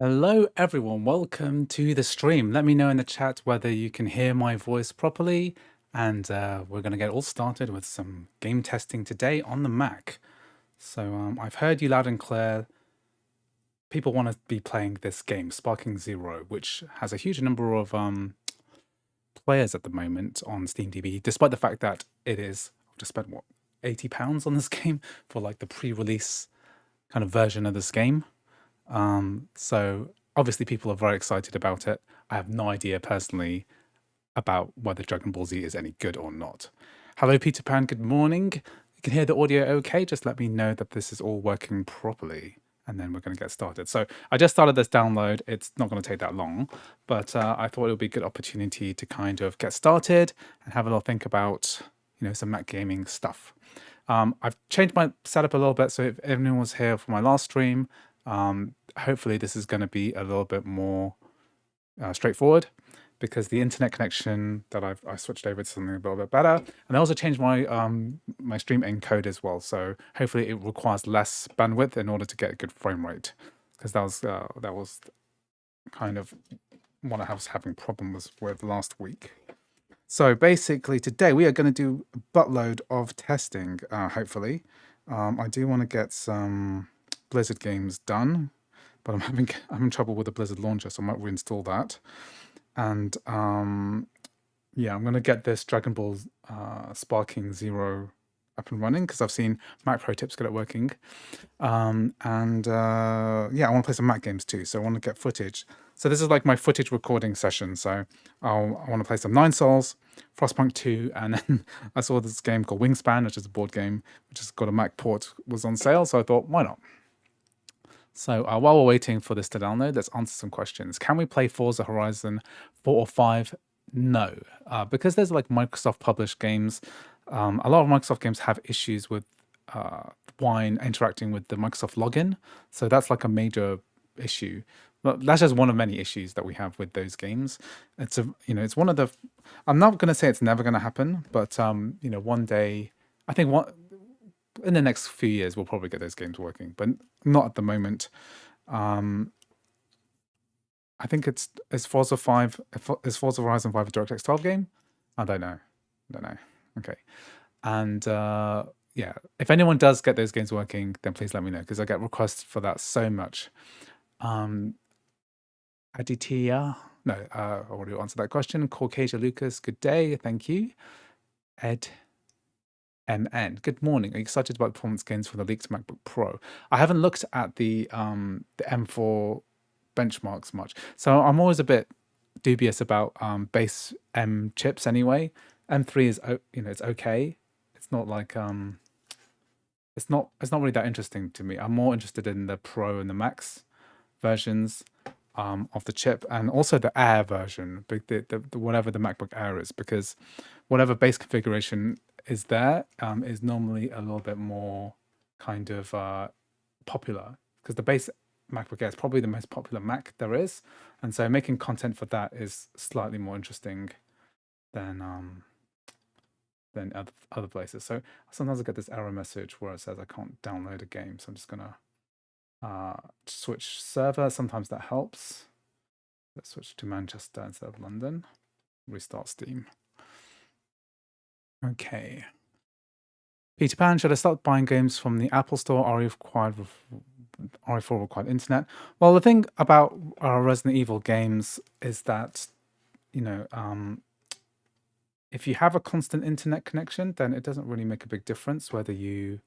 Hello, everyone. Welcome to the stream. Let me know in the chat whether you can hear my voice properly. And we're going to get all started with some game testing today on the Mac. So I've heard you loud and clear. People want to be playing this game, Sparking Zero, which has a huge number of players at the moment on SteamDB, despite the fact that I've just spent, what, £80 on this game for like the pre-release kind of version of this game. So obviously people are very excited about it. I have no idea personally about whether Dragon Ball Z is any good or not. Hello, Peter Pan. Good morning. You can hear the audio okay. Just let me know that this is all working properly, and then we're going to get started. So I just started this download. It's not going to take that long, but I thought it would be a good opportunity to kind of get started and have a little think about, some Mac gaming stuff. I've changed my setup a little bit, so if anyone was here for my last stream, hopefully this is going to be a little bit more straightforward, because the internet connection that I switched over to something a little bit better, and I also changed my my stream encode as well. So hopefully it requires less bandwidth in order to get a good frame rate, because that was kind of what I was having problems with last week. So basically today we are going to do a buttload of testing, hopefully. I do want to get some Blizzard games done, but I'm having trouble with the Blizzard launcher, so I might reinstall that. And yeah, I'm going to get this Dragon Ball Sparking Zero up and running, because I've seen Mac Pro Tips get it working. Yeah, I want to play some Mac games too, so I want to get footage. So this is like my footage recording session. So I want to play some Nine Sols, Frostpunk 2, and then I saw this game called Wingspan, which is a board game, which has got a Mac port, was on sale. So I thought, why not? So while we're waiting for this to download, let's answer some questions. Can we play Forza Horizon 4 or 5? No, because there's like Microsoft published games. A lot of Microsoft games have issues with Wine interacting with the Microsoft login. So that's like a major issue. But that's just one of many issues that we have with those games. It's one of the, I'm not going to say it's never going to happen, but one day, I think in the next few years, we'll probably get those games working, but not at the moment. I think it's Forza 5, is Forza Horizon 5 a DirectX 12 game? I don't know. Okay. And yeah, if anyone does get those games working, then please let me know, because I get requests for that so much. Aditya, no, I already answered that question. Caucasia Lucas, good day, thank you. Ed MN, good morning. Are you excited about performance gains for the leaked MacBook Pro? I haven't looked at the M4 benchmarks much, so I'm always a bit dubious about base M chips anyway. M3 is it's okay. It's not like it's not really that interesting to me. I'm more interested in the Pro and the Max versions of the chip, and also the Air version, the whatever the MacBook Air is, because whatever base configuration is there is normally a little bit more kind of popular, because the base MacBook Air is probably the most popular Mac there is, and so making content for that is slightly more interesting than other places. So sometimes I get this error message where it says I can't download a game, so I'm just gonna switch server. Sometimes that helps. Let's switch to Manchester instead of London. Restart Steam. Okay. Peter Pan, should I start buying games from the Apple Store? RE4 required internet? Well, the thing about Resident Evil games is that, if you have a constant internet connection, then it doesn't really make a big difference whether you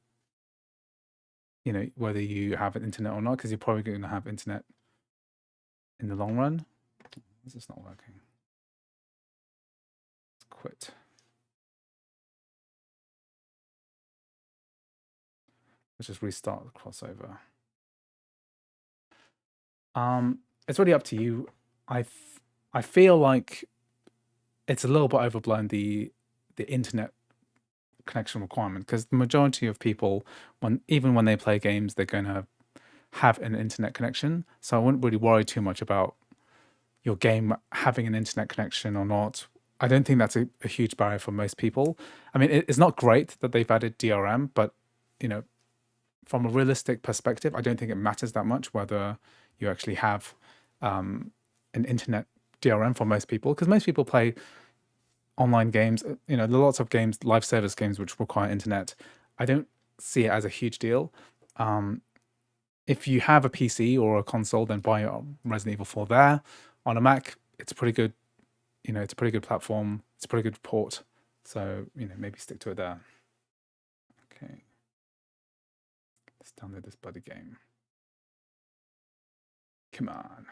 have an internet or not, because you're probably going to have internet in the long run. This is not working. Let's quit. Let's just restart the CrossOver. It's really up to you. I feel like it's a little bit overblown, the internet connection requirement, because the majority of people, even when they play games, they're going to have an internet connection. So I wouldn't really worry too much about your game having an internet connection or not. I don't think that's a huge barrier for most people. I mean, it's not great that they've added DRM, but from a realistic perspective, I don't think it matters that much whether you actually have an internet DRM for most people, because most people play online games. You know, there are lots of games, live service games, which require internet. I don't see it as a huge deal. If you have a PC or a console, then buy Resident Evil 4 there. On a Mac, it's pretty good. You know, it's a pretty good platform. It's a pretty good port. So, you know, maybe stick to it there. Okay. Let's download this bloody game. Come on.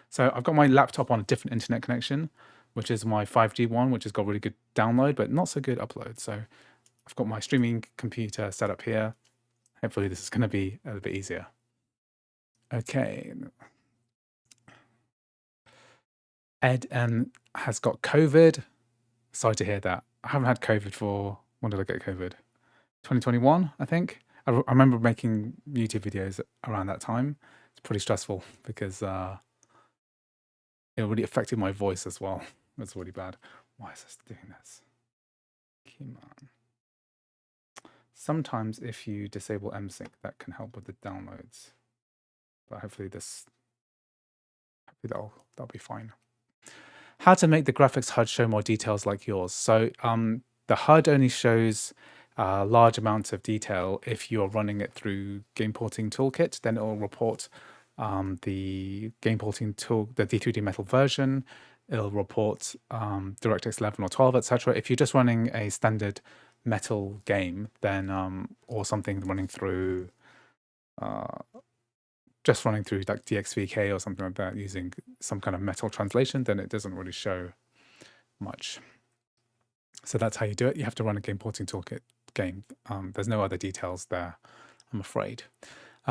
So I've got my laptop on a different internet connection, which is my 5G one, which has got really good download, but not so good upload. So I've got my streaming computer set up here. Hopefully this is going to be a little bit easier. Okay. Ed has got COVID. Sorry to hear that. I haven't had COVID for, when did I get COVID? 2021, I think. I remember making YouTube videos around that time. It's pretty stressful because it really affected my voice as well. That's really bad. Why is this doing this? Come on. Sometimes if you disable msync, that can help with the downloads. But hopefully that'll be fine. How to make the graphics HUD show more details like yours. So the HUD only shows large amounts of detail if you're running it through Game Porting Toolkit. Then it will report the Game Porting tool, the D3D Metal version. It'll report DirectX 11 or 12, etc. If you're just running a standard Metal game, then or something running through just running through like DXVK or something like that using some kind of Metal translation, then it doesn't really show much. So that's how you do it. You have to run a Game Porting Toolkit game. There's no other details there, I'm afraid.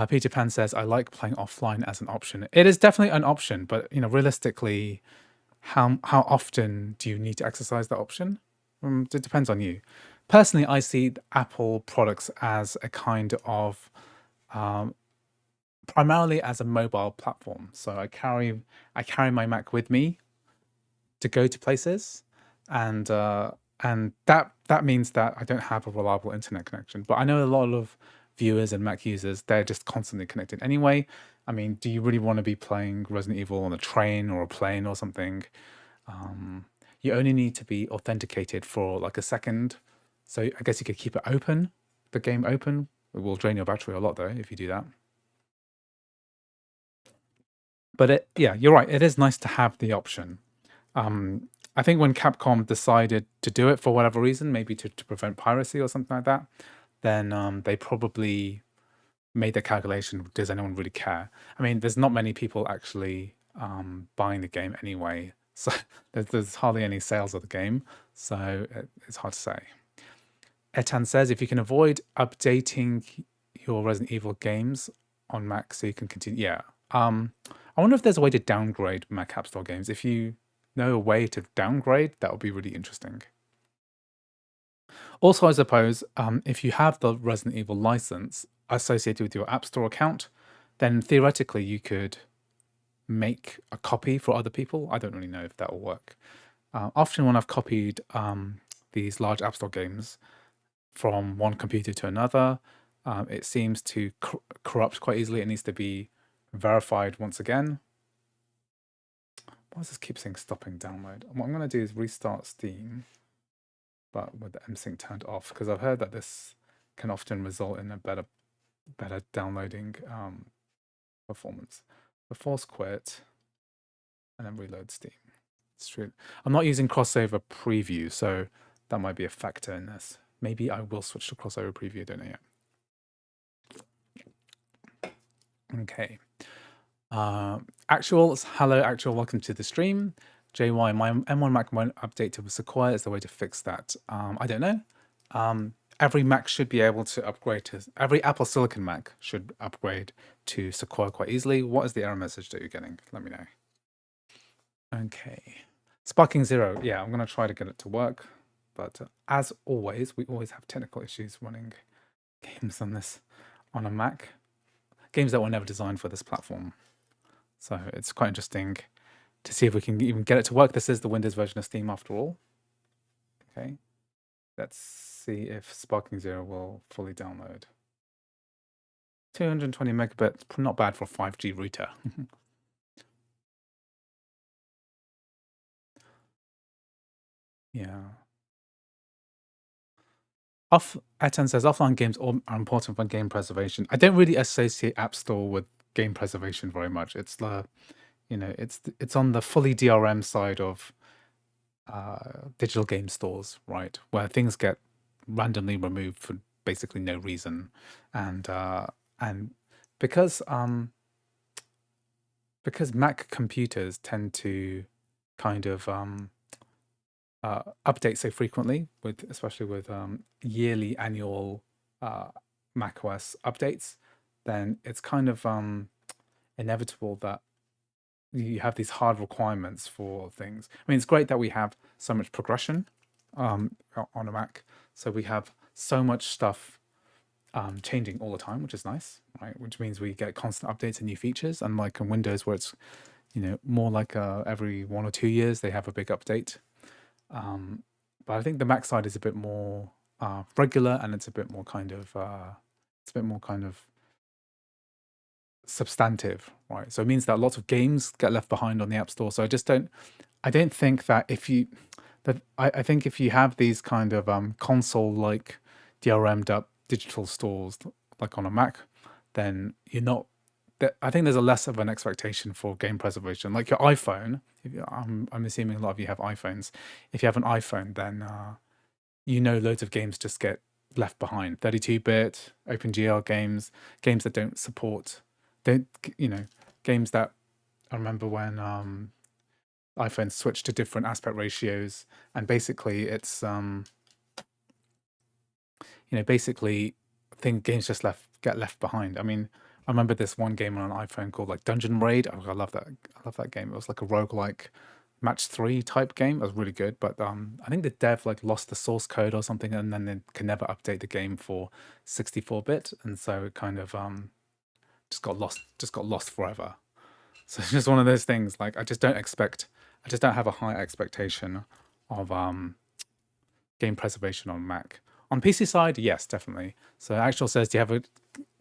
Peter Pan says, I like playing offline as an option. It is definitely an option, but you know, realistically, how often do you need to exercise that option? It depends on you. Personally, I see Apple products as a kind of primarily as a mobile platform. So I carry my Mac with me to go to places, and that means that I don't have a reliable internet connection. But I know a lot of viewers and Mac users, they're just constantly connected anyway. I mean, do you really want to be playing Resident Evil on a train or a plane or something? You only need to be authenticated for like a second. So I guess you could keep it open, the game open. It will drain your battery a lot though if you do that. But yeah, you're right. It is nice to have the option. I think when Capcom decided to do it for whatever reason, maybe to prevent piracy or something like that, then they probably made the calculation, does anyone really care? I mean, there's not many people actually buying the game anyway, so there's hardly any sales of the game, so it's hard to say. Etan says, if you can avoid updating your Resident Evil games on Mac so you can continue, yeah. I wonder if there's a way to downgrade Mac App Store games. If you know a way to downgrade, that would be really interesting. Also, I suppose, if you have the Resident Evil license associated with your App Store account, then theoretically you could make a copy for other people. I don't really know if that will work. Often when I've copied these large App Store games from one computer to another, it seems to corrupt quite easily. It needs to be verified once again. Why does this keep saying stopping download? What I'm going to do is restart Steam, but with the msync turned off, because I've heard that this can often result in a better downloading performance. So force quit and then reload Steam. It's true. I'm not using CrossOver Preview, so that might be a factor in this. Maybe I will switch to CrossOver Preview, I don't know yet. Okay. Actual, hello Actual, welcome to the stream. JY, my M1 Mac won't update to Sequoia. Is the way to fix that? I don't know. Every Mac should be able to upgrade to, every Apple Silicon Mac should upgrade to Sequoia quite easily. What is the error message that you're getting? Let me know. Okay. Sparking Zero. Yeah, I'm going to try to get it to work. But as always, we always have technical issues running games on a Mac. Games that were never designed for this platform. So it's quite interesting to see if we can even get it to work. This is the Windows version of Steam after all. Okay. Let's see if Sparking Zero will fully download. 220 megabits, not bad for a 5G router. Yeah. Off Etan says offline games are important for game preservation. I don't really associate App Store with game preservation very much. It's the it's on the fully DRM side of digital game stores, right, where things get randomly removed for basically no reason, and and because Mac computers tend to kind of update so frequently, especially with yearly annual macOS updates, then it's kind of inevitable that you have these hard requirements for things. I mean, it's great that we have so much progression on a Mac, so we have so much stuff changing all the time, which is nice, right? Which means we get constant updates and new features, unlike in Windows where it's more like every 1 or 2 years they have a big update. But I think the Mac side is a bit more regular, and it's a bit more kind of substantive, right? So it means that lots of games get left behind on the App Store. So I don't think that I think if you have these kind of console-like DRM'd up digital stores like on a Mac, then you're not. I think there's a less of an expectation for game preservation. Like your iPhone, I'm assuming a lot of you have iPhones. If you have an iPhone, then loads of games just get left behind. 32-bit, OpenGL games that don't support, games that I remember when iPhone switched to different aspect ratios, and basically it's games just get left behind. I mean, I remember this one game on an iPhone called like Dungeon Raid. I love that. I love that game. It was like a roguelike match 3 type game. It was really good, but I think the dev like lost the source code or something, and then they can never update the game for 64-bit, and so it kind of just got lost forever. So it's just one of those things. Like I just don't have a high expectation of game preservation on Mac. On PC side, yes, definitely. So Actual says, do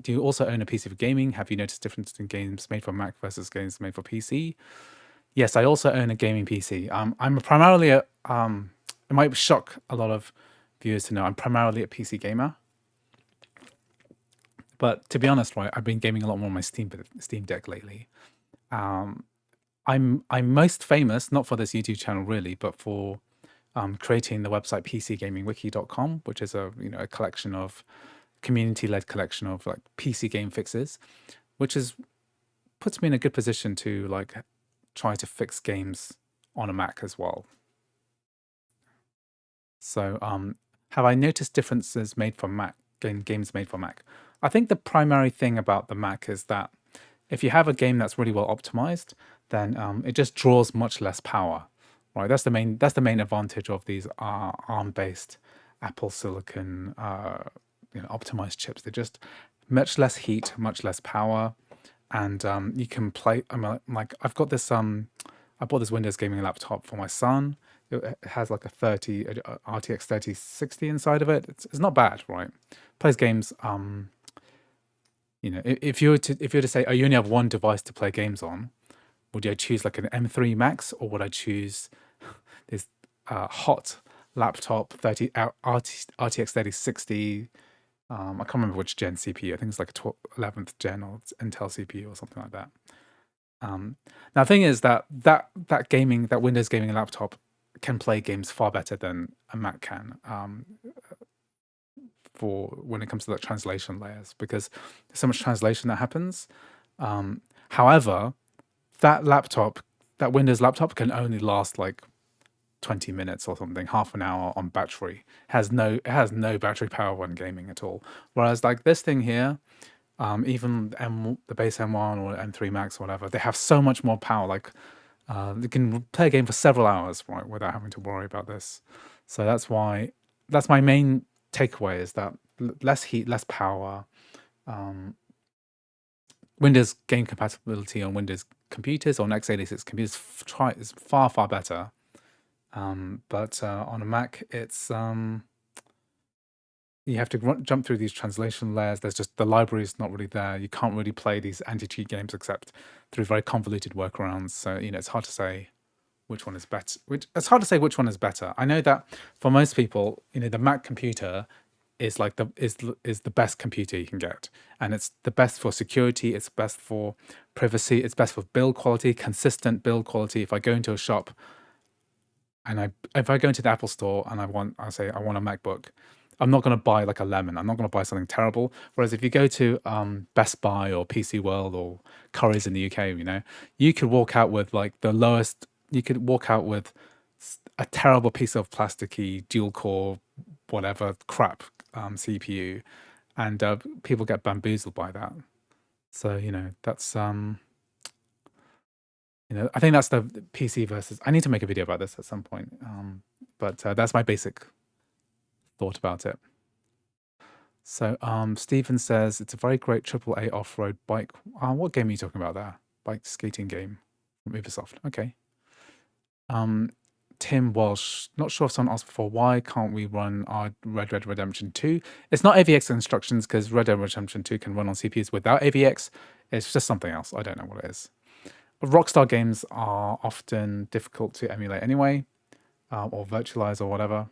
you also own a PC for gaming? Have you noticed difference in games made for Mac versus games made for PC? Yes, I also own a gaming PC. I'm primarily it might shock a lot of viewers to know I'm primarily a PC gamer. But to be honest, right, I've been gaming a lot more on my Steam Deck lately. I'm most famous, not for this YouTube channel really, but for creating the website pcgamingwiki.com, which is a collection of community-led collection of like PC game fixes, which puts me in a good position to like try to fix games on a Mac as well. So have I noticed differences made for Mac, games made for Mac? I think the primary thing about the Mac is that if you have a game that's really well optimized, then it just draws much less power, right? That's the main advantage of these ARM-based Apple Silicon optimized chips. They're just much less heat, much less power, and you can play. I mean, like I've got this. I bought this Windows gaming laptop for my son. It has like a RTX 3060 inside of it. It's not bad, right? Plays games. If you were to say, oh, you only have one device to play games on, would I choose like an M3 Max, or would I choose this hot laptop RTX 3060? I can't remember which gen CPU. I think it's like a 11th gen or Intel CPU or something like that. Now the thing is that Windows gaming laptop can play games far better than a Mac can. For when it comes to the translation layers, because there's so much translation that happens. However, that Windows laptop can only last like 20 minutes or something, half an hour on battery. It has no battery power when gaming at all. Whereas like this thing here, even the base M1 or M3 Max or whatever, they have so much more power. Like you can play a game for several hours, right, without having to worry about this. So that's my main takeaway, is that less heat, less power. Windows game compatibility on Windows computers, on x86 computers, is far, far better. But on a Mac, it's you have to jump through these translation layers. There's just the library is not really there. You can't really play these anti-cheat games except through very convoluted workarounds. So it's hard to say which one is better. Which it's hard to say which one is better. I know that for most people, the Mac computer is like is the best computer you can get, and it's the best for security. It's best for privacy. It's best for build quality, consistent build quality. If I go into a shop and if I go into the Apple store and I say I want a MacBook, I'm not going to buy like a lemon. I'm not going to buy something terrible. Whereas if you go to Best Buy or PC World or Currys in the UK, you could walk out with like the lowest. You could walk out with a terrible piece of plasticky dual core, whatever crap CPU, and people get bamboozled by that. So that's I think that's the PC versus. I need to make a video about this at some point, but that's my basic thought about it. So Stephen says it's a very great AAA off-road bike. What game are you talking about there? Bike skating game from Ubisoft. Okay. Tim Walsh, not sure if someone asked before, why can't we run our Red Dead Redemption 2? It's not AVX instructions because Red Dead Redemption 2 can run on CPUs without AVX. It's just something else. I don't know what it is. But Rockstar games are often difficult to emulate anyway, or virtualize or whatever.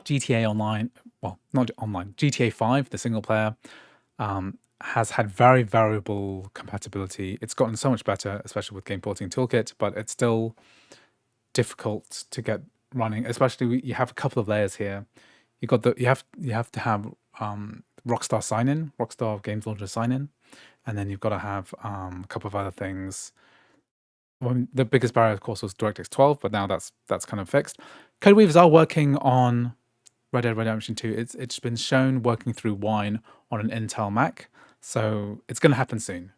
GTA Online, well, not online, GTA 5, the single player, has had very variable compatibility. It's gotten so much better, especially with game porting toolkit, but it's still difficult to get running. Especially you have a couple of layers here. You have to have Rockstar sign-in, Rockstar Games Launcher sign-in, and then you've got to have a couple of other things. Well, the biggest barrier, of course, was DirectX 12, but now that's kind of fixed. Codeweavers are working on Red Dead Redemption 2. It's been shown working through Wine on an Intel Mac, so it's going to happen soon.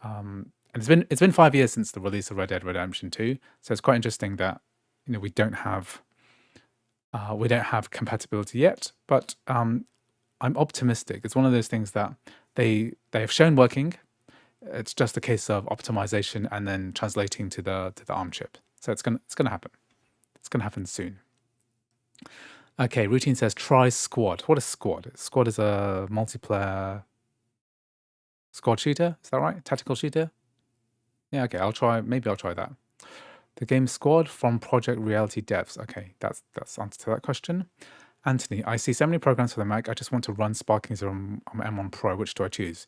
And it's been 5 years since the release of Red Dead Redemption 2, so it's quite interesting that we don't have compatibility yet. But I'm optimistic. It's one of those things that they have shown working. It's just a case of optimization and then translating to the ARM chip. So it's gonna happen. It's gonna happen soon. Okay, Routine says try Squad. What is Squad? Squad is a multiplayer squad shooter. Is that right? Tactical shooter. Yeah. Okay, maybe I'll try that. The game Squad from Project Reality Devs. Okay, that's answer to that question. Anthony, I see so many programs for the Mac. I just want to run Sparking Zero on M1 Pro. Which do I choose?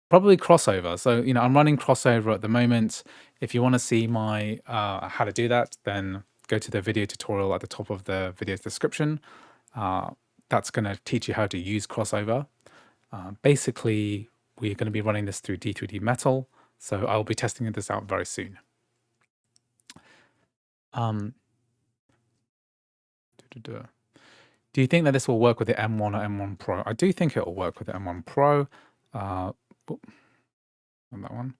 Probably CrossOver. So I'm running CrossOver at the moment. If you want to see my how to do that, then go to the video tutorial at the top of the video's description. That's going to teach you how to use CrossOver. Basically, we're going to be running this through D3D Metal, so I'll be testing this out very soon. Do you think that this will work with the M1 or M1 Pro? I do think it will work with the M1 Pro. On that one.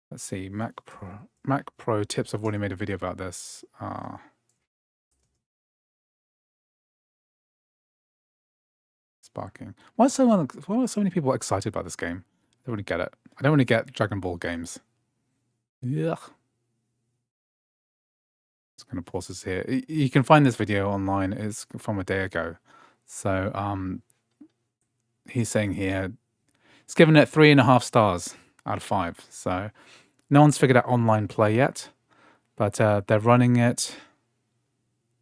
Let's see, Mac Pro tips. I've already made a video about this. Sparking. Why are so many people excited about this game? I don't really get it. I don't really get Dragon Ball games. Yeah. Just gonna pause this here. You can find this video online. It's from a day ago. So he's saying here, it's given it 3.5 stars out of 5. So no one's figured out online play yet, but they're running it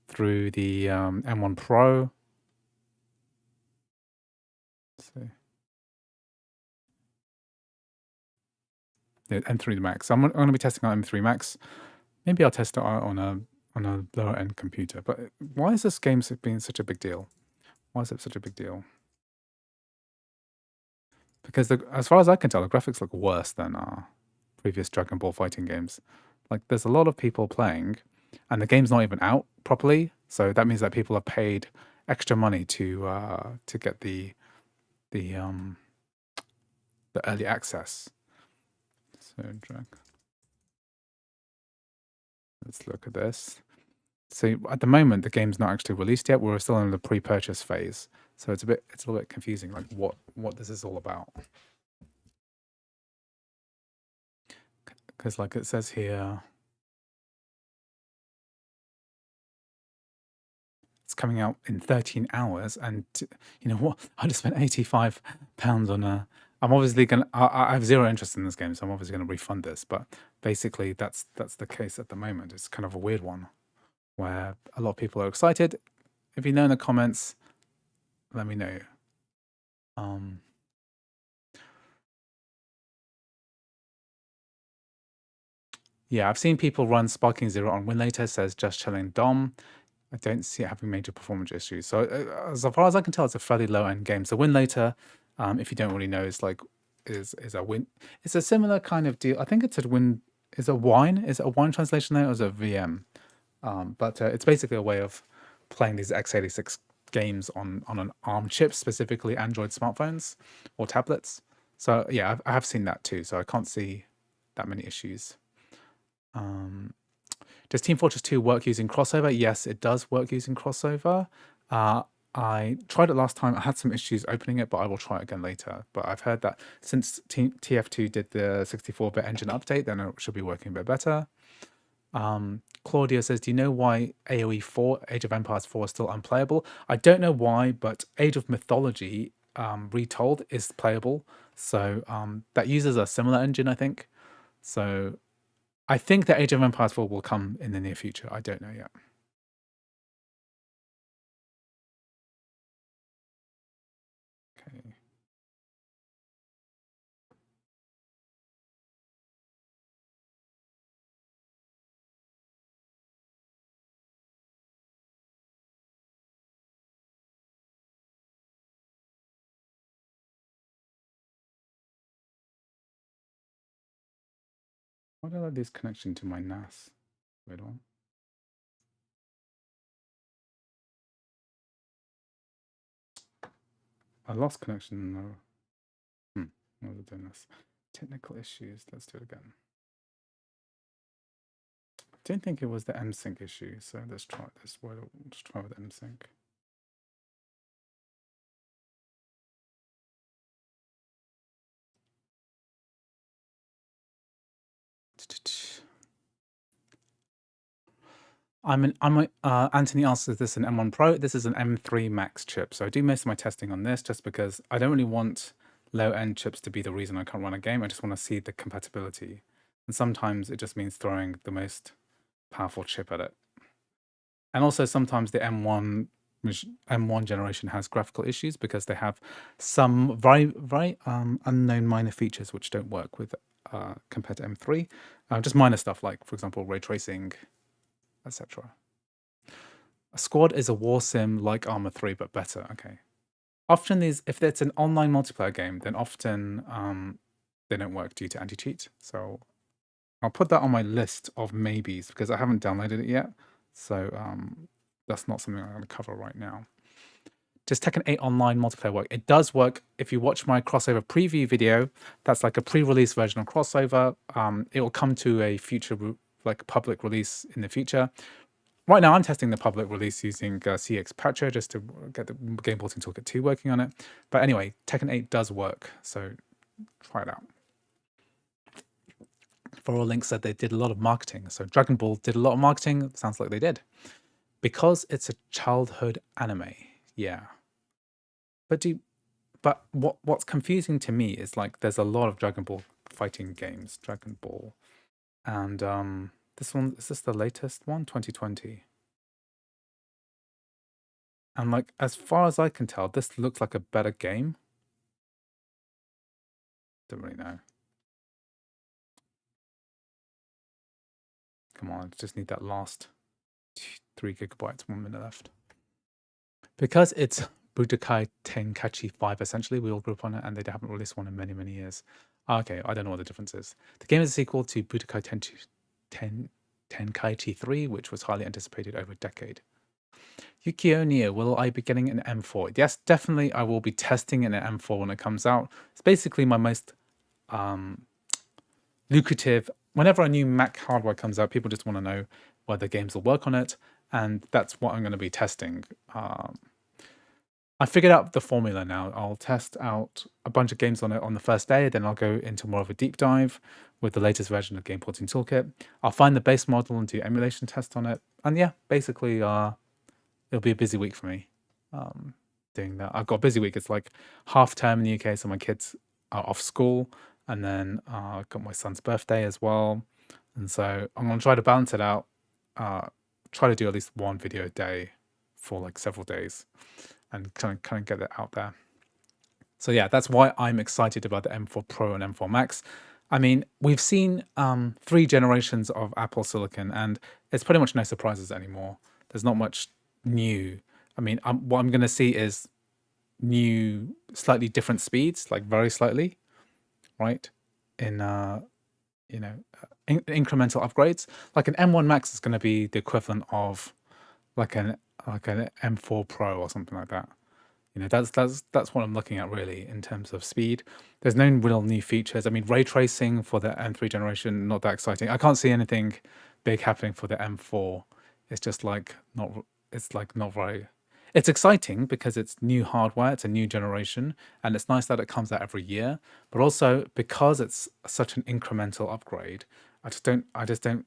through the M1 Pro. Let's see. The M3 Max. So I'm going to be testing out M3 Max. Maybe I'll test it out on a lower end computer. But why is this game being such a big deal? Why is it such a big deal? Because as far as I can tell, the graphics look worse than previous Dragon Ball fighting games. Like, there's a lot of people playing, and the game's not even out properly. So that means that people have paid extra money to get the early access. So let's look at this. So at the moment, the game's not actually released yet. We're still in the pre-purchase phase. So it's a little bit confusing, like what this is all about. Because like it says here, it's coming out in 13 hours, and you know what? I just spent £85 on I'm obviously gonna. I have zero interest in this game, so I'm obviously gonna refund this. But basically, that's the case at the moment. It's kind of a weird one where a lot of people are excited. If you know in the comments, let me know. Yeah, I've seen people run Sparking Zero on WinLater, says just chilling DOM. I don't see it having major performance issues. So as far as I can tell, it's a fairly low end game. So WinLater, if you don't really know, is like is a win. It's a similar kind of deal. I think it's a win. Is a wine? Is it a wine translation there, or is it a VM? But it's basically a way of playing these x86 games on an ARM chip, specifically Android smartphones or tablets. So yeah, I have seen that too. So I can't see that many issues. Does Team Fortress 2 work using CrossOver? Yes, it does work using CrossOver. I tried it last time. I had some issues opening it, but I will try it again later. But I've heard that since TF2 did the 64-bit engine update, then it should be working a bit better. Claudia says, do you know why AoE 4, Age of Empires 4 is still unplayable? I don't know why, but Age of Mythology Retold is playable. So that uses a similar engine, I think. So I think that Age of Empires 4 will come in the near future. I don't know yet. Okay. Why did I lose connection to my NAS? Wait on. I lost connection. No. Why was I doing this? Technical issues. Let's do it again. I don't think it was the MSync issue, so let's try this. Let's try with MSync. Anthony asks, is this an M1 Pro? This is an M3 Max chip. So I do most of my testing on this just because I don't really want low-end chips to be the reason I can't run a game. I just want to see the compatibility. And sometimes it just means throwing the most powerful chip at it. And also sometimes the M1 generation has graphical issues because they have some very unknown minor features which don't work with compared to M3. Just minor stuff like, for example, ray tracing, etc. A squad is a war sim like Arma 3, but better. Okay. Often if it's an online multiplayer game, then often they don't work due to anti-cheat. So I'll put that on my list of maybes because I haven't downloaded it yet. So that's not something I'm going to cover right now. Does Tekken 8 online multiplayer work? It does work. If you watch my crossover preview video, that's like a pre-release version of crossover. It will come to a future like public release in the future. Right now, I'm testing the public release using CX Patcher just to get the Game Porting Toolkit 2 working on it. But anyway, Tekken 8 does work, so try it out. For All Link said they did a lot of marketing. So Dragon Ball did a lot of marketing. Sounds like they did. Because it's a childhood anime. Yeah. But what's confusing to me is like there's a lot of Dragon Ball fighting games. Dragon Ball. And this one, is this the latest one? 2020. And like, as far as I can tell, this looks like a better game. Don't really know. Come on, just need that last 3 gigabytes, 1 minute left. Because it's Budokai Tenkaichi 5, essentially, we all grew up on it, and they haven't released one in many, many years. Okay, I don't know what the difference is. The game is a sequel to Budokai Tenkaichi 3, which was highly anticipated over a decade. Yukio Nia, will I be getting an M4? Yes, definitely I will be testing an M4 when it comes out. It's basically my most lucrative. Whenever a new Mac hardware comes out, people just want to know whether games will work on it, and that's what I'm going to be testing. I figured out the formula now. I'll test out a bunch of games on it on the first day, then I'll go into more of a deep dive with the latest version of Game Porting Toolkit. I'll find the base model and do emulation tests on it. And yeah, basically it'll be a busy week for me doing that. I've got a busy week. It's like half term in the UK, so my kids off school, and then got my son's birthday as well. And so I'm going to try to balance it out, try to do at least one video a day for like several days and kind of get it out there. So yeah, that's why I'm excited about the M4 Pro and M4 Max. I mean, we've seen 3 generations of Apple Silicon, and it's pretty much no surprises anymore. There's not much new. I mean, what I'm going to see is new, slightly different speeds, like very slightly, right? In incremental upgrades. Like an M1 Max is going to be the equivalent of like an M4 Pro or something like that. That's what I'm looking at really in terms of speed. There's no real new features. I mean, ray tracing for the M3 generation, not that exciting. I can't see anything big happening for the M4. It's just like not. It's like not very. It's exciting because it's new hardware. It's a new generation, and it's nice that it comes out every year. But also because it's such an incremental upgrade, I just don't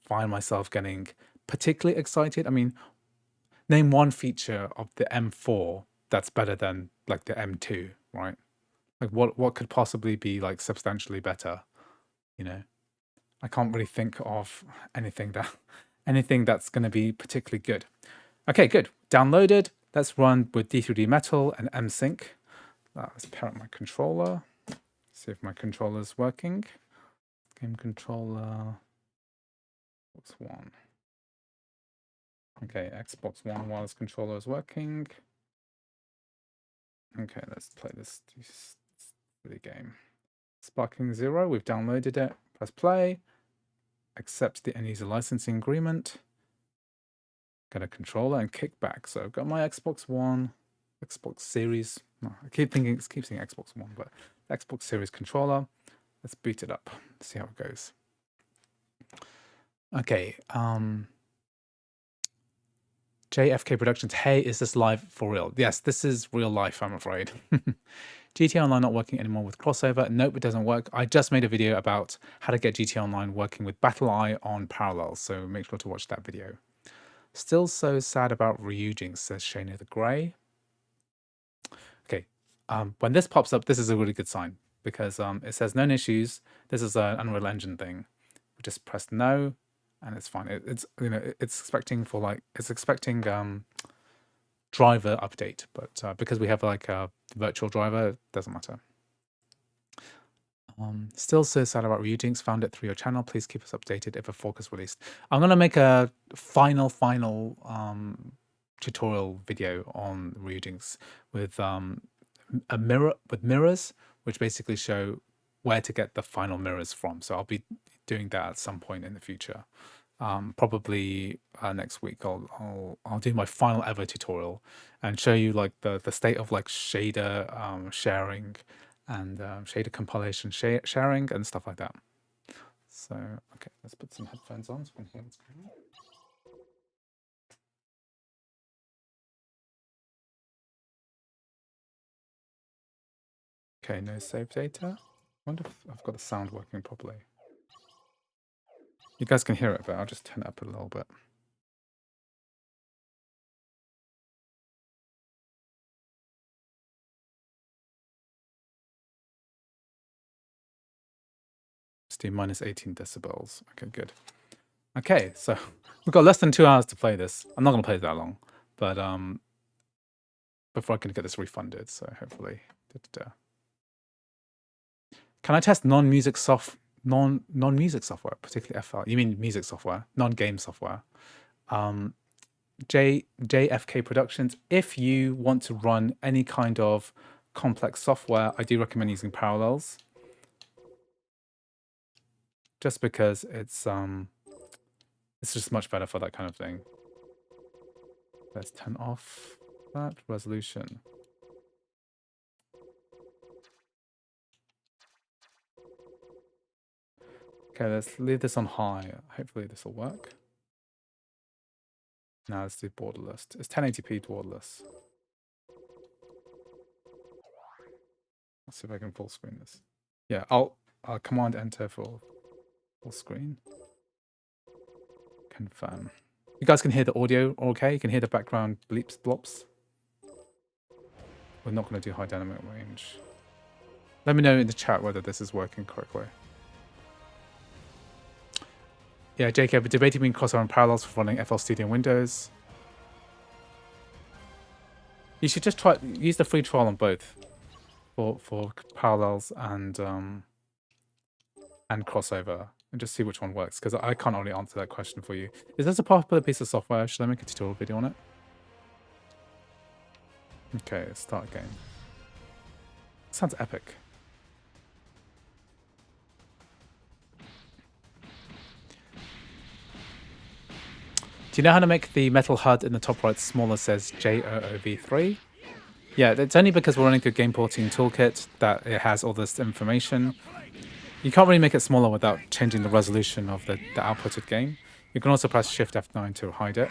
find myself getting particularly excited. I mean, name one feature of the M4 that's better than like the M2, right? Like what could possibly be like substantially better? I can't really think of anything that's going to be particularly good. Okay, good. Downloaded. Let's run with D3D Metal and MSync. Let's pair up my controller. See if my controller is working. Game controller. Xbox One. Okay, Xbox One wireless controller is working. Okay, let's play this silly game. Sparking Zero, we've downloaded it. Press play. Accept the end user licensing agreement. Get a controller and kick back. So I've got my Xbox One, Xbox Series. No, I keep saying Xbox One, but Xbox Series controller. Let's boot it up. See how it goes. Okay. JFK Productions. Hey, is this live for real? Yes, this is real life, I'm afraid. GTA Online not working anymore with CrossOver. Nope, it doesn't work. I just made a video about how to get GTA Online working with BattleEye on Parallels, so make sure to watch that video. Still so sad about reusing, says Shana the Grey. Okay, when this pops up, this is a really good sign because it says known issues. This is an Unreal Engine thing. We just press no, and it's fine. It's expecting driver update, but because we have like a virtual driver, it doesn't matter. Still so sad about Ryujinx. Found it through your channel. Please keep us updated if a fork is released. I'm gonna make a final tutorial video on Ryujinx with mirrors, which basically show where to get the final mirrors from. So I'll be doing that at some point in the future. Probably next week I'll do my final ever tutorial and show you like the state of like shader sharing and shader compilation sharing and stuff like that. So okay, let's put some headphones on so we can hear what's going on. Okay, no save data. I wonder if I've got the sound working properly. You guys can hear it, but I'll just turn it up a little bit. Do minus 18 decibels. Okay, good. Okay, so we've got less than 2 hours to play this. I'm not going to play it that long, but before I can get this refunded, so hopefully. Can I test non-music software, particularly FL? You mean music software, non-game software? JFK Productions. If you want to run any kind of complex software, I do recommend using Parallels. Just because it's just much better for that kind of thing. Let's turn off that resolution. Okay, let's leave this on high. Hopefully this will work. Now let's do borderless. It's 1080p borderless. Let's see if I can full screen this. Yeah, I'll command enter for full screen. Confirm. You guys can hear the audio okay? You can hear the background bleeps, blops. We're not going to do high dynamic range. Let me know in the chat whether this is working correctly. Yeah, JK, but debating between crossover and parallels for running FL Studio in Windows. You should just try use the free trial on both for parallels and crossover, and just see which one works, because I can't really answer that question for you. Is this a popular piece of software? Should I make a tutorial video on it? Okay, start game. Sounds epic. Do you know how to make the metal HUD in the top right smaller, says JOOV3? Yeah, it's only because we're running through game porting Toolkit that it has all this information. You can't really make it smaller without changing the resolution of the outputted game. You can also press Shift F9 to hide it.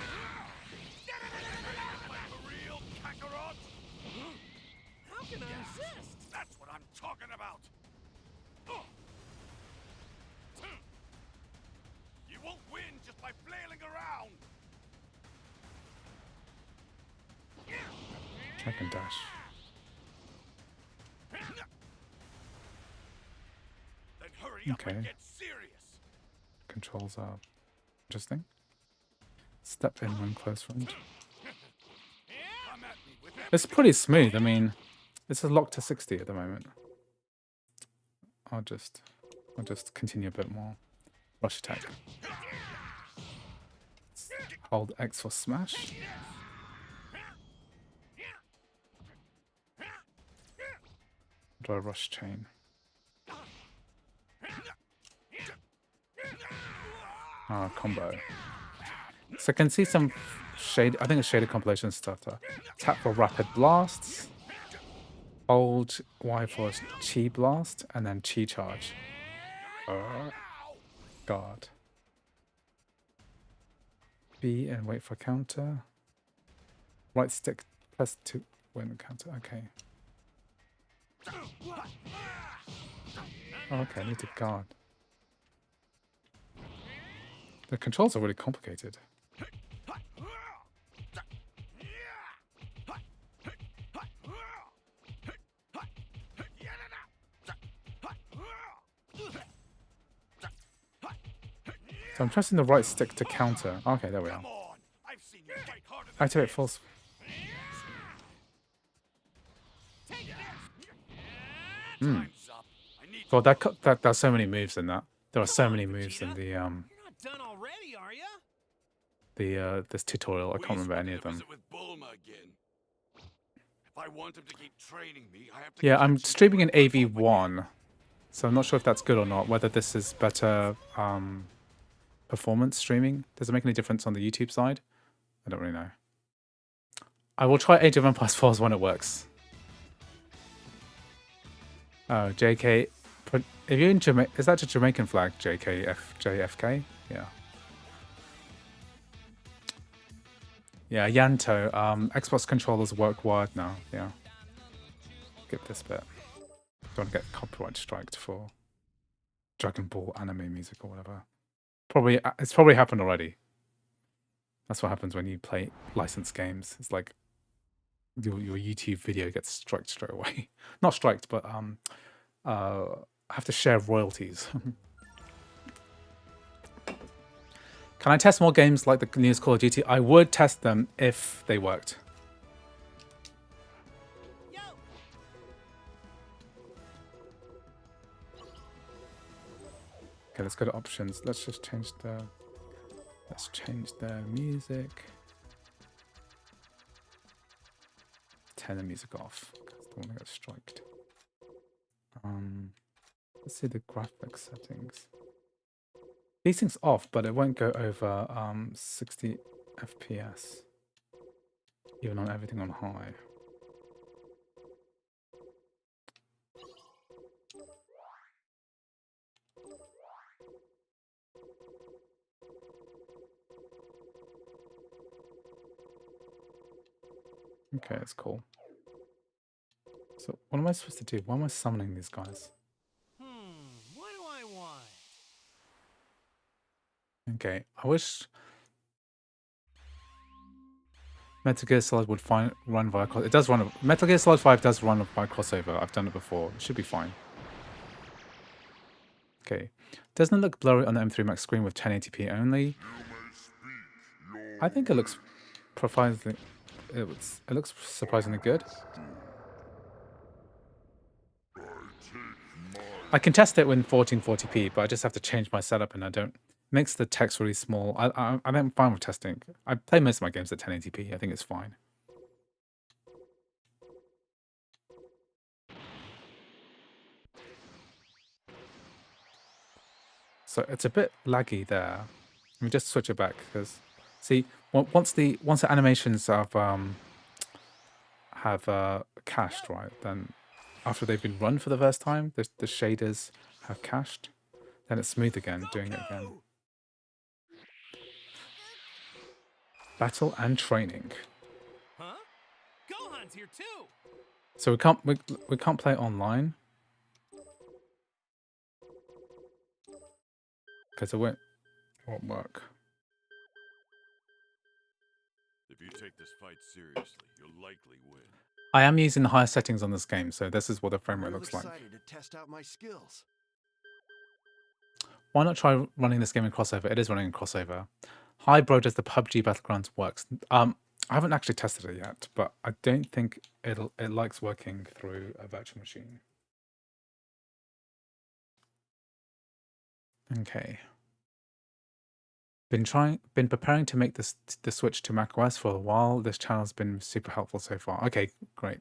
That's what I'm talking about. You won't win just by flailing around. Check and dash. Then hurry up and get serious. Controls are interesting. Step in when close range. It's pretty smooth. I mean, this is locked to 60 at the moment. I'll just continue a bit more. Rush attack. Hold X for smash. Do I rush chain? Ah, combo. So I can see some shade. I think it's shaded compilation stuff. Tap for rapid blasts. Hold Y for chi blast, and then chi charge. God. B and wait for counter. Right stick press to win the counter. Okay. Oh, okay, I need to guard. The controls are really complicated. So I'm pressing the right stick to counter. Okay, there we are. Activate full. Well, there's so many moves in that. There are so many moves in the this tutorial. I can't remember any of them. Yeah, I'm streaming in AV1, so I'm not sure if that's good or not. Whether this is better performance streaming. Does it make any difference on the YouTube side? I don't really know. I will try Age of Empires 4 when it works. Oh, JK. If you're in Jamaica, is that a Jamaican flag? JFK? Yeah. Yeah, Yanto. Xbox controllers work wired now. Yeah. Skip this bit. Don't get copyright striked for Dragon Ball anime music or whatever. It's probably happened already. That's what happens when you play licensed games. It's like your YouTube video gets striked straight away. Not striked, but have to share royalties. Can I test more games like the newest Call of Duty? I would test them if they worked. Okay, let's go to options. Let's just change the music. Turn the music off. That's the one that got striked. Let's see the graphics settings. These things off, but it won't go over 60 FPS, even on everything on high. Okay, that's cool. So what am I supposed to do? Why am I summoning these guys? What do I want? Okay, I wish Metal Gear Solid would run via crossover. It does run. Metal Gear Solid 5 does run via crossover. I've done it before. It should be fine. Okay. Doesn't it look blurry on the M3 Max screen with 1080p only? I think it looks surprisingly, it looks surprisingly good. I can test it with 1440p, but I just have to change my setup, and I don't. Makes the text really small. I'm fine with testing. I play most of my games at 1080p. I think it's fine. So it's a bit laggy there. Let me just switch it back because, see, once the animations have cached, right, then after they've been run for the first time, the shaders have cached, then it's smooth again, doing it again. Battle and training. Huh? Gohan's here too. So we can't play online because it won't work. If you take this fight seriously, you'll likely win. I am using the highest settings on this game, so this is what the frame rate looks like. Excited to test out my skills. Why not try running this game in CrossOver? It is running in CrossOver. Hi, bro, does the PUBG Battlegrounds works? I haven't actually tested it yet, but I don't think it likes working through a virtual machine. Okay. Been preparing to make the switch to macOS for a while. This channel's been super helpful so far. Okay, great.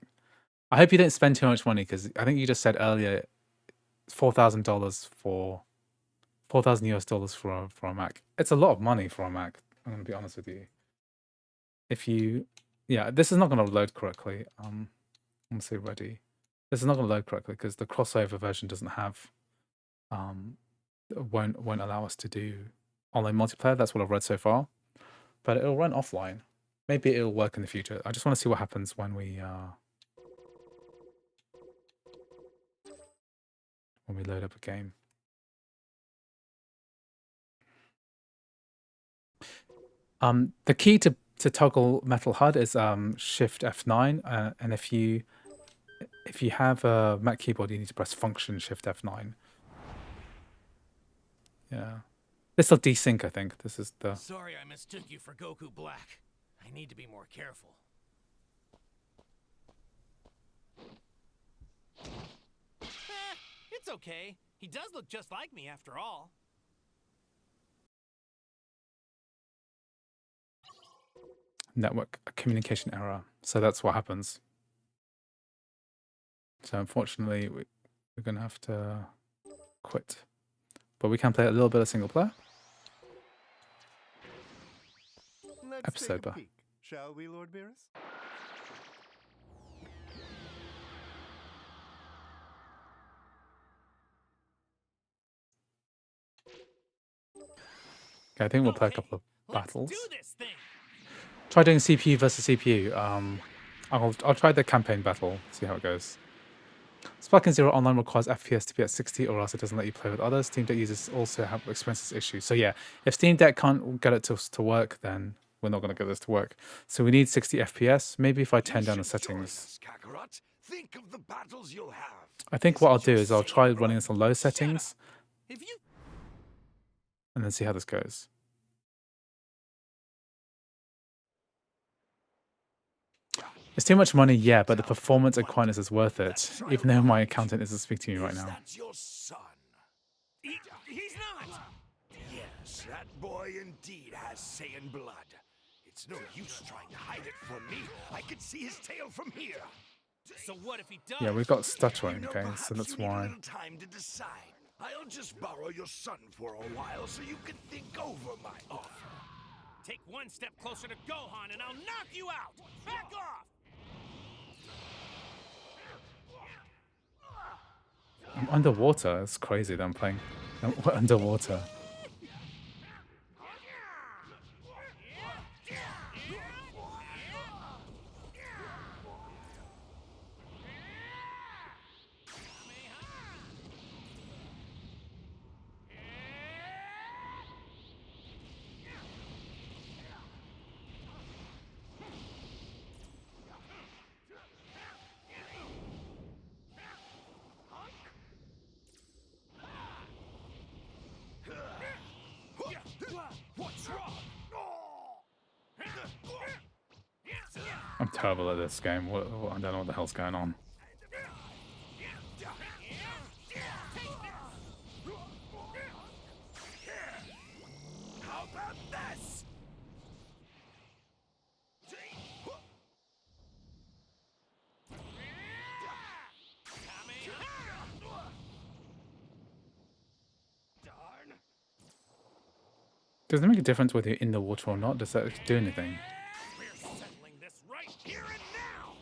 I hope you don't spend too much money because I think you just said earlier $4,000 for $4,000 for a Mac. It's a lot of money for a Mac. I'm gonna be honest with you. If you, yeah, this is not gonna load correctly. I'm gonna say ready. This is not gonna load correctly because the CrossOver version doesn't have, won't allow us to do online multiplayer. That's what I've read so far, but it'll run offline. Maybe it'll work in the future. I just want to see what happens when we load up a game. The key to toggle Metal HUD is Shift F9, and if you have a Mac keyboard, you need to press Function Shift F9. Yeah, this will desync. I think this is the. Sorry, I mistook you for Goku Black. I need to be more careful. It's okay. He does look just like me after all. Network communication error. So that's what happens. So unfortunately, we're going to have to quit. But we can play a little bit of single player. Let's Episode take a bar. peek, shall we, Lord Beerus? Okay, I think we'll play a Okay, couple of battles. Let's do this thing. Try doing CPU versus CPU. I'll try the campaign battle, see how it goes. Splatoon 0 online requires FPS to be at 60 or else it doesn't let you play with others. Steam Deck users also have experiences issues. So yeah, if Steam Deck can't get it to work, then we're not going to get this to work. So we need 60 FPS. Maybe if I turn down the settings. Think of the battles you'll have. I think what I'll do is I'll try running this on low settings If you and then see how this goes. It's too much money, yeah, but the performance and quietness is worth it, even though my accountant isn't speaking to me right now. That's your son. he's not. Yes, that boy indeed has Saiyan blood. It's no use trying to hide it from me. I can see his tail from here. So what if he does? Yeah, we've got stuttering, You know, okay, perhaps so that's you need a why. little time to decide. I'll just borrow your son for a while so you can think over my offer. Take one step closer to Gohan and I'll knock you out. Back off. I'm underwater. It's crazy that I'm playing underwater. terrible at this game. I don't know what the hell's going on. How about this? Darn. Does it make a difference whether you're in the water or not? Does that do anything? We're settling this right here and now.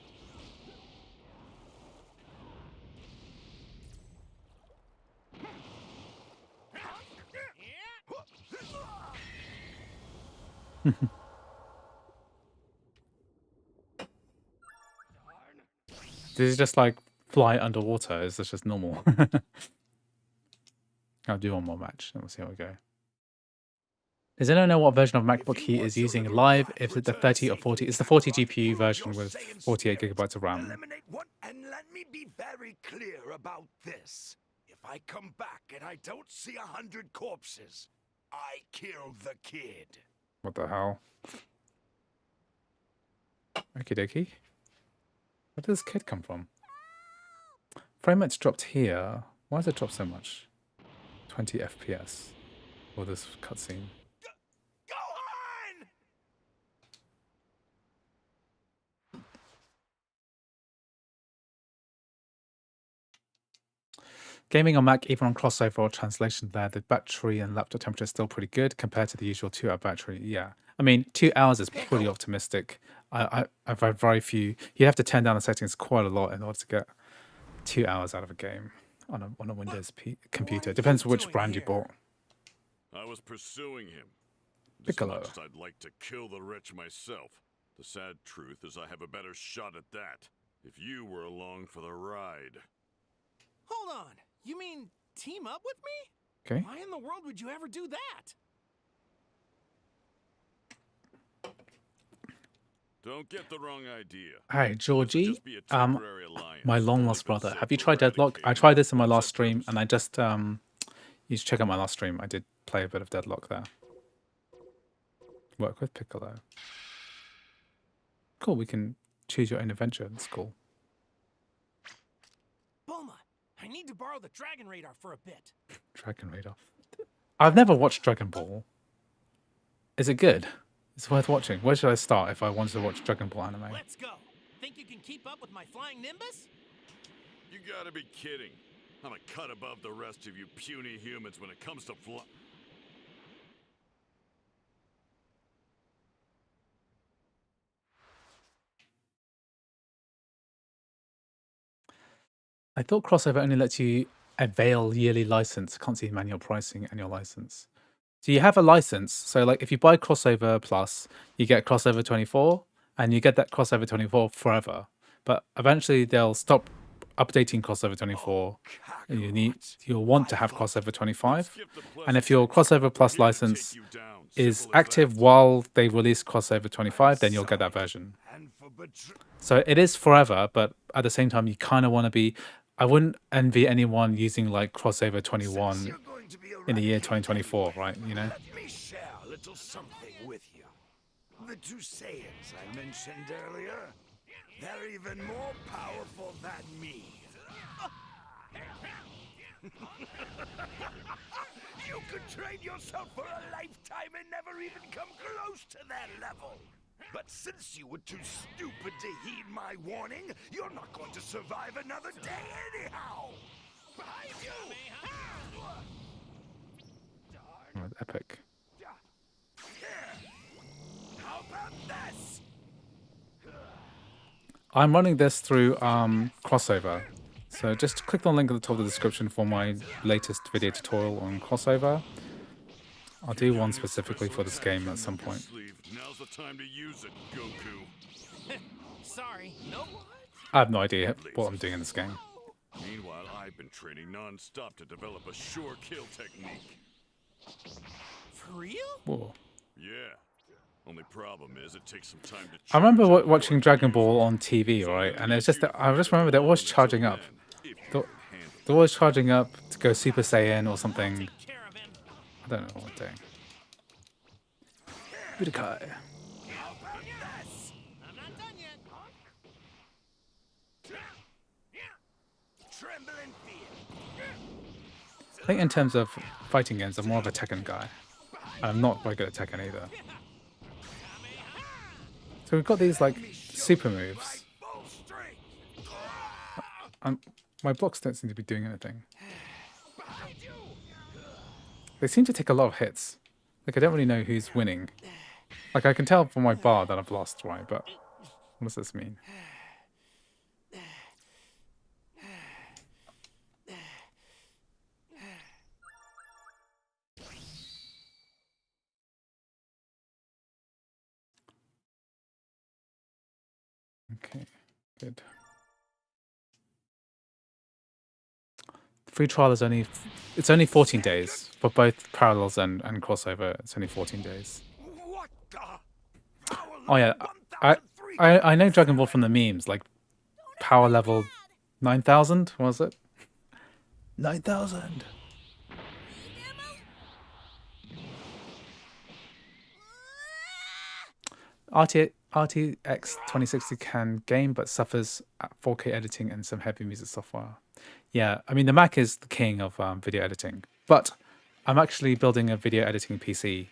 Does it just like fly underwater? Is this just normal? I'll do one more match and we'll see how we go. Does anyone know what version of MacBook he is using live? If it's the 30 or 40, it's the 40 GPU version with 48 gigabytes of RAM. Eliminate one, and let me be very clear about this. If I come back and I don't see 100 corpses, I killed the kid. What the hell? Okie dokie. Where did this kid come from? Frame rate's dropped here. Why has it dropped so much? 20 FPS for this cutscene. Go on! Gaming on Mac, even on crossover or translation there, the battery and laptop temperature is still pretty good compared to the usual 2-hour battery. Yeah. I mean, 2 hours is pretty optimistic. I've had very few. You have to turn down the settings quite a lot in order to get 2 hours out of a game on a Windows computer. Depends which brand you bought. I was pursuing him. Piccolo. As much as I'd like to kill the wretch myself. The sad truth is I have a better shot at that. If you were along for the ride. Hold on. You mean team up with me? Okay. Why in the world would you ever do that? Don't get the wrong idea. Hi, Georgie. Just be a temporary alliance. My long lost brother. Have you tried Deadlock? I tried this in my last stream, and I just you should check out my last stream. I did play a bit of Deadlock there. Work with Piccolo. Cool. We can choose your own adventure. That's cool. Bulma, I need to borrow the Dragon Radar for a bit. Dragon Radar. I've never watched Dragon Ball. Is it good? It's worth watching. Where should I start if I wanted to watch Dragon Ball anime? Let's go. Think you can keep up with my flying Nimbus? You gotta be kidding. I'm a cut above the rest of you puny humans when it comes to I thought crossover only lets you avail yearly license. Can't see manual pricing annual license. So you have a license. So like if you buy crossover plus, you get crossover 24 and you get that crossover 24 forever. But eventually they'll stop updating crossover 24. And you'll want to have crossover 25. And if your crossover plus license is active while they release crossover 25, then you'll get that version. So it is forever, but at the same time you kind of want to be, I wouldn't envy anyone using like crossover 21 in the year 2024, right? You know? Let me share a little something with you. The two Saiyans I mentioned earlier, they're even more powerful than me. You could train yourself for a lifetime and never even come close to their level. But since you were too stupid to heed my warning, you're not going to survive another day anyhow. Behind you! Oh, epic. How about this? I'm running this through crossover. So just click the link at the top of the description for my latest video tutorial on crossover. I'll do one specifically for this game at some point. Now's the time to use it, Goku. Sorry, nope. I have no idea what I'm doing in this game. Meanwhile, I've been training non-stop to develop a sure kill technique. For real? Whoa. Yeah. Only problem is it takes some time to I remember charge up watching your Dragon energy. Ball on TV, right? And it's just that I just remember they're always Until charging up. then, if you They're, can handle it. they're always charging up to go Super Saiyan or something. Take care of him. I don't know what I'm doing. Budokai. I'm not done yet. I think in terms of fighting games, I'm more of a Tekken guy. And I'm not very good at Tekken either. So we've got these like super moves. Full strength. My blocks don't seem to be doing anything. They seem to take a lot of hits. Like, I don't really know who's winning. Like, I can tell from my bar that I've lost, right? But what does this mean? Okay, good. Free trial is it's only 14 days for both Parallels and Crossover. It's only 14 days. What the? Oh yeah, I know Dragon Ball from the memes, like power level 9,000, was it? 9,000. RTX 2060 can game, but suffers at 4K editing and some heavy music software. Yeah, I mean, the Mac is the king of video editing, but I'm actually building a video editing PC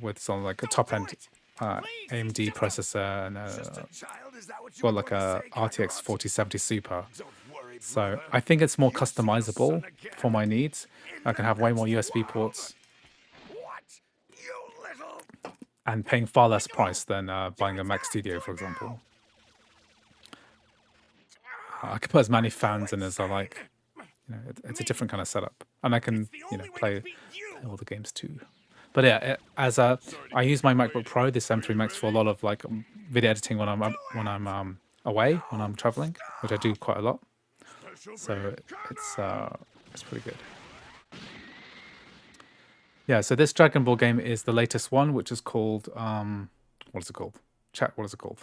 with some like a top-end AMD processor and well, like a RTX 4070 Super. So I think it's more customizable for my needs. I can have way more USB ports and paying far less price than buying a Mac Studio, for example. I can put as many fans in as I like. You know, it's a different kind of setup, and I can play all the games too. But yeah, I use my MacBook Pro, this M3 Max, for a lot of like video editing when I'm away, when I'm traveling, which I do quite a lot. So it's pretty good. Yeah, so this Dragon Ball game is the latest one, which is called what is it called? Chat, what is it called?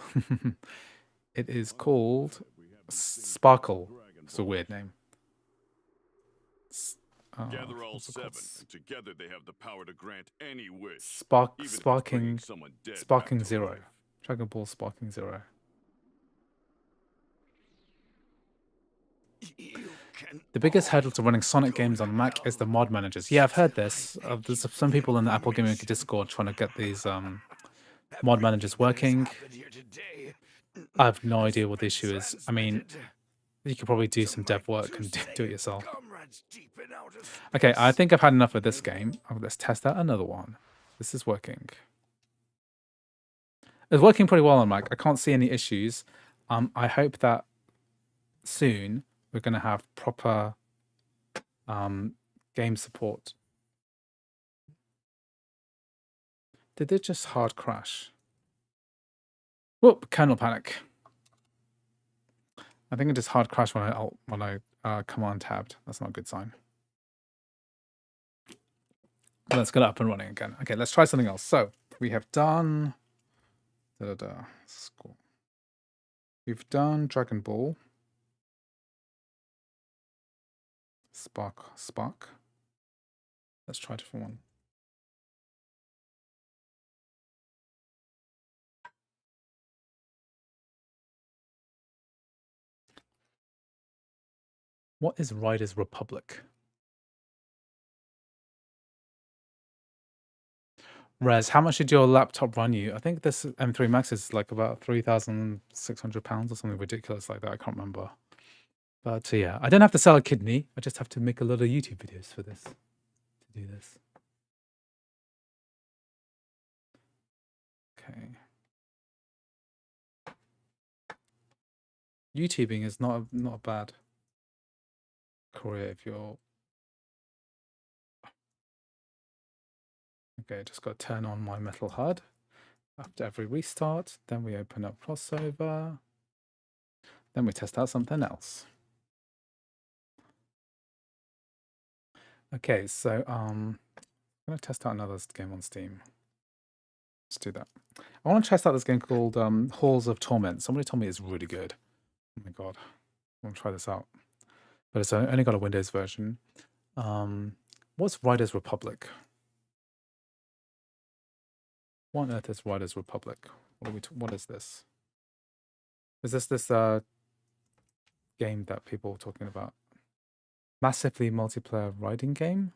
It is called Sparkle. It's a weird name. Gather all seven, and together they have the power to grant any wish. Sparking Zero. Dragon Ball Sparking Zero. The biggest hurdle to running Sonic games on Mac is the mod managers. Yeah, I've heard this. There's some people in the Apple Gaming Discord trying to get these mod managers working. I have no idea what the issue is. I mean, you could probably do some dev work and do it yourself. Okay, I think I've had enough of this game. Let's test out another one. This is working. It's working pretty well on Mac. I can't see any issues. I hope that soon we're going to have proper game support. Did it just hard crash? Whoop, kernel panic. I think it just hard crashed when I command tabbed. That's not a good sign. Let's get up and running again. Okay, let's try something else. So we have done Score. We've done Dragon Ball. Spark. Let's try a different one. What is Riders Republic? Rez, how much did your laptop run you? I think this M3 Max is like about £3,600 or something ridiculous like that. I can't remember. But yeah, I don't have to sell a kidney. I just have to make a lot of YouTube videos for this. To do this. Okay. YouTubing is not a bad career if you're... Okay, just got to turn on my metal HUD after every restart. Then we open up CrossOver. Then we test out something else. Okay, so I'm going to test out another game on Steam. Let's do that. I want to test out this game called Halls of Torment. Somebody told me it's really good. Oh my god, I want to try this out. But it's only got a Windows version. What's Riders Republic? What on earth is Riders Republic? What is this? Is this game that people are talking about? Massively multiplayer riding game?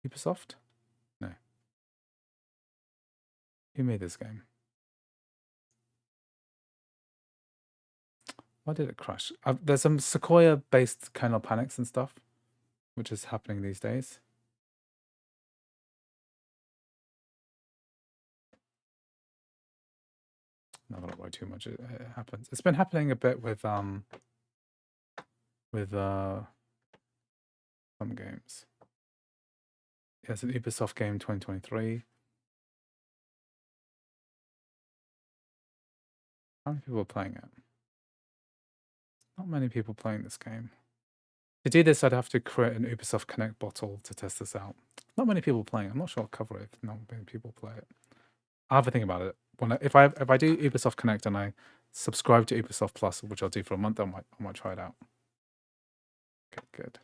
Ubisoft? No. Who made this game? Why did it crash? There's some Sequoia-based kernel panics and stuff, which is happening these days. Not gonna worry too much. It happens. It's been happening a bit with some games. Yeah, it's an Ubisoft game 2023. How many people are playing it? Not many people playing this game. To do this, I'd have to create an Ubisoft Connect bottle to test this out. Not many people playing. I'm not sure I'll cover it if not many people play it. I'll have a think about it. If I do Ubisoft Connect and I subscribe to Ubisoft Plus, which I'll do for a month, I might try it out. Okay, good.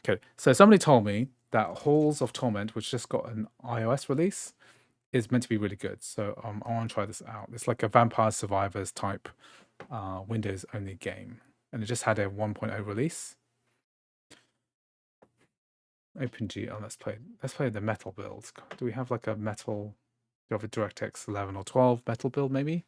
Okay, so somebody told me that Halls of Torment, which just got an iOS release, is meant to be really good. So I want to try this out. It's like a Vampire Survivors type Windows only game, and it just had a 1.0 release. OpenGL. Let's play the metal builds. Do we have like a metal? Do we have a DirectX 11 or 12 metal build maybe?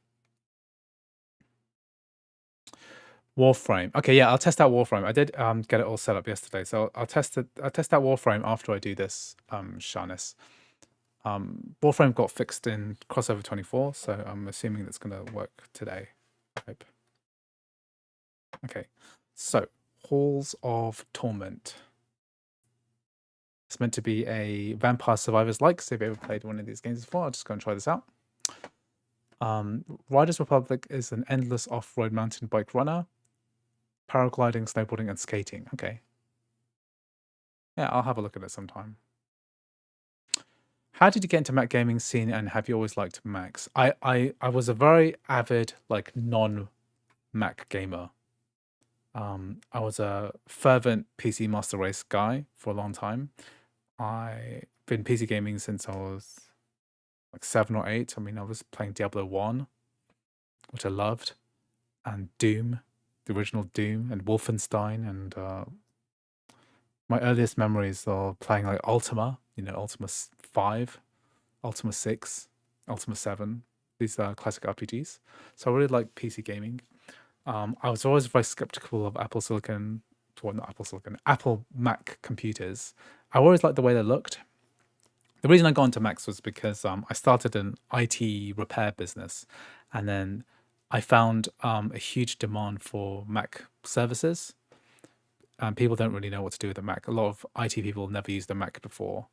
Warframe. Okay, yeah, I'll test out Warframe. I did get it all set up yesterday, so I'll test out Warframe after I do this Sharness. Warframe got fixed in CrossOver 24, so I'm assuming that's going to work today. I hope. Okay, so Halls of Torment. It's meant to be a Vampire Survivors-like, so if you've ever played one of these games before, I'll just go and try this out. Riders Republic is an endless off-road mountain bike runner. Paragliding, snowboarding, and skating. Okay. Yeah, I'll have a look at it sometime. How did you get into Mac gaming scene, and have you always liked Macs? I was a very avid, like, non-Mac gamer. I was a fervent PC Master Race guy for a long time. I've been PC gaming since I was like 7 or 8. I mean, I was playing Diablo 1, which I loved, and Doom, the original Doom, and Wolfenstein, and my earliest memories are playing like Ultima, Ultima 5, Ultima 6, Ultima 7. These are classic RPGs. So I really like PC gaming. I was always very skeptical of Apple Mac computers. I always liked the way they looked. The reason I got into Macs was because I started an IT repair business, and then I found a huge demand for Mac services. People don't really know what to do with a Mac. A lot of IT people never used a Mac before.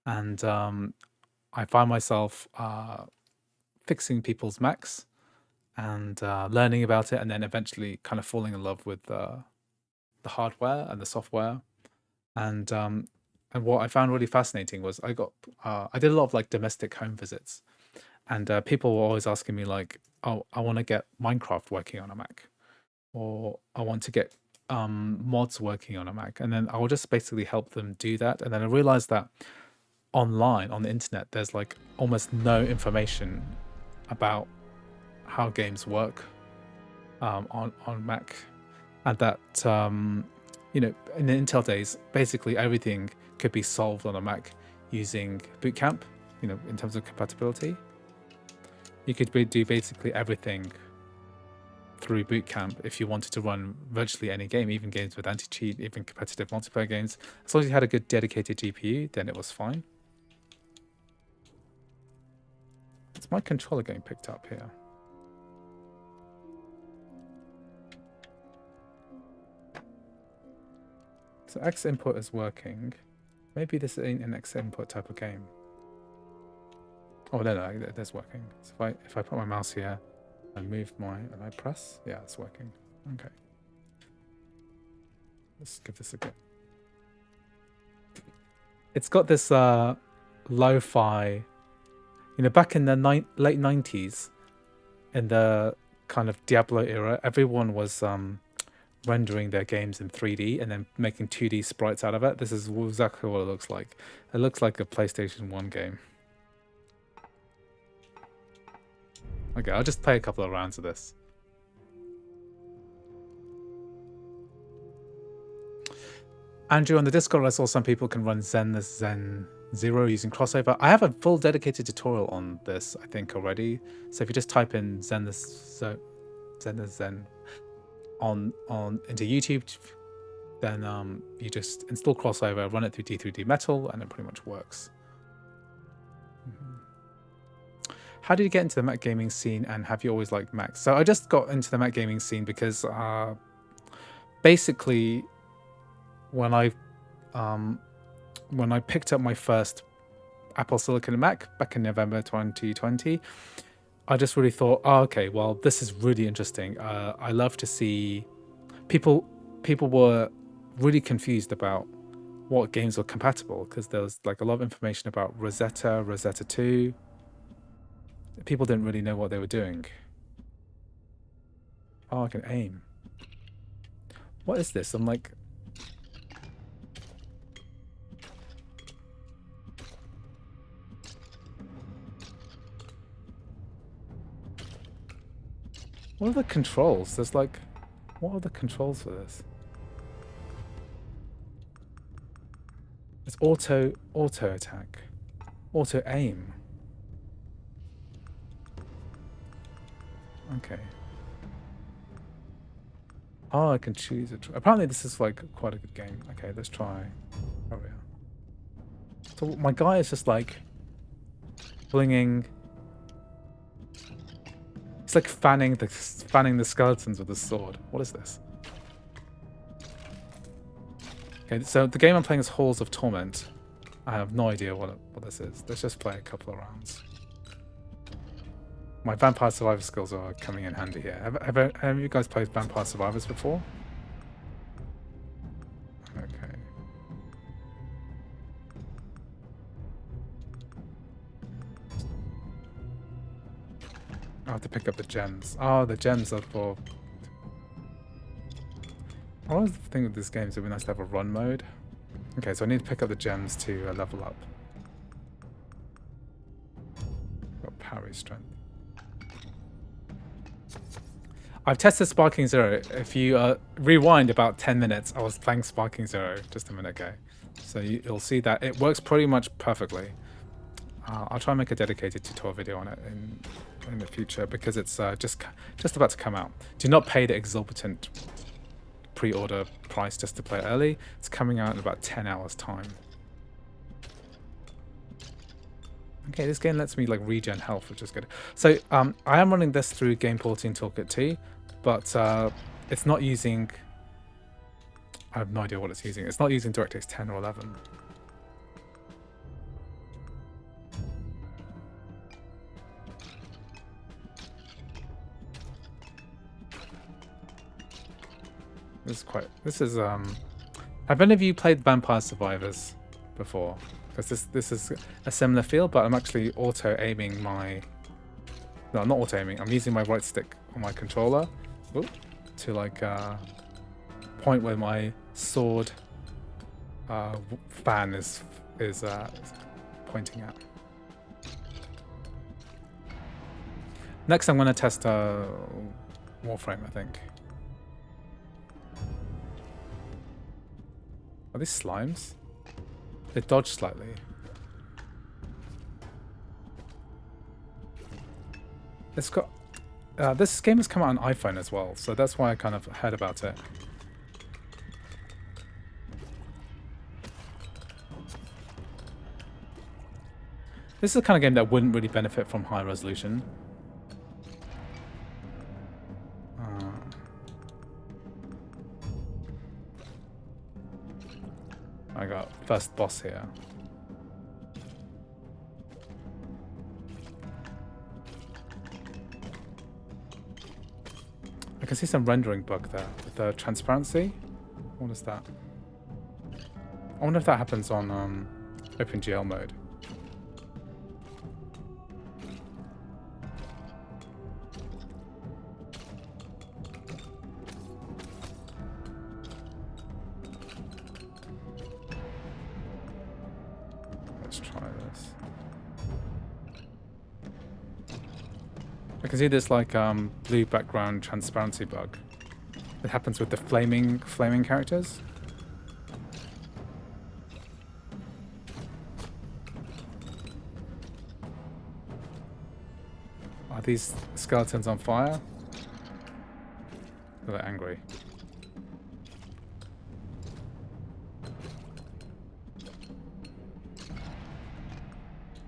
And I find myself fixing people's Macs and learning about it, and then eventually kind of falling in love with the hardware and the software. And what I found really fascinating was I did a lot of like domestic home visits, and people were always asking me like, oh, I want to get Minecraft working on a Mac, or I want to get mods working on a Mac, and then I will just basically help them do that. And then I realized that online on the internet there's like almost no information about how games work on Mac, and that in the Intel days basically everything could be solved on a Mac using Boot Camp. In terms of compatibility, you could do basically everything through Boot Camp if you wanted to run virtually any game, even games with anti-cheat, even competitive multiplayer games. As long as you had a good dedicated GPU, then it was fine. Is my controller getting picked up here? So X input is working. Maybe this ain't an X input type of game. Oh no, it is working. So if I put my mouse here and move and I press, yeah, it's working. Okay. Let's give this a go. It's got this lo-fi, back in the late 90s, in the kind of Diablo era, everyone was rendering their games in 3D and then making 2D sprites out of it. This is exactly what it looks like. It looks like a PlayStation 1 game. Okay, I'll just play a couple of rounds of this. Andrew, on the Discord, I saw some people can run Zen 0 using CrossOver. I have a full dedicated tutorial on this, I think, already. So if you just type in Zen on into YouTube, then you just install CrossOver, run it through D3D Metal, and it pretty much works. How did you get into the Mac gaming scene, and have you always liked Macs? So I just got into the Mac gaming scene because basically when I picked up my first Apple Silicon Mac back in November 2020, I just really thought, oh, okay, well, this is really interesting. I love to see people were really confused about what games were compatible, because there was like a lot of information about Rosetta 2. People didn't really know what they were doing. Oh, I can aim. What is this? I'm like... What are the controls? There's like... What are the controls for this? It's auto attack. Auto aim. Okay. Oh, I can choose it. Apparently this is like quite a good game. Okay, let's try. Oh yeah. So my guy is just like flinging. It's like fanning the skeletons with his sword. What is this? Okay, so the game I'm playing is Halls of Torment. I have no idea what this is. Let's just play a couple of rounds. My Vampire Survivor skills are coming in handy here. Have you guys played Vampire Survivors before? Okay. I have to pick up the gems. Oh, the gems are for... I always think with this game it would be nice to have a run mode. Okay, so I need to pick up the gems to level up. Got parry strength. I've tested Sparking Zero. If you rewind about 10 minutes, I was playing Sparking Zero just a minute ago. So you'll see that it works pretty much perfectly. I'll try and make a dedicated tutorial video on it in the future, because it's just about to come out. Do not pay the exorbitant pre-order price just to play it early. It's coming out in about 10 hours time. Okay, this game lets me like regen health, which is good. So I am running this through Game Porting Toolkit 2, but it's not using... I have no idea what it's using. It's not using DirectX 10 or 11. This is have any of you played Vampire Survivors before? Because this is a similar feel, but I'm actually auto-aiming my... No, not auto-aiming. I'm using my right stick on my controller to like point where my sword fan is pointing at. Next, I'm going to test Warframe, I think. Are these slimes? They dodge slightly. It's got... this game has come out on iPhone as well, so that's why I kind of heard about it. This is the kind of game that wouldn't really benefit from high resolution. I got first boss here. I can see some rendering bug there with the transparency. What is that? I wonder if that happens on OpenGL mode. I can see this like blue background transparency bug. It happens with the flaming characters. Are these skeletons on fire? They're angry.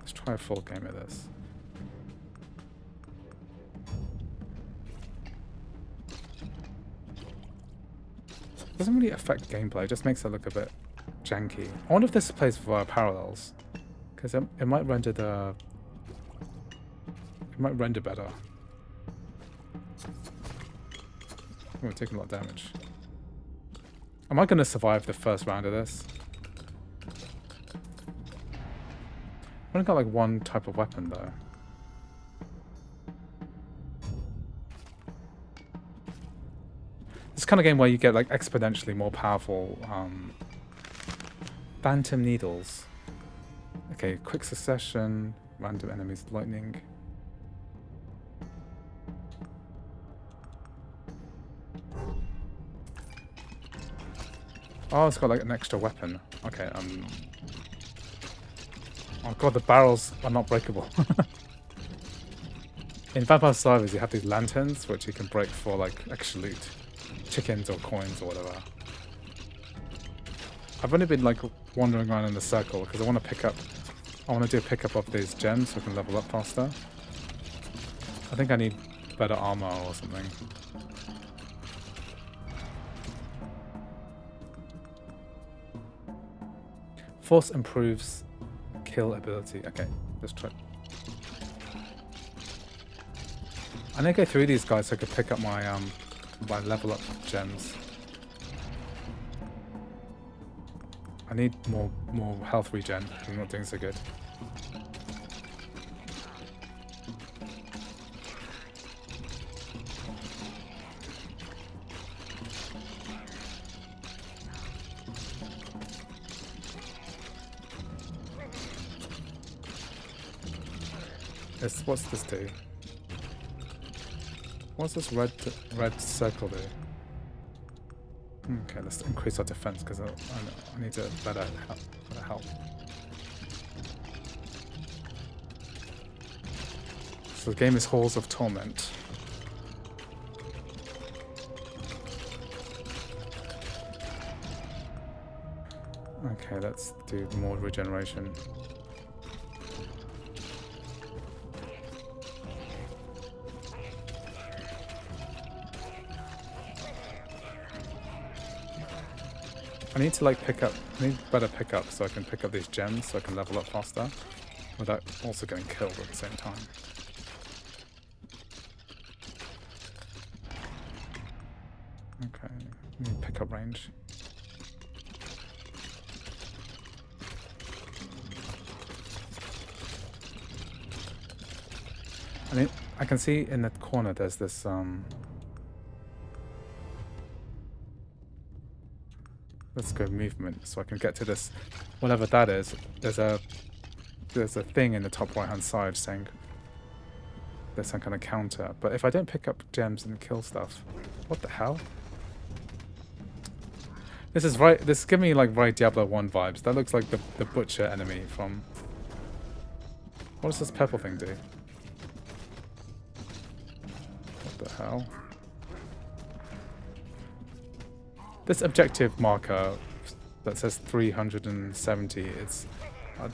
Let's try a full game of this. Doesn't really affect gameplay, it just makes it look a bit janky. I wonder if this plays via parallels, because it might render the... It might render better. Oh, we're taking a lot of damage. Am I going to survive the first round of this? I've only got like one type of weapon though. This kind of game where you get like exponentially more powerful phantom needles. Okay, quick succession, random enemies, lightning. Oh, it's got like an extra weapon. Okay, oh god, the barrels are not breakable. In Vampire Survivors, you have these lanterns which you can break for like extra loot. Chickens or coins or whatever. I've only been like wandering around in a circle because I want to do a pickup of these gems so I can level up faster. I think I need better armor or something. Force improves kill ability. Okay, let's try. I need to go through these guys so I can pick up my level up gems. I need more health regen. I'm not doing so good. What's this do? What's this red circle do? Okay, let's increase our defense because I need to better help. So the game is Halls of Torment. Okay, let's do more regeneration. I need to like I need better pickup so I can pick up these gems so I can level up faster without also getting killed at the same time. Okay, need pickup range. I can see in the corner there's this let's go movement so I can get to this, whatever that is. There's a thing in the top right hand side saying there's some kind of counter. But if I don't pick up gems and kill stuff, what the hell? This is giving me like very Diablo 1 vibes. That looks like the butcher enemy from... What does this purple thing do? What the hell? This objective marker that says 370, I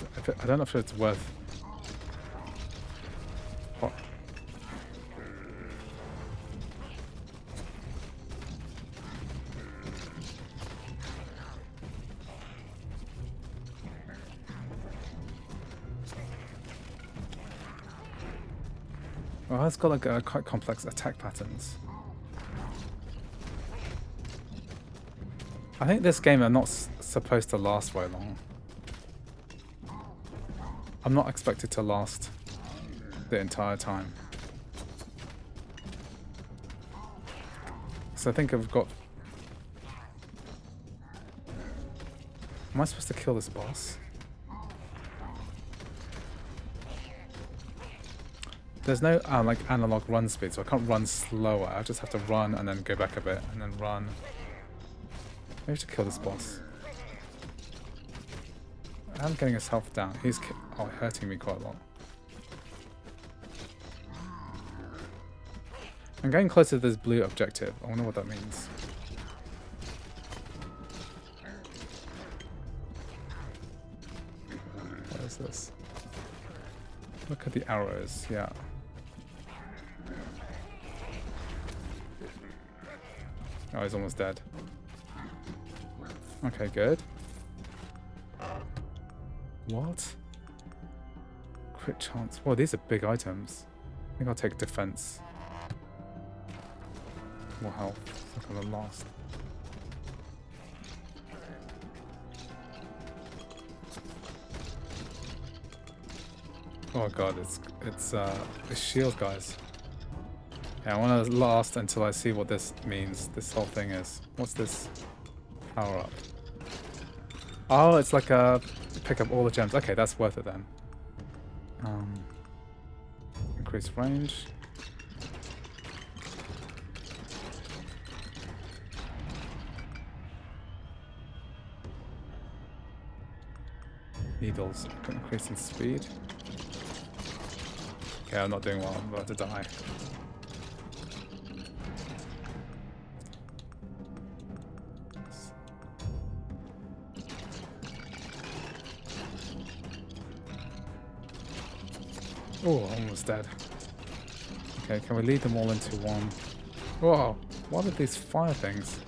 don't know if it's worth... What? Well, it's got like quite complex attack patterns. I think this game are not supposed to last very long. I'm not expected to last the entire time. So I think I've got... Am I supposed to kill this boss? There's no like analog run speed, so I can't run slower. I just have to run and then go back a bit and then run. Maybe to kill this boss. I'm getting his health down. He's hurting me quite a lot. I'm getting closer to this blue objective. I wonder what that means. What is this? Look at the arrows, yeah. Oh, he's almost dead. Okay, good. What? Crit chance. Whoa, these are big items. I think I'll take defense. More health. It's not gonna last. Oh god, it's shield, guys. Yeah, I want to last until I see what this means. This whole thing is. What's this power up? Oh, it's like a pick up all the gems. Okay, that's worth it then. Increase range. Needles increase in speed. Okay, I'm not doing well. I'm about to die. Oh, almost dead. Okay, can we lead them all into one? Whoa, what are these fire things?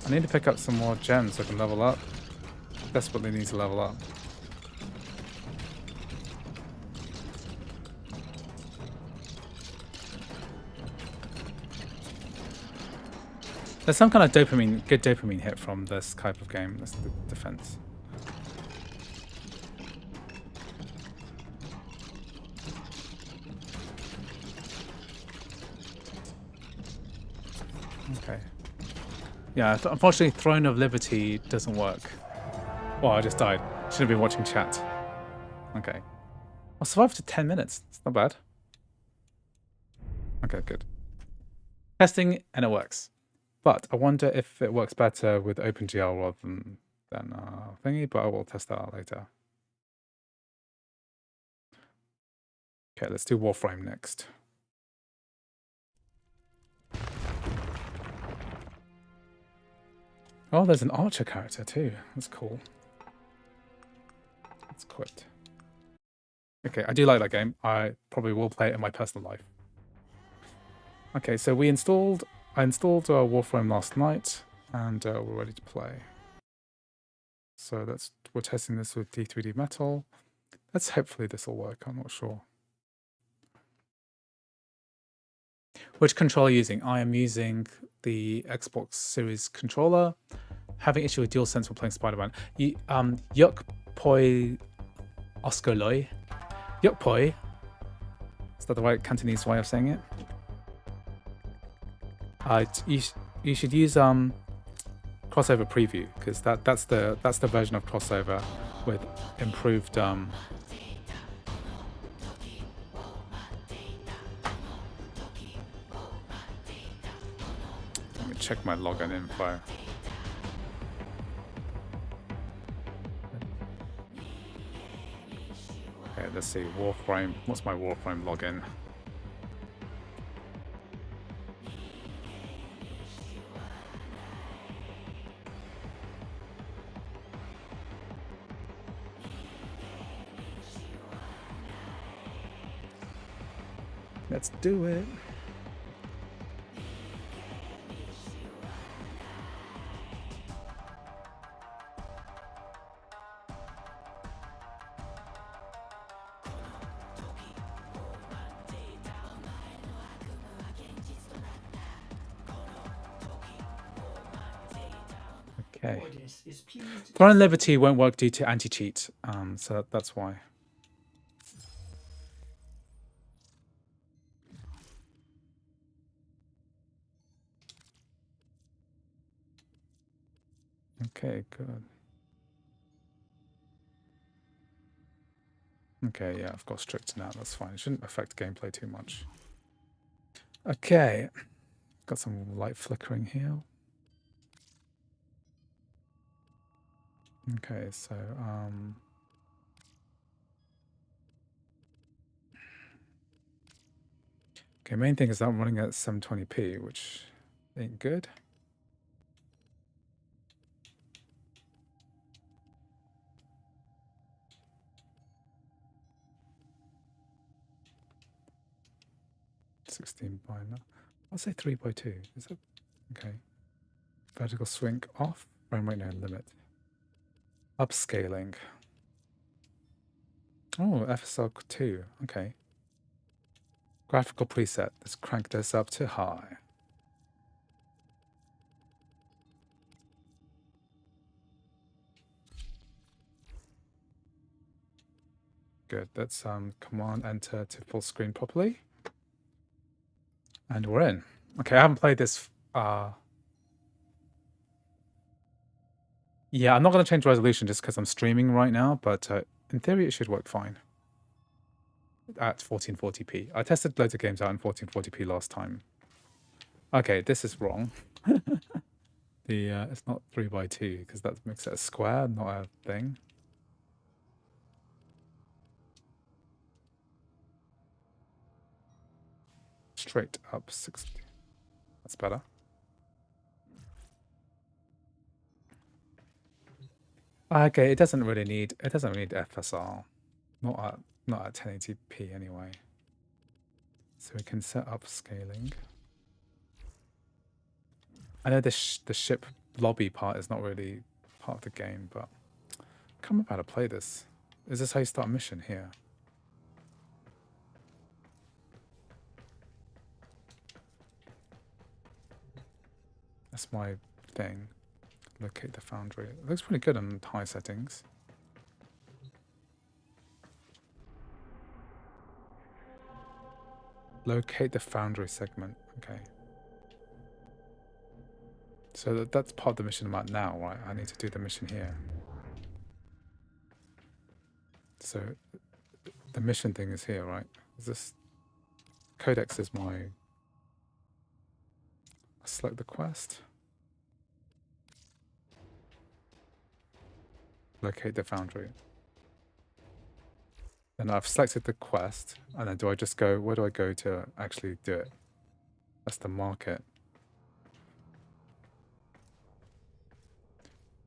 I need to pick up some more gems so I can level up. Desperately need to level up. There's some kind of dopamine, good dopamine hit from this type of game. That's the defense. Okay. Yeah, unfortunately, Throne of Liberty doesn't work. Oh, I just died. Should have been watching chat. Okay. I survived to 10 minutes. It's not bad. Okay, good. Testing, and it works. But I wonder if it works better with OpenGL rather than thingy, but I will test that out later. Okay, let's do Warframe next. Oh, there's an archer character too. That's cool. Let's quit. Okay, I do like that game. I probably will play it in my personal life. Okay, so I installed Warframe last night, and we're ready to play. So we're testing this with D3D Metal. Hopefully this will work. I'm not sure. Which controller are you using? I am using the Xbox Series controller. Having issue with DualSense when playing Spider-Man. Yuk Poi Oskoloi. Yuk Poi. Is that the right Cantonese way of saying it? You should use CrossOver Preview, because that's the version of CrossOver with improved Let me check my login info. Okay, let's see. Warframe. What's my Warframe login? Let's do it. Okay. Throne Liberty won't work due to anti-cheat, so that's why. Okay, good. Okay, yeah, I've got strict now. That's fine. It shouldn't affect gameplay too much. Okay, got some light flickering here. Okay, so okay, main thing is that I'm running at 720p, which ain't good. (16 by now). I'll say 3x2. Is that okay? Vertical swing off. Frame rate no limit. Upscaling. Oh, FSR2. Okay. Graphical preset. Let's crank this up to high. Good. Let's command enter to full screen properly. And we're in. Okay, I haven't played this. Yeah, I'm not going to change resolution just because I'm streaming right now, but in theory it should work fine at 1440p. I tested loads of games out in 1440p last time. Okay, this is wrong. It's not 3x2 because that makes it a square, not a thing. Straight up 60. That's better. Okay, it doesn't really need FSR. Not at 1080p anyway. So we can set up scaling. I know the ship lobby part is not really part of the game, but I can't remember how to play this. Is this how you start a mission here? That's my thing. Locate the foundry. It looks pretty good on high settings. Locate the foundry segment. Okay. So that's part of the mission I'm at now, right? I need to do the mission here. So the mission thing is here, right? Is this codex is my... I select the quest. Locate the foundry. Then I've selected the quest, and then do I just go, where do I go to actually do it? That's the market.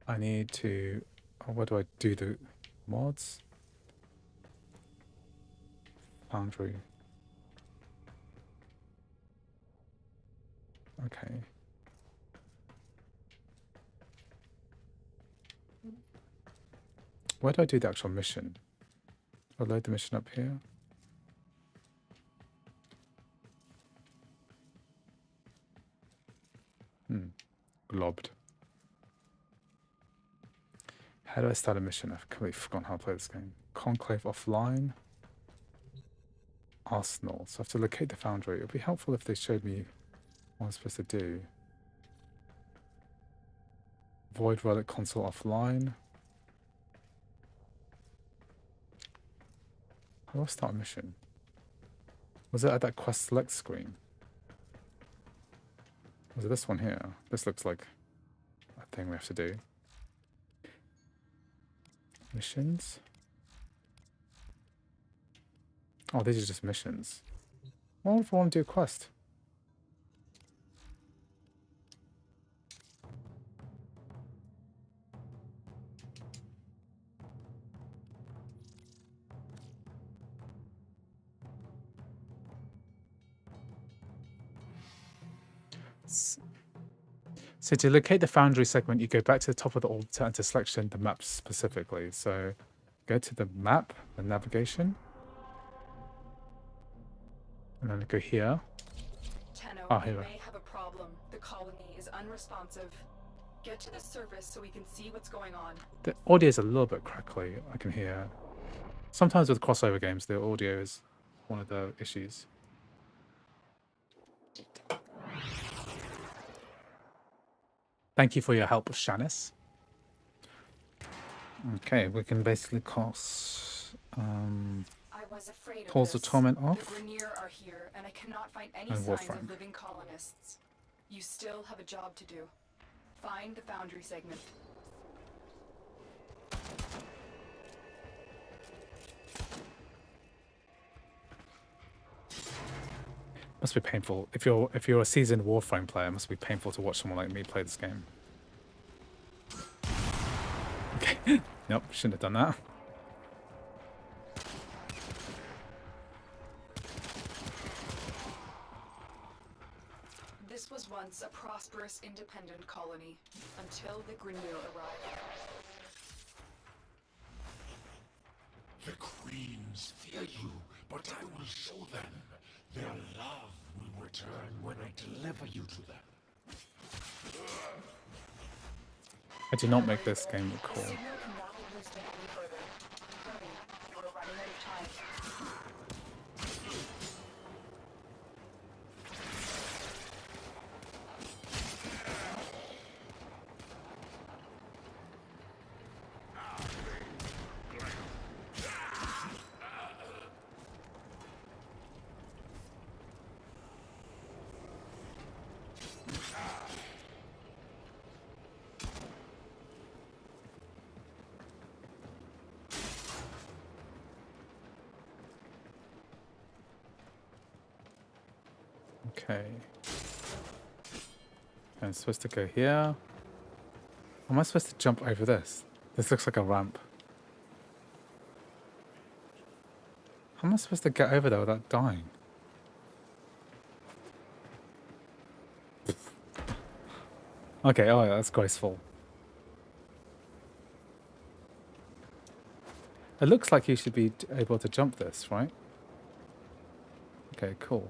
I need to, where do I do the mods? Foundry. Okay. Where do I do the actual mission? I'll load the mission up here. Globbed. How do I start a mission? I've completely forgotten how to play this game. Conclave offline. Arsenal. So I have to locate the foundry. It would be helpful if they showed me what I'm supposed to do. Void relic console offline. How do I start a mission? Was it at that quest select screen? Was it this one here? This looks like a thing we have to do. Missions? Oh, these are just missions. What if I want to do a quest? So to locate the foundry segment, you go back to the top of the altar and to selection the map specifically. So go to the map, the navigation, and then go here. Tenno, Here we we may have a problem. The colony is unresponsive. Get to the surface so we can see what's going on. The audio is a little bit crackly, I can hear. Sometimes with crossover games, the audio is one of the issues. Thank you for your help, Shanice. Okay, we can basically cast I was afraid of Pulse the this. Torment The off. Grineer are here, and I cannot find any And signs Warframe. of living colonists. You still have a job to do. Find the Foundry segment. Must be painful. If you're a seasoned Warframe player, it must be painful to watch someone like me play this game. Okay. Nope, shouldn't have done that. This was once a prosperous independent colony, until the Grineer arrived. The queens fear you, but I will show them. Their love will return when I deliver you to them. I did not make this game look The cool. signal cannot be boosted any further. Hurry, you are running out of time. Okay. I'm supposed to go here. Am I supposed to jump over this? This looks like a ramp. How am I supposed to get over there without dying? Okay, oh yeah, that's graceful. It looks like you should be able to jump this, right? Okay, cool.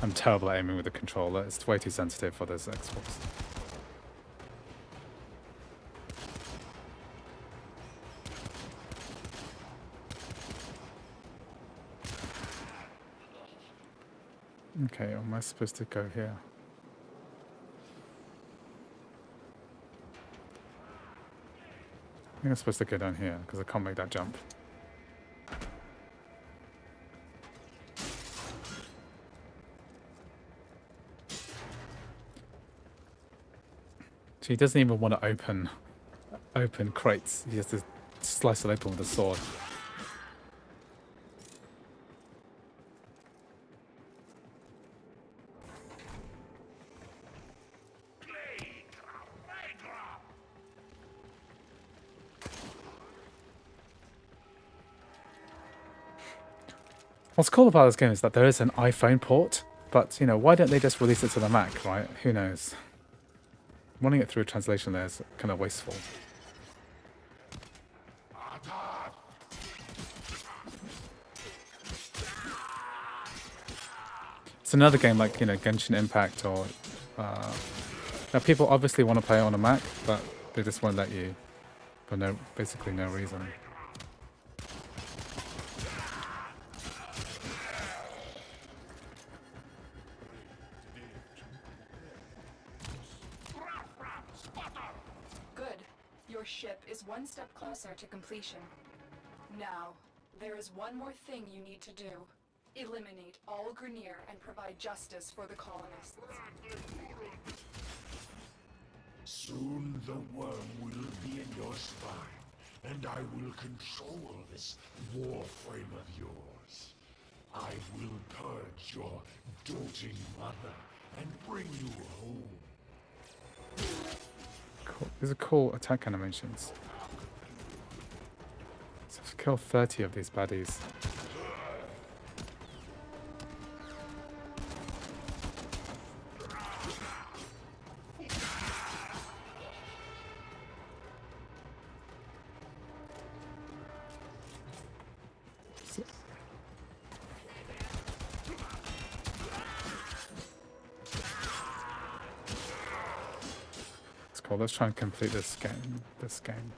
I'm terrible at aiming with the controller. It's way too sensitive for this Xbox. Okay, am I supposed to go here? I think I'm supposed to go down here because I can't make that jump. So he doesn't even want to open crates. He has to slice it open with a sword. What's cool about this game is that there is an iPhone port, but you know, why don't they just release it to the Mac, right? Who knows? Running it through a translation there is kind of wasteful. It's another game like, you know, Genshin Impact or... now people obviously want to play it on a Mac, but they just won't let you for basically no reason. Good. Your ship is one step closer to completion. Now, there is one more thing you need to do. Eliminate all Grineer and provide justice for the colonists. Soon the worm will be in your spine, and I will control this warframe of yours. I will purge your doting mother and bring you home. Cool. These are cool attack animations. So I've killed 30 of these baddies. Cool. Let's try and complete this game.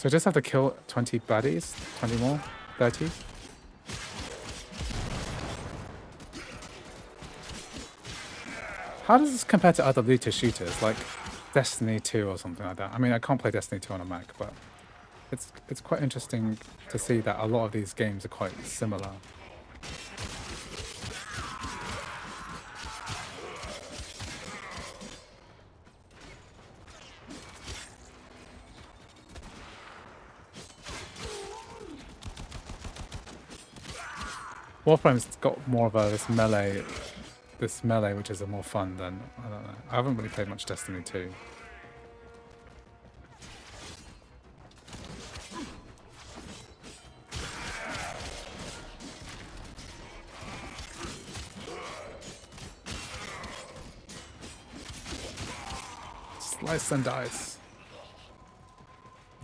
So I just have to kill 20 baddies, 20 more, 30. How does this compare to other looter shooters, like Destiny 2 or something like that? I mean, I can't play Destiny 2 on a Mac, but it's quite interesting to see that a lot of these games are quite similar. Warframe's got more of this melee, which is a more fun than, I don't know. I haven't really played much Destiny 2. Slice and dice.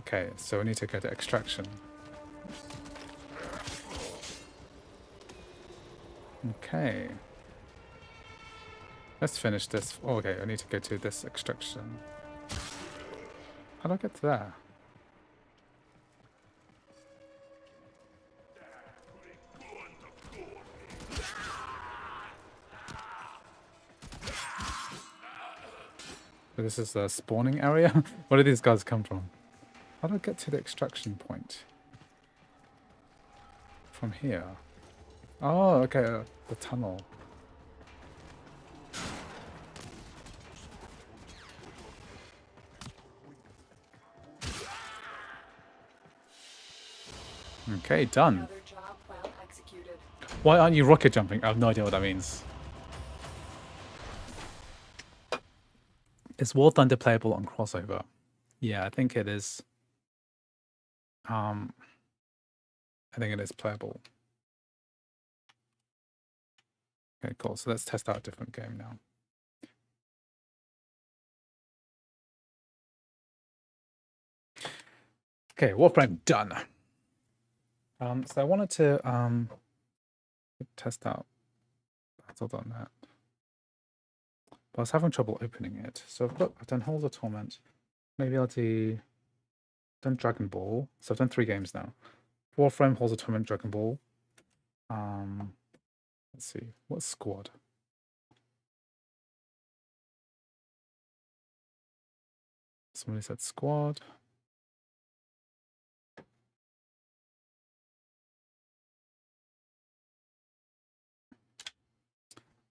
Okay, so we need to go to extraction. Okay. Let's finish this. Oh, okay, I need to go to this extraction. How do I get to there? So this is the spawning area? Where do these guys come from? How do I get to the extraction point? From here. Oh, okay, the tunnel. Okay, done. Another job well executed. Why aren't you rocket jumping? I have no idea what that means. Is War Thunder playable on CrossOver? Yeah, I think it is. I think it is playable. Okay, cool. So let's test out a different game now. Okay, Warframe done. So I wanted to test out Battle.net, but I was having trouble opening it. So I've done Halls of Torment. Maybe I'll done Dragon Ball. So I've done 3 games now. Warframe, Halls of Torment, Dragon Ball. Let's see, what's squad? Somebody said squad.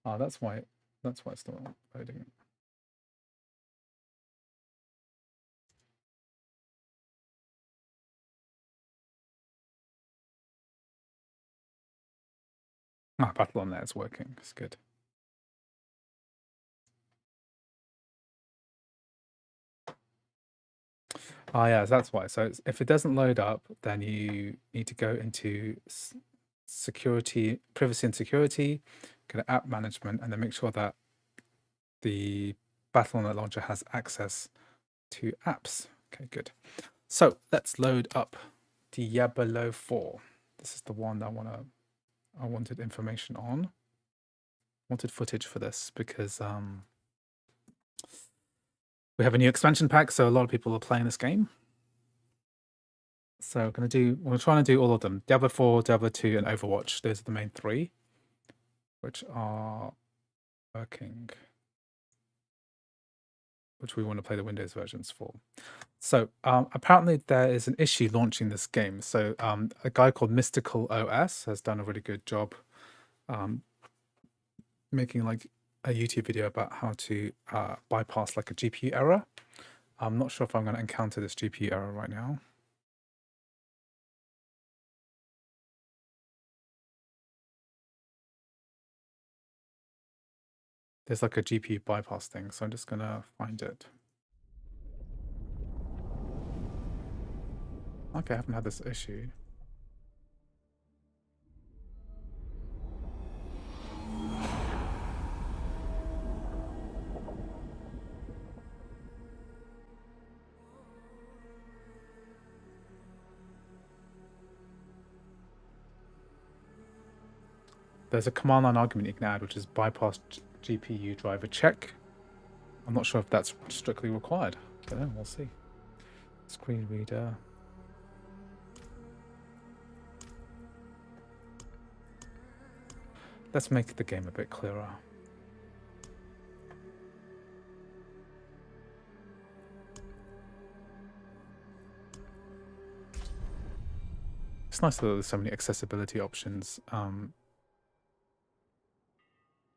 Oh, that's why it's not loading. Ah, Battle on there is working. It's good. Ah, yeah, that's why. So if it doesn't load up, then you need to go into security, privacy and security, go to app management, and then make sure that the Battle.net launcher has access to apps. Okay, good. So let's load up Diablo 4. This is the one that I wanted information on. Wanted footage for this because we have a new expansion pack, so a lot of people are playing this game. So we're trying to do all of them. Diablo 4, Diablo 2, and Overwatch. Those are the main 3, which are working, which we want to play the Windows versions for. So apparently there is an issue launching this game. So a guy called Mystical OS has done a really good job making like a YouTube video about how to bypass like a GPU error. I'm not sure if I'm going to encounter this GPU error right now. There's like a GPU bypass thing, so I'm just going to find it. Okay, I haven't had this issue. There's a command line argument you can add, which is bypass GPU driver check. I'm not sure if that's strictly required. I don't know, we'll see. Screen reader. Let's make the game a bit clearer. It's nice that there's so many accessibility options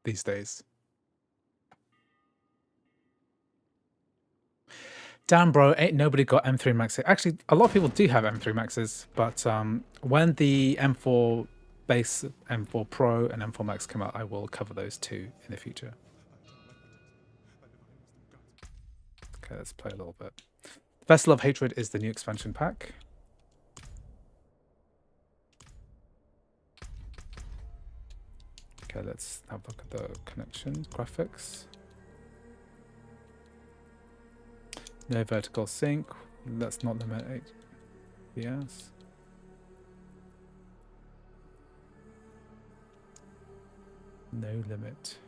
these days. Damn, bro, ain't nobody got M3 Max. Actually, a lot of people do have M3 Maxes, but when the M4 base, M4 Pro, and M4 Max come out, I will cover those two in the future. Okay, let's play a little bit. Vessel of Hatred is the new expansion pack. Okay, let's have a look at the connection graphics. No vertical sync. Let's not limit FPS. No limit.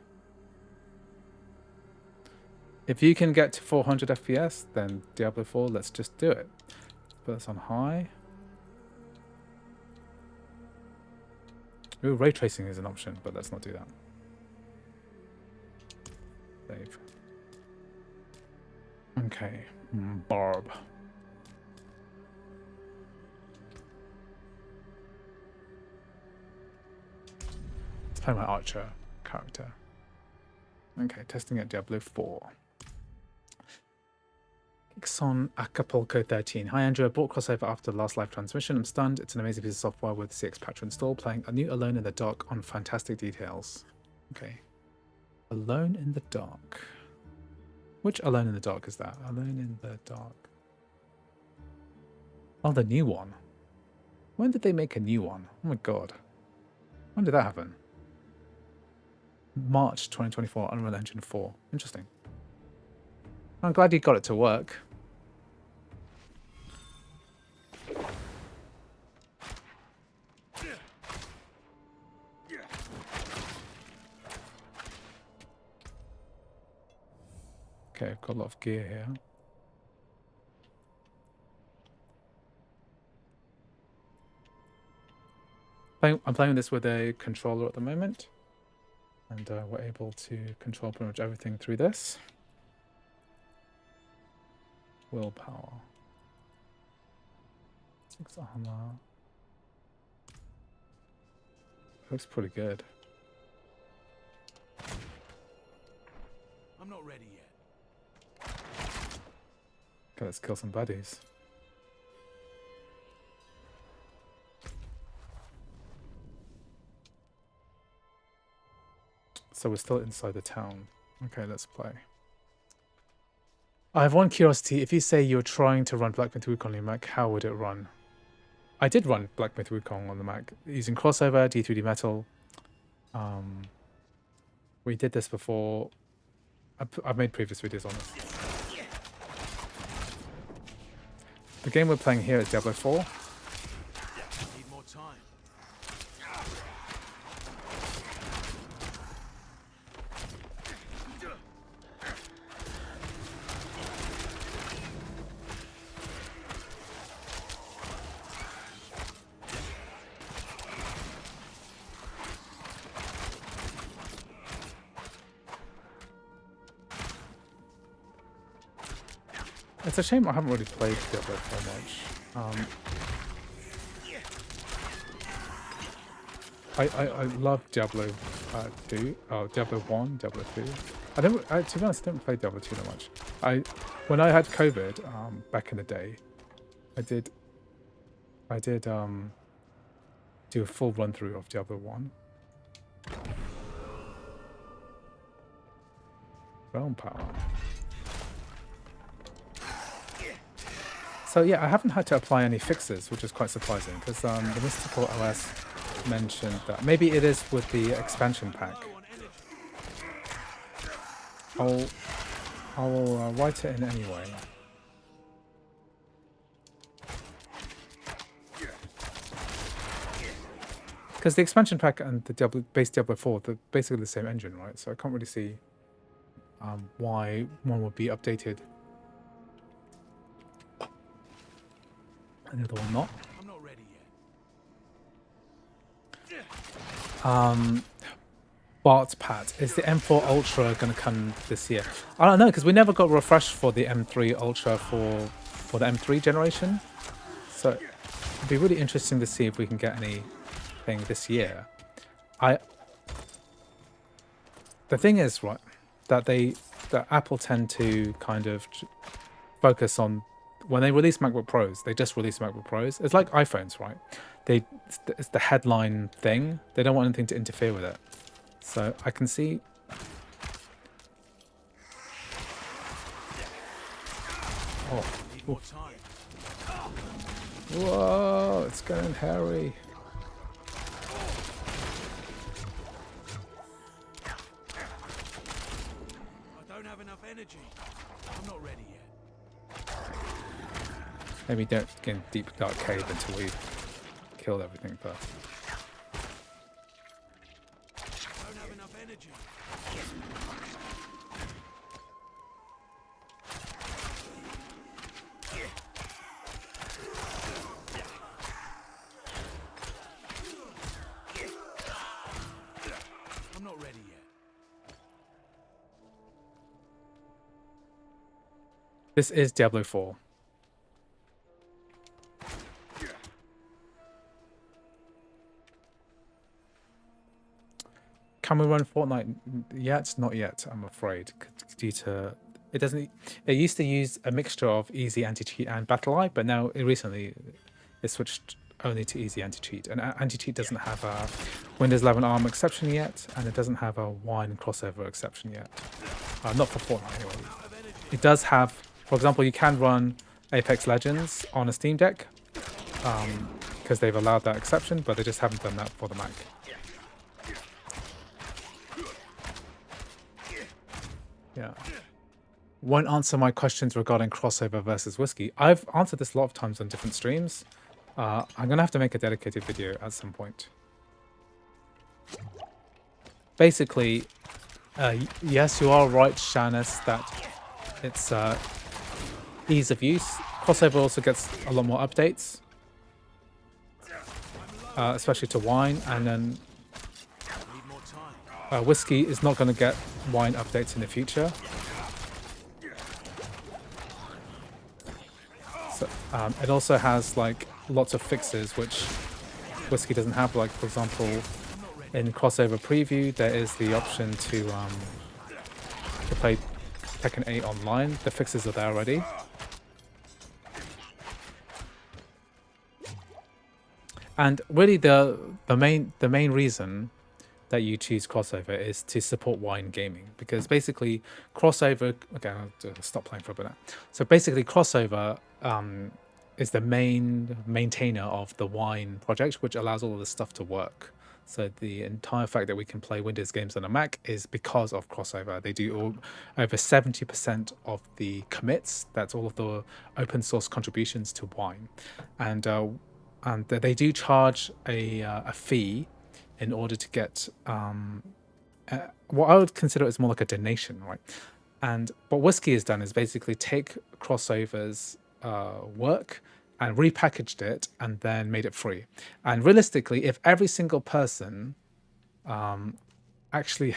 If you can get to 400 FPS, then Diablo 4, let's just do it. Put this on high. Ooh, ray tracing is an option, but let's not do that. Save. Okay, Barb. Let's play my Archer character. Okay, testing at Diablo 4. Ixon Acapulco 13. Hi Andrew, I bought CrossOver after the last live transmission. I'm stunned. It's an amazing piece of software with CX Patch install, playing a new Alone in the Dark on fantastic details. Okay. Alone in the Dark. Which Alone in the Dark is that? Alone in the Dark. Oh, the new one. When did they make a new one? Oh my god. When did that happen? March 2024, Unreal Engine 4. Interesting. I'm glad you got it to work. Okay, I've got a lot of gear here. I'm playing this with a controller at the moment, and we're able to control pretty much everything through this. Willpower. 6 armor. Looks pretty good. I'm not ready yet. Okay, let's kill some baddies. So we're still inside the town. Okay, let's play. I have one curiosity. If you say you're trying to run Black Myth Wukong on your Mac, how would it run? I did run Black Myth Wukong on the Mac using CrossOver, D3D Metal. We did this before. I've made previous videos on this. The game we're playing here is Diablo 4. Need more time. It's a shame I haven't really played Diablo 4 much. I love Diablo 2, Diablo 1, Diablo 2. To be honest, I didn't play Diablo 2 that much. When I had COVID back in the day, I did do a full run through of Diablo 1. Realm power. So yeah, I haven't had to apply any fixes, which is quite surprising, because the Mystical OS mentioned that maybe it is with the expansion pack. I'll write it in anyway. Because the expansion pack and the base Diablo 4, they're basically the same engine, right? So I can't really see why one would be updated and the other one not. I'm not ready Bart's Pat, is the M4 Ultra going to come this year? I don't know, because we never got refreshed for the M3 Ultra for the M3 generation. So it'd be really interesting to see if we can get anything this year. The thing is, right, that Apple tend to kind of focus on, when they release MacBook Pros, they just release MacBook Pros. It's like iPhones, right? It's the headline thing. They don't want anything to interfere with it. So I can see. Oh. Whoa, it's getting hairy. I don't have enough energy. I'm not ready yet. Maybe don't get in deep dark cave until we've killed everything first. I don't have enough energy. I'm not ready yet. This is Diablo 4. Can we run Fortnite yet? Not yet, I'm afraid. Due to it doesn't. It used to use a mixture of easy anti-cheat and BattleEye, but now recently it switched only to easy anti-cheat. And anti-cheat doesn't have a Windows 11 ARM exception yet, and it doesn't have a Wine crossover exception yet. Not for Fortnite anyway. It does have, for example, you can run Apex Legends on a Steam Deck because they've allowed that exception, but they just haven't done that for the Mac. Yeah. Won't answer my questions regarding crossover versus whiskey. I've answered this a lot of times on different streams. I'm going to have to make a dedicated video at some point. Basically, yes, you are right, Shanice, that it's ease of use. Crossover also gets a lot more updates, especially to wine, and then whiskey is not going to get wine updates in the future. So, it also has like lots of fixes which whiskey doesn't have. Like, for example, in crossover preview, there is the option to play Tekken 8 online. The fixes are there already. And really, the main reason that you choose crossover is to support wine gaming, because basically crossover. Okay, I'll stop playing for a bit now. So basically, crossover is the main maintainer of the wine project, which allows all of this stuff to work. So the entire fact that we can play Windows games on a Mac is because of crossover. They do over 70% of the commits. That's all of the open source contributions to wine, and they do charge a fee in order to get what I would consider as more like a donation, right? And what whiskey has done is basically take crossover's work and repackaged it and then made it free. And realistically, if every single person actually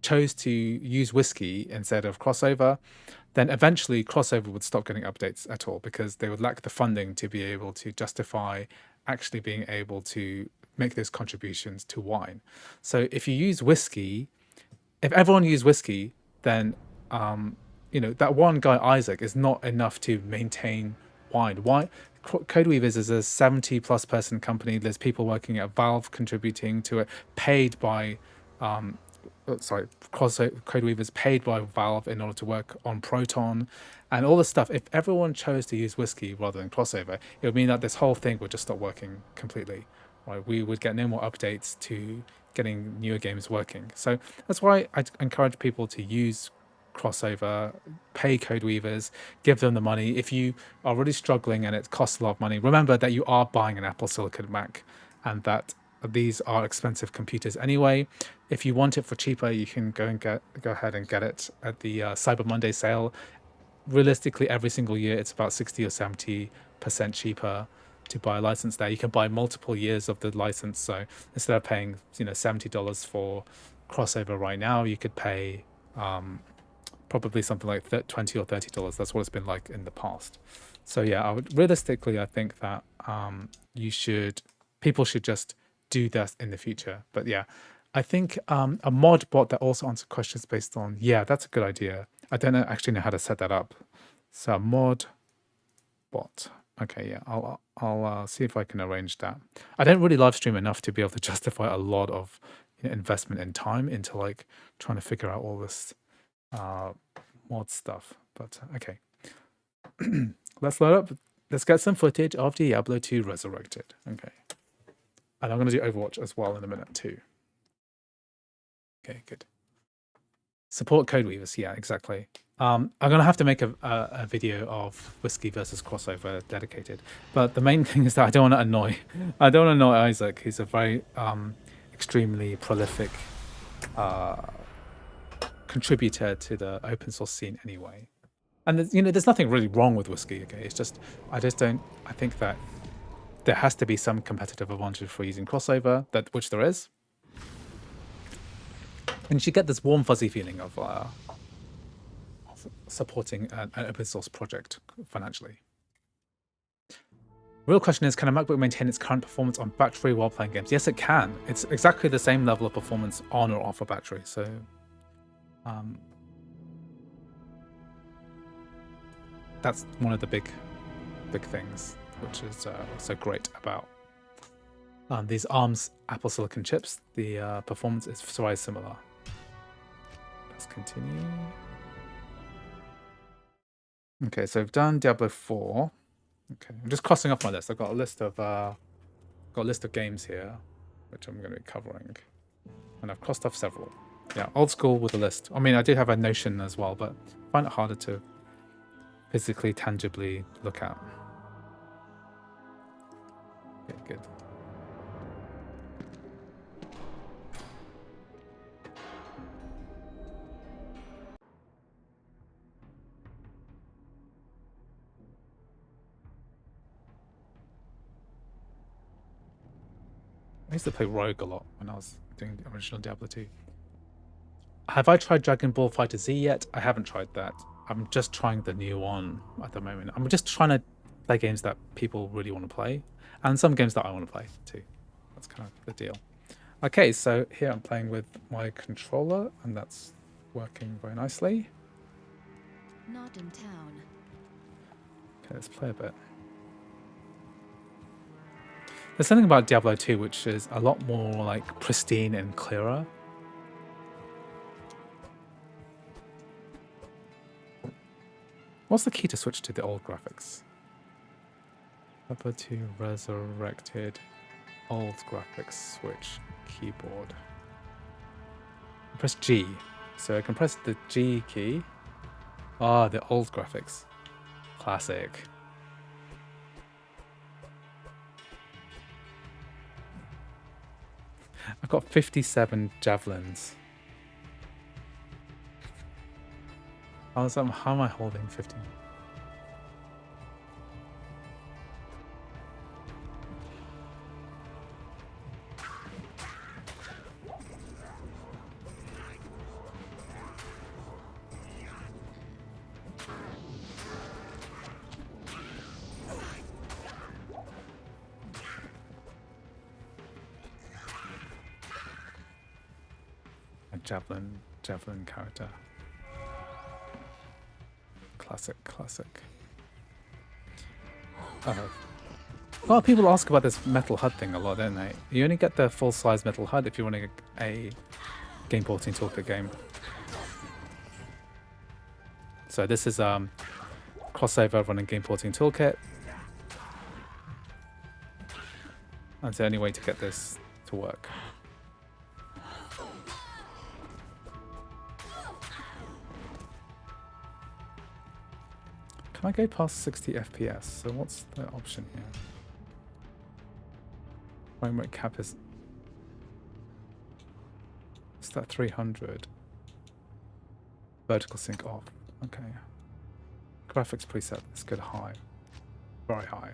chose to use whiskey instead of crossover, then eventually crossover would stop getting updates at all, because they would lack the funding to be able to justify actually being able to make those contributions to wine. So if you use whiskey, if everyone used whiskey, then that one guy Isaac is not enough to maintain wine. Why? Codeweavers is a 70+ person company. There's people working at Valve contributing to it, paid by Codeweavers paid by Valve in order to work on Proton and all this stuff. If everyone chose to use whiskey rather than crossover, it would mean that this whole thing would just stop working completely. Right? We would get no more updates to getting newer games working. So that's why I encourage people to use crossover, pay Codeweavers, give them the money. If you are really struggling and it costs a lot of money, remember that you are buying an Apple Silicon Mac, and that these are expensive computers anyway. If you want it for cheaper, you can go ahead and get it at the Cyber Monday sale. Realistically, every single year it's about 60 or 70% cheaper. to buy a license there. You can buy multiple years of the license. So instead of paying, $70 for CrossOver right now, you could pay probably something like $20 or $30. That's what it's been like in the past. So yeah, realistically, I think that people should just do that in the future. But yeah, I think a mod bot that also answers questions based on, that's a good idea. I don't actually know how to set that up. So mod bot. Okay, yeah, I'll see if I can arrange that. I don't really live stream enough to be able to justify a lot of investment in time into like trying to figure out all this mod stuff. But okay, let's load up. Let's get some footage of Diablo 2 Resurrected. Okay, and I'm going to do Overwatch as well in a minute too. Okay, good. Support code weavers. Yeah, exactly. I'm going to have to make a video of Whiskey versus CrossOver dedicated. But the main thing is that I don't want to annoy Isaac. He's a very extremely prolific contributor to the open source scene anyway. And there's nothing really wrong with Whiskey. Okay, it's just I think that there has to be some competitive advantage for using CrossOver, which there is. And you should get this warm fuzzy feeling of supporting an open source project financially. Real question is, can a MacBook maintain its current performance on battery while playing games? Yes, it can. It's exactly the same level of performance on or off a battery. So, that's one of the big things, which is so great about these ARM's Apple Silicon chips. The performance is very similar. Let's continue. Okay, so we've done Diablo 4. Okay, I'm just crossing off my list. I've got a list of games here, which I'm going to be covering, and I've crossed off several. Yeah, old school with a list. I mean, I do have a Notion as well, but I find it harder to physically, tangibly look at. Okay, good. I used to play Rogue a lot when I was doing the original Diablo 2. Have I tried Dragon Ball FighterZ yet? I haven't tried that. I'm just trying the new one at the moment. I'm just trying to play games that people really want to play, and some games that I want to play too. That's kind of the deal. Okay, so here I'm playing with my controller, and that's working very nicely. Not in town. Okay, let's play a bit. There's something about Diablo 2 which is a lot more like pristine and clearer. What's the key to switch to the old graphics? Diablo 2 Resurrected, old graphics switch, keyboard. Press G. So I can press the G key. Ah, the old graphics. Classic. I've got 57 javelins. How am I holding 15? Javelin character. Classic. A lot of people ask about this metal HUD thing a lot, don't they? You only get the full-size metal HUD if you're running a game porting toolkit game. So this is CrossOver running game porting toolkit. That's the only way to get this to work. Can I go past 60 FPS? So what's the option here? Frame rate cap is that 300. Vertical sync off. Okay. Graphics preset. Let's go to high. Very high.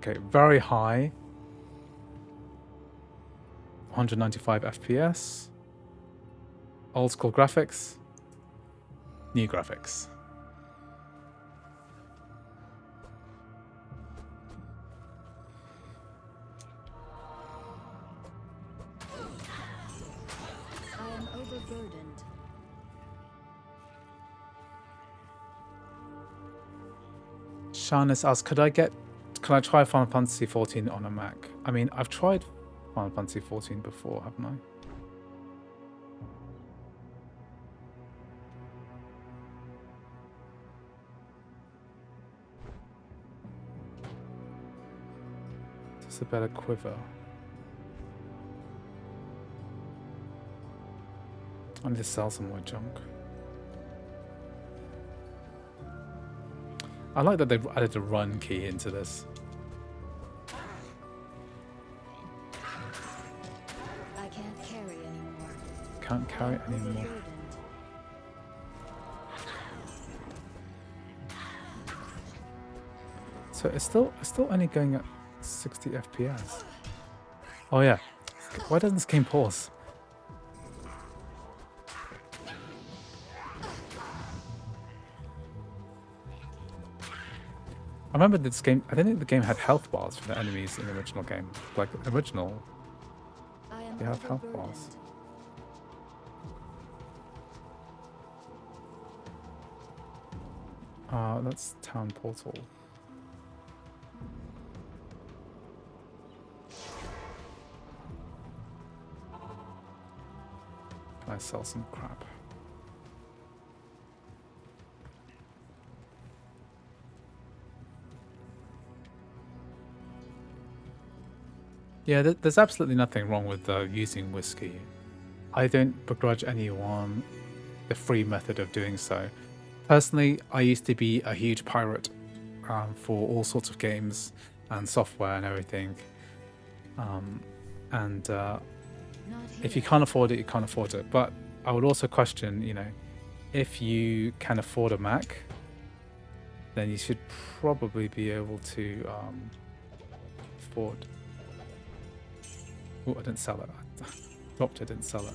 Okay, very high. 195 FPS. Old school graphics. New graphics. I am overburdened. Sharnis asks, can I try Final Fantasy 14 on a Mac? I mean, I've tried Final Fantasy 14 before, haven't I? Just a better quiver. I need to sell some more junk. I like that they've added a run key into this. I can't carry anymore. Can't carry it anymore. Overburdened. So it's still only going at 60 FPS. Oh yeah. Why doesn't this game pause? I remember this game. I didn't think the game had health bars for the enemies in the original game. Like the original, I am they have health overburdened. bars. That's town portal. Can I sell some crap? Yeah, there's absolutely nothing wrong with using whiskey. I don't begrudge anyone the free method of doing so. Personally, I used to be a huge pirate for all sorts of games and software and everything. Not If you here. can't afford it, you can't afford it. But I would also question, if you can afford a Mac, then you should probably be able to afford. Oh, I didn't sell it. I dropped it, didn't sell it.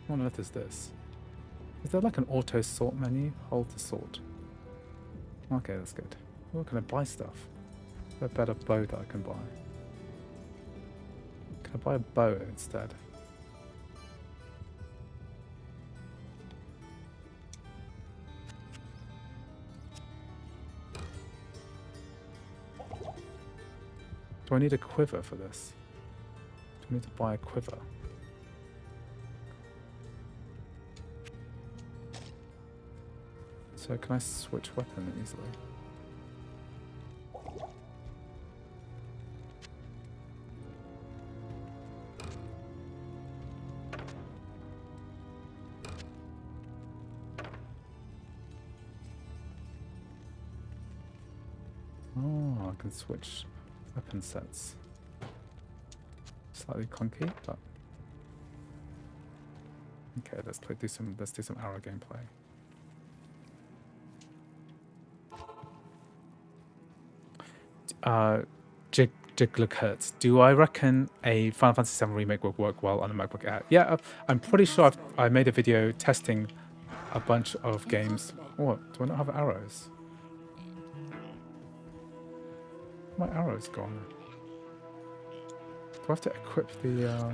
What on earth is this? Is there like an auto sort menu? Hold to sort. Okay, that's good. Oh, can I buy stuff? Is there a better bow that I can buy? Can I buy a bow instead? Do I need a quiver for this? Do I need to buy a quiver? So can I switch weapon easily? Oh, I can switch weapon sets. Slightly clunky, but okay. Let's do some arrow gameplay. Jigglerkurtz, do I reckon a Final Fantasy VII remake would work well on a MacBook Air? Yeah, I'm pretty sure I made a video testing a bunch of games. What? Do I not have arrows? My arrow's gone. Do I have to equip the...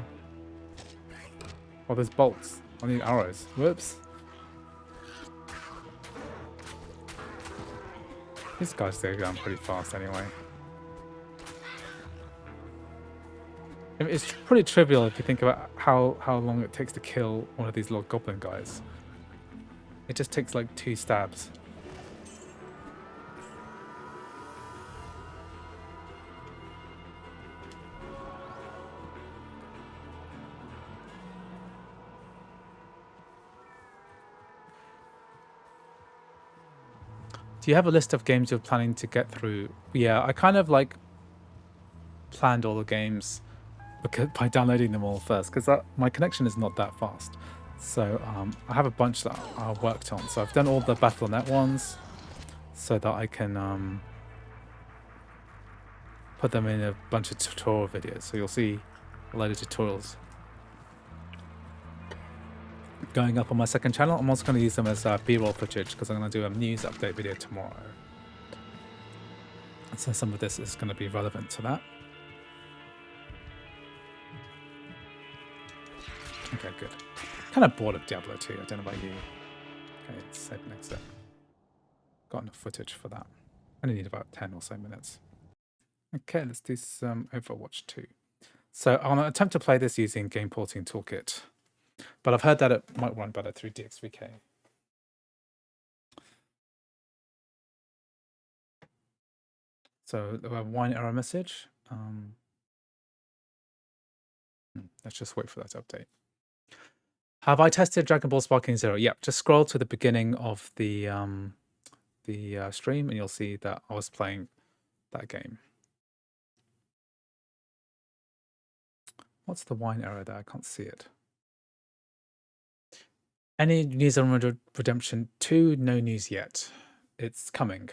Oh, there's bolts. I need arrows. Whoops. These guys go down pretty fast anyway. I mean, it's pretty trivial if you think about how long it takes to kill one of these little goblin guys. It just takes like 2 stabs. Do you have a list of games you're planning to get through? Yeah, I kind of like planned all the games by downloading them all first, because my connection is not that fast. So I have a bunch that I worked on. So I've done all the Battle.net ones so that I can put them in a bunch of tutorial videos. So you'll see a load of tutorials going up on my second channel. I'm also going to use them as B-roll footage because I'm going to do a news update video tomorrow. And so some of this is going to be relevant to that. Okay, good. Kind of bored of Diablo 2. I don't know about you. Okay, let's save next step. Got enough footage for that. I only need about 10 or so minutes. Okay, let's do some Overwatch 2. So I'm going to attempt to play this using Game Porting Toolkit, but I've heard that it might run better through DXVK. So a wine error message. Let's just wait for that to update. Have I tested Dragon Ball Sparking Zero? Yep, just scroll to the beginning of the stream and you'll see that I was playing that game. What's the wine error there? I can't see it. Any news on Redemption 2? No news yet. It's coming.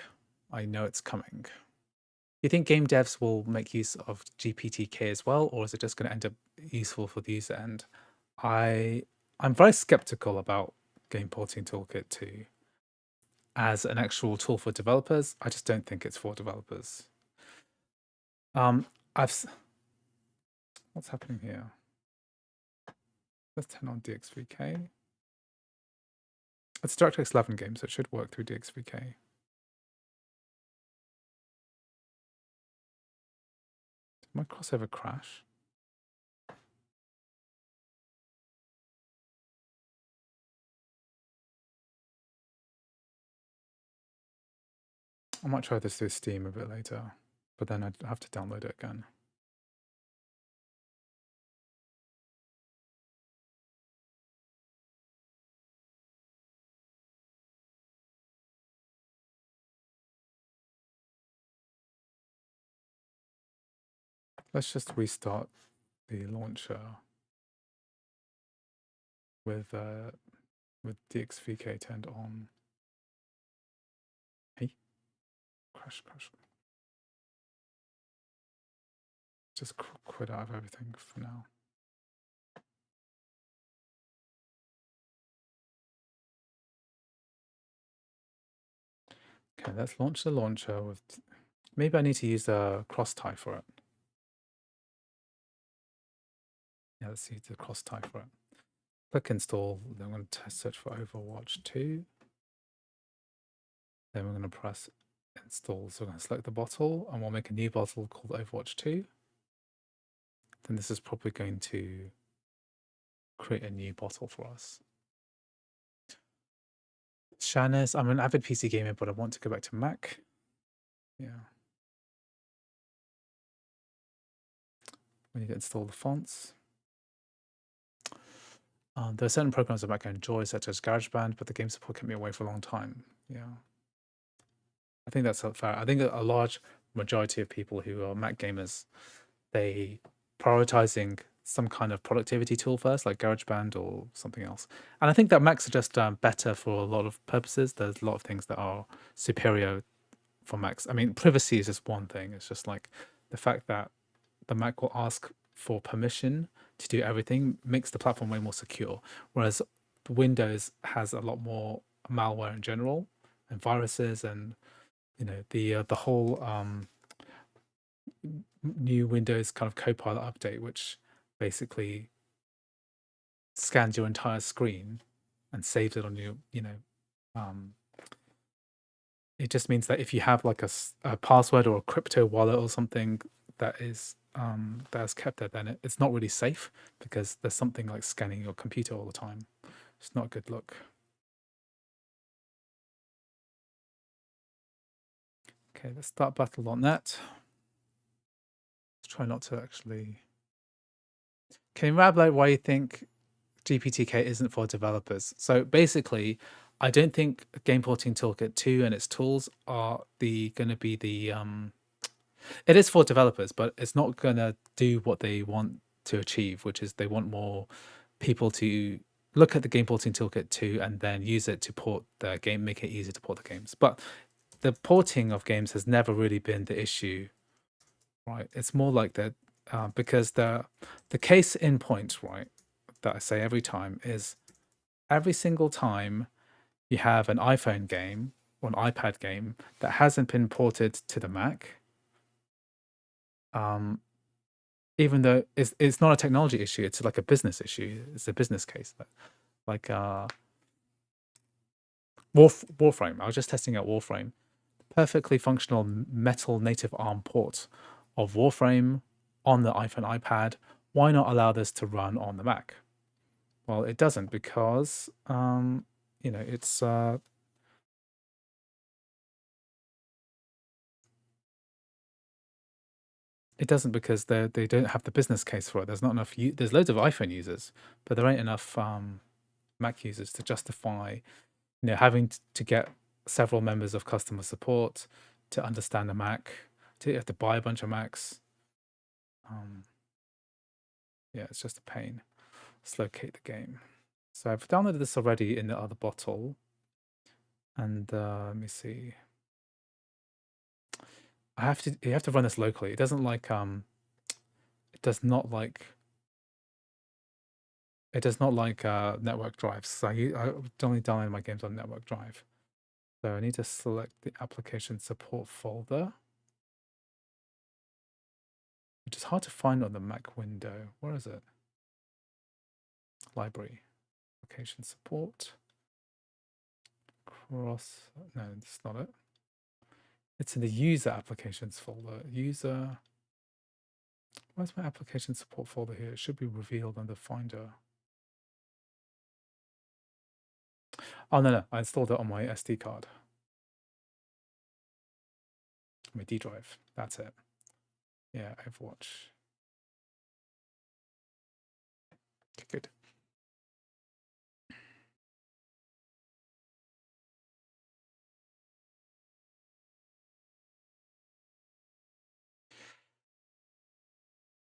I know it's coming. You think game devs will make use of GPTK as well, or is it just going to end up useful for the user end? I'm very skeptical about Game Porting Toolkit 2 as an actual tool for developers. I just don't think it's for developers. What's happening here? Let's turn on DXVK. It's a DirectX 11 game, so it should work through DXVK. Did my CrossOver crash? I might try this through Steam a bit later, but then I'd have to download it again. Let's just restart the launcher with DXVK turned on. Hey, crash. Just quit out of everything for now. Okay, let's launch the launcher with. Maybe I need to use a cross tie for it. Yeah, let's use the cross tie for it. Click install. Then I'm going to search for Overwatch 2. Then we're going to press install. So we're going to select the bottle and we'll make a new bottle called Overwatch 2. Then this is probably going to create a new bottle for us. Shannis, I'm an avid PC gamer, but I want to go back to Mac. Yeah. We need to install the fonts. There are certain programs that Mac I enjoy, such as GarageBand, but the game support kept me away for a long time. Yeah. I think that's fair. I think a large majority of people who are Mac gamers, they prioritizing some kind of productivity tool first, like GarageBand or something else. And I think that Macs are just better for a lot of purposes. There's a lot of things that are superior for Macs. I mean, privacy is just one thing. It's just like the fact that the Mac will ask for permission to do everything makes the platform way more secure. Whereas Windows has a lot more malware in general and viruses and, you know, the whole new Windows kind of Copilot update, which basically scans your entire screen and saves it on your, you know, it just means that if you have like a password or a crypto wallet or something that is that's kept there, then it's not really safe because there's something like scanning your computer all the time. It's not a good look. Okay, let's start Battle.net. Let's try not to actually. Can you elaborate why you think GPTK isn't for developers? So basically, I don't think Game Porting Toolkit 2 and its tools are going to be the it is for developers, but it's not going to do what they want to achieve, which is they want more people to look at the game porting toolkit too, and then use it to port the game, make it easy to port the games. But the porting of games has never really been the issue, right? It's more like that because the case in point, right, that I say every time is every single time you have an iPhone game or an iPad game that hasn't been ported to the Mac, even though it's not a technology issue, it's like a business issue. It's a business case. Like Warframe. I was just testing out Warframe. Perfectly functional metal native ARM port of Warframe on the iPhone, iPad. Why not allow this to run on the Mac? Well, it doesn't because it's it doesn't because they don't have the business case for it. There's not enough. There's loads of iPhone users, but there ain't enough Mac users to justify, having to get several members of customer support to understand a Mac. You have to buy a bunch of Macs. Yeah, it's just a pain. Let's locate the game. So I've downloaded this already in the other bottle, and let me see. You have to run this locally. It doesn't like it does not like network drives. So I only download my games on network drive. So I need to select the application support folder, which is hard to find on the Mac window. Where is it? Library, application support, no, it's not it. It's in the user applications folder. User, where's my application support folder here? It should be revealed under Finder. Oh, no, I installed it on my SD card. My D drive, that's it. Yeah, Overwatch. Okay, good.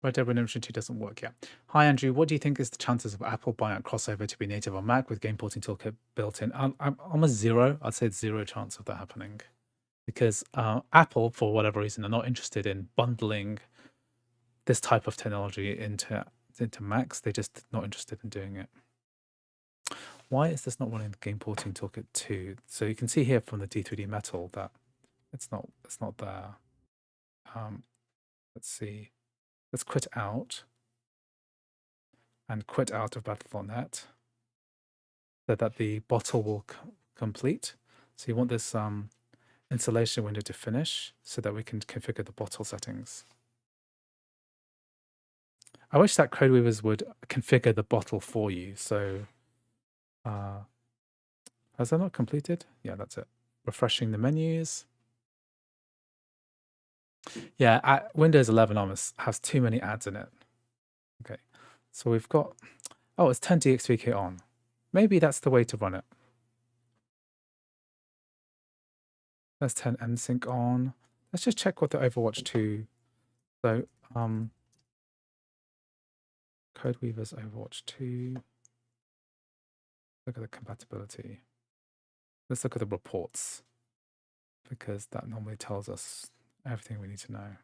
Red Dead Redemption 2 doesn't work yet. Hi, Andrew. What do you think is the chances of Apple buying out CrossOver to be native on Mac with game porting toolkit built in? I'm almost zero. I'd say it's 0 chance of that happening. Because Apple, for whatever reason, are not interested in bundling this type of technology into Macs. They're just not interested in doing it. Why is this not running the game porting toolkit 2? So you can see here from the D3D Metal that it's not there. Let's see. Let's quit out and quit out of Battle.net so that the bottle will complete. So you want this installation window to finish so that we can configure the bottle settings. I wish that Codeweavers would configure the bottle for you. So has that not completed? Yeah, that's it. Refreshing the menus. Yeah, Windows 11 almost has too many ads in it. Okay, so we've got, oh, it's 10 DXVK on. Maybe that's the way to run it. Let's turn NSYNC on. Let's just check what the Overwatch 2. So, Codeweavers Overwatch 2. Look at the compatibility. Let's look at the reports, because that normally tells us everything we need to know.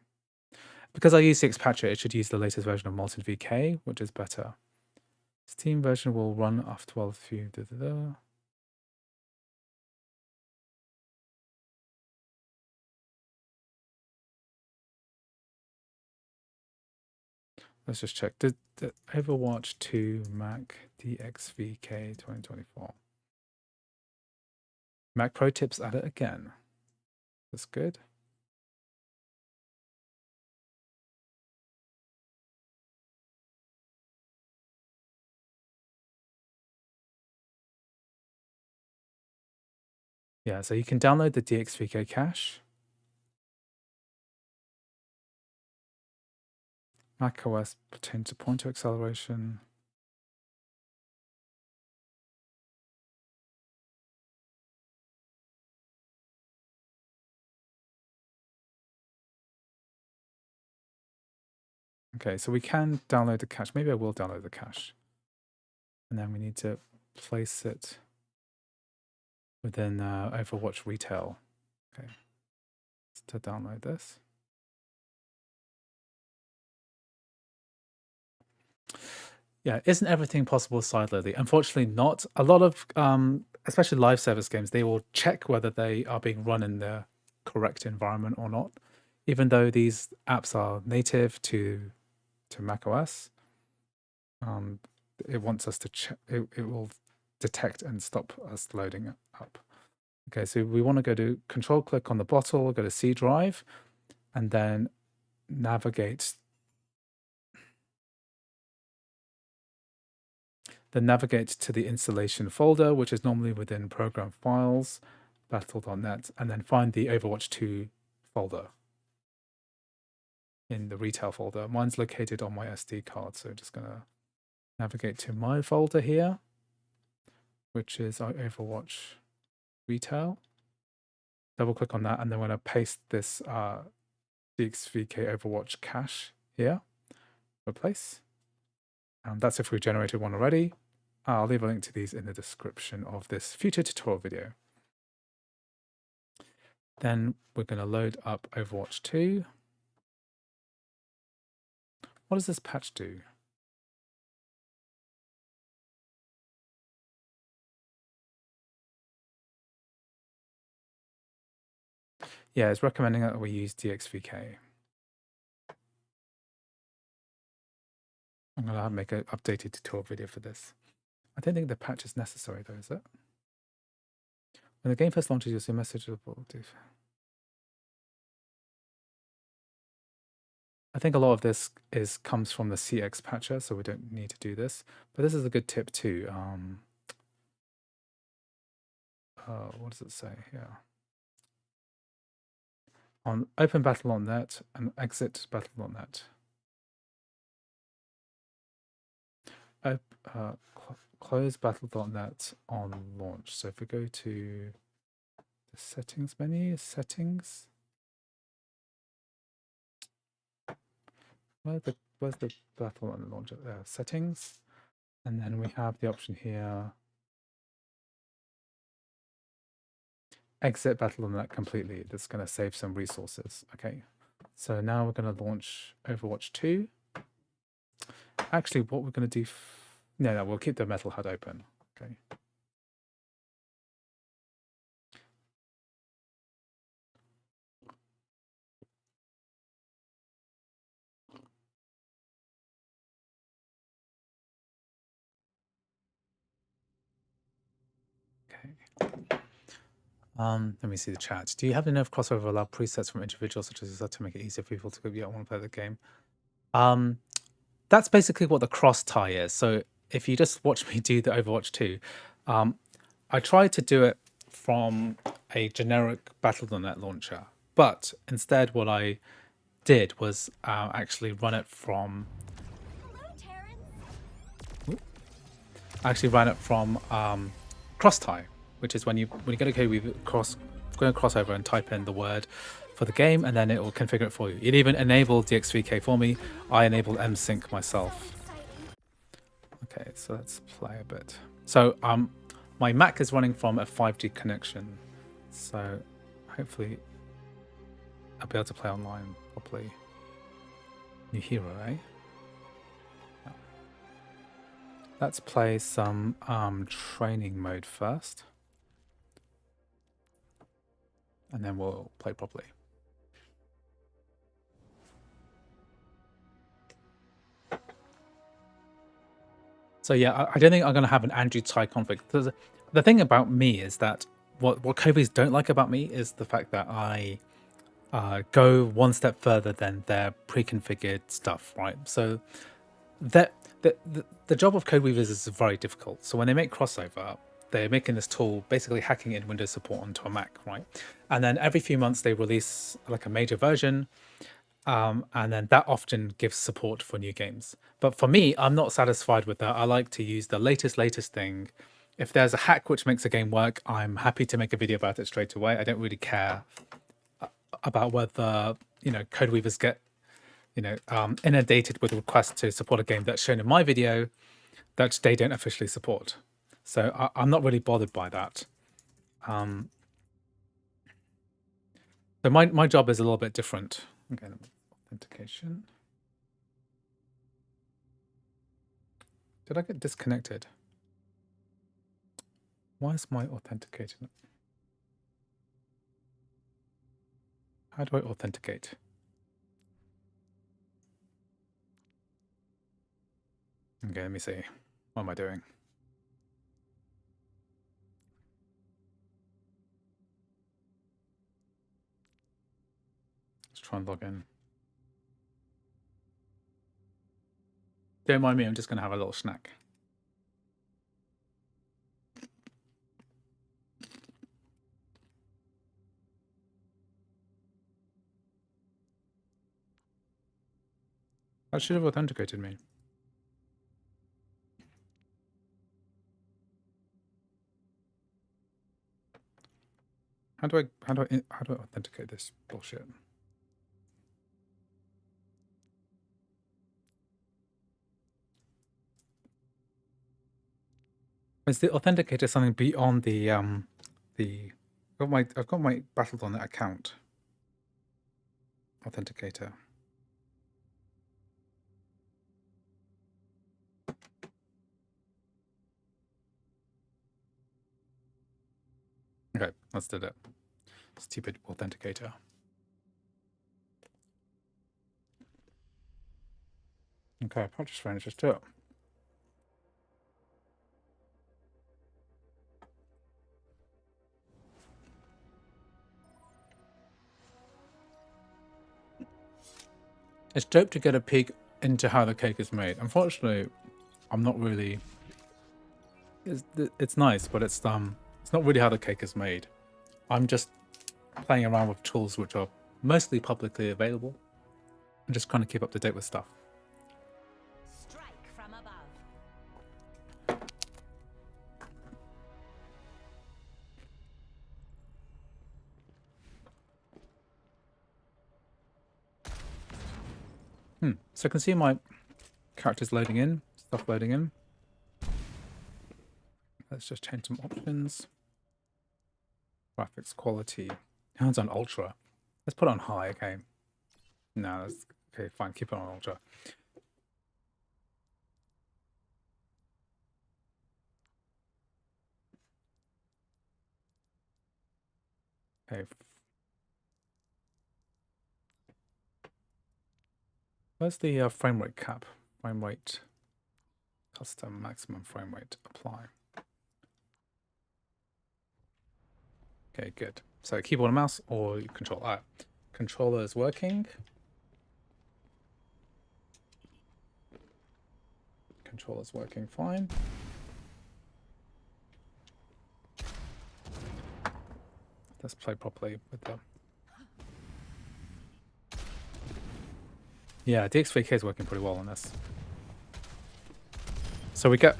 Because I use the Expatriate, it should use the latest version of Molten VK, which is better. Steam version will run after 12 few. Let's just check. Did the Overwatch 2 Mac DXVK 2024? Mac Pro Tips at it again. That's good. Yeah, so you can download the DXVK cache. macOS pertains to pointer acceleration. Okay, so we can download the cache. Maybe I will download the cache. And then we need to place it within Overwatch Retail. Okay, to download this. Yeah, isn't everything possible sideloading? Unfortunately not. A lot of, especially live service games, they will check whether they are being run in the correct environment or not. Even though these apps are native to macOS, it wants us to check, it will detect and stop us loading it up. Okay, so we want to go to control click on the bottle, go to C drive, and then navigate to the installation folder, which is normally within program files, battle.net, and then find the Overwatch 2 folder in the retail folder. Mine's located on my SD card, so just gonna navigate to my folder here, which is our Overwatch retail. Double click on that, and then we're gonna paste this DXVK Overwatch cache here, replace. And that's if we've generated one already. I'll leave a link to these in the description of this future tutorial video. Then we're going to load up Overwatch 2. What does this patch do? Yeah, it's recommending that we use DXVK. I'm going to make an updated tutorial video for this. I don't think the patch is necessary though, is it? When the game first launches, you'll see a message about I think a lot of this comes from the CX patcher, so we don't need to do this. But this is a good tip too. What does it say here? On open battle.net and exit battle.net. Close battle.net on launch. So if we go to the settings menu, settings. Where's the battle.net launcher? There, settings. And then we have the option here. Exit battle.net completely. That's going to save some resources. Okay. So now we're going to launch Overwatch 2. Actually, what we're going to do... No, we'll keep the metal HUD open. Okay. Let me see the chat. Do you have enough crossover allow presets from individuals such as that to make it easier for people to go, yeah, I want to play the game? That's basically what the cross tie is. So if you just watch me do the Overwatch 2, I tried to do it from a generic Battle.net launcher, but instead what I did was actually run it from cross tie, which is when you go to KV go to crossover and type in the word for the game, and then it will configure it for you. It even enabled DXVK for me. I enabled msync myself. Okay, so let's play a bit. So my Mac is running from a 5G connection, so hopefully I'll be able to play online properly. New hero, eh? Let's play some training mode first, and then we'll play properly. So yeah, I don't think I'm going to have an Andrew-Ty conflict. The thing about me is that what Kobe's don't like about me is the fact that I go one step further than their pre-configured stuff, right? So that the job of code weavers is very difficult. So when they make crossover, they're making this tool basically hacking in Windows support onto a Mac, right? And then every few months they release like a major version, and then that often gives support for new games. But for me, I'm not satisfied with that. I like to use the latest thing. If there's a hack which makes a game work, I'm happy to make a video about it straight away. I don't really care about whether, code weavers get inundated with requests to support a game that's shown in my video. that they don't officially support. So I'm not really bothered by that. So my job is a little bit different. Okay, authentication. Did I get disconnected? Why is my authenticator? How do I authenticate? Okay, let me see. What am I doing? Let's try and log in. Don't mind me, I'm just going to have a little snack. That should have authenticated me. How do I authenticate this bullshit? Is the authenticator something beyond the I've got my Battle.net account authenticator. Okay, let's do that. Stupid authenticator. Okay, purchase range, just do it. It's dope to get a peek into how the cake is made. Unfortunately, I'm not really. It's nice, but it's not really how the cake is made. I'm just playing around with tools which are mostly publicly available and just trying to keep up to date with stuff. Strike from above. So I can see my characters loading in, stuff loading in. Let's just change some options. Graphics quality. Hands on ultra. Let's put it on high, okay. No, that's okay, fine, keep it on ultra. Okay. Where's the frame rate cap? Frame rate, custom maximum frame rate, apply. Okay, good. So keyboard and mouse or control R. Controller is working. Controller's working fine. Let's play properly with the... Yeah, DXVK is working pretty well on this. So we get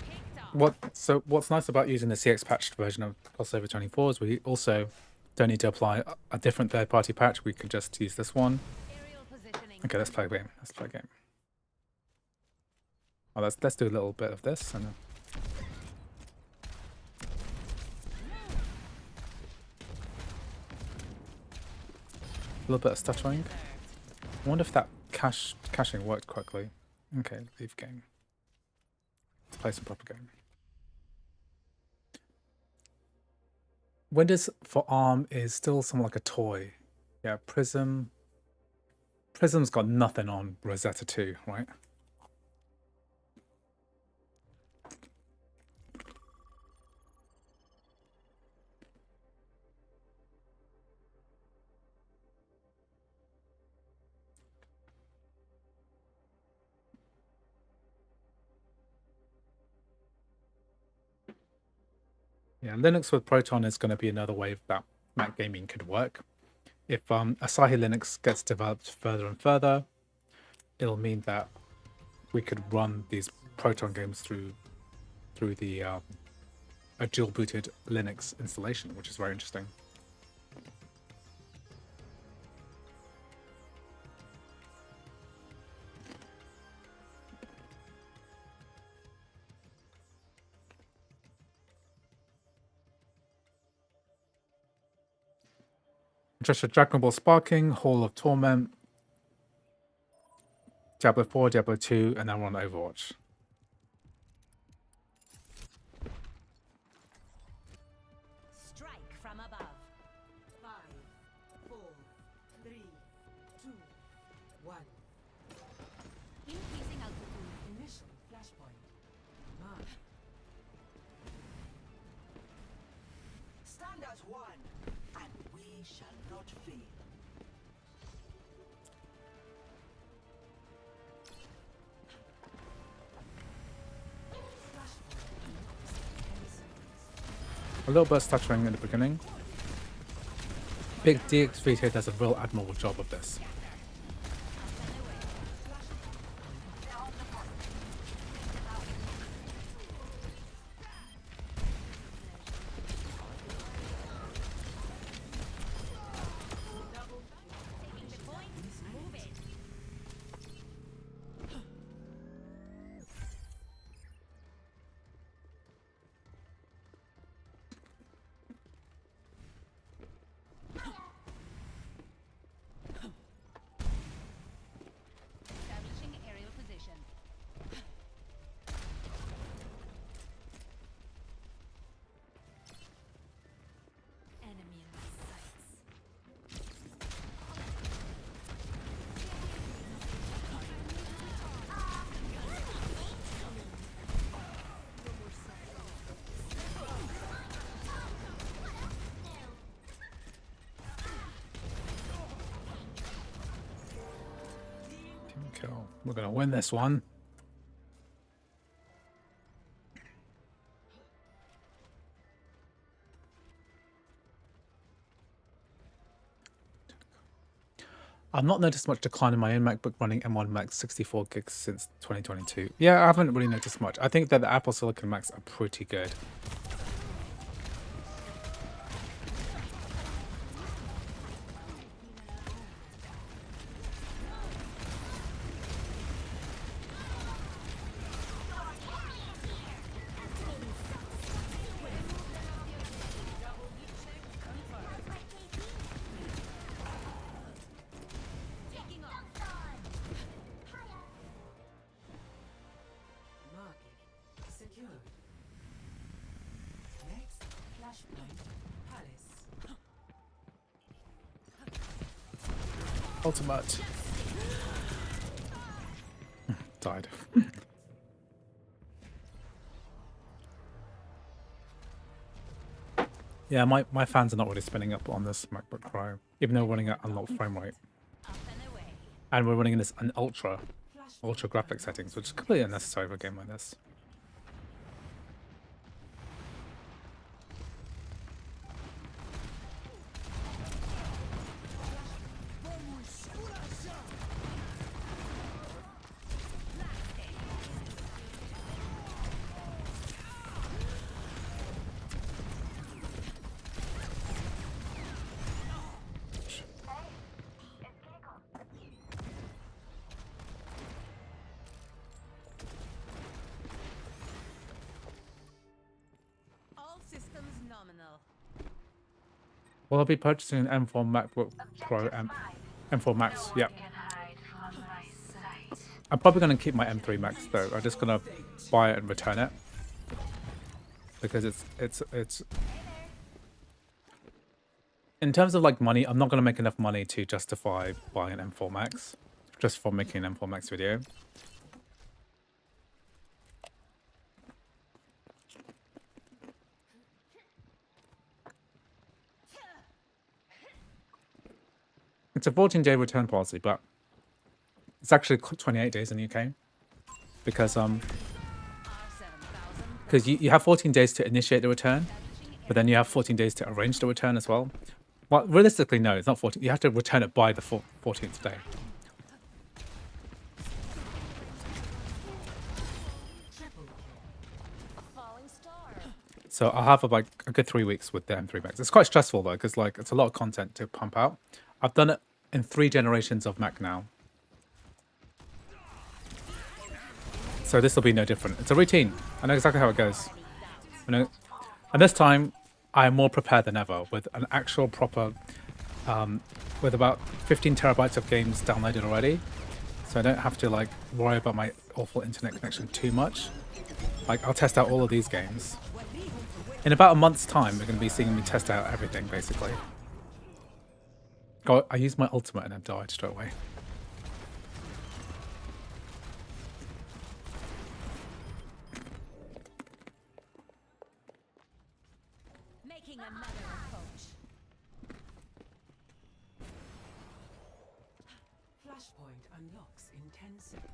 what's nice about using the CX patched version of CrossOver 24 is we also don't need to apply a different third-party patch. We could just use this one. Okay, let's play a game. Let's play a game. Oh, let's do a little bit of this and. A little bit of stuttering. I wonder if that caching worked correctly. Okay, leave game. Let's play some proper game. Windows for ARM is still somewhat like a toy. Yeah, Prism's got nothing on Rosetta 2, right? Yeah, Linux with Proton is going to be another way that Mac gaming could work. If Asahi Linux gets developed further and further, it'll mean that we could run these Proton games through the a dual booted Linux installation, which is very interesting. Just a Dragon Ball Sparking, Hall of Torment, Diablo 4, Diablo 2, and then we're on Overwatch. Strike from above. 5, 4, 3, 2, 1. Increasing altitude. Initial flashpoint. Mark. Stand as one, and we shall not fail. A little bit of stuttering in the beginning. Big DXVK does a real admirable job of this. Taking the point. Move it. Establishing aerial position. Enemy in my sights. Team kill. We're gonna win this one. I've not noticed much decline in my own MacBook running M1 Max 64 gigs since 2022. Yeah, I haven't really noticed much. I think that the Apple Silicon Macs are pretty good. Taking off. Marking. Secured. Next flashpoint. Palace. Ultimate. Died. Yeah, my fans are not really spinning up on this MacBook Pro, even though we're running at unlocked frame rate. Up and away. And we're running this an ultra graphic settings, which is completely unnecessary for a game like this. All systems nominal. Well, I'll be purchasing an M4 MacBook Pro and M4 Max. Yep. I'm probably going to keep my M3 Max though. I'm just going to buy it and return it because it's. In terms of like money, I'm not going to make enough money to justify buying an M4 Max just for making an M4 Max video. It's a 14-day return policy, but it's actually 28 days in the UK because you have 14 days to initiate the return, but then you have 14 days to arrange the return as well. Well, realistically, no, it's not 14. You have to return it by the 14th day. Falling star. So I'll have like a good 3 weeks with the M3 Max. It's quite stressful though, because like it's a lot of content to pump out. I've done it in 3 generations of Mac now. So this will be no different. It's a routine. I know exactly how it goes. I know. And this time, I am more prepared than ever with an actual proper with about 15 terabytes of games downloaded already, so I don't have to like worry about my awful internet connection too much. Like, I'll test out all of these games. In about a month's time, we're going to be seeing me test out everything, basically. God, I used my ultimate and I died straight away. Making another approach. Flashpoint unlocks in 10 seconds.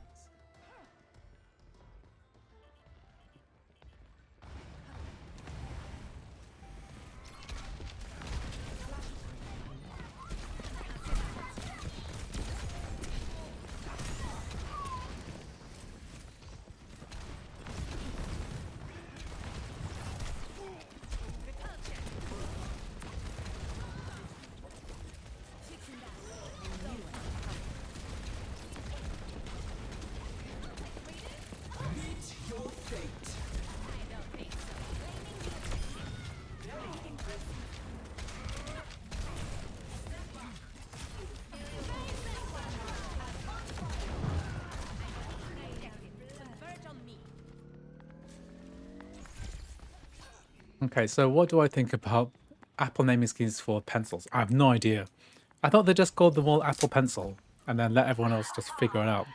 Okay, so what do I think about Apple naming schemes for pencils? I have no idea. I thought they just called them all Apple Pencil and then let everyone else just figure it out.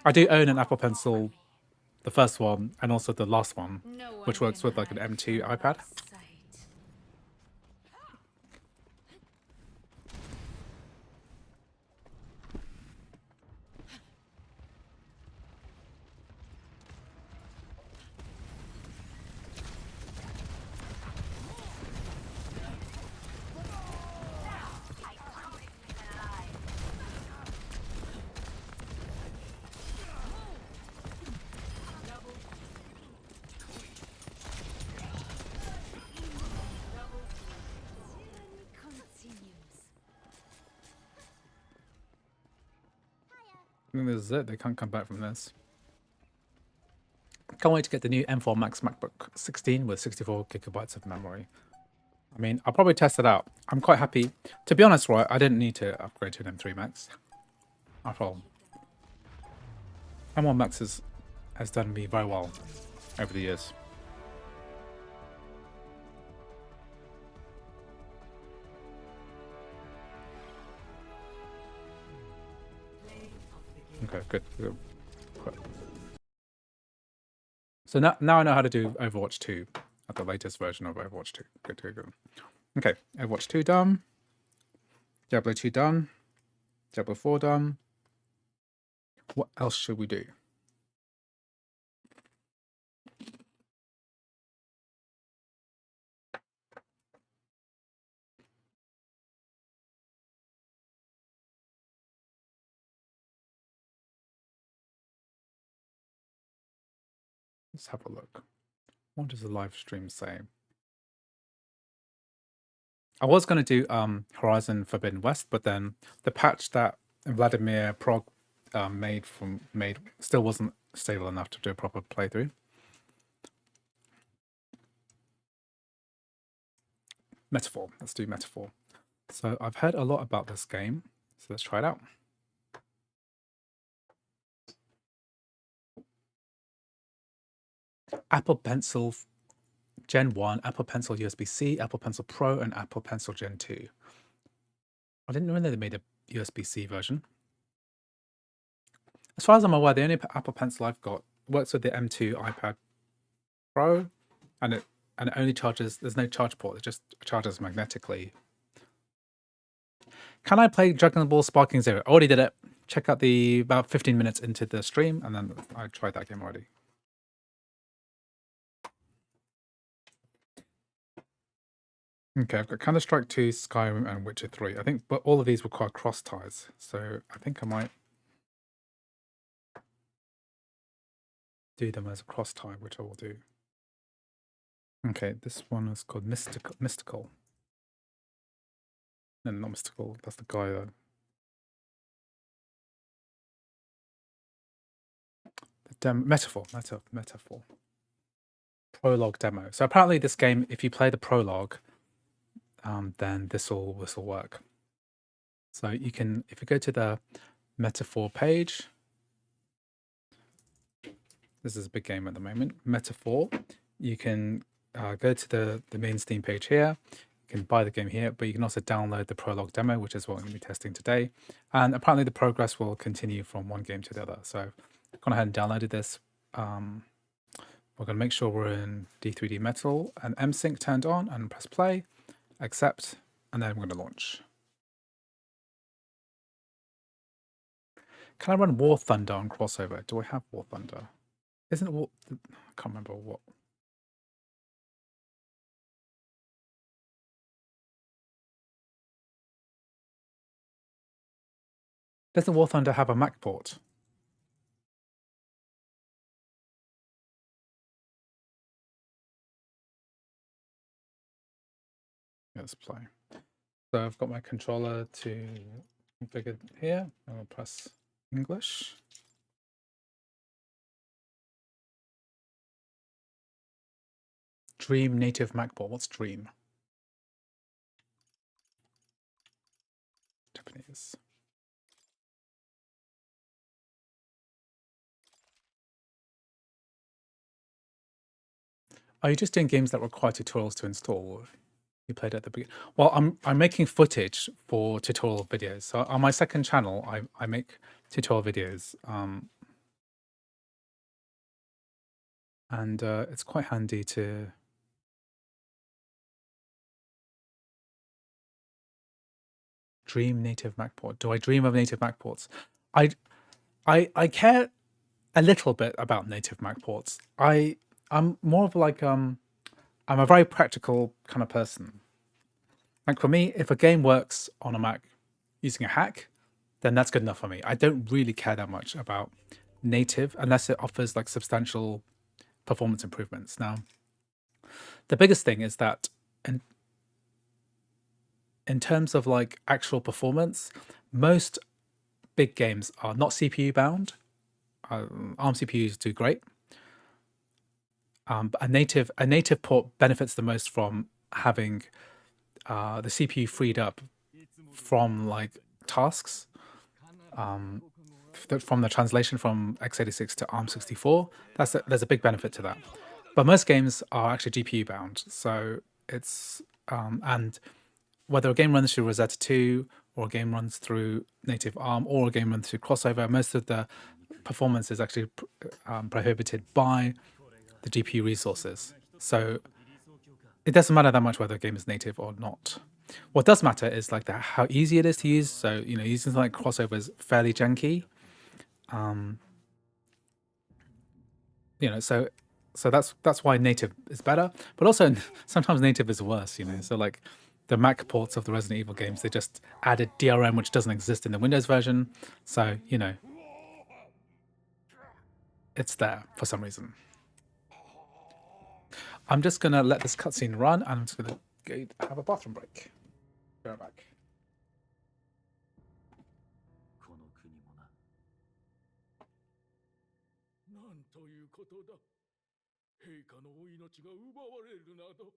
I do own an Apple Pencil, the first one, and also the last one, which works with like an M2 iPad. I think this is it. They can't come back from this. Can't wait to get the new M4 Max MacBook 16 with 64 gigabytes of memory. I mean, I'll probably test it out. I'm quite happy. To be honest, right, I didn't need to upgrade to an M3 Max. After all, M1 Max has done me very well over the years. Okay, good. So now I know how to do Overwatch 2 at the latest version of Overwatch 2. Good, good, good. Okay, Overwatch 2 done. Diablo 2 done. Diablo 4 done. What else should we do? Let's have a look. What does the live stream say? I was going to do Horizon Forbidden West, but then the patch that Vladimir Prog made still wasn't stable enough to do a proper playthrough. Metaphor. Let's do Metaphor. So I've heard a lot about this game, so let's try it out. Apple Pencil Gen 1, Apple Pencil USB-C, Apple Pencil Pro, and Apple Pencil Gen 2. I didn't know they made a USB-C version. As far as I'm aware, the only Apple Pencil I've got works with the M2 iPad Pro, and it only charges, there's no charge port, it just charges magnetically. Can I play Dragon Ball Sparking Zero? I already did it. Check out the about 15 minutes into the stream, and then I tried that game already. Okay, I've got Counter-Strike 2, Skyrim, and Witcher 3. I think, but all of these require cross ties, so I think I might do them as a cross tie, which I will do. Okay, this one is called Mystical. No, not Mystical. That's the guy that... Metaphor. Prologue demo. So apparently this game, if you play the prologue, then this will work. So you can, if you go to the Metaphor page, this is a big game at the moment, Metaphor, you can go to the main Steam page here. You can buy the game here, but you can also download the prologue demo, which is what I'm going to be testing today. And apparently the progress will continue from one game to the other. So I've gone ahead and downloaded this. We're going to make sure we're in D3D Metal and MSync turned on and press play, accept, and then we're going to launch. Can I run War Thunder on CrossOver? Do I have War Thunder? Isn't it War... I can't remember what. Doesn't War Thunder have a Mac port? Let's play. So I've got my controller to configure here. I'll press English. Dream native Mac port. What's Dream? Japanese. Are you just doing games that require tutorials to install? You played at the beginning. Well, I'm making footage for tutorial videos. So on my second channel, I make tutorial videos, and it's quite handy to. Dream native Mac port. Do I dream of native Mac ports? I I care a little bit about native Mac ports. I'm more of like I'm a very practical kind of person. Like for me, if a game works on a Mac using a hack, then that's good enough for me. I don't really care that much about native unless it offers like substantial performance improvements. Now, the biggest thing is that in terms of like actual performance, most big games are not CPU bound. ARM CPUs do great. But a native port benefits the most from having the CPU freed up from like tasks, from the translation from x86 to ARM64. There's a big benefit to that. But most games are actually GPU bound, so it's and whether a game runs through Rosetta 2 or a game runs through native ARM or a game runs through CrossOver, most of the performance is actually prohibited by the GPU resources. So it doesn't matter that much whether a game is native or not. What does matter is like how easy it is to use. So using something like CrossOver is fairly janky. So that's why native is better. But also sometimes native is worse. So like the Mac ports of the Resident Evil games, they just added DRM, which doesn't exist in the Windows version. So it's there for some reason. I'm just gonna let this cutscene run, and I'm just gonna go have a bathroom break. Be right back. なんということだ。陛下のお命が奪われるなど。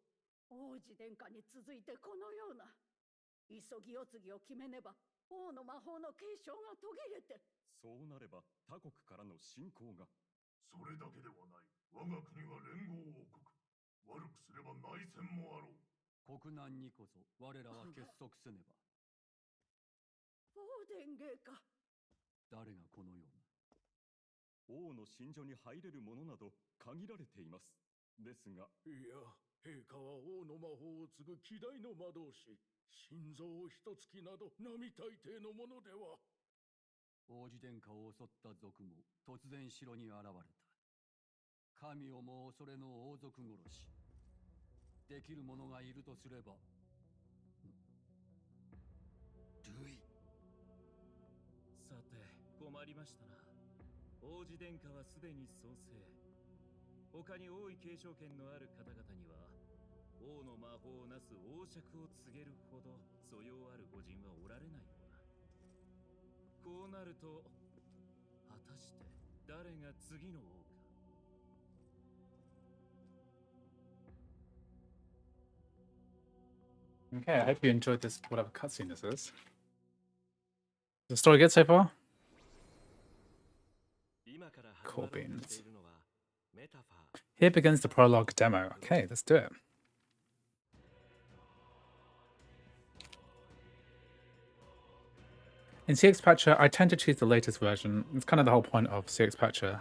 王子殿下に続いてこのような。急ぎお継ぎを決めねば、王の魔法の継承が途切れて。そうなれば他国からの侵攻が。それだけではない。我が国は連合王国。悪くすれば内戦もあろう。国難にこそ我らは結束せねば。王殿下。誰がこのような。王の寝所に入れるものなど限られています。ですが、いや、陛下は王の魔法を継ぐ希代の魔導士。心臓を一突きなど並大抵のものでは。王子殿下を襲った賊も突然城に現れた。神をも恐れの王族殺し。できる者がいるとすれば。ルイ。さて、困りましたな。王子殿下はすでに創世。他に王位継承権のある方々には、王の魔法をなす王爵を告げるほど素養ある御人はおられないような。こうなると、果たして誰が次の王か。Okay, I hope you enjoyed this, whatever cutscene this is. The story good so far? Cool beans. Here begins the prologue demo. Okay, let's do it. In CX Patcher, I tend to choose the latest version. It's kind of the whole point of CX Patcher.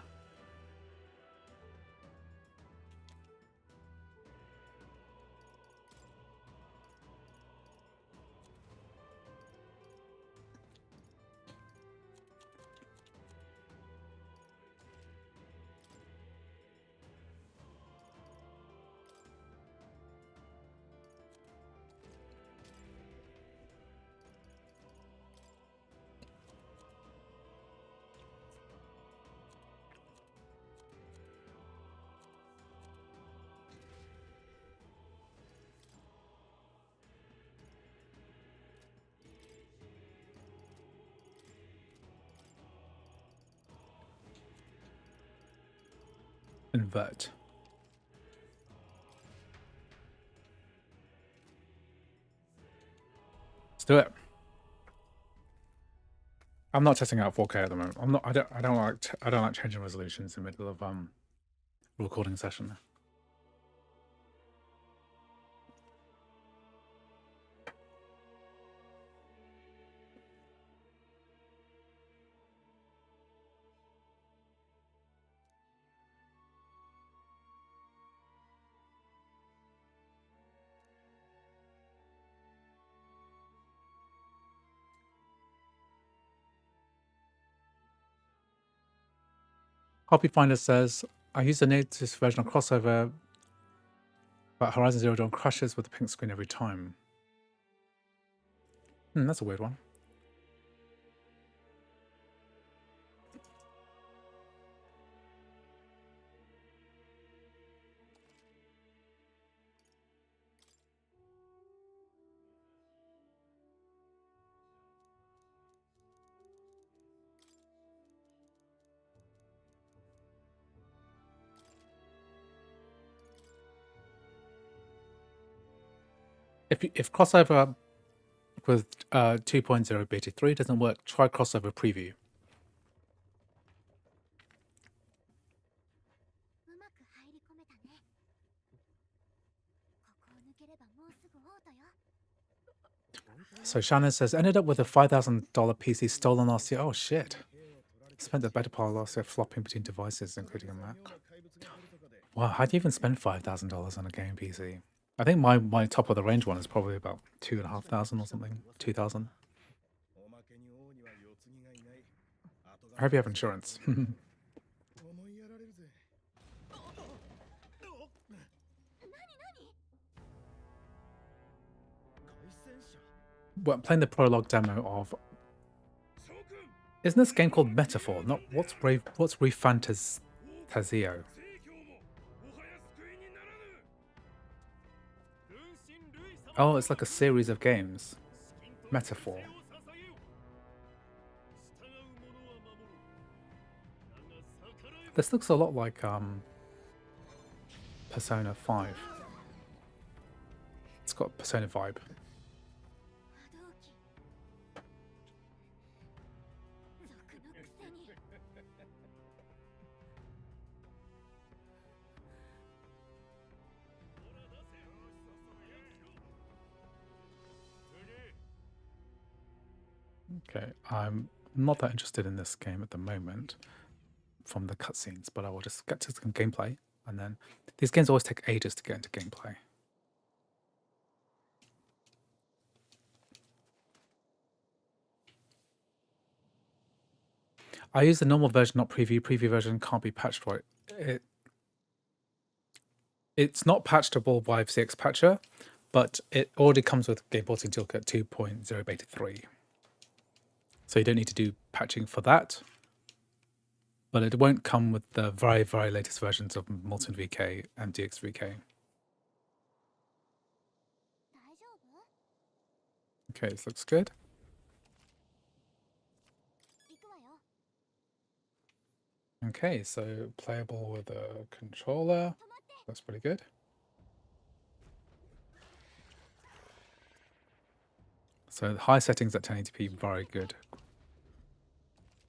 Invert. Let's do it. I'm not testing out 4K at the moment. I don't like changing resolutions in the middle of recording session. Copy Finder says, I use the latest version of CrossOver, but Horizon Zero Dawn crashes with the pink screen every time. That's a weird one. If CrossOver with 2.0 beta 3 doesn't work, try CrossOver Preview. So Shannon says, ended up with a $5,000 PC stolen last year. Oh shit. Spent the better part of last year flopping between devices, including a Mac. Wow, how do you even spend $5,000 on a game PC? I think my top of the range one is probably about 2,500 or something. 2,000. I hope you have insurance. Well, I'm playing the prologue demo of. Isn't this game called Metaphor? Not what's Refantasio? Oh, it's like a series of games. Metaphor. This looks a lot like Persona 5. It's got Persona vibe. Okay, I'm not that interested in this game at the moment from the cutscenes, but I will just get to some gameplay, and then these games always take ages to get into gameplay. I use the normal version, not preview. Preview version can't be patched right. It's not patchable by CX Patcher, but it already comes with Game Porting Toolkit 2.0 Beta 3. So you don't need to do patching for that. But it won't come with the very, very latest versions of Molten VK and DXVK. Okay, this looks good. Okay, so playable with a controller. That's pretty good. So the high settings at 1080p, very good.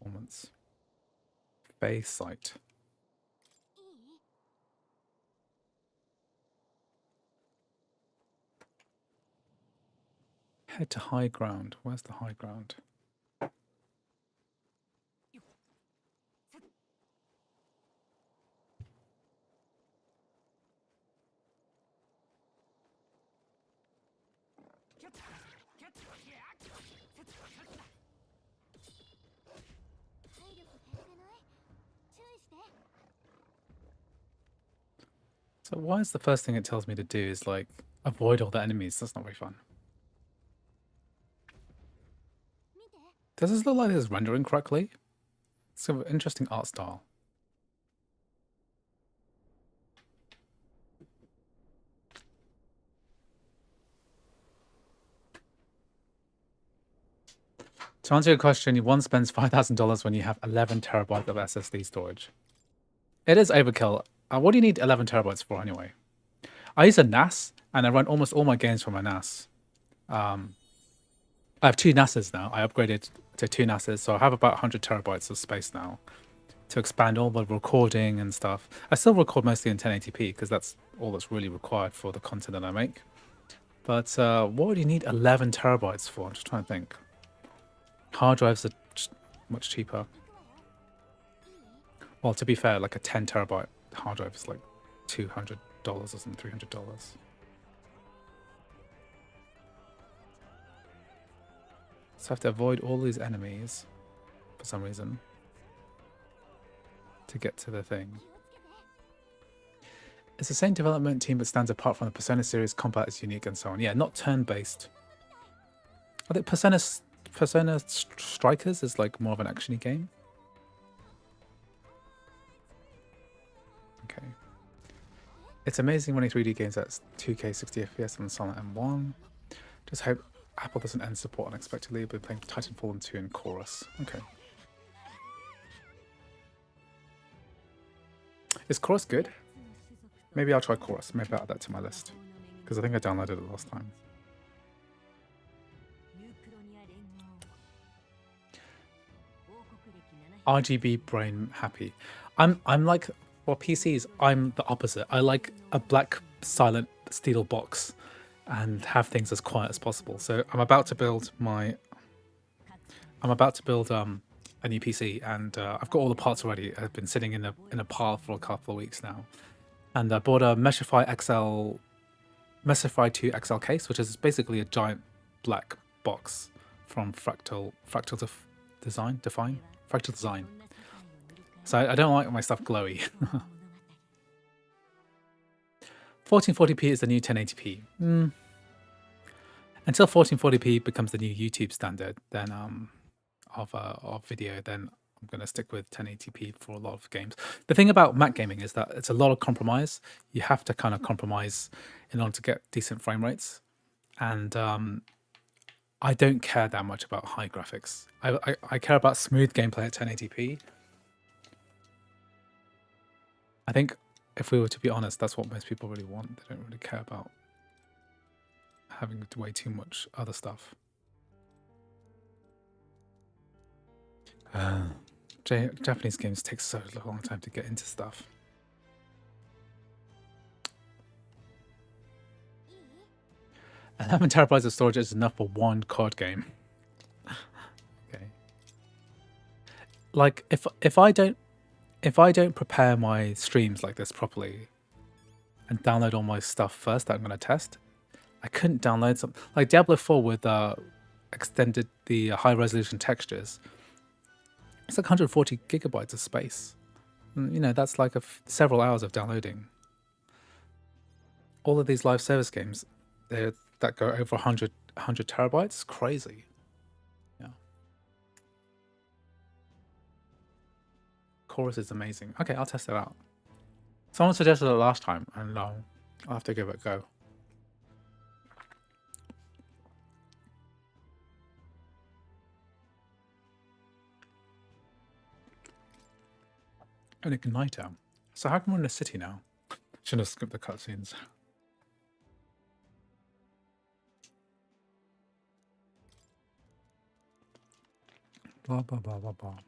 performance. Face sight. Head to high ground. Where's the high ground? So why is the first thing it tells me to do is like avoid all the enemies? That's not very fun. Does this look like it's rendering correctly? It's an interesting art style. To answer your question, one spends $5,000 when you have 11 terabytes of SSD storage. It is overkill. What do you need 11 terabytes for anyway? I use a NAS, and I run almost all my games from my NAS. I have 2 NASs now. I upgraded to 2 NASs, so I have about 100 terabytes of space now to expand all the recording and stuff. I still record mostly in 1080p because that's all that's really required for the content that I make. But what would you need 11 terabytes for? I'm just trying to think. Hard drives are much cheaper. Well, to be fair, like a 10 terabyte hard drive is like $200 or something, $300. So I have to avoid all these enemies for some reason to get to the thing. It's the same development team but stands apart from the Persona series. Combat is unique and so on. Yeah, not turn-based. I think Persona Strikers is like more of an action-y game. Okay. It's amazing running 3D games at 2K 60 FPS on Silent M1. Just hope Apple doesn't end support unexpectedly. I've been playing Titanfall and 2 in Chorus. Okay. Is Chorus good? Maybe I'll try Chorus. Maybe I'll add that to my list. Because I think I downloaded it last time. RGB brain happy. I'm like, well, PCs, I'm the opposite. I like a black silent steel box and have things as quiet as possible. So I'm about to build a new PC, and I've got all the parts already. I've been sitting in a pile for a couple of weeks now. And I bought a Meshify 2 XL case, which is basically a giant black box from Fractal Design. So I don't like my stuff glowy. 1440p is the new 1080p. Until 1440p becomes the new YouTube standard, then of video, then I'm going to stick with 1080p for a lot of games. The thing about Mac gaming is that it's a lot of compromise. You have to kind of compromise in order to get decent frame rates. And I don't care that much about high graphics. I care about smooth gameplay at 1080p. I think if we were to be honest, that's what most people really want. They don't really care about having way too much other stuff. Japanese games take so long time to get into stuff. And 11 terabytes of storage is enough for one COD game. Okay. Like if I don't prepare my streams like this properly and download all my stuff first that I'm going to test, I couldn't download some like Diablo 4 with extended the high resolution textures. It's like 140 gigabytes of space. You know, that's like several hours of downloading. All of these live service games, that go over 100 terabytes, crazy. Yeah. Chorus is amazing. Okay, I'll test it out. Someone suggested it last time, and I'll have to give it a go. An igniter. So how come we're in a city now? Shouldn't have skipped the cutscenes. Blah blah blah blah blah.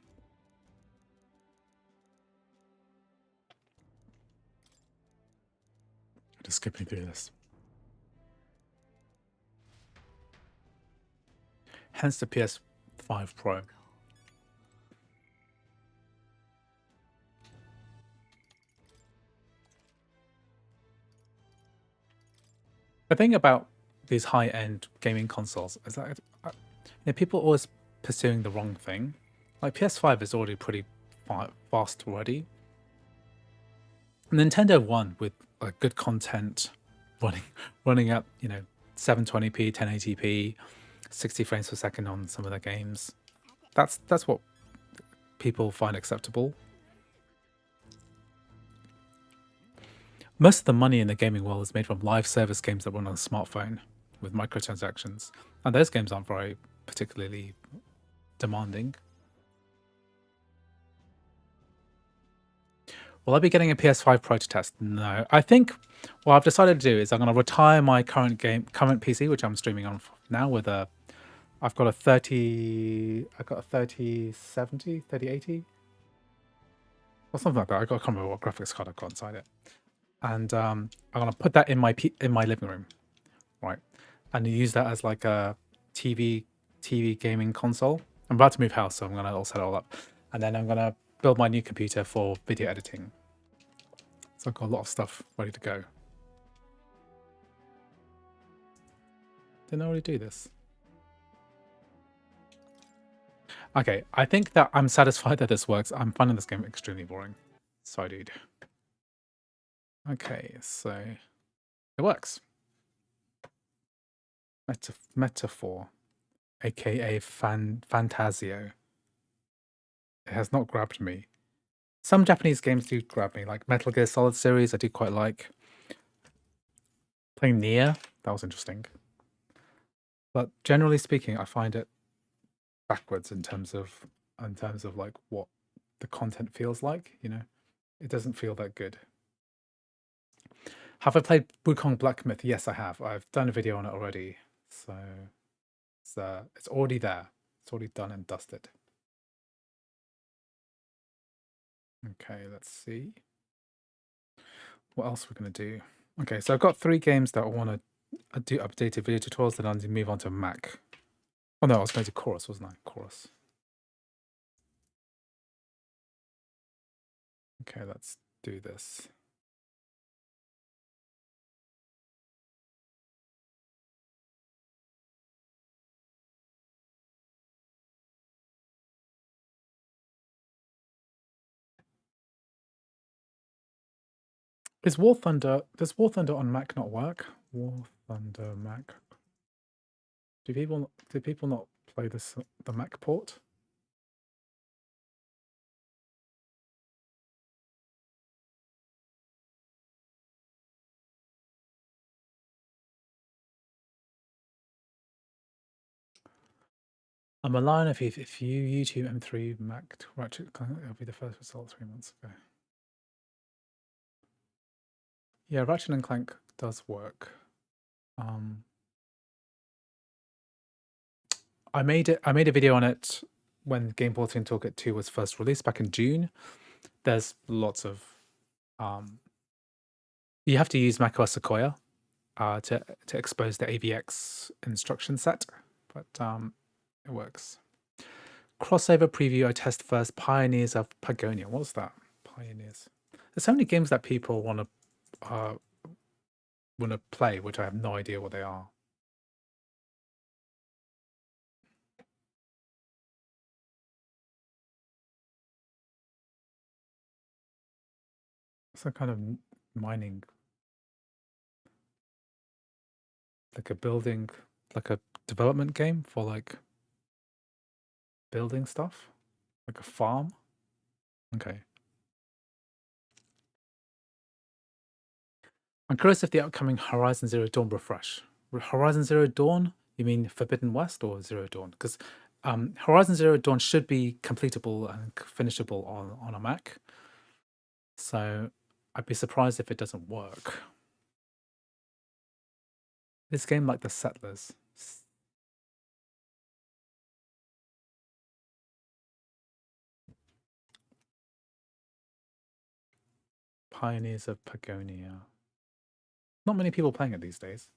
Just skipping through this. Hence the PS5 Pro. The thing about these high-end gaming consoles is that people are always pursuing the wrong thing. Like PS5 is already pretty fast already. Nintendo won with good content, running at 720p, 1080p, 60 frames per second on some of their games. That's what people find acceptable. Most of the money in the gaming world is made from live service games that run on a smartphone with microtransactions, and those games aren't very particularly demanding. Will I be getting a PS5 Pro to test? No. I think what I've decided to do is I'm going to retire my current PC, which I'm streaming on now with I've got a 3070, 3080, or something like that. I can't remember what graphics card I've got inside it. And I'm going to put that in my living room, right? And use that as like a TV gaming console. I'm about to move house, so I'm going to all set it all up. And then I'm going to build my new computer for video editing. So I've got a lot of stuff ready to go. Didn't I already do this? Okay, I think that I'm satisfied that this works. I'm finding this game extremely boring. Sorry, dude. Okay, so it works. Metaphor, aka Fantasio. It has not grabbed me. Some Japanese games do grab me, like Metal Gear Solid series. I do quite like. Playing Nier, that was interesting. But generally speaking, I find it backwards in terms of like what the content feels like. It doesn't feel that good. Have I played Wukong Black Myth? Yes, I have. I've done a video on it already, so it's already there. It's already done and dusted. Okay, let's see. What else we're going to do? Okay, so I've got 3 games that I want to do updated video tutorials, then I'll move on to Mac. Oh no, I was going to Chorus, wasn't I? Chorus. Okay, let's do this. Does War Thunder on Mac not work? War Thunder Mac. Do people not play the Mac port? I'm a lion if you YouTube M3 Mac Ratchet Clank, it'll be the first result 3 months ago. Yeah, Ratchet and Clank does work. I made a video on it when Game Porting Toolkit 2 was first released back in June. There's lots of you have to use macOS Sequoia to expose the AVX instruction set, but it works. CrossOver preview, I test first. Pioneers of Pagonia. What's that? Pioneers. There's so many games that people want to play, which I have no idea what they are. Some kind of mining, like a development game for like building stuff, like a farm. Okay. I'm curious if the upcoming Horizon Zero Dawn refresh. Horizon Zero Dawn? You mean Forbidden West or Zero Dawn? Because Horizon Zero Dawn should be completable and finishable on a Mac. So I'd be surprised if it doesn't work. This game like the Settlers. Pioneers of Pagonia. Not many people playing it these days.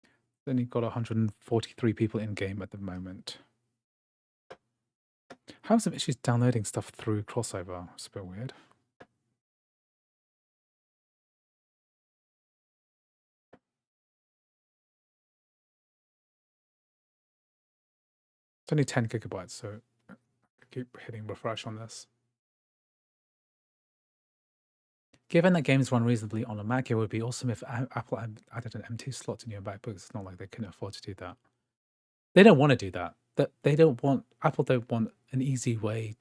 It's only got 143 people in game at the moment. Having some issues downloading stuff through CrossOver. It's a bit weird. It's only 10 gigabytes, so I keep hitting refresh on this. Given that games run reasonably on a Mac, it would be awesome if Apple added an M2 slot to your MacBooks. It's not like they couldn't afford to do that. They don't want to do that. Apple don't want an easy way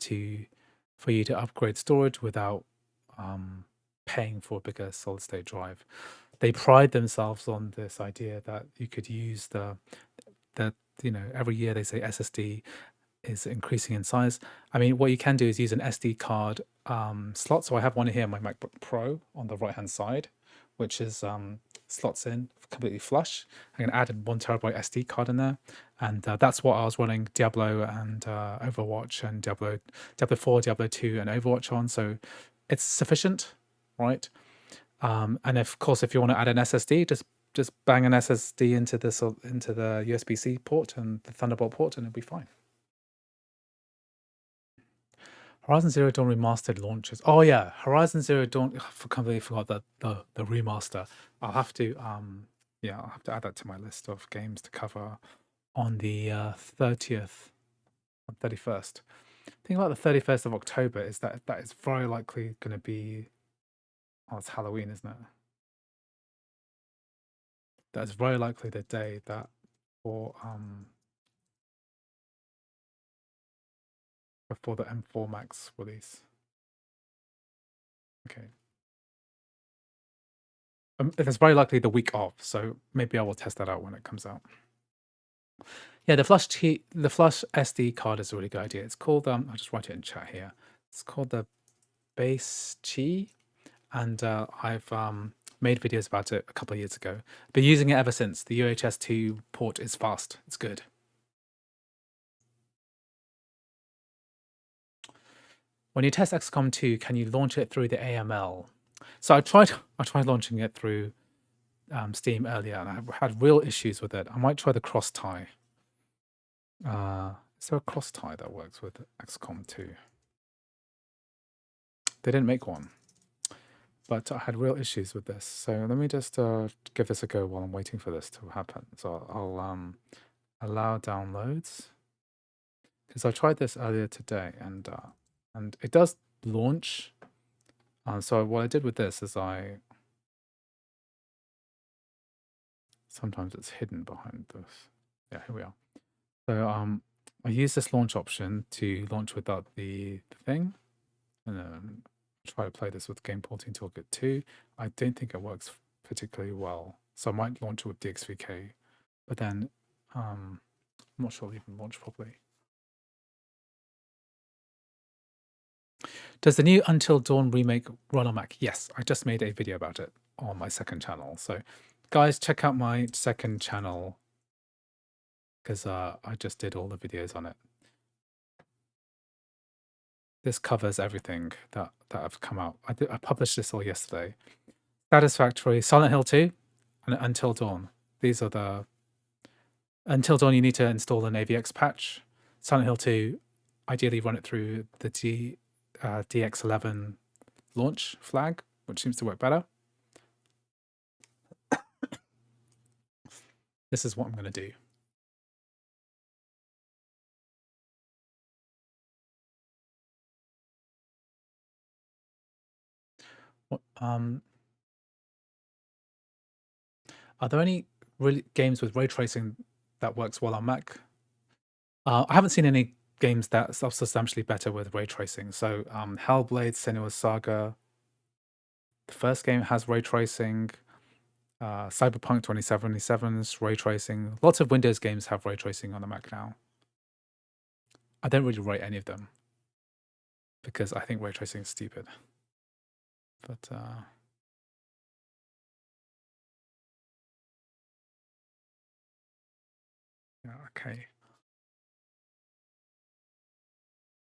for you to upgrade storage without paying for a bigger solid state drive. They pride themselves on this idea that you could use every year they say SSD is increasing in size. I mean, what you can do is use an SD card slot. So I have one here on my MacBook Pro on the right hand side, which is slots in completely flush. I can add a 1 terabyte SD card in there, and that's what I was running Diablo and Overwatch and Diablo 4, Diablo 2, and Overwatch on. So it's sufficient, right? And of course, if you want to add an SSD, just bang an SSD into the USB-C port and the Thunderbolt port, and it'll be fine. Horizon Zero Dawn Remastered launches. Oh yeah, Horizon Zero Dawn. I completely forgot the remaster. I'll have to add that to my list of games to cover on the 30th and 31st. The thing about the 31st of October is that is very likely going to be. Oh, it's Halloween, isn't it? That's very likely the day that before the M4 Max release. Okay. It's very likely the week of, so maybe I will test that out when it comes out. Yeah, the flush SD card is a really good idea. It's called I'll just write it in chat here. It's called the Base Chi, and I've made videos about it a couple of years ago. Been using it ever since. The UHS 2 port is fast. It's good. When you test XCOM 2, can you launch it through the AML? So I tried launching it through Steam earlier, and I had real issues with it. I might try the cross tie. Is there a cross tie that works with XCOM 2? They didn't make one, but I had real issues with this. So let me just give this a go while I'm waiting for this to happen. So I'll allow downloads, because I tried this earlier today, and it does launch. So what I did with this is sometimes it's hidden behind this. Yeah, here we are. So I use this launch option to launch without the thing, and then try to play this with Game Porting Toolkit 2. I don't think it works particularly well, so I might launch it with DXVK, but then I'm not sure it'll even launch properly. Does the new Until Dawn remake run on Mac? Yes, I just made a video about it on my second channel. So guys, check out my second channel, because I just did all the videos on it. This covers everything that have come out. I published this all yesterday. Satisfactory, Silent Hill 2, and Until Dawn. These are the... Until Dawn, you need to install an AVX patch. Silent Hill 2, ideally run it through the DX11 launch flag, which seems to work better. This is what I'm going to do. Are there any really games with ray tracing that works well on Mac? I haven't seen any games that are substantially better with ray tracing. So Hellblade, Senua's Saga, the first game has ray tracing. Cyberpunk 2077's ray tracing. Lots of Windows games have ray tracing on the Mac now. I don't really rate any of them, because I think ray tracing is stupid. But yeah, okay.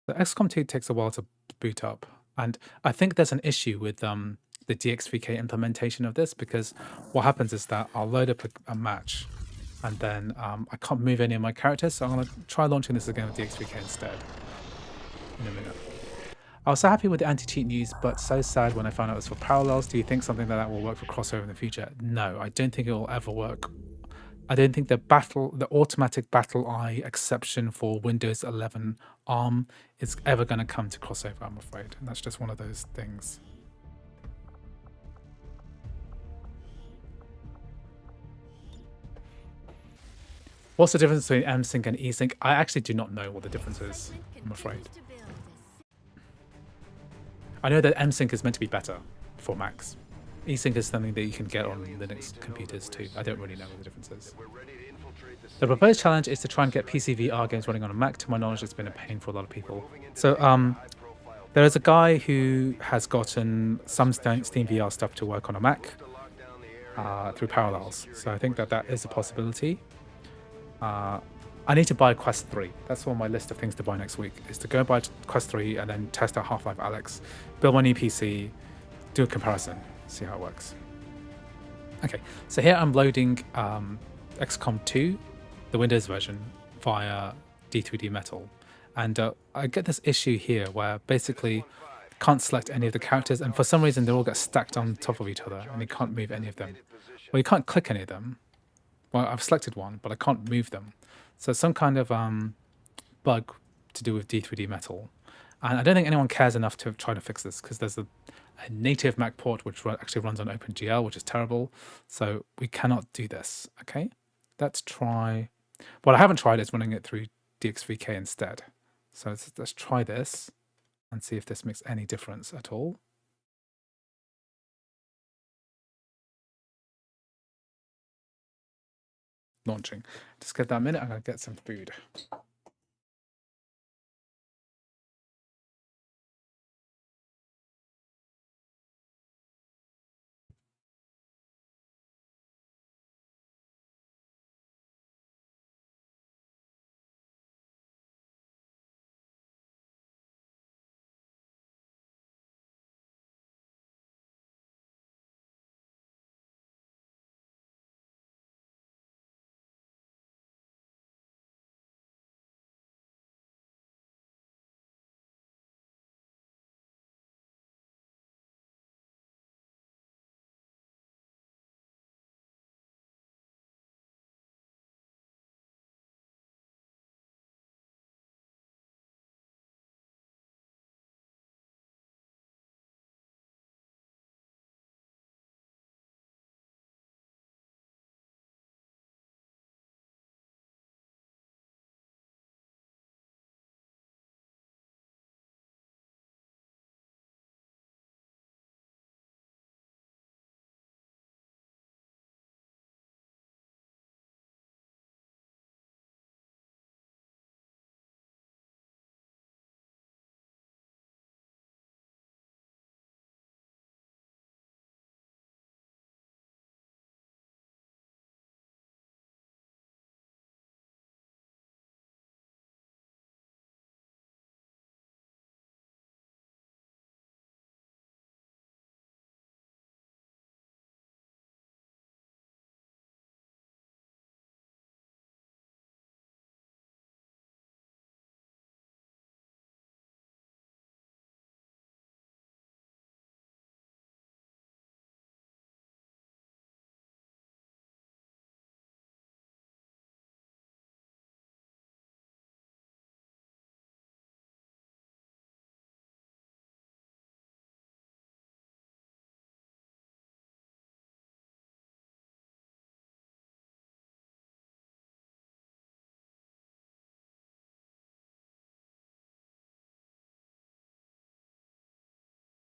The XCOM 2 takes a while to boot up, and I think there's an issue with the DXVK implementation of this, because what happens is that I'll load up a match and then I can't move any of my characters, so I'm going to try launching this again with DXVK instead in a minute. I was so happy with the anti-cheat news, but so sad when I found out it was for parallels. Do you think something like that will work for crossover in the future? No, I don't think it will ever work. I don't think the automatic battle eye exception for Windows 11 ARM is ever going to come to crossover, I'm afraid. And that's just one of those things. What's the difference between msync and esync? I actually do not know what the difference is, I'm afraid. I know that msync is meant to be better for Macs. Esync is something that you can get on Linux computers too. I don't really know what the difference is. The proposed challenge is to try and get PC VR games running on a Mac. To my knowledge, it's been a pain for a lot of people. So there is a guy who has gotten some Steam VR stuff to work on a Mac through Parallels. So I think that that is a possibility. I need to buy Quest 3. That's on my list of things to buy next week, is to go buy Quest 3 and then test out Half-Life Alyx, build my new PC, do a comparison, see how it works. Okay, so here I'm loading XCOM 2, the Windows version, via D3D Metal. And I get this issue here where basically can't select any of the characters, and for some reason they all get stacked on top of each other and you can't move any of them. Well, you can't click any of them. Well, I've selected one, but I can't move them. So it's some kind of bug to do with D3D Metal. And I don't think anyone cares enough to try to fix this, because there's a native Mac port which actually runs on OpenGL, which is terrible. So we cannot do this, okay? Let's try... What I haven't tried is running it through DXVK instead. So let's try this and see if this makes any difference at all. Launching. Just give that a minute, I'm going to get some food.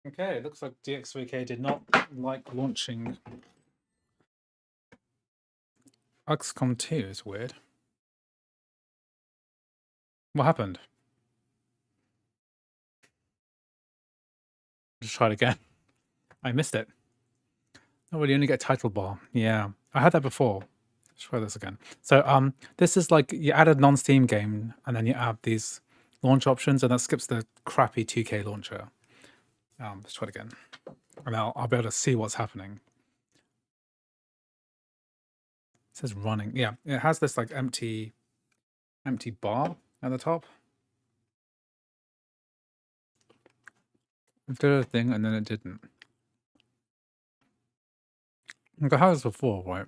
Okay, it looks like DXVK did not like launching XCOM 2. Is weird. What happened? Just try it again. I missed it. Oh, well, you only get title bar. Yeah, I had that before. Let's try this again. So this is like you add a non-Steam game and then you add these launch options, and that skips the crappy 2K launcher. Let's try it again. And I'll be able to see what's happening. It says running. Yeah, it has this like empty bar at the top. It did a thing and then it didn't. Like I had this before, right?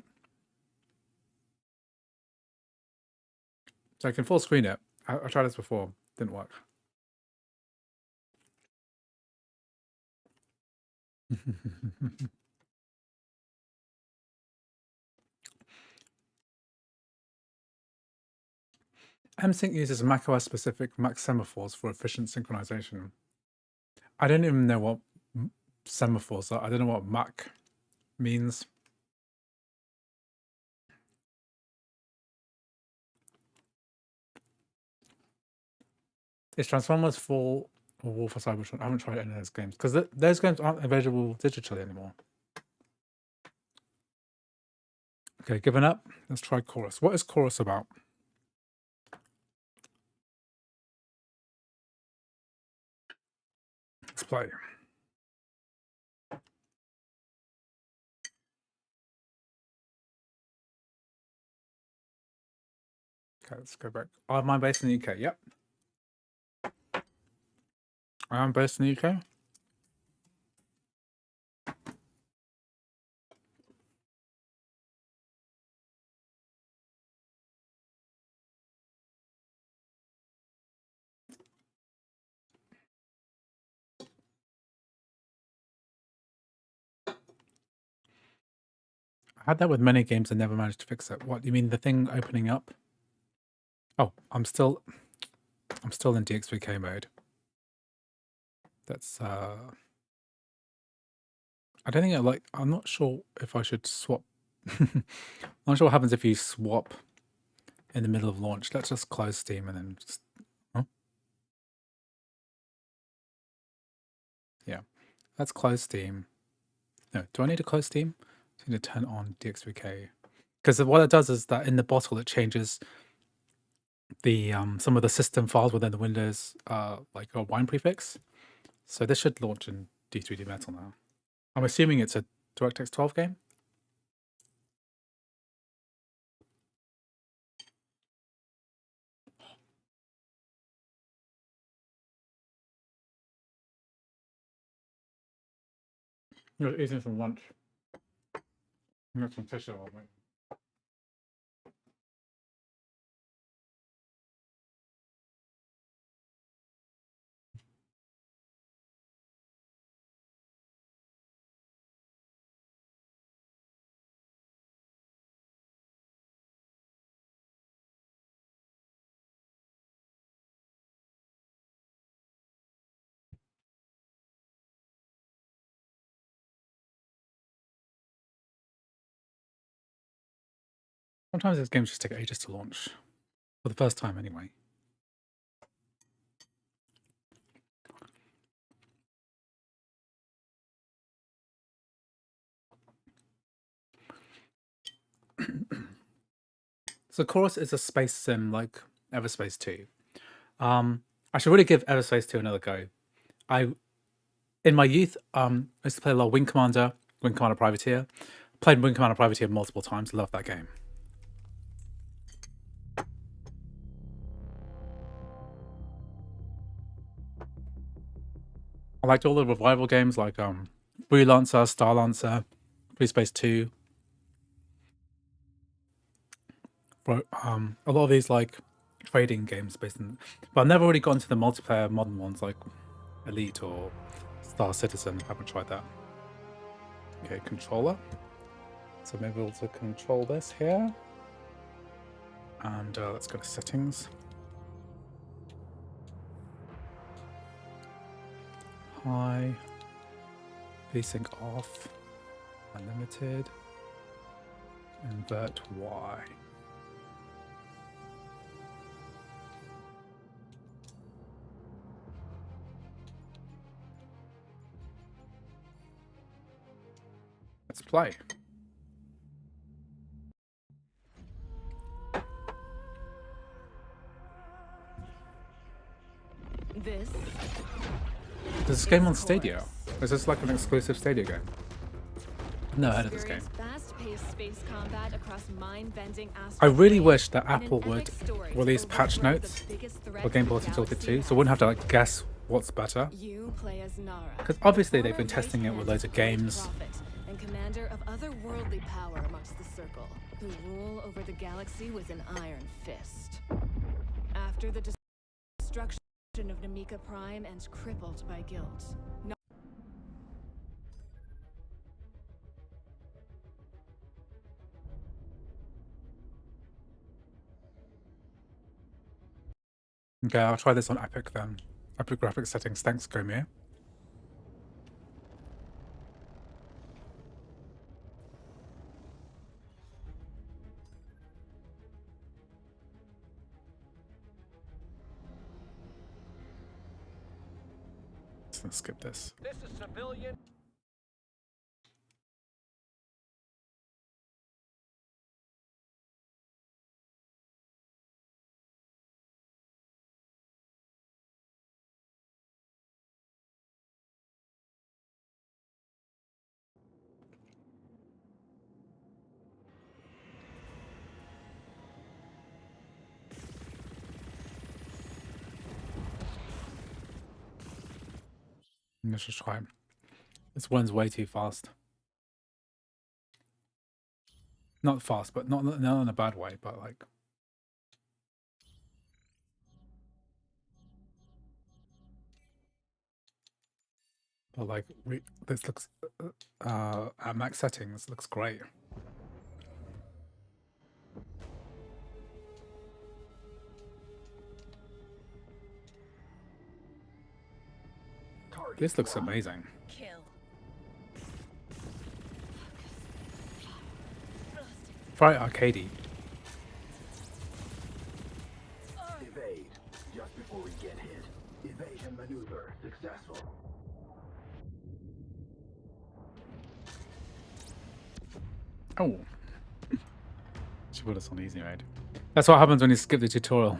So I can full screen it. I tried this before, didn't work. MSync uses macOS specific Mac semaphores for efficient synchronization. I don't even know what semaphores are. I don't know what Mac means. Is Transformers Fall or War for Cyberpunk? I haven't tried any of those games because those games aren't available digitally anymore. Okay, given up. Let's try Chorus. What is Chorus about? Let's play. Okay, let's go back. Am I based in the UK? Yep. I am based in the UK. I had that with many games and never managed to fix it. What, you mean the thing opening up? Oh, I'm still in DXVK mode. That's I don't think I'm not sure if I should swap. I'm not sure what happens if you swap in the middle of launch. Let's just close Steam and then just yeah. Let's close Steam. No, do I need to close Steam? I need to turn on DXVK. Because what it does is that in the bottle it changes the some of the system files within the Windows like a wine prefix. So this should launch in D3D Metal now. I'm assuming it's a DirectX 12 game. You're eating some lunch. You got some tissue on me. Sometimes these games just take ages to launch. For the first time, anyway. So Chorus is a space sim like Everspace 2. I should really give Everspace 2 another go. In my youth, I used to play a lot of Wing Commander Privateer. Played Wing Commander Privateer multiple times. Love that game. I liked all the revival games like Freelancer, Starlancer, Free Space 2. For a lot of these like trading games based in, but I've never really got into the multiplayer modern ones like Elite or Star Citizen. I haven't tried that. Okay, controller. So maybe we'll also control this here. And let's go to settings. High. VSync off. Unlimited. Invert Y. Let's play. There's this game on Stadia. Is this like an exclusive Stadia game? I've never heard of this game. Fast-paced space combat across mind-bending I really asteroid wish that in an Apple epic would story to release patch overthrow the notes biggest threat for Game the Policy Toolkit galaxy 2, so I wouldn't have to has. like guess what's better. You play as Nara, Because obviously they've former been testing it with right-hand loads of of Great games. Prophet and commander of otherworldly power amongst the Circle, who rule over the galaxy with an iron fist. After the destruction of Namika Prime and crippled by guilt, Okay, I'll try this on Epic then. Epic graphics settings. Thanks, Gomir. Let's skip this. This is civilian. Let's just try. This one's way too fast. Not fast, but not in a bad way, but like. But like, this looks at max settings looks great. This looks amazing. Kill. Very arcadey. Evade just before we get hit. Evasion maneuver successful. Oh. Should put us on easy mode. That's what happens when you skip the tutorial.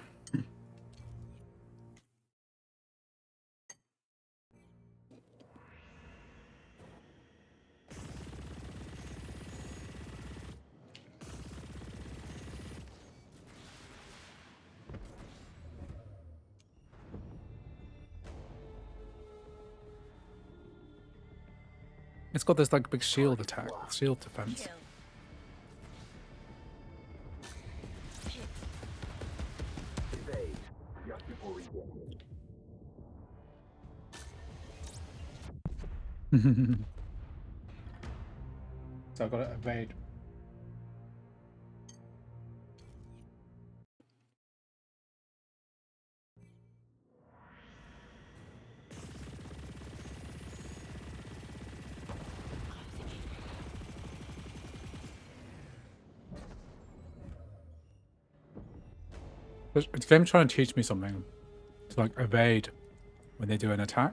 It's got this like big shield attack, shield defense. Evade just before we get hit. So I've got to evade. It's them trying to teach me something. To like evade when they do an attack.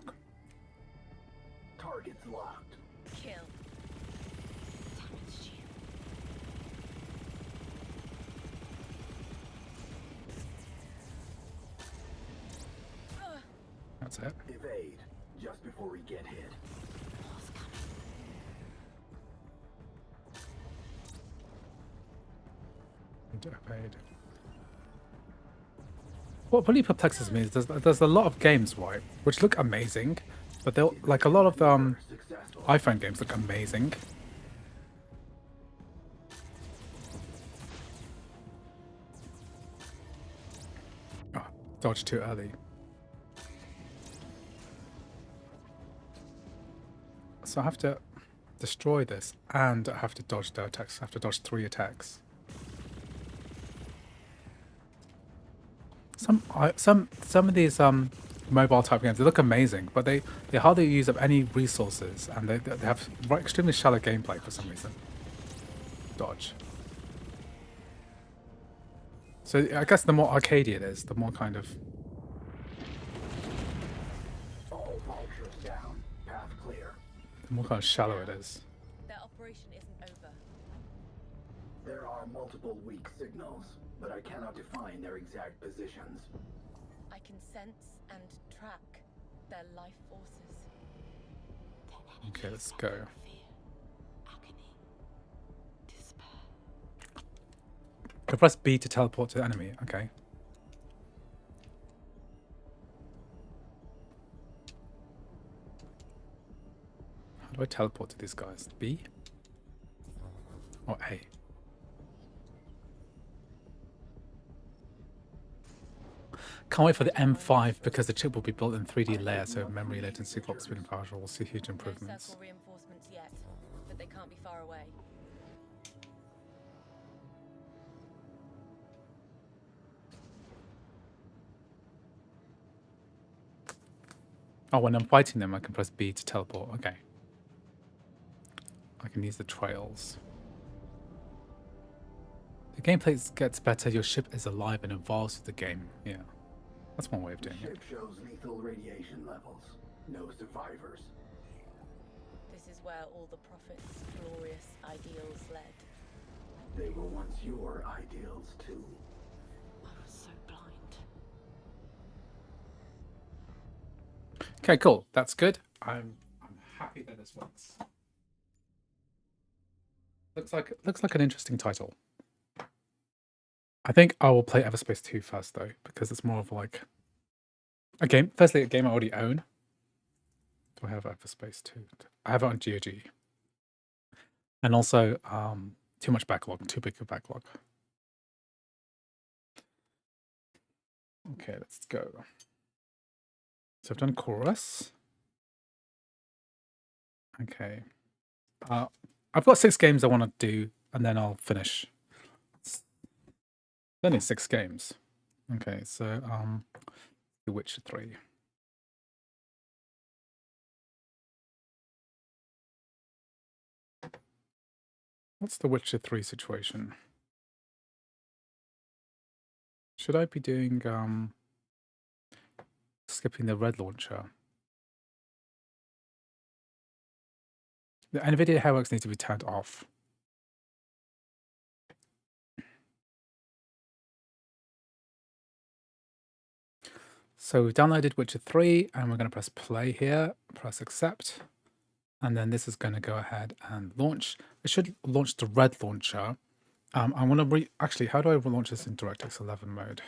Targets locked. Kill. That's it. Evade just before we get hit. Evade. What really perplexes me is there's a lot of games, right, which look amazing, but they'll like a lot of iPhone games look amazing. Oh, dodged too early. So I have to destroy this, and I have to dodge their attacks. I have to dodge 3 attacks. Some of these mobile type games, they look amazing, but they hardly use up any resources, and they have extremely shallow gameplay for some reason. Dodge. So I guess the more arcadey it is, the more kind of. All vultures down. Path clear. The more kind of shallow it is. That operation isn't over. There are multiple weak signals, but I cannot define their exact positions. I can sense and track their life forces. Okay, let's go. Go press B to teleport to the enemy. Okay. How do I teleport to these guys? B? Or A? Can't wait for the M5 because the chip will be built in 3D layer, so memory latency, clock speed, and power will see huge improvements. No circle reinforcements yet, but they can't be far away. Oh, when I'm fighting them, I can press B to teleport. Okay. I can use the trails. The gameplay gets better, your ship is alive and evolves with the game. Yeah. That's one way of doing it. Ship shows lethal radiation levels. No survivors. This is where all the Prophet's glorious ideals led. They were once your ideals, too. I was so blind. Okay, cool. That's good. I'm happy that this works. Looks like an interesting title. I think I will play Everspace 2 first though, because it's more of like a game. Firstly, a game I already own. Do I have Everspace 2? I have it on GOG. And also, too much backlog, too big a backlog. Okay, let's go. So I've done chorus. Okay. I've got 6 games I want to do, and then I'll finish. It's only 6 games. Okay, so The Witcher 3. What's the Witcher 3 situation? Should I be doing skipping the red launcher? The NVIDIA Hairworks needs to be turned off. So we've downloaded Witcher 3 and we're going to press play here, press accept, and then this is going to go ahead and launch. It should launch the red launcher. I want to actually, how do I relaunch this in DirectX 11 mode?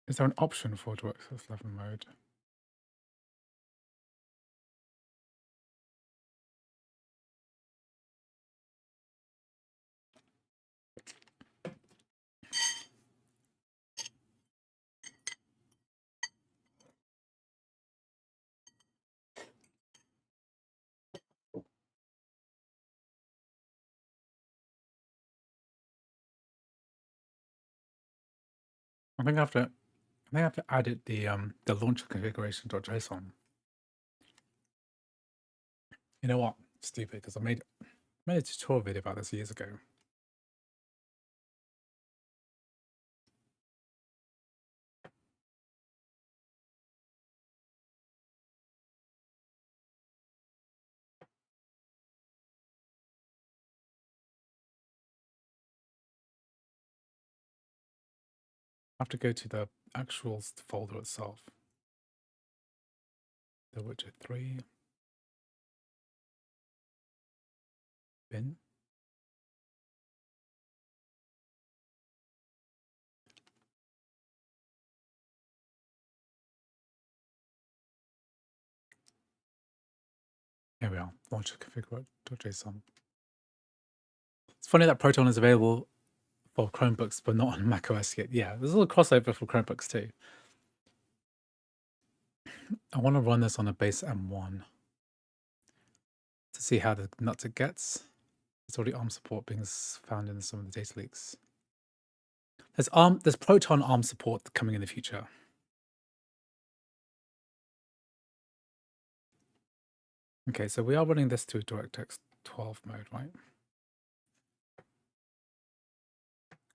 Is there an option for DirectX 11 mode? I think I have to add it the launcher configuration.json. You know what? Stupid, because I made a tutorial video about this years ago. I have to go to the actual folder itself. The Witcher 3 bin. Here we are, launcher configure.json. It's funny that Proton is available for Chromebooks, but not on macOS yet. Yeah, there's a little crossover for Chromebooks too. I want to run this on a base M1 to see how the nuts it gets. There's already ARM support being found in some of the data leaks. There's Proton ARM support coming in the future. Okay, so we are running this through DirectX 12 mode, right?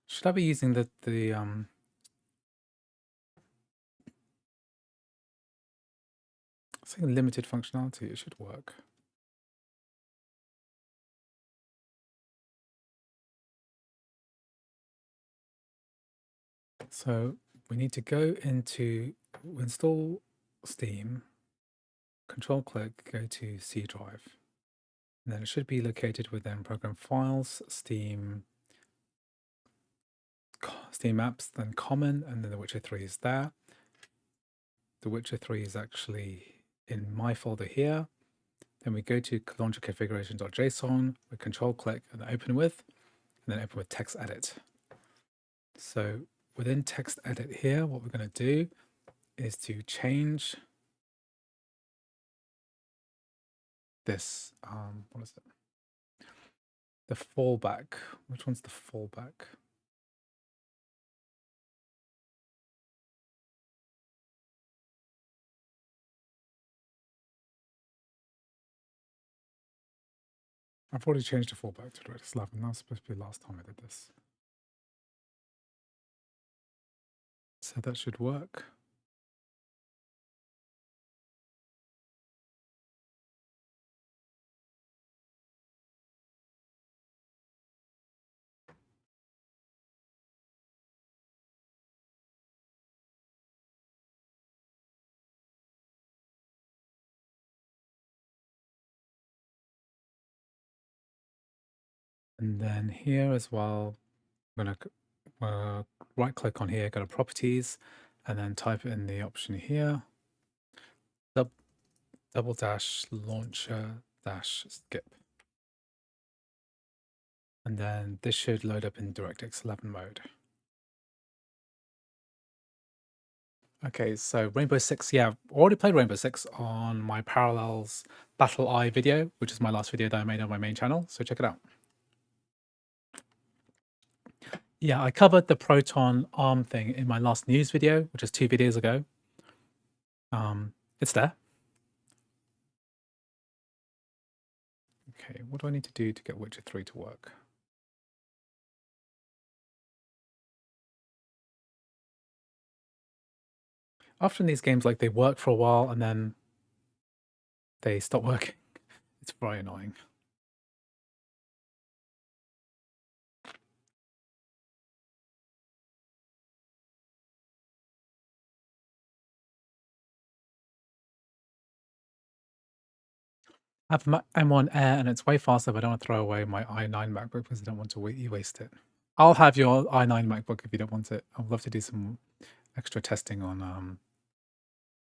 Should I be using the saying limited functionality? It should work. So we need to go into install Steam, control click, go to C drive. And then it should be located within program files, Steam apps, then common, and then The Witcher 3 is there. The Witcher 3 is actually in my folder here. Then we go to launcher configuration.json, we control click and open with, and then open with text edit. So within text edit here, what we're going to do is to change this, what is it? The fallback. Which one's the fallback? I've already changed the fallback to DirectX 11. That was supposed to be the last time I did this. So that should work. And then here as well, I'm going to right click on here, go to properties, and then type in the option here, double dash launcher dash skip. And then this should load up in DirectX 11 mode. Okay, so Rainbow Six, yeah, already played Rainbow Six on my Parallels Battle Eye video, which is my last video that I made on my main channel, so check it out. Yeah, I covered the Proton ARM thing in my last news video, which is 2 videos ago. It's there. Okay, what do I need to do to get Witcher 3 to work? Often these games, like, they work for a while and then they stop working. It's very annoying. I have an M1 Air and it's way faster, but I don't want to throw away my i9 MacBook because I don't want to waste it. I'll have your i9 MacBook if you don't want it. I'd love to do some extra testing on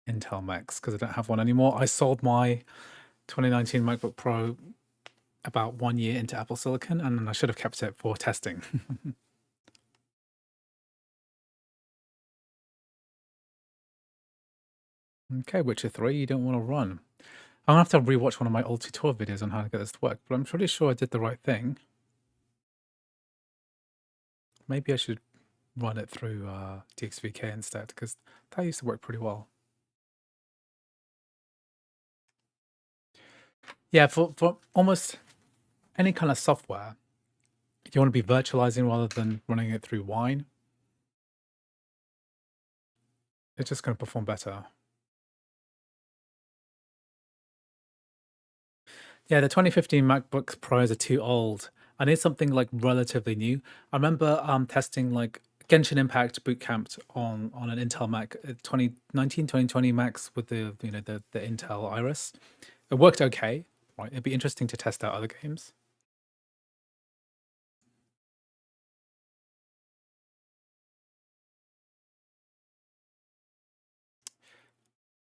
Intel Macs because I don't have one anymore. I sold my 2019 MacBook Pro about 1 year into Apple Silicon, and I should have kept it for testing. Okay, Witcher 3, you don't want to run. I'm going to have to rewatch one of my old tutorial videos on how to get this to work, but I'm pretty sure I did the right thing. Maybe I should run it through DXVK instead, because that used to work pretty well. Yeah, for almost any kind of software, you want to be virtualizing rather than running it through Wine. It's just going to perform better. Yeah, the 2015 MacBook Pros are too old. I need something like relatively new. I remember testing like Genshin Impact Bootcamped on an Intel Mac, 2019, 2020 Macs with the the Intel Iris. It worked okay. Right, it'd be interesting to test out other games.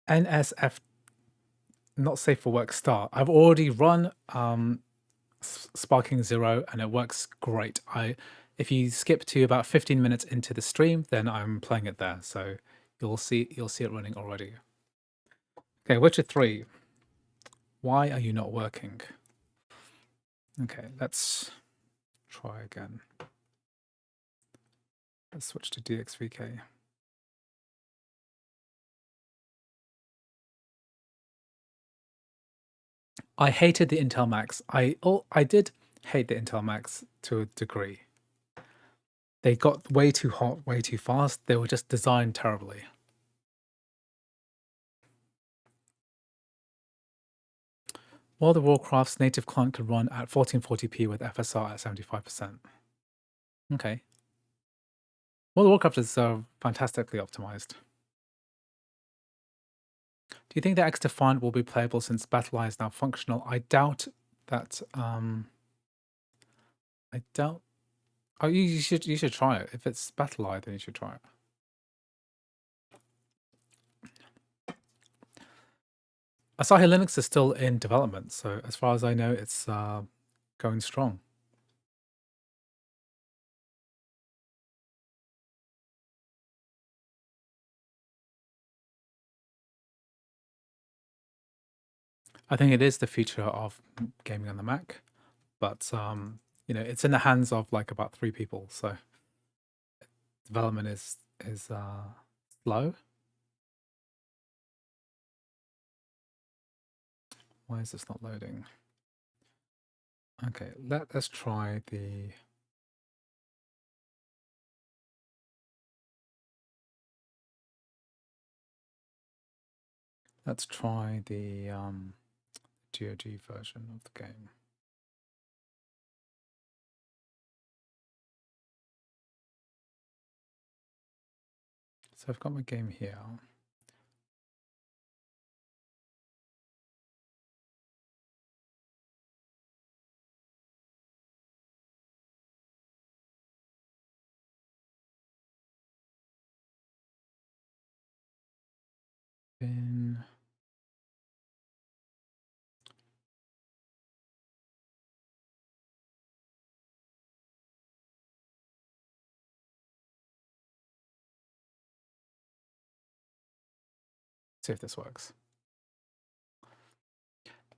NSF not safe for work start. I've already run Sparking 0 and it works great. If you skip to about 15 minutes into the stream, then I'm playing it there. So you'll see it running already. Okay, Witcher 3. Why are you not working? Okay, let's try again. Let's switch to DXVK. I hated the Intel Macs. I did hate the Intel Macs to a degree. They got way too hot, way too fast. They were just designed terribly. World of Warcraft's native client could run at 1440p with FSR at 75%. Okay. World of Warcraft is fantastically optimized. Do you think that X-Defiant will be playable since Battle Eye is now functional? I doubt that. I doubt. Oh, you should try it. If it's Battle Eye, then you should try it. Asahi Linux is still in development, so as far as I know, it's going strong. I think it is the future of gaming on the Mac, but you know, it's in the hands of like about 3 people, so development is slow. Why is this not loading? Okay, let's try the. Let's try the GOG version of the game. So I've got my game here. Bin. See if this works.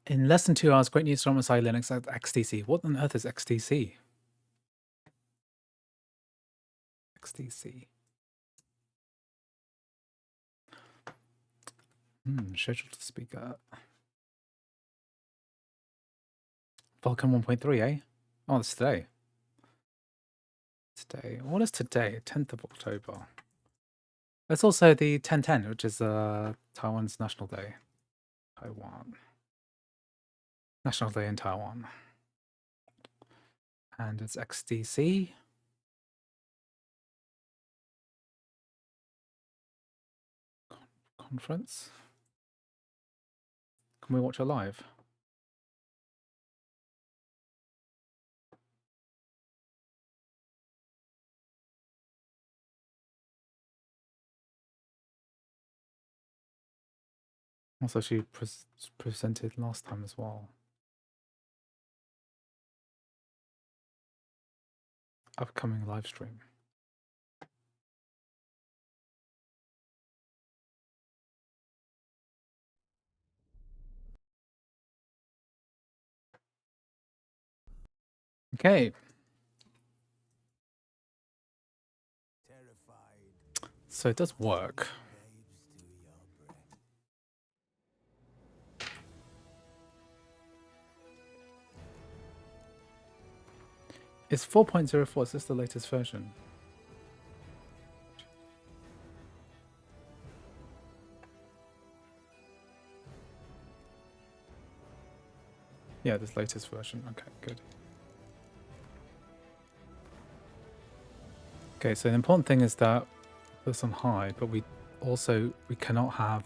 In less than 2 hours, great news from Asahi Linux at XTC. What on earth is XTC? XTC. Scheduled to speak at VULKAN 1.3, eh? Oh, it's today. Today. What is today? 10th of October. It's also the 1010, which is Taiwan's National Day. Taiwan. National Day in Taiwan. And it's XDC. Conference. Can we watch it live? Also, she presented last time as well. Upcoming live stream. Okay. So it does work. It's 4.04. Is this the latest version? Yeah, this latest version. Okay, good. Okay, so the important thing is that it's on high, but we cannot have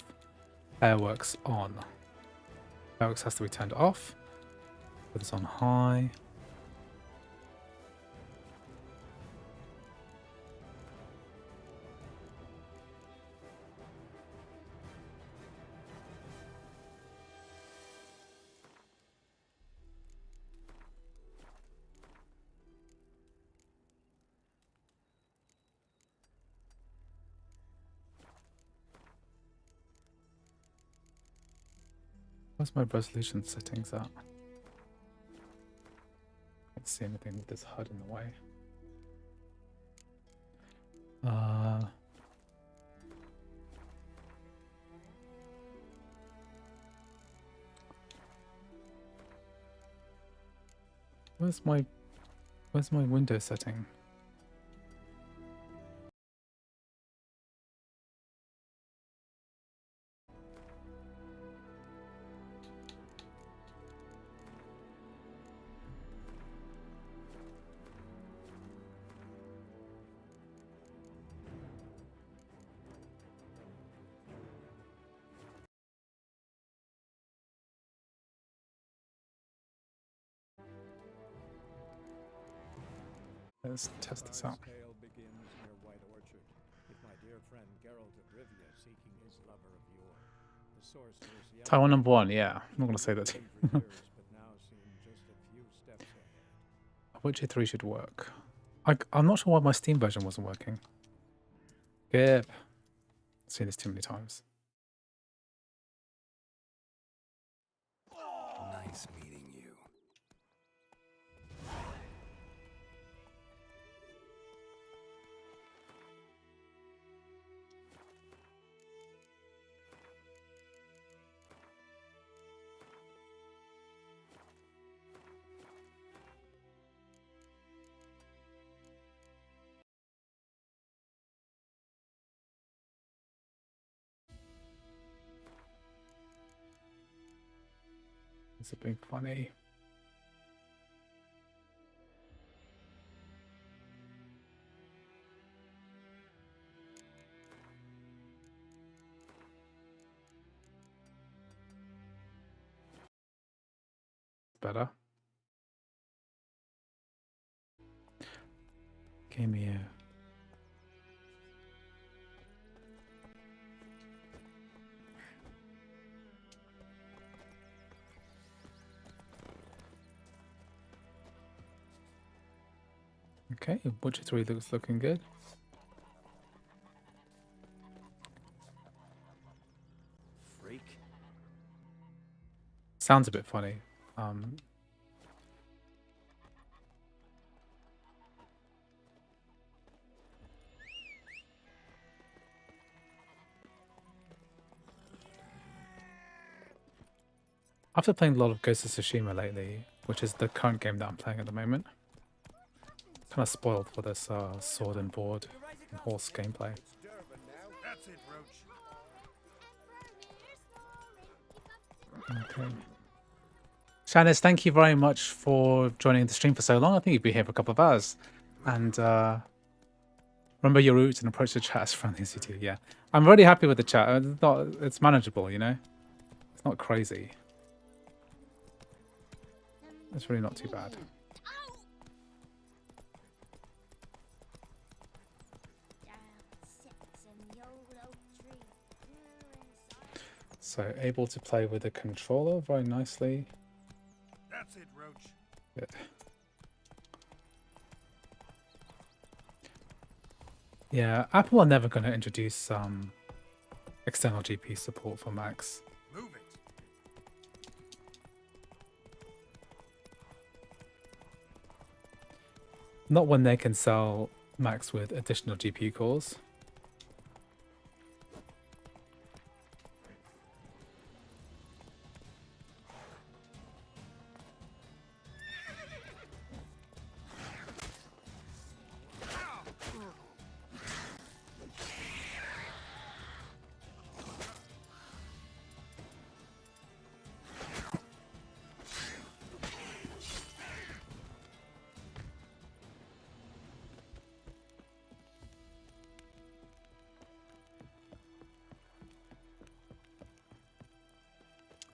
Airworks on. Airworks has to be turned off. Put this on high. Where's my resolution settings at? Can't see anything with this HUD in the way. Where's my window setting? Let's test this out. Tale begins near White Orchard, with my dear friend Geralt of Rivia seeking his lover of yore. The sorcerer's Taiwan #1, yeah. I'm not gonna say that. but now seem just a few steps ahead. Witcher 3 should work. I'm not sure why my Steam version wasn't working. Yep. I've seen this too many times. Nice meeting you. It's a bit funny. Better. Game here. Okay, Witcher 3 looks looking good. Freak. Sounds a bit funny. After playing a lot of Ghost of Tsushima lately, which is the current game that I'm playing at the moment, kind of spoiled for this sword and board and horse gameplay. That's it, Roach. Okay. Shanice, thank you very much for joining the stream for so long. I think you've been here for a couple of hours. And remember your roots and approach the chat as friendly as you do. Yeah, I'm really happy with the chat. It's manageable, you know? It's not crazy. It's really not too bad. So able to play with a controller very nicely. That's it, Roach. Good. Yeah, Apple are never going to introduce external GPU support for Macs. Move it. Not when they can sell Macs with additional GPU cores.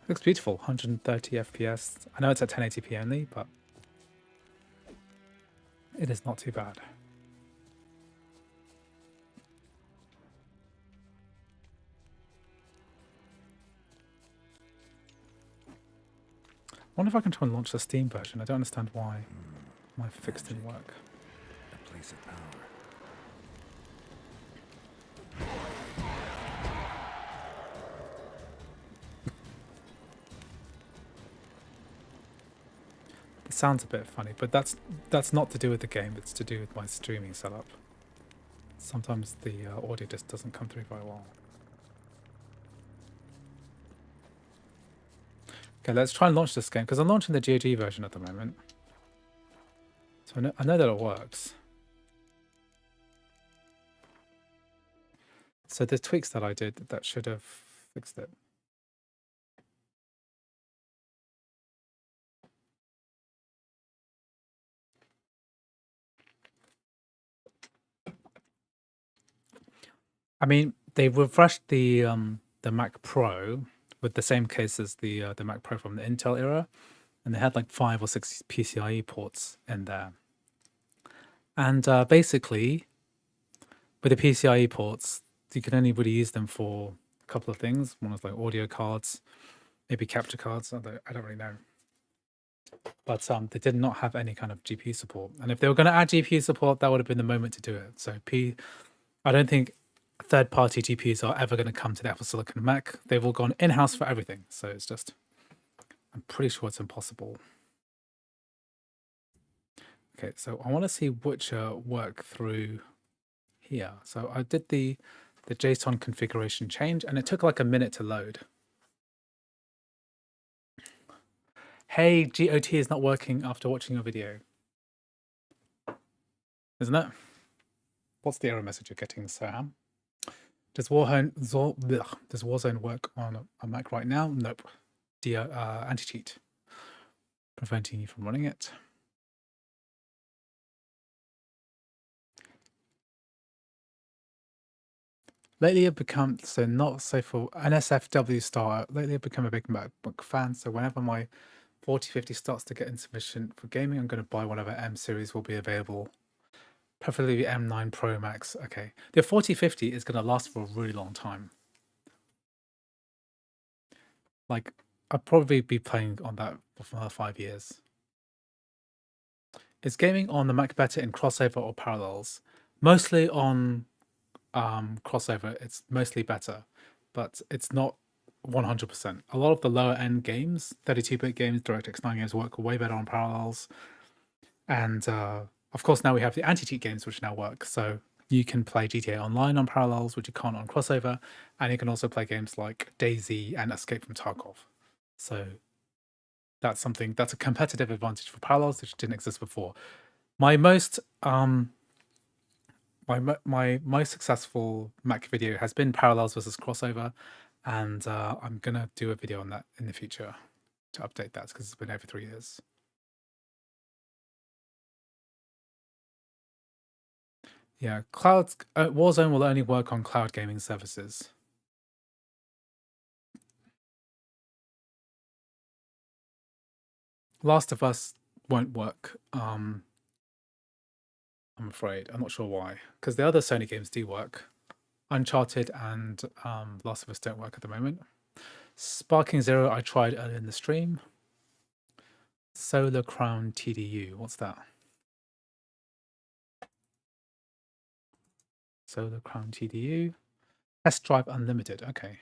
Looks beautiful, 130 FPS. I know it's at 1080p only, but it is not too bad. I wonder if I can try and launch the Steam version. I don't understand why my fix didn't work. A place of power. It sounds a bit funny, but that's not to do with the game. It's to do with my streaming setup. Sometimes the audio just doesn't come through very well. Okay, let's try and launch this game because I'm launching the GOG version at the moment. So I know that it works. So the tweaks that I did, that should have fixed it. I mean, they refreshed the Mac Pro with the same case as the Mac Pro from the Intel era, and they had like 5 or 6 PCIe ports in there. And basically, with the PCIe ports, you can only really use them for a couple of things. One is like audio cards, maybe capture cards. I don't really know. But they did not have any kind of GPU support. And if they were going to add GPU support, that would have been the moment to do it. So I don't think third-party GPUs are ever going to come to the Apple Silicon Mac. They've all gone in-house for everything. So it's just, I'm pretty sure it's impossible. Okay, so I want to see Witcher work through here. So I did the JSON configuration change, and it took like a minute to load. Hey, GOT is not working after watching your video. Isn't it? What's the error message you're getting, Sam? Does Warzone work on a Mac right now? Nope. Anti-cheat. Preventing you from running it. Lately I've become, so not so for NSFW star, lately I've become a big MacBook fan, so whenever my 4050 starts to get insufficient for gaming, I'm going to buy whatever M series will be available. Preferably the M9 Pro Max. Okay. The 4050 is going to last for a really long time. Like, I'll probably be playing on that for another 5 years. Is gaming on the Mac better in crossover or parallels? Mostly on crossover, it's mostly better, but it's not 100%. A lot of the lower end games, 32-bit games, DirectX 9 games work way better on parallels. And of course, now we have the anti-cheat games, which now work. So you can play GTA Online on parallels, which you can't on crossover. And you can also play games like DayZ and Escape from Tarkov. So that's something, that's a competitive advantage for parallels, which didn't exist before. My most my most successful Mac video has been parallels versus crossover, and I'm gonna do a video on that in the future to update that because it's been over 3 years. Yeah, Warzone will only work on cloud gaming services. Last of Us won't work. I'm afraid. I'm not sure why, because the other Sony games do work. Uncharted and Last of Us don't work at the moment. Sparking Zero, I tried earlier in the stream. Solar Crown TDU, what's that? Solar Crown TDU. Test Drive Unlimited, okay.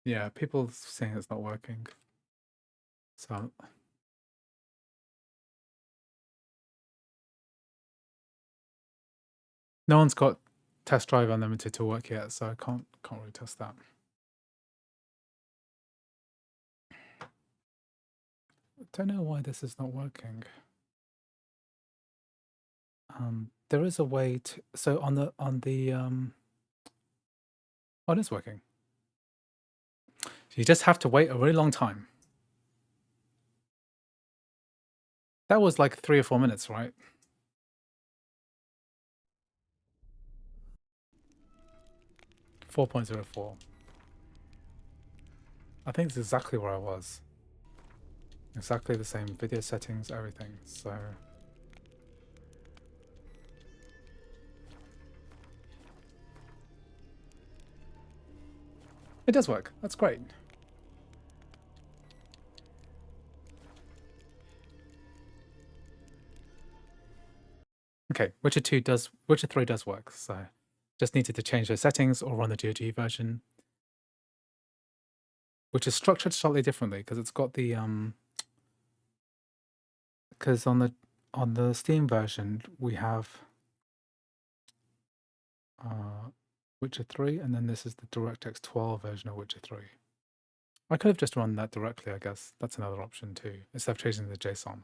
Yeah, people saying it's not working. So no one's got Test Drive Unlimited to work yet, so I can't really test that. I don't know why this is not working. There is a way to, so on the oh, it is working. You just have to wait a really long time. That was like 3 or 4 minutes, right? .04. I think it's exactly where I was. Exactly the same video settings, everything. So it does work. That's great. Okay, Witcher 3 does work, so just needed to change those settings or run the GOG version, which is structured slightly differently because it's got the because on the Steam version we have Witcher 3, and then this is the DirectX 12 version of Witcher 3. I could have just run that directly, I guess. That's another option too, instead of changing the JSON.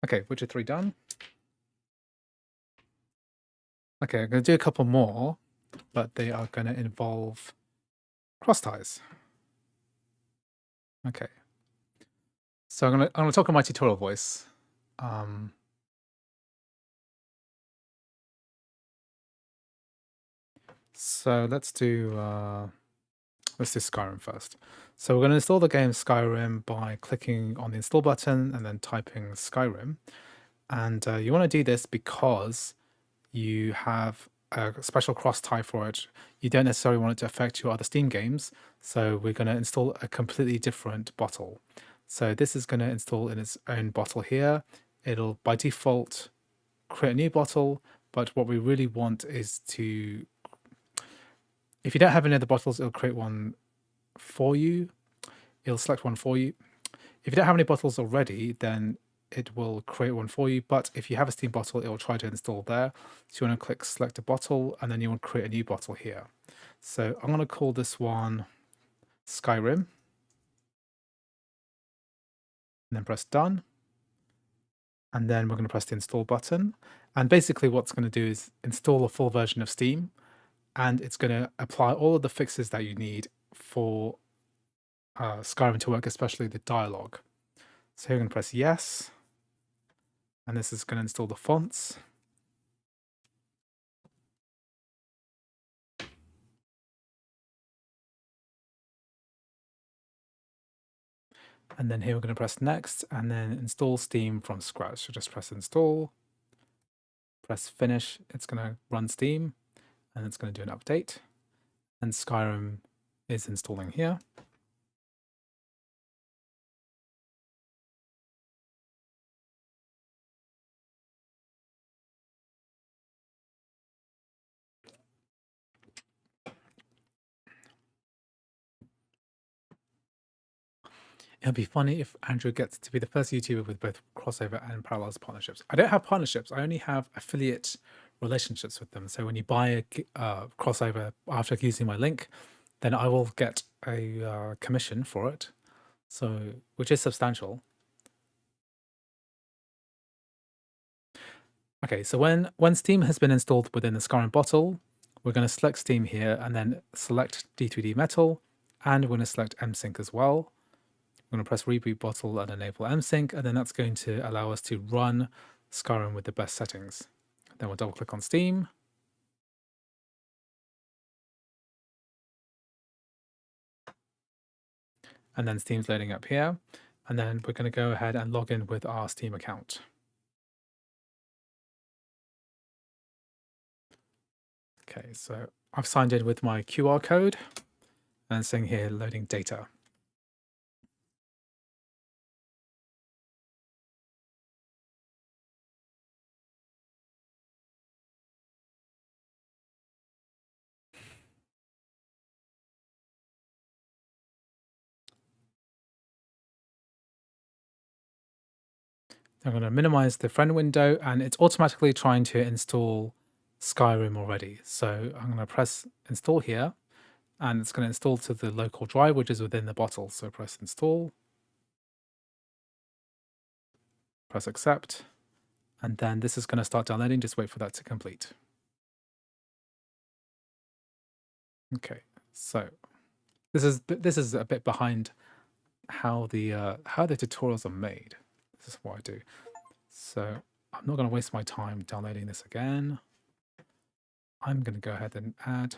Okay, Witcher 3 done. Okay, I'm going to do a couple more, but they are going to involve cross ties. Okay. So I'm gonna talk in my tutorial voice. So let's do Skyrim first. So we're going to install the game Skyrim by clicking on the install button and then typing Skyrim. And you want to do this because you have a special cross tie for it. You don't necessarily want it to affect your other Steam games. So we're going to install a completely different bottle. So this is going to install in its own bottle here. It'll by default create a new bottle, but what we really want is to, if you don't have any other bottles, it'll create one for you. It'll select one for you. If you don't have any bottles already, then it will create one for you. But if you have a Steam bottle, it will try to install there. So you want to click select a bottle, and then you want to create a new bottle here. So I'm going to call this one Skyrim. And then press done. And then we're going to press the install button. And basically what's going to do is install a full version of Steam. And it's going to apply all of the fixes that you need for Skyrim to work, especially the dialogue. So you're going to press yes. And this is going to install the fonts. And then here we're going to press next and then install Steam from scratch. So just press install, press finish. It's going to run Steam and it's going to do an update. And Skyrim is installing here. It'll be funny if Andrew gets to be the first YouTuber with both crossover and Parallels partnerships. I don't have partnerships. I only have affiliate relationships with them. So when you buy a crossover after using my link, then I will get a commission for it. So, which is substantial. Okay, so when Steam has been installed within the Skyrim bottle, we're going to select Steam here and then select D3D Metal, and we're going to select MSync as well. We're going to press reboot bottle and enable MSync, and then that's going to allow us to run Skyrim with the best settings. Then we'll double click on Steam. And then Steam's loading up here. And then we're going to go ahead and log in with our Steam account. Okay, so I've signed in with my QR code and it's saying here loading data. I'm going to minimize the friend window and it's automatically trying to install Skyrim already. So I'm going to press install here and it's going to install to the local drive, which is within the bottle. So press install, press accept, and then this is going to start downloading. Just wait for that to complete. Okay, so this is a bit behind how the tutorials are made. This is what I do. So I'm not going to waste my time downloading this again. I'm going to go ahead and add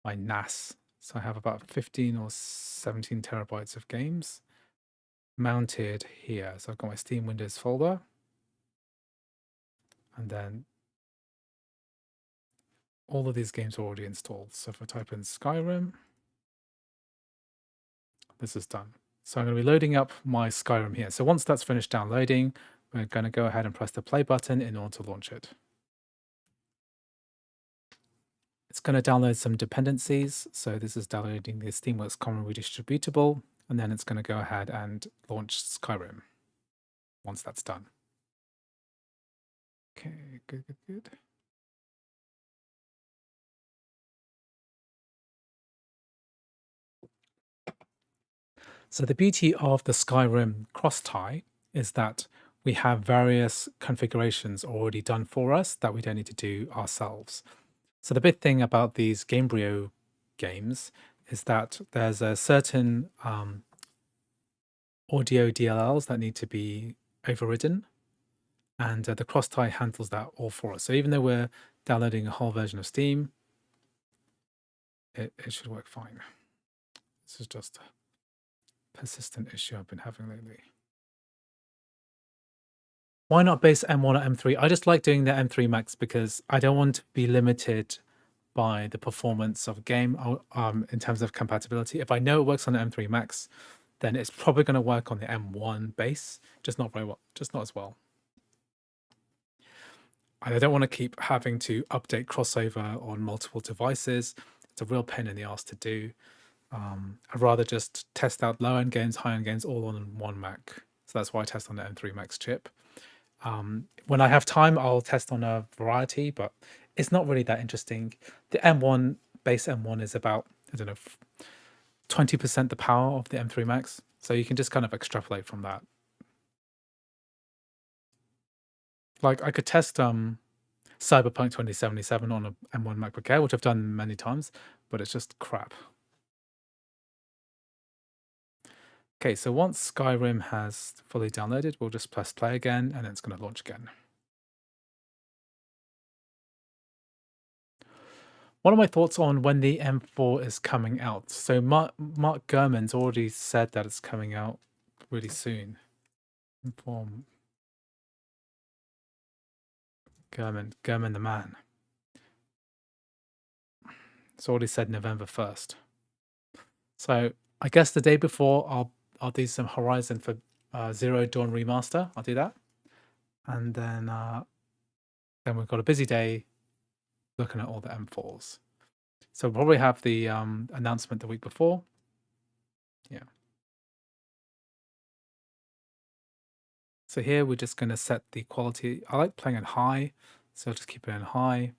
my NAS. So I have about 15 or 17 terabytes of games mounted here. So I've got my Steam Windows folder. And then all of these games are already installed. So if I type in Skyrim, this is done. So I'm going to be loading up my Skyrim here. So once that's finished downloading, we're going to go ahead and press the play button in order to launch it. It's going to download some dependencies. So this is downloading the Steamworks Common Redistributable, and then it's going to go ahead and launch Skyrim once that's done. Okay, good. So the beauty of the Skyrim cross-tie is that we have various configurations already done for us that we don't need to do ourselves. So the big thing about these Gamebryo games is that there's a certain audio DLLs that need to be overridden, and the cross-tie handles that all for us. So even though we're downloading a whole version of Steam, it should work fine. This is just a persistent issue I've been having lately. Why not base M1 or M3? I just like doing the M3 Max because I don't want to be limited by the performance of a game in terms of compatibility. If I know it works on the M3 Max, then it's probably going to work on the M1 base, just not very well, just not as well. And I don't want to keep having to update CrossOver on multiple devices. It's a real pain in the ass to do. I'd rather just test out low-end games, high-end games all on one Mac. So that's why I test on the M3 Max chip. When I have time, I'll test on a variety, but it's not really that interesting. The M1, base M1 is about, I don't know, 20% the power of the M3 Max. So you can just kind of extrapolate from that. Like I could test Cyberpunk 2077 on a M1 MacBook Air, which I've done many times, but it's just crap. Okay, so once Skyrim has fully downloaded, we'll just press play again, and it's going to launch again. What are my thoughts on when the M4 is coming out? So Mark Gurman's already said that it's coming out really soon. Inform Gurman the man. It's already said November 1st. So I guess the day before I'll do some Horizon for Zero Dawn Remaster. I'll do that. And then we've got a busy day looking at all the M4s. So we'll probably have the announcement the week before. Yeah. So here we're just going to set the quality. I like playing in high, so I'll just keep it in high.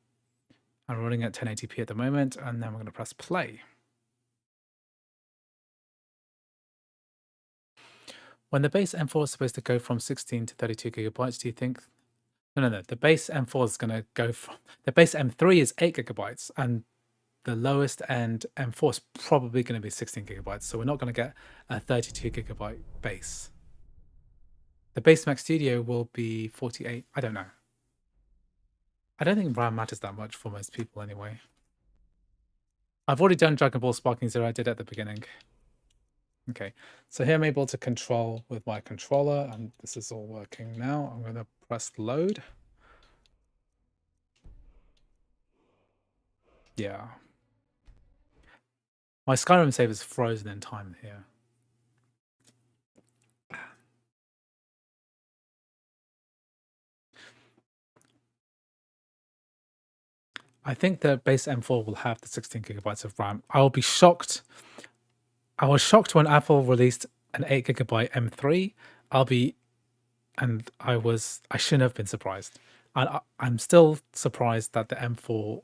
I'm running at 1080p at the moment, and then we're going to press play. When the base M4 is supposed to go from 16 to 32 gigabytes, do you think? No. The base M4 is going to go from, the base M3 is 8 gigabytes, and the lowest end M4 is probably going to be 16 gigabytes. So we're not going to get a 32 gigabyte base. The base Mac Studio will be 48. I don't know. I don't think RAM matters that much for most people anyway. I've already done Dragon Ball Sparking Zero. I did at the beginning. Okay, so here I'm able to control with my controller, and this is all working now. I'm going to press load. Yeah. My Skyrim save is frozen in time here. I think the base M4 will have the 16 gigabytes of RAM. I will be shocked. I was shocked when Apple released an 8 gigabyte M3. I shouldn't have been surprised. And I'm still surprised that the M4,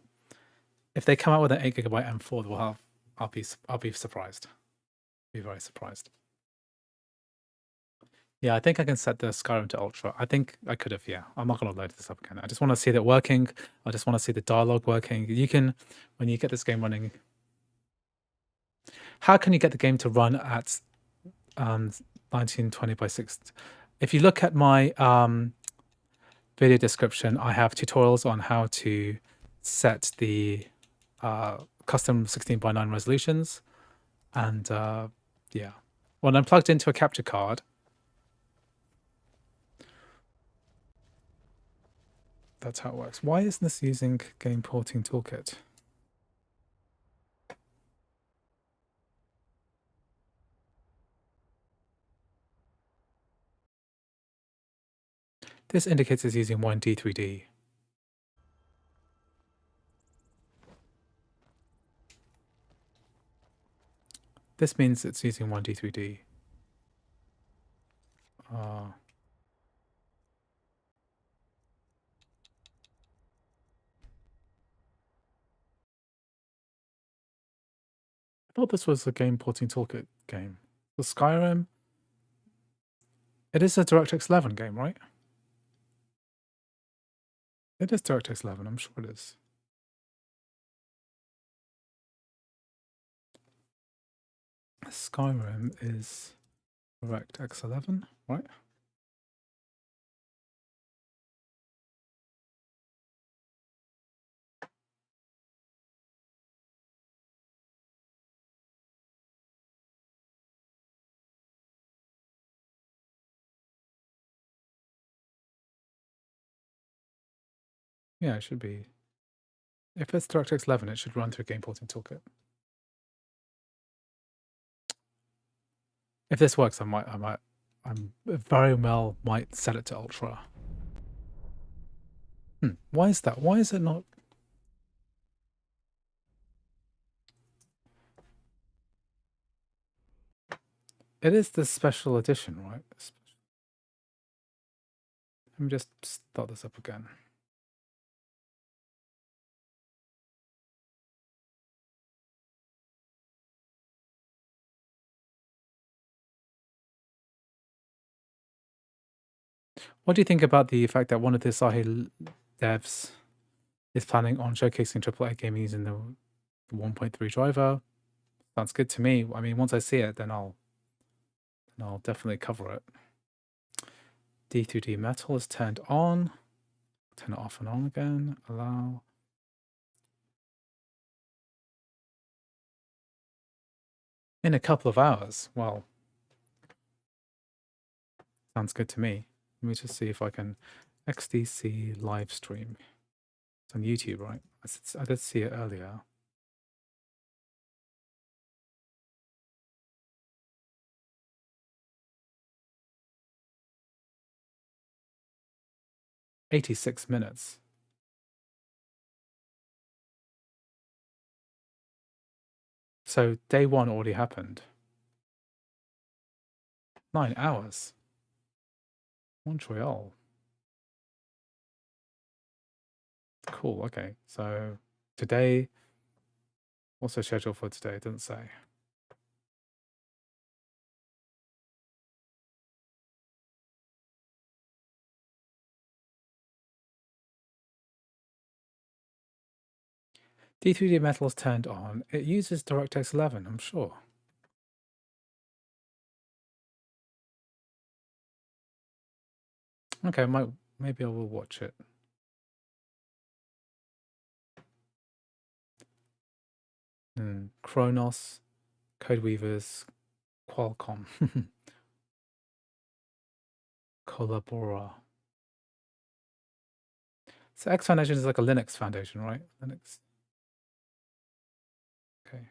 if they come out with an 8 gigabyte M4, I'll be surprised. Be very surprised. Yeah, I think I can set the Skyrim to Ultra. I think I could have, yeah. I'm not going to load this up again. I just want to see that working. I just want to see the dialogue working. You can, when you get this game running, how can you get the game to run at 1920 by 6? If you look at my video description, I have tutorials on how to set the custom 16 by 9 resolutions. And yeah, when I'm plugged into a capture card, that's how it works. Why isn't this using Game Porting Toolkit? This indicates it's using 1D3D. This means it's using 1D3D. I thought this was a Game Porting Toolkit game. The Skyrim, it is a DirectX 11 game, right? It is DirectX 11, I'm sure it is. Skyrim is DirectX 11, right? Yeah, it should be. If it's DirectX 11, it should run through Game Porting Toolkit. If this works, I very well might set it to Ultra. Why is that? Why is it not? It is the special edition, right? Let me just start this up again. What do you think about the fact that one of the Asahi devs is planning on showcasing AAA gaming using the 1.3 driver? Sounds good to me. I mean, once I see it, then I'll definitely cover it. D2D metal is turned on. Turn it off and on again. Allow. In a couple of hours. Well, sounds good to me. Let me just see if I can XDC live stream. It's on YouTube, right? I did see it earlier. "86 minutes." So day one already happened. 9 hours. Montreal. Cool, okay. So today, also scheduled for today, it didn't say. D3D metal is turned on. It uses DirectX 11, I'm sure. Okay, maybe I will watch it. Kronos, Codeweavers, Qualcomm, Collabora. So X Foundation is like a Linux foundation, right? Linux. Okay.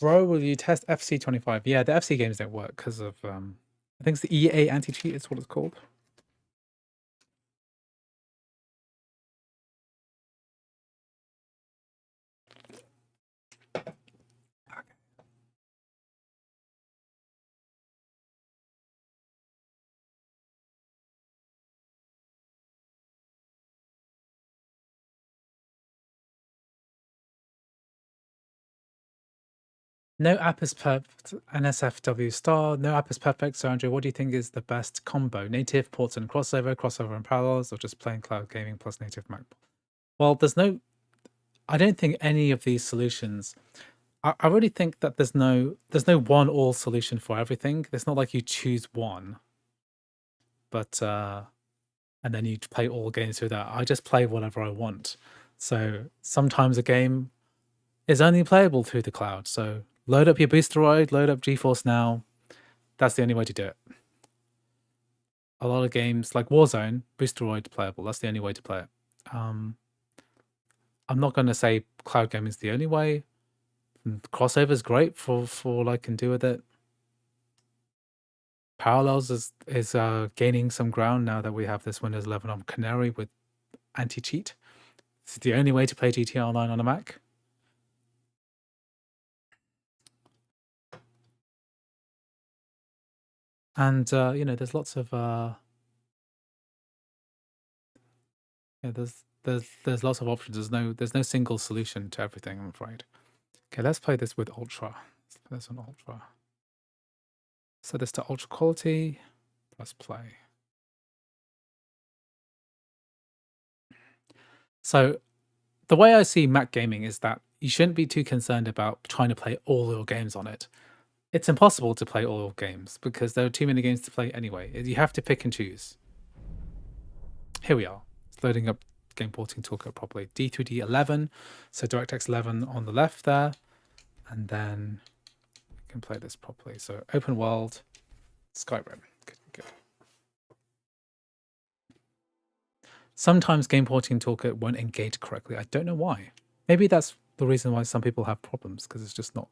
Bro, will you test FC25? Yeah, the FC games don't work because of I think it's the EA anti-cheat is what it's called. No app is perfect. NSFW star. No app is perfect. So Andrew, what do you think is the best combo? Native, ports and crossover and parallels, or just plain cloud gaming plus native Mac? Well, I don't think any of these solutions. I really think that there's no one all solution for everything. It's not like you choose one, but and then you play all games through that. I just play whatever I want. So sometimes a game is only playable through the cloud. So load up your Boosteroid, load up GeForce Now. That's the only way to do it. A lot of games like Warzone, Boosteroid playable. That's the only way to play it. I'm not going to say cloud gaming is the only way. CrossOver is great for what I can do with it. Parallels is gaining some ground now that we have this Windows 11 on Canary with anti-cheat. It's the only way to play GTA Online on a Mac. And there's lots of there's lots of options. There's no single solution to everything, I'm afraid. Okay, let's play this with Ultra. Let's play this on Ultra. Set this to Ultra quality. Press play. So the way I see Mac gaming is that you shouldn't be too concerned about trying to play all your games on it. It's impossible to play all your games because there are too many games to play anyway. You have to pick and choose. Here we are. It's loading up Game Porting Toolkit properly. D3D 11, so DirectX 11 on the left there, and then we can play this properly. So open world, Skyrim. Good. sometimes Game Porting Toolkit won't engage correctly. I don't know why. Maybe that's the reason why some people have problems, because it's just not.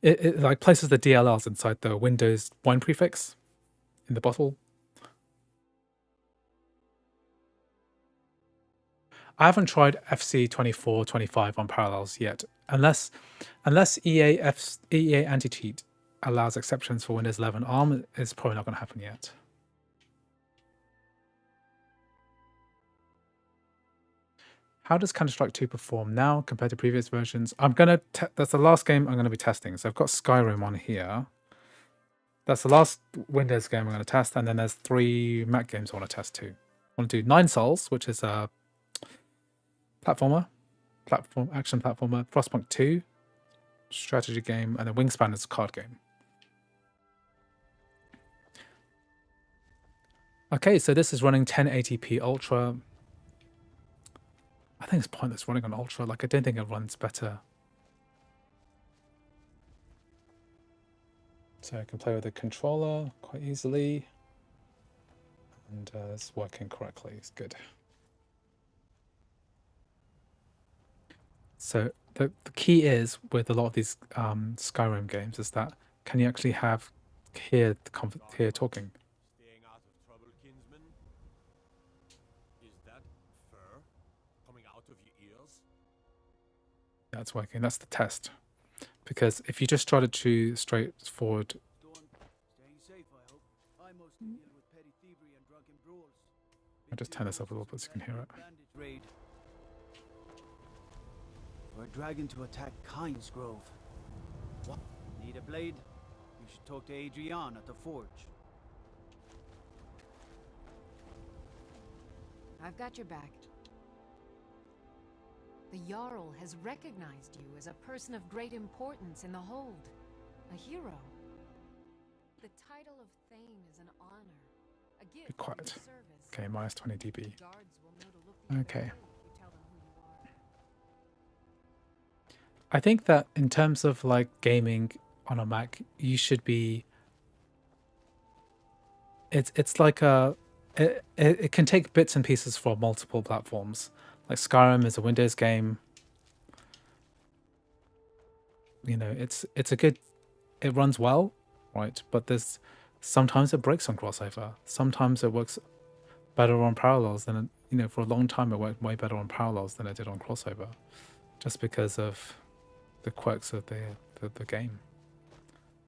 It like places the DLLs inside the Windows wine prefix in the bottle. I haven't tried FC2425 on Parallels yet, unless EA anti-cheat allows exceptions for Windows 11. ARM is probably not going to happen yet. How does Counter-Strike 2 perform now compared to previous versions? I'm gonna that's the last game I'm going to be testing. So I've got Skyrim on here. That's the last Windows game I'm going to test, and then there's 3 Mac games I want to test too. I want to do Nine Sols, which is a action platformer, Frostpunk 2, strategy game, and then Wingspan is a card game. Okay, so this is running 1080p Ultra. I think it's pointless running on Ultra. Like, I don't think it runs better. So I can play with the controller quite easily. And it's working correctly. It's good. So the key is with a lot of these Skyrim games is that can you actually hear talking? Staying out of trouble, kinsman? Is that fur coming out of your ears? That's working. That's the test. Because if you just try to choose straightforward. I'll just turn this up a little bit so you can hear it. For a dragon to attack Kynes Grove. What? Need a blade? You should talk to Adrian at the forge. I've got your back. The Jarl has recognized you as a person of great importance in the Hold. A hero. The title of Thane is an honor. A gift. Be quiet. Service. Okay, minus 20 dB. Okay. I think that in terms of like gaming on a Mac, you should be. It's like it can take bits and pieces from multiple platforms. Like Skyrim is a Windows game. You know, it runs well, right? But there's sometimes it breaks on CrossOver. Sometimes it works better on Parallels than for a long time it worked way better on Parallels than it did on CrossOver, just because of the quirks of the game,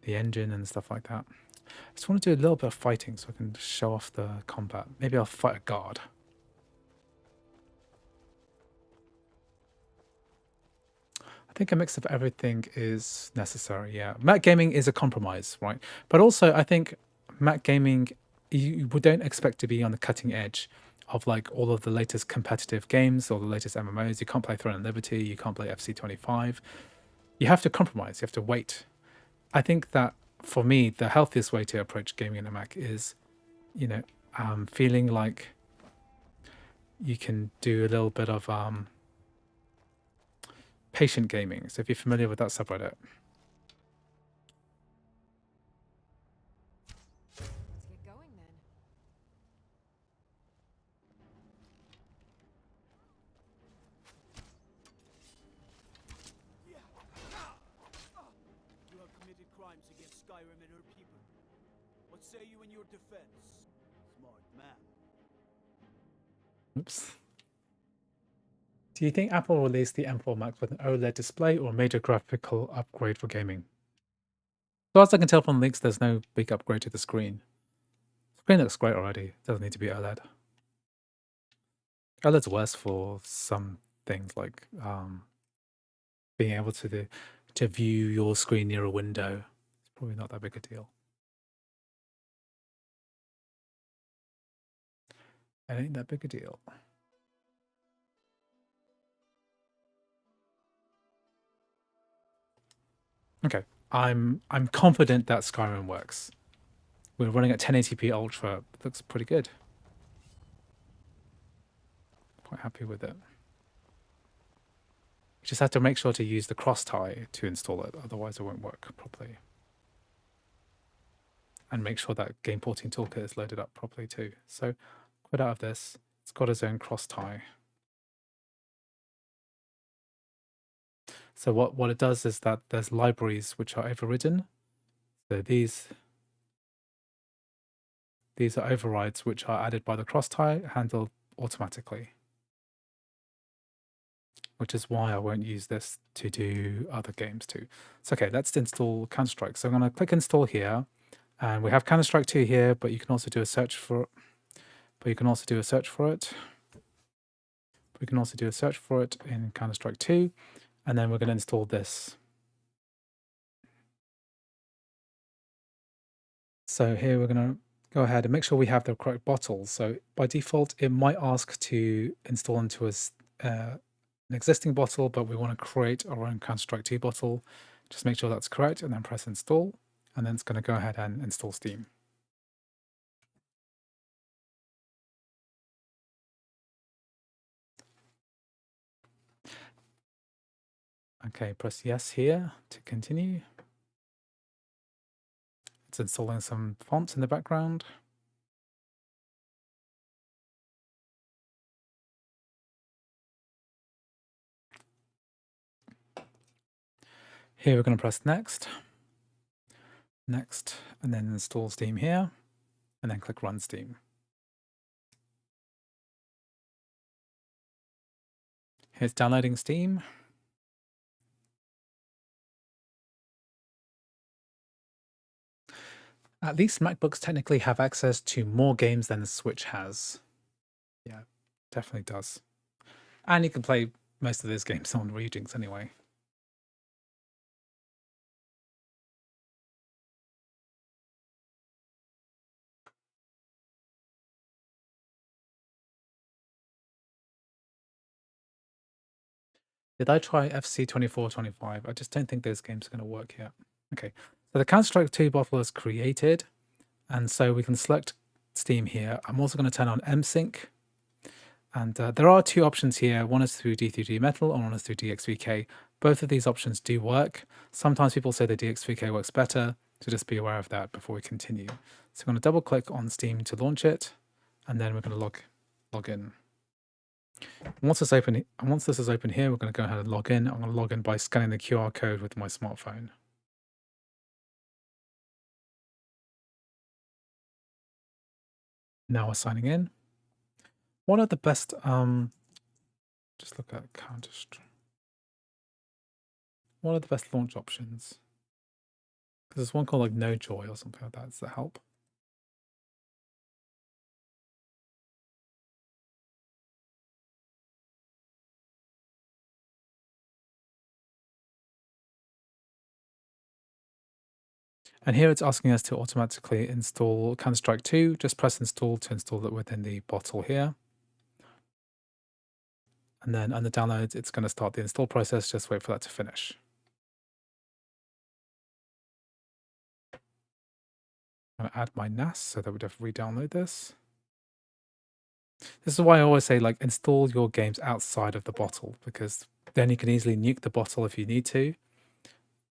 the engine and stuff like that. I just want to do a little bit of fighting so I can show off the combat. Maybe I'll fight a guard. I think a mix of everything is necessary, yeah. Mac gaming is a compromise, right? But also I think Mac gaming, you don't expect to be on the cutting edge of like all of the latest competitive games or the latest MMOs. You can't play Throne and Liberty, you can't play FC25. You have to compromise, you have to wait. I think that for me, the healthiest way to approach gaming in a Mac is, feeling like you can do a little bit of patient gaming. So if you're familiar with that subreddit. Let's get going then. You have committed crimes against Skyrim and her people. What say you in your defense? Smart man. Oops. Do you think Apple will release the M4 Max with an OLED display or a major graphical upgrade for gaming? So as I can tell from leaks, there's no big upgrade to the screen. The screen looks great already. It doesn't need to be OLED. OLED's worse for some things like being able to view your screen near a window. It's probably not that big a deal. It ain't that big a deal. Okay, I'm confident that Skyrim works. We're running at 1080p Ultra. It looks pretty good. Quite happy with it. You just have to make sure to use the cross tie to install it, otherwise it won't work properly. And make sure that Game Porting Toolkit is loaded up properly too. So quit out of this. It's got its own cross tie. So what it does is that there's libraries which are overridden. So these are overrides which are added by the cross tie, handled automatically. Which is why I won't use this to do other games too. So okay, let's install Counter-Strike. So I'm going to click install here, and we have Counter-Strike 2 here, but you can also do a search for it. We can also do a search for it in Counter-Strike 2, and then we're going to install this. So here we're going to go ahead and make sure we have the correct bottle. So by default, it might ask to install into an existing bottle, but we want to create our own Counter-Strike 2 bottle. Just make sure that's correct, and then press install, and then it's going to go ahead and install Steam. Okay, press yes here to continue. It's installing some fonts in the background. Here we're going to press next, and then install Steam here, and then click Run Steam. Here's downloading Steam. At least MacBooks technically have access to more games than the Switch has. Yeah, definitely does. And you can play most of these games on Regions anyway. Did I try FC 2425? I just don't think those games are going to work yet. Okay, so the Counter-Strike 2 bottle is created, and so we can select Steam here. I'm also going to turn on MSync, and there are two options here. One is through D3D Metal, and one is through DXVK. Both of these options do work. Sometimes people say the DXVK works better, so just be aware of that before we continue. So I'm going to double click on Steam to launch it, and then we're going to log in. Once this is open here, we're going to go ahead and log in. I'm going to log in by scanning the QR code with my smartphone. Now we're signing in. One of the best, just look at Counter-Strike. One of the best launch options. Because there's one called like No Joy or something like that. Does that help? And here it's asking us to automatically install Counter-Strike 2. Just press install to install it within the bottle here. And then under downloads, it's going to start the install process. Just wait for that to finish. I'm going to add my NAS so that we'd have to re-download this. This is why I always say, like, install your games outside of the bottle, because then you can easily nuke the bottle if you need to.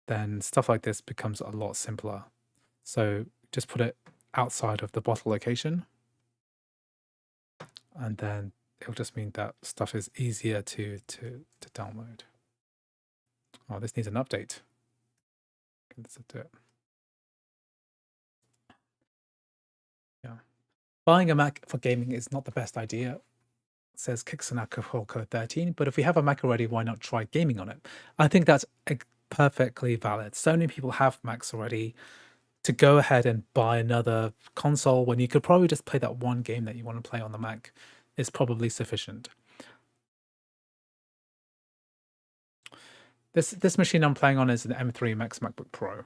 Then stuff like this becomes a lot simpler. So just put it outside of the bottle location, and then it'll just mean that stuff is easier to download. Oh, this needs an update. Let's do it. Yeah. Buying a Mac for gaming is not the best idea. It says Kickstarter code 13, but if we have a Mac already, why not try gaming on it? I think that's perfectly valid. So many people have Macs already. To go ahead and buy another console when you could probably just play that one game that you want to play on the Mac is probably sufficient. This machine I'm playing on is an M3 Max MacBook Pro.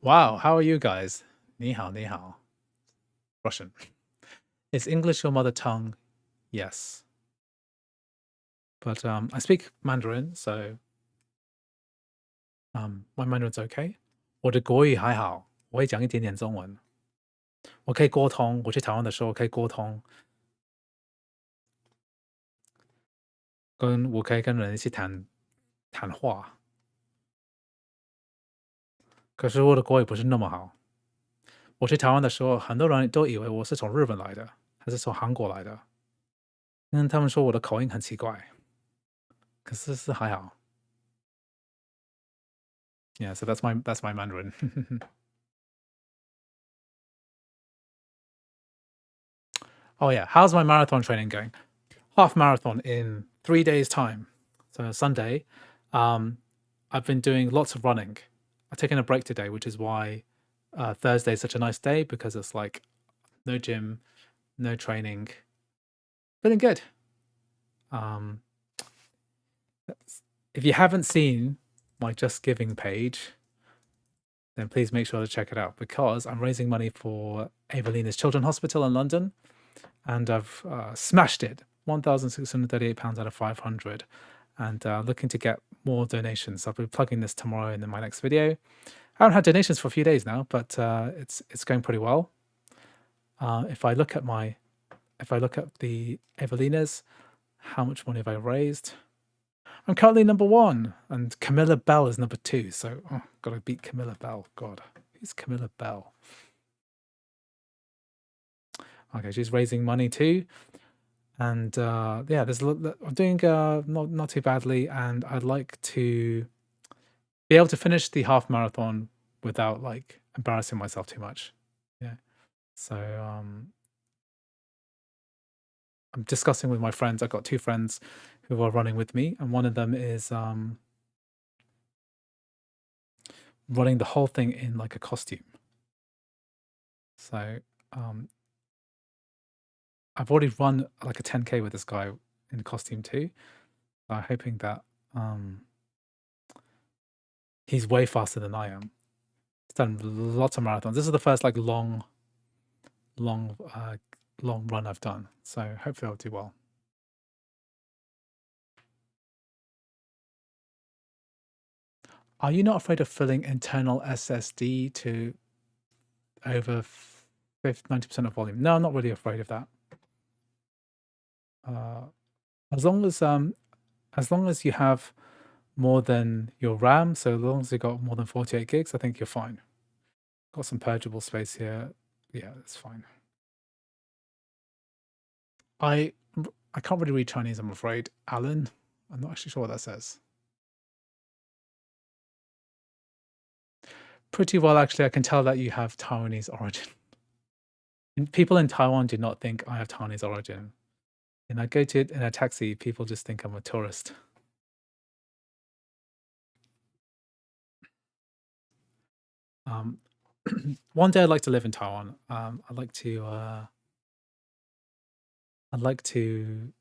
Wow, how are you guys? Ni hao, ni hao. Russian. Is English your mother tongue? Yes. But I speak Mandarin, so my Mandarin's okay. 我的国语还好，我会讲一点点中文。我可以沟通，我去台湾的时候可以沟通，我可以跟人一起谈话。可是我的国语不是那么好。我去台湾的时候，很多人都以为我是从日本来的，还是从韩国来的。他们说我的口音很奇怪，可是是还好。Yeah, so that's my Mandarin. Oh yeah, how's my marathon training going? Half marathon in 3 days' time. So Sunday, I've been doing lots of running. I've taken a break today, which is why Thursday is such a nice day, because it's like no gym, no training. Feeling good. If you haven't seen my Just Giving page, then please make sure to check it out, because I'm raising money for Evelina's Children's Hospital in London, and I've smashed it, £1,638 out of 500, and looking to get more donations. I'll be plugging this tomorrow in my next video. I haven't had donations for a few days now, but it's going pretty well. If I look at the Evelina's, how much money have I raised? I'm currently number 1, and Camilla Bell is number 2. So, gotta beat Camilla Bell. God, who's Camilla Bell? Okay, she's raising money too, and yeah, I'm doing not too badly, and I'd like to be able to finish the half marathon without like embarrassing myself too much. Yeah, so I'm discussing with my friends. I've got 2 friends who are running with me, and one of them is running the whole thing in like a costume. So I've already run like a 10K with this guy in costume too. So I'm hoping that he's way faster than I am. He's done lots of marathons. This is the first like long run I've done. So hopefully I'll do well. Are you not afraid of filling internal SSD to over 90% of volume? No, I'm not really afraid of that. As long as you have more than your RAM, so as long as you've got more than 48 gigs, I think you're fine. Got some purgeable space here. Yeah, that's fine. I can't really read Chinese, I'm afraid. Alan, I'm not actually sure what that says. Pretty well, actually. I can tell that you have Taiwanese origin. And people in Taiwan do not think I have Taiwanese origin. And I go to it in a taxi, people just think I'm a tourist. One day I'd like to live in Taiwan. I'd like to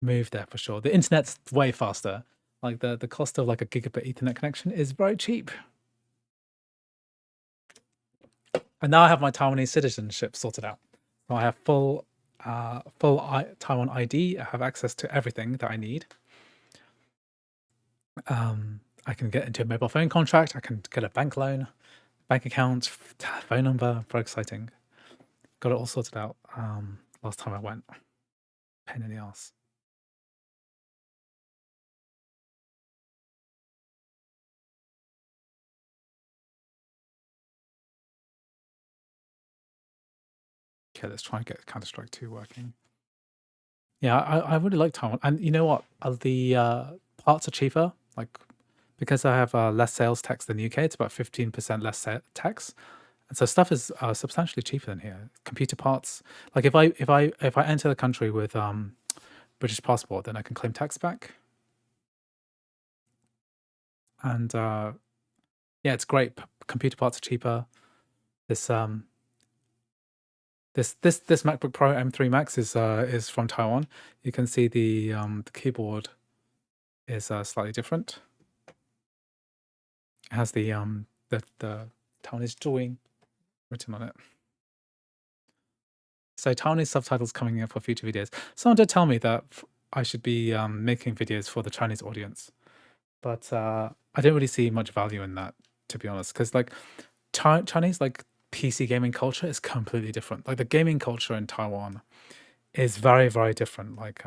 move there for sure. The internet's way faster. Like the cost of like a gigabit Ethernet connection is very cheap. And now I have my Taiwanese citizenship sorted out. So I have full Taiwan ID. I have access to everything that I need. I can get into a mobile phone contract. I can get a bank loan, bank account, phone number. Very exciting. Got it all sorted out last time I went. Pain in the ass. Okay, let's try and get Counter-Strike 2 working. Yeah, I really like Taiwan. And you know what? The parts are cheaper. Like, because I have less sales tax than the UK, it's about 15% less tax. And so stuff is substantially cheaper than here. Computer parts, like if I enter the country with British passport, then I can claim tax back. And yeah, it's great. Computer parts are cheaper. This MacBook Pro M3 Max is from Taiwan. You can see the keyboard is slightly different. It has the Taiwanese drawing written on it. So Taiwanese subtitles coming up for future videos. Someone did tell me that I should be making videos for the Chinese audience, but I don't really see much value in that, to be honest, because like Chinese like PC gaming culture is completely different. Like the gaming culture in Taiwan is very, very different. Like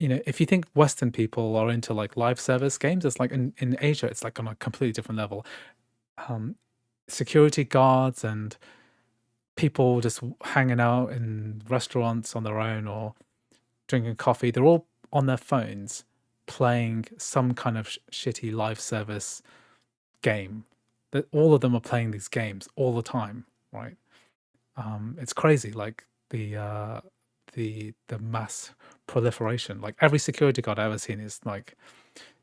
you know, if you think Western people are into like live service games, it's like in Asia, it's like on a completely different level. security guards and people just hanging out in restaurants on their own or drinking coffee. They're all on their phones playing some kind of shitty live service game. That all of them are playing these games all the time, right? It's crazy, like the mass proliferation. Like every security guard I've ever seen is like,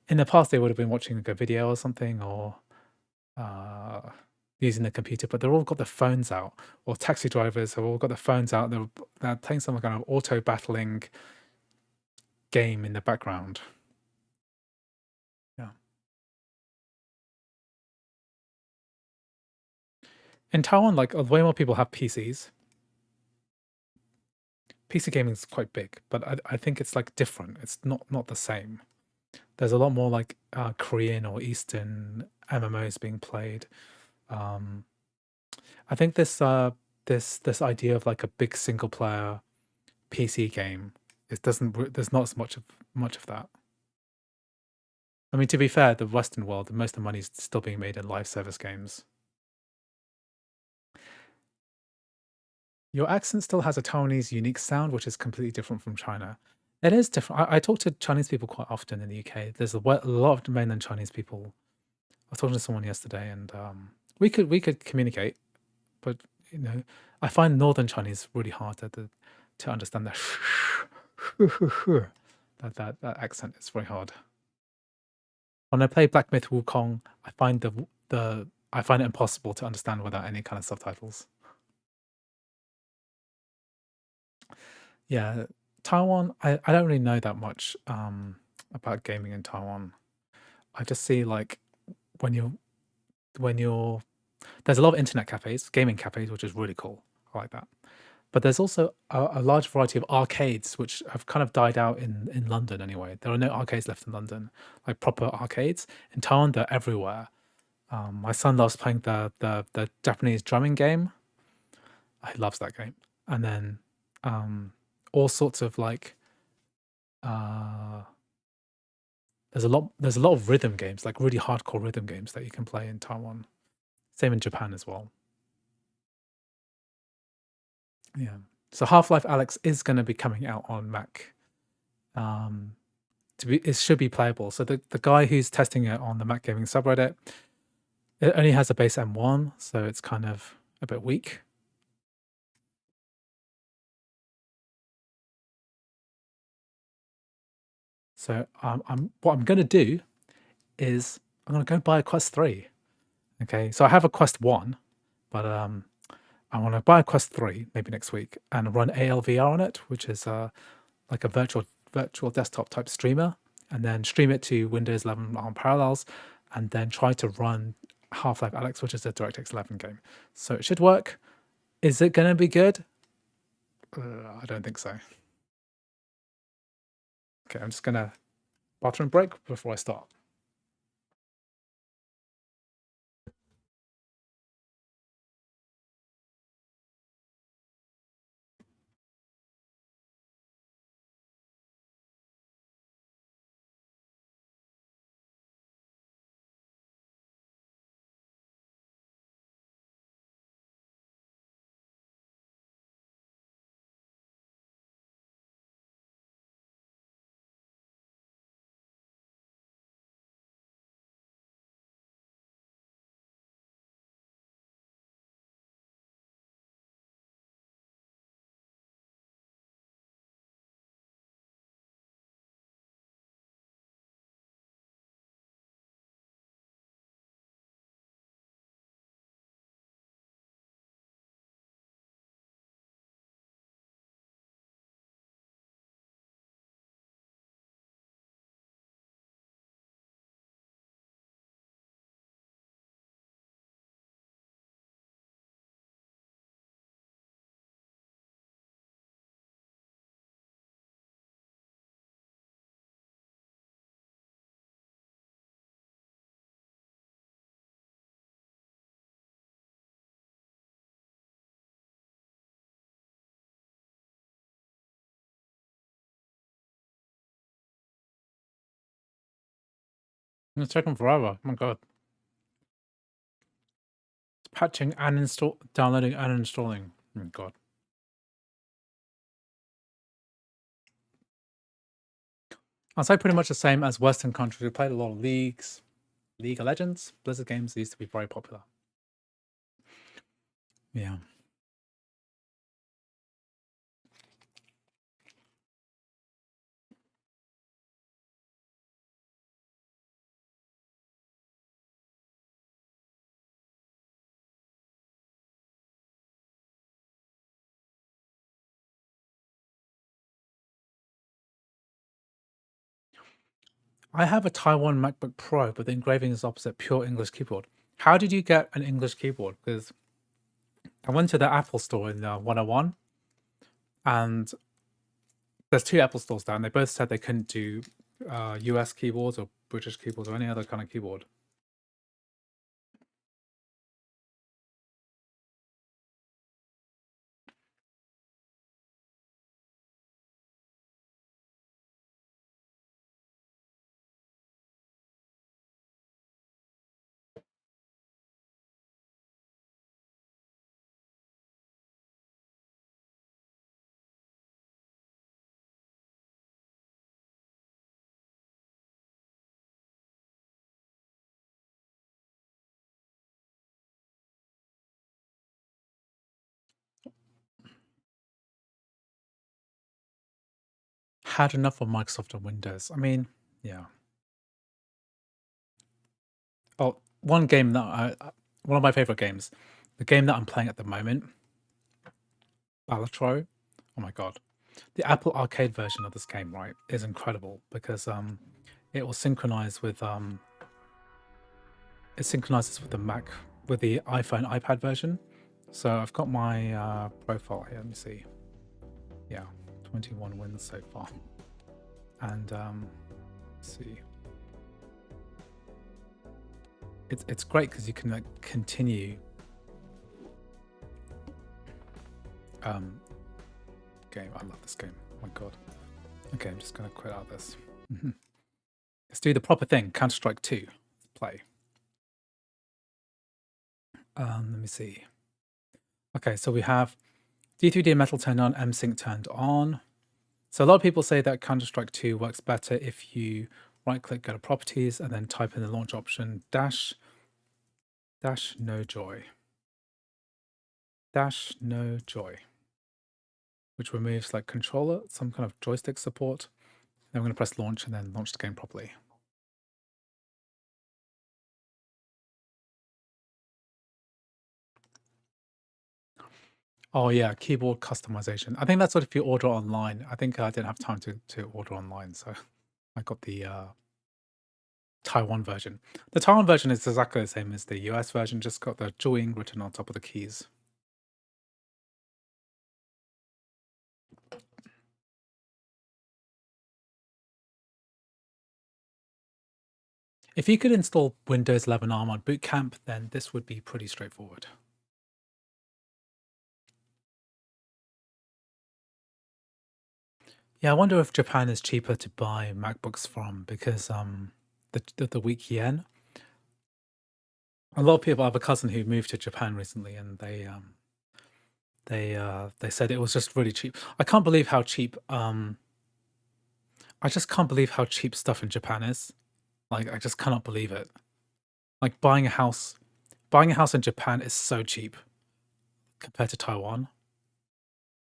in the past they would have been watching like a video or something, or using the computer, but they're all got their phones out. Or taxi drivers have all got their phones out. They're playing some kind of auto battling game in the background. Yeah. In Taiwan, like way more people have PCs. PC gaming is quite big, but I think it's like different. It's not the same. There's a lot more like Korean or Eastern MMOs being played. I think this this idea of like a big single player PC game, it doesn't. There's not as much of that. I mean, to be fair, the Western world, most of the money is still being made in live service games. Your accent still has a Taiwanese unique sound, which is completely different from China. It is different. I talk to Chinese people quite often in the UK. There's a lot of mainland Chinese people. I was talking to someone yesterday, and we could communicate, but you know, I find Northern Chinese really hard to understand that accent is very hard. When I play Black Myth Wukong, I find I find it impossible to understand without any kind of subtitles. Yeah, Taiwan, I don't really know that much about gaming in Taiwan. I just see like when you're there's a lot of internet cafes, gaming cafes, which is really cool. I like that. But there's also a large variety of arcades, which have kind of died out in London anyway. There are no arcades left in London, like proper arcades. In Taiwan, they're everywhere. My son loves playing the Japanese drumming game. He loves that game. And then all sorts of like there's a lot of rhythm games, like really hardcore rhythm games that you can play in Taiwan. Same in Japan as well. Yeah. So Half-Life Alex is going to be coming out on Mac. It should be playable. So the guy who's testing it on the Mac Gaming subreddit, it only has a base M1, so it's kind of a bit weak. So what I'm going to do is I'm going to go buy a Quest 3. Okay, so I have a Quest 1, but I want to buy a Quest 3 maybe next week and run ALVR on it, which is like a virtual desktop type streamer, and then stream it to Windows 11 on Parallels, and then try to run Half-Life Alex, which is a DirectX 11 game. So it should work. Is it going to be good? I don't think so. Okay, I'm just going to bathroom break before I start. It's taken forever. Oh my god. Patching and downloading and installing. Oh, God. I'd say pretty much the same as Western countries. We played a lot of League of Legends, Blizzard games. They used to be very popular. Yeah. I have a Taiwan MacBook Pro, but the engraving is opposite pure English keyboard. How did you get an English keyboard? Because I went to the Apple store in 101, and there's 2 Apple stores down. They both said they couldn't do US keyboards or British keyboards or any other kind of keyboard. Had enough of Microsoft on Windows. I mean, yeah. Oh, one game that one of my favorite games, the game that I'm playing at the moment, Balatro. Oh my God. The Apple Arcade version of this game, right, is incredible because it will synchronize with it synchronizes with the Mac, with the iPhone, iPad version. So I've got my profile here. Let me see. Yeah, 21 wins so far. And let's see. It's great because you can like continue game. I love this game. Oh my God. Okay, I'm just gonna quit out this. Let's do the proper thing. Counter-Strike 2. Let's play. Let me see. Okay, so we have D3D Metal turned on, MSync turned on. So a lot of people say that Counter-Strike 2 works better if you right-click, go to Properties, and then type in the launch option dash no joy, which removes like controller, some kind of joystick support. Then we're going to press launch and then launch the game properly. Oh yeah, keyboard customization. I think that's what if you order online. I think I didn't have time to order online, so I got the Taiwan version. The Taiwan version is exactly the same as the US version, just got the join written on top of the keys. If you could install Windows 11 ARM on Boot Camp, then this would be pretty straightforward. Yeah, I wonder if Japan is cheaper to buy MacBooks from because the weak yen. A lot of people, I have a cousin who moved to Japan recently, and they said it was just really cheap. I can't believe how cheap. I just can't believe how cheap stuff in Japan is. Like, I just cannot believe it. Like buying a house in Japan is so cheap compared to Taiwan.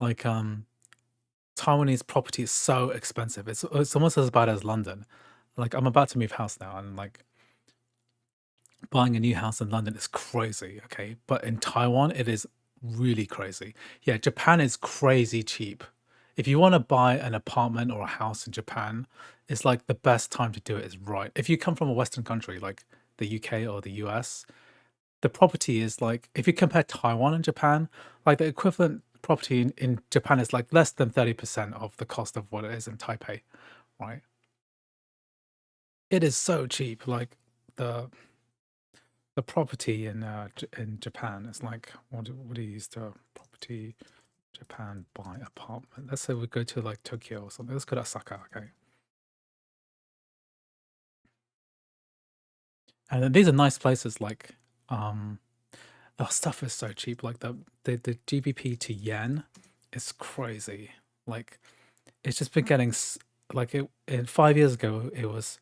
Like, Taiwanese property is so expensive. It's almost as bad as London. Like, I'm about to move house now, and like buying a new house in London is crazy, okay? But in Taiwan, it is really crazy. Yeah, Japan is crazy cheap. If you want to buy an apartment or a house in Japan, it's like the best time to do it is right. If you come from a Western country like the UK or the US, the property is like, if you compare Taiwan and Japan, like the equivalent property in Japan is like less than 30% of the cost of what it is in Taipei, right? It is so cheap. Like the property in Japan is like, what do you use to property Japan buy apartment? Let's say we go to like Tokyo or something. Let's go to Osaka, okay? And then these are nice places like Oh, stuff is so cheap. Like the GBP to yen is crazy. Like it's just been getting like 5 years ago it was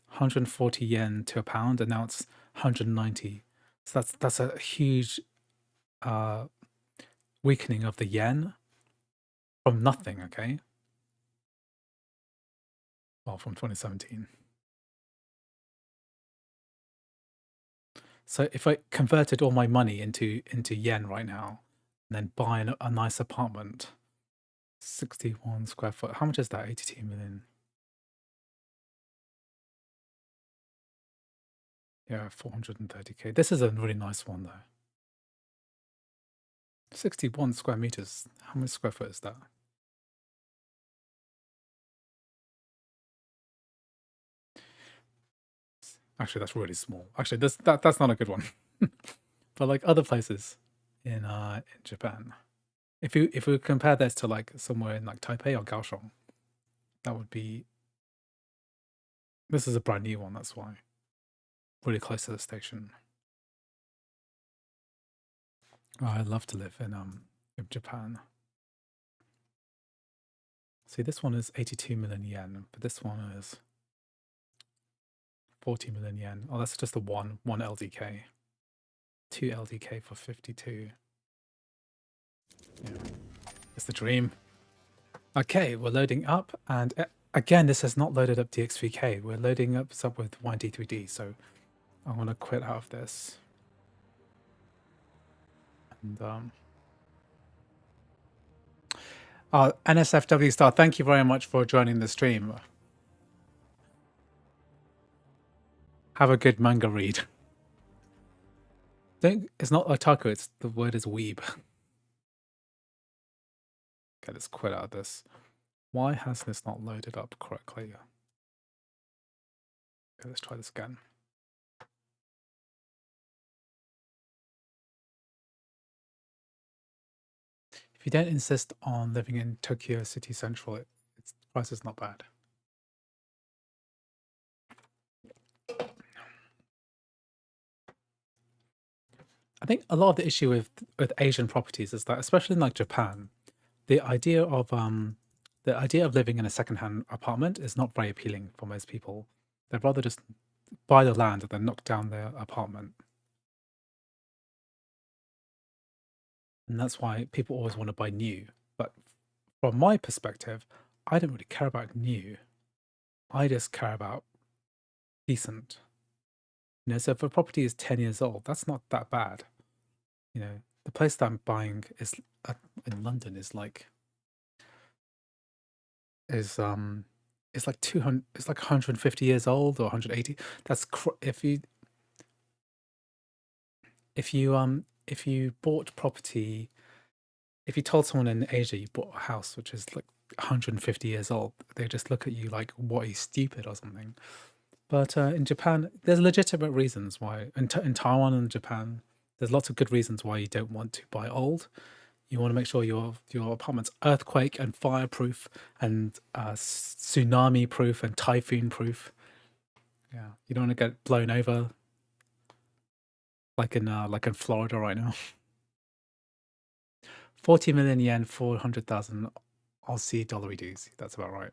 140 yen to a pound, and now it's 190. So that's a huge weakening of the yen from nothing. Okay, well, from 2017. So if I converted all my money into yen right now, and then buy a nice apartment, 61 square foot, how much is that? 82 million. Yeah, 430k. This is a really nice one though. 61 square meters. How many square foot is that? Actually, that's really small. Actually, that's not a good one. But like other places in Japan, if we compare this to like somewhere in like Taipei or Kaohsiung, that would be. This is a brand new one. That's why. Really close to the station. Oh, I'd love to live in Japan. See, this one is 82 million yen, but this one is 40 million yen. Oh, that's just the one LDK. 2 LDK for 52. Yeah, it's the dream. Okay, we're loading up, and again, this has not loaded up DXVK. We're loading up sub with YD3D, so I want to quit out of this. And NSFW Star, thank you very much for joining the stream. Have a good manga read. It's not otaku, it's the word is weeb. Okay, let's quit out of this. Why has this not loaded up correctly? Okay, let's try this again. If you don't insist on living in Tokyo City Central, its price is not bad. I think a lot of the issue with Asian properties is that, especially in like Japan, the idea of living in a secondhand apartment is not very appealing for most people. They'd rather just buy the land and then knock down their apartment. And that's why people always want to buy new. But from my perspective, I don't really care about new. I just care about decent. You know, so if a property is 10 years old, that's not that bad. You know, the place that I'm buying is in London is like it's like 200, it's like 150 years old or 180. That's if you bought property, if you told someone in Asia you bought a house which is like 150 years old, they just look at you like, what, are you stupid or something? But in Japan, there's legitimate reasons why. In Taiwan and Japan, there's lots of good reasons why you don't want to buy old. You want to make sure your apartment's earthquake and fireproof and tsunami proof and typhoon proof. Yeah, you don't want to get blown over like in Florida right now. 40 million yen, 400,000 Aussie dollary dues. That's about right.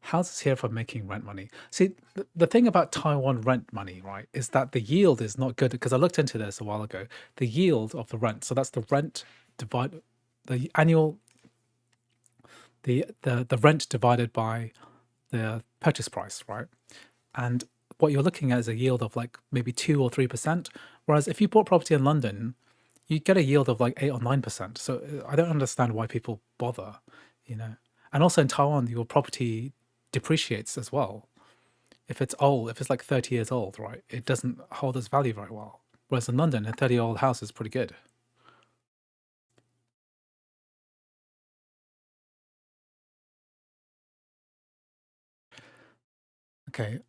Houses here for making rent money. See, the thing about Taiwan rent money, right, is that the yield is not good, because I looked into this a while ago. The yield of the rent, so that's the rent divided, the annual, the rent divided by the purchase price, right? And what you're looking at is a yield of like maybe 2 or 3%. Whereas if you bought property in London, you get a yield of like 8 or 9%. So I don't understand why people bother, you know. And also in Taiwan, your property depreciates as well. If it's old, if it's like 30 years old, right, it doesn't hold its value very well. Whereas in London, a 30-year-old house is pretty good. Okay.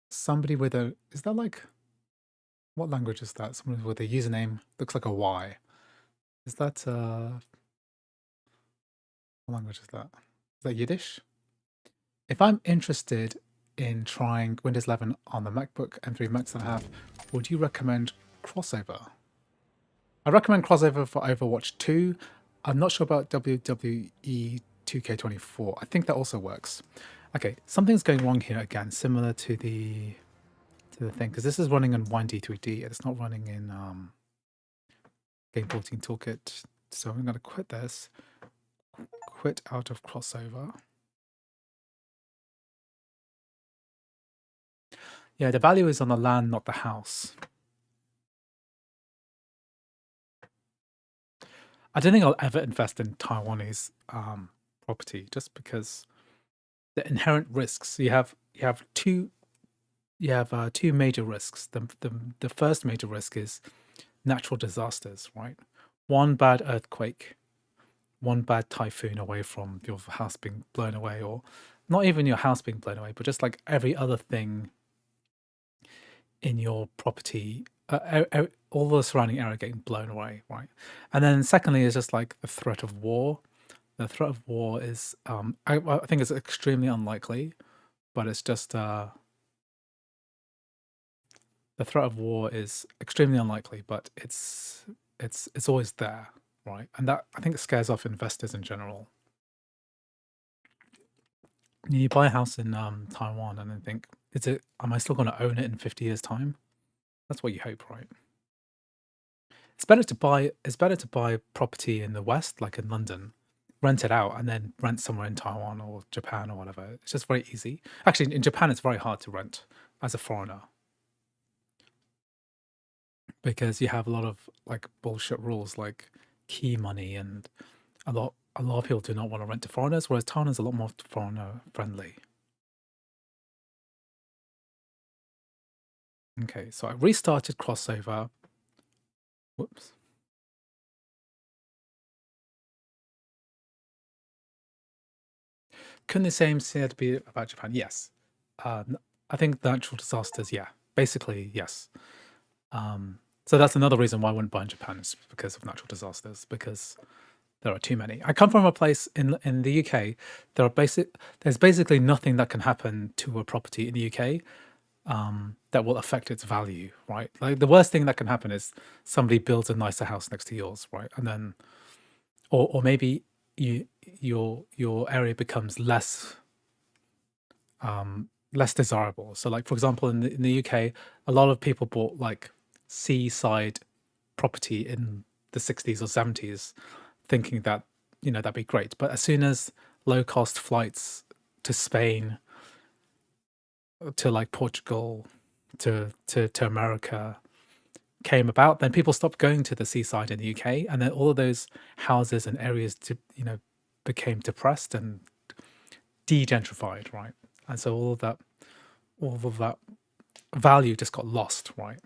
Somebody with a, is that like, what language is that? Someone with a username looks like a Y. Is that, what language is that? Is that Yiddish? If I'm interested in trying Windows 11 on the MacBook M3 Max that I have, would you recommend CrossOver. I recommend CrossOver for Overwatch 2. I'm not sure about WWE 2K24. I think that also works. Okay, something's going wrong here again, similar to the thing, because this is running in 1D3D. It's not running in Game 14 Toolkit. So I'm going to quit this, quit out of CrossOver. Yeah, the value is on the land, not the house. I don't think I'll ever invest in Taiwanese property, just because the inherent risks. You have two major risks. The first major risk is natural disasters, right? One bad earthquake, one bad typhoon away from your house being blown away, or not even your house being blown away, but just like every other thing in your property, all the surrounding area getting blown away, right? And then secondly is just like the threat of war. The threat of war is, I think it's extremely unlikely, but it's just, the threat of war is extremely unlikely, but it's always there, right? And that, I think, scares off investors in general. You buy a house in Taiwan and then think, am I still going to own it in 50 years' time? That's what you hope, right? It's better to buy property in the West, like in London, rent it out, and then rent somewhere in Taiwan or Japan or whatever. It's just very easy. Actually, in Japan, it's very hard to rent as a foreigner, because you have a lot of like bullshit rules, like key money, and a lot of people do not want to rent to foreigners, whereas Taiwan is a lot more foreigner friendly. Okay, so I restarted CrossOver. Whoops. Couldn't the same said be about Japan? Yes. I think natural disasters, yeah. Basically, yes. So that's another reason why I wouldn't buy in Japan, is because of natural disasters, because there are too many. I come from a place in the UK. There's basically nothing that can happen to a property in the UK that will affect its value, right? Like the worst thing that can happen is somebody builds a nicer house next to yours, right? And then, or maybe your area becomes less desirable. So, like for example, in the UK, a lot of people bought like seaside property in the 60s or 70s, thinking that that'd be great. But as soon as low cost flights to Spain, to like Portugal, to America came about, then people stopped going to the seaside in the UK, and then all of those houses and areas became depressed and de-gentrified, right? And so all of that value just got lost, right?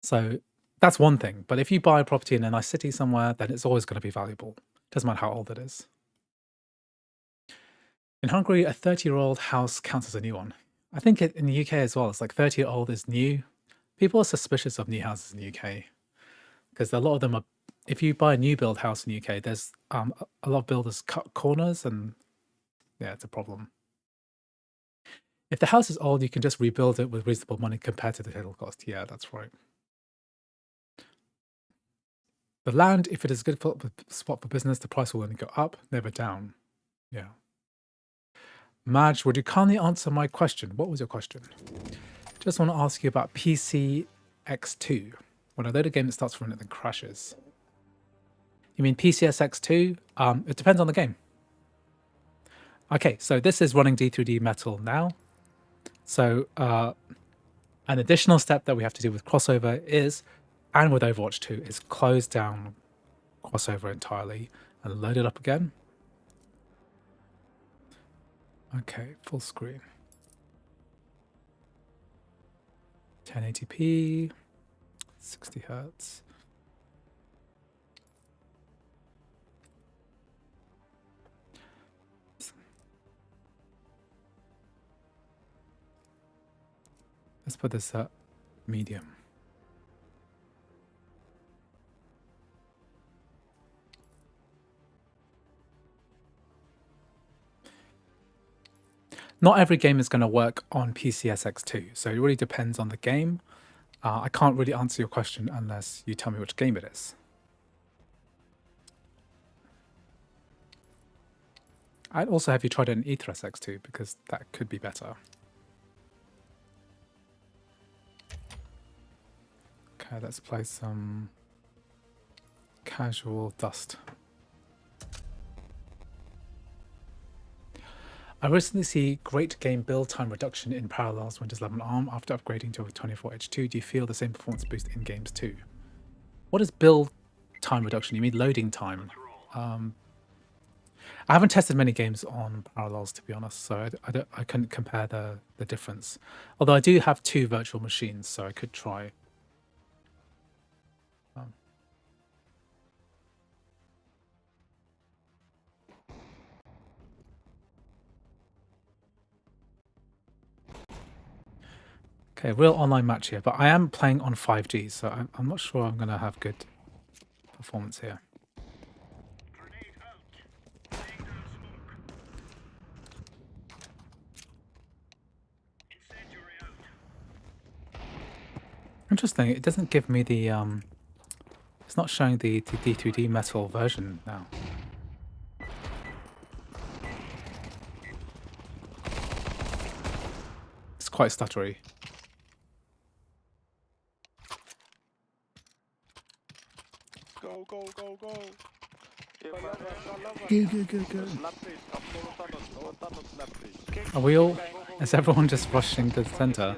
So that's one thing. But if you buy a property in a nice city somewhere, then it's always going to be valuable. Doesn't matter how old it is. In Hungary, a 30-year-old house counts as a new one. I think in the UK as well, it's like 30-year-old is new. People are suspicious of new houses in the UK because a lot of them are, if you buy a new build house in the UK, there's a lot of builders cut corners, and yeah, it's a problem. If the house is old, you can just rebuild it with reasonable money compared to the total cost. Yeah, that's right. The land, if it is a good spot for business, the price will only go up, never down. Yeah. Madge, would you kindly answer my question? What was your question? Just want to ask you about PCX2. When I load a game, it starts running and then crashes. You mean PCSX2? It depends on the game. Okay, so this is running D3D Metal now. So an additional step that we have to do with CrossOver is, and with Overwatch 2, is close down CrossOver entirely and load it up again. Okay, full screen. 1080p, 60 hertz. Let's put this at medium. Not every game is going to work on PCSX2, so it really depends on the game. I can't really answer your question unless you tell me which game it is. I'd also have you tried an Ethos X2 because that could be better. Okay, let's play some casual Dust. I recently see great game build time reduction in Parallels Windows 11 ARM after upgrading to a 24H2. Do you feel the same performance boost in games too? What is build time reduction? You mean loading time? I haven't tested many games on Parallels, to be honest, so I couldn't compare the difference. Although I do have 2 virtual machines, so I could try. Okay, real online match here, but I am playing on 5G, so I'm not sure I'm going to have good performance here. Interesting, it doesn't give me the, it's not showing the D2D metal version now. It's quite stuttery. Go, go, go, go. Go. Are we all, is everyone just rushing to the center?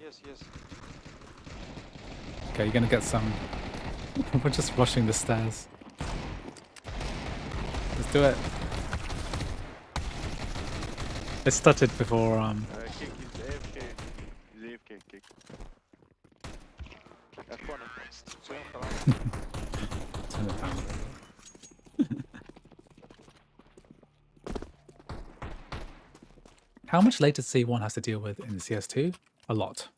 Yes. Okay, you're gonna get some, we're just rushing the stairs. Let's do it. It stuttered before, Kick is AFK. He's AFK, kick. Turn it down. How much latency one has to deal with in CS2? A lot.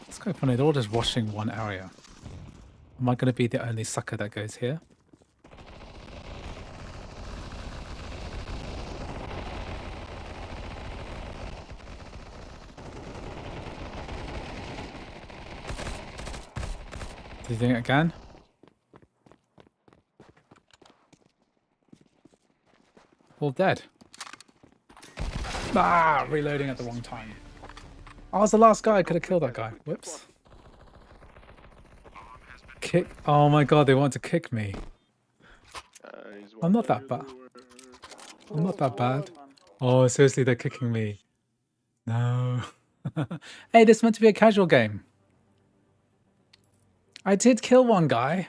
It's quite funny, they're all just washing one area. Am I going to be the only sucker that goes here? Do you think it again? All dead. Ah, reloading at the wrong time. I was the last guy. I could have killed that guy. Whoops. Kick. Oh my god, they want to kick me. I'm not that bad. I'm not that bad. Oh, seriously, they're kicking me. No. Hey, this is meant to be a casual game. I did kill one guy.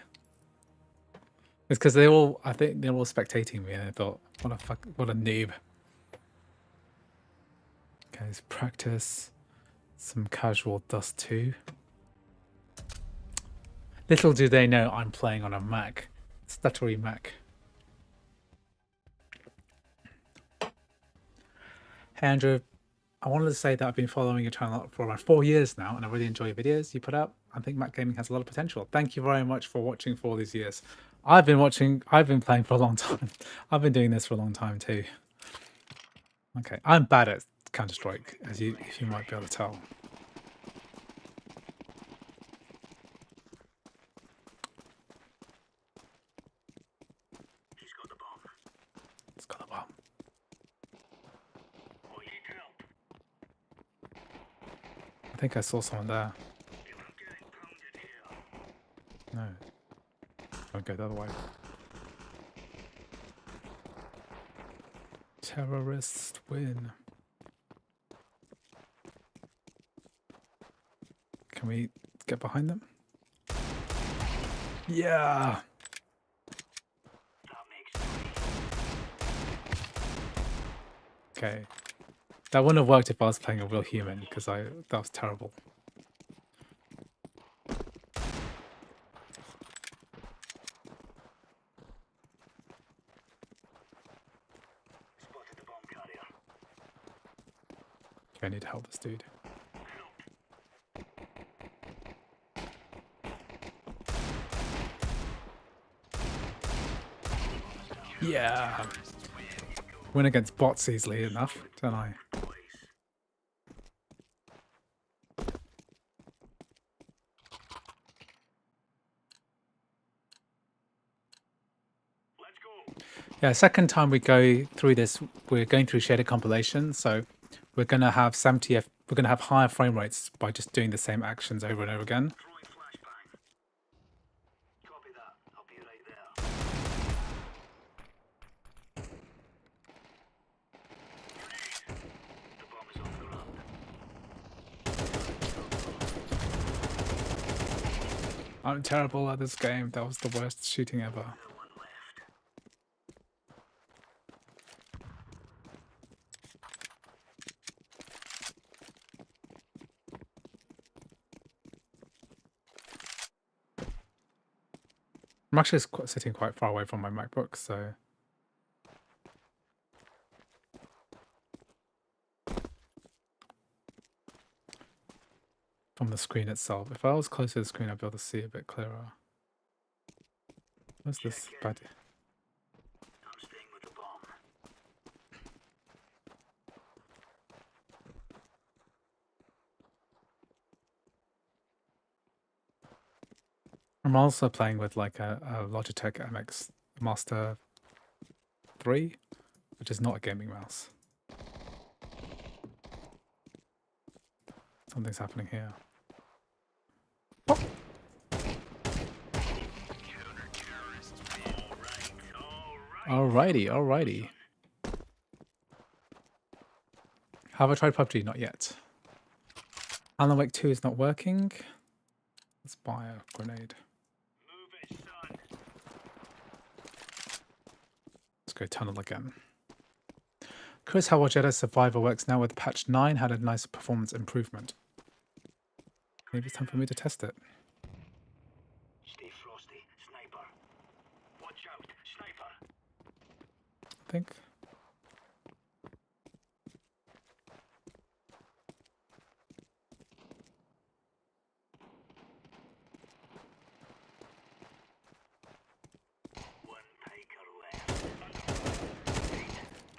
It's because they all, I think they're all spectating me, and I thought, what a noob. Okay, let's practice some casual Dust 2. Little do they know I'm playing on a Mac. Stuttery Mac. Hey Andrew, I wanted to say that I've been following your channel for around 4 years now, and I really enjoy your videos you put up. I think Mac gaming has a lot of potential. Thank you very much for watching for all these years. I've been playing for a long time. I've been doing this for a long time too. Okay, I'm bad at Counter-Strike, as you might be able to tell. He's got the bomb. He's got the bomb. I think I saw someone there. No. Don't go the other way. Terrorists win. Can we get behind them? Yeah. Okay. That wouldn't have worked if I was playing a real human, because that was terrible. I need to help this dude. Yeah. Win against bots easily enough, don't I? Yeah, second time we go through this, we're going through shaded compilation, so we're gonna have 70 we're gonna have higher frame rates by just doing the same actions over and over again. I'm terrible at this game. That was the worst shooting ever. I'm actually sitting quite far away from my MacBook, so... From the screen itself. If I was closer to the screen, I'd be able to see a bit clearer. What's this bad? I'm also playing with like a Logitech MX Master 3, which is not a gaming mouse. Something's happening here. Oh. Alrighty, alrighty. Have I tried PUBG? Not yet. Alan Wake 2 is not working. Let's buy a grenade. Let's go tunnel again. Chris, how Jedi Survivor works now with patch 9 had a nice performance improvement. Maybe it's time for me to test it. Stay frosty, sniper. Watch out, sniper. I think. One taker left.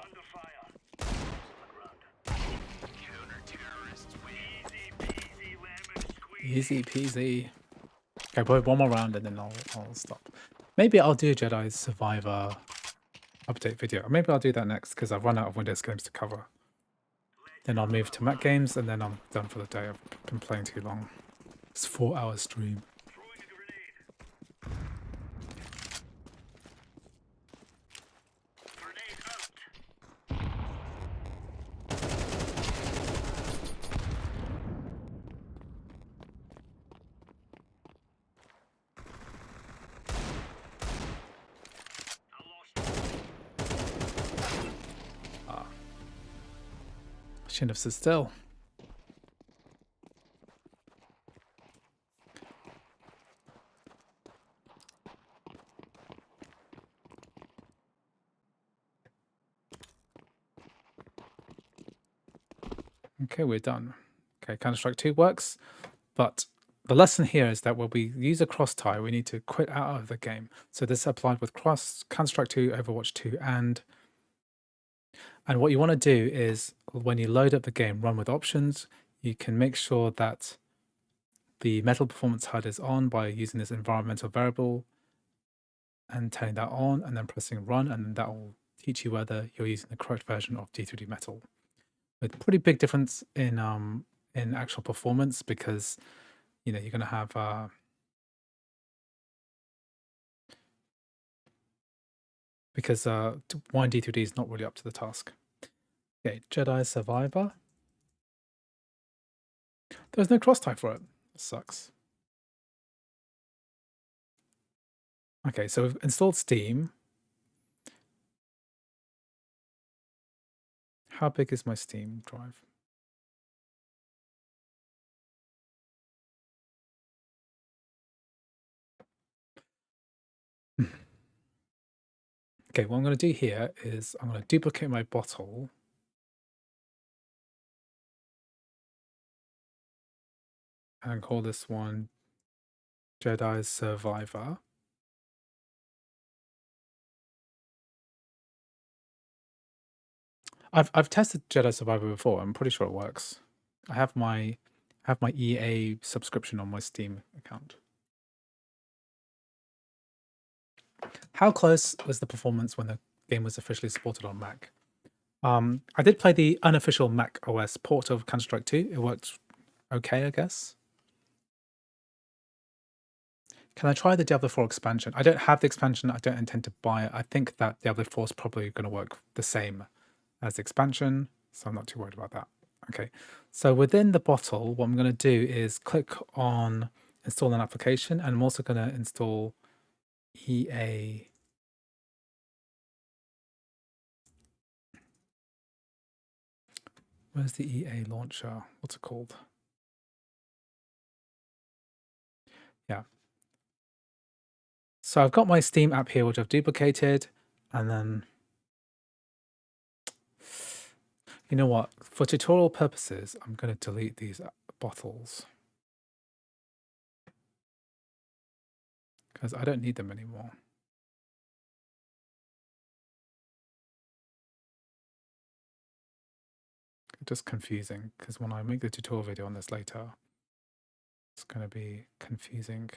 Under fire. On the ground. Counter-terrorists win. Easy peasy lemon squeeze. Easy peasy. Okay, probably one more round and then I'll stop. Maybe I'll do Jedi Survivor update video. Or maybe I'll do that next because I've run out of Windows games to cover. Then I'll move to Mac games and then I'm done for the day. I've been playing too long. It's a 4-hour stream. Shouldn't have stood still. Okay, we're done. Okay, Counter-Strike 2 works, but the lesson here is that when we use a cross tie, we need to quit out of the game. So this applied with Counter-Strike 2, Overwatch 2, and what you want to do is when you load up the game, run with options, you can make sure that the metal performance HUD is on by using this environmental variable and turning that on and then pressing run, and then that will teach you whether you're using the correct version of D3D metal. With pretty big difference in actual performance because you're going to have because one D3D is not really up to the task. Okay, Jedi Survivor. There's no cross tie for it. That sucks. Okay, so we've installed Steam. How big is my Steam drive? Okay, what I'm going to do here is I'm going to duplicate my bottle. And call this one Jedi Survivor. I've tested Jedi Survivor before. I'm pretty sure it works. I have my EA subscription on my Steam account. How close was the performance when the game was officially supported on Mac. I did play the unofficial Mac OS port of Counter-Strike 2. It worked okay, I guess. Can I try the Diablo 4 expansion? I don't have the expansion. I don't intend to buy it. I think that Diablo 4 is probably going to work the same as the expansion, so I'm not too worried about that. Okay, so within the bottle, what I'm going to do is click on install an application, and I'm also going to install EA. Where's the EA launcher? What's it called? Yeah. So I've got my Steam app here, which I've duplicated, and then, you know what? For tutorial purposes, I'm going to delete these bottles because I don't need them anymore. It's just confusing because when I make the tutorial video on this later, it's going to be confusing.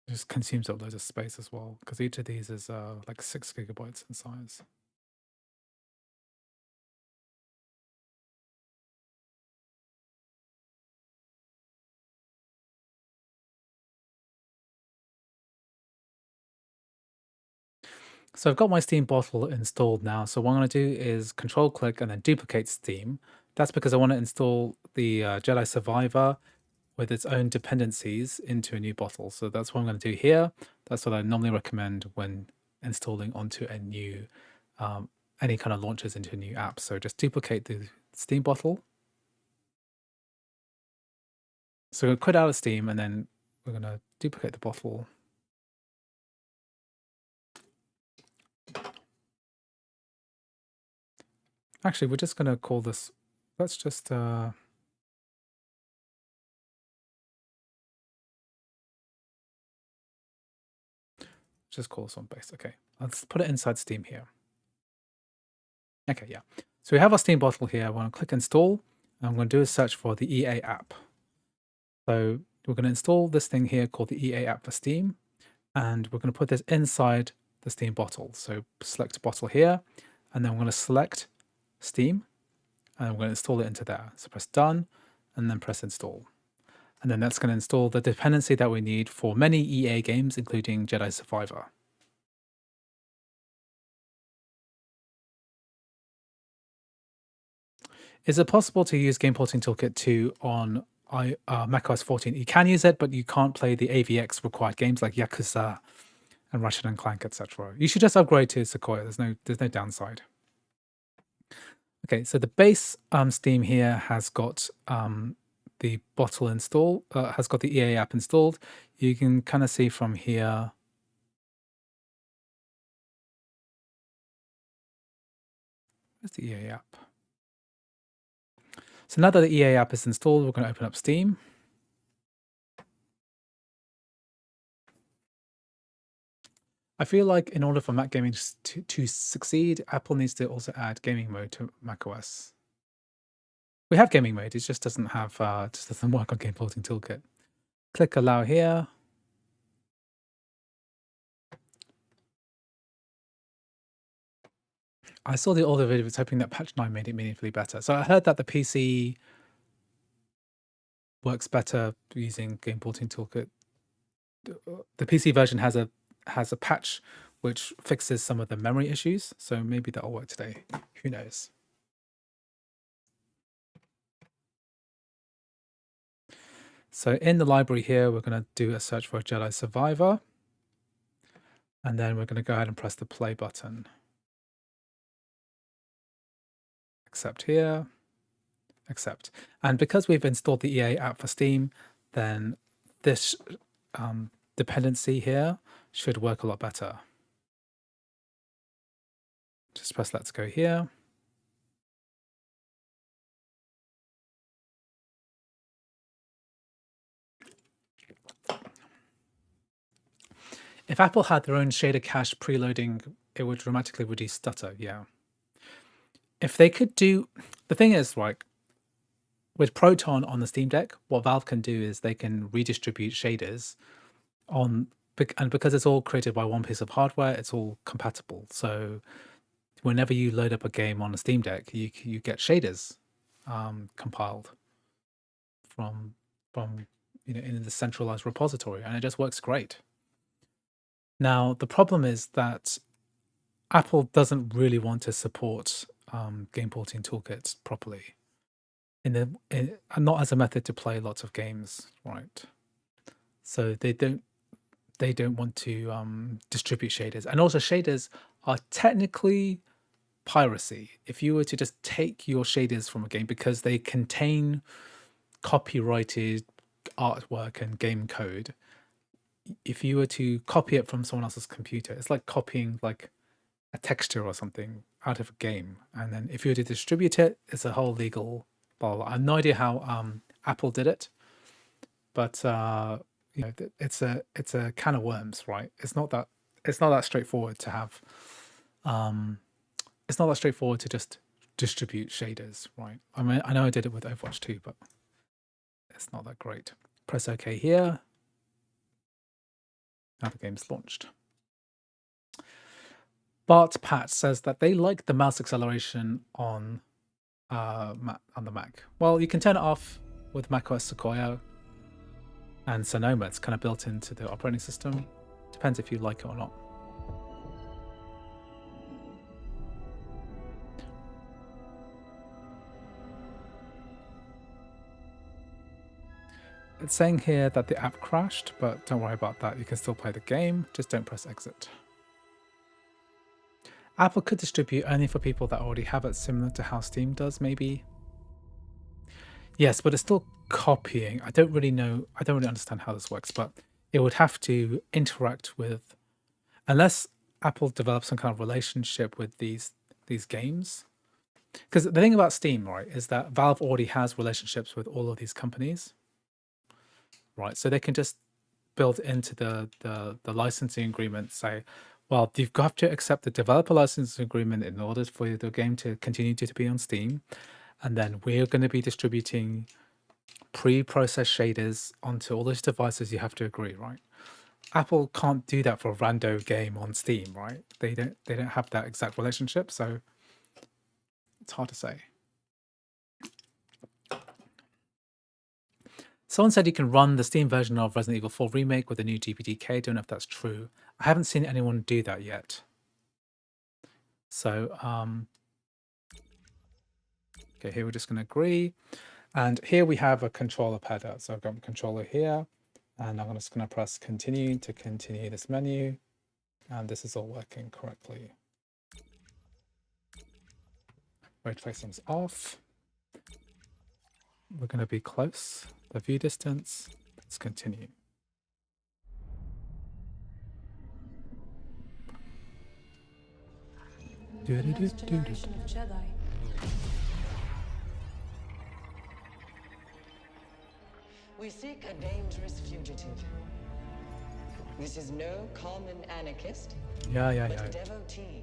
It just consumes up loads of space as well because each of these is like 6 GB in size. So I've got my Steam bottle installed now. So what I'm going to do is control click and then duplicate Steam. That's because I want to install the Jedi Survivor with its own dependencies into a new bottle. So that's what I'm going to do here. That's what I normally recommend when installing onto a new, any kind of launches into a new app. So just duplicate the Steam bottle. So we'll quit out of Steam and then we're going to duplicate the bottle. Actually, we're just going to call this, let's just, call this one base. Okay, let's put it inside Steam here. Okay, yeah. So we have our Steam bottle here. I want to click install. And I'm going to do a search for the EA app. So we're going to install this thing here called the EA app for Steam. And we're going to put this inside the Steam bottle. So select bottle here. And then we're going to select Steam. And we're going to install it into there. So press done and then press install. And then that's going to install the dependency that we need for many EA games, including Jedi Survivor. Is it possible to use Game Porting Toolkit 2 on macOS 14? You can use it, but you can't play the AVX required games like Yakuza and Ratchet and Clank, etc. You should just upgrade to Sequoia. There's no downside. Okay, so the base Steam here has got the bottle install, has got the EA app installed. You can kind of see from here. Where's the EA app? So now that the EA app is installed, we're going to open up Steam. I feel like in order for Mac gaming to succeed, Apple needs to also add gaming mode to macOS. We have gaming mode, it just doesn't have, just doesn't work on Game Porting Toolkit. Click allow here. I saw the older videos hoping that patch 9 made it meaningfully better. So I heard that the PC works better using Game Porting Toolkit. The PC version has a patch which fixes some of the memory issues. So maybe that'll work today. Who knows? So in the library here, we're going to do a search for a Jedi Survivor. And then we're going to go ahead and press the play button. Accept here, accept. And because we've installed the EA app for Steam, then this dependency here should work a lot better. Just press let's go here. If Apple had their own shader cache preloading, it would dramatically reduce stutter, yeah. If they could do, the thing is, like, with Proton on the Steam Deck, what Valve can do is they can redistribute shaders on, and because it's all created by one piece of hardware, it's all compatible. So whenever you load up a game on a Steam Deck, you get shaders compiled from in the centralized repository, and it just works great. Now the problem is that Apple doesn't really want to support game porting toolkits properly, and not as a method to play lots of games, right? So they don't want to distribute shaders, and also shaders are technically piracy. If you were to just take your shaders from a game because they contain copyrighted artwork and game code, if you were to copy it from someone else's computer, it's like copying like a texture or something out of a game, and then if you were to distribute it, it's a whole legal blah, blah. I have no idea how Apple did it, but it's a can of worms, right? It's not that straightforward to have. It's not that straightforward to just distribute shaders, right? I mean, I know I did it with Overwatch 2, but it's not that great. Press OK here. Now the game's launched. Bart Pat says that they like the mouse acceleration on the Mac. Well, you can turn it off with macOS Sequoia and Sonoma. It's kind of built into the operating system. Depends if you like it or not. It's saying here that the app crashed, but don't worry about that. You can still play the game. Just don't press exit. Apple could distribute only for people that already have it, similar to how Steam does, maybe. Yes, but it's still copying. I don't really understand how this works, but it would have to interact with, unless Apple develops some kind of relationship with these games. Because the thing about Steam, right, is that Valve already has relationships with all of these companies, right? So they can just build into the licensing agreement, say, well, you've got to accept the developer licensing agreement in order for the game to continue to be on Steam. And then we're going to be distributing pre-processed shaders onto all those devices. You have to agree, right? Apple can't do that for a rando game on Steam, right? They don't have that exact relationship, so it's hard to say. Someone said you can run the Steam version of Resident Evil 4 Remake with a new GPTK. Don't know if that's true. I haven't seen anyone do that yet. So, okay, here we're just going to agree. And here we have a controller header. So I've got a controller here, and I'm just going to press continue to continue this menu. And this is all working correctly. Ray tracing's off. We're going to be close. The view distance. Let's continue. Next generation of Jedi. We seek a dangerous fugitive. This is no common anarchist, Yeah. but a devotee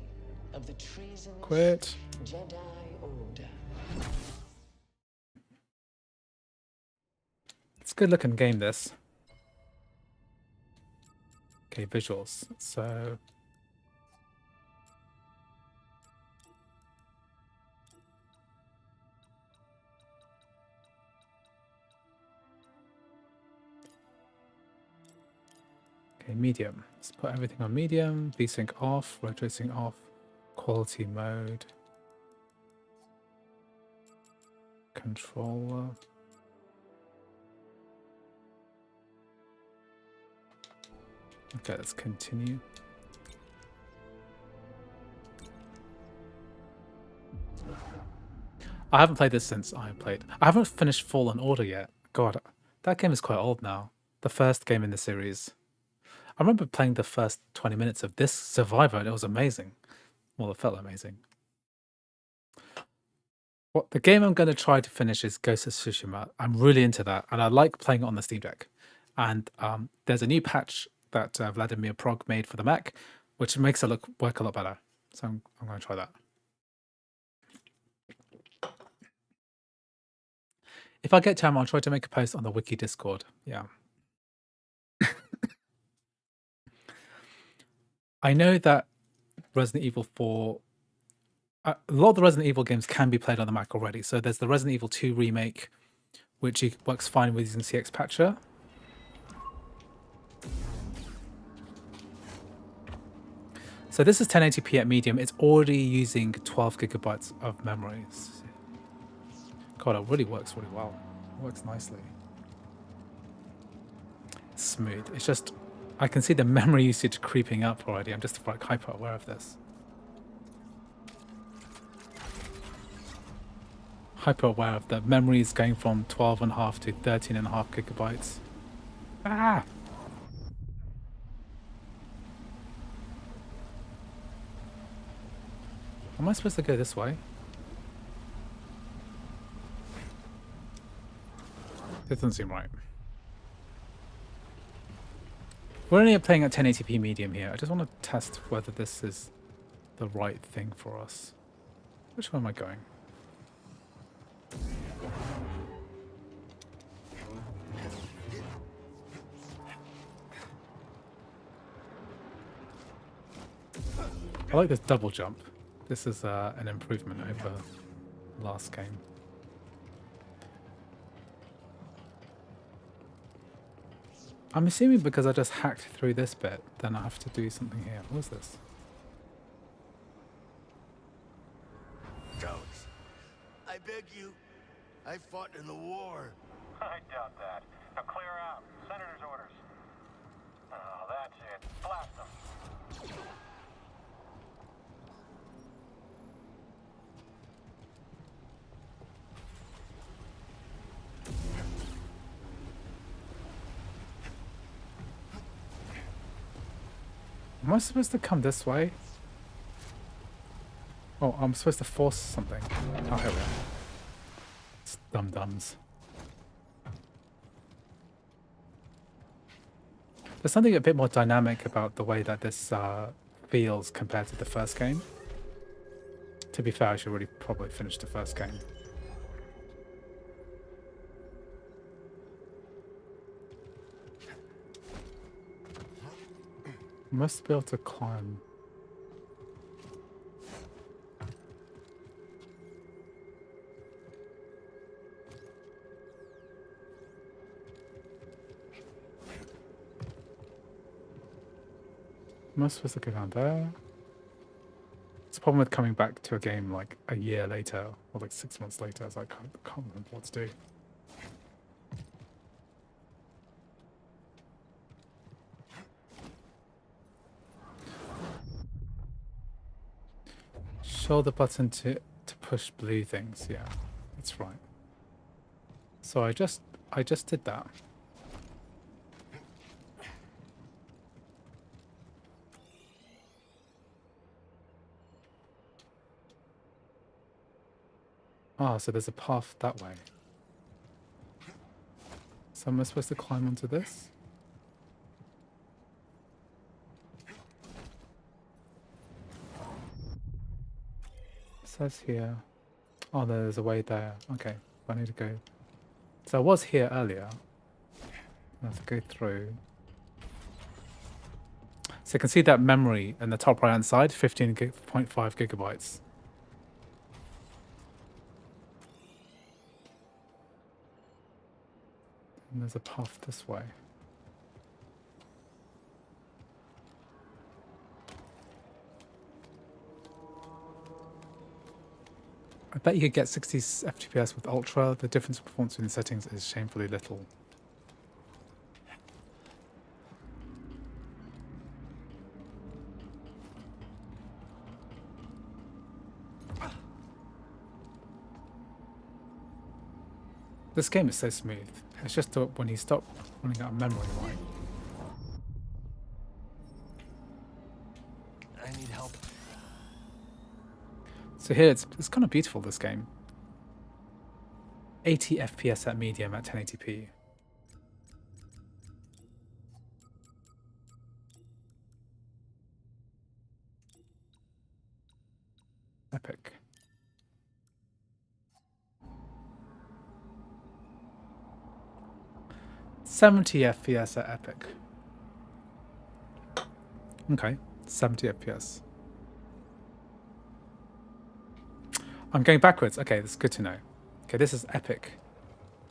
of the treasonous Quit. Jedi Order. It's a good looking game, this. Okay, visuals. So okay, medium. Let's put everything on medium. VSync off, ray tracing off, quality mode, controller. Okay, let's continue. I haven't played this since I haven't finished Fallen Order yet. God, that game is quite old now. The first game in the series. I remember playing the first 20 minutes of this Survivor, and it was amazing. Well, it felt amazing. The game I'm going to try to finish is Ghost of Tsushima. I'm really into that, and I like playing it on the Steam Deck. And there's a new patch that Vladimir Prog made for the Mac, which makes it work a lot better. So I'm going to try that. If I get time, I'll try to make a post on the Wiki Discord. Yeah. I know that Resident Evil 4, a lot of the Resident Evil games can be played on the Mac already. So there's the Resident Evil 2 remake, which works fine with using CX Patcher. So this is 1080p at medium. It's already using 12 gigabytes of memory. God, it really works really well. It works nicely. Smooth. It's just, I can see the memory usage creeping up already. I'm just like hyper aware of this. Hyper aware of the memories going from 12.5 to 13.5 gigabytes. Ah! Am I supposed to go this way? This doesn't seem right. We're only playing at 1080p medium here. I just want to test whether this is the right thing for us. Which way am I going? I like this double jump. This is an improvement over last game. I'm assuming because I just hacked through this bit, then I have to do something here. What is this? Don't. I beg you. I fought in the war. I doubt that. Now clear out. Senator's orders. Oh, that's it. Blast them. Am I supposed to come this way? Oh, I'm supposed to force something. Oh, here we are. It's dum-dums. There's something a bit more dynamic about the way that this feels compared to the first game. To be fair, I should really probably finish the first game. Must be able to climb. Am I supposed to go down there? It's a problem with coming back to a game like a year later or like 6 months later. It's like, I can't remember what to do. Shoulder button to push blue things. Yeah, that's right. So I just did that. Ah, so there's a path that way. So am I supposed to climb onto this? It says here. Oh, there's a way there. Okay, I need to go. So I was here earlier. I have to go through. So you can see that memory in the top right hand side, 15.5 gigabytes. And there's a path this way. I bet you could get 60 FPS with Ultra. The difference in performance between the settings is shamefully little. This game is so smooth. It's just when you stop running out of memory, right? I need help. So here it's kind of beautiful, this game. 80 FPS at medium at 1080p. Epic. .70 FPS at Epic. Okay, 70 FPS. I'm going backwards. Okay, that's good to know. Okay, this is epic.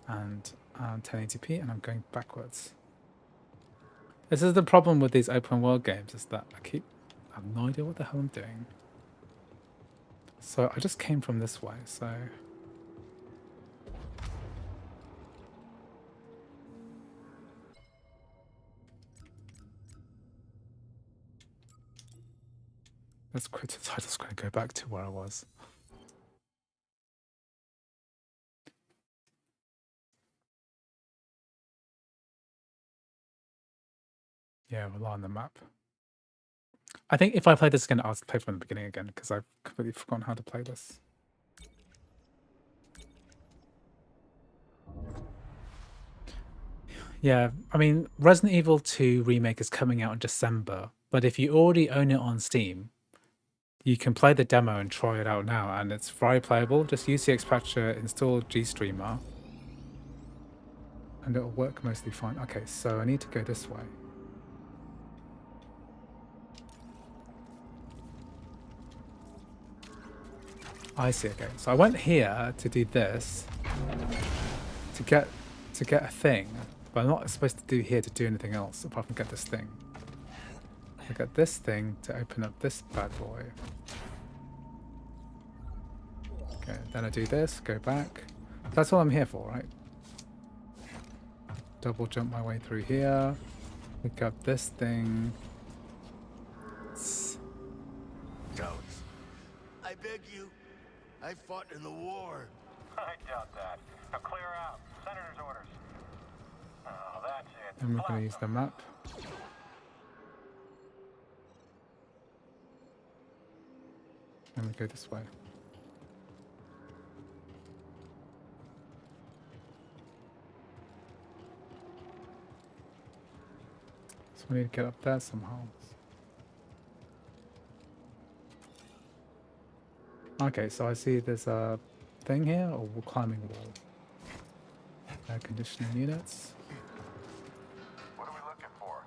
And 1080p, and I'm going backwards. This is the problem with these open world games, is that I have no idea what the hell I'm doing. So I just came from this way, so... Let's quit it. I'm just going to go back to where I was. Yeah, rely on the map. I think if I play this again, I'll play from the beginning again, because I've completely forgotten how to play this. Yeah, I mean, Resident Evil 2 Remake is coming out in December, but if you already own it on Steam, you can play the demo and try it out now, and it's very playable. Just use the Xpatcher, install GStreamer, and it'll work mostly fine. Okay, so I need to go this way. I see, okay. So I went here to do this, to get a thing, but I'm not supposed to do here to do anything else apart from get this thing. I got this thing to open up this bad boy. Okay, then I do this, go back. That's what I'm here for, right? Double jump my way through here. Pick up this thing. Don't. I beg you. I fought in the war. I doubt that. Now clear out. Senator's orders. Oh, that's it. And we're going to use the map. And we go this way. So we need to get up there somehow. Okay, so I see there's a thing here, or we're climbing wall. Air conditioning units. What are we looking for?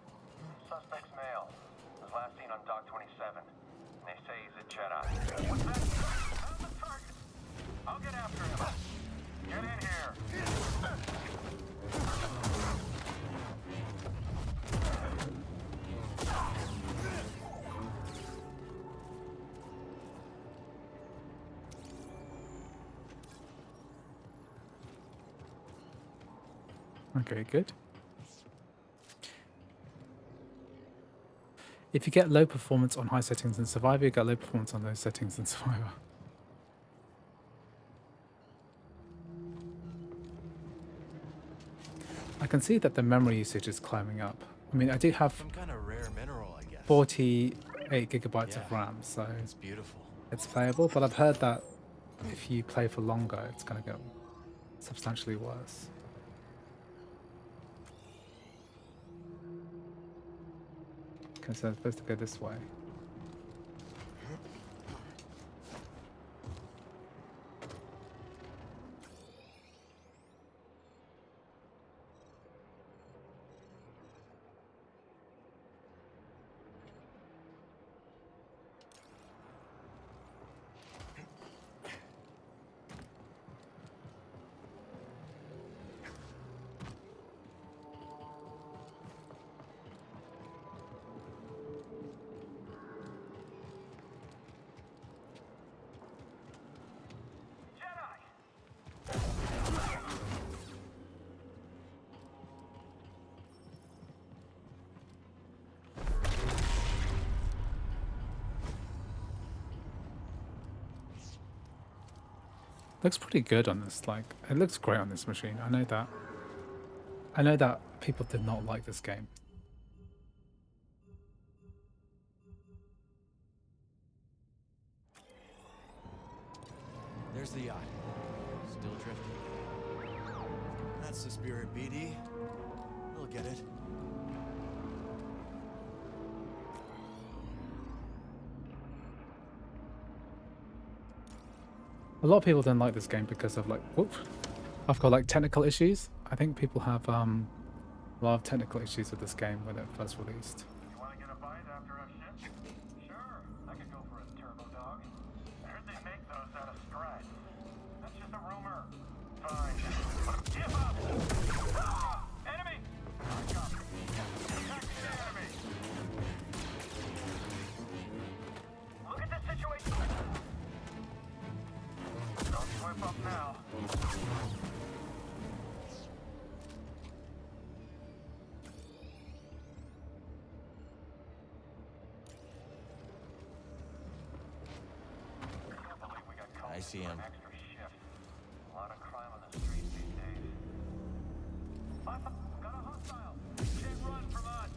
Suspect's male. Was last seen on Dock 27. And they say he's a Jedi. What's that? How's the target? I'll get after him. Get in here. Okay, good. If you get low performance on high settings in Survivor, you get low performance on those settings in Survivor. I can see that the memory usage is climbing up. I mean, I do have Some kind of rare mineral, I guess. 48 gigabytes of RAM, so It's beautiful. it's playable, but I've heard that if you play for longer, it's going to get substantially worse. Okay, so I'm supposed to go this way. Looks pretty good on this, like, it looks great on this machine, I know that. I know that people did not like this game. There's the yacht. Still drifting. That's the spirit, BD. We'll get it. A lot of people don't like this game because of, like, whoop, I've got, like, technical issues. I think people have a lot of technical issues with this game when it first released. You want to get a bite after a shift? now. I see him. Extra shift. A lot of crime on the streets these days. Got a hostile. Can't run from us.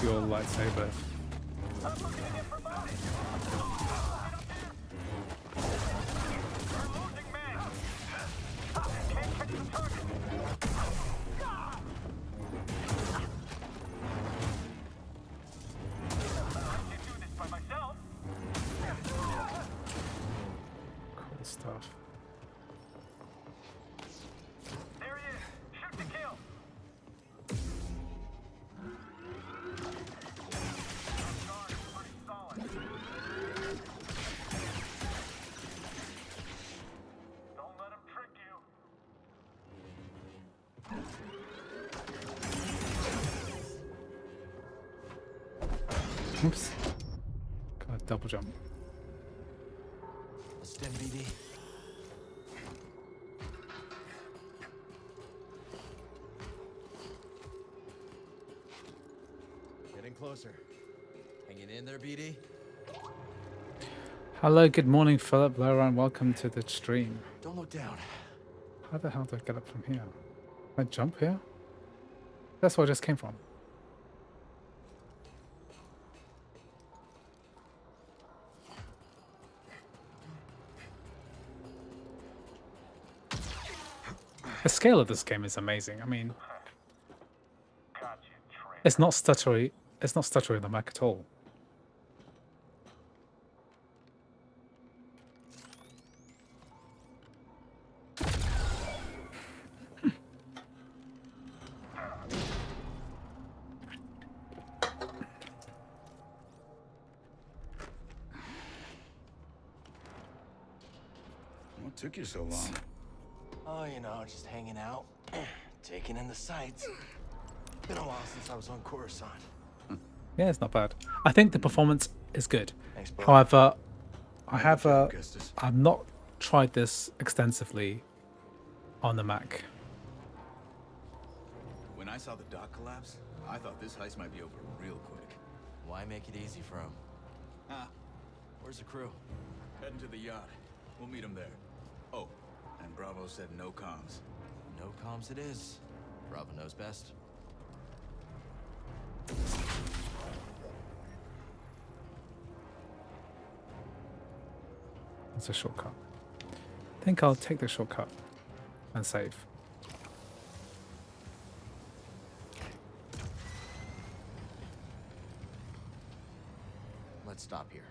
Dual lightsaber. I'm looking to get promoted. We're losing men. Can't catch the target. I can't do this by myself. Cool stuff. There he is. Shoot to kill. Guard is pretty solid. Don't let him trick you. Oops. Got a double jump. A stim BD. Getting closer. Hanging in there, BD. Hello, good morning, Philip. Hello, and welcome to the stream. Don't look down. How the hell do I get up from here? Can I jump here? That's where I just came from. The scale of this game is amazing. I mean, it's not stuttery. It's not stuttery on the Mac at all. What took you so long? Oh, you know, just hanging out, taking in the sights. Been a while since I was on Coruscant. Yeah, it's not bad. I think the performance is good. Thanks, bro. However, I've not tried this extensively on the Mac. When I saw the dock collapse, I thought this heist might be over real quick. Why make it easy for him? Ah, Where's the crew? heading to the yacht. We'll meet him there. Oh, and Bravo said no comms. No comms it is. Bravo knows best. It's a shortcut. I think I'll take the shortcut and save. Let's stop here.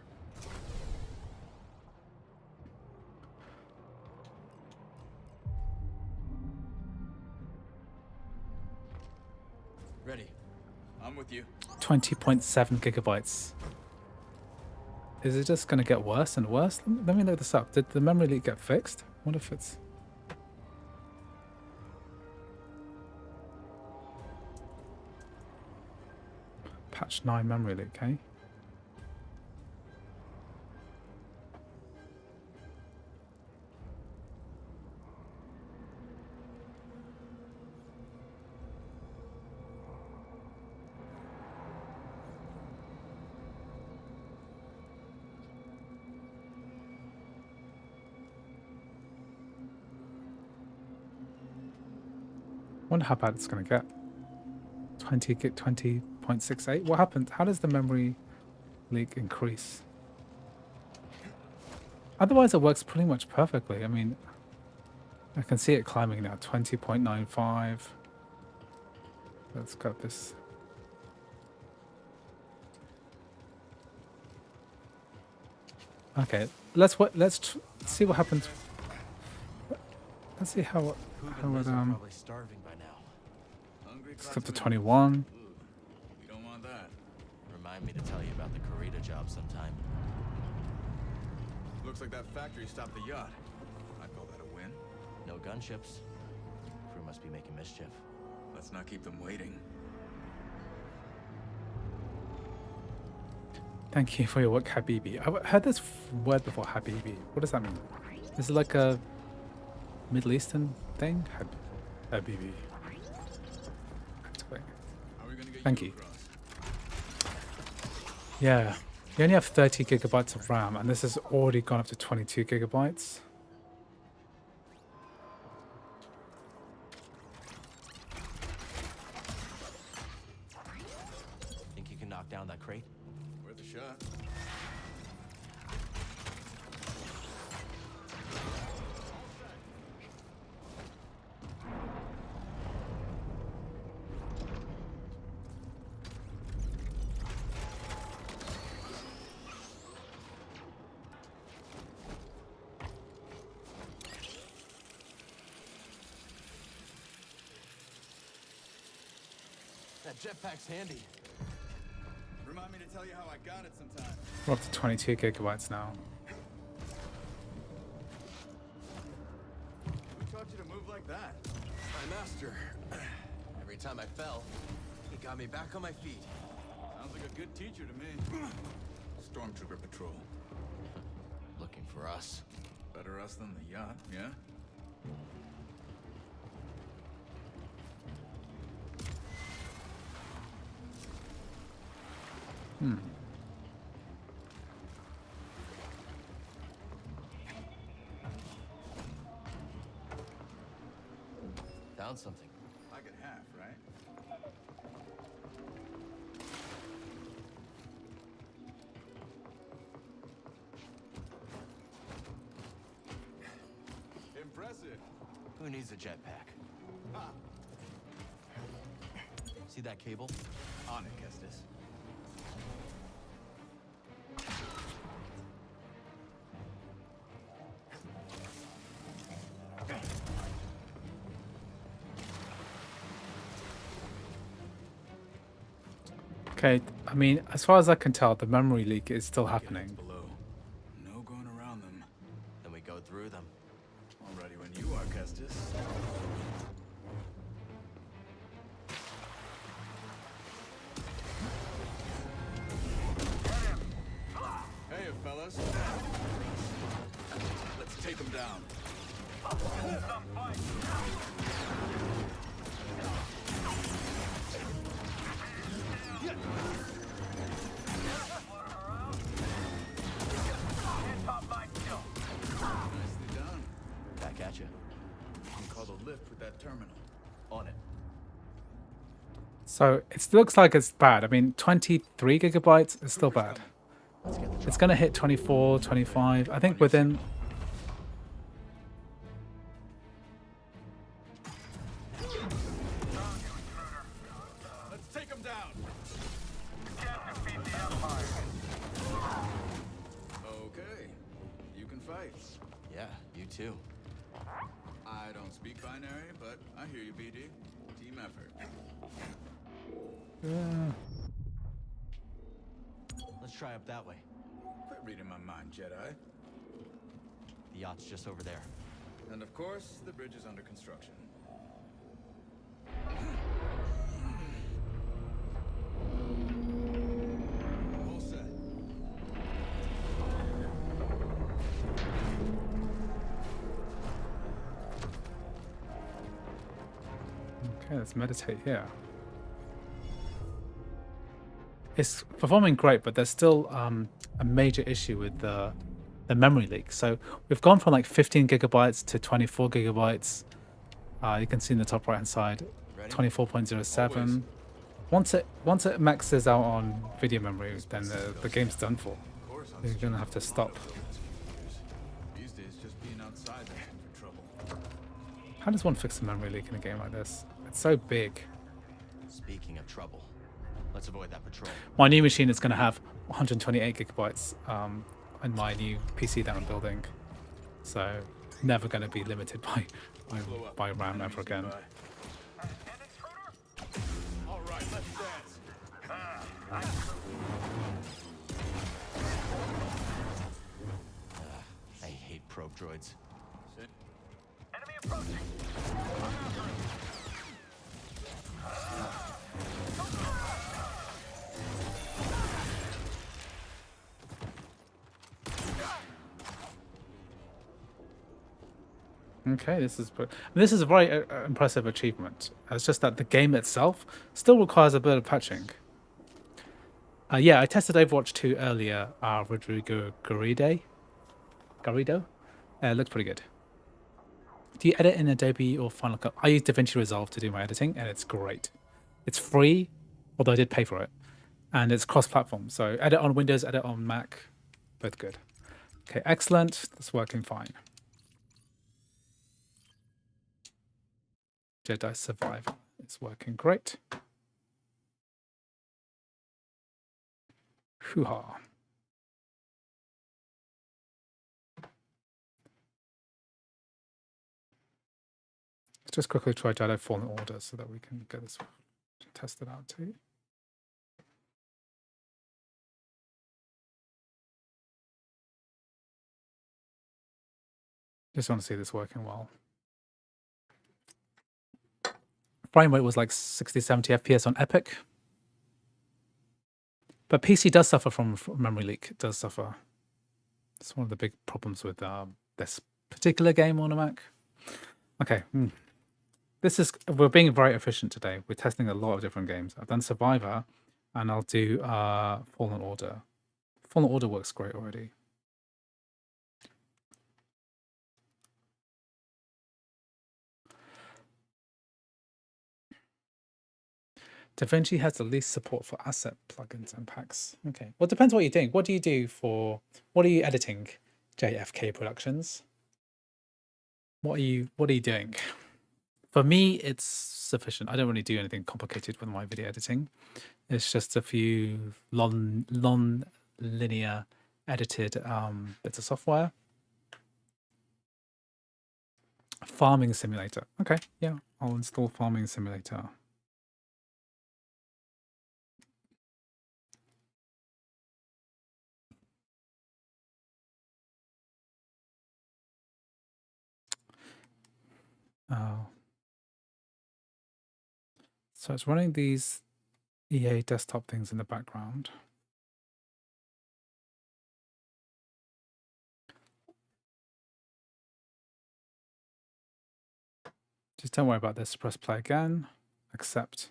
Ready. I'm with you. 20.7 gigabytes. Is it just going to get worse and worse? Let me look this up. Did the memory leak get fixed? What if it's... Patch 9 memory leak, eh? Wonder how bad it's going to get. 20.68. What happened? How does the memory leak increase? Otherwise, it works pretty much perfectly. I mean, I can see it climbing now. 20.95. Let's got this. Okay, let's see what happens. Let's see how it Probably starving by now. it's up to 21. We don't want that. Remind me to tell you about the Kurita job sometime. Looks like that factory stopped the yacht. I'd call that a win. No gunships. Crew must be making mischief. Let's not keep them waiting. Thank you for your work, Habibi. I've heard this word before, Habibi. What does that mean? Is it like a Middle Eastern thing? Habibi. Thank you. Yeah, you only have 30 gigabytes of RAM, and this has already gone up to 22 gigabytes. Think you can knock down that crate? Worth a shot. That jetpack's handy. Remind me to tell you how I got it sometime. We're up to 22 gigabytes now. Who taught you to move like that? My master. Every time I fell, he got me back on my feet. Sounds like a good teacher to me. Stormtrooper patrol. Looking for us. Better us than the yacht, yeah? Found something. I get half, right? Impressive. Who needs a jetpack? Ha! See that cable? On it, Kestis. Okay, I mean, as far as I can tell, the memory leak is still happening. Below. No going around them. Then we go through them. Already when you are, Kestis. Hey, fellas. Let's take them down. Nicely done. Back at you. You can call the lift with that terminal. On it. So it looks like it's bad. I mean, 23 gigabytes is still bad. It's going to hit 24, 25. I think within... Let's take them down. Okay. You can fight. Yeah, you too. I don't speak binary, but I hear you, BD. Team effort. Let's try up that way. Quit reading my mind, Jedi. The yacht's just over there. And of course, the bridge is under construction. All set. Okay, let's meditate here. It's performing great, but there's still a major issue with the memory leak. So we've gone from like 15 gigabytes to 24 gigabytes. You can see in the top right hand side, 24.07. Once it maxes out on video memory, then the game's done for. You're gonna have to stop. These days, just being outside is in trouble. How does one fix a memory leak in a game like this? It's so big. Speaking of trouble, let's avoid that patrol. My new machine is going to have 128 gigabytes in my new PC that I'm building. So never going to be limited by RAM ever again. All right, let's dance. I hate probe droids. Enemy approaching. Okay, this is a very impressive achievement. It's just that the game itself still requires a bit of patching. Yeah, I tested Overwatch 2 earlier. Rodrigo Garrido. It looks pretty good. Do you edit in Adobe or Final Cut? I use DaVinci Resolve to do my editing, and it's great. It's free, although I did pay for it, and it's cross-platform. So edit on Windows, edit on Mac, both good. Okay, excellent. That's working fine. Jedi Survivor is working great. Hoo-ha. Let's just quickly try Jedi Fallen Order so that we can get this tested out too. Just want to see this working well. Frame rate was like 60, 70 FPS on Epic. But PC does suffer from memory leak. It does suffer. It's one of the big problems with this particular game on a Mac. Okay. We're being very efficient today. We're testing a lot of different games. I've done Survivor, and I'll do Fallen Order. Fallen Order works great already. DaVinci has the least support for asset plugins and packs. Okay. Well, it depends what you're doing. What are you editing, JFK Productions? What are you doing? For me, it's sufficient. I don't really do anything complicated with my video editing. It's just a few non-linear edited bits of software. Farming Simulator. Okay, yeah, I'll install Farming Simulator. Oh. So it's running these EA desktop things in the background. Just don't worry about this. Press play again. Accept.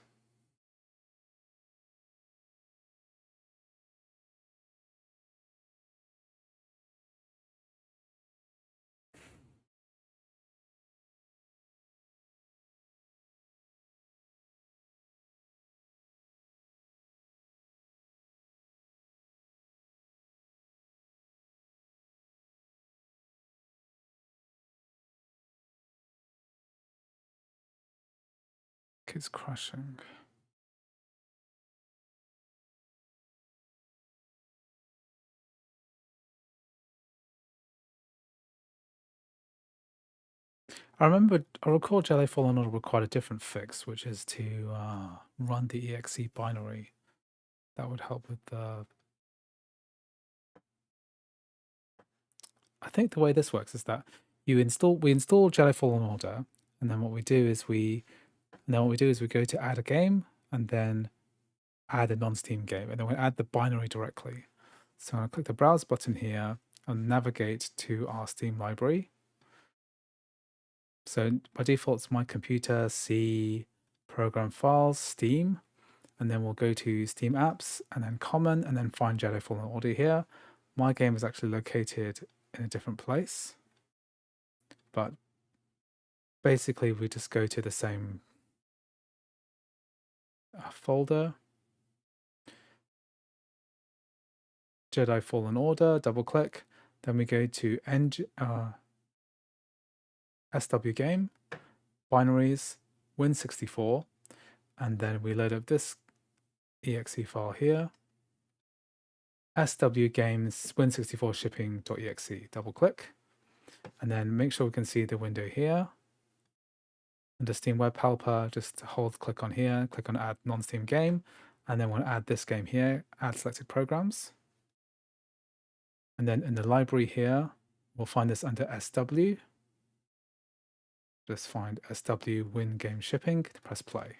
It's crashing. I recall Jedi Fallen Order required a different fix, which is to run the exe binary. That would help with the... I think the way this works is that we install Jedi Fallen Order, and then what we do is we go to add a game, and then add a non-Steam game, and then we add the binary directly. So I'll click the browse button here and navigate to our Steam library. So by default, it's my computer, C, program files, Steam, and then we'll go to Steam apps, and then common, and then find Jedi Fallen Order here. My game is actually located in a different place, but basically we just go to the same folder. Jedi Fallen Order, double click, then we go to SW game, binaries, Win64, and then we load up this exe file here, SW games Win64 shipping.exe, double click, and then make sure we can see the window here. Under Steam Web Helper, just hold click on here, click on add non-Steam game, and then we'll add this game here, add selected programs. And then in the library here, we'll find this under SW. Just find SW Win Game Shipping, press play.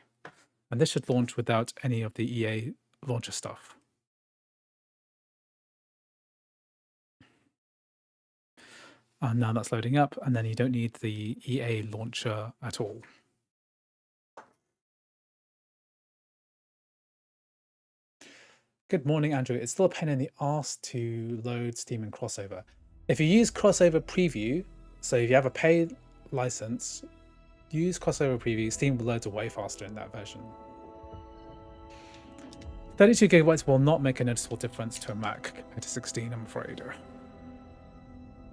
And this should launch without any of the EA launcher stuff. And now that's loading up, and then you don't need the EA launcher at all. Good morning, Andrew. It's still a pain in the arse to load Steam and CrossOver. If you use CrossOver Preview, so if you have a paid license, use CrossOver Preview, Steam will load way faster in that version. 32 gigabytes will not make a noticeable difference to a Mac compared to 16, I'm afraid.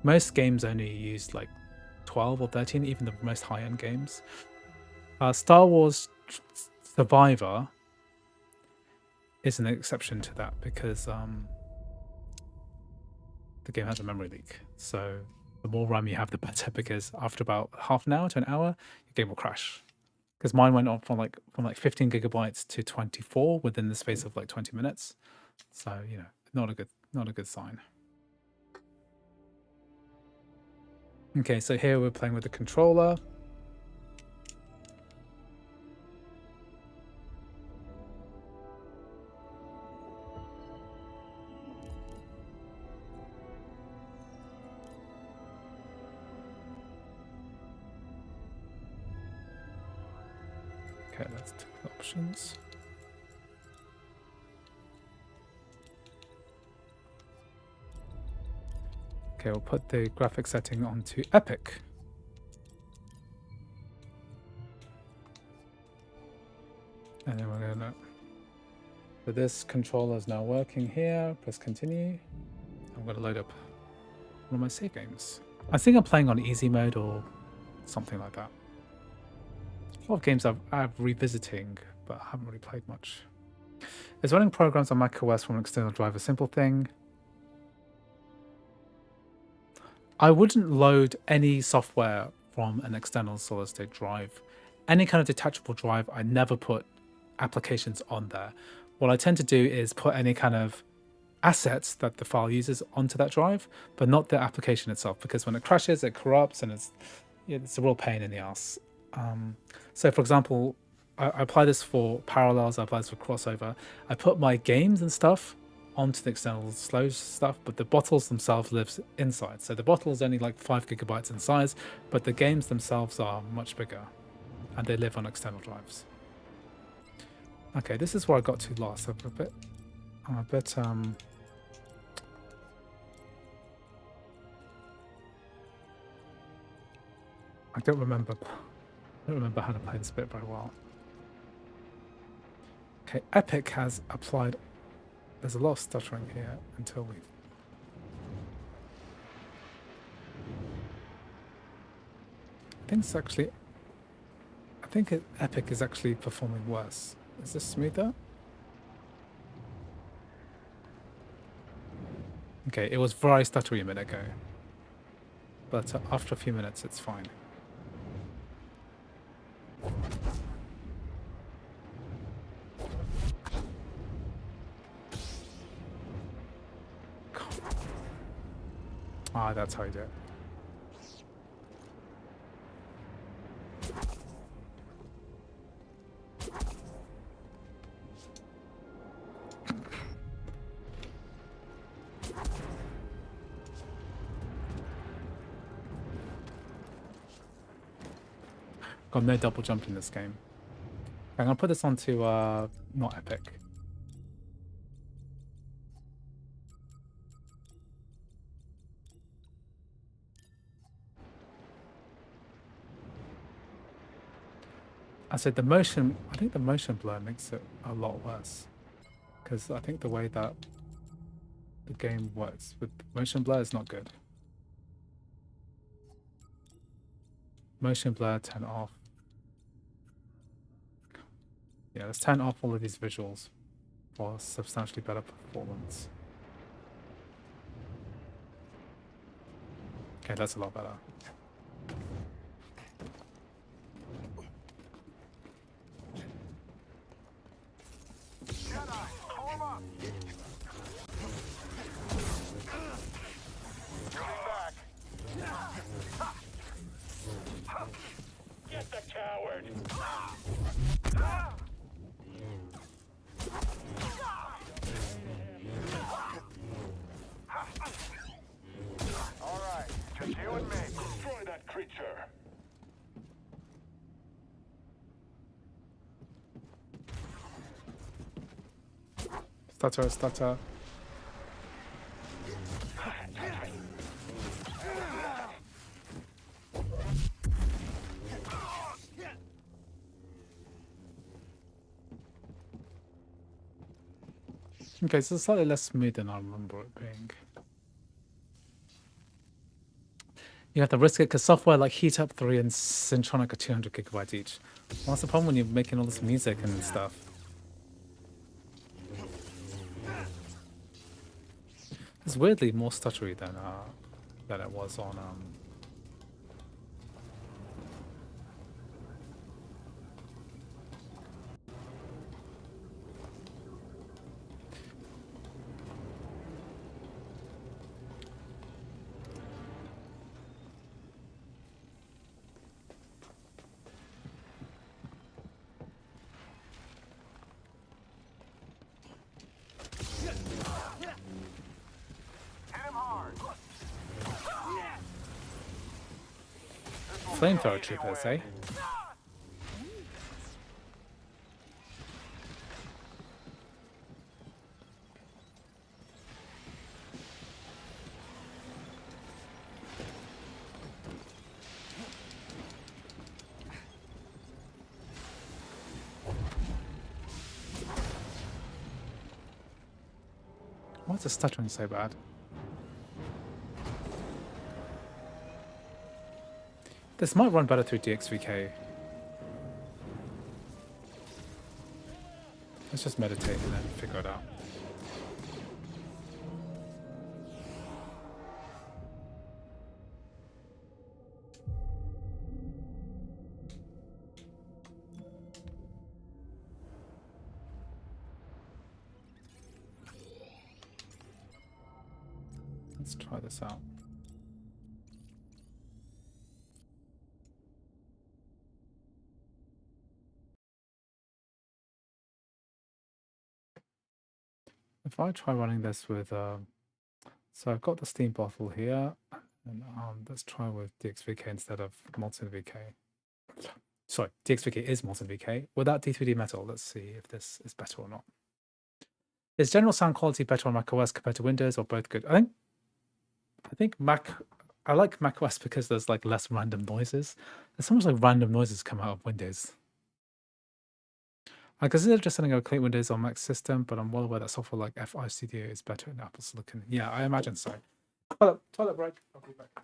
Most games only use like 12 or 13, even the most high-end games. Star Wars Survivor is an exception to that because the game has a memory leak. So the more RAM you have, the better, because after about half an hour to an hour, your game will crash. Because mine went on from like 15 gigabytes to 24 within the space of like 20 minutes. So, you know, not a good sign. Okay, so here we're playing with the controller. Okay, let's take the options. Okay, we'll put the graphic setting onto Epic. And then we're gonna, so this controller is now working here. Press continue. I'm gonna load up one of my save games. I think I'm playing on easy mode or something like that. A lot of games I'm revisiting, but I haven't really played much. Is running programs on macOS from an external drive a simple thing? I wouldn't load any software from an external solid-state drive. Any kind of detachable drive, I never put applications on there. What I tend to do is put any kind of assets that the file uses onto that drive, but not the application itself, because when it crashes, it corrupts, and it's a real pain in the ass. So for example, I apply this for Parallels, I apply this for CrossOver. I put my games and stuff onto the external slow stuff, but the bottles themselves lives inside. So the bottle is only like 5 gigabytes in size, but the games themselves are much bigger, and they live on external drives. Okay, this is where I got to last. I'm a bit I don't remember how to play this bit very well. Okay, Epic has applied. There's a lot of stuttering here until we. I think Epic is actually performing worse. Is this smoother? Okay, it was very stuttery a minute ago, but after a few minutes, it's fine. Ah, that's how you do it. Got no double jump in this game. I'm gonna put this onto not Epic. I said the motion. I think the motion blur makes it a lot worse, because I think the way that the game works with motion blur is not good. Motion blur, turn off. Yeah, let's turn off all of these visuals for substantially better performance. Okay, that's a lot better. Get the coward! Alright, just you and Destroy that creature. Stutter. Okay, so it's slightly less smooth than I remember it being. You have to risk it because software like Heat Up 3 and Syntronic are 200 gigabytes each. What's the problem when you're making all this music and stuff? It's weirdly more stuttery than it was on Flamethrower troopers, eh? Why's the stuttering so bad? This might run better through DXVK. Let's just meditate and then figure it out. Let's try this out. If I try running this with, so I've got the Steam bottle here, and let's try with DXVK instead of Molten VK. Sorry, DXVK is Molten VK. Without D3D Metal, let's see if this is better or not. Is general sound quality better on macOS compared to Windows, or both good? I think I like macOS because there's like less random noises. There's so much like random noises come out of Windows. I consider just setting up clean Windows on Mac system, but I'm well aware that software like FI Studio is better in Apple Silicon. Yeah, I imagine so. Toilet break. I'll be back.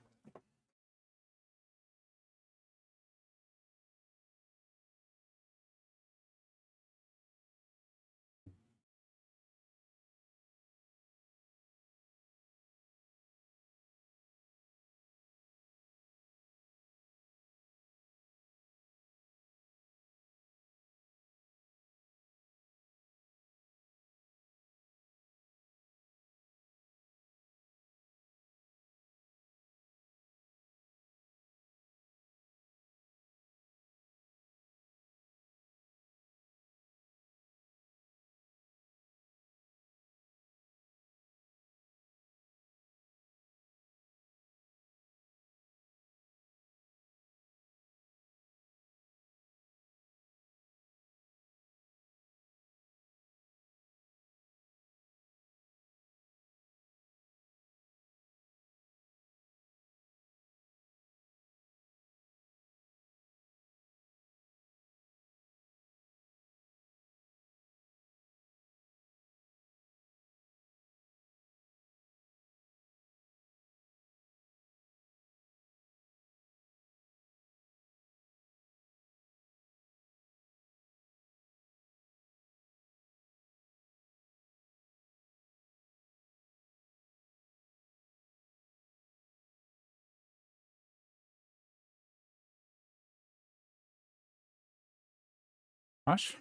Ash?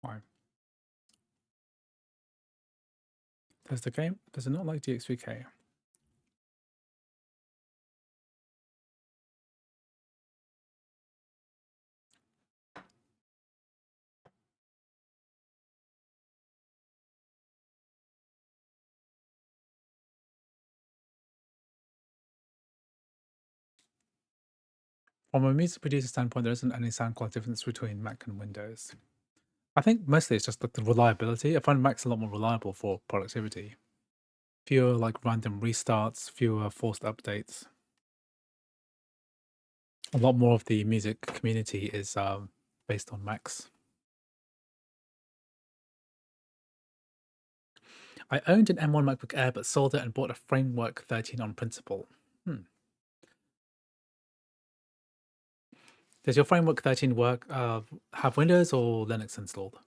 Why? There's the game. Does it not like DXVK? From a music producer standpoint, there isn't any sound quality difference between Mac and Windows. I think mostly it's just like the reliability. I find Mac's a lot more reliable for productivity. Fewer like random restarts, fewer forced updates. A lot more of the music community is based on Macs. I owned an M1 MacBook Air but sold it and bought a Framework 13 on principle. Does your Framework 13 work have Windows or Linux installed?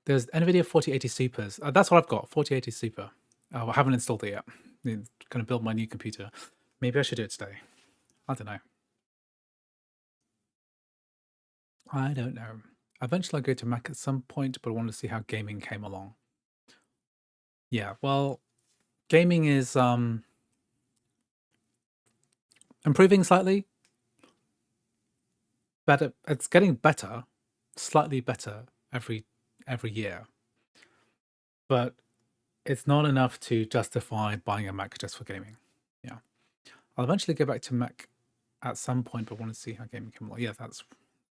There's NVIDIA 4080 Supers. That's what I've got, 4080 Super. I haven't installed it yet. I'm going to build my new computer. Maybe I should do it today. I don't know. I don't know. Eventually I'll go to Mac at some point, but I want to see how gaming came along. Yeah, well, gaming is improving slightly. Better. It's getting better, slightly better every year. But it's not enough to justify buying a Mac just for gaming. Yeah. I'll eventually go back to Mac at some point, but I want to see how gaming came along. Yeah, that's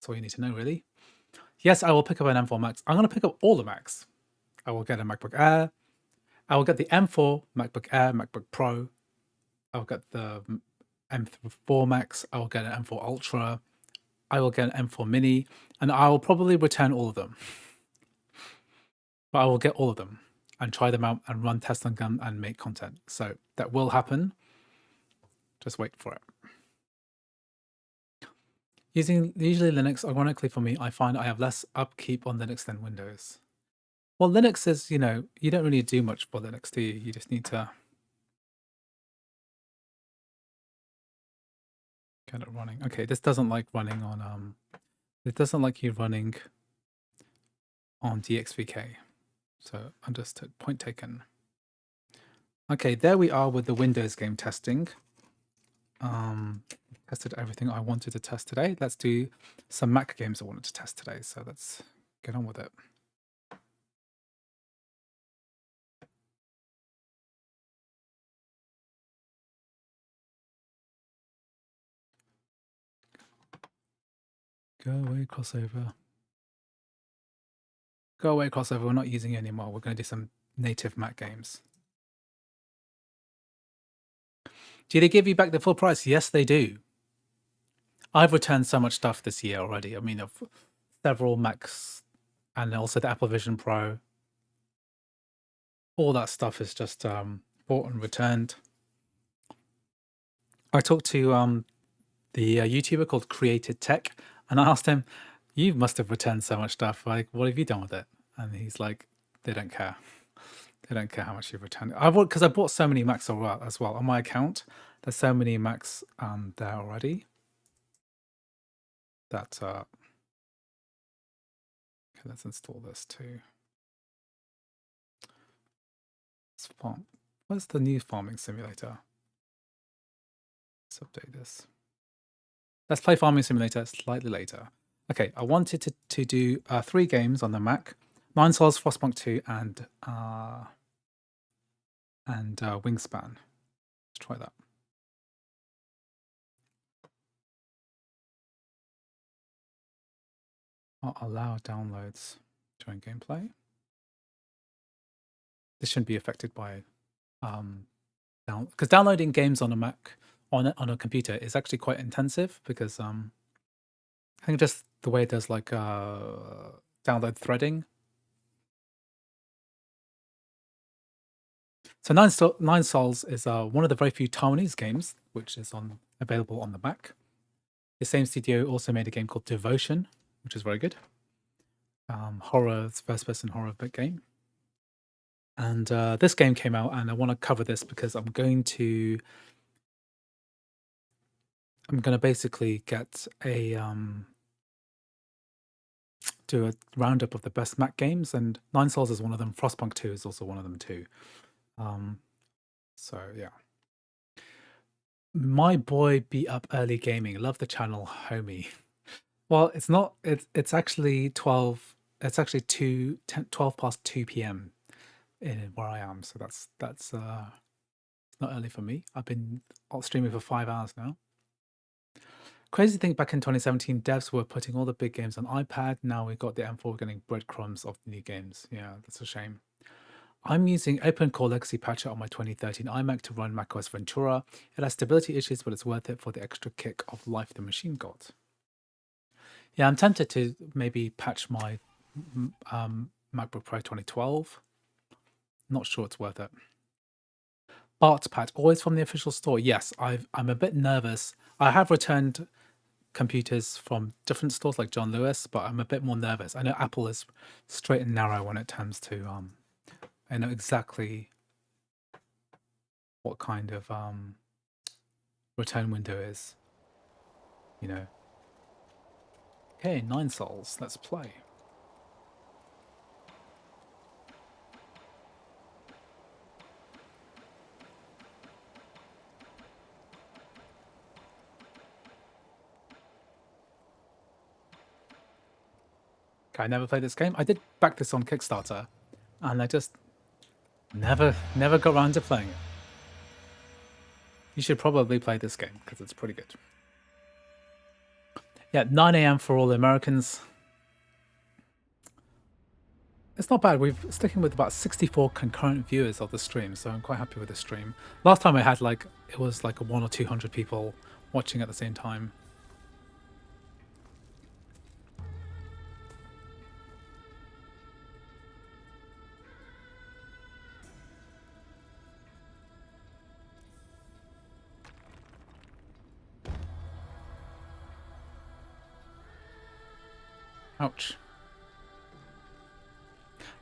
all you need to know, really. Yes, I will pick up an M4 Max. I'm going to pick up all the Macs. I will get a MacBook Air. I will get the M4 MacBook Air, MacBook Pro. I'll get the M4 Max. I will get an M4 Ultra. I will get an M4 Mini. And I will probably return all of them. But I will get all of them and try them out and run tests on them and make content. So that will happen. Just wait for it. Usually Linux, ironically for me, I find I have less upkeep on Linux than Windows. Well, Linux is, you don't really do much for Linux, do you? You just need to get it running. Okay, this doesn't like running on, it doesn't like you running on DXVK. So understood, point taken. Okay, there we are with the Windows game testing. Tested everything I wanted to test today. Let's do some Mac games I wanted to test today. So let's get on with it. Go away, CrossOver. Go away, CrossOver. We're not using it anymore. We're going to do some native Mac games. Do they give you back the full price? Yes, they do. I've returned so much stuff this year already. I mean, of several Macs and also the Apple Vision Pro. All that stuff is just bought and returned. I talked to the YouTuber called Created Tech, and I asked him, "You must have returned so much stuff. Like, what have you done with it?" And he's like, "They don't care. They don't care how much you've returned." Because I bought so many Macs as well on my account. There's so many Macs there already. That okay, let's install this too. Let's farm. Where's the new farming simulator? Let's update this. Let's play Farming Simulator slightly later. Okay, I wanted to do 3 games on the Mac: 9 Souls, Frostpunk 2, and Wingspan. Let's try that. I'll allow downloads during gameplay. This shouldn't be affected by because downloading games on a Mac on a computer is actually quite intensive because I think just the way there's like download threading. So Nine Souls is one of the very few Taiwanese games which is available on the Mac. The same studio also made a game called Devotion, which is very good. First-person horror game. And this game came out, and I want to cover this because I'm going to basically get a do a roundup of the best Mac games, and Nine Souls is one of them. Frostpunk 2 is also one of them too. So yeah. My boy beat up early gaming. Love the channel, homie. Well, it's not. It's actually 12. It's actually 12 past 2 p.m. in where I am. So that's it's not early for me. I've been streaming for 5 hours now. Crazy thing, back in 2017, devs were putting all the big games on iPad. Now we got the M4 getting breadcrumbs of the new games. Yeah, that's a shame. I'm using OpenGL Legacy Patcher on my 2013 iMac to run macOS Ventura. It has stability issues, but it's worth it for the extra kick of life the machine got. Yeah, I'm tempted to maybe patch my MacBook Pro 2012. Not sure it's worth it. Bart's patch, always from the official store. Yes, I'm a bit nervous. I have returned computers from different stores like John Lewis, but I'm a bit more nervous. I know Apple is straight and narrow when it comes to I know exactly what kind of return window is, you know. Okay, 9 souls, let's play. I never played this game. I did back this on Kickstarter, and I just never got around to playing it. You should probably play this game because it's pretty good. Yeah, 9 AM for all the Americans. It's not bad. We're sticking with about 64 concurrent viewers of the stream, so I'm quite happy with the stream. Last time I had it was like 100 or 200 people watching at the same time. Ouch.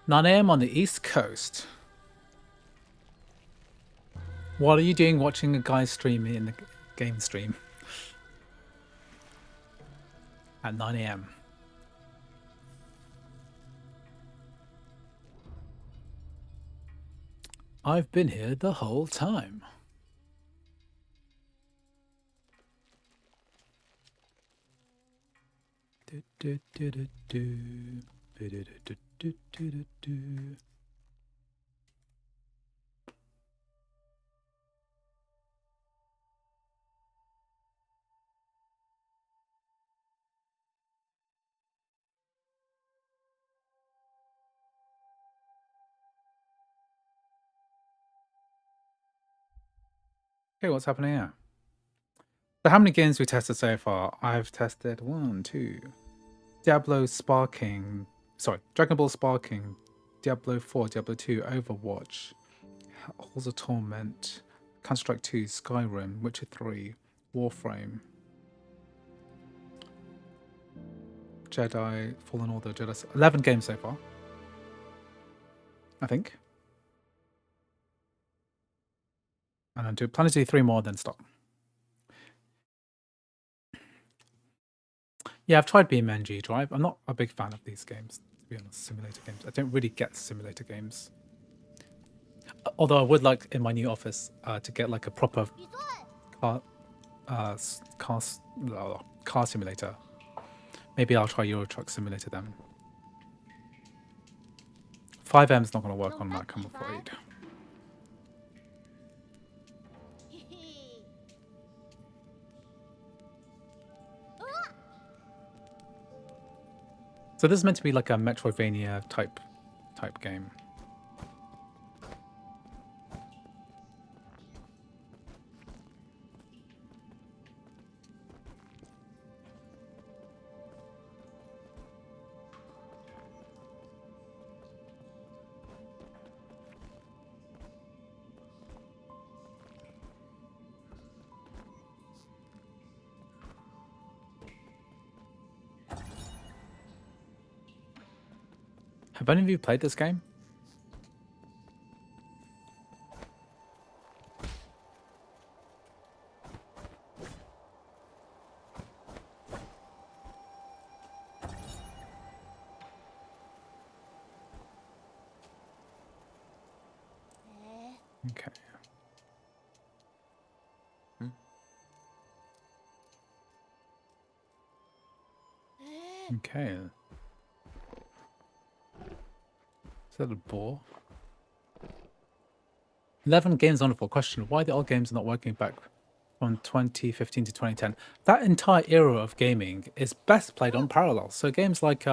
9 AM on the East Coast. What are you doing watching a guy stream in the game stream? At 9 AM. I've been here the whole time. Okay, what's happening here? So how many games we tested so far? I've tested 1, 2, Diablo Sparking, sorry, Dragon Ball Sparking, Diablo 4, Diablo 2, Overwatch, Halls of Torment, Counter-Strike 2, Skyrim, Witcher 3, Warframe, Jedi, Fallen Order, Jedi. 11 games so far, I think. And I'm planning to do 3 more, then stop. Yeah, I've tried BeamNG Drive. I'm not a big fan of these games, to be honest, simulator games. I don't really get simulator games. Although I would like in my new office to get like a proper car simulator. Maybe I'll try Euro Truck Simulator then. 5M's not going to work on Mac, I'm afraid. So this is meant to be like a Metroidvania type game. Have any of you played this game? Okay. Okay. Is that a bore? 11 games on for question. Why the old games are not working back from 2015 to 2010. That entire era of gaming is best played on parallels. So games like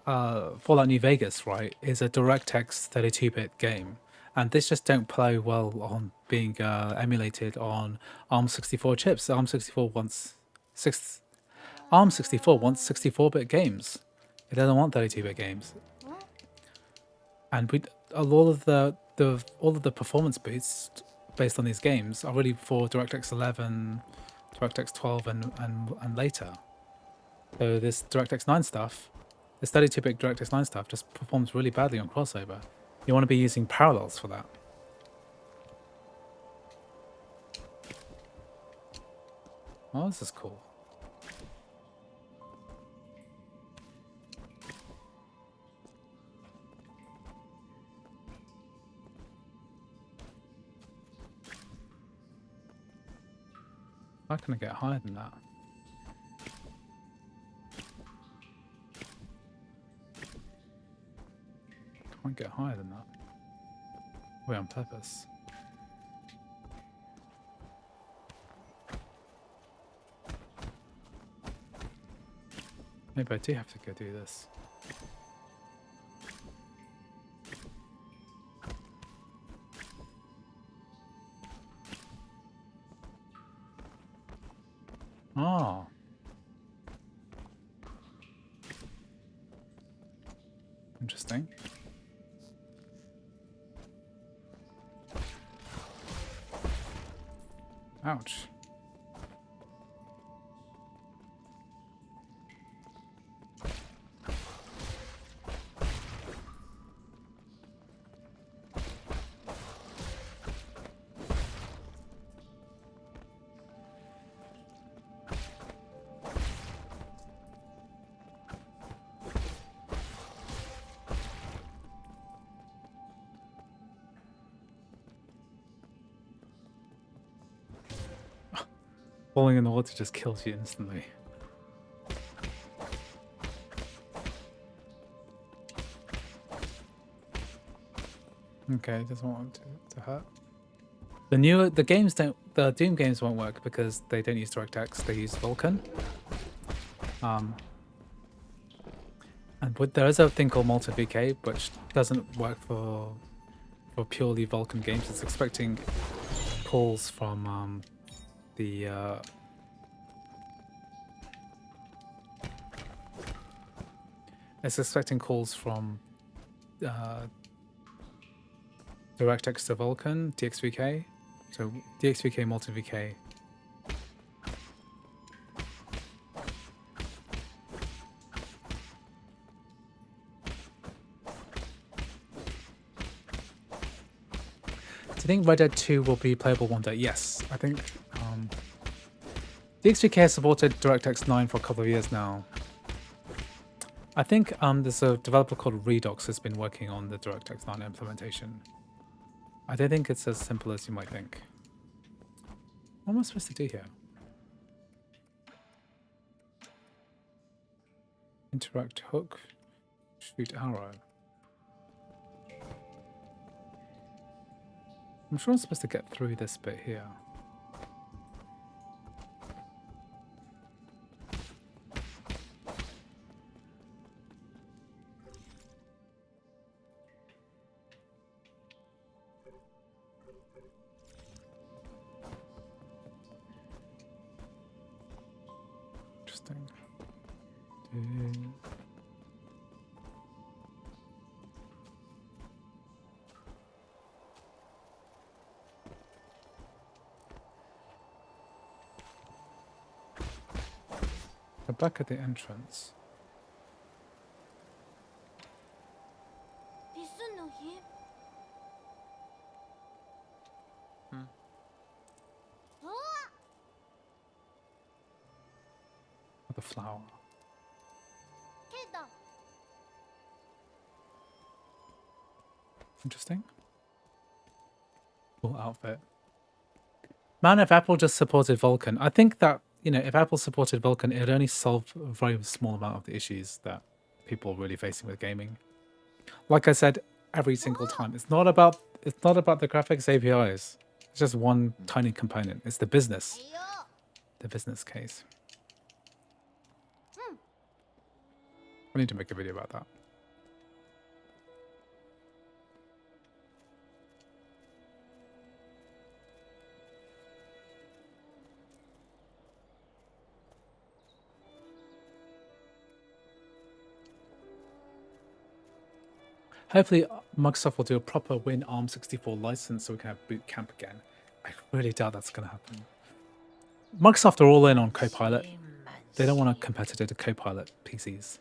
Fallout New Vegas, right, is a DirectX 32-bit game, and this just don't play well on being emulated on ARM64 chips. ARM64 wants 64-bit games. It doesn't want 32-bit games. And all of the performance boosts based on these games are really for DirectX 11, DirectX 12, and later. So this DirectX 9 stuff, this 32-bit DirectX 9 stuff, just performs really badly on CrossOver. You want to be using parallels for that. Oh, this is cool. How can I get higher than that? Can't get higher than that. Wait, on purpose. Maybe I do have to go do this. Oh. Interesting. Ouch. Falling in the water just kills you instantly. Okay, doesn't want to hurt. The Doom games won't work because they don't use DirectX, they use VULKAN. And there is a thing called MultiVK, which doesn't work for purely VULKAN games. It's expecting calls from it's expecting calls from DirectX to VULKAN, DXVK. So DXVK, MultiVK. Do you think Red Dead 2 will be playable one day? Yes, I think DXVK has supported DirectX 9 for a couple of years now. I think there's a developer called Redux who's been working on the DirectX 9 implementation. I don't think it's as simple as you might think. What am I supposed to do here? Interact hook, shoot arrow. I'm sure I'm supposed to get through this bit here. Interesting. We're back at the entrance. The flower. Interesting. Cool outfit. Man, if Apple just supported VULKAN, I think that, if Apple supported VULKAN, it would only solve a very small amount of the issues that people are really facing with gaming. Like I said every single time, it's not about the graphics APIs. It's just one tiny component. It's the business case. I need to make a video about that. Hopefully, Microsoft will do a proper Win ARM64 license so we can have boot camp again. I really doubt that's going to happen. Microsoft are all in on Copilot. They don't want a competitor to Copilot PCs.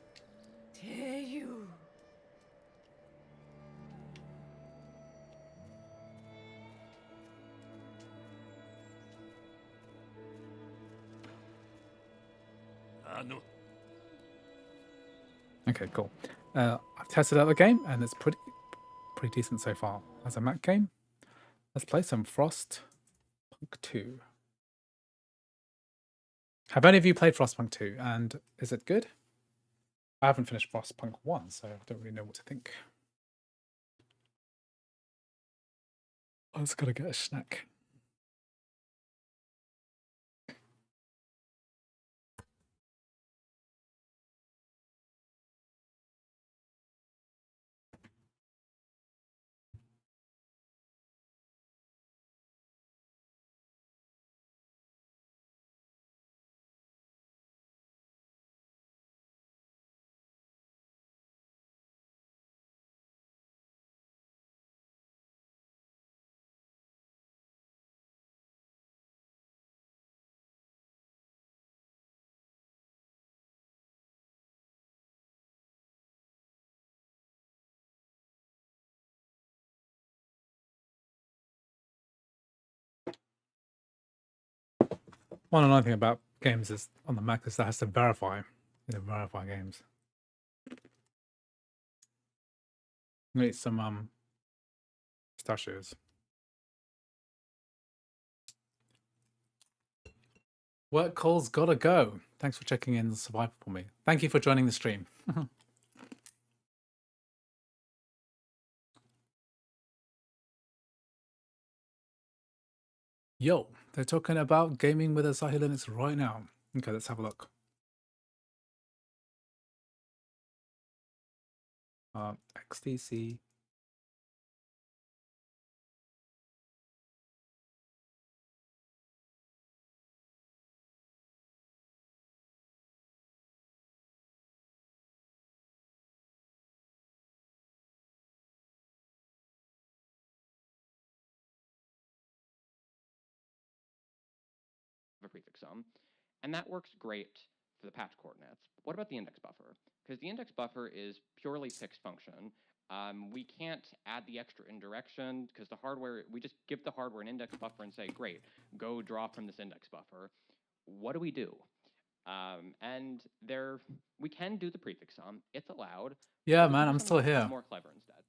Okay, cool. I've tested out the game and it's pretty decent so far. As a Mac game, let's play some Frostpunk 2. Have any of you played Frostpunk 2 and is it good? I haven't finished Frostpunk 1, so I don't really know what to think. I just gotta get a snack. One another thing about games is on the Mac is that has to verify, verify games. Need some pistachios. Work calls gotta go. Thanks for checking in the survival for me. Thank you for joining the stream. Yo, they're talking about gaming with Asahi Linux right now. Okay, let's have a look. XTC. A prefix sum, and that works great for the patch coordinates. What about the index buffer? Because the index buffer is purely fixed function. We can't add the extra indirection because the hardware, we just give the hardware an index buffer and say, great, go draw from this index buffer. What do? And we can do the prefix sum. It's allowed. Yeah, man, I'm still here. More clever instead.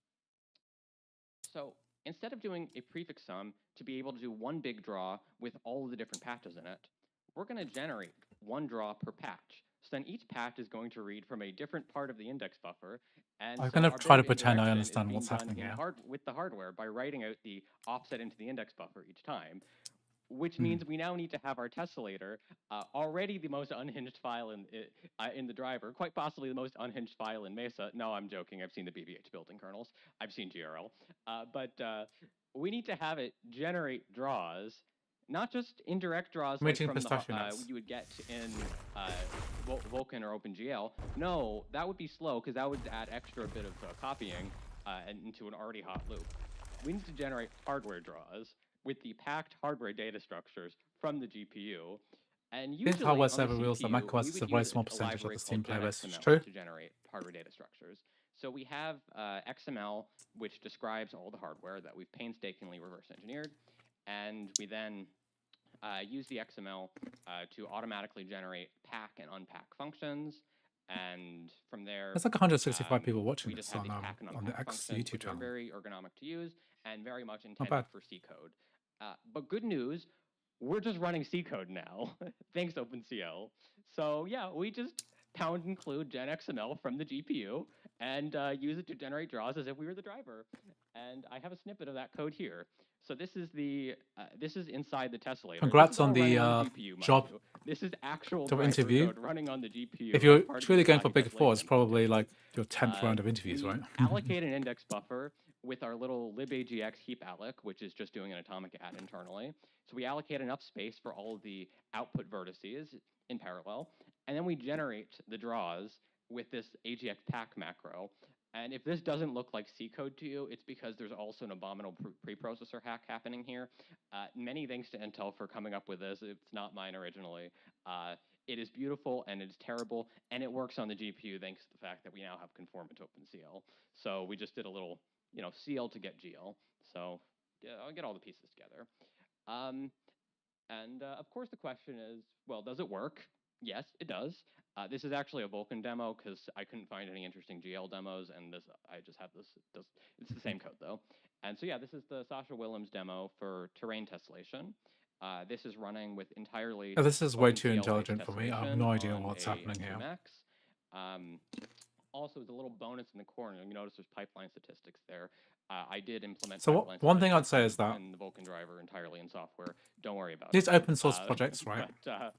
So instead of doing a prefix sum to be able to do one big draw with all of the different patches in it, we're going to generate one draw per patch. So then each patch is going to read from a different part of the index buffer. And I'm so going to our try to bit of pretend I indirection understand is what's being happening done here. with the hardware by writing out the offset into the index buffer each time, which means we now need to have our tessellator, already the most unhinged file in the driver, quite possibly the most unhinged file in Mesa. No, I'm joking. I've seen the BBH building kernels. I've seen GRL. But we need to have it generate draws, not just indirect draws like from you would get in VULKAN or OpenGL. No, that would be slow because that would add extra bit of copying into an already hot loop. We need to generate hardware draws with the packed hardware data structures from the GPU. And usually Since hardware on the server rules, the CPU, macOS we is would a very use small a percentage of library the Steam called player base. It's GenXML true. to generate hardware data structures. So we have XML, which describes all the hardware that we've painstakingly reverse engineered. And we then use the XML to automatically generate pack and unpack functions. And from there, There's like 165 people watching we this just have on these pack and the unpack X functions, YouTube which are channel. very ergonomic to use and very much bad. intended for C code. But good news, we're just running C code now. Thanks, OpenCL. So yeah, we just pound include genXML from the GPU and use it to generate draws as if we were the driver. And I have a snippet of that code here. So this is inside the tessellator. Congrats This is all on the running on GPU, mind job you. This is actual job driver interview. code running on the GPU. If you're as part of truly the going for Asahi Big Four, it's tessellation probably implementation. like your 10th round of interviews, We right? allocate an index buffer with our little libagx heap alloc, which is just doing an atomic add internally. So we allocate enough space for all of the output vertices in parallel, and then we generate the draws with this AGX pack macro. And if this doesn't look like C code to you, it's because there's also an abominable preprocessor hack happening here. Many thanks to Intel for coming up with this. It's not mine originally. It is beautiful and it is terrible, and it works on the GPU thanks to the fact that we now have conformant OpenCL. So we just did a little, CL to get GL. So yeah, I'll get all the pieces together. Of course, the question is, well, does it work? Yes, it does. This is actually a Vulkan demo because I couldn't find any interesting GL demos, and I just have this. It's the same code though. And so yeah, this is the Sasha Willems demo for terrain tessellation. This is running with entirely. Oh, this is way too OpenCL-based intelligent for me. I have no tessellation idea on what's a happening here. Max. Also, as a little bonus in the corner, you notice there's pipeline statistics there. I did implement. So one thing I'd say is statistics that in the Vulkan driver entirely in software. Don't worry about these it. open source projects, right?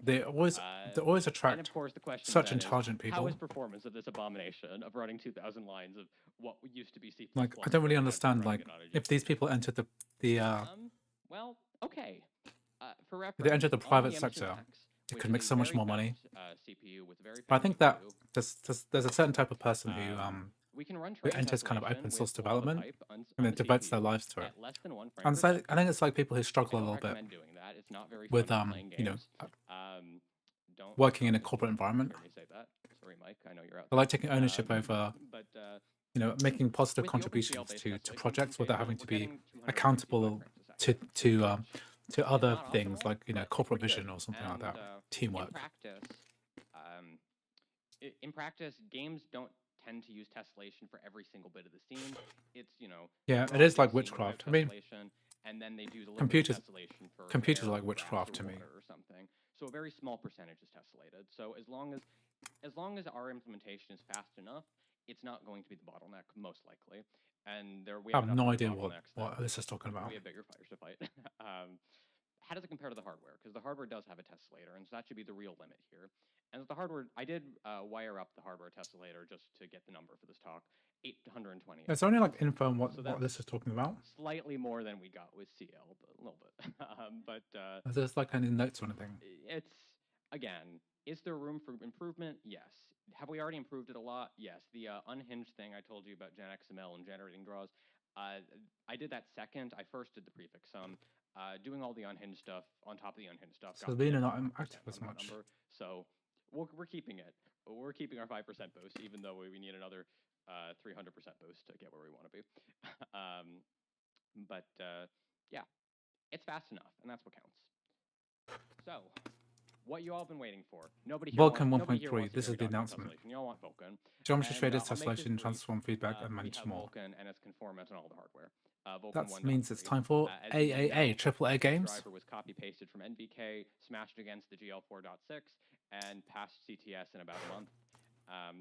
They always and attract of course, the question such then is, intelligent how people. is performance of this abomination of running 2,000 lines of what used to be C++? Like I don't really understand like if these people entered the well, okay. For if reference, they entered the on private M2 sector, Max, they which could make is so much very more money. fast, CPU with very But I fast think that GPU, there's a certain type of person we can run who terrain enters kind of tessellation open source with all the development pipe and on then the devotes their CPU lives to it. at less than 1 frame And per so second. I think it's like people who I struggle a don't little bit recommend doing that. It's not very with fun playing games. Don't working in a corporate environment. hear me say that. Sorry, Mike. I know you're out I like taking ownership over but making positive with the contributions OpenCL-based to tessellation projects toolkit, without having to we're be getting 265 accountable frames a second, to other not things optimal, like but corporate pretty vision good. or something like And, that. Teamwork. In practice, games don't tend to use tessellation for every single bit of the scene. It's Yeah, draw it is a big like scene witchcraft. without I mean, tessellation, and then they do the computers tessellation for computers air, are like grass, witchcraft to or me. water or something. So a very small percentage is tessellated. So as long as our implementation is fast enough, it's not going to be the bottleneck, most likely. And we I have have enough no other idea bottlenecks what that this is talking about. we have bigger fires to fight. How does it compare to the hardware? Because the hardware does have a tessellator, and so that should be the real limit here. And the hardware, I did wire up the hardware tessellator just to get the number for this talk, 820. There's only like info on what So this that's is talking about. slightly more than we got with CL, but a little bit. Is there like any notes or anything? It's, again, is there room for improvement? Yes. Have we already improved it a lot? Yes. The unhinged thing I told you about GenXML and generating draws, I did that second. I first did the prefix sum. Doing all the unhinged stuff on top of the unhinged stuff. So Lena not active as much. So we're keeping it. We're keeping our 5% boost, even though we need another 300% boost to get where we want to be. Yeah, it's fast enough, and that's what counts. So, what you all been waiting for? VULKAN nobody here 1.3. wants to This hear is the me talk about announcement. tessellation. You all want VULKAN. Geometry And, shaders, I'll make this tessellation, brief. transform feedback, and We much have more. VULKAN and its conformant on all the hardware. VULKAN That 1.3. means it's time for As you may AAA, know, AAA the games. driver was copy pasted from NVK, smashed against the GL 4.6, and passed CTS in about a month.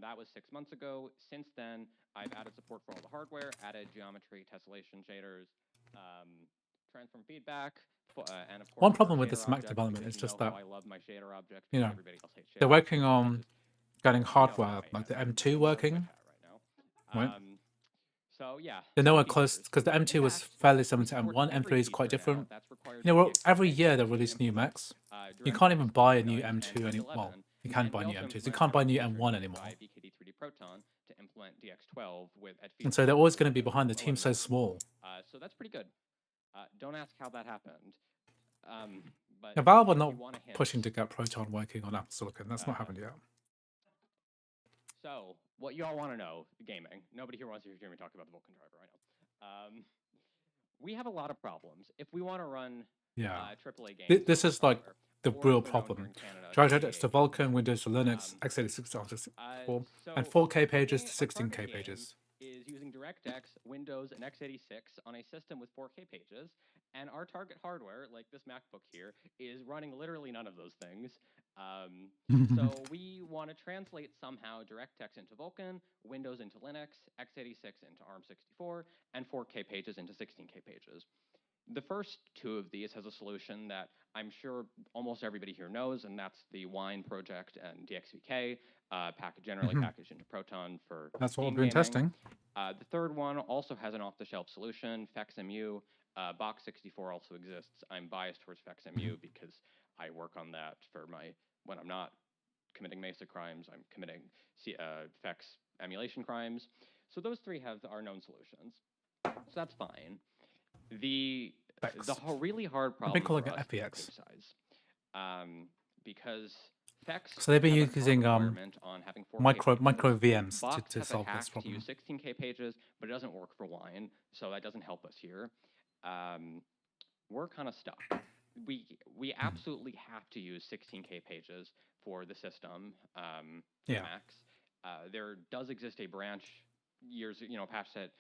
That was 6 months ago. Since then, I've added support for all the hardware, added geometry, tessellation shaders, transform feedback, and of course, One problem more with this shader Mac objects, development because is you just know that how I love my shader objects, you know because everybody else hates they're shader working objects. on getting hardware like the M2 working, right? So yeah, They're some nowhere features. close because the M2 was fairly similar to M1. M3 is quite different. Every year they release new Macs. You can't even buy a new M2 anymore. Well, you can buy new M2s. You can't buy new M1 anymore. VKD3D Proton to implement DX12 with And so they're always going to be behind. The team's so small. So that's pretty good. Don't ask how that happened. But Now, Valve are if not you want a hint- pushing to get Proton working on Apple Silicon. That's not happened yet. So, what you all want to know, gaming. Nobody here wants to hear me talk about the VULKAN driver, I know. We have a lot of problems. If we want to run AAA games... This is like the real problem. DirectX to VULKAN, Windows to Linux, x86 to 64, and 4K pages to 16K pages. Is using DirectX, Windows, and x86 on a system with 4K pages, and our target hardware, like this MacBook here, is running literally none of those things. So we want to translate somehow DirectX into VULKAN, Windows into Linux, x86 into ARM64, and 4K pages into 16K pages. The first two of these has a solution that I'm sure almost everybody here knows, and that's the Wine project and DXVK, generally packaged into Proton for That's what Steam we've been gaming. testing. The third one also has an off-the-shelf solution, FexMU. Box64 also exists. I'm biased towards FexMU because I work on that for when I'm not committing Mesa crimes, I'm committing Fex emulation crimes. So those three have our known solutions. So that's fine. The really hard problem calling for it us is FEX. page size. Because Fex So they've been has a hard using requirement on having 4K micro pages. VMs Box to has solve a hack this problem. to use 16K pages, but it doesn't work for Wine, so that doesn't help us here. We're kind of stuck. We absolutely have to use 16K pages for the system, Yeah. Max. There does exist a branch patch set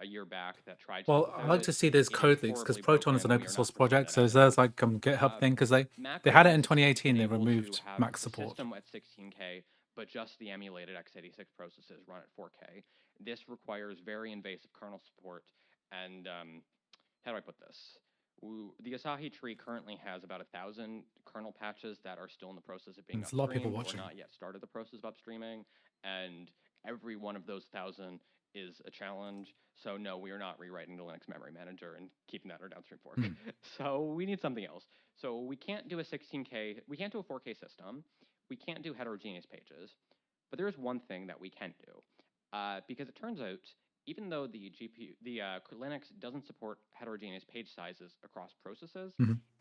a year back that tried to. Well, I like to see those code leaks because Proton is an open source project, so there's there's like GitHub thing because they had it in 2018. They removed Mac support. System at 16K, but just the emulated x86 processes run at 4K. This requires very invasive kernel support, and how do I put this? The Asahi tree currently has about 1,000 kernel patches that are still in the process of being There's a lot of people upstreamed. watching. We're not yet started the process of upstreaming, and every one of those 1,000 is a challenge. So no, we are not rewriting the Linux memory manager and keeping that in our downstream fork. So we need something else. So we can't do a 16K, we can't do a 4K system. We can't do heterogeneous pages. But there is one thing that we can do. Because it turns out, even though the Linux doesn't support heterogeneous page sizes across processes,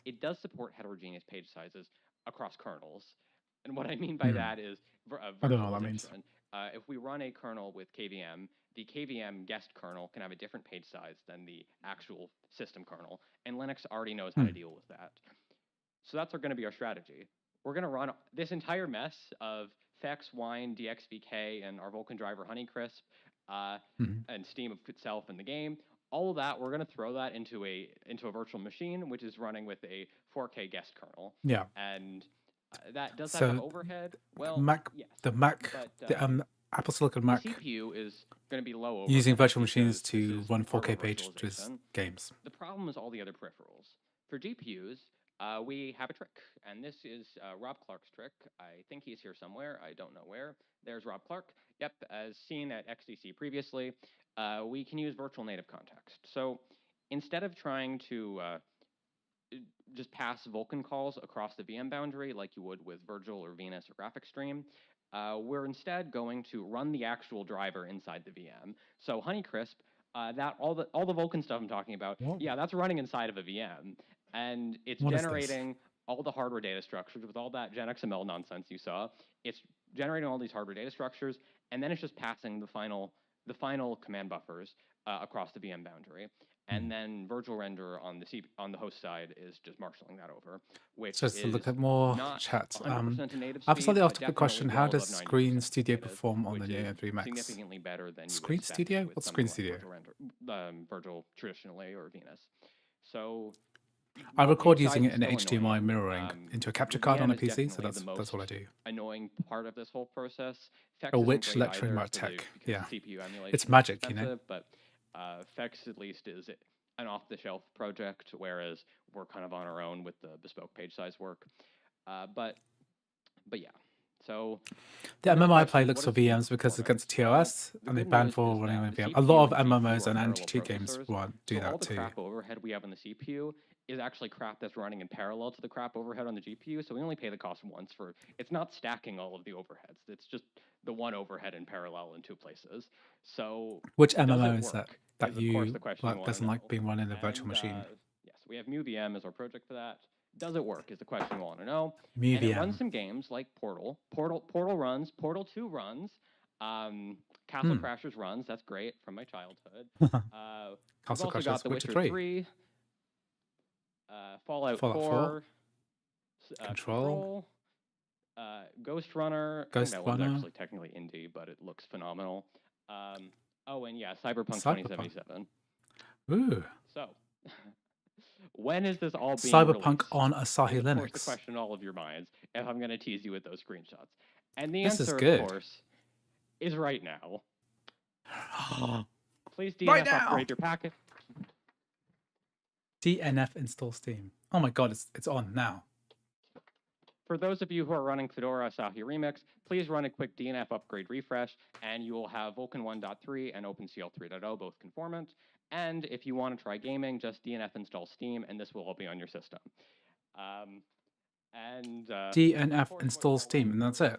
it does support heterogeneous page sizes across kernels. And what I mean by that is I don't know what that means. If we run a kernel with KVM, the KVM guest kernel can have a different page size than the actual system kernel, and Linux already knows how to deal with that. So that's going to be our strategy. We're going to run this entire mess of Fex, Wine, DXVK, and our Vulkan driver Honeycrisp, and Steam itself in the game. All of that, we're going to throw that into a virtual machine, which is running with a 4K guest kernel. Yeah. And that does have overhead. Well, yes. The Apple Silicon Mac the CPU is going to be low overhead using virtual machines to run 4K pages games. The problem is all the other peripherals. For GPUs, we have a trick, and this is Rob Clark's trick. I think he's here somewhere. I don't know where. There's Rob Clark. Yep, as seen at XDC previously, we can use virtual native context. So instead of trying to just pass Vulkan calls across the VM boundary like you would with Virgil or Venus or GraphicsStream, we're instead going to run the actual driver inside the VM. So Honeycrisp, all the Vulkan stuff I'm talking about, yeah, that's running inside of a VM, and it's generating all the hardware data structures with all that GenXML nonsense you saw. It's generating all these hardware data structures, and then it's just passing the final command buffers across the VM boundary. And then virtual render on the host side is just marshalling that over, which Just is to look at more not chat. 100% to native I have a slightly speed, off but topic question. How definitely does well above Screen 90% Studio native, perform on the which Neo is 3 Max? significantly better than you Screen would expect Studio? with What's something Screen like Studio? Virgil traditionally or Venus. So I while record page using size it in is still HDMI annoying, mirroring into a capture the card on VM a is PC, so definitely that's the most what I do. annoying part of this whole process. Fex A isn't witch great lecturing either about because tech. because Yeah. CPU emulation It's is magic, you know? expensive, but Fex at least is an off-the-shelf project, whereas we're kind of on our own with the bespoke page size work. But yeah. So The another MMO I question play is, looks what for is VMs CPU because it performance? gets TOS, The and they good ban news for is running that on the VM. A CPU lot of and GPU MMOs are and parallel MT2 games processors, do so all that the too. crap overhead we have on the CPU is actually crap that's running in parallel to the crap overhead on the GPU, so we only pay the cost once for, it's not stacking all of the overheads, it's just the one overhead in parallel in two places. So Which does MMO it is that? work? That Is of course you the question you want to doesn't know. like being run in a virtual machine? Yes, we have MuVM as our project for that. Does it work is the question you want to know. MuVM. And it runs some games like Portal. Portal runs. Portal 2 runs. Castle Crashers runs. That's great from my childhood. We've Castle also Crashers, got The Witcher Witcher 3. 3, Fallout 4, 4, Control, Ghost Runner. I Ghost think that one's Runner. actually technically indie, but it looks phenomenal. Oh, and yeah, Cyberpunk Cyberpunk. 2077. Ooh. So, when is this all being Cyberpunk released? on Asahi Is, of course, Linux. the question in all of your minds, if I'm going to tease you with those screenshots. And the This is answer, good. of course, is right now. Please DNF Right now. upgrade your packet. DNF install Steam. Oh my god, it's on now. For those of you who are running Fedora Asahi Remix, please run a quick DNF upgrade refresh, and you will have Vulkan 1.3 and OpenGL 3.0 both conformant. And if you want to try gaming, just DNF install Steam, and this will all be on your system. DNF install Steam, and that's it.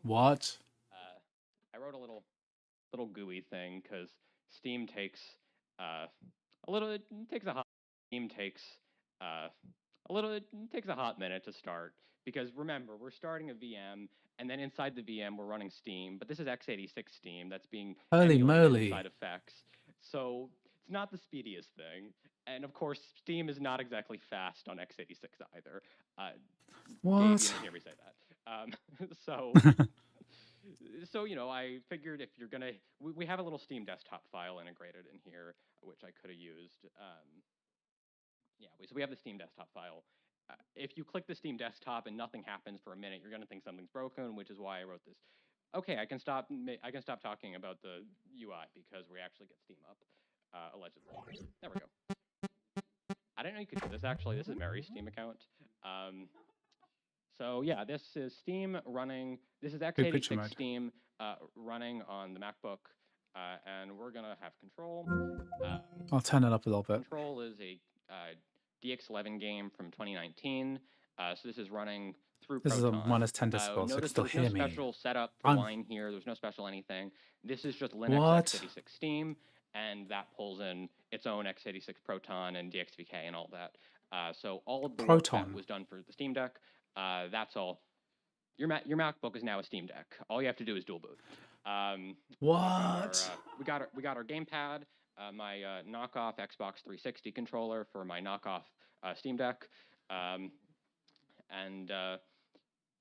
What? I wrote a little GUI thing because Steam takes a hot minute to start, because remember, we're starting a VM, and then inside the VM we're running Steam, but this is x86 Steam that's being Holy emulated moly. inside effects, so it's not the speediest thing. And of course, Steam is not exactly fast on x86 either. What? Gabe, you didn't hear me say that. So, you know, I figured if you're gonna, we have a little Steam desktop file integrated in here, which I could have used. So we have the Steam desktop file. If you click the Steam desktop and nothing happens for a minute, you're gonna think something's broken, which is why I wrote this. Okay, I can stop talking about the UI because we actually get Steam up, allegedly. There we go. I didn't know you could do this actually. This is Mary's Steam account. So yeah, this is Steam running. This is x86 Steam running on the MacBook, and we're gonna have Control. I'll turn it up a little bit. Control is a DX11 game from 2019. So this is running through Proton. This is a minus 10 decibels, so you can still hear me. There's no special setup for line here. There's no special anything. This is just Linux x86 Steam, and that pulls in its own x86 Proton and DXVK and all that. So all of the work that was done for the Steam Deck, that's all. Your MacBook is now a Steam Deck. All you have to do is dual boot. What? We got our gamepad, my knockoff Xbox 360 controller for my knockoff Steam Deck, and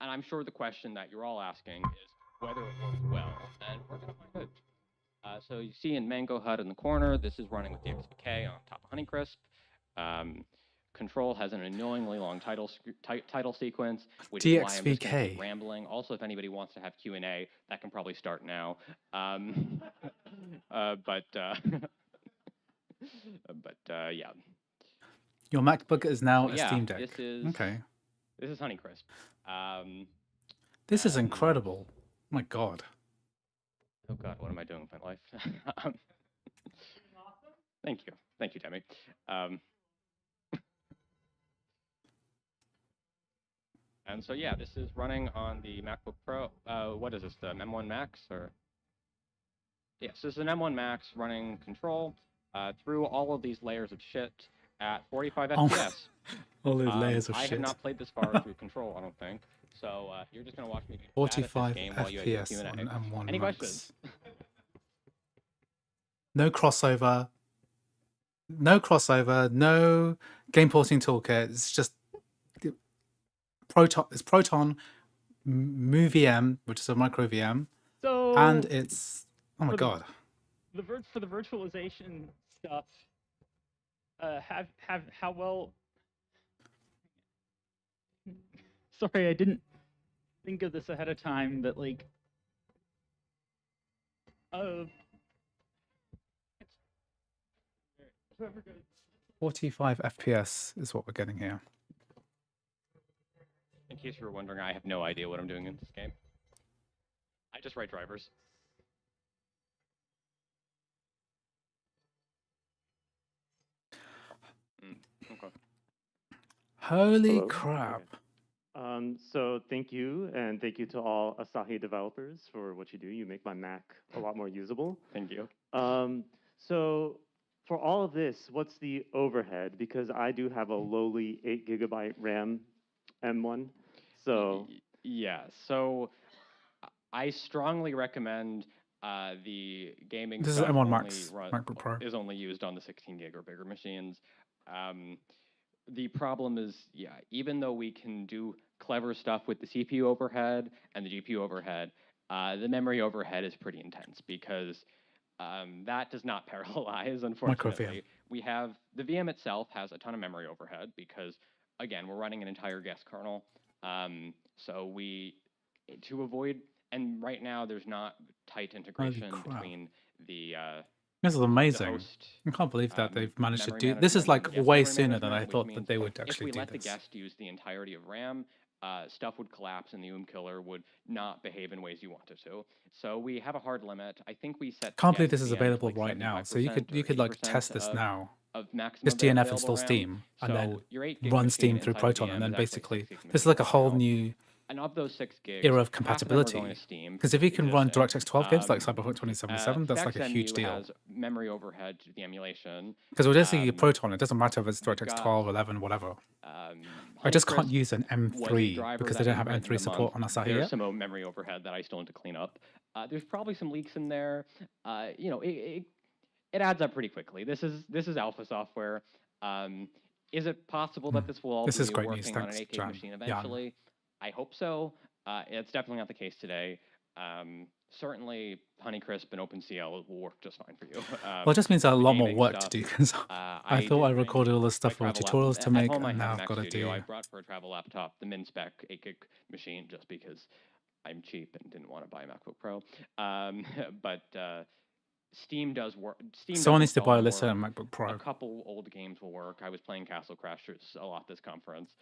I'm sure the question that you're all asking is whether it works well, and we're gonna find out. So you see in Mango HUD in the corner, this is running with DXVK on top of Honeycrisp. Control has an annoyingly long title sequence, which is why I'm just going to keep rambling. Also, if anybody wants to have Q&A, that can probably start now. Yeah. Your MacBook is now a yeah, Steam Deck. This is Honeycrisp. This is incredible. Oh my god. Oh god, what am I doing with my life? Thank you, Demi. And so yeah, this is running on the MacBook Pro. What is this, the M1 Max or? Yes, this is an M1 Max running Control through all of these layers of shit at 45 FPS. All these layers of shit. I have not played this far through Control, I don't think. So you're just gonna watch me do 45 game while you FPS Q&A. on M1 Any Max. questions? No crossover. No crossover. No game porting toolkit. It's just Proton. It's Proton MuVM, which is a micro VM, and it's oh my god. For the virtualization stuff, how well? Sorry, I didn't think of this ahead of time. That like, 45 FPS is what we're getting here. In case you were wondering, I have no idea what I'm doing in this game. I just write drivers. Okay. Holy Hello? crap. So thank you, and thank you to all Asahi developers for what you do. You make my Mac a lot more usable. Thank you. So for all of this, what's the overhead? Because I do have a lowly 8 GB RAM M1. So yeah, so I strongly recommend the gaming This is stuff M1 Max, only MacBook Pro. is only used on the 16 gig or bigger machines. The problem is, yeah, even though we can do clever stuff with the CPU overhead and the GPU overhead, the memory overhead is pretty intense because that does not parallelize, unfortunately. We have, the VM itself has a ton of memory overhead because, again, we're running an entire guest kernel. So to avoid, and right now there's not tight integration between This is amazing. host, I can't believe that they've managed to memory do this. Is management, like guest way memory sooner than I management, which thought that means they would if actually we do let the this. guest use the entirety of RAM, stuff would collapse and the killer would not behave in ways you want it to. So we have a hard limit. I think we set Can't believe guest this is VM to, available like, right now. So 75% you or could like 80% test this now. of maximum Just DNF available install RAM. Steam and then So your 8 gig run machine Steam through inside Proton, VM and then is actually a basically 6 gig this is like a machine whole right now. new And of those 6 gigs, era of half of them are compatibility. going to Steam Because if you can run existing. DirectX 12 games like Cyberpunk 2077, that's like a huge FXMU deal. has memory overhead to the emulation. Because with this Proton, it doesn't matter if it's DirectX got, 12, 11, whatever. I just Honeycrisp can't use an was a M3 driver because that they don't we have written M3 the support on month. Asahi There's yet. some memory overhead that I still need to clean up. There's probably some leaks in there. You know, it adds up pretty quickly. This is alpha software. Is it possible that this will all This be is great news. working on an Thanks, 8 gig Jan. machine eventually? I hope so. It's definitely not the case today. Certainly, Honeycrisp and OpenGL will work just fine for you. Well, it just means a lot more gaming work stuff, to do because I thought I recorded all this stuff for tutorials to at make, home I and have now a I've Mac got to Studio. do. I brought for a travel laptop the min-spec 8 gig machine just because I'm cheap and didn't want to buy a MacBook Pro. But Steam does work. Steam Someone does needs to install buy a and listen work. on MacBook Pro. A couple old games will work. I was playing Castle Crashers a lot this conference.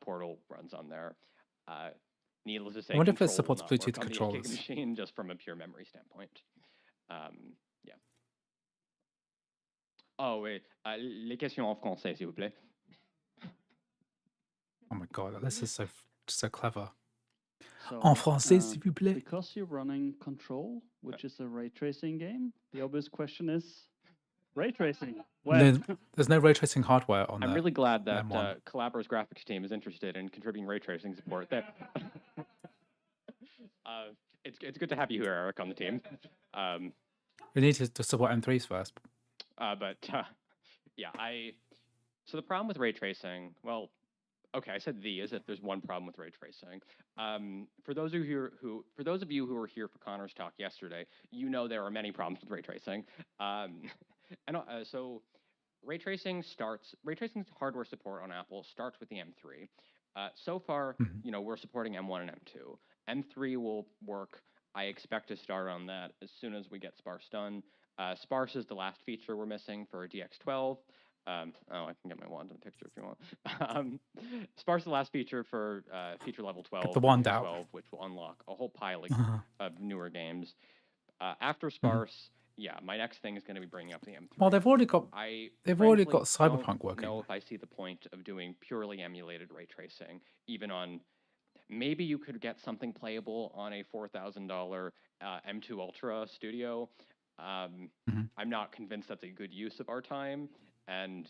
Portal runs on there. Needless to say, I wonder if it Control will supports not work Bluetooth on the 8 gig controllers. machine just from a pure memory standpoint. Yeah. Oh wait, les questions en français, s'il vous plaît. Oh my god, this is so clever. So, En français, s'il vous plaît. because you're running Control, which is a ray tracing game, the obvious question is ray tracing. There's no ray tracing hardware on I'm the really glad that M1. Collabora's graphics team is interested in contributing ray tracing support. It's good to have you here, Eric, on the team. We need to support M3s first. Yeah, so the problem with ray tracing, well, okay, I said is that there's one problem with ray tracing. For those of you who were here for Connor's talk yesterday, you know there are many problems with ray tracing. So ray tracing's hardware support on Apple starts with the M3. So far, you know, we're supporting M1 and M2. M3 will work. I expect to start on that as soon as we get sparse done. Sparse is the last feature we're missing for DX12. I can get my wand in the picture if you want. Sparse is the last feature for feature level 12. Get the wand out. 12, which will unlock a whole pile of newer games. After sparse, yeah, my next thing is going to be bringing up the M3. Well, they've already got Cyberpunk don't working. Know if I see the point of doing purely emulated ray tracing, even on. Maybe you could get something playable on a $4,000 M2 Ultra Studio. I'm not convinced that's a good use of our time, and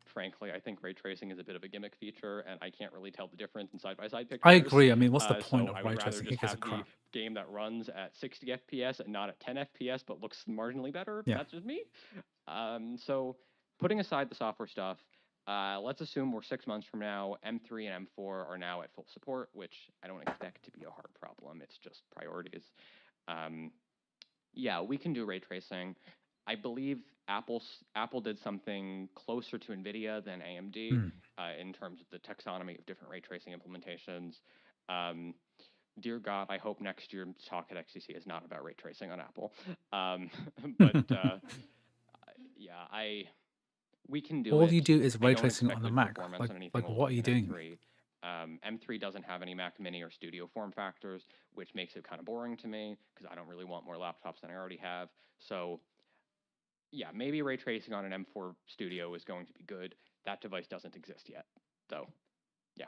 frankly, I think ray tracing is a bit of a gimmick feature, and I can't really tell the difference in side-by-side pictures. I agree. I mean, what's the point so of I ray would rather tracing? just It's have the crap. game that runs at 60 FPS and not at 10 FPS, but looks marginally better. Yeah. That's just me. So putting aside the software stuff, let's assume we're 6 months from now, M3 and M4 are now at full support, which I don't expect to be a hard problem. It's just priorities. Yeah, we can do ray tracing. I believe Apple did something closer to NVIDIA than AMD in terms of the taxonomy of different ray tracing implementations. Dear God, I hope next year's talk at XCC is not about ray tracing on Apple. Yeah, we can do it. All you do is ray I don't tracing on expect the good Mac. performance Like on anything older what are you than doing? M3. M3 doesn't have any Mac Mini or Studio form factors, which makes it kind of boring to me because I don't really want more laptops than I already have. So, yeah, maybe ray tracing on an M4 Studio is going to be good. That device doesn't exist yet, so yeah.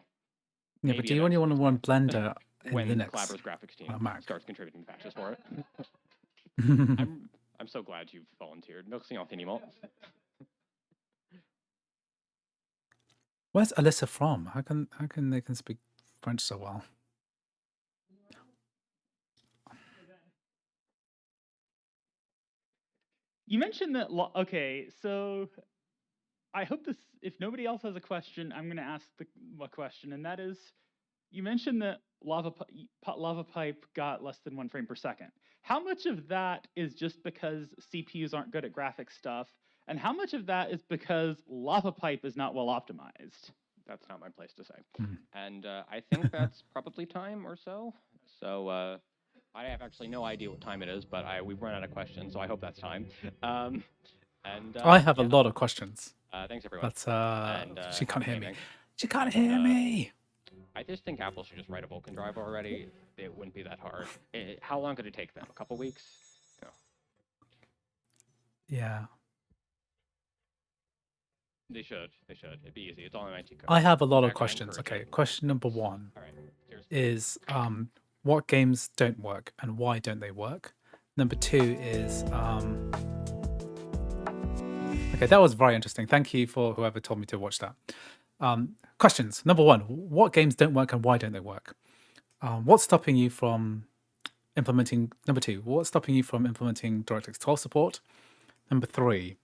Yeah, but do you only want to run Blender in when Linux Collabora's graphics team on a Mac? starts contributing patches for it? I'm so glad you've volunteered. Merci infiniment. Where's Alyssa from? How can they speak French so well? You mentioned that. Okay, so I hope this. If nobody else has a question, I'm going to ask a question, and that is, you mentioned that Lava Pipe got less than 1 frame per second. How much of that is just because CPUs aren't good at graphics stuff, and how much of that is because Lava Pipe is not well optimized? That's not my place to say. And I think that's probably time or so. So I have actually no idea what time it is, but we've run out of questions, so I hope that's time. And I have a yeah. lot of questions. Thanks everyone. But And she can't happy hear me. gaming. She can't hear me. I just think Apple should just write a Vulkan driver already. It wouldn't be that hard. How long could it take them? A couple weeks? No. Yeah. They should. They should. It'd be easy. It's all in IT code. I have a lot of Fact, I questions. encourage Okay, it. question number one All right. Cheers. is what games don't work and why don't they work? Number two is okay, that was very interesting. Thank you for whoever told me to watch that. Questions. Number one, what games don't work and why don't they work? What's stopping you from implementing? Number two, what's stopping you from implementing DirectX 12 support? Number three,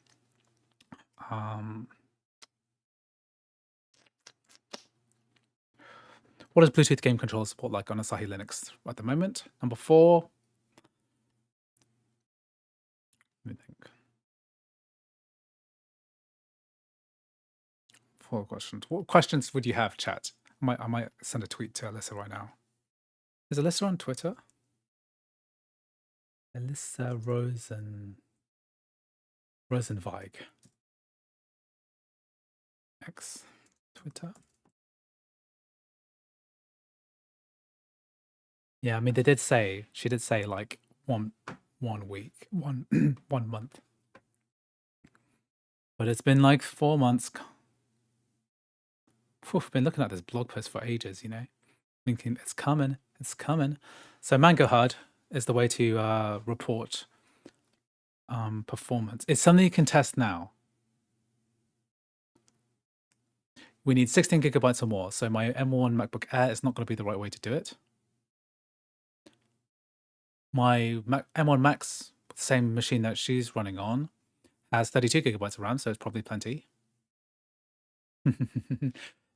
what does Bluetooth game controller support like on Asahi Linux at the moment? Number four, let me think. 4 questions. What questions would you have, chat? I might send a tweet to Alyssa right now. Is Alyssa on Twitter? Alyssa Rosenweig. X Twitter. Yeah, I mean, she did say like one week, one month. But it's been like 4 months. I've been looking at this blog post for ages, you know, thinking it's coming. So Mango HUD is the way to report performance. It's something you can test now. We need 16 gigabytes or more. So my M1 MacBook Air is not going to be the right way to do it. My M1 Max, the same machine that she's running on, has 32 gigabytes of RAM, so it's probably plenty.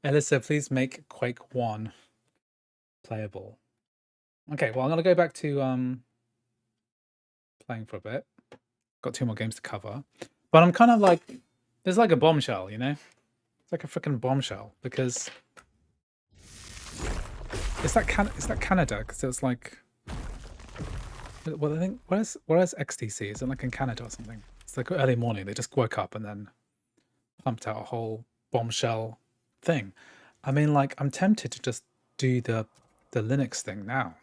Alyssa, please make Quake 1 playable. Okay, well, I'm going to go back to playing for a bit. Got 2 more games to cover. But I'm kind of like, there's like a bombshell, you know? It's like a freaking bombshell, because is that Canada? Because it was like, well, I think, where's XTC? Is it like in Canada or something? It's like early morning. They just woke up and then pumped out a whole bombshell thing. I mean, like, I'm tempted to just do the Linux thing now.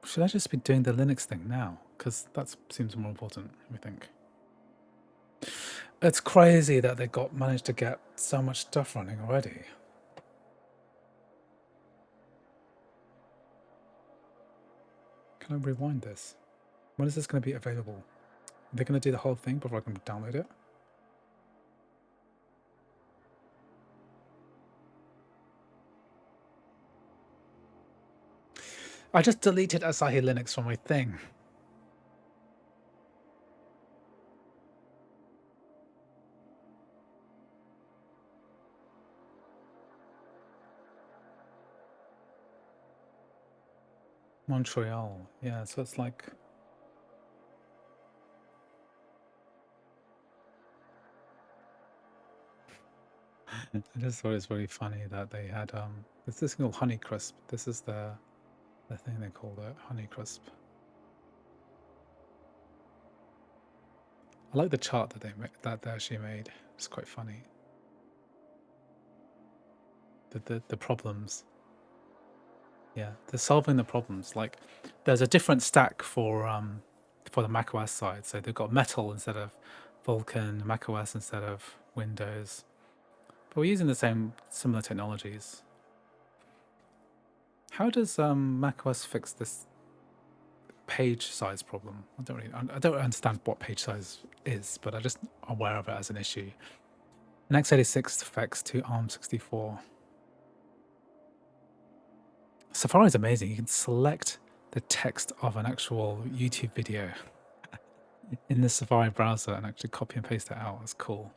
Should I just be doing the Linux thing now? Because that seems more important, I think. It's crazy that they managed to get so much stuff running already. Can I rewind this? When is this going to be available? Are they going to do the whole thing before I can download it? I just deleted Asahi Linux from my thing. Montreal, yeah, so it's like... I just thought it's really funny that they had, it's this thing called Honeycrisp. This is the thing they called it, Honeycrisp. I like the chart that they actually made. It's quite funny. The problems. Yeah, they're solving the problems. Like, there's a different stack for the macOS side. So they've got Metal instead of Vulkan, macOS instead of Windows. But we're using the similar technologies. How does macOS fix this page size problem? I don't understand what page size is, but I'm just aware of it as an issue. An x86 affects to ARM64. Safari is amazing. You can select the text of an actual YouTube video in the Safari browser and actually copy and paste it out. That's cool.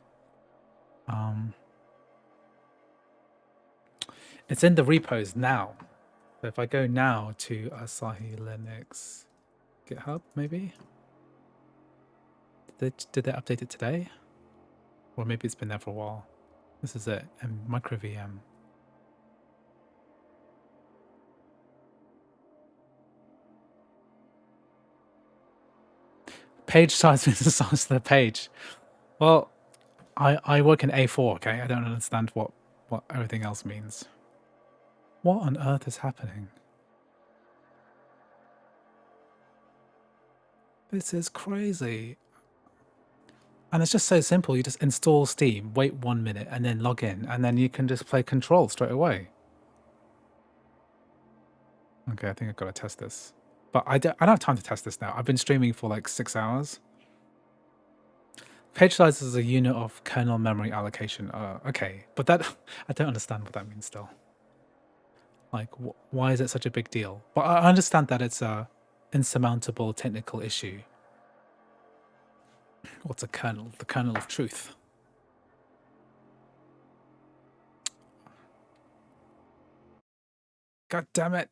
It's in the repos now. So if I go now to Asahi Linux GitHub, maybe? Did they update it today? Or maybe it's been there for a while. This is it, micro VM. Page size means the size of the page. Well, I work in A4, okay? I don't understand what everything else means. What on earth is happening? This is crazy. And it's just so simple. You just install Steam, wait 1 minute, and then log in, and then you can just play Control straight away. Okay, I think I've got to test this. But I don't have time to test this now. I've been streaming for like 6 hours. Page size is a unit of kernel memory allocation. Okay, but that I don't understand what that means still. Like, why is it such a big deal? But I understand that it's a insurmountable technical issue. What's a kernel? The kernel of truth. God damn it.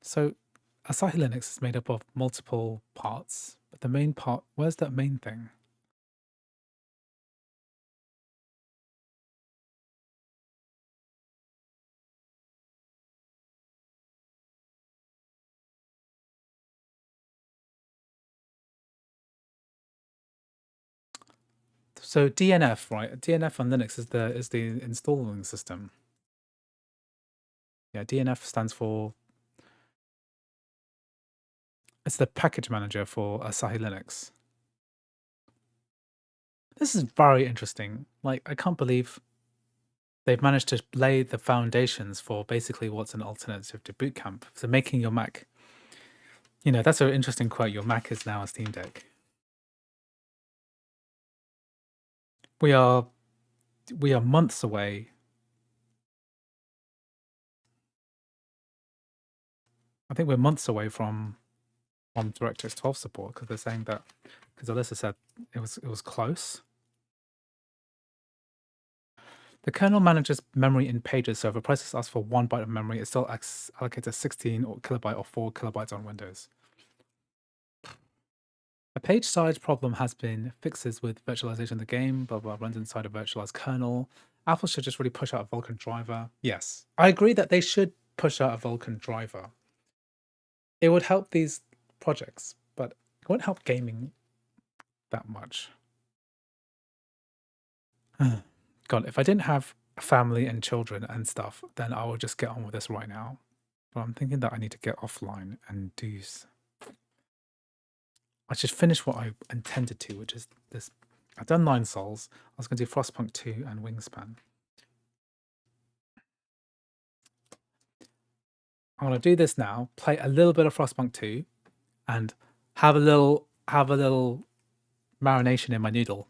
So, Asahi Linux is made up of multiple parts, but the main part, where's that main thing? So DNF, right? DNF on Linux is the installing system. Yeah, DNF stands for, it's the package manager for Asahi Linux. This is very interesting. Like, I can't believe they've managed to lay the foundations for basically what's an alternative to Boot Camp. So making your Mac, you know, that's an interesting quote. Your Mac is now a Steam Deck. We are months away. I think we're months away from DirectX 12 support, because they're saying that, because Alyssa said it was close. The kernel manages memory in pages, so if a process asks for 1 byte of memory, it still allocates a 16 or kilobyte or 4 kilobytes on Windows. A page size problem has been fixes with virtualization of the game, blah, blah, runs inside a virtualized kernel. Apple should just really push out a VULKAN driver. Yes, I agree that they should push out a VULKAN driver. It would help these projects, but it won't help gaming that much. God, if I didn't have a family and children and stuff, then I would just get on with this right now. But I'm thinking that I need to get offline and do... I should finish what I intended to, which is this. I've done 9 Souls. I was going to do Frostpunk 2 and Wingspan. I'm going to do this now, play a little bit of Frostpunk 2, and have a little marination in my noodle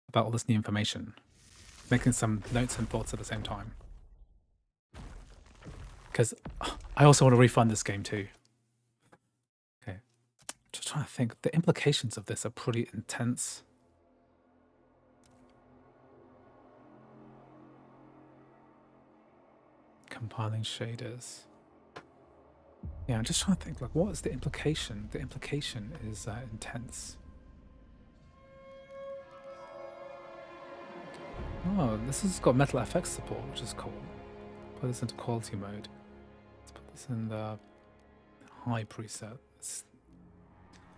about all this new information, making some notes and thoughts at the same time. Because I also want to refund this game too. Okay, just trying to think. The implications of this are pretty intense. Compiling shaders. Yeah, I'm just trying to think, like, what is the implication? The implication is intense. Oh, this has got Metal FX support, which is cool. Put this into quality mode. Let's put this in the high preset. It's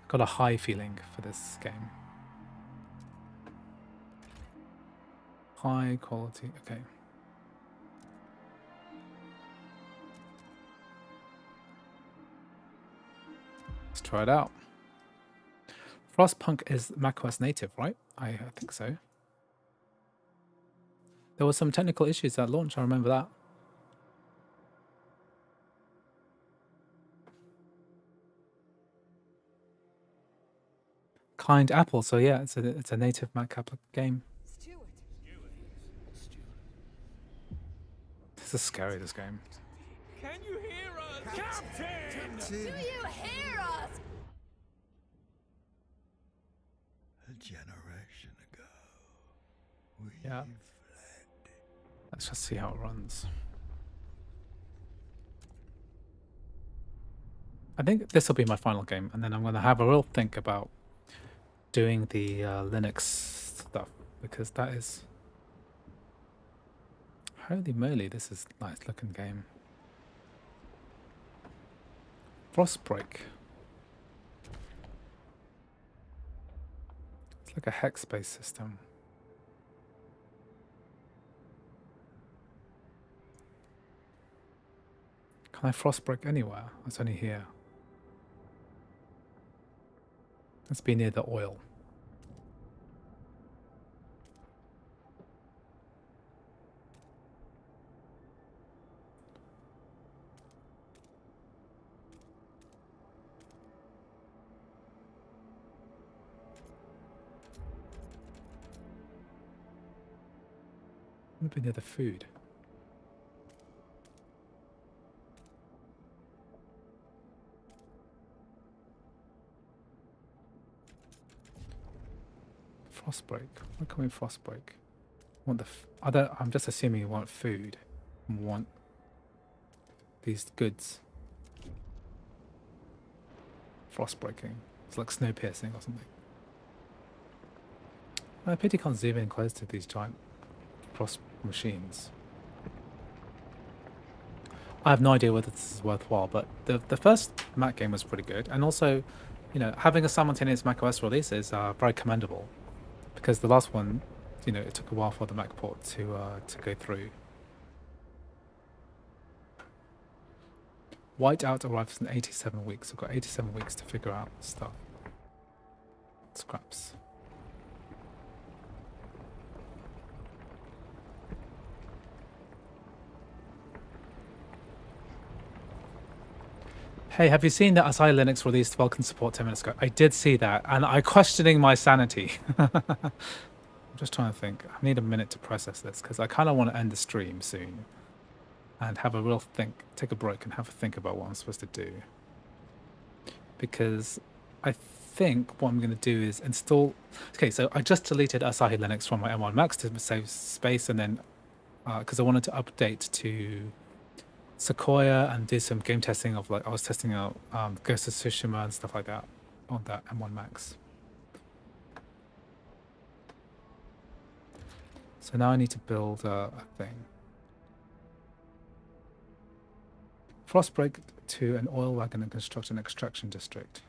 got a high feeling for this game. High quality, okay. Let's try it out. Frostpunk is macOS native, right? I think so. There were some technical issues at launch, I remember that. Kind Apple, so yeah, it's a native Mac Apple game. This is scary, this game. Can you hear us? Captain! Do you hear us? A generation ago, we Yeah. Let's just see how it runs. I think this will be my final game, and then I'm going to have a real think about doing the Linux stuff, because that is... Holy moly, this is a nice looking game. Frostbreak. It's like a hex-based system. Can I frostbreak anywhere? It's only here. Let's be near the oil. Be near the food. Frostbreak. Why can't we frostbreak? Want the? I'm just assuming you want food. Want these goods. Frostbreaking. It's like snow piercing or something. I pity can't zoom in close to these giant frost machines. I have no idea whether this is worthwhile, but the first Mac game was pretty good, and also, you know, having a simultaneous macOS release is very commendable, because the last one, you know, it took a while for the Mac port to go through. Whiteout arrives in 87 weeks. I've got 87 weeks to figure out stuff. Scraps. Hey, have you seen that Asahi Linux released VULKAN support 10 minutes ago? I did see that, and I'm questioning my sanity. I'm just trying to think. I need a minute to process this, because I kind of want to end the stream soon and have a real think, take a break and have a think about what I'm supposed to do. Because I think what I'm going to do is install... Okay, so I just deleted Asahi Linux from my M1 Macs to save space, and then, because I wanted to update to Sequoia and do some game testing of, like, I was testing out Ghost of Tsushima and stuff like that on that M1 Max. So now I need to build a thing. Frostbreak to an oil wagon and construct an extraction district.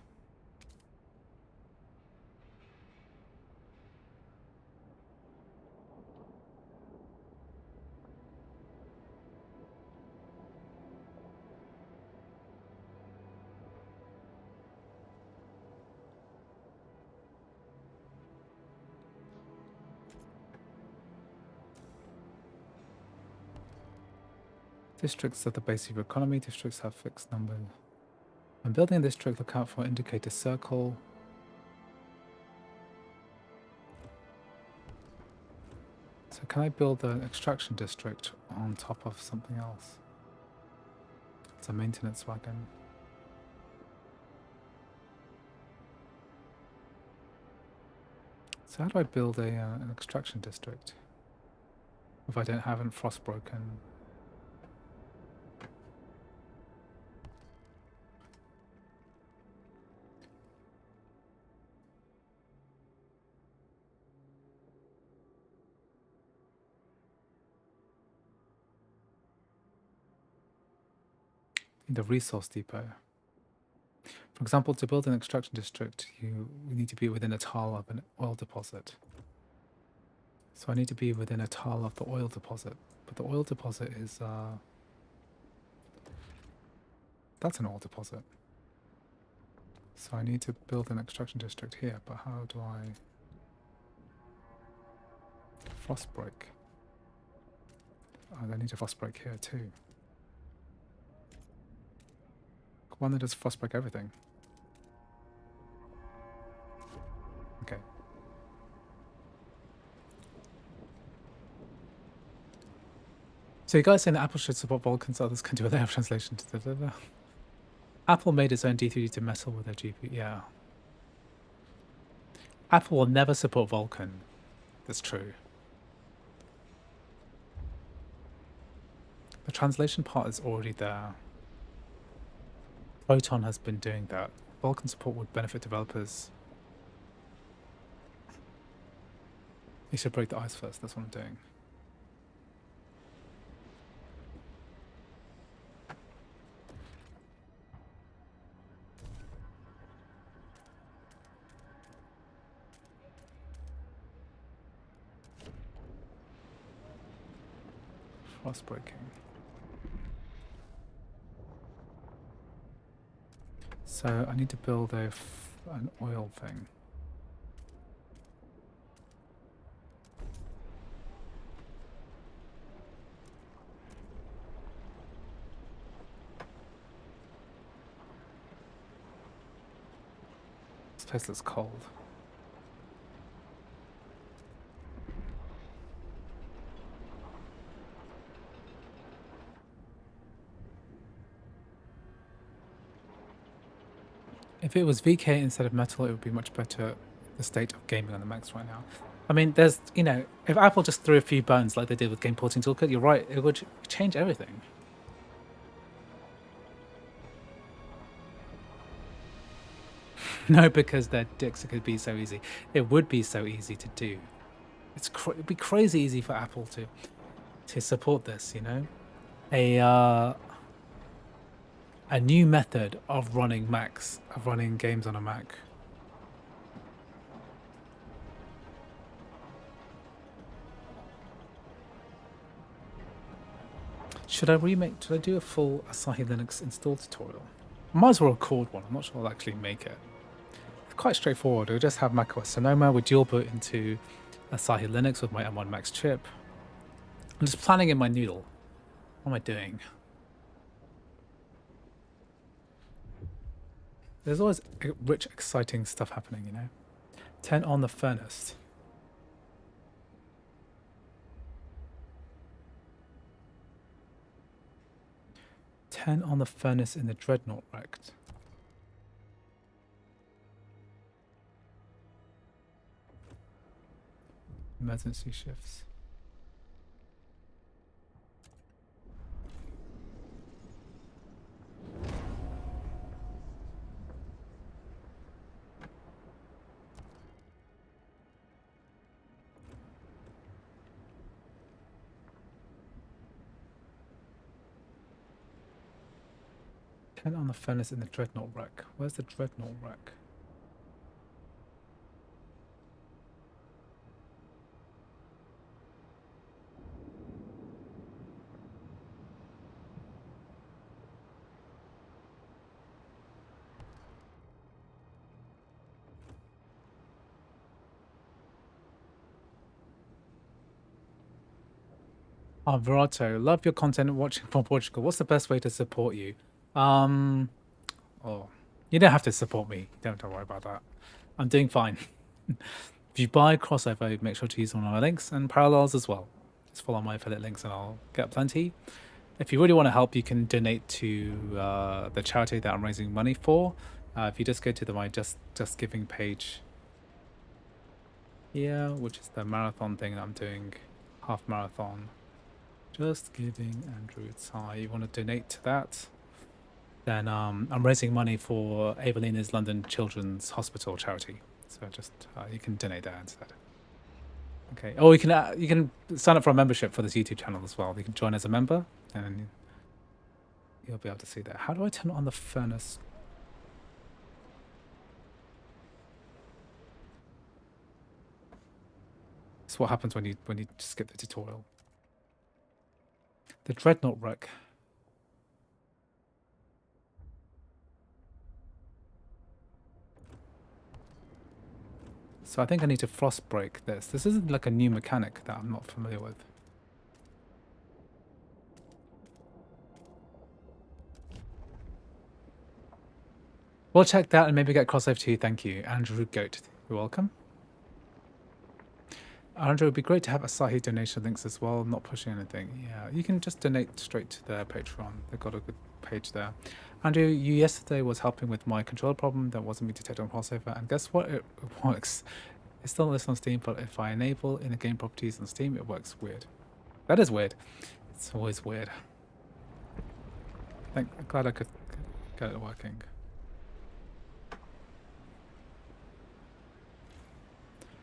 Districts are the base of your economy. Districts have fixed numbers. When building a district, look out for indicator circle. So can I build an extraction district on top of something else? It's a maintenance wagon. So how do I build an extraction district if I don't have it frostbroken? The resource depot. For example, to build an extraction district, you need to be within a tile of an oil deposit. So I need to be within a tile of the oil deposit. But the oil deposit is... that's an oil deposit. So I need to build an extraction district here, but how do I... Frostbreak. Oh, I need a frostbreak here too. One that does frostbreak everything. Okay. So you guys saying that Apple should support VULKAN so others can do their translation to Apple made its own D3D to mess with their GPU. Yeah. Apple will never support VULKAN. That's true. The translation part is already there. Proton has been doing that. Vulkan support would benefit developers. You should break the ice first. That's what I'm doing. Frost breaking. So I need to build an oil thing. This place looks cold. If it was VK instead of metal, it would be much better, the state of gaming on the Macs right now. I mean, there's, you know, if Apple just threw a few buttons like they did with Game Porting Toolkit, you're right, it would change everything. No, because their dicks could be so easy. It would be so easy to do. It'd be crazy easy for Apple to support this, you know? A new method of running Macs, of running games on a Mac. Should I do a full Asahi Linux install tutorial? I might as well record one. I'm not sure I'll actually make it. It's quite straightforward. I'll just have macOS Sonoma with dual boot into Asahi Linux with my M1 Max chip. I'm just planning in my noodle. What am I doing? There's always rich, exciting stuff happening, you know? 10 on the furnace. Ten on the furnace in the Dreadnought wrecked. Emergency shifts. On the furnace in the Dreadnought wreck. Where's the Dreadnought wreck? Oh, Verato, love your content watching from Portugal. What's the best way to support you? Oh, you don't have to support me. Don't worry about that. I'm doing fine. If you buy CrossOver, make sure to use one of my links and parallels as well. Just follow my affiliate links and I'll get plenty. If you really want to help, you can donate to the charity that I'm raising money for. If you just go to my Just Giving page here, which is the marathon thing that I'm doing, half marathon. Just Giving Andrew Tsai. You want to donate to that? Then I'm raising money for Evelina's London Children's Hospital charity. So just you can donate that instead. Okay. Oh, you can sign up for a membership for this YouTube channel as well. You can join as a member, and you'll be able to see that. How do I turn on the furnace? This is what happens when you skip the tutorial. The Dreadnought wreck. So I think I need to frost break this. This isn't like a new mechanic that I'm not familiar with. We'll check that and maybe get CrossOver too. Thank you. Andrew Goat. You're welcome. Andrew, it would be great to have Asahi donation links as well. I'm not pushing anything. Yeah, you can just donate straight to their Patreon. They've got a good page there. Andrew, you yesterday was helping with my controller problem that wasn't being detected on CrossOver, and guess what? It works. It's still listed on Steam, but if I enable in-game properties on Steam, it works weird. That is weird. It's always weird. I'm glad I could Get it working.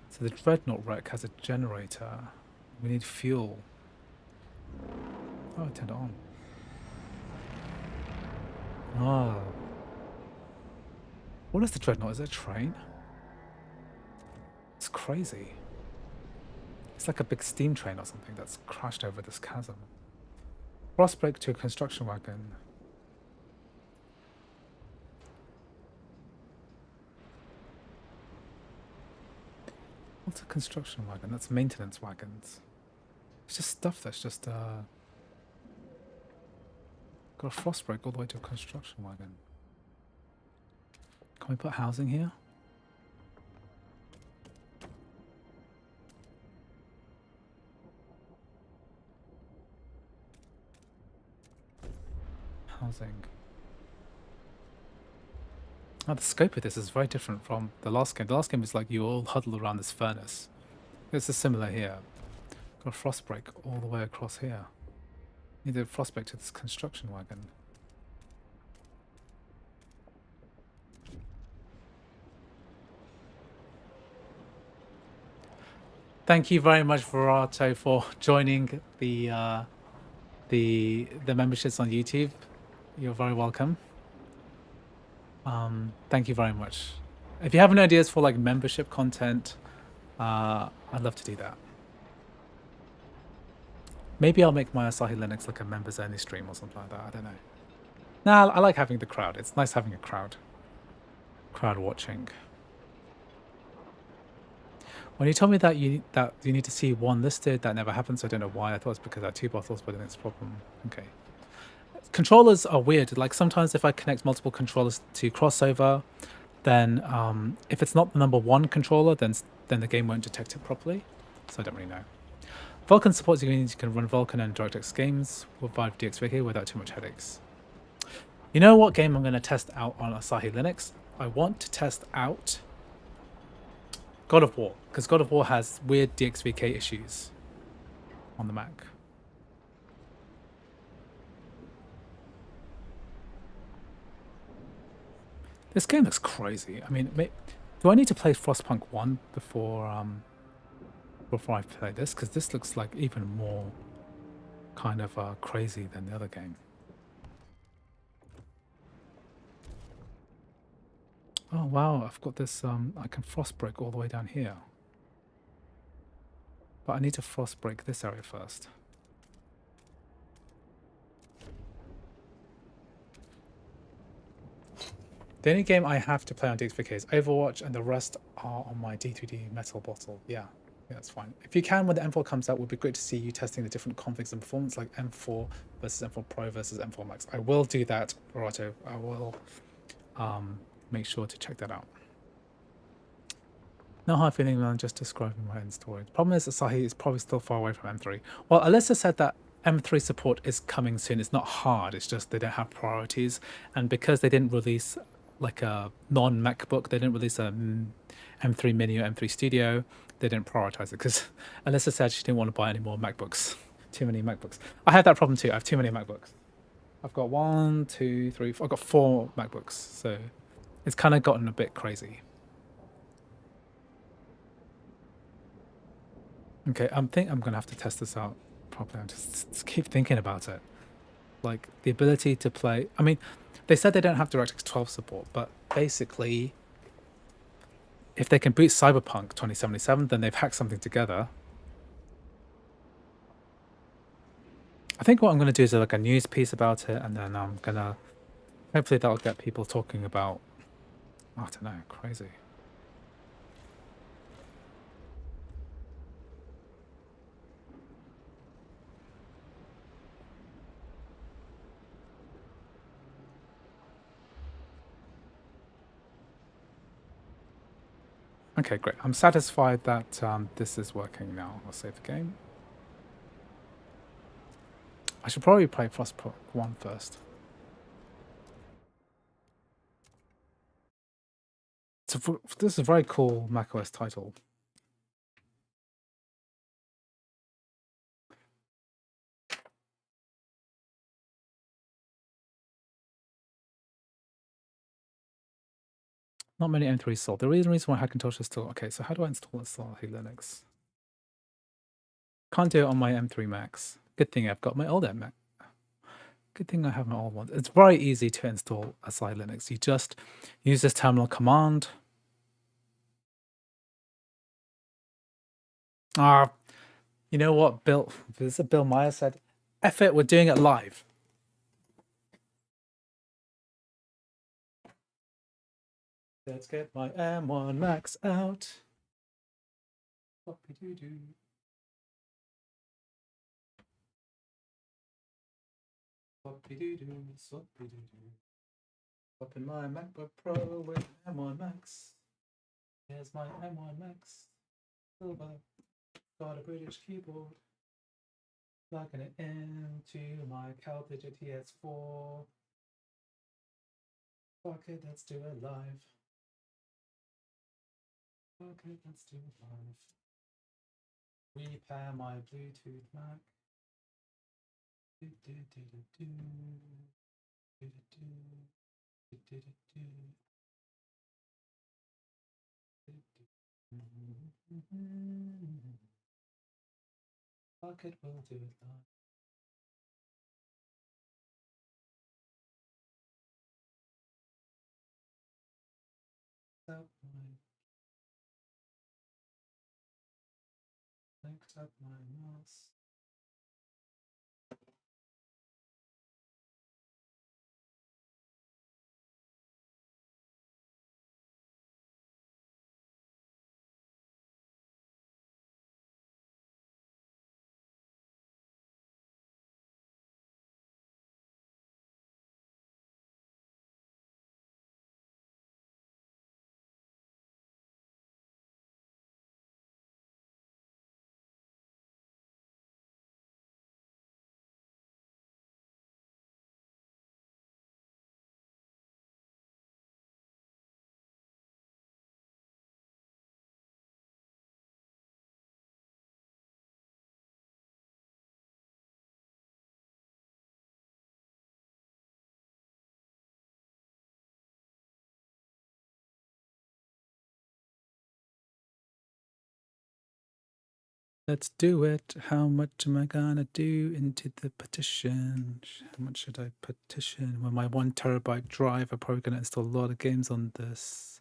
So the Dreadnought wreck has a generator. We need fuel. Oh, I turned it on. Oh. What is the Dreadnought? Is it a train? It's crazy. It's like a big steam train or something that's crashed over this chasm. Frostpunk to a construction wagon. What's a construction wagon? That's maintenance wagons. It's just stuff that's just got a Frostpunk all the way to a construction wagon. Can we put housing here? Housing. Oh, the scope of this is very different from the last game. The last game is like you all huddle around this furnace. This is similar here. Got a Frostpunk all the way across here. Need a Frostpunk to this construction wagon. Thank you very much, Verato, for joining the memberships on YouTube. You're very welcome. Thank you very much. If you have any ideas for like membership content, I'd love to do that. Maybe I'll make my Asahi Linux like a members only stream or something like that. I don't know. Nah, I like having the crowd. It's nice having a crowd watching. When you told me that you need to see one listed, that never happened, so I don't know why. I thought it's because I had two bottles, but then it's a problem. Okay. Controllers are weird. Like sometimes if I connect multiple controllers to CrossOver, then if it's not the number one controller, then the game won't detect it properly. So I don't really know. VULKAN supports you can run VULKAN and DirectX games with DXVK without too much headaches. You know what game I'm going to test out on Asahi Linux? I want to test out God of War, because God of War has weird DXVK issues on the Mac. This game looks crazy. I mean, do I need to play Frostpunk 1 before I play this? Because this looks like even more kind of crazy than the other game. Oh wow, I've got this, I can Frostbreak all the way down here. But I need to Frostbreak this area first. The only game I have to play on DXVK is Overwatch, and the rest are on my D3D metal bottle. Yeah, that's fine. If you can, when the M4 comes out, it would be great to see you testing the different configs and performance, like M4 versus M4 Pro versus M4 Max. I will do that, Rato. I will make sure to check that out. No hard feeling when I'm just describing my own story. The problem is Asahi is probably still far away from M3. Well, Alyssa said that M3 support is coming soon. It's not hard, it's just they don't have priorities. And because they didn't release like a non-MacBook, they didn't release a M3 Mini or M3 Studio, they didn't prioritize it because Alyssa said she didn't want to buy any more MacBooks. Too many MacBooks. I have that problem too. I have too many MacBooks. I've got 1, 2, 3, 4. I've got 4 MacBooks. So it's kind of gotten a bit crazy. Okay, I think I'm going to have to test this out properly. I just keep thinking about it. Like the ability to play. I mean, they said they don't have DirectX 12 support, but basically, if they can boot Cyberpunk 2077, then they've hacked something together. I think what I'm going to do is like a news piece about it, and then I'm going to, hopefully that'll get people talking about, I don't know, crazy. Okay, great. I'm satisfied that this is working now. I'll save the game. I should probably play Frostpunk 1 first. This is a very cool macOS title. Not many M3s sold. The reason why Hackintosh is still... Okay, so how do I install Asahi Linux? Can't do it on my M3 Max. Good thing I've got my old Mac. Good thing I have my old one. It's very easy to install Asahi Linux. You just use this terminal command. You know what Bill Meyer said? F it, we're doing it live. Let's get my M1 Max out. Floppy-doo-doo. Floppy-doo-doo, floppy-doo-doo. Open my MacBook Pro with M1 Max. Here's my M1 Max. Silver. Got a British keyboard. Plugging it into my CalDigit TS4. Fuck it, let's do it live. Okay, let's do it live. Repair my Bluetooth Mac. Do, do, do, do, do. Do, do, do. Do, do, do, do. Do, do. Fuck it, we'll do it live. Linked up my mouse. Let's do it. How much am I gonna do into the partition? How much should I partition? With my 1 terabyte drive, I'm probably gonna install a lot of games on this.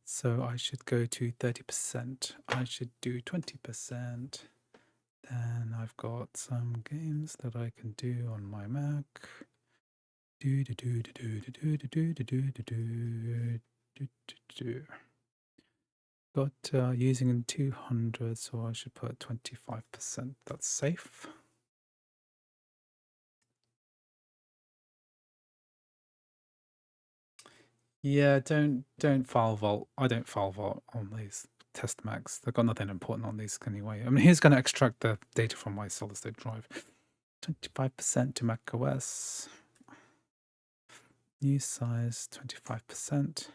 So I should go to 30%. I should do 20%. Then I've got some games that I can do on my Mac. Do do do do do do do do do do do do do. Got using in 200, so I should put 25%. That's safe. Yeah, don't file vault. I don't file vault on these test Macs. They've got nothing important on these anyway. I mean, he's going to extract the data from my solid state drive. 25% to macOS. New size 25%.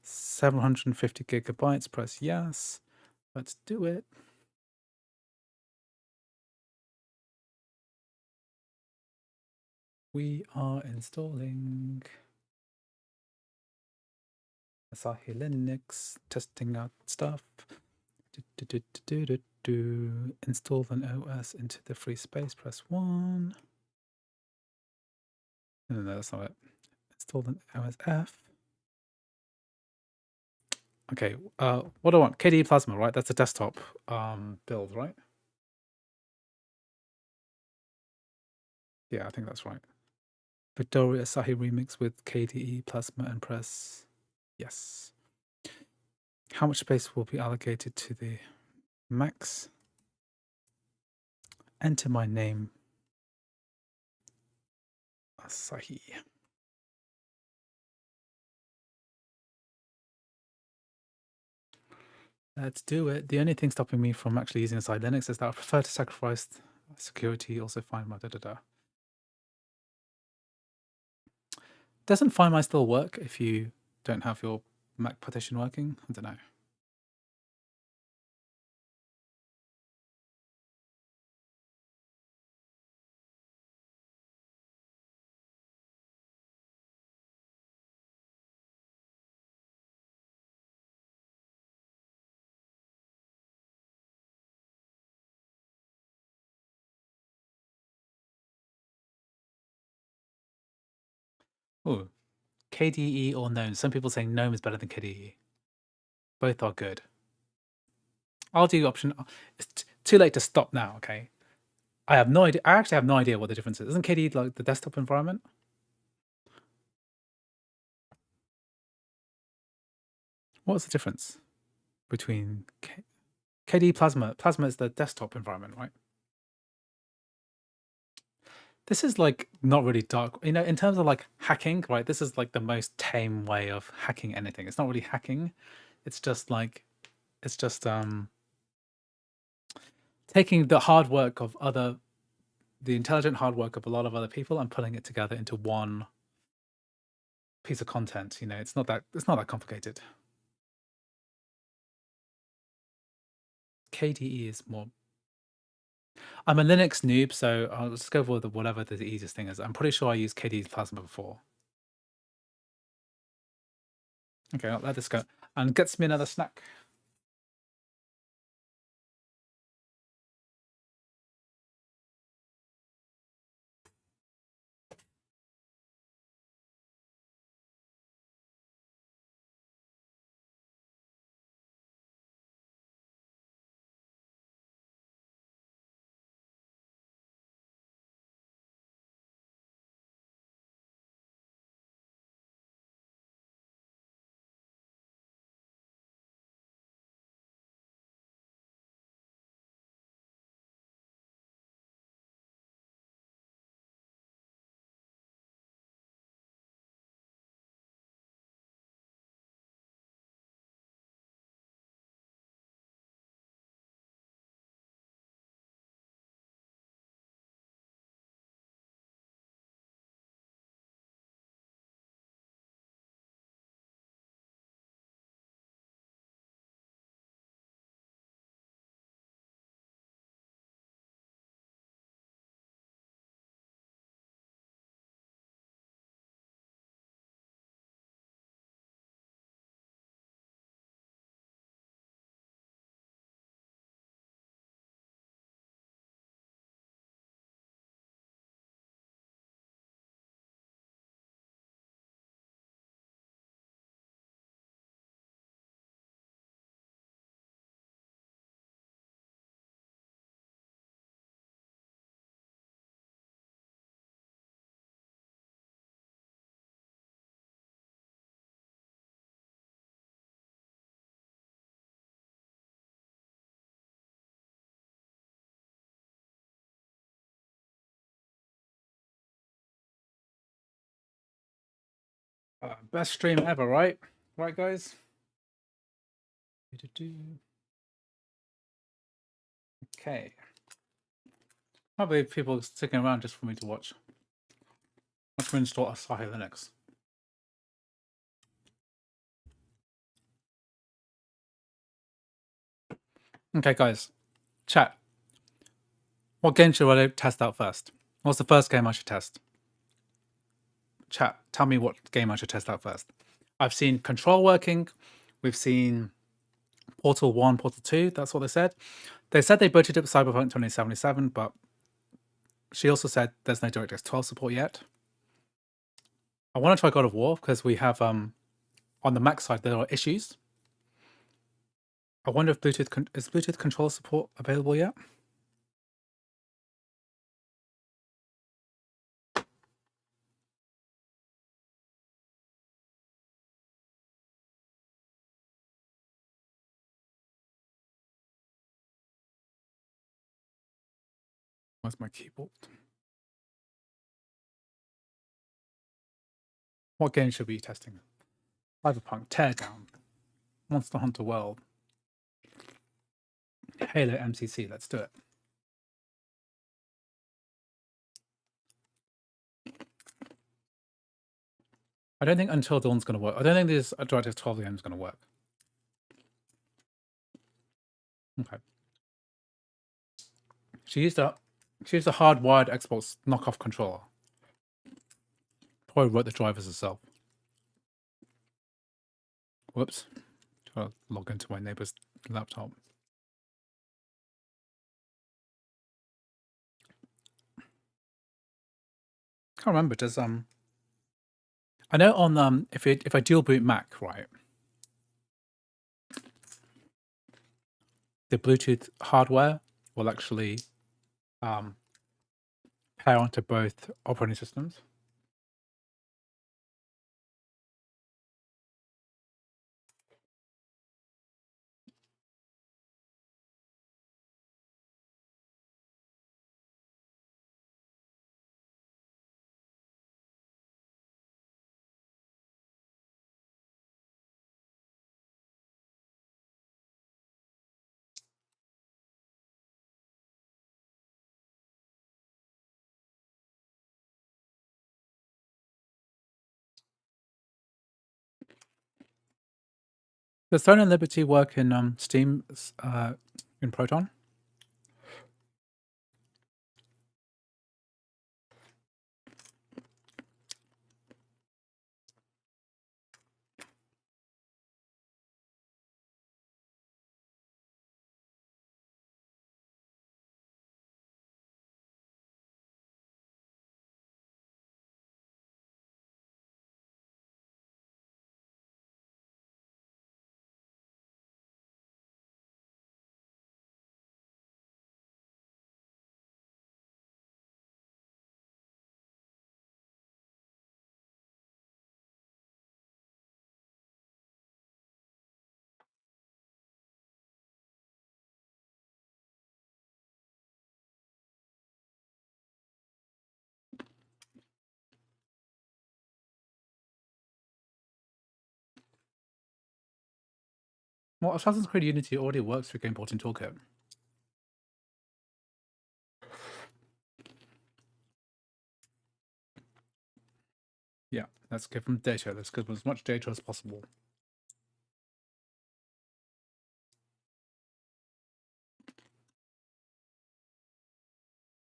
750 gigabytes. Press yes. Let's do it. We are installing Asahi Linux, testing out stuff. Install an OS into the free space. Press 1. No, that's not it. Install an OS F. Okay, what do I want? KDE Plasma, right? That's a desktop build, right? Yeah, I think that's right. Victoria Asahi remix with KDE Plasma and press yes. How much space will be allocated to the Max? Enter my name. Asahi. Let's do it. The only thing stopping me from actually using Asahi Linux is that I prefer to sacrifice security, also find my da-da-da. Doesn't Find My still work if you don't have your Mac partition working? I don't know. Ooh, KDE or GNOME. Some people say GNOME is better than KDE. Both are good. I'll do option. It's too late to stop now. Okay. I have no idea. I actually have no idea what the difference is. Isn't KDE like the desktop environment? What's the difference between KDE Plasma? Plasma is the desktop environment, right? This is like not really dark, you know, in terms of like hacking, right? This is like the most tame way of hacking anything. It's not really hacking. It's just like, it's just taking the hard work of the intelligent hard work of a lot of other people and putting it together into one piece of content. You know, it's not that complicated. KDE is more. I'm a Linux noob, so I'll just go with whatever the easiest thing is. I'm pretty sure I used KDE Plasma before. Okay, I'll let this go. And gets me another snack. Best stream ever, right? Right, guys? Okay. Probably people sticking around just for me to watch. Let's install Asahi Linux. Okay, guys. Chat. What game should I test out first? What's the first game I should test? Chat, tell me what game I should test out first. I've seen Control working. We've seen Portal 1, Portal 2. That's what they said. They said they budgeted up Cyberpunk 2077, but she also said there's no DirectX 12 support yet. I want to try God of War because we have, on the Mac side, there are issues. I wonder if is Bluetooth controller support available yet? Where's my keyboard? What game should we be testing? Cyberpunk, Teardown, Monster Hunter World, Halo MCC. Let's do it. I don't think Until Dawn's going to work. I don't think this DirectX 12 game is going to work. Okay. She used a hardwired Xbox knockoff controller. Probably wrote the drivers herself. Whoops. Try to log into my neighbor's laptop. Can't remember. Does I know on if I dual boot Mac, right, the Bluetooth hardware will actually pair onto both operating systems. Does Throne and Liberty work in Steam in Proton? Well, Assassin's Creed Unity already works through Game Porting Toolkit. Yeah, let's give them data. Let's give them as much data as possible.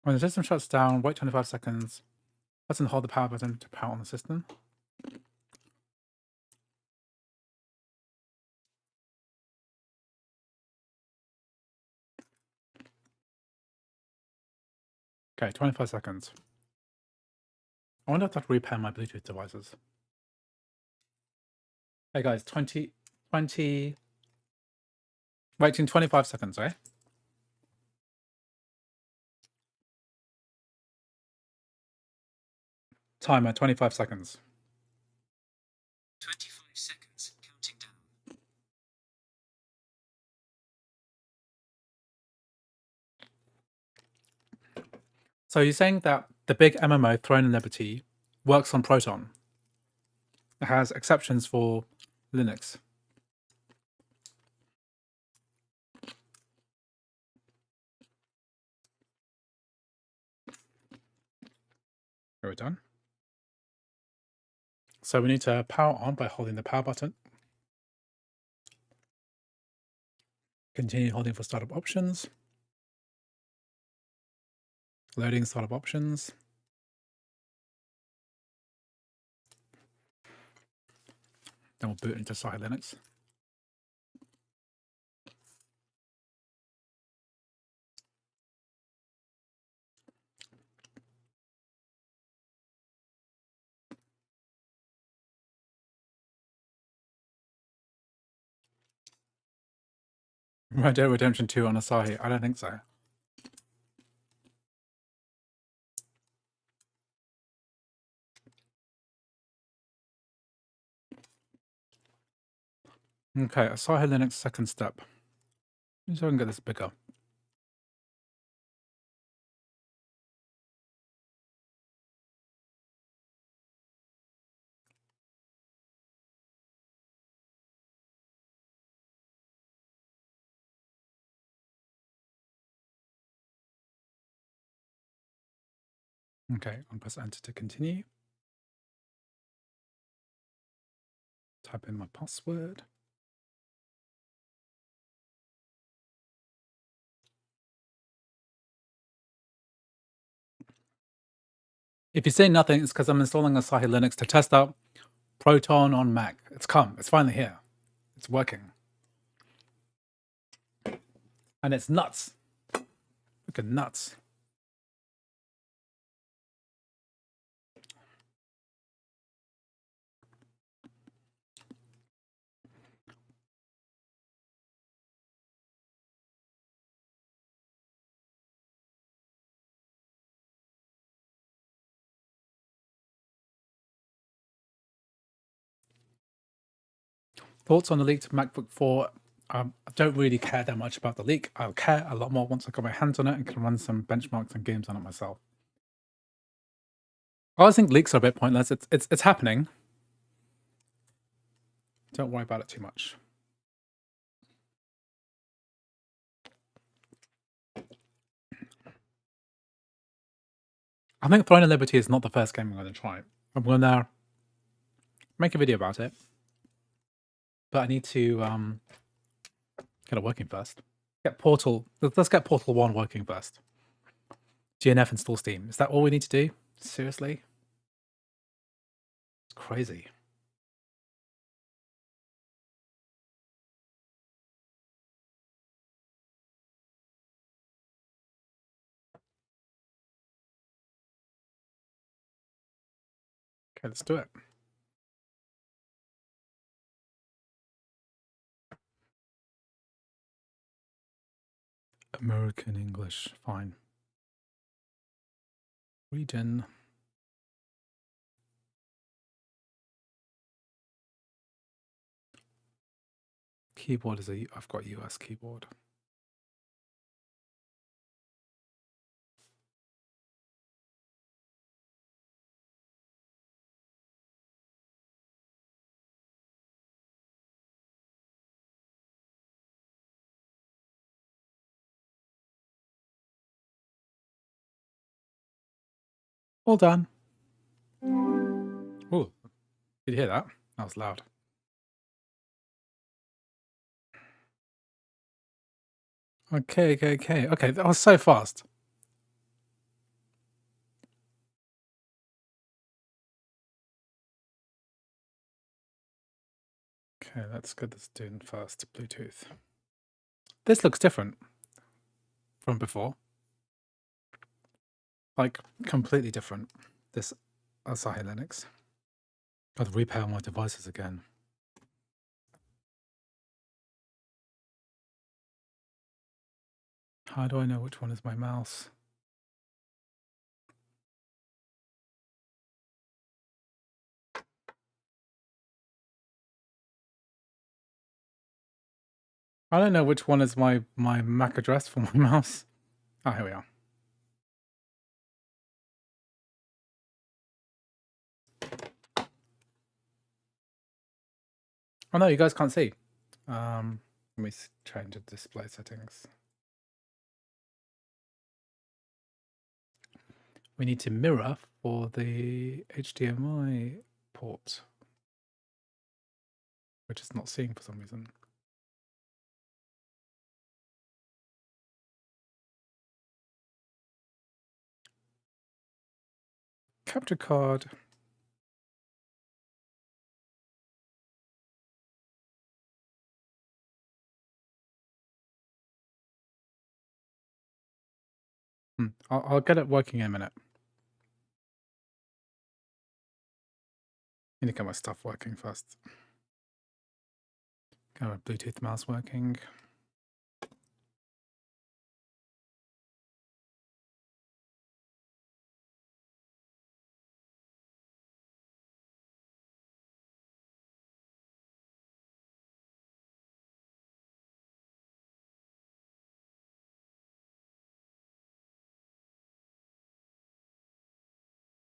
When the system shuts down, wait 25 seconds. Press and hold the power button to power on the system. Okay, 25 seconds. I wonder if I have to repair my Bluetooth devices. Hey guys, 20, waiting 25 seconds, right? Timer, 25 seconds. 25 seconds, counting down. So you're saying that the big MMO, Throne and Liberty, works on Proton. It has exceptions for Linux. Are we done? So we need to power on by holding the power button. Continue holding for startup options. Loading startup options. Then we'll boot into Asahi Linux. Red Dead Redemption 2 on Asahi? I don't think so. Okay, Asahi Linux second step. So I can get this bigger. Okay, I'll press enter to continue. Type in my password. If you say nothing, it's because I'm installing Asahi Linux to test out Proton on Mac. It's come. It's finally here. It's working. And it's nuts. Look at nuts. Thoughts on the leaked MacBook 4? I don't really care that much about the leak. I'll care a lot more once I got my hands on it and can run some benchmarks and games on it myself. I think leaks are a bit pointless. It's happening. Don't worry about it too much. I think Throne of Liberty is not the first game I'm going to try. I'm going to make a video about it, but I need to get it working first. Get Portal. Let's get Portal 1 working first. GNF install Steam. Is that all we need to do? Seriously? It's crazy. Okay, let's do it. American English, fine. Region. Keyboard is I've got US keyboard. All done. Oh, did you hear that? That was loud. Okay, that was so fast. Okay, that's good. Let's do it first. Bluetooth. This looks different from before. Like, completely different. This Asahi Linux. Got to repair all my devices again. How do I know which one is my mouse? I don't know which one is my MAC address for my mouse. Oh, here we are. Oh no, you guys can't see. Let me change the display settings. We need to mirror for the HDMI port, which is not seeing for some reason. Capture card. I'll get it working in a minute. Need to get my stuff working first. Get my Bluetooth mouse working.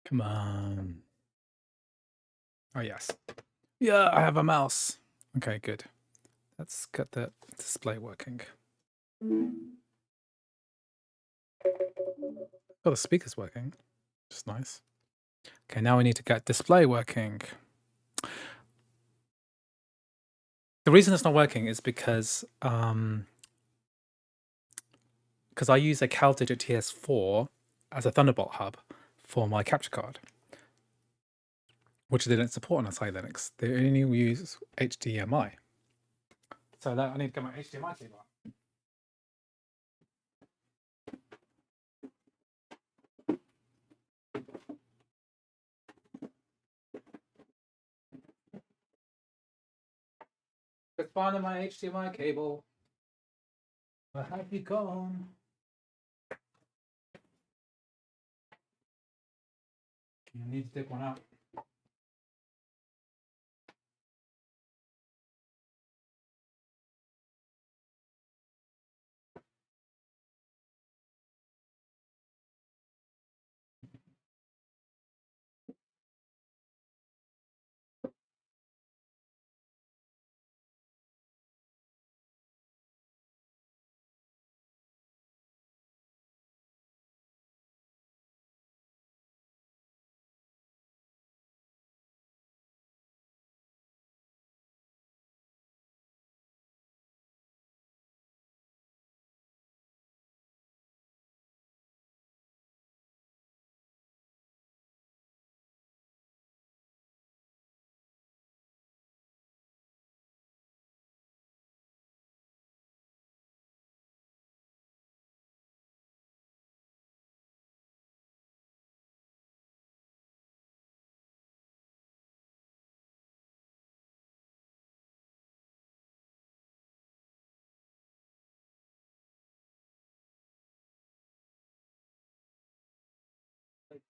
Come on. Oh, yes. Yeah, I have a mouse. Okay, good. Let's get the display working. Oh, the speaker's working. Which is nice. Okay, now we need to get display working. The reason it's not working is because I use a CalDigit TS4 as a Thunderbolt hub for my capture card, which they don't support on Asahi Linux. They only use HDMI. So that I need to get my HDMI cable out. It's finding my HDMI cable. Where have you gone? You need to take one out.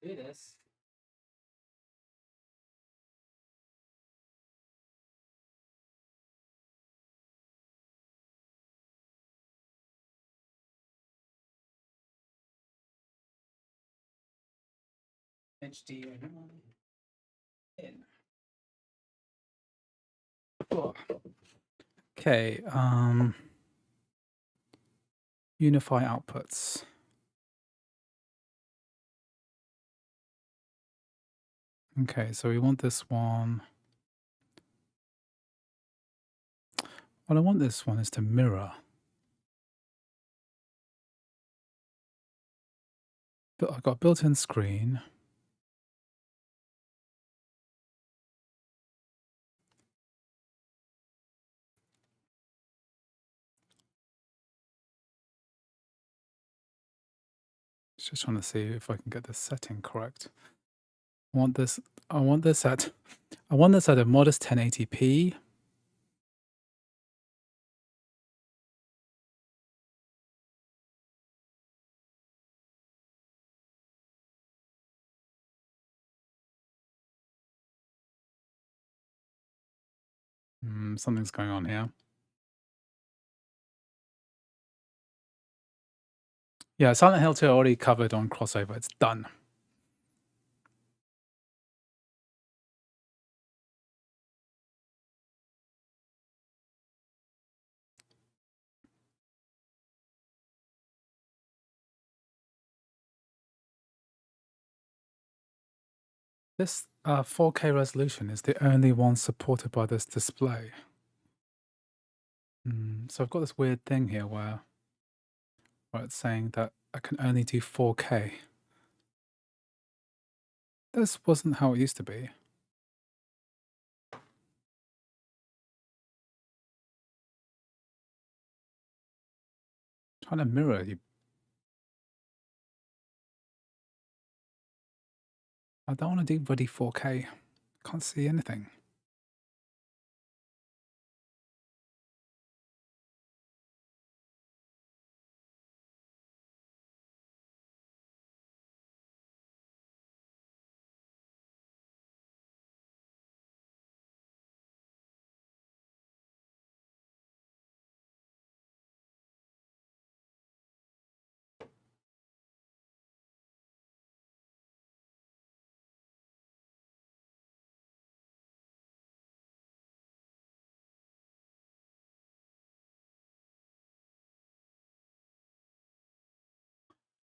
do this. HDMI in. Oh. Okay, unify outputs. Okay, so we want this one. What I want this one is to mirror. But I've got built-in screen. Just trying to see if I can get this setting correct. I want this at a modest 1080p. Something's going on here. Yeah, Silent Hill 2 already covered on CrossOver. It's done. This 4K resolution is the only one supported by this display. So I've got this weird thing here where it's saying that I can only do 4K. This wasn't how it used to be. Trying to mirror you. I don't want to do bloody 4K. Can't see anything.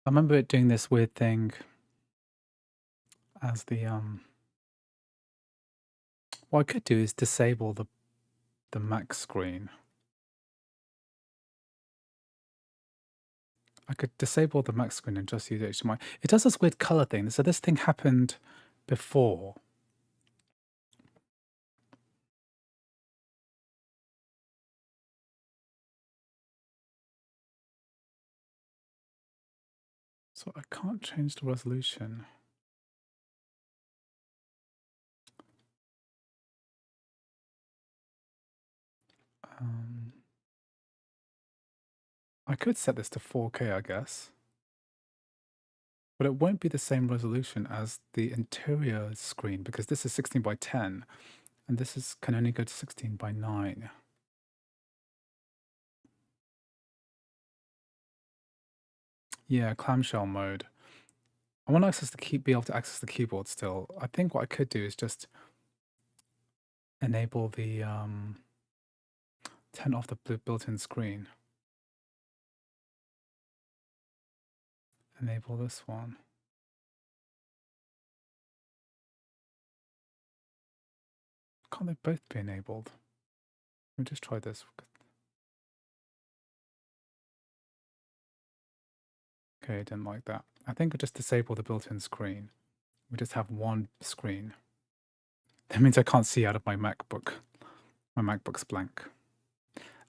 I remember it doing this weird thing as the what I could do is disable the Mac screen. I could disable the Mac screen and just use HDMI. It does this weird color thing. So this thing happened before. So I can't change the resolution. I could set this to 4K, I guess. But it won't be the same resolution as the interior screen because this is 16 by 10 and this can only go to 16 by 9. Yeah, clamshell mode. I want to be able to access the keyboard still. I think what I could do is just enable the turn off the built-in screen. Enable this one. Can't they both be enabled? Let me just try this. Okay, I didn't like that. I think I'll just disable the built-in screen. We just have one screen. That means I can't see out of my MacBook. My MacBook's blank.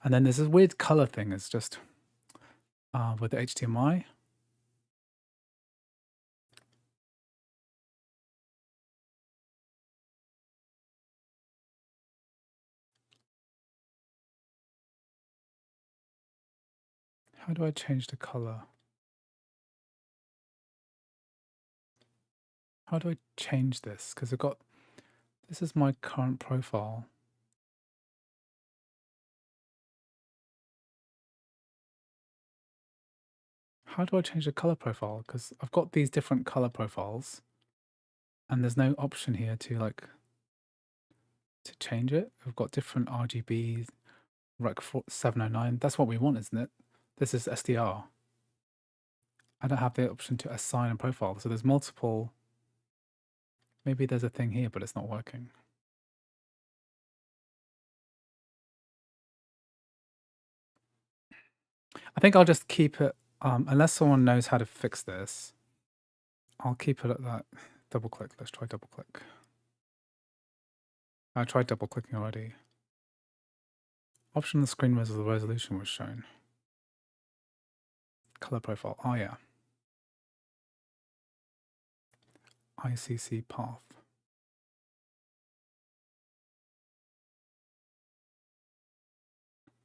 And then there's this weird color thing. It's just with the HDMI. How do I change the color? How do I change this? Because I've got, this is my current profile. How do I change the color profile? Because I've got these different color profiles and there's no option here to like, to change it. I've got different RGBs, Rec 709. That's what we want, isn't it? This is SDR. I don't have the option to assign a profile. So there's multiple. Maybe there's a thing here, but it's not working. I think I'll just keep it, unless someone knows how to fix this, I'll keep it at that. Double click. Let's try double click. I tried double clicking already. Option on the screen where the resolution was shown. Color profile. Oh, yeah. ICC path.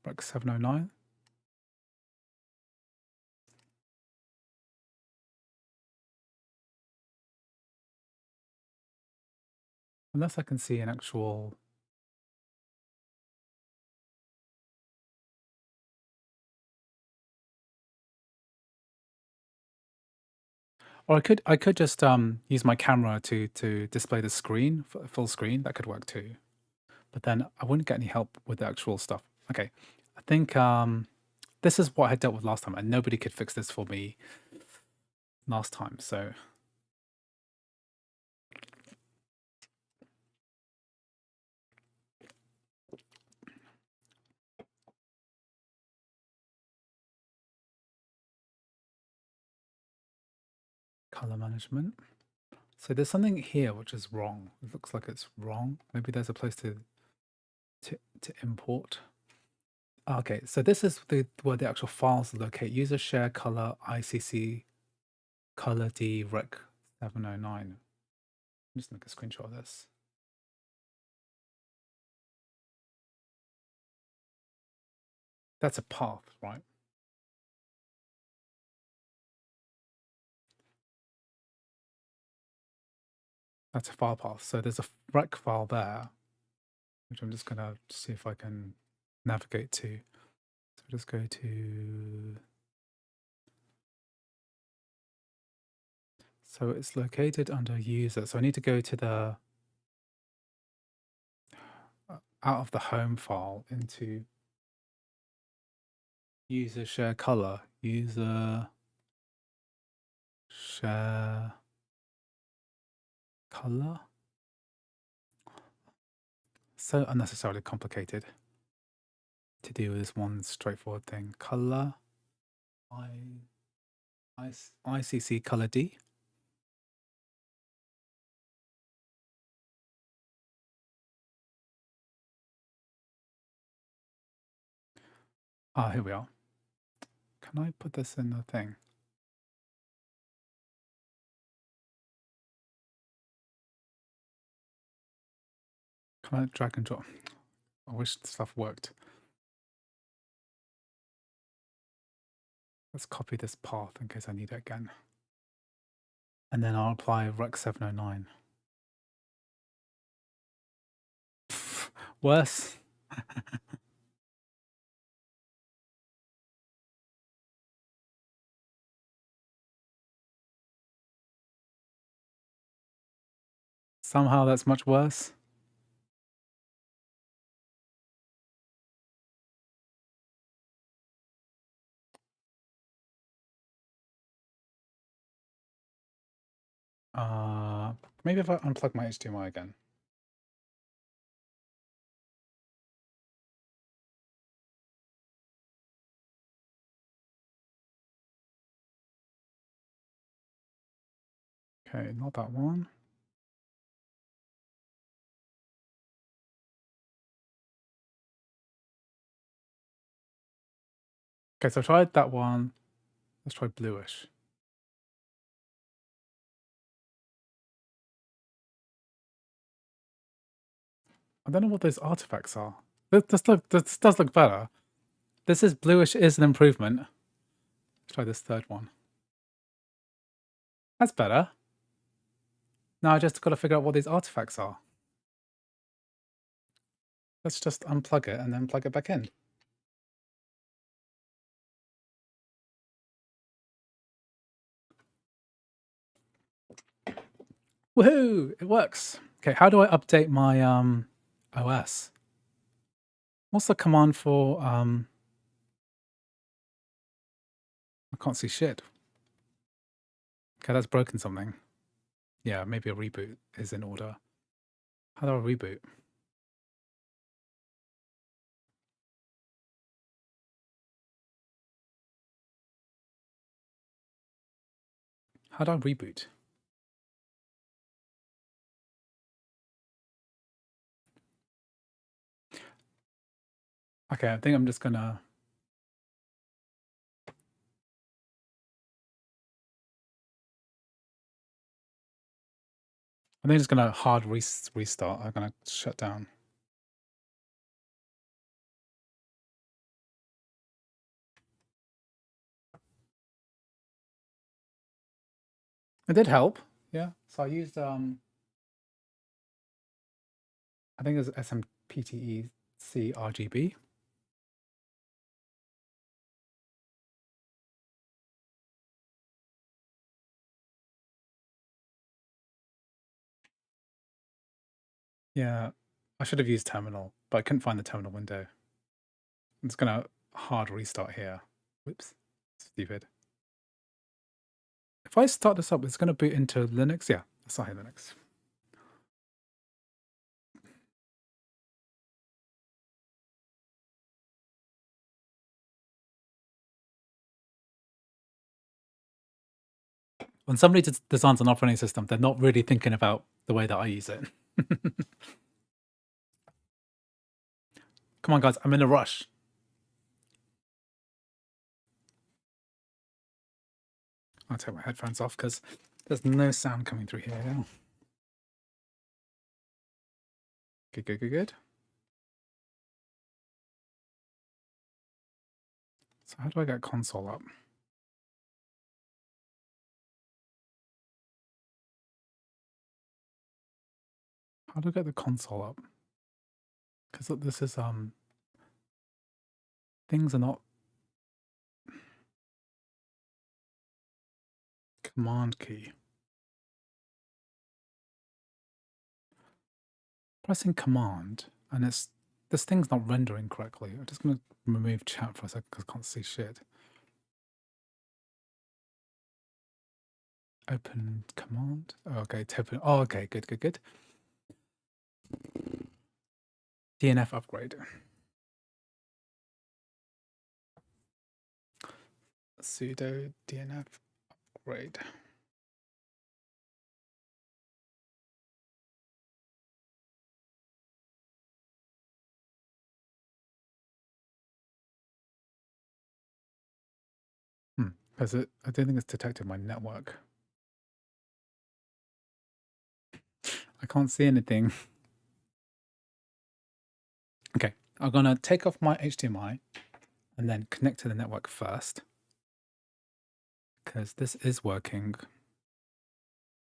Rec 709. Unless I can see an actual. Or I could just use my camera to display the screen, full screen. That could work too. But then I wouldn't get any help with the actual stuff. Okay, I think this is what I dealt with last time, and nobody could fix this for me last time. So color management. So there's something here which is wrong. It looks like it's wrong. Maybe there's a place to import. Okay, so this is where the actual files locate. User share color ICC color D rec 709. I'm just make a screenshot of this. That's a path, right? That's a file path. So there's a rec file there, which I'm just going to see if I can navigate to. So just go to. So it's located under user. So I need to go to the out of the home file into user share color, user share color. So unnecessarily complicated to do with this one straightforward thing. Color, ICC color D. Ah, here we are. Can I put this in the thing? Can I drag and drop? I wish the stuff worked. Let's copy this path in case I need it again. And then I'll apply Rec 709. Worse. Somehow that's much worse. Maybe if I unplug my HDMI again. Okay, not that one. Okay, so I tried that one. Let's try bluish. I don't know what those artifacts are. This does look better. This is bluish is an improvement. Let's try this third one. That's better. Now I just got to figure out what these artifacts are. Let's just unplug it and then plug it back in. Woohoo! It works. Okay, how do I update my OS? What's the command for I can't see shit. Okay, that's broken something. Yeah, maybe a reboot is in order. How do I reboot? How do I reboot? Okay, I think I'm just gonna hard restart. I'm gonna shut down. It did help. Yeah. So I used I think it was SMPTE C RGB. Yeah, I should have used terminal, but I couldn't find the terminal window. I'm just gonna hard restart here. Whoops, stupid. If I start this up, it's gonna boot into Linux. Yeah, Asahi Linux. When somebody designs an operating system, they're not really thinking about the way that I use it. Come on, guys, I'm in a rush. I'll take my headphones off because there's no sound coming through here now. Good, good, good, good. So how do I get console up? How do I get the console up? Because this is things are not command key. Pressing command and this thing's not rendering correctly. I'm just gonna remove chat for a second because I can't see shit. Open command. Oh, okay, open. Oh, okay, good, good, good. DNF upgrade. Sudo DNF upgrade. Because I don't think it's detected my network. I can't see anything. Okay, I'm gonna take off my HDMI and then connect to the network first. Because this is working.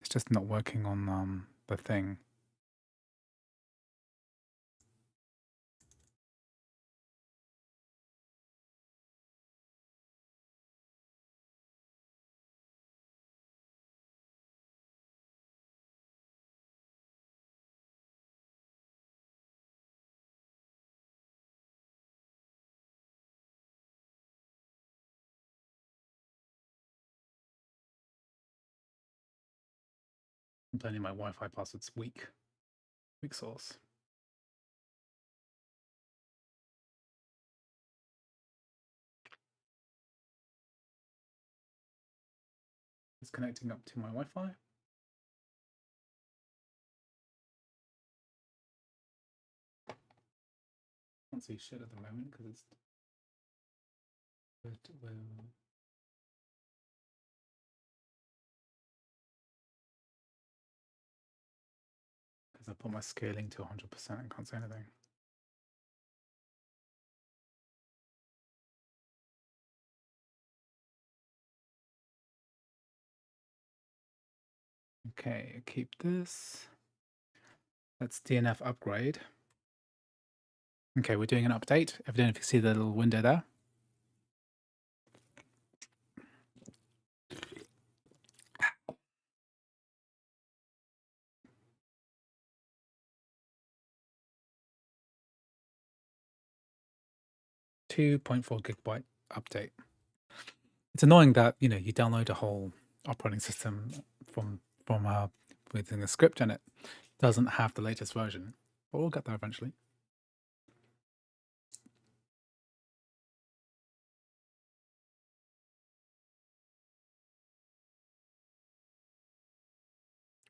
It's just not working on the thing. I'm telling you, my Wi-Fi password's weak. Weak source. It's connecting up to my Wi-Fi. Can't see shit at the moment because it's. Because I put my scaling to 100% and can't see anything. Okay, keep this. Let's DNF upgrade. Okay, we're doing an update. I don't know if you see the little window there. .4 GB update. It's annoying that you download a whole operating system from within a script and it doesn't have the latest version, but we'll get there eventually.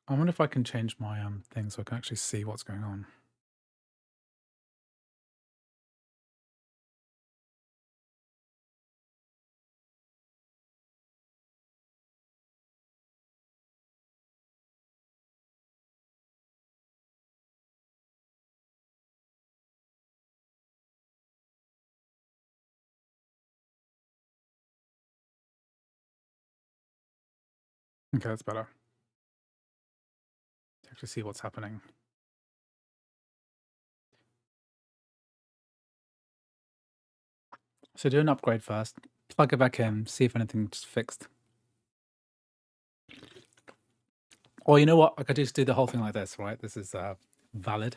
I wonder if I can change my thing so I can actually see what's going on. Okay, that's better. To actually see what's happening. So do an upgrade first, plug it back in, see if anything's fixed. Or you know what? I could just do the whole thing like this, right? This is valid.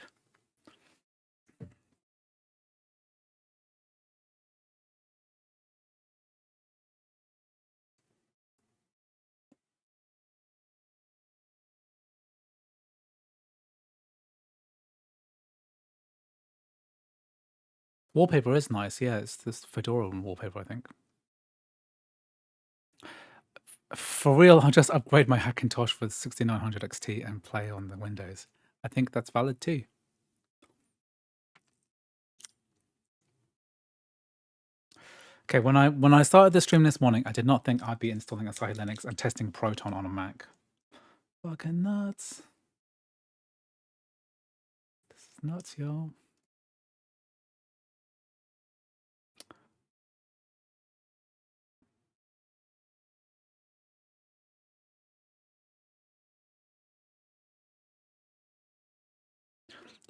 Wallpaper is nice, yeah. It's this Fedora wallpaper, I think. For real, I'll just upgrade my Hackintosh with 6900 XT and play on the Windows. I think that's valid too. Okay, when I started the stream this morning, I did not think I'd be installing Asahi Linux and testing Proton on a Mac. Fucking nuts. This is nuts, y'all.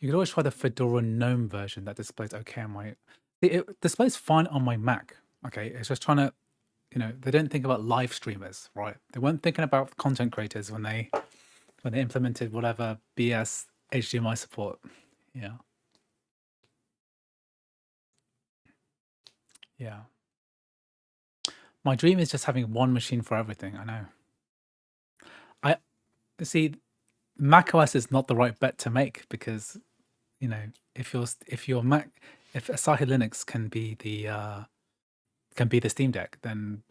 You could always try the Fedora GNOME version that displays okay on my... It displays fine on my Mac, okay? It's just trying to, they didn't think about live streamers, right? They weren't thinking about content creators when they implemented whatever BS HDMI support. Yeah. Yeah. My dream is just having one machine for everything, I know. See, macOS is not the right bet to make because, if Asahi Linux can be the Steam Deck, then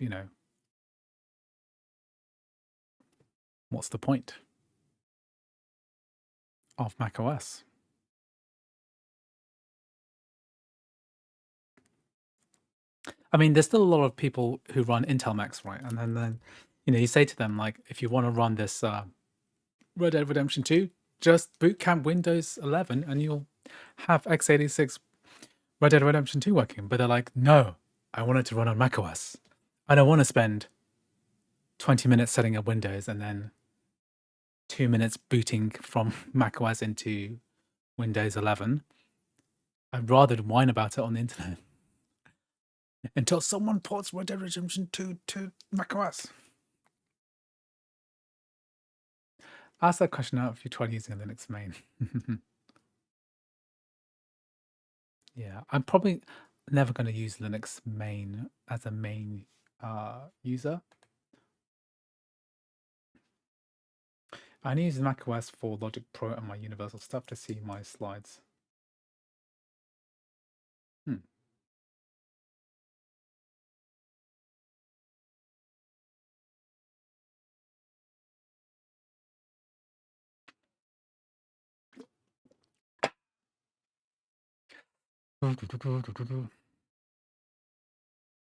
what's the point of macOS? I mean, there's still a lot of people who run Intel Macs, right? And then you say to them, like, if you want to run this Red Dead Redemption 2, just boot camp Windows 11 and you'll have x86 Red Dead Redemption 2 working. But they're like, no, I want it to run on macOS. I don't want to spend 20 minutes setting up Windows and then 2 minutes booting from macOS into Windows 11. I'd rather whine about it on the internet until someone ports Red Dead Redemption 2 to macOS. Ask that question out if you tried using a Linux main. Yeah, I'm probably never going to use Linux main as a main user. I only use macOS for Logic Pro and my Universal stuff to see my slides.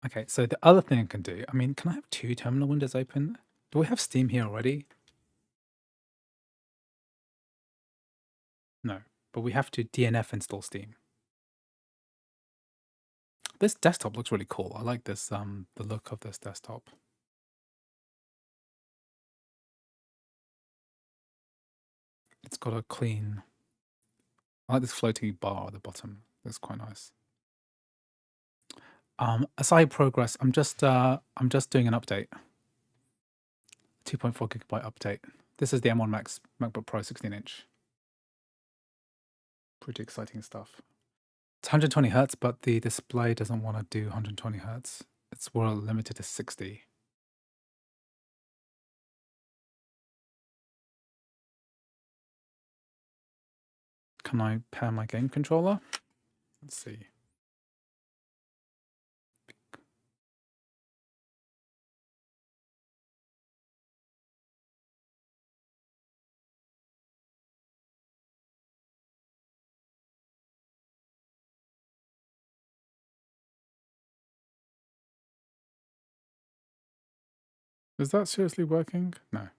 Okay, so the other thing I can do, I mean, can I have 2 terminal windows open? Do we have Steam here already? No, but we have to DNF install Steam. This desktop looks really cool. I like this, the look of this desktop. It's got a clean. I like this floating bar at the bottom. That's quite nice. Asahi progress. I'm just doing an update. 2.4 gigabyte update. This is the M1 Max MacBook Pro 16-inch. Pretty exciting stuff. It's 120 hertz, but the display doesn't want to do 120 hertz. It's well limited to 60. Can I pair my game controller? Let's see. Is that seriously working? No.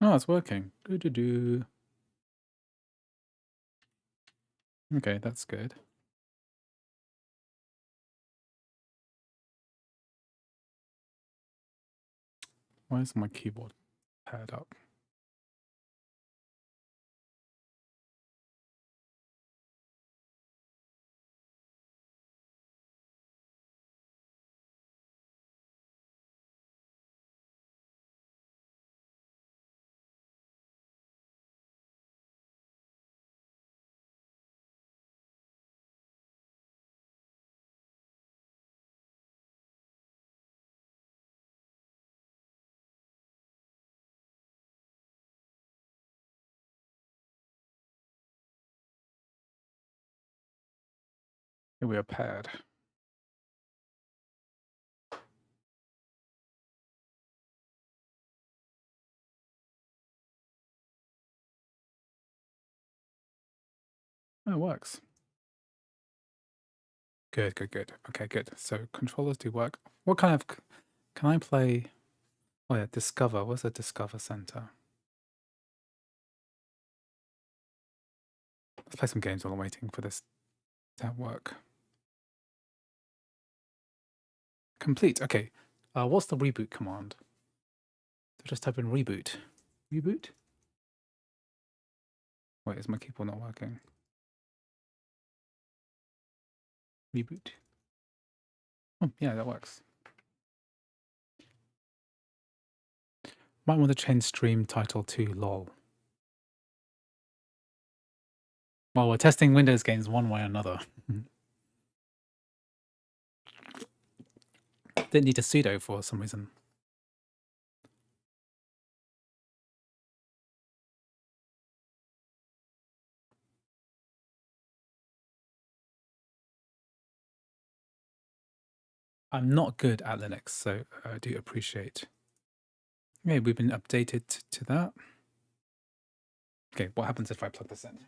Oh, it's working. Doo-doo-doo. Okay, that's good. Why is my keyboard paired up? Here we are paired. Oh, it works. Good, good, good. Okay, good. So controllers do work. What kind of... Can I play... Oh yeah, Discover. What's the Discover Center? Let's play some games while I'm waiting for this to work. Complete. Okay. What's the reboot command? So just type in reboot. Reboot? Wait, is my keyboard not working? Reboot. Oh, yeah, that works. Might want to change stream title to LOL. Well, we're testing Windows games one way or another. Didn't need a sudo for some reason. I'm not good at Linux, so I do appreciate. Okay, we've been updated to that. Okay, what happens if I plug this in?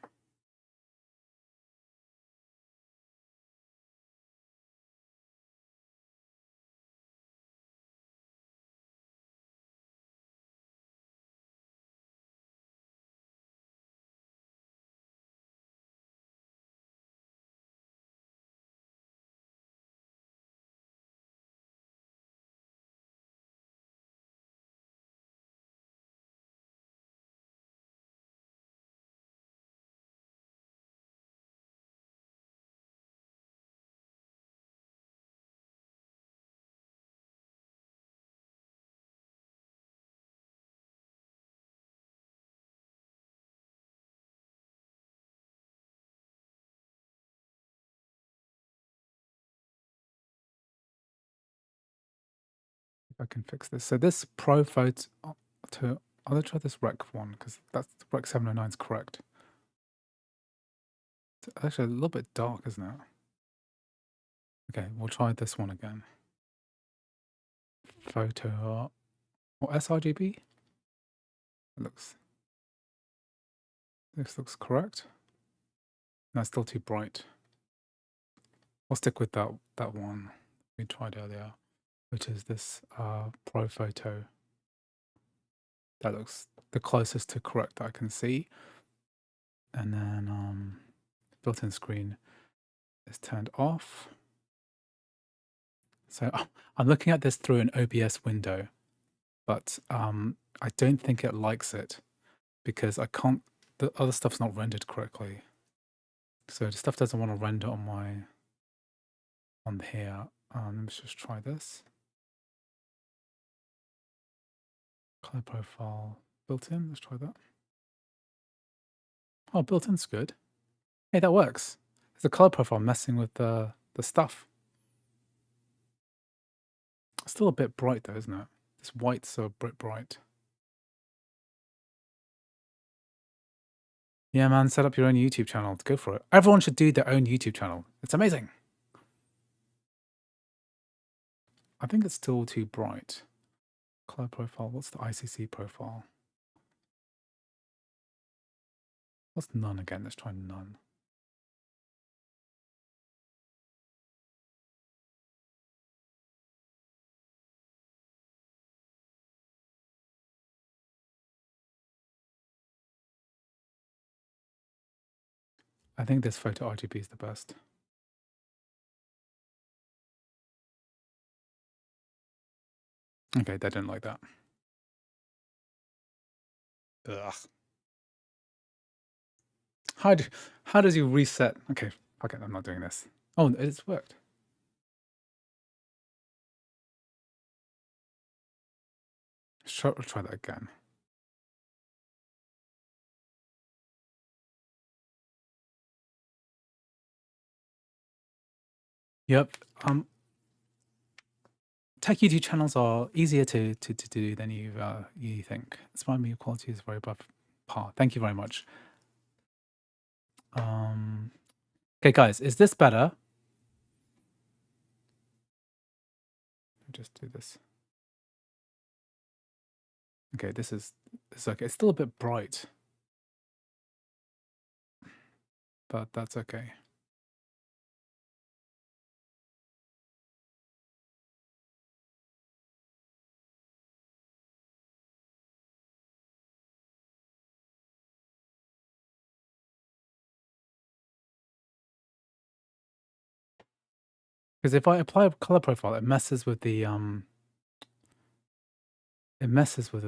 If I can fix this. So this Pro photo to... I'll try this Rec one, because that's Rec 709 is correct. It's actually a little bit dark, isn't it? Okay, we'll try this one again. Photo or sRGB? This looks correct. No, it's still too bright. I'll stick with that one we tried earlier. which is this Pro Photo. That looks the closest to correct that I can see. And then built-in screen is turned off. So I'm looking at this through an OBS window, but I don't think it likes it because I can't, the other stuff's not rendered correctly. So the stuff doesn't want to render on here. Let me just try this. Color profile built-in, let's try that. Oh, built-in's good. Hey, that works. There's a color profile messing with the stuff. It's still a bit bright though, isn't it? This white's so bright. Yeah, man, set up your own YouTube channel. Go for it. Everyone should do their own YouTube channel. It's amazing. I think it's still too bright. Color profile, what's the ICC profile? What's none again? Let's try none. I think this photo RGB is the best. Okay, they didn't like that. Ugh. How does you reset? Okay, I'm not doing this. Oh, it's worked. We'll try that again. Yep. Tech YouTube channels are easier to do than you think. Despite me, quality is very above par. Thank you very much. Okay, guys, is this better? Just do this. Okay, it's okay. It's still a bit bright, but that's okay. Because if I apply a color profile, it messes with the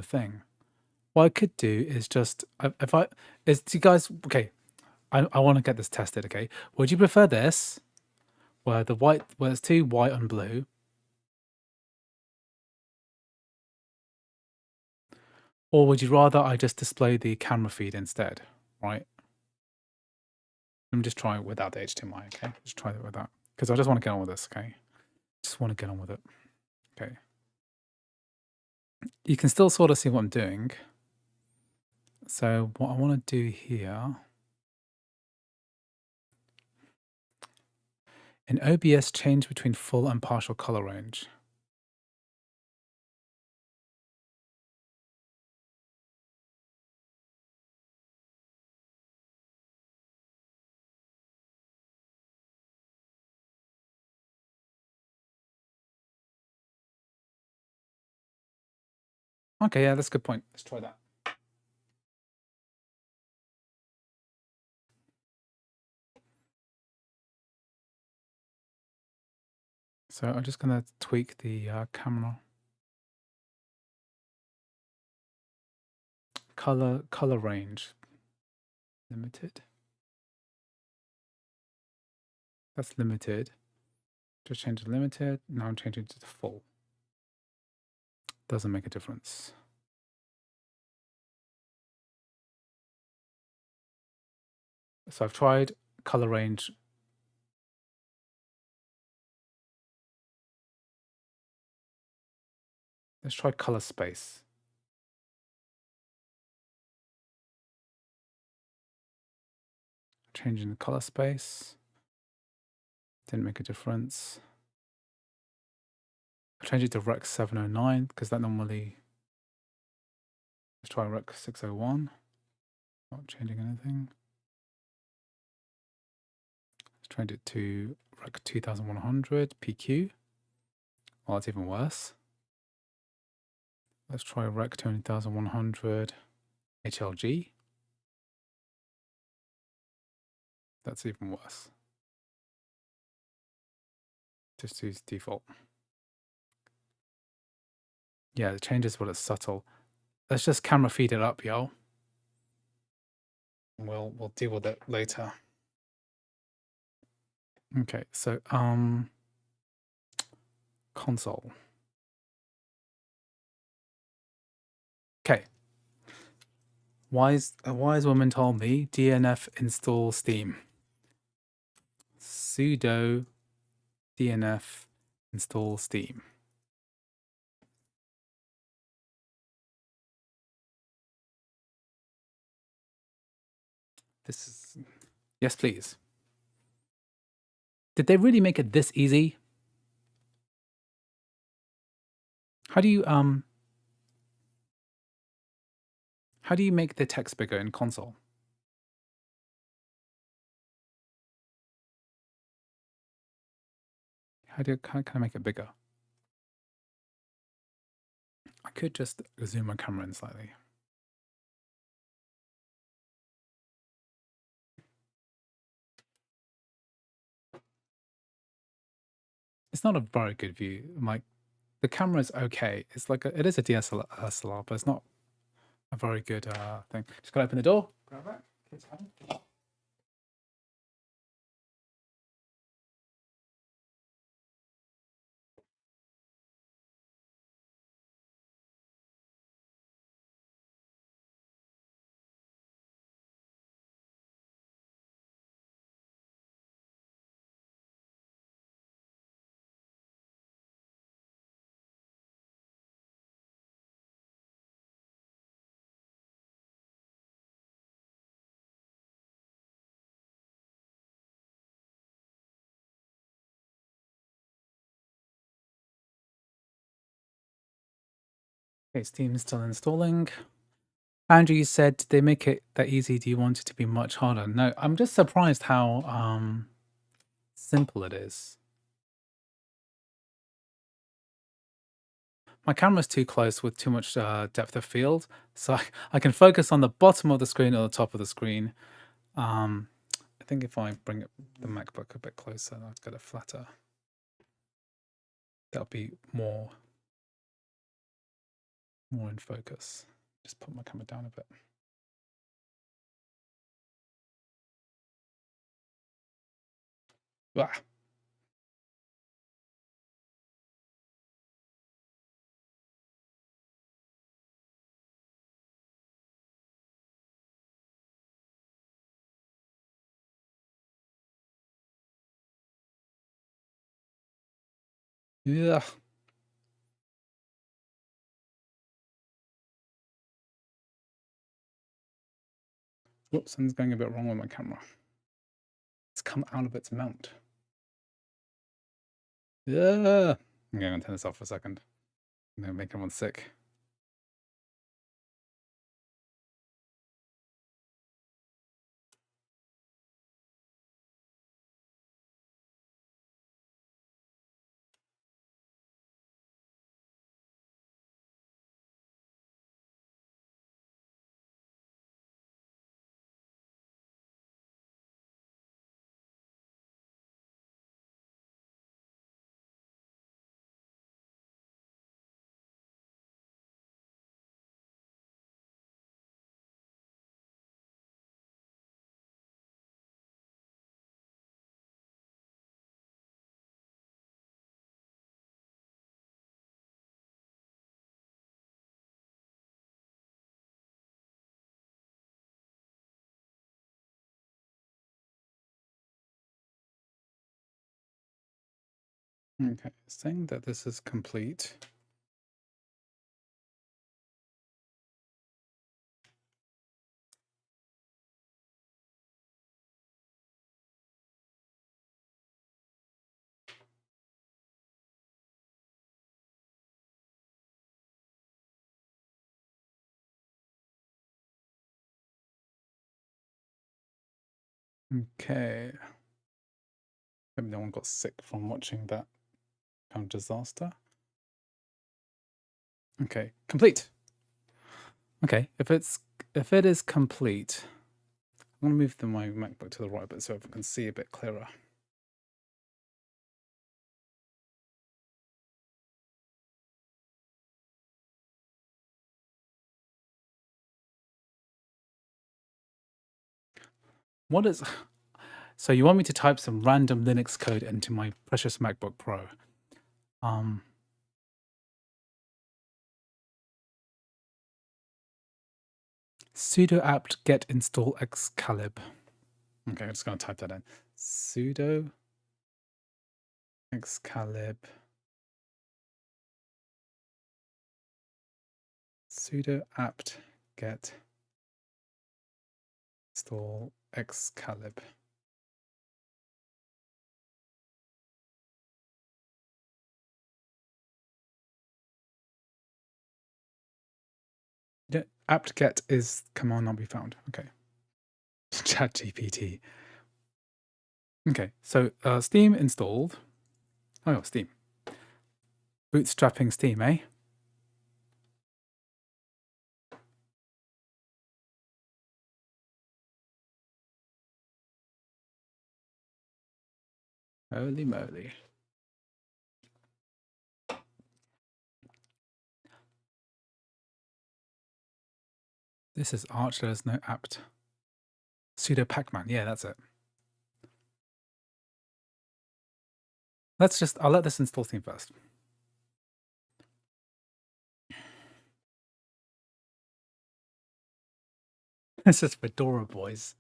thing. What I could do is just do you guys okay? I want to get this tested. Okay, would you prefer this, where it's too white and blue, or would you rather I just display the camera feed instead? Right. Let me just try it without the HDMI. Okay, just try it without, because I just want to get on with this. Okay, just want to get on with it. Okay. You can still sort of see what I'm doing. So what I want to do here, in OBS, change between full and partial color range. Okay, yeah, that's a good point. Let's try that. So I'm just going to tweak the camera color range. Limited. That's limited. Just change to limited. Now I'm changing to the full. Doesn't make a difference. So I've tried color range. Let's try color space. Changing the color space. Didn't make a difference. I'll change it to Rec 709 because that normally. Let's try Rec 601. Not changing anything. Let's change it to Rec 2100 PQ. Well, that's even worse. Let's try Rec 20100 HLG. That's even worse. Just use default. Yeah, it changes, but it's subtle. Let's just camera feed it up, yo. We'll deal with it later. Okay, so console. Okay. A wise woman told me DNF install Steam. Sudo DNF install Steam. This is, yes, please. Did they really make it this easy? How do you make the text bigger in console? How can I make it bigger? I could just zoom my camera in slightly. It's not a very good view. Like, the camera is okay. It's like it is a DSLR, but it's not a very good thing. Just gotta open the door. Grab that. Kids home. Okay, Steam is still installing. Andrew, you said they make it that easy. Do you want it to be much harder? No, I'm just surprised how simple it is. My camera's too close with too much depth of field, so I can focus on the bottom of the screen or the top of the screen. I think if I bring the MacBook a bit closer, I'll get it flatter. That'll be more in focus. Just put my camera down a bit. Ah. Yeah. Whoops, something's going a bit wrong with my camera. It's come out of its mount. Yeah. I'm going to turn this off for a second. I'm going to make everyone sick. Okay, saying that this is complete. Okay. Maybe no one got sick from watching that kind of disaster. Okay, complete. Okay, if it is complete, I'm gonna move my MacBook to the right a bit so everyone can see a bit clearer. What is... So you want me to type some random Linux code into my precious MacBook Pro? Sudo apt get install xcalib. Okay, I'm just going to type that in. Sudo xcalib. Sudo apt get install xcalib. Yeah, apt-get is command not be found. Okay. ChatGPT. Okay, so Steam installed. Oh, Steam. Bootstrapping Steam, eh? Holy moly. This is Arch, there's no apt. Sudo pacman, yeah, that's it. I'll let this install Steam first. This is Fedora boys.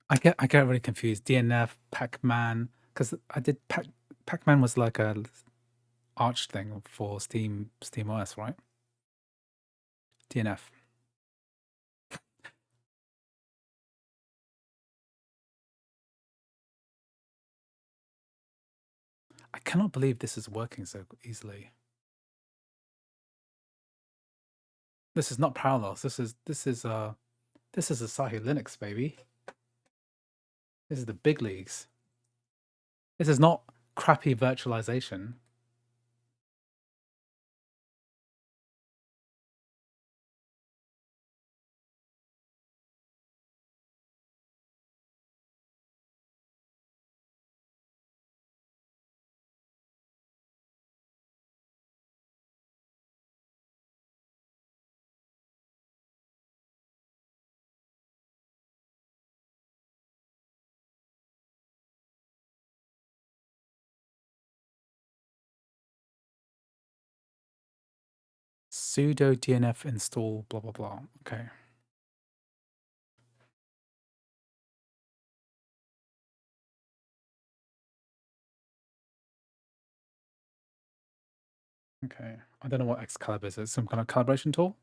I get really confused. DNF, pacman, because I did pacman was like a Arch thing for Steam OS, right? DNF. I cannot believe this is working so easily. This is not Parallels. This is Asahi Linux, baby. This is the big leagues. This is not crappy virtualization. Sudo DNF install blah blah blah. Okay. Okay. I don't know what xcalib is. It's some kind of calibration tool?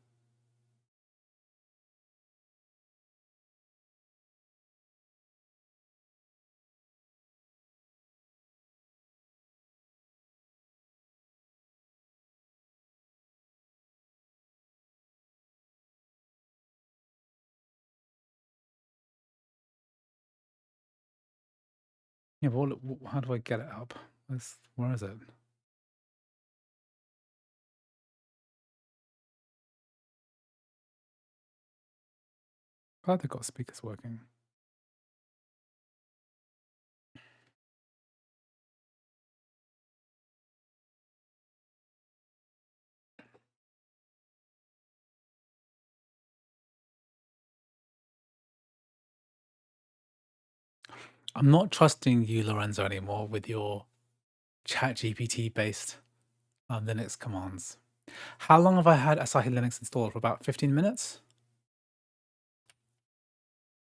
Yeah, but how do I get it up? Where is it? Glad they've got speakers working. I'm not trusting you, Lorenzo, anymore with your ChatGPT based Linux commands. How long have I had Asahi Linux installed? For about 15 minutes?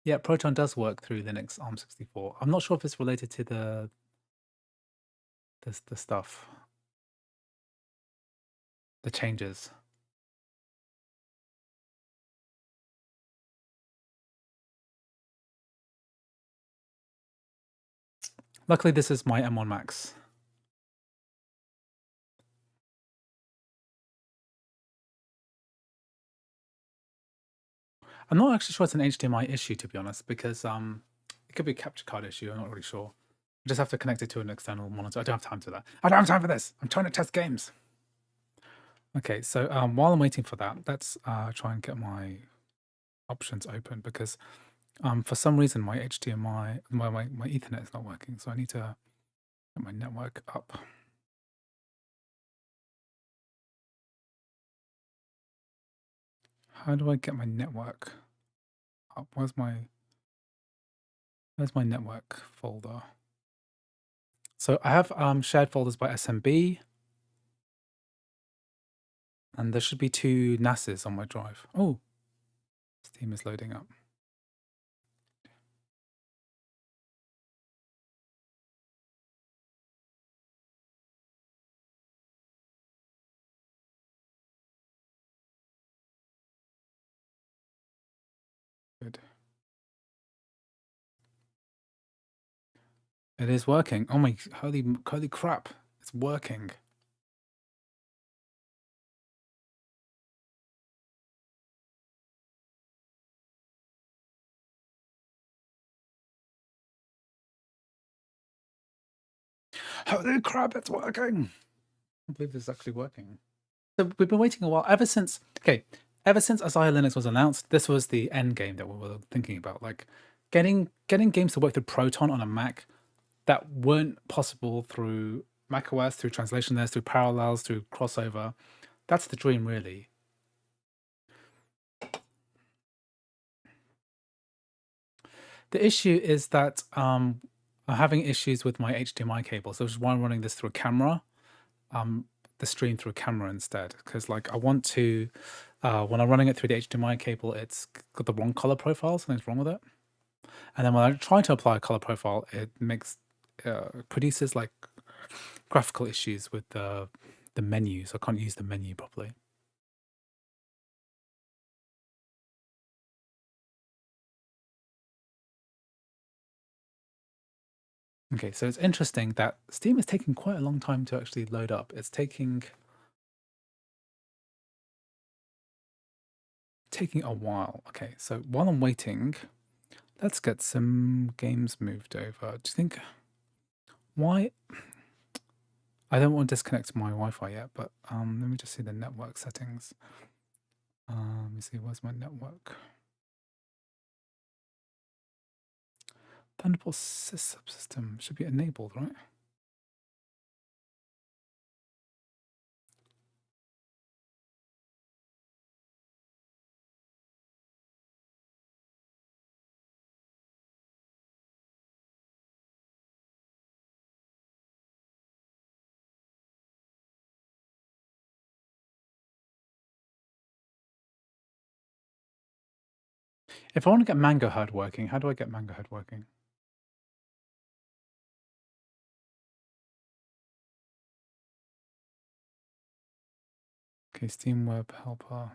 Yeah, Proton does work through Linux ARM64. I'm not sure if it's related to the stuff, the changes. Luckily, this is my M1 Max. I'm not actually sure it's an HDMI issue, to be honest, because it could be a capture card issue. I'm not really sure. I just have to connect it to an external monitor. I don't have time for that. I don't have time for this. I'm trying to test games. Okay, so while I'm waiting for that, let's try and get my options open because for some reason my HDMI, my Ethernet is not working, so I need to get my network up. How do I get my network up? Where's my network folder? So I have shared folders by SMB, and there should be 2 NASs on my drive. Oh, Steam is loading up. Good. It is working. Oh my, holy crap! It's working. Holy crap! It's working. I can't believe this is actually working. So we've been waiting a while ever since. Okay, ever since Asahi Linux was announced, this was the end game that we were thinking about, like getting games to work through Proton on a Mac that weren't possible through macOS, through translation layers, through parallels, through CrossOver. That's the dream, really. The issue is that I'm having issues with my HDMI cable, so which is why I'm running this through a camera. The stream through a camera instead, because like I want to, when I'm running it through the HDMI cable, it's got the wrong color profile. Something's wrong with it. And then when I try to apply a color profile, it produces like graphical issues with the menus. I can't use the menu properly. Okay, so it's interesting that Steam is taking quite a long time to actually load up. It's taking a while. Okay, so while I'm waiting, let's get some games moved over. Do you think why? I don't want to disconnect my Wi-Fi yet, but let me just see the network settings. Let me see, where's my network? Thunderbolt sys subsystem should be enabled, right? If I want to get Mango Herd working, how do I get Mango Herd working? Okay, Steam Web Helper.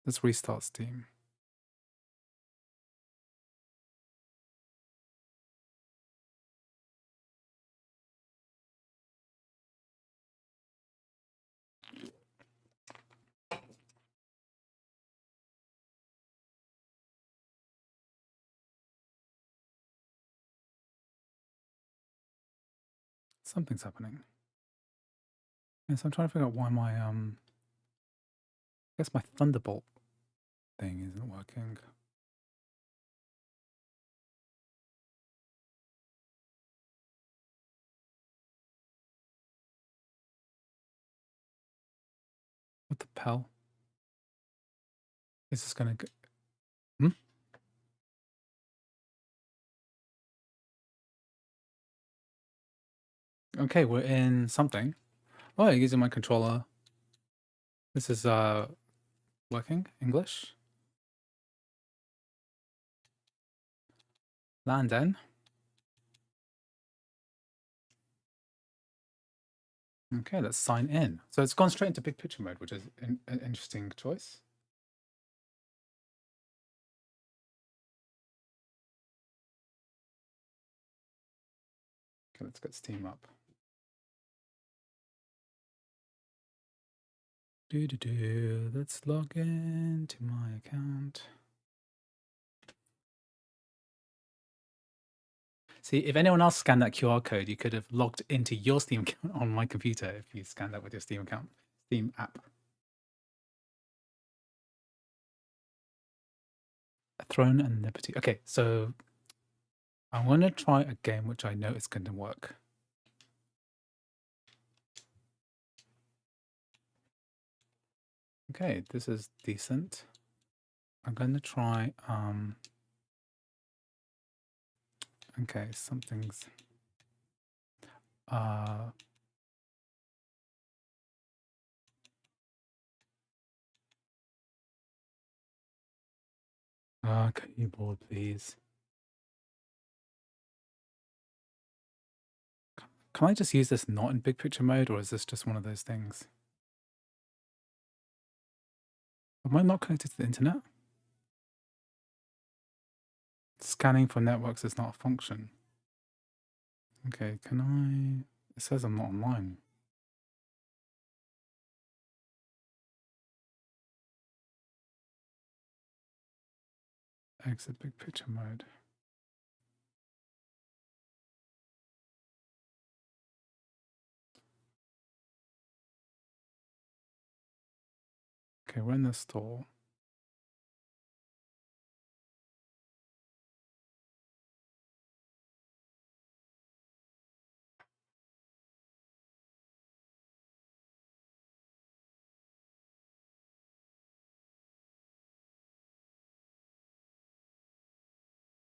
Let's restart Steam. Something's happening. Yes, I'm trying to figure out why my I guess my Thunderbolt thing isn't working. What the hell? Is this gonna go? Okay, we're in something. Oh, you're using my controller. This is working. English. London. Okay, let's sign in. So it's gone straight into big picture mode, which is an interesting choice. Okay, let's get Steam up. Let's log in to my account. See, if anyone else scanned that QR code, you could have logged into your Steam account on my computer if you scanned that with your Steam account, Steam app. Throne and Liberty. Okay, so I'm going to try a game which I know is going to work. Okay, this is decent. I'm going to try, okay, something's, keyboard, please. Can I just use this not in big picture mode, or is this just one of those things? Am I not connected to the internet? Scanning for networks is not a function. Okay, can I... It says I'm not online. Exit big picture mode. Okay, we're in the store.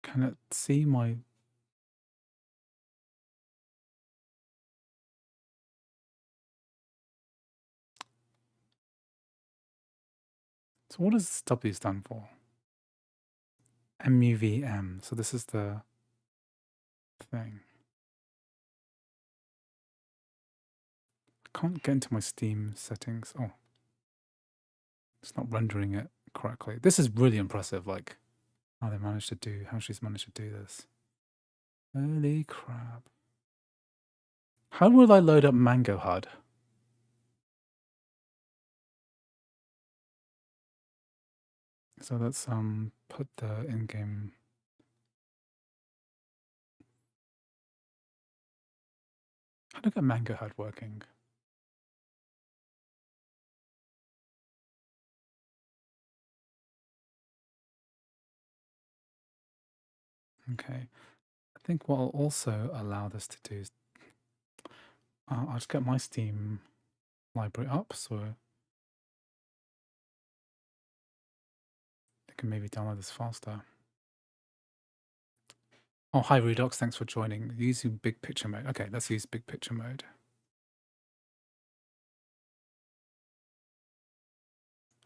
Can it see my... So what does W stand for? MUVM. So this is the thing. I can't get into my Steam settings. Oh. It's not rendering it correctly. This is really impressive, like how they managed to do, how she's managed to do this. Holy crap. How will I load up Mango HUD? So let's put the in-game. How do I get Mango HUD working? Okay. I think what I'll also allow this to do is I'll just get my Steam library up so I can maybe download this faster. Oh, hi Redox, thanks for joining. Using big picture mode. Okay, let's use big picture mode.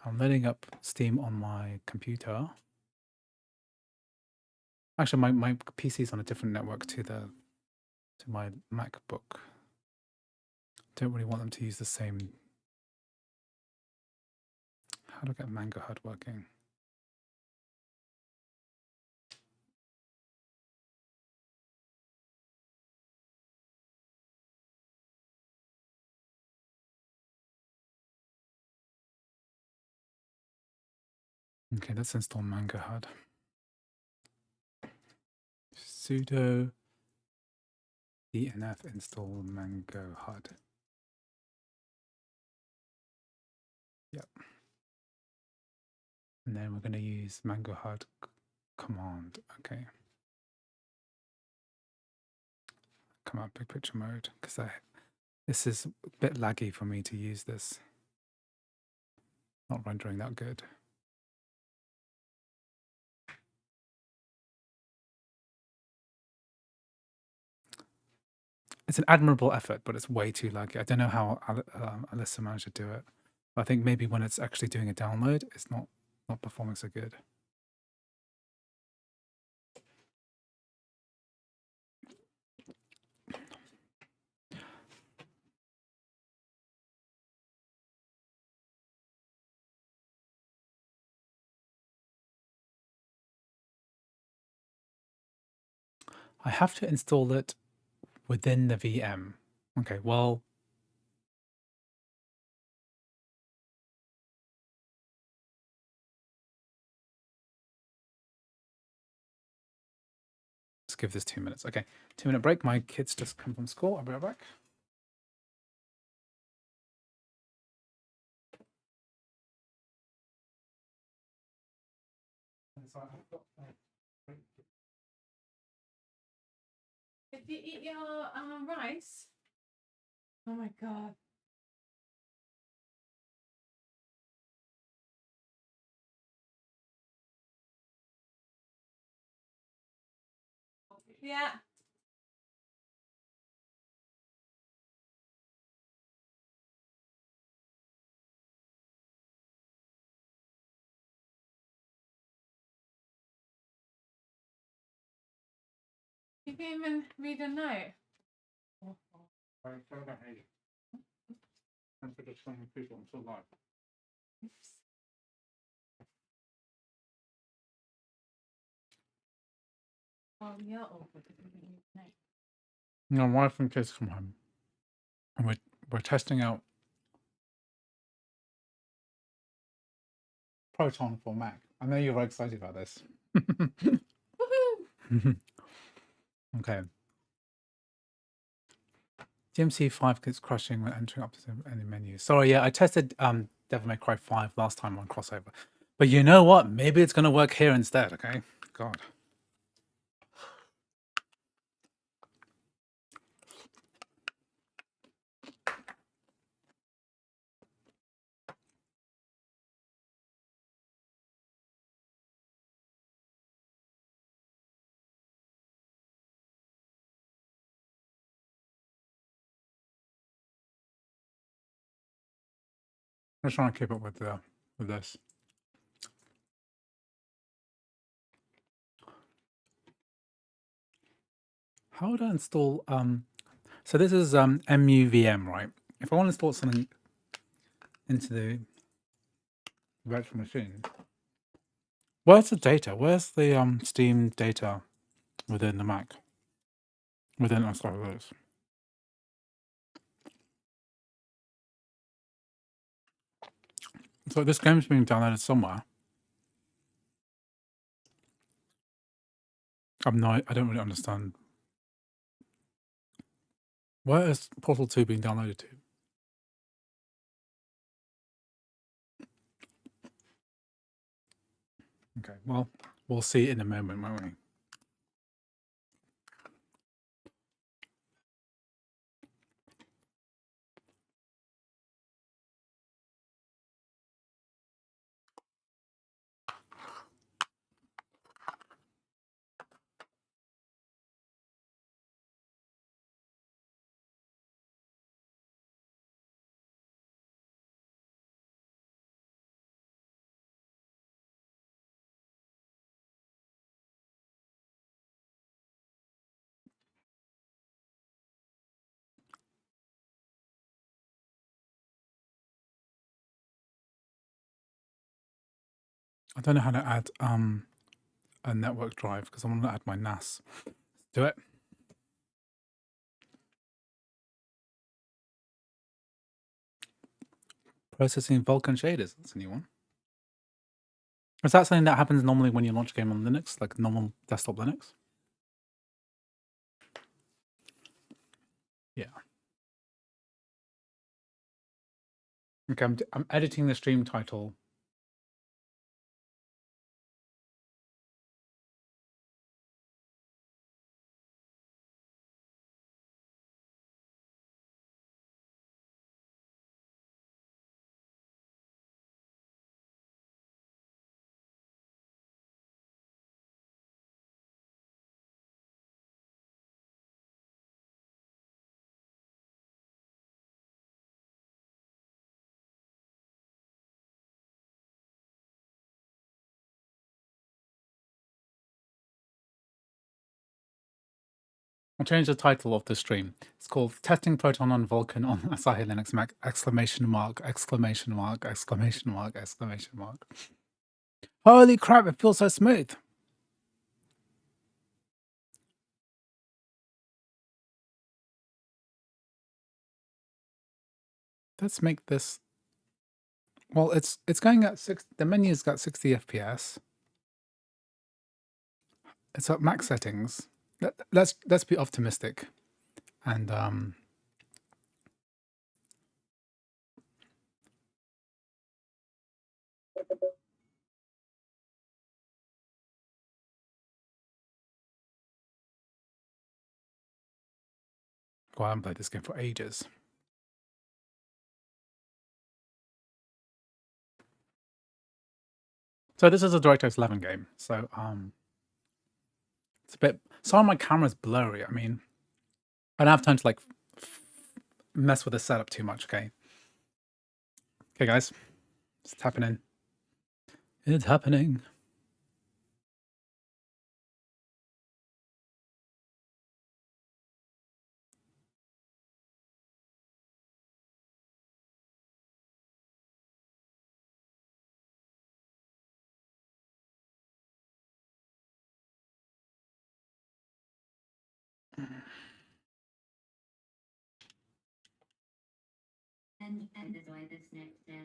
I'm loading up Steam on my computer. Actually, my PC is on a different network to my MacBook. Don't really want them to use the same. How do I get Mango HUD working? Okay, let's install Mango HUD. Sudo dnf install Mango HUD. Yep. And then we're going to use Mango HUD command. Okay. Come out big picture mode because this is a bit laggy for me to use this. Not rendering that good. It's an admirable effort, but it's way too laggy. I don't know how Alyssa managed to do it. But I think maybe when it's actually doing a download, it's not performing so good. I have to install it within the VM. Okay, well, let's give this 2 minutes. Okay, 2-minute break. My kids just come from school. I'll be right back. Did you eat your rice? Oh my god. Yeah. You can't even read a note. And for just some people until live. Oops. Oh, you're awkward if you didn't read a note. My wife and kids come home, and we're testing out Proton for Mac. I know you're very excited about this. Woohoo! Okay. DMC5 gets crashing when entering up to any menu. Sorry, yeah, I tested Devil May Cry 5 last time on CrossOver. But you know what? Maybe it's going to work here instead, okay? God. I'm just trying to keep up with this. How would I install so this is MUVM, right? If I want to install something into the virtual machine, where's the data? Where's the Steam data within the Mac? Within Asahi Linux. So this game's being downloaded somewhere. I don't really understand. Where is Portal 2 being downloaded to? Okay, well, we'll see in a moment, won't we? I don't know how to add a network drive because I want to add my NAS. Do it. Processing VULKAN shaders. That's a new one. Is that something that happens normally when you launch a game on Linux, like normal desktop Linux? Yeah. Okay, I'm editing the stream title. I'll change the title of the stream. It's called Testing Proton on VULKAN on Asahi Linux Mac! Exclamation mark, exclamation mark, exclamation mark, exclamation mark. Holy crap, it feels so smooth. Let's make this. Well, it's going at the menu's got 60 FPS. It's at max settings. Let's be optimistic. And Well, I haven't played this game for ages. So this is a DirectX 11 game. So it's a bit. Sorry, my camera's blurry. I mean, I don't have time to like mess with the setup too much. Okay. Okay, guys, it's happening. It's happening.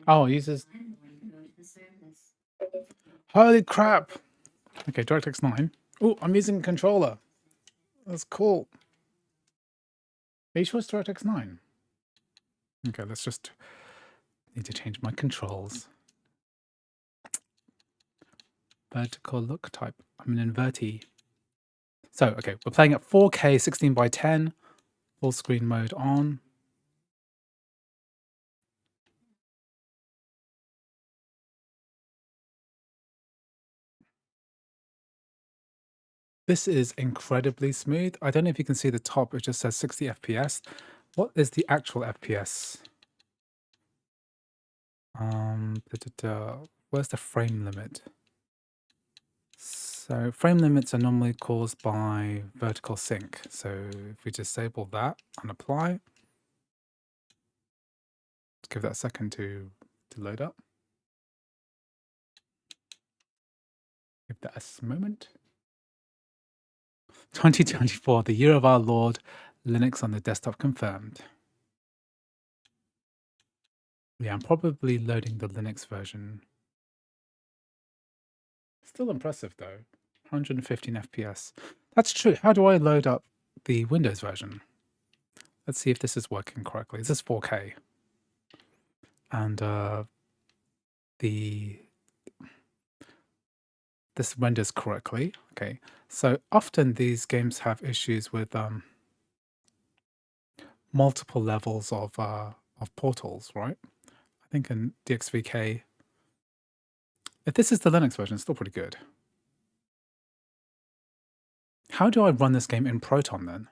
Oh, it uses. Holy crap! Okay, DirectX 9. Oh, I'm using a controller. That's cool. Are you sure it's DirectX 9? Okay, let's just need to change my controls. Vertical look type. I'm an inverti. So, okay, we're playing at 4K 16 by 10, full screen mode on. This is incredibly smooth. I don't know if you can see the top, it just says 60 FPS. What is the actual FPS? Where's the frame limit? So frame limits are normally caused by vertical sync. So if we disable that and apply, let's give that a second to load up. Give that a moment. 2024, the year of our Lord, Linux on the desktop confirmed. Yeah, I'm probably loading the Linux version. Still impressive though. 115 FPS. That's true. How do I load up the Windows version? Let's see if this is working correctly. This is 4K. And this renders correctly. Okay. So often these games have issues with multiple levels of portals, right? I think in DXVK, if this is the Linux version, it's still pretty good. How do I run this game in Proton then?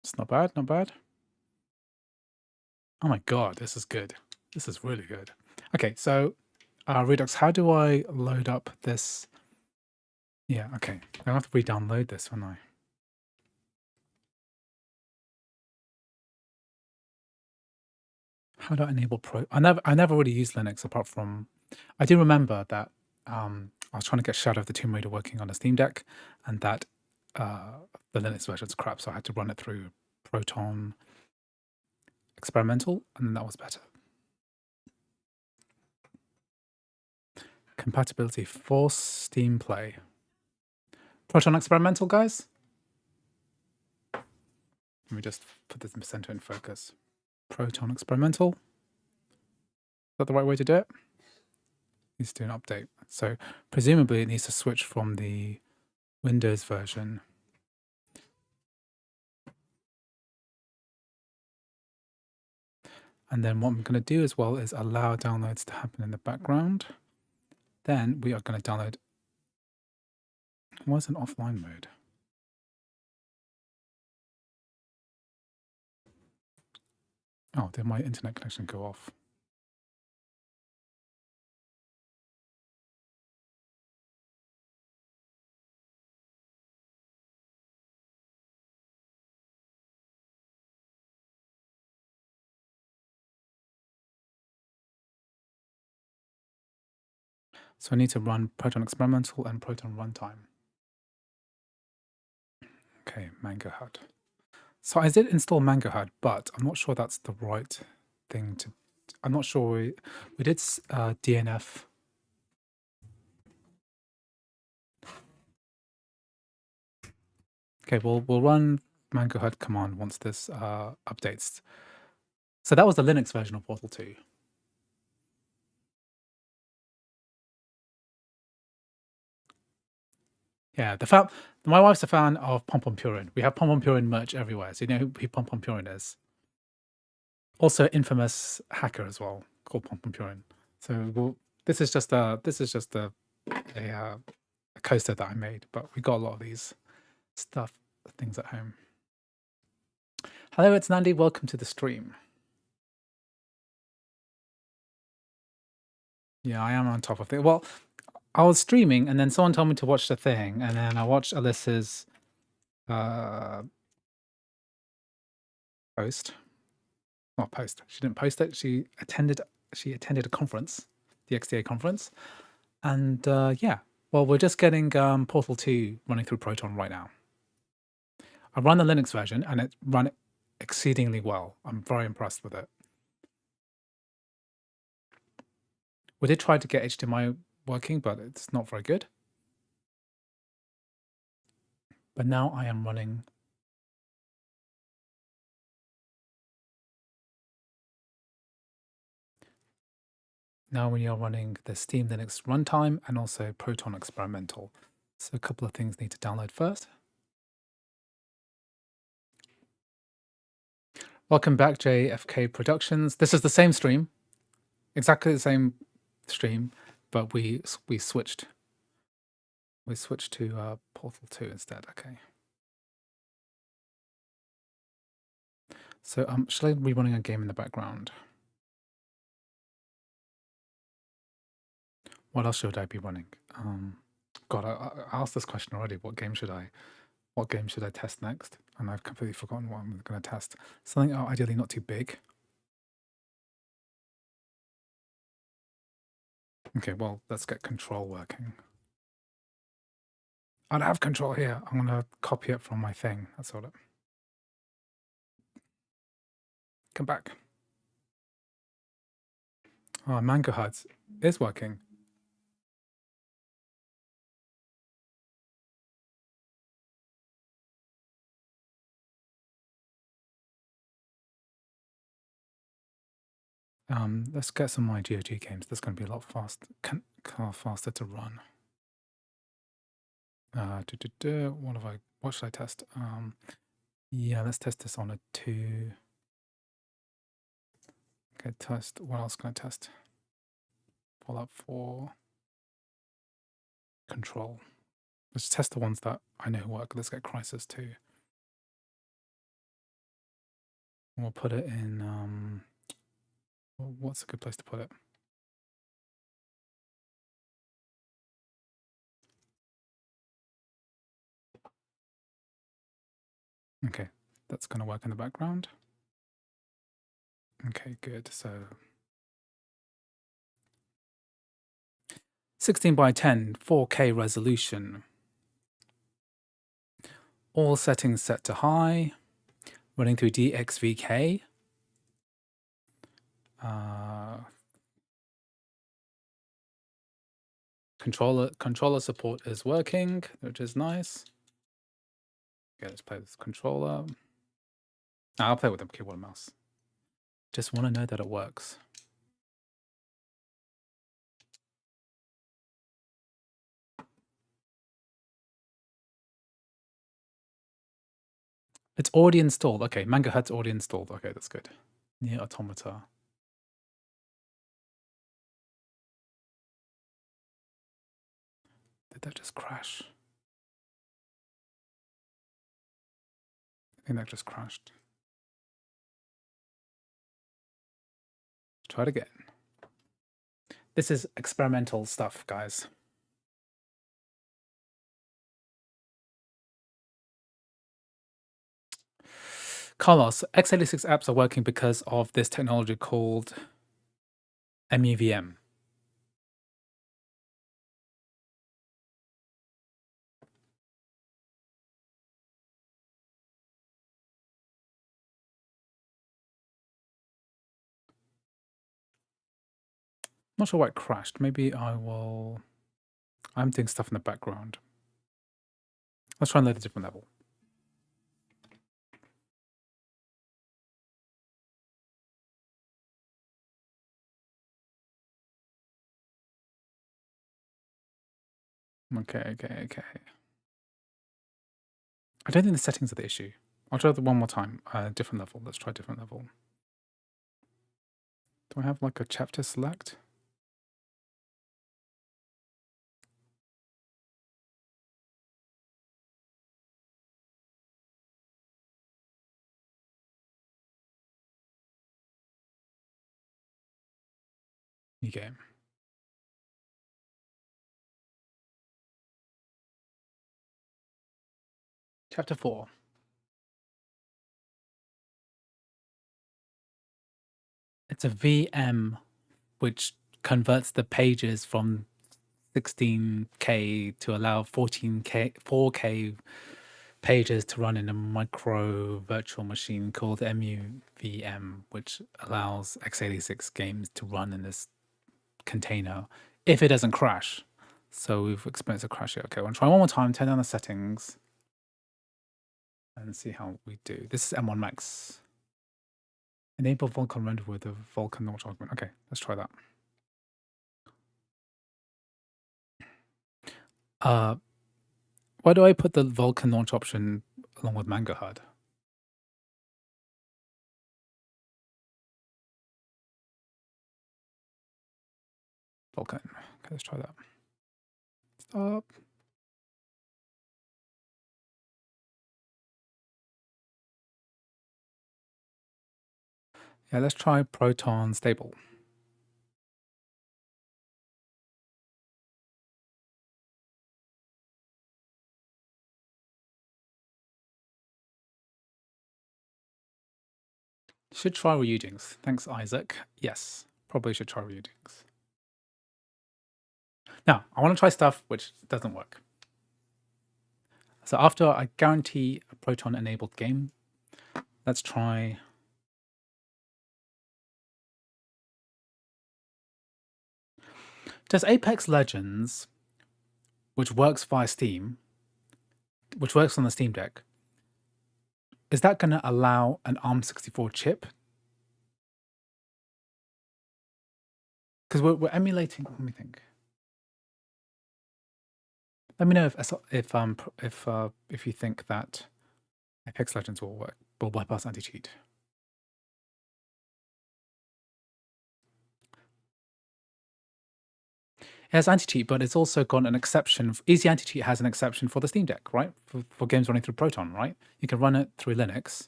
It's not bad, not bad. Oh my god, this is good. This is really good. Okay, so Redux, how do I load up this? Yeah, okay. I have to re-download this, won't I? How do I enable Pro? I never really used Linux apart from, I do remember that I was trying to get Shadow of the Tomb Raider working on a Steam Deck, and that the Linux version's crap, so I had to run it through Proton Experimental, and then that was better. Compatibility for Steam Play. Proton Experimental, guys? Let me just put this in center in focus. Proton Experimental. Is that the right way to do it? Needs to do an update. So presumably it needs to switch from the Windows version. And then what I'm going to do as well is allow downloads to happen in the background. Then we are going to download. What's an offline mode? Oh, did my internet connection go off? So I need to run Proton Experimental and Proton Runtime. Okay, Mango HUD. So I did install Mango HUD, but I'm not sure that's the right thing to. I'm not sure we did DNF. Okay, we'll run Mango Hut command once this updates. So that was the Linux version of Portal 2. Yeah, my wife's a fan of Pom Pom Purin. We have Pom Pom Purin merch everywhere, so you know who Pom Pom Purin is. Also, infamous hacker as well called Pom Pom Purin. So this is just a coaster that I made, but we got a lot of these things at home. Hello, it's Nandi. Welcome to the stream. Yeah, I am on top of it. Well, I was streaming, and then someone told me to watch the thing, and then I watched Alyssa's post. Not post. She didn't post it. She attended a conference, the XDA conference, and yeah. Well, we're just getting Portal 2 running through Proton right now. I run the Linux version, and it ran exceedingly well. I'm very impressed with it. We did try to get HDMI working, but it's not very good. But now I am running we are running the Steam Linux runtime and also Proton Experimental. So a couple of things need to download first. Welcome back, JFK Productions. This is the same stream, exactly the same stream, but we switched. We switched to Portal 2 instead. Okay. So shall I be running a game in the background? What else should I be running? God, I asked this question already. What game should I test next? And I've completely forgotten what I'm going to test. Something ideally not too big. Okay, well, let's get control working. I don't have control here. I'm going to copy it from my thing. That's all it. Come back. Oh, Mango Hut is working. Let's get some of my GOG games. That's going to be a lot faster to run. What should I test? Yeah, let's test this on a 2. Okay, test. What else can I test? Fallout 4. Control. Let's test the ones that I know work. Let's get Crysis 2. We'll put it in. What's a good place to put it? Okay, that's going to work in the background. Okay, good. So 16 by 10, 4K resolution. All settings set to high. Running through DXVK. Controller support is working, which is nice. Okay, let's play this controller. I'll play with the keyboard and mouse. Just want to know that it works. It's already installed. Okay, Mango Hut's already installed. Okay, that's good. Near Automata. Did that just crash? I think that just crashed. Try it again. This is experimental stuff, guys. Carlos, x86 apps are working because of this technology called MEVM. Not sure why it crashed. Maybe I'm doing stuff in the background. Let's try and load a different level. Okay. I don't think the settings are the issue. I'll try that one more time. Different level. Let's try different level. Do I have like a chapter select? New game. Chapter 4. It's a VM which converts the pages from 16K to allow 4K pages to run in a micro virtual machine called MUVM, which allows x86 games to run in this container if it doesn't crash. So we've experienced a crash here. Okay, we'll try one more time, turn down the settings, and see how we do. This is M1 Max. Enable VULKAN render with the VULKAN launch argument. Okay, let's try that. Why do I put the VULKAN launch option along with Mango HUD? VULKAN. Okay, let's try that. Stop. Yeah, let's try Proton stable. Should try reusings. Thanks, Isaac. Yes, probably should try reusings. Now, I want to try stuff which doesn't work. So after I guarantee a Proton enabled game, let's try. Does Apex Legends, which works via Steam, which works on the Steam Deck, is that going to allow an ARM64 chip? Because we're emulating. Let me think. Let me know if you think that Apex Legends will work, will bypass anti-cheat. It has anti-cheat, but it's also got an exception. Easy anti-cheat has an exception for the Steam Deck, right? For games running through Proton, right? You can run it through Linux.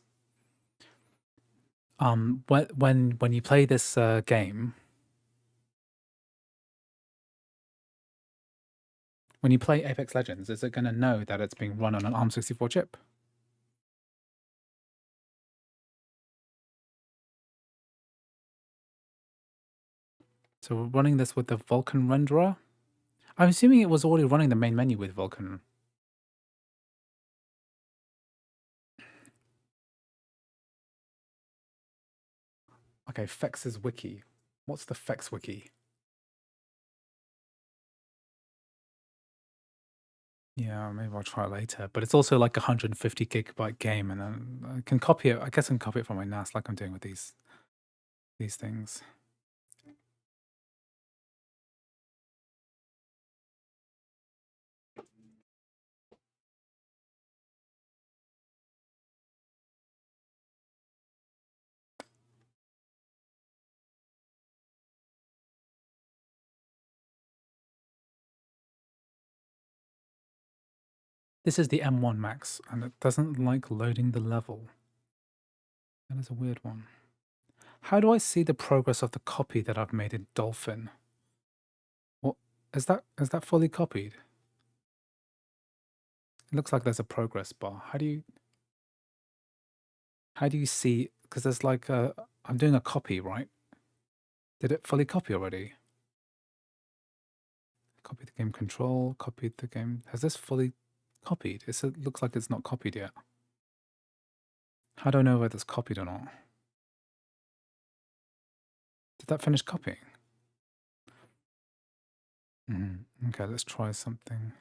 When you play this game, when you play Apex Legends, is it going to know that it's being run on an ARM64 chip? So we're running this with the VULKAN renderer. I'm assuming it was already running the main menu with VULKAN. Okay, Fex's wiki. What's the Fex wiki? Yeah, maybe I'll try it later. But it's also like a 150 gigabyte game, and then I can copy it. I guess I can copy it from my NAS, like I'm doing with these things. This is the M1 Max, and it doesn't like loading the level. That is a weird one. How do I see the progress of the copy that I've made in Dolphin? What is that? Is that fully copied? It looks like there's a progress bar. How do you see? Because there's like I'm doing a copy, right? Did it fully copy already? Copy the game control. Copied the game. Has this fully copied? It looks like it's not copied yet. How do I know whether it's copied or not? Did that finish copying? Okay, let's try something.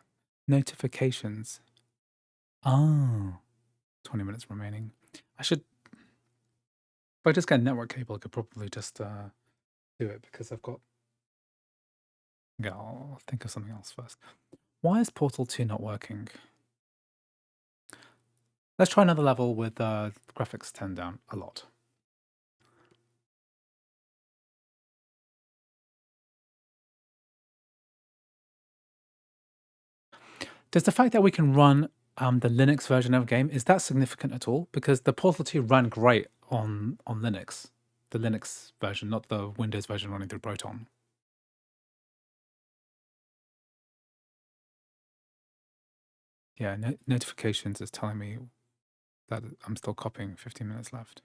Notifications. Oh, 20 minutes remaining. I should, if I just get a network cable, I could probably just do it because I've got, yeah, I'll think of something else first. Why is Portal 2 not working? Let's try another level with graphics turned down a lot. Does the fact that we can run the Linux version of a game, is that significant at all? Because the Portal 2 ran great on Linux, the Linux version, not the Windows version running through Proton. Yeah, notifications is telling me that I'm still copying, 15 minutes left.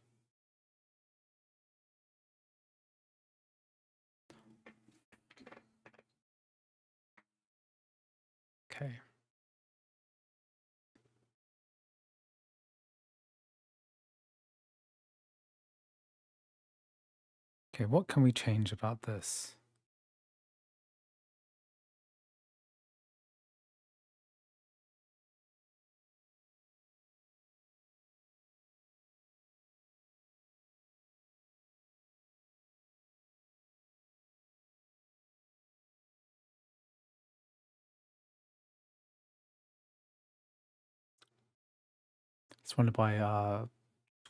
Okay. Okay, what can we change about this? It's run by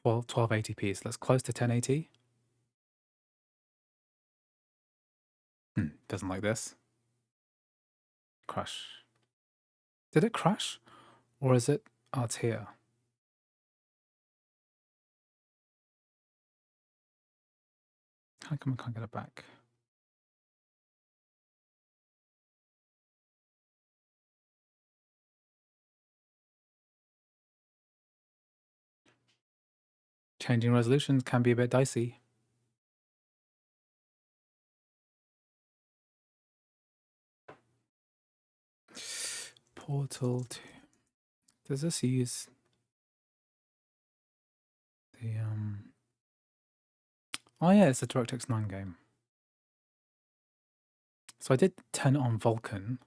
1280p, so that's close to 1080. Doesn't like this. Crash. Did it crash? Or is it, oh, it's here. How come I can't get it back? Changing resolutions can be a bit dicey. Portal 2. Does this use the oh yeah, it's a DirectX 9 game. So I did turn it on VULKAN.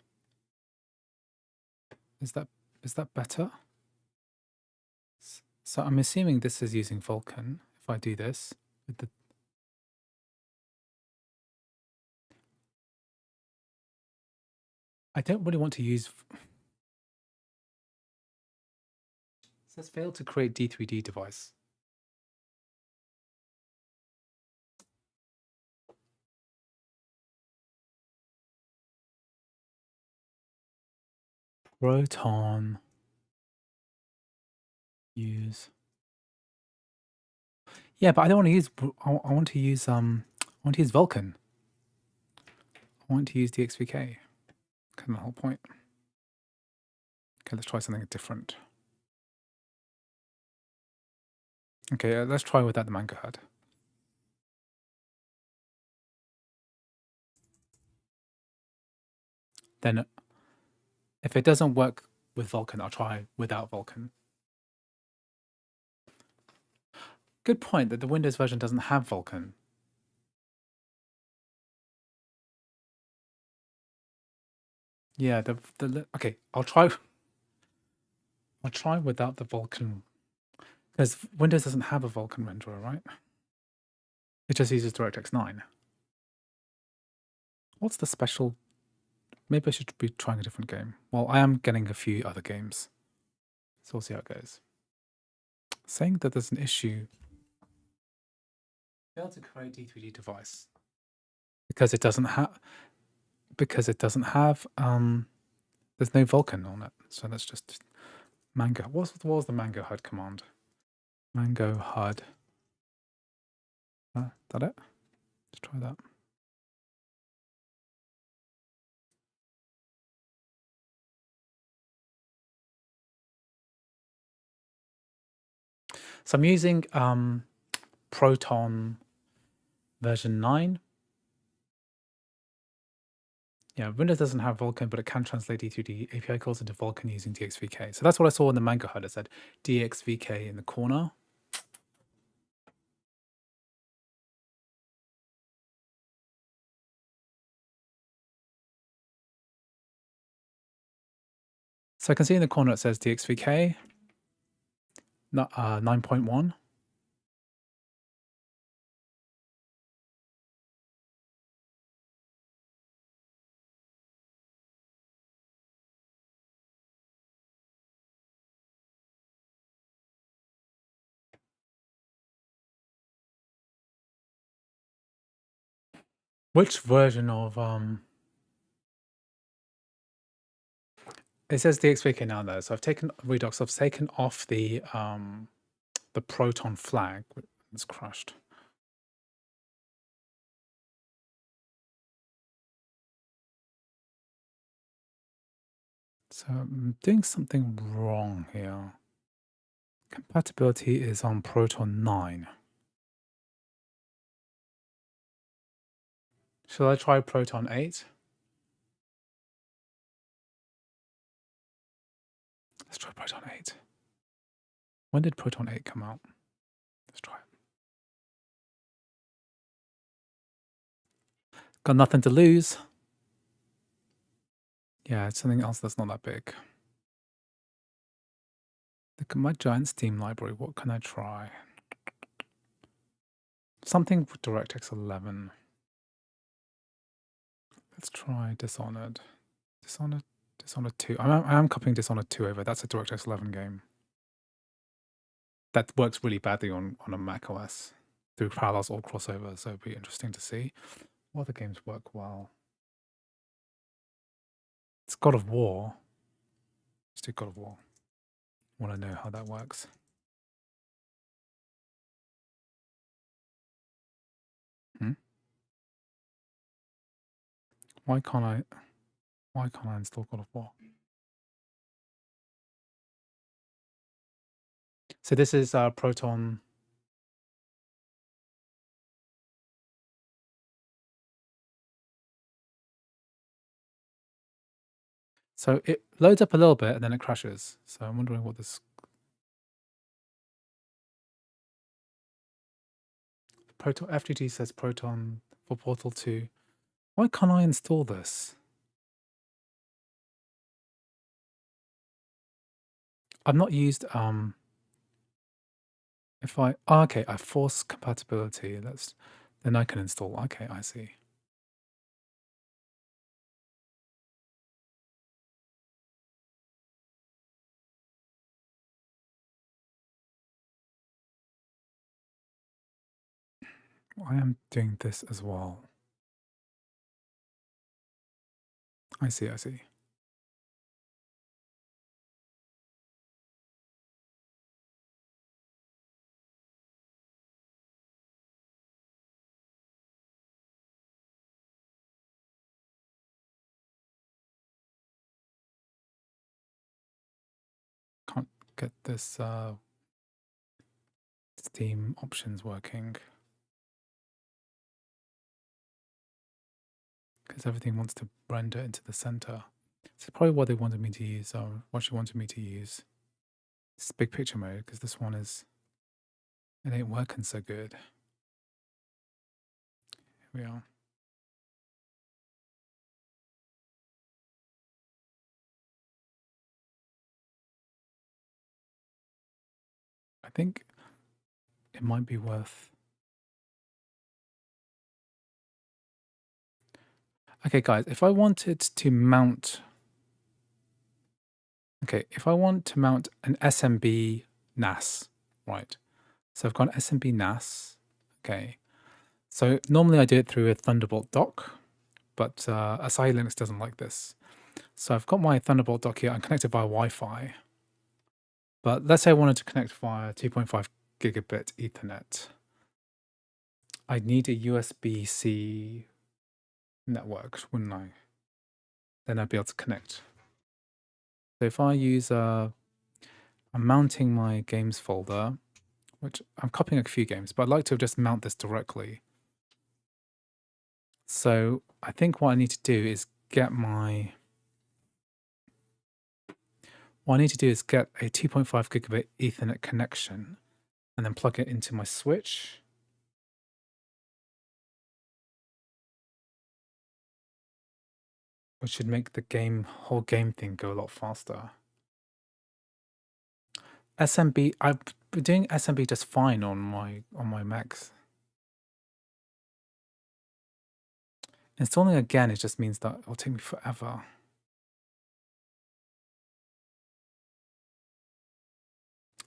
Is that better? So I'm assuming this is using VULKAN. If I do this with the I don't really want to use. It says failed to create D3D device. Proton. Use. Yeah, but I don't want to use. I want to use VULKAN. I want to use DXVK. Kind of the whole point. Okay, let's try something different. Okay, let's try without the manga HUD. Then, if it doesn't work with VULKAN, I'll try without VULKAN. Good point that the Windows version doesn't have VULKAN. Yeah, okay, I'll try without the VULKAN, because Windows doesn't have a VULKAN renderer, right? It just uses DirectX 9. What's the special? Maybe I should be trying a different game. Well, I am getting a few other games, so we'll see how it goes. Saying that there's an issue. Failed to create D3D device because it doesn't have. There's no VULKAN on it, so that's just Mango. What was the Mango HUD command? Mango HUD. Is that it? Let's try that. So I'm using Proton version 9. Yeah, Windows doesn't have VULKAN, but it can translate D3D API calls into VULKAN using DXVK. So that's what I saw in the Mango HUD. It said DXVK in the corner. So I can see in the corner it says DXVK 9.1. Which version of it says DXVK now though, so I've taken Redux, I've taken off the Proton flag. It's crushed. So I'm doing something wrong here. Compatibility is on Proton 9. Shall I try Proton 8? Let's try Proton 8. When did Proton 8 come out? Let's try it. Got nothing to lose. Yeah, it's something else that's not that big. Look at my giant Steam library. What can I try? Something with DirectX 11. Let's try Dishonored. Dishonored 2. I am copying Dishonored 2 over. That's a DirectX 11 game. That works really badly on a macOS through Parallels or CrossOver, so it'd be interesting to see. What other games work well? It's God of War. Let's do God of War. Want to know how that works. Why can't I install God of War? So this is Proton. So it loads up a little bit and then it crashes. So I'm wondering what this Proton FTG says Proton for Portal 2. Why can't I install this? I've not used if I okay, I force compatibility. Then I can install. Okay, I see. I am doing this as well. I see. Can't get this Steam options working. Because everything wants to render into the center. It's probably what they wanted me to use, or what she wanted me to use. It's big picture mode, because this one it ain't working so good. Here we are. I think it might be worth. Okay, guys, if I wanted to mount. Okay, if I want to mount an SMB NAS, right? So I've got an SMB NAS. Okay. So normally I do it through a Thunderbolt dock, but Asahi Linux doesn't like this. So I've got my Thunderbolt dock here. I'm connected via Wi-Fi. But let's say I wanted to connect via 2.5 gigabit Ethernet. I'd need a USB-C network, wouldn't I? Then I'd be able to connect. So if I use, I'm mounting my games folder, which I'm copying a few games, but I'd like to just mount this directly. So I think what I need to do is get my, what I need to do is get a 2.5 gigabit Ethernet connection and then plug it into my switch. Which should make the whole game thing go a lot faster. SMB, I've been doing SMB just fine on my Macs. Installing again, it just means that it'll take me forever.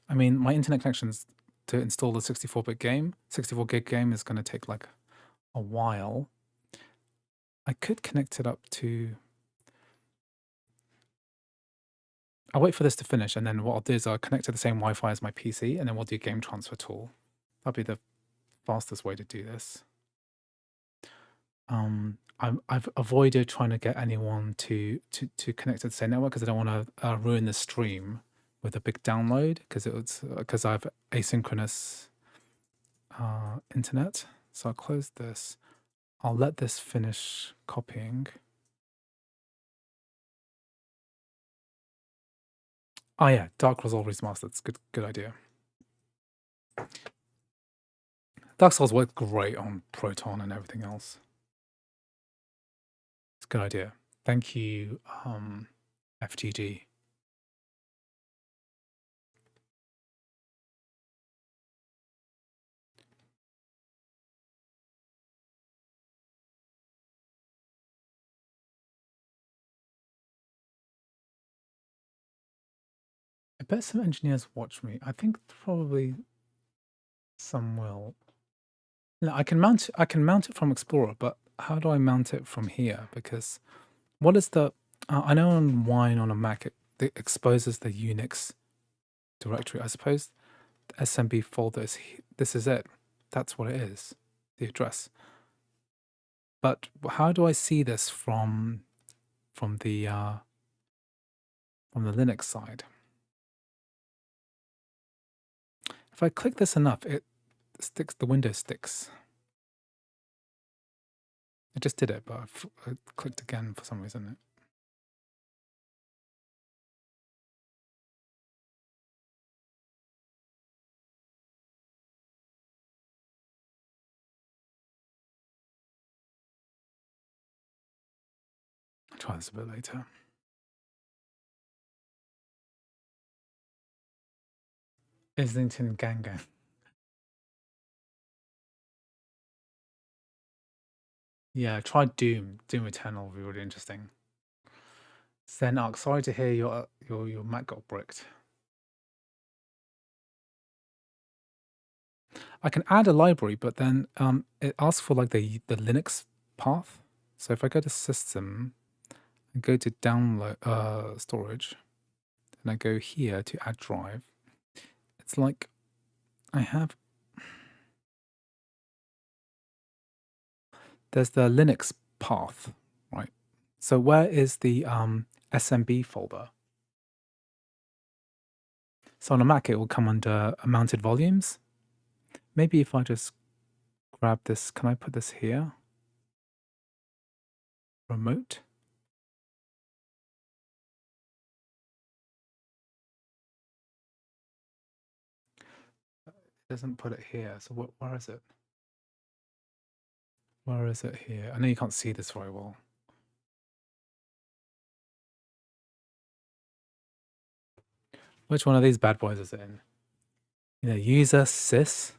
I mean, my internet connections to install the 64-bit game, 64 gig game is going to take like a while. I could connect it up to... I'll wait for this to finish, and then what I'll do is I'll connect to the same Wi-Fi as my PC, and then we'll do game transfer tool. That'll be the fastest way to do this. I've avoided trying to get anyone to connect to the same network because I don't want to ruin the stream with a big download because I have asynchronous internet. So I'll close this. I'll let this finish copying. Oh yeah, Dark Souls Remastered. It's good idea. Dark Souls works great on Proton and everything else. It's a good idea. Thank you, FGG. I bet some engineers watch me. I think probably some will. No, I can mount it from Explorer, but how do I mount it from here? Because what is the I know on Wine on a Mac it exposes the Unix directory. I suppose the SMB folder is this is it. That's what it is. The address. But how do I see this from the Linux side? If I click this enough, it sticks. The window sticks. I just did it, but I clicked again for some reason. I'll try this a bit later. Islington Gang. Yeah, try Doom. Doom Eternal will be really interesting. Zenark, sorry to hear your Mac got bricked. I can add a library, but then it asks for like the Linux path. So if I go to System and go to Download Storage, and I go here to Add Drive, it's like I have. There's the Linux path, right? So where is the SMB folder? So on a Mac, it will come under mounted volumes. Maybe if I just grab this, can I put this here? Remote. It doesn't put it here. So where is it? Where is it here? I know you can't see this very well. Which one of these bad boys is it in? You know, user sys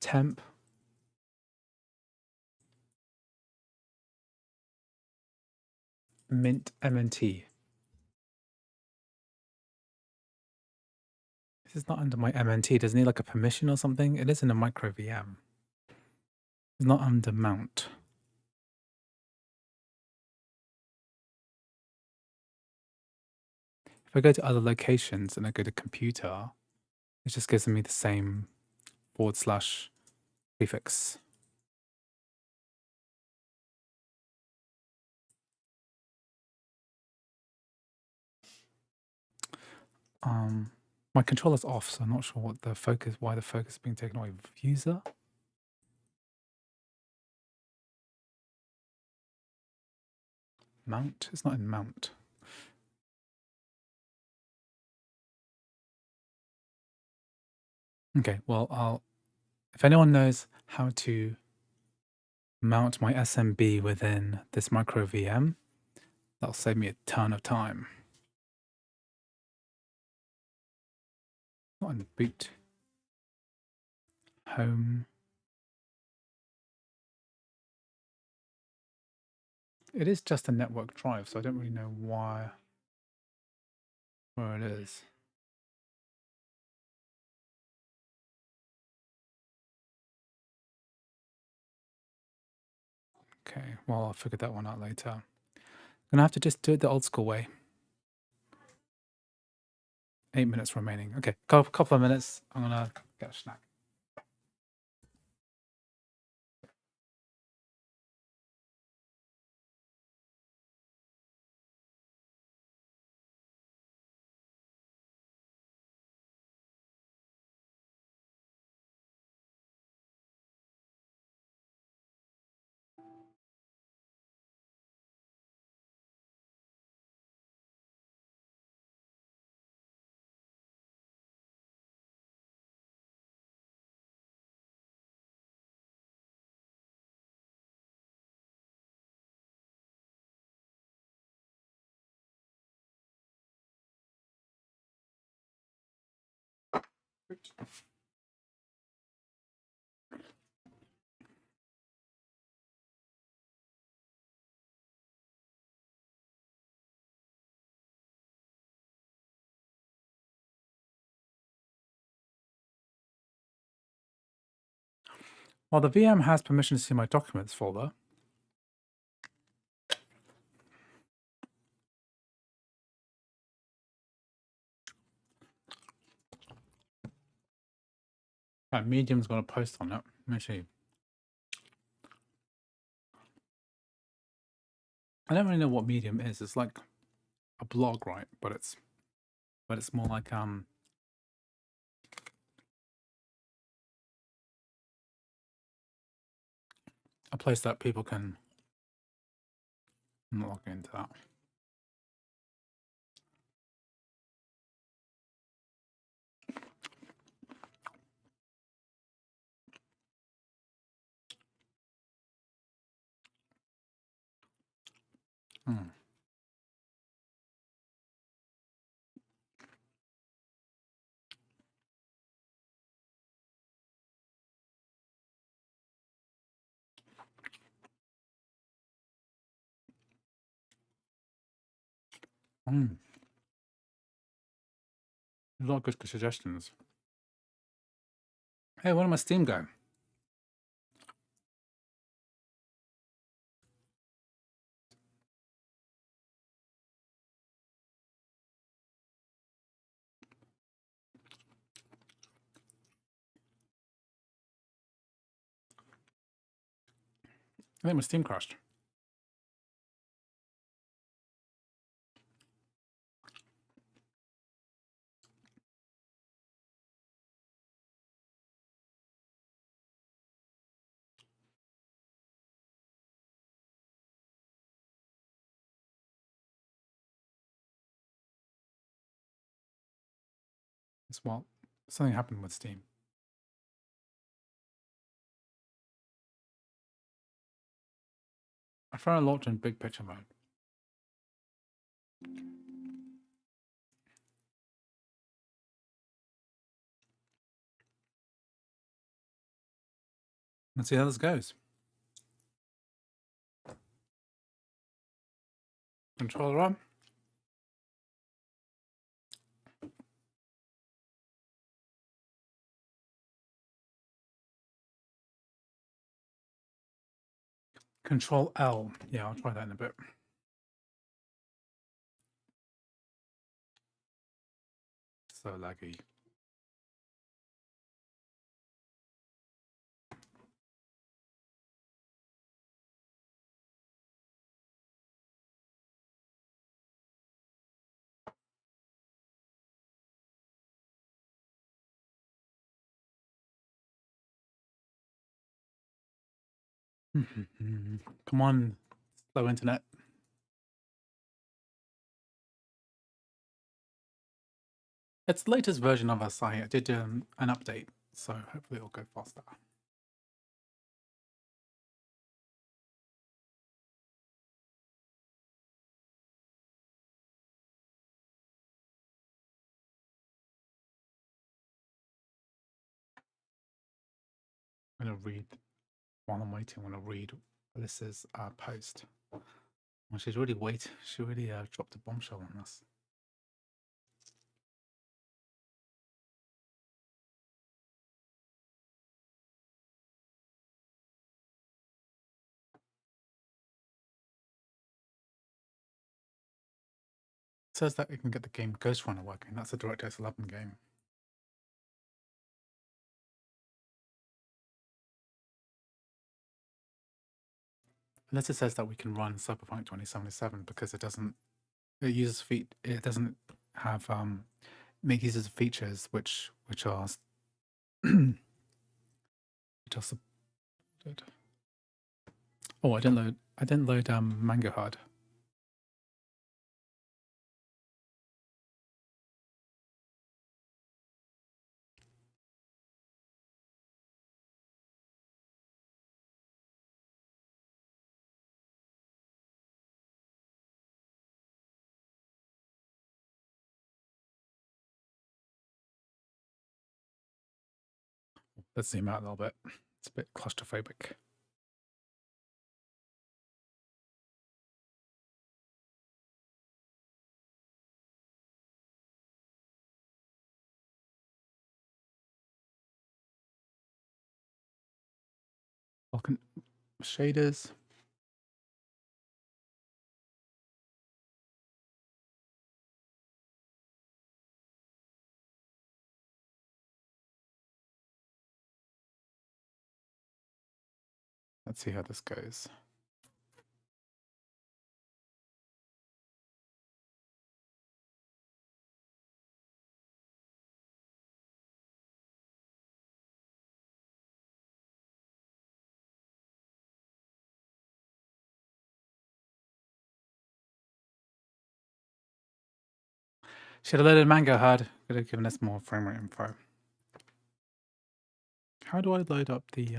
temp. Mint MNT. This is not under my MNT. Does it need like a permission or something? It is in a micro VM. It's not under mount. If I go to other locations and I go to computer, it just gives me the same / prefix. My controller's off, so I'm not sure what the focus, why the focus is being taken away. User. Mount. It's not in mount. Okay, well, if anyone knows how to mount my SMB within this micro VM, that'll save me a ton of time. Not in boot. Home. It is just a network drive, so I don't really know where it is. Okay. Okay, well, I'll figure that one out later. Gonna have to just do it the old school way. 8 minutes remaining. Okay, couple of minutes. I'm gonna get a snack. Well, the VM has permission to see my documents folder. Right, Medium's got a post on it. Let me see. I don't really know what Medium is. It's like a blog, right? But it's more like a place that people can log into that. Hmm. Hmm. There's a lot of good suggestions. Hey, where did my Steam go? I think my Steam crashed. It's well, something happened with Steam. I found a lot in big picture mode. Let's see how this goes. Controller on. Control L. Yeah, I'll try that in a bit. So laggy. Come on, slow internet. It's the latest version of Asahi. I did an update, so hopefully it'll go faster. I'm gonna read while I'm waiting. I'm gonna read Alyssa's post. Well, she's really She really dropped a bombshell on us. says that we can get the game Ghost Runner working. That's a DirectX 11 game. Unless it says that we can run Cyberpunk 2077 because it doesn't. It uses It doesn't have make uses of features which are which are supported. Oh, I didn't load Mango Hard. Let's zoom out a little bit. It's a bit claustrophobic. Vulkan shaders. Let's see how this goes. Should have loaded Mango Hard. Could have given us more frame rate info. How do I load up the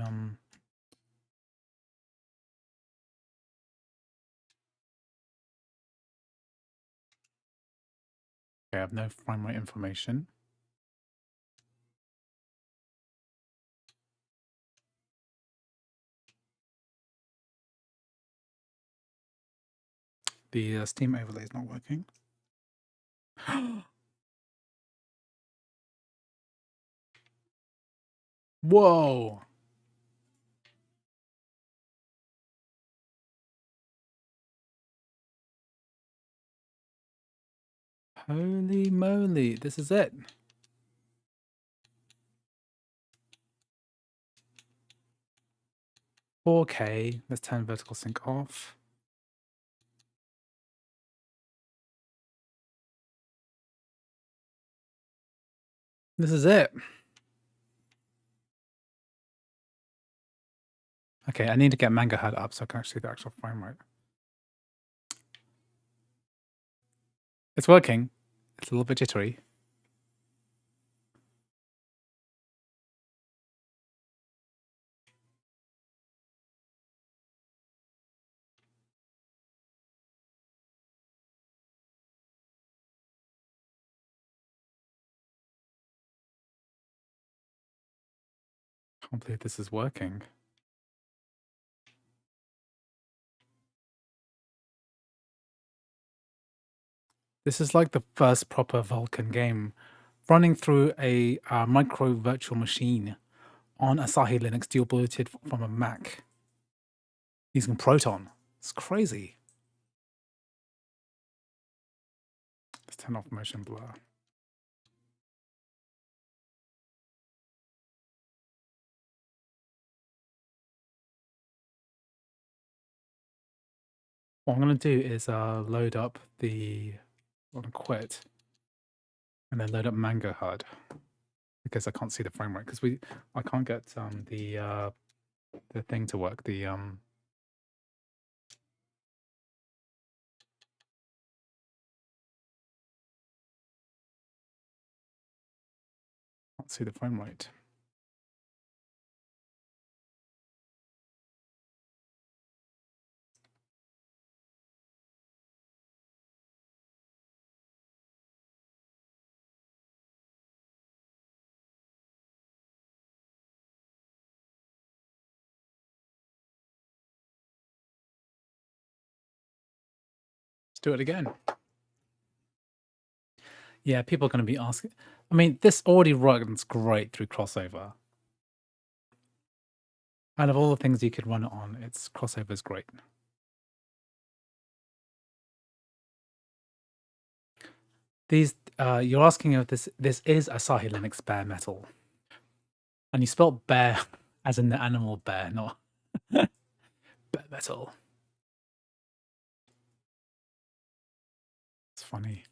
Okay, I have no frame rate information. The Steam overlay is not working. Whoa! Holy moly, this is it. $4K. Let's turn vertical sync off. This is it. Okay, I need to get Mango Hard up so I can actually see the actual frame rate. It's working. It's a little bit jittery. Can't believe this is working. This is like the first proper Vulkan game running through a micro virtual machine on Asahi Linux dual booted from a Mac using Proton. It's crazy. Let's turn off motion blur. What I'm going to do is load up the... I'm going to quit and then load up Mango Hard because I can't see the frame rate because I can't get the thing to work. The can't see the frame rate. Let's do it again. Yeah, people are going to be asking. I mean, this already runs great through CrossOver. Out of all the things you could run it on, CrossOver is great. These you're asking if this is Asahi Linux bare metal, and you spelled bear as in the animal bear, not bare metal. It's funny.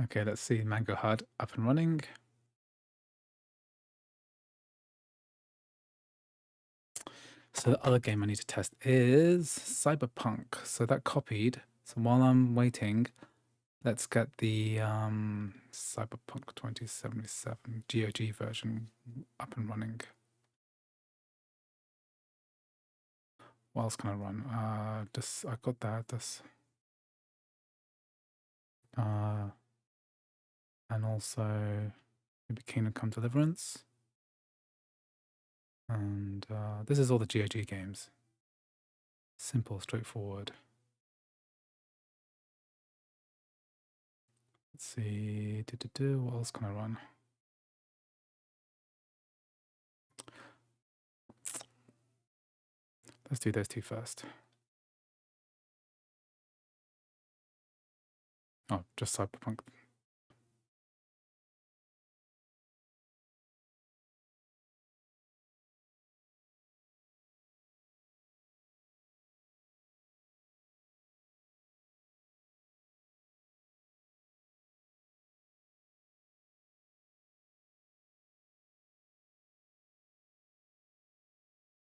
Okay, let's see Mango HUD up and running. So the other game I need to test is Cyberpunk. So that copied. So while I'm waiting, let's get the Cyberpunk 2077 GOG version up and running. What else can I run? I got that. And also maybe Kingdom Come Deliverance. And this is all the GOG games. Simple, straightforward. Let's see. What else can I run? Let's do those two first. Oh, just Cyberpunk.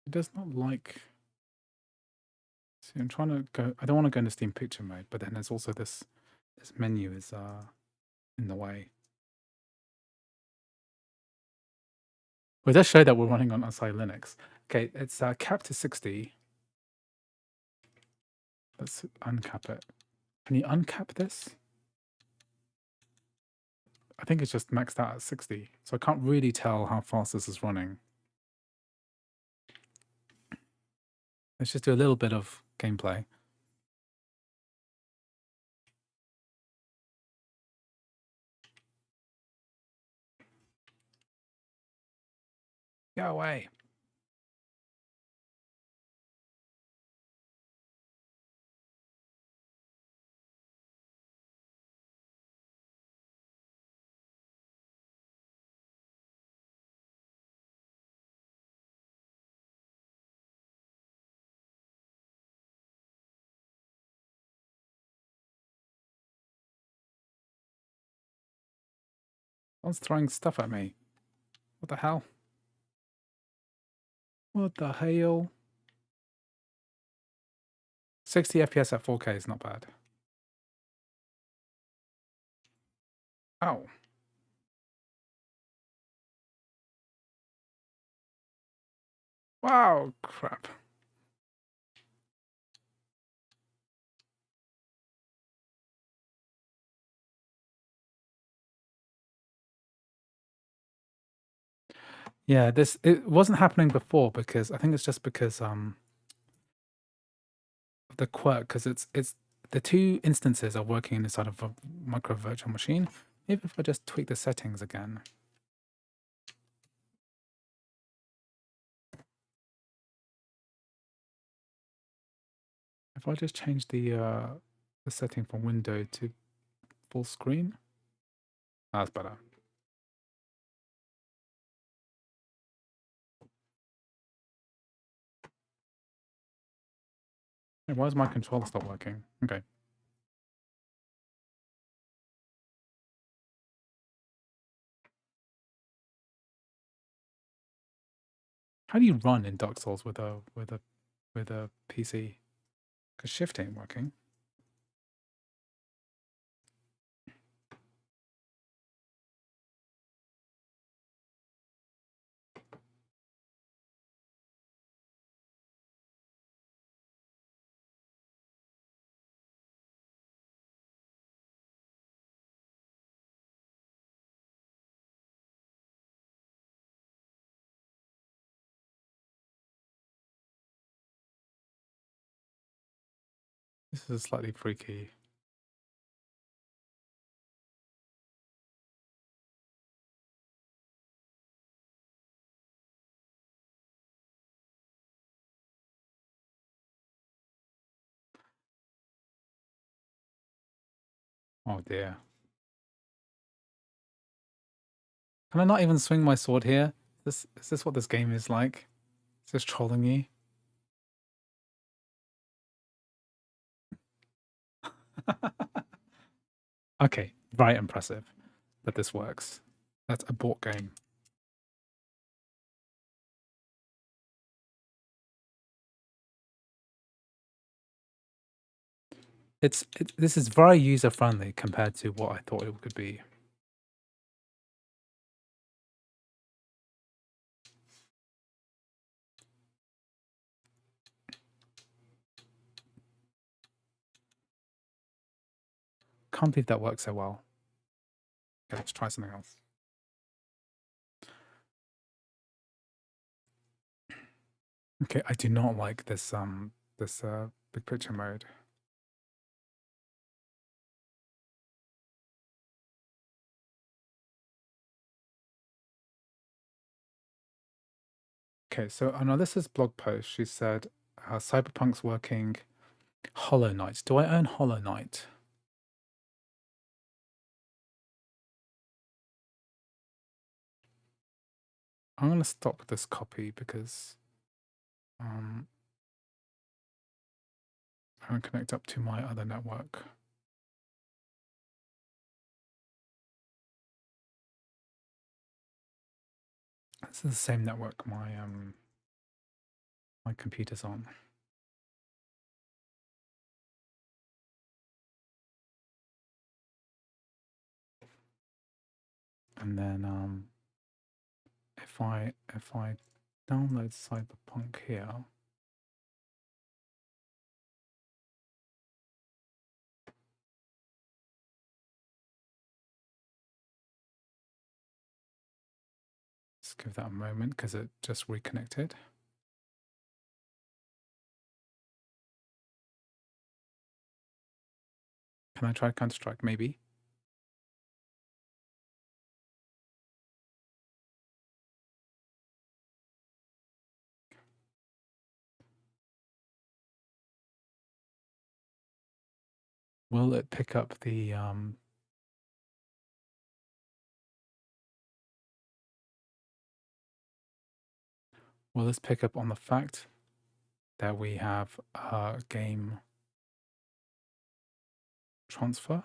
It does not like. See, I'm trying to go. I don't want to go into Steam Picture Mode, but then there's also this menu is in the way. Well, it does show that we're running on Asahi Linux. Okay, it's capped to 60. Let's uncap it. Can you uncap this? I think it's just maxed out at 60, so I can't really tell how fast this is running. Let's just do a little bit of gameplay. Go away. Someone's throwing stuff at me. What the hell? What the hell? 60 FPS at 4K is not bad. Ow. Wow, crap. Yeah, it wasn't happening before because I think it's just because the quirk, because it's the two instances are working inside of a micro virtual machine. Maybe if I just tweak the settings again. If I just change the setting from window to full screen, that's better. Hey, why is my controller stop working? Okay. How do you run in Dark Souls with a PC? Because shift ain't working. This is slightly freaky. Oh dear. Can I not even swing my sword here? Is this what this game is like? Is this trolling you? Okay, very impressive that this works. That's a bought game. This is very user friendly compared to what I thought it could be. Can't believe that works so well. Okay, let's try something else. Okay, I do not like this big picture mode. Okay, so on Alyssa's blog post, she said Cyberpunk's working. Hollow Knight. Do I own Hollow Knight? I'm going to stop this copy because I'm going to connect up to my other network. This is the same network my computer's on. And then if I download Cyberpunk here, let's give that a moment because it just reconnected. Can I try Counter-Strike? Maybe. Will it pick up the will this pick up on the fact that we have a game transfer?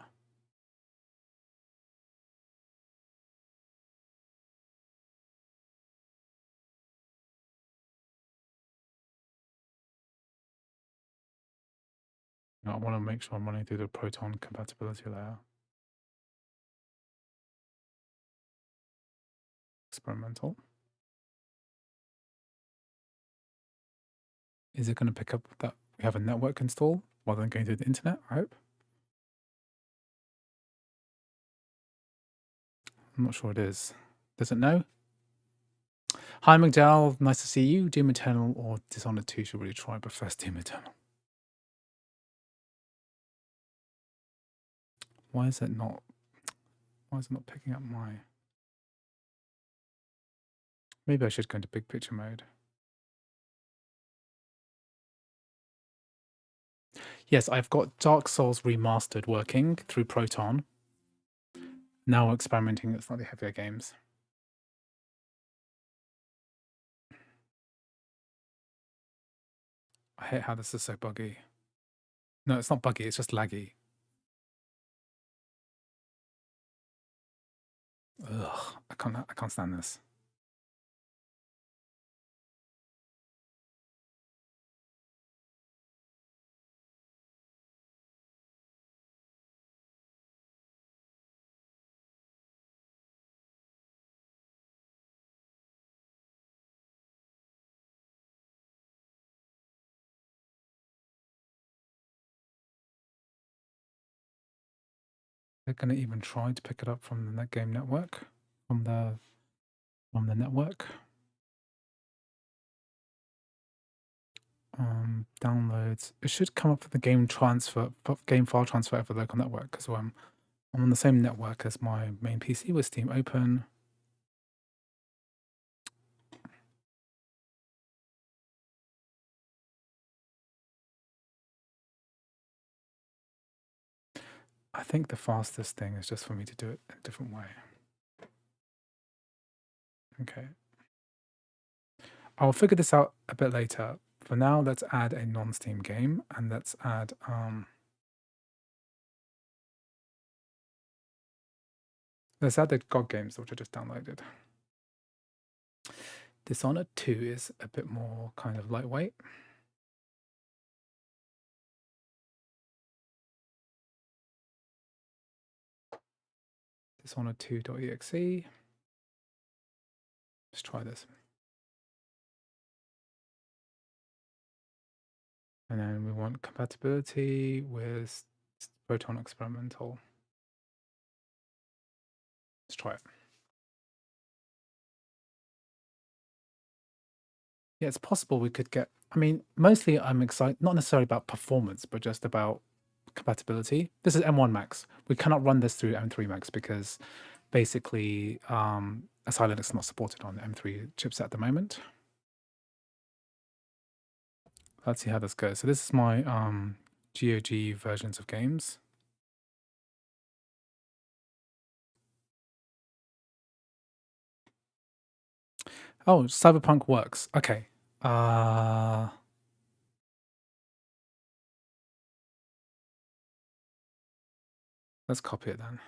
No, I want to make sure I'm running through the Proton compatibility layer. Experimental. Is it going to pick up that we have a network install rather than going through the internet? I hope. I'm not sure it is. Does it know? Hi, McDowell. Nice to see you. Doom Eternal or Dishonored 2 should really try, but first Doom Eternal. Why is it not picking up my... Maybe I should go into big picture mode. Yes, I've got Dark Souls Remastered working through Proton. Now we're experimenting with slightly heavier games. I hate how this is so buggy. No, it's not buggy, it's just laggy. Ugh, I can't stand this. They're going to even try to pick it up from the net game network, from the network. Downloads. It should come up with the game file transfer over the local network because I'm on the same network as my main PC with Steam open. I think the fastest thing is just for me to do it a different way. Okay. I'll figure this out a bit later. For now, let's add a non-Steam game, and let's add the GOG games which I just downloaded. Dishonored 2 is a bit more kind of lightweight. Dishonored 2.exe. Let's try this. And then we want compatibility with Proton Experimental. Let's try it. Yeah, it's possible we could get, I mean, mostly I'm excited, not necessarily about performance, but just about compatibility. This is M1 Max. We cannot run this through M3 Max because basically Asahi Linux is not supported on M3 chipset at the moment. Let's see how this goes. So this is my GOG versions of games. Oh, Cyberpunk works. Okay. Let's copy it then.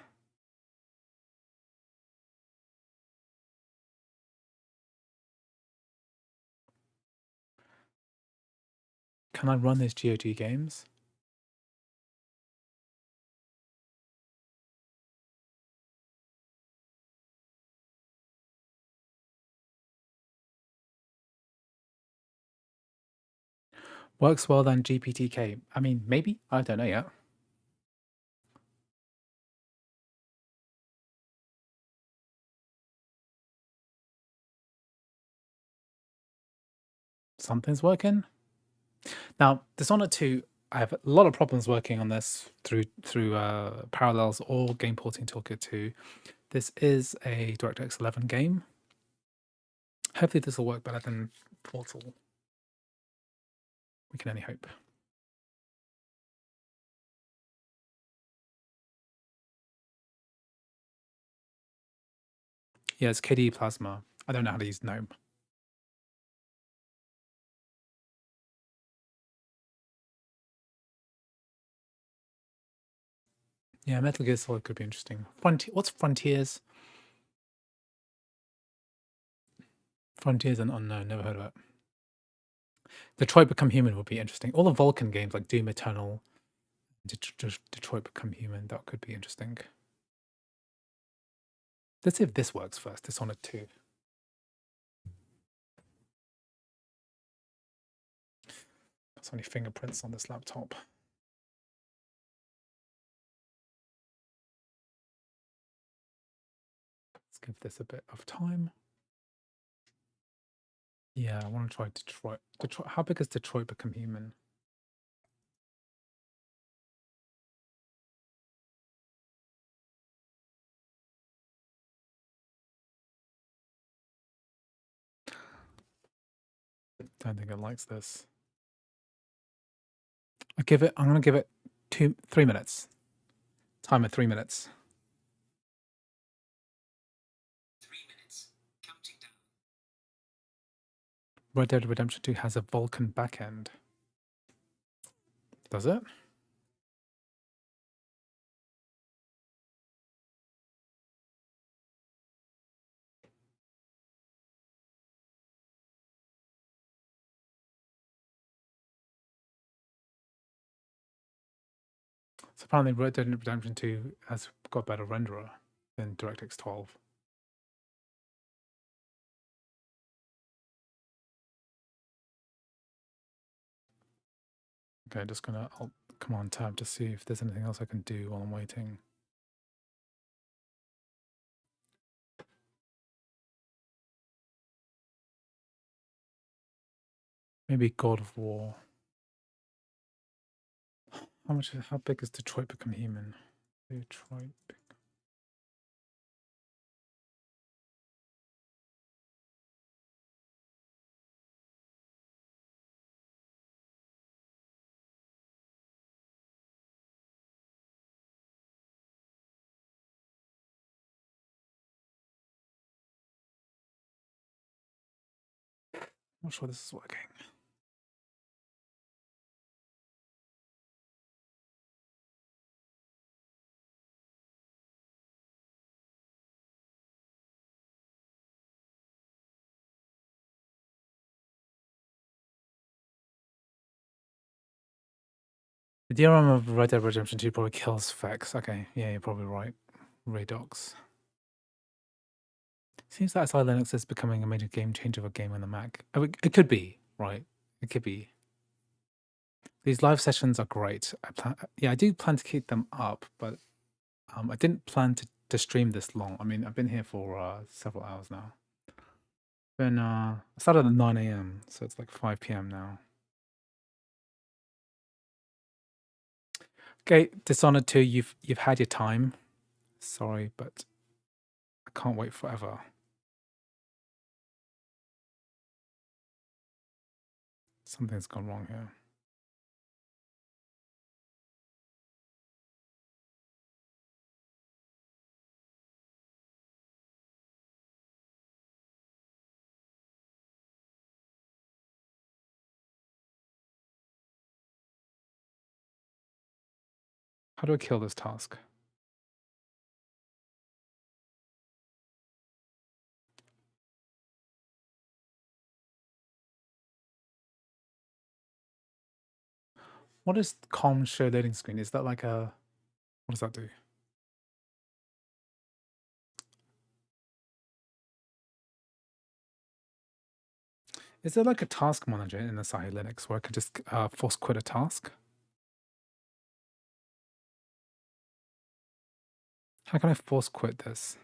Can I run these GOG games? Works well than GPTK. I mean, maybe. I don't know yet. Something's working. Now, Dishonored 2, I have a lot of problems working on this through Parallels or Game Porting Toolkit 2. This is a DirectX 11 game. Hopefully this will work better than Portal. We can only hope. Yeah, it's KDE Plasma. I don't know how to use GNOME. Yeah, Metal Gear Solid could be interesting. What's Frontiers? Frontiers and Unknown, never heard of it. Detroit Become Human would be interesting. All the Vulkan games like Doom Eternal, Detroit Become Human, that could be interesting. Let's see if this works first. Dishonored 2. So many fingerprints on this laptop. Let's give this a bit of time. Yeah, I want to try Detroit. How big has Detroit Become Human? Don't think it likes this. I'm gonna give it 3 minutes. Timer 3 minutes. 3 minutes. Counting down. Red Dead Redemption 2 has a Vulkan backend. Does it? So apparently Red Dead Redemption 2 has got better renderer than DirectX 12. Okay, just gonna Command Tab to see if there's anything else I can do while I'm waiting. Maybe God of War. How big is Detroit Become Human? Detroit. Not sure this is working. The DRM of Red Dead Redemption 2 probably kills Vex. Okay, yeah, you're probably right. Radox. Seems that Asahi Linux is becoming a major game changer for game on the Mac. Oh, it could be, right? It could be. These live sessions are great. I do plan to keep them up, but I didn't plan to stream this long. I mean, I've been here for several hours now. I started at 9 a.m., so it's like 5 p.m. now. Okay, Dishonored 2, you've had your time. Sorry, but I can't wait forever. Something's gone wrong here. How do I kill this task? What is calm show loading screen? Is that like a... What does that do? Is there like a task manager in Asahi Linux where I could just force quit a task? How can I force quit this?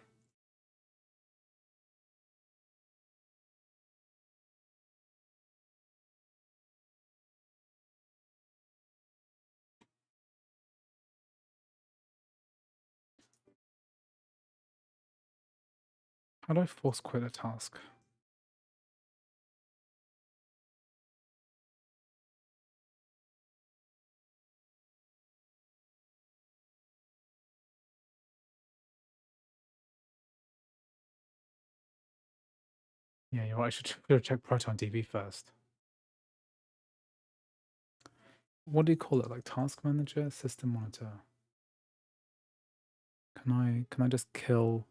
How do I force quit a task? Yeah, you're right. I should check Proton DB first. What do you call it? Like task manager, system monitor? Can I just kill...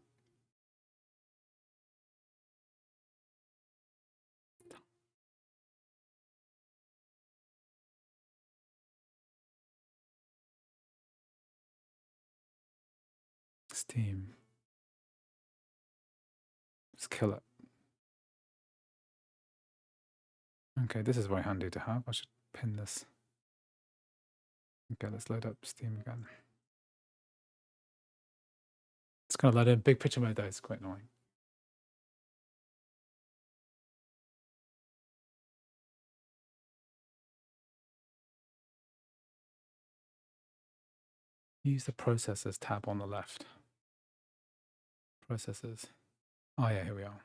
Steam. Just kill it. Okay, this is very handy to have. I should pin this. Okay, let's load up Steam again. It's going to load in big picture mode though. It's quite annoying. Use the processors tab on the left. Processors. Oh yeah, here we are.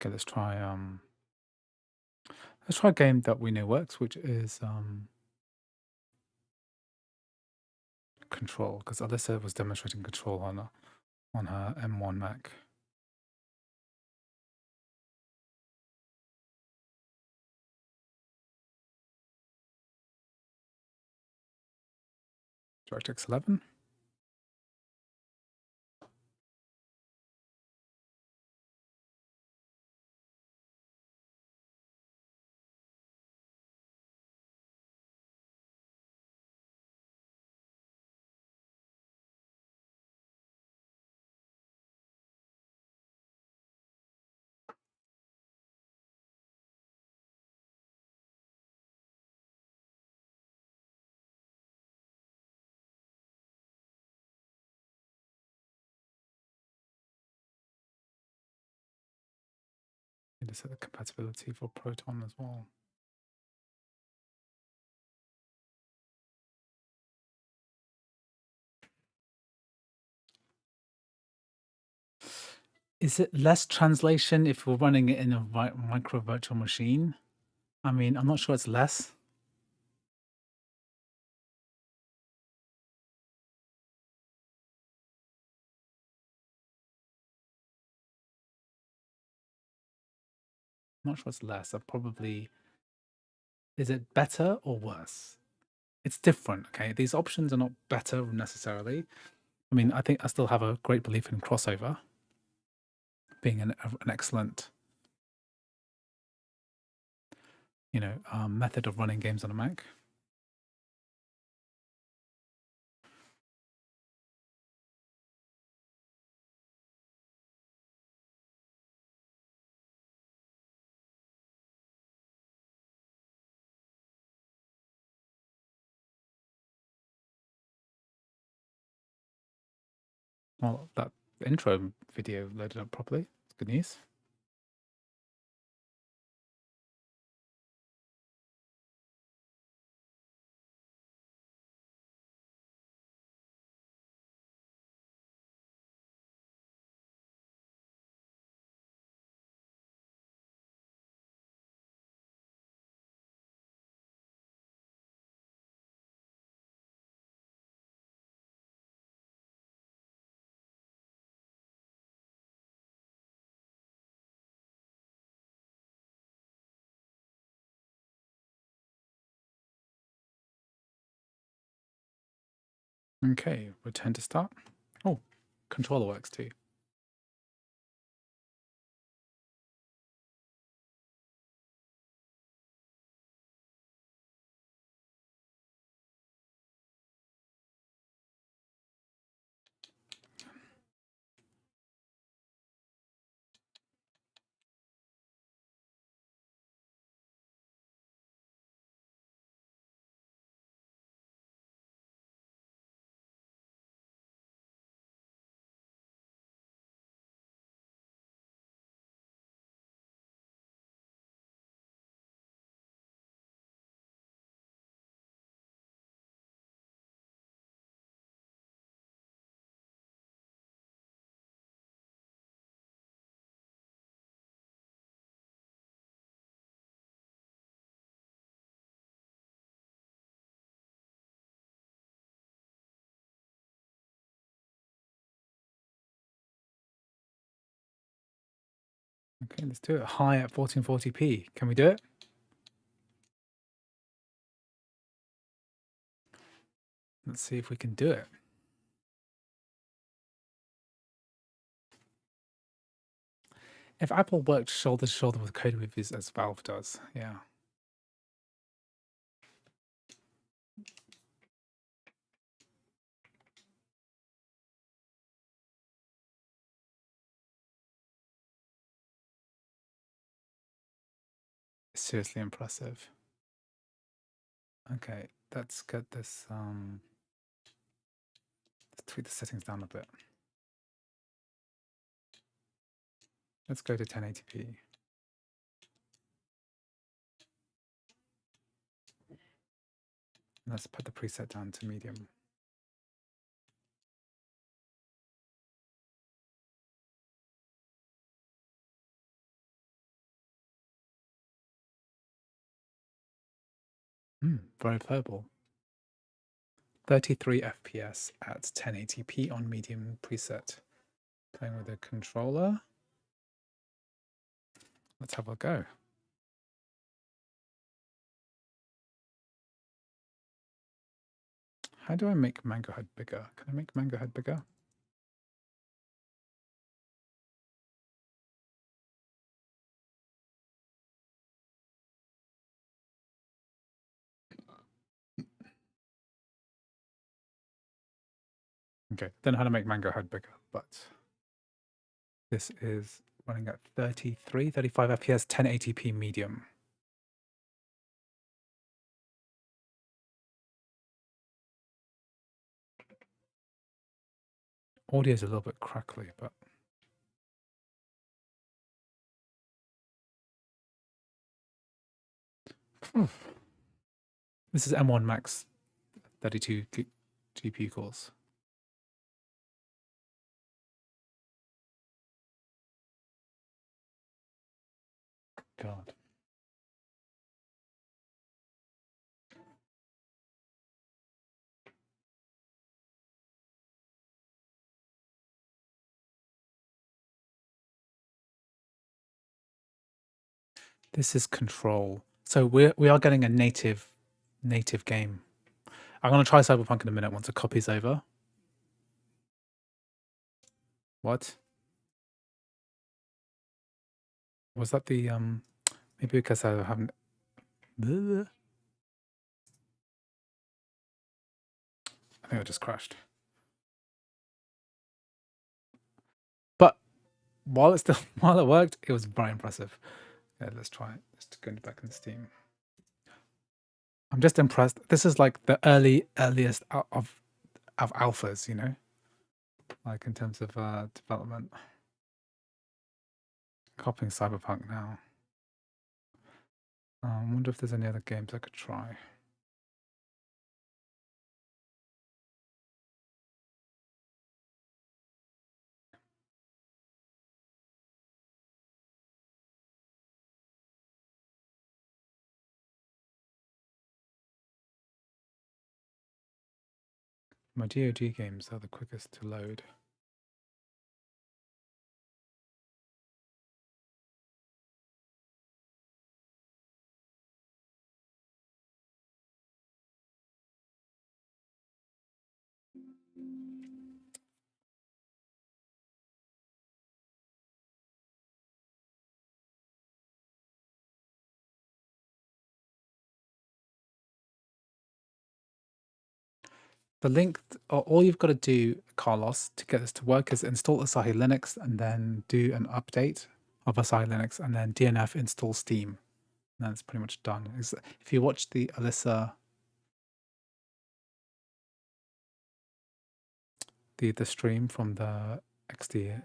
Okay, let's try a game that we know works, which is Control, because Alyssa was demonstrating Control on her M1 Mac. DirectX 11. Need to set the compatibility for Proton as well. Is it less translation if we're running it in a micro virtual machine? I mean, I'm not sure it's less. I'm not sure it's less. Is it better or worse? It's different, okay? These options are not better necessarily. I mean, I think I still have a great belief in CrossOver being an excellent, method of running games on a Mac. Well, that intro video loaded up properly. It's good news. Okay, return to start. Oh, controller works too. Okay, let's do it. High at 1440p. Can we do it? Let's see if we can do it. If Apple worked shoulder to shoulder with code reviews as Valve does, yeah. It's seriously impressive. Okay, let's get this, let's tweak the settings down a bit. Let's go to 1080p. Let's put the preset down to medium. Very playable. 33 FPS at 1080p on medium preset. Playing with the controller. Let's have a go. How do I make Mango Head bigger? Can I make Mango Head bigger? Okay, don't know how to make Mango Head bigger, but this is running at 35 FPS, 1080p medium. Audio is a little bit crackly, but This is M1 Max 32 GPU cores. God. This is Control. So we are getting a native game. I'm gonna try Cyberpunk in a minute once the copy's over. What? Was that the maybe because I haven't I think I just crashed. But while it worked, it was very impressive. Yeah, let's try it. Let's go back in Steam. I'm just impressed. This is like the earliest of alphas, you know, like in terms of development. Copying Cyberpunk now. I wonder if there's any other games I could try. My GOG games are the quickest to load. The link, all you've got to do, Carlos, to get this to work is install Asahi Linux and then do an update of Asahi Linux and then DNF install Steam. And that's pretty much done. If you watch the Alyssa, the stream from the XD,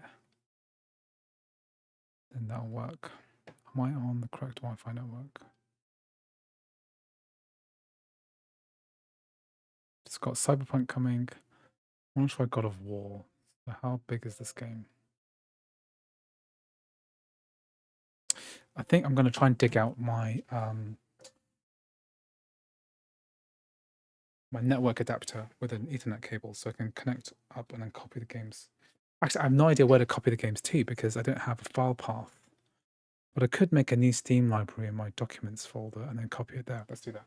then that'll work. Am I on the correct Wi-Fi network? It's got Cyberpunk coming. I want to try God of War. So how big is this game? I think I'm going to try and dig out my my network adapter with an Ethernet cable so I can connect up and then copy the games. Actually, I have no idea where to copy the games to because I don't have a file path. But I could make a new Steam library in my documents folder and then copy it there. Let's do that.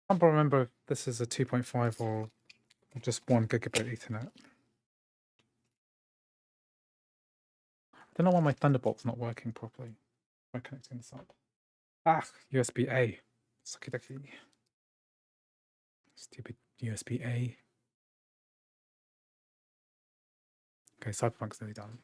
I can't remember if this is a 2.5 or just 1 gigabit Ethernet. I don't know why my Thunderbolt's not working properly. By connecting this up. USB-A. Sucky ducky. Stupid USB-A. Okay, Cyberpunk's nearly done.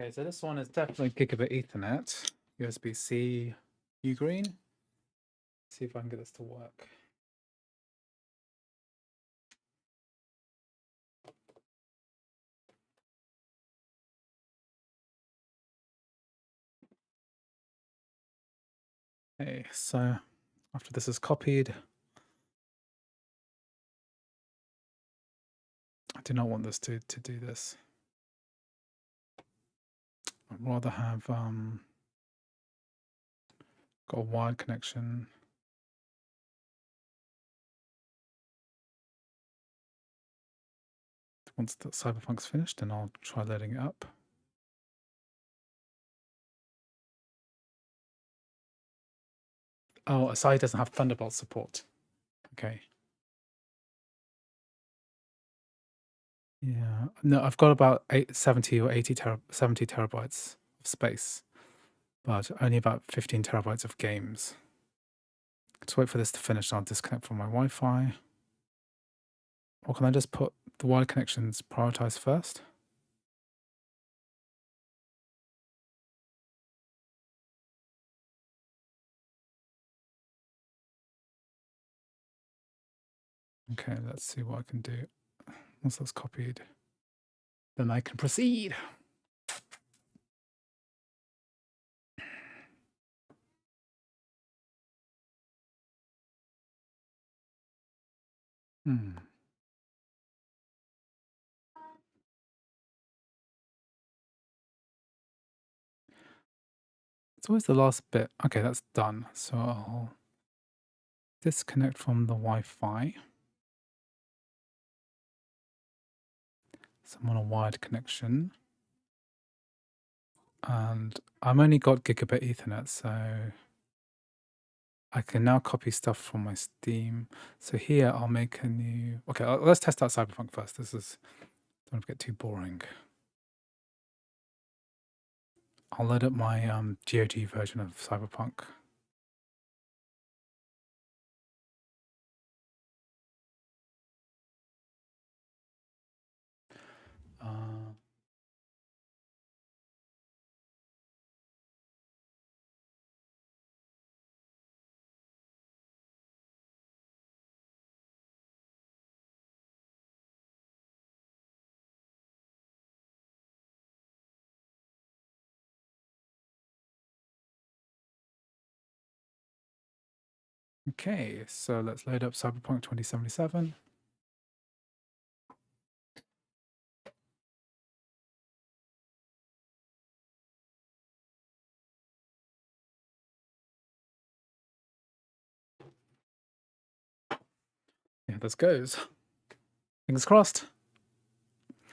Okay, so this one is definitely gigabit Ethernet, USB-C, Ugreen. See if I can get this to work. Okay, so after this is copied, I do not want this to do this. I'd rather have got a wired connection. Once the Cyberpunk's finished, then I'll try loading it up. Oh, Asahi doesn't have Thunderbolt support. Okay. Yeah. No, I've got about 70 or 70 terabytes of space, but only about 15 terabytes of games. Let's wait for this to finish. I'll disconnect from my Wi-Fi. Or can I just put the wired connections prioritized first? Okay, let's see what I can do. Once that's copied, then I can proceed. It's always the last bit. Okay, that's done. So I'll disconnect from the Wi-Fi. So I'm on a wired connection. And I've only got gigabit Ethernet, so I can now copy stuff from my Steam. So here I'll make a new... Okay, let's test out Cyberpunk first. This is... Don't want to get too boring. I'll load up my GOG version of Cyberpunk. Okay, so let's load up Cyberpunk 2077. Yeah, this goes. Fingers crossed.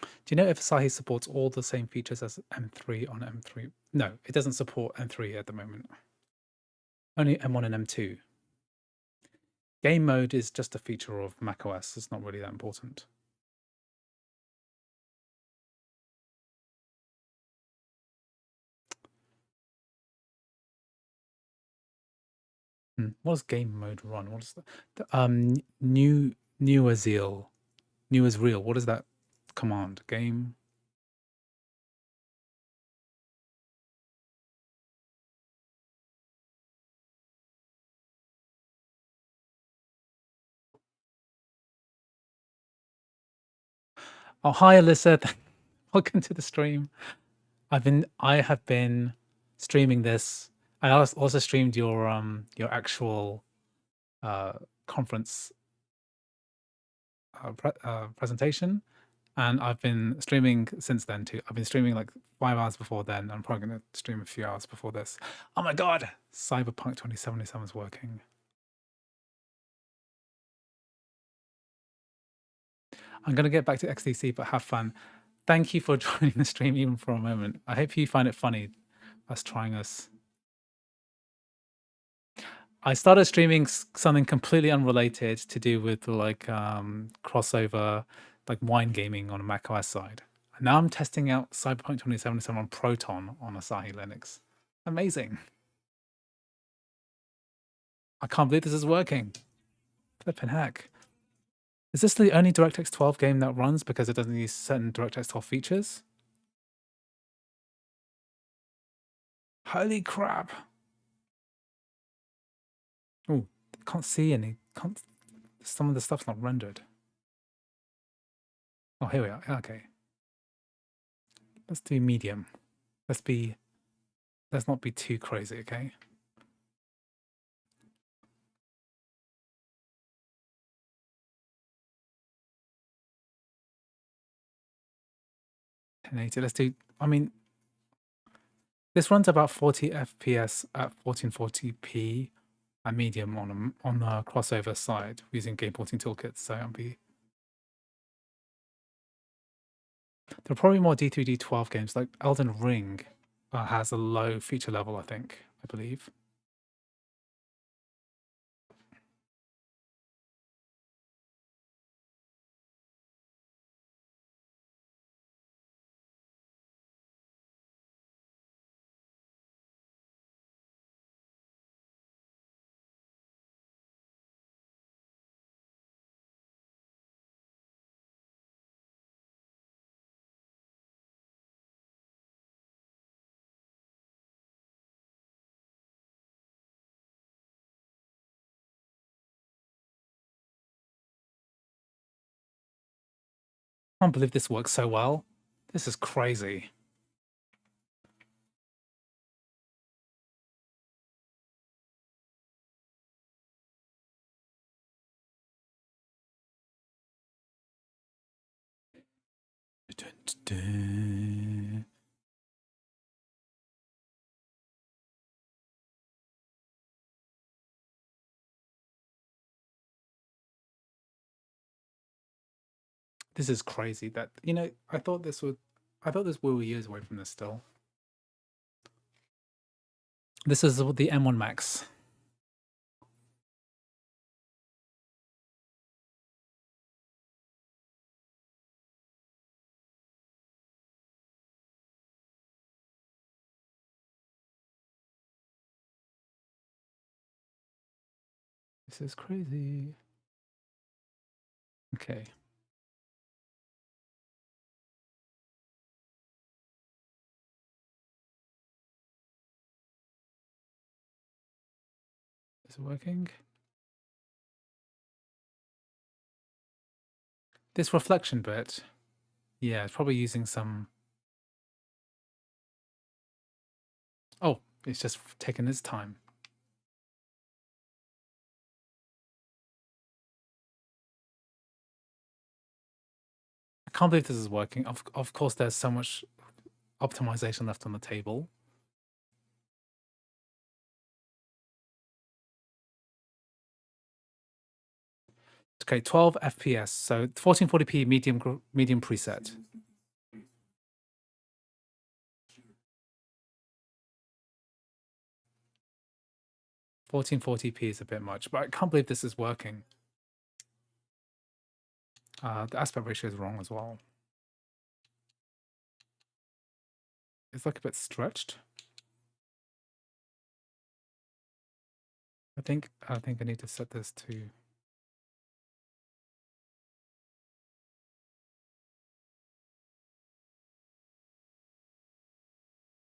Do you know if Asahi supports all the same features as M3 on M3? No, it doesn't support M3 at the moment. Only M1 and M2. Game mode is just a feature of macOS. It's not really that important. What does game mode run? What is the new as real? New as real. What is that command? Game. Oh, hi, Alyssa. Welcome to the stream. I have been streaming this. I also streamed your actual conference presentation, and I've been streaming since then too. I've been streaming like 5 hours before then. I'm probably going to stream a few hours before this. Oh my god, Cyberpunk 2077 is working. I'm going to get back to XDC, but have fun. Thank you for joining the stream even for a moment. I hope you find it funny, us trying us. I started streaming something completely unrelated to do with like crossover, like wine gaming on a macOS side. And now I'm testing out Cyberpunk 2077 on Proton on Asahi Linux. Amazing. I can't believe this is working. Flippin' heck. Is this the only DirectX 12 game that runs because it doesn't use certain DirectX 12 features? Holy crap! Oh, can't see any. Can't. Some of the stuff's not rendered. Oh, here we are. Okay. Let's do medium. Let's not be too crazy, okay? Let's do, I mean, this runs about 40 FPS at 1440p at medium on the crossover side using game porting toolkits. So there are probably more D3, D12 games like Elden Ring has a low feature level, I believe. I can't believe this works so well. This is crazy. This is crazy that, you know, I thought this we were years away from this still. This is the M1 Max. This is crazy. Okay. Is it working? This reflection bit, yeah, it's probably using some... Oh, it's just taking its time. I can't believe this is working. Of course, there's so much optimization left on the table. Okay, 12 FPS, so 1440p medium preset. (1440p) is a bit much, but I can't believe this is working. The aspect ratio is wrong as well. It's like a bit stretched. I think I need to set this to...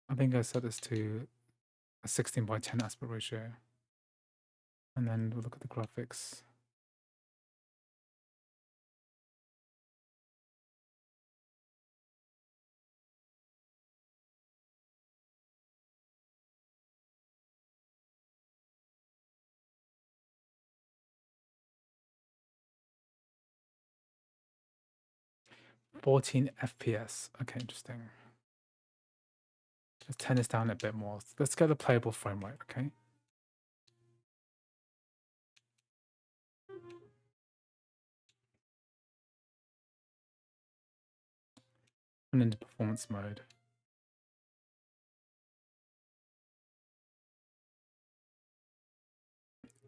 I think I set this to a 16:10 aspect ratio. And then we'll look at the graphics. (14 FPS). Okay, interesting. Let's turn this down a bit more. Let's get the playable frame rate, okay? And into performance mode.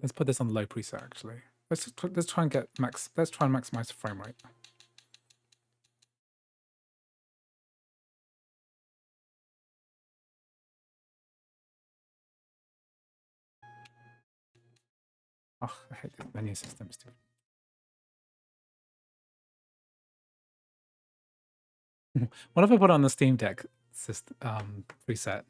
Let's put this on low preset actually. Let's try and maximize the frame rate. Oh, I hate these menu systems too. What if I put on the Steam Deck preset?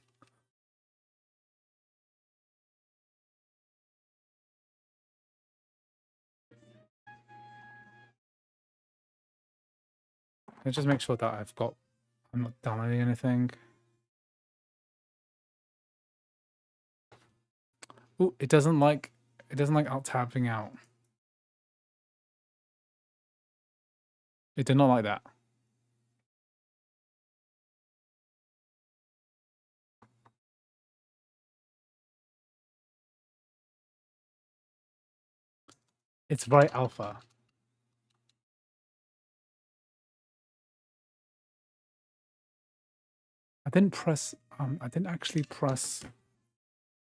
Can I just make sure that I'm not downloading anything? Ooh, it doesn't like alt tabbing out. It did not like that. It's very alpha. I didn't actually press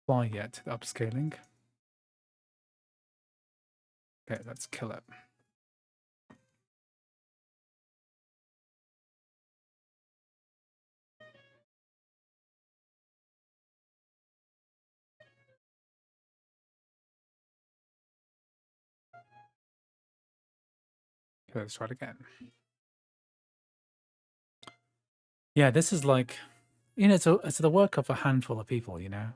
apply yet to the upscaling. Okay, let's kill it. Okay, let's try it again. Yeah, this is like, it's the work of a handful of people, you know?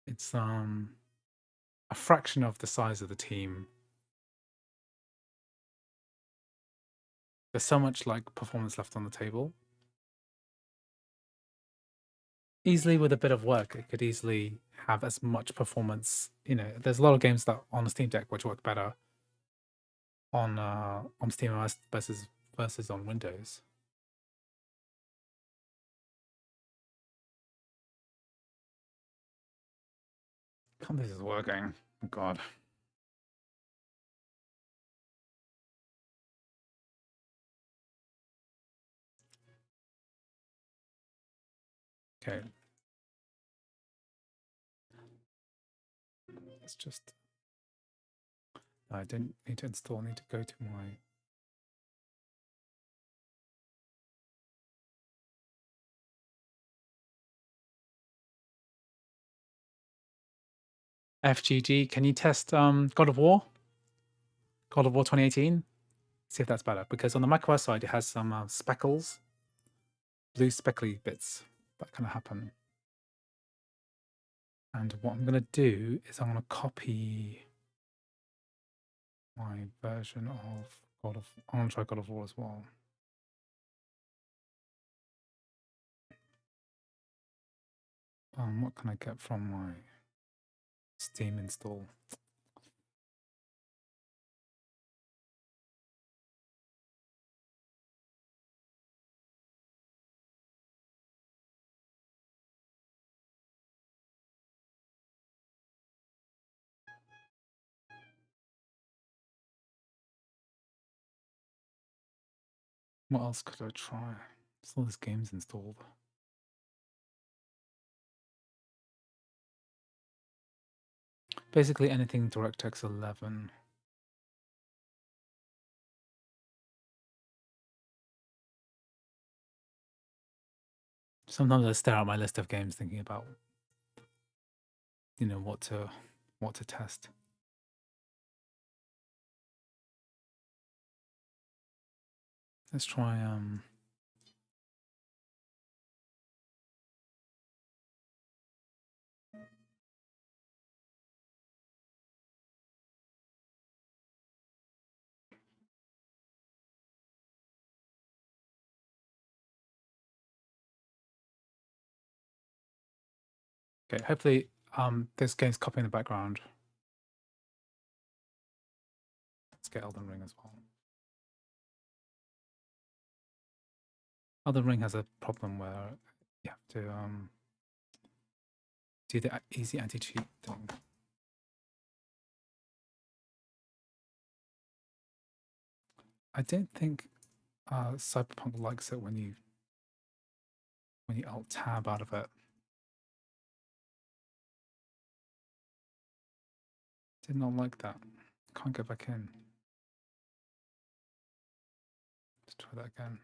It's a fraction of the size of the team. There's so much like performance left on the table. Easily with a bit of work, it could easily have as much performance. You know, there's a lot of games that on the Steam Deck which work better on SteamOS versus on Windows. Can't believe this is working. Oh, God. Okay. Let's just. I didn't need to install. I need to go to my. FGG, can you test God of War? God of War 2018? See if that's better. Because on the macOS side, it has some speckles, blue speckly bits that kind of happen. And what I'm going to do is I'm going to copy my version of I'm going to try God of War as well. What can I get from my Steam install? What else could I try? There's all these games installed. Basically anything DirectX 11. Sometimes I stare at my list of games thinking about, you know, what to test. Let's try okay, hopefully this game's copying the background. Let's get Elden Ring as well. Elden Ring has a problem where you have to do the easy anti-cheat thing. I don't think Cyberpunk likes it when you alt tab out of it. Did not like that. Can't go back in. Let's try that again.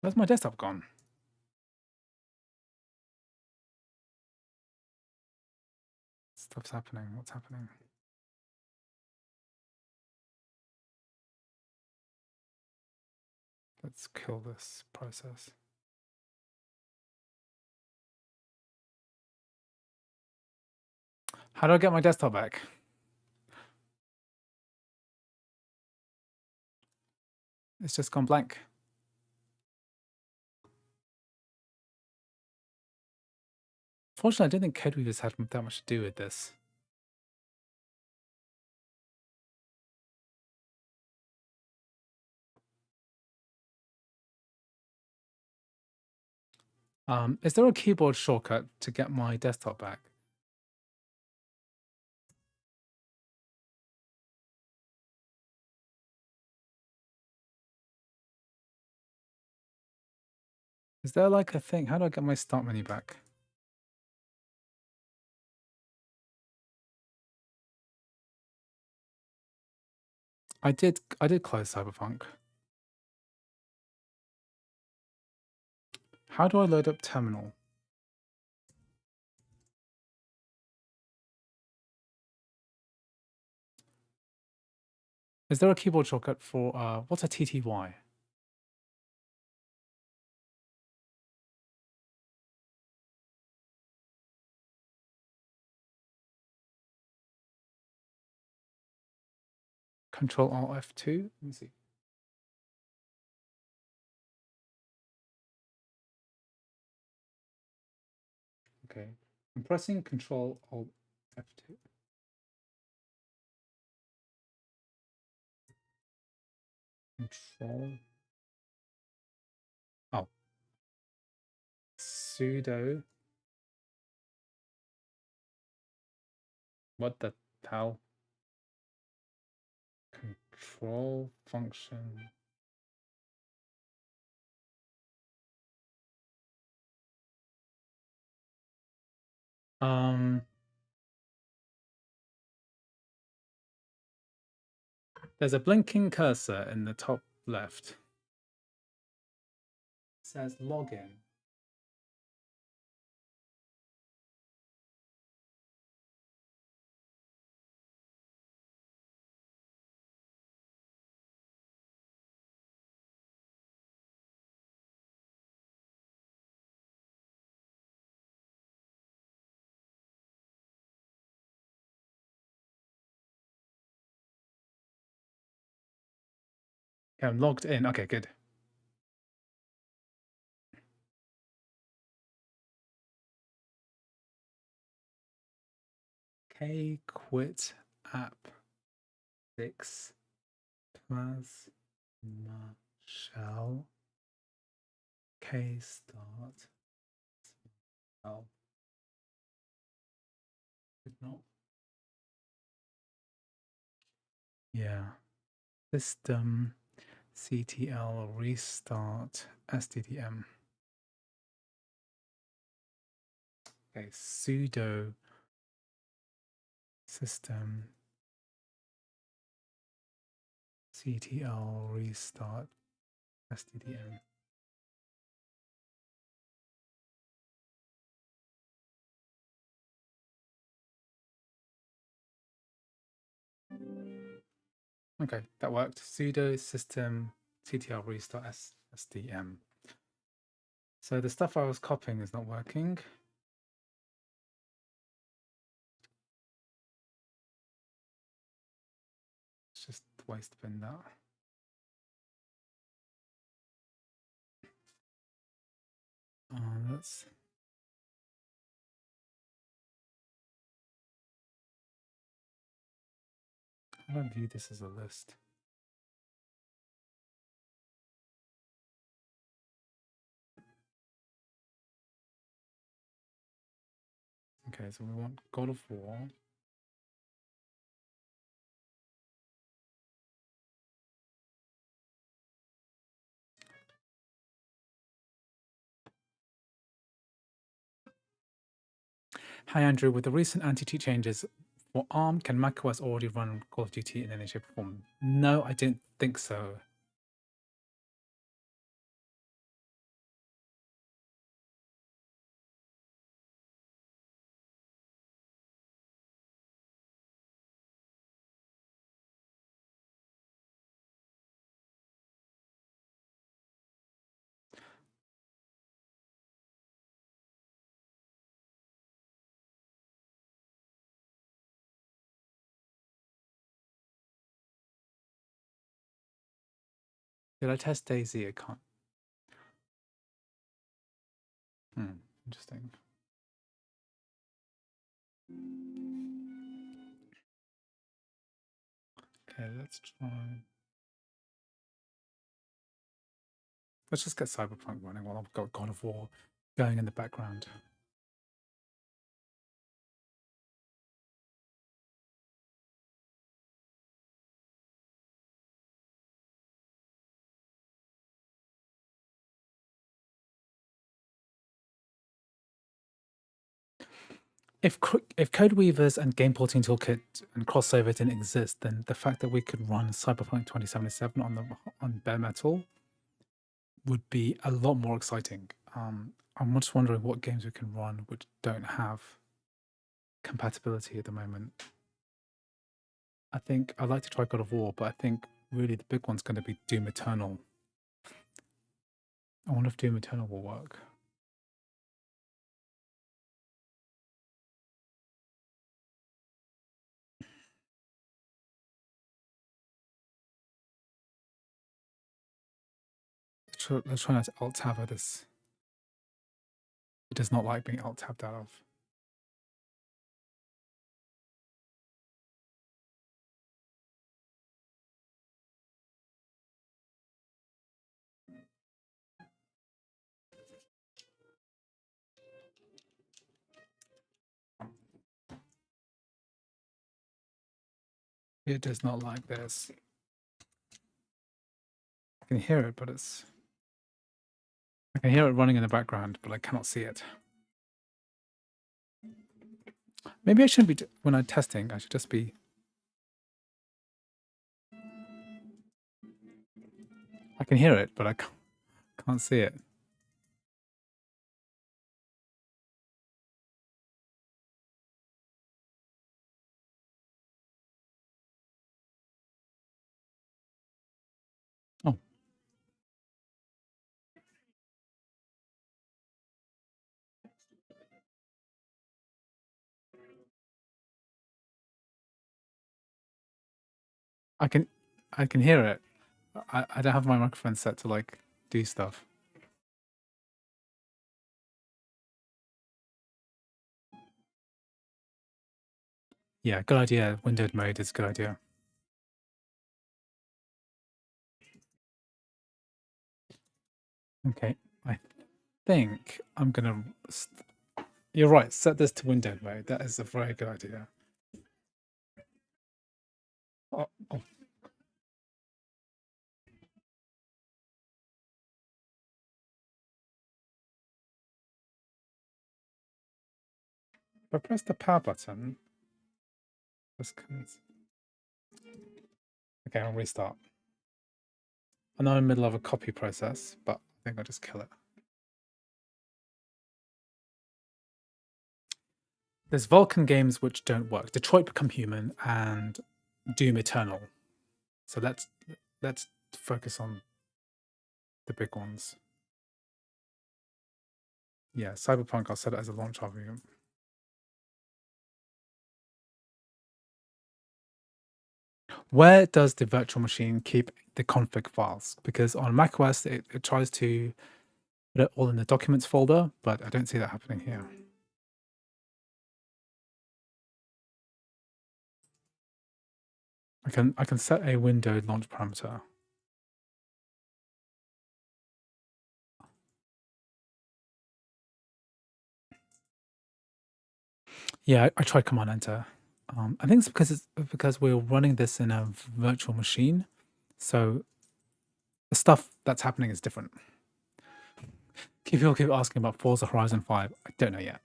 Where's my desktop gone? Stuff's happening. What's happening? Let's kill this process. How do I get my desktop back? It's just gone blank. Fortunately, I don't think CodeWeavers had that much to do with this. Is there a keyboard shortcut to get my desktop back? Is there like a thing? How do I get my start menu back? I did close Cyberpunk. How do I load up terminal? Is there a keyboard shortcut for what's a TTY? Control Alt F2. Let me see. Okay, I'm pressing Control Alt F2. Control. Oh. Sudo. What the hell? Control function. There's a blinking cursor in the top left. It says login. Okay, I'm logged in. Okay, good. K quit app fix plasma shell K start shell. Did not. Yeah. System CTL restart SDDM. Okay, sudo system CTL restart SDDM. Okay, that worked. Sudo system CTL restart SDM. So the stuff I was copying is not working. Let's just waste bin that. Let's. How do I view this as a list? Okay, so we want God of War. Hi Andrew, with the recent anti-cheat changes for ARM, can macOS already run Call of Duty in any shape or form? No, I don't think so. Did I test Daisy? I can't. Interesting. Okay, let's try. Let's just get Cyberpunk running while I've got God of War going in the background. If Code Weavers and Game Porting Toolkit and CrossOver didn't exist, then the fact that we could run Cyberpunk 2077 on bare metal would be a lot more exciting. I'm just wondering what games we can run which don't have compatibility at the moment. I think I'd like to try God of War, but I think really the big one's going to be Doom Eternal. I wonder if Doom Eternal will work. Let's try not to alt-tab this. It does not like being alt-tabbed out of. It does not like this. I can hear it, but I can hear it running in the background, but I cannot see it. Maybe I shouldn't be, when I'm testing, I should just be... I can hear it, but I can't see it. Oh. I can hear it. I don't have my microphone set to like do stuff. Yeah, good idea. Windowed mode is a good idea. Okay, I think I'm gonna... You're right, set this to windowed mode. That is a very good idea. Oh. If I press the power button, this comes... Okay, I'll restart. I know I'm in the middle of a copy process, but I think I'll just kill it. There's VULKAN games which don't work. Detroit Become Human and Doom Eternal. So let's focus on the big ones. Yeah, Cyberpunk, I'll set it as a launch argument. Where does the virtual machine keep the config files? Because on macOS, it tries to put it all in the documents folder, but I don't see that happening here. I can set a windowed launch parameter. Yeah, I tried Command Enter. I think it's because we're running this in a virtual machine, so the stuff that's happening is different. People keep asking about Forza Horizon 5. I don't know yet.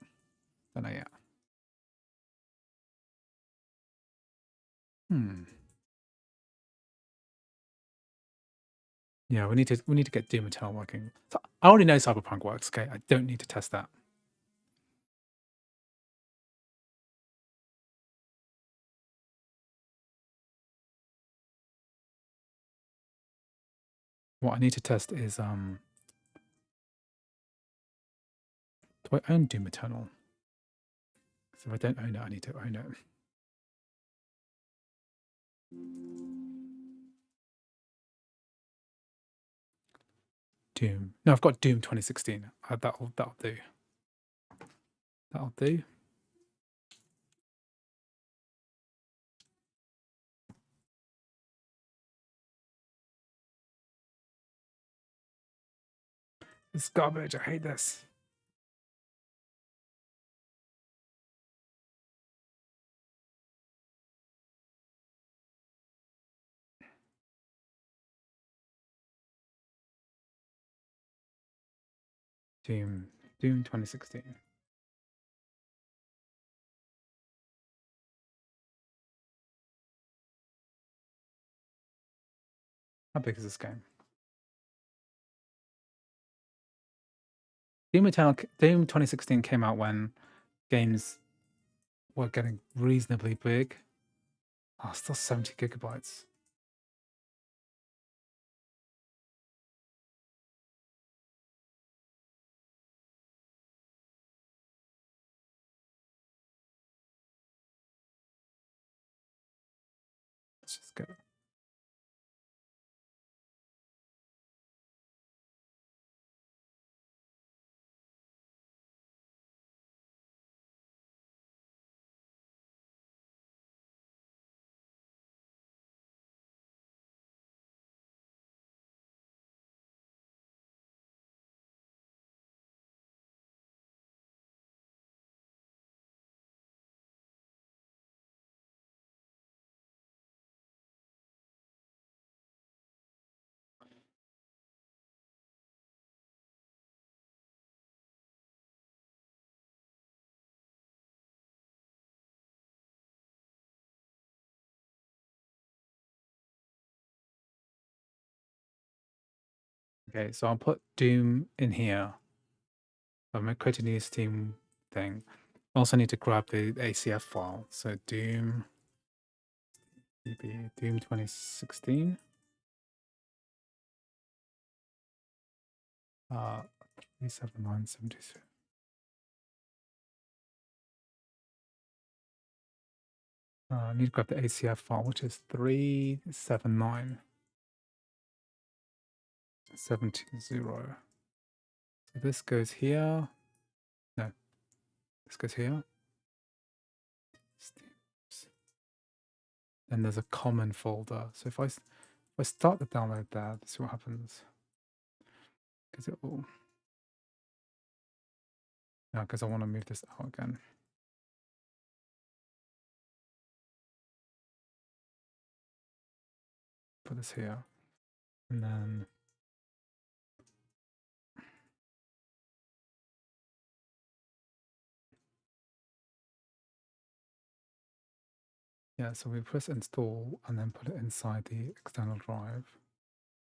Yeah, we need to get Doom Eternal working. So I already know Cyberpunk works. Okay, I don't need to test that. What I need to test is do I own Doom Eternal? So if I don't own it, I need to own it. Doom. No, I've got Doom 2016. That'll do. That'll do. It's garbage. I hate this. Doom 2016. How big is this game? Doom 2016 came out when games were getting reasonably big. Oh, still 70 gigabytes. Let's just get it. Okay, so I'll put Doom in here. I'm going to create a new Steam thing. I also need to grab the ACF file. So Doom 2016. 37972. I need to grab the ACF file, which is 37970. So this goes here. No, this goes here. Then there's a common folder. So if I start the download there, let's see what happens. Because it will. No, because I want to move this out again. Put this here. And then yeah, so we press install and then put it inside the external drive.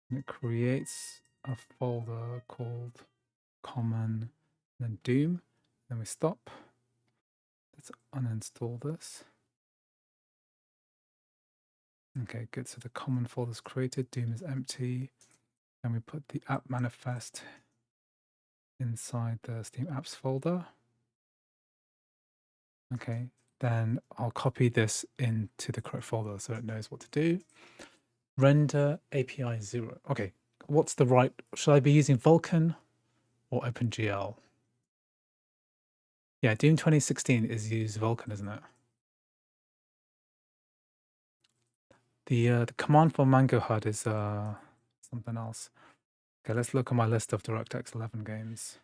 And it creates a folder called common, then Doom. Then we stop. Let's uninstall this. Okay, good. So the common folder is created. Doom is empty. And we put the app manifest inside the Steam apps folder. Okay, then I'll copy this into the correct folder so it knows what to do. Render API 0. Okay, what's the right? Should I be using VULKAN or OpenGL? Yeah, Doom 2016 is use VULKAN, isn't it? The command for Mango HUD is something else. Okay, let's look at my list of DirectX 11 games.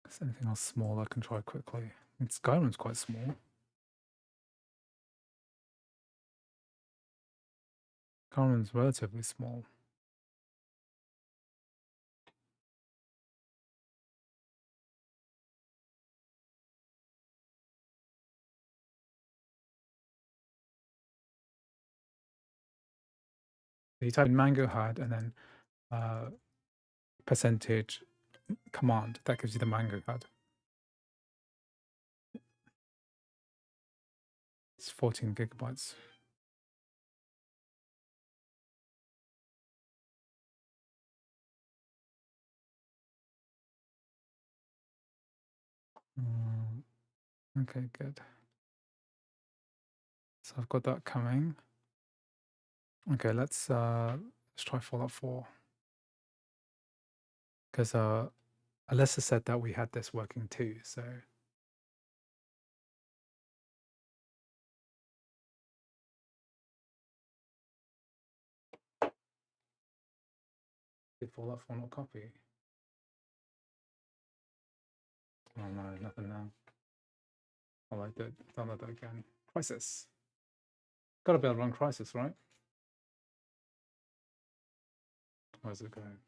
Is there anything else small I can try quickly? I mean, Skyrim's quite small. Skyrim's relatively small. You type in Mango HUD and then percentage command. That gives you the Mango HUD. It's 14 gigabytes. Okay, good. So I've got that coming. Okay, let's try Fallout 4. Because Alyssa said that we had this working too, so. Did Fallout 4 not copy? Oh no, nothing now. Oh, I did download that again. Crysis. Gotta be able to run Crysis, right? Where's it going?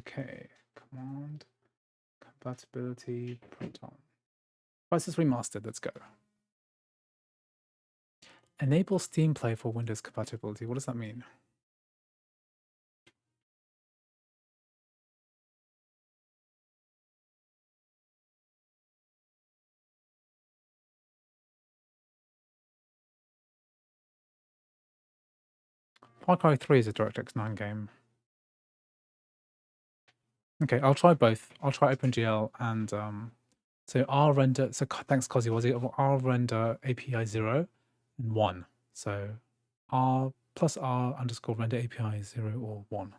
Okay, command, compatibility, Proton. Crysis Remastered, let's go. Enable Steam Play for Windows compatibility. What does that mean? Far Cry 3 is a DirectX 9 game. Okay, I'll try both. I'll try OpenGL and so R render. So thanks, Cozy Wazzy. R render API 0 and 1. So R plus R underscore render API 0 or 1.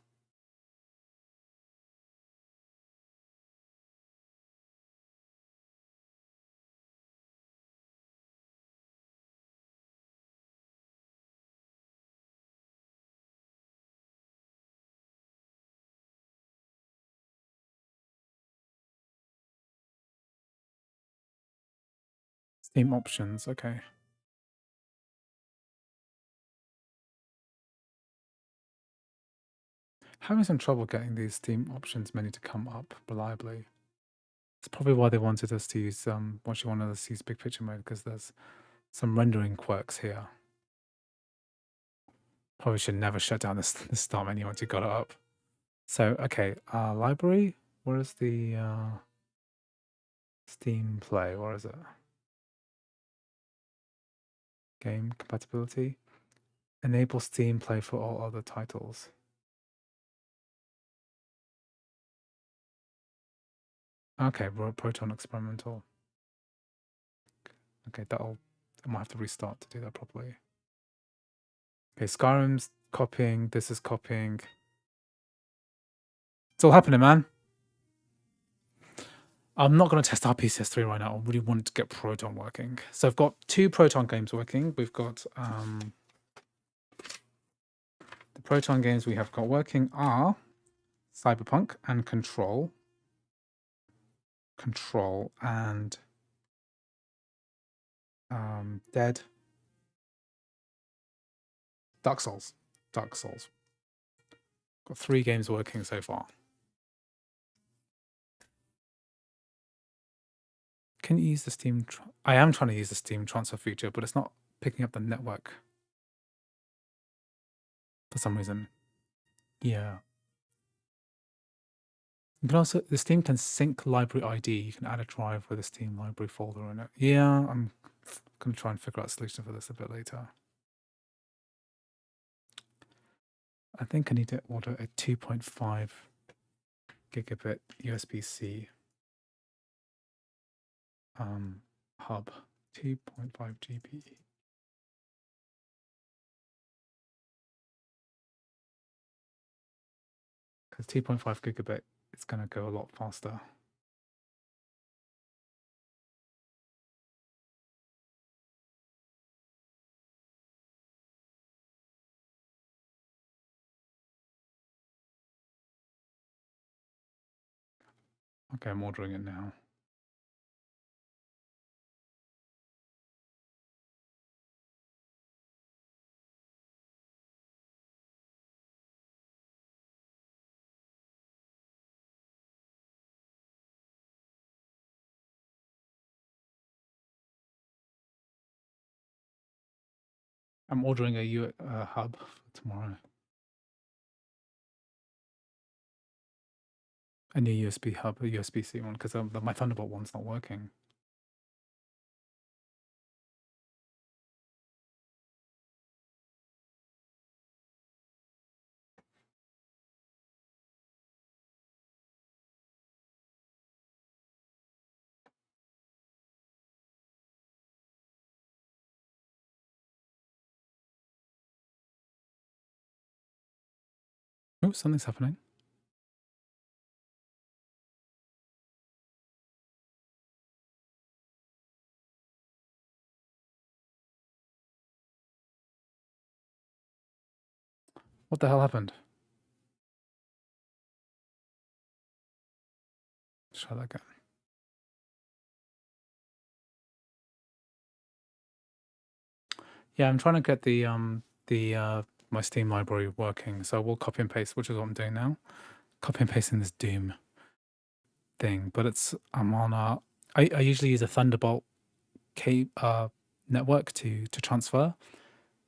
Steam options, okay. Having some trouble getting these Steam options menu to come up reliably. It's probably why they wanted us to use why she wanted us to use big picture mode, because there's some rendering quirks here. Probably should never shut down this start menu once you got it up. So okay, library. Where is the Steam Play? Where is it? Game compatibility. Enable Steam Play for all other titles. Okay, Proton experimental. Okay, I might have to restart to do that properly. Okay, Skyrim's copying. This is copying. It's all happening, man. I'm not going to test RPCS3 right now. I really want to get Proton working. So I've got 2 Proton games working. We've got the Proton games we have got working are Cyberpunk and Control. And Dead. Dark Souls. Got 3 games working so far. Can you use the Steam? I am trying to use the Steam transfer feature, but it's not picking up the network for some reason. Yeah. You can also, the Steam can sync library ID. You can add a drive with a Steam library folder in it. Yeah, I'm going to try and figure out a solution for this a bit later. I think I need to order a 2.5 gigabit USB-C hub, 2.5 GP. Because 2.5 gigabit, it's going to go a lot faster. Okay, I'm ordering it now. I'm ordering a hub for tomorrow. A new USB hub, a USB-C one, because my Thunderbolt one's not working. Oh, something's happening. What the hell happened? Let's try that again. Yeah, I'm trying to get the my Steam library working, so we'll copy and paste, which is what I'm doing now. Copy and pasting this Doom thing, but I'm on I usually use a Thunderbolt network to transfer,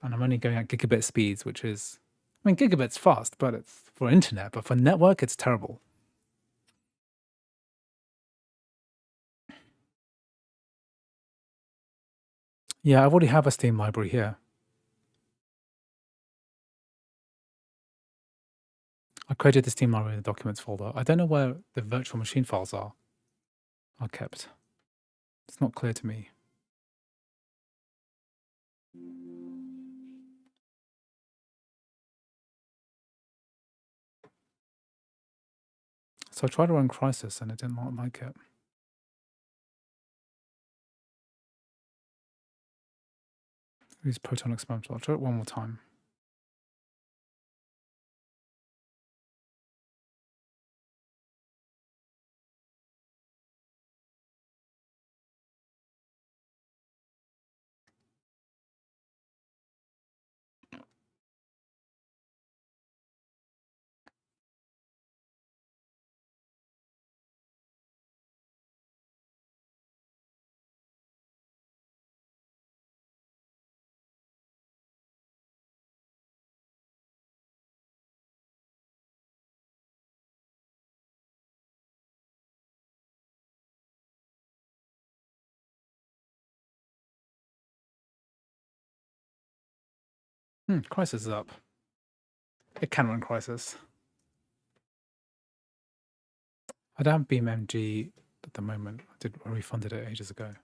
and I'm only going at gigabit speeds, which is, I mean, gigabit's fast, but it's for internet, but for network, it's terrible. Yeah, I already have a Steam library here. I created the Steam library in the documents folder. I don't know where the virtual machine files are kept. It's not clear to me. So I tried to run Crysis and it did not like it. Use Proton experimental. I'll try it one more time. Crysis is up. It can run Crysis. I don't have BeamNG at the moment. I refunded it ages ago.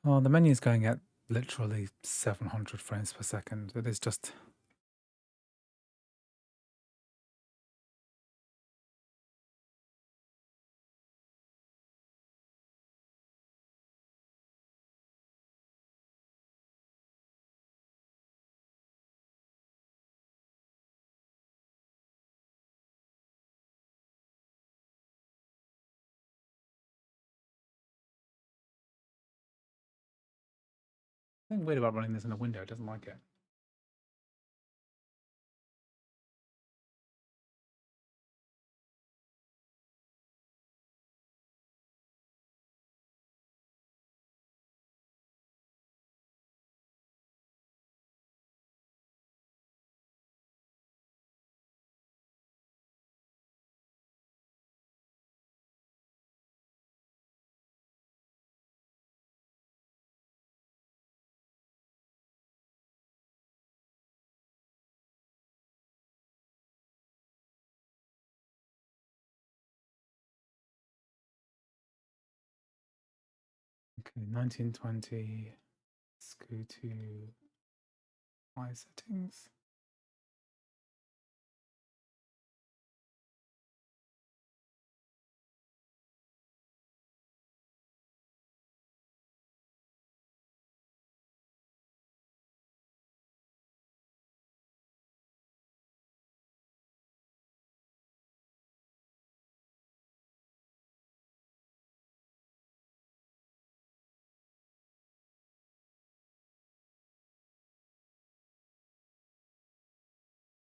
Oh, the menu is going at literally 700 frames per second. It is just... Something weird about running this in a window. It doesn't like it. Okay, 1920. Let's go to high settings.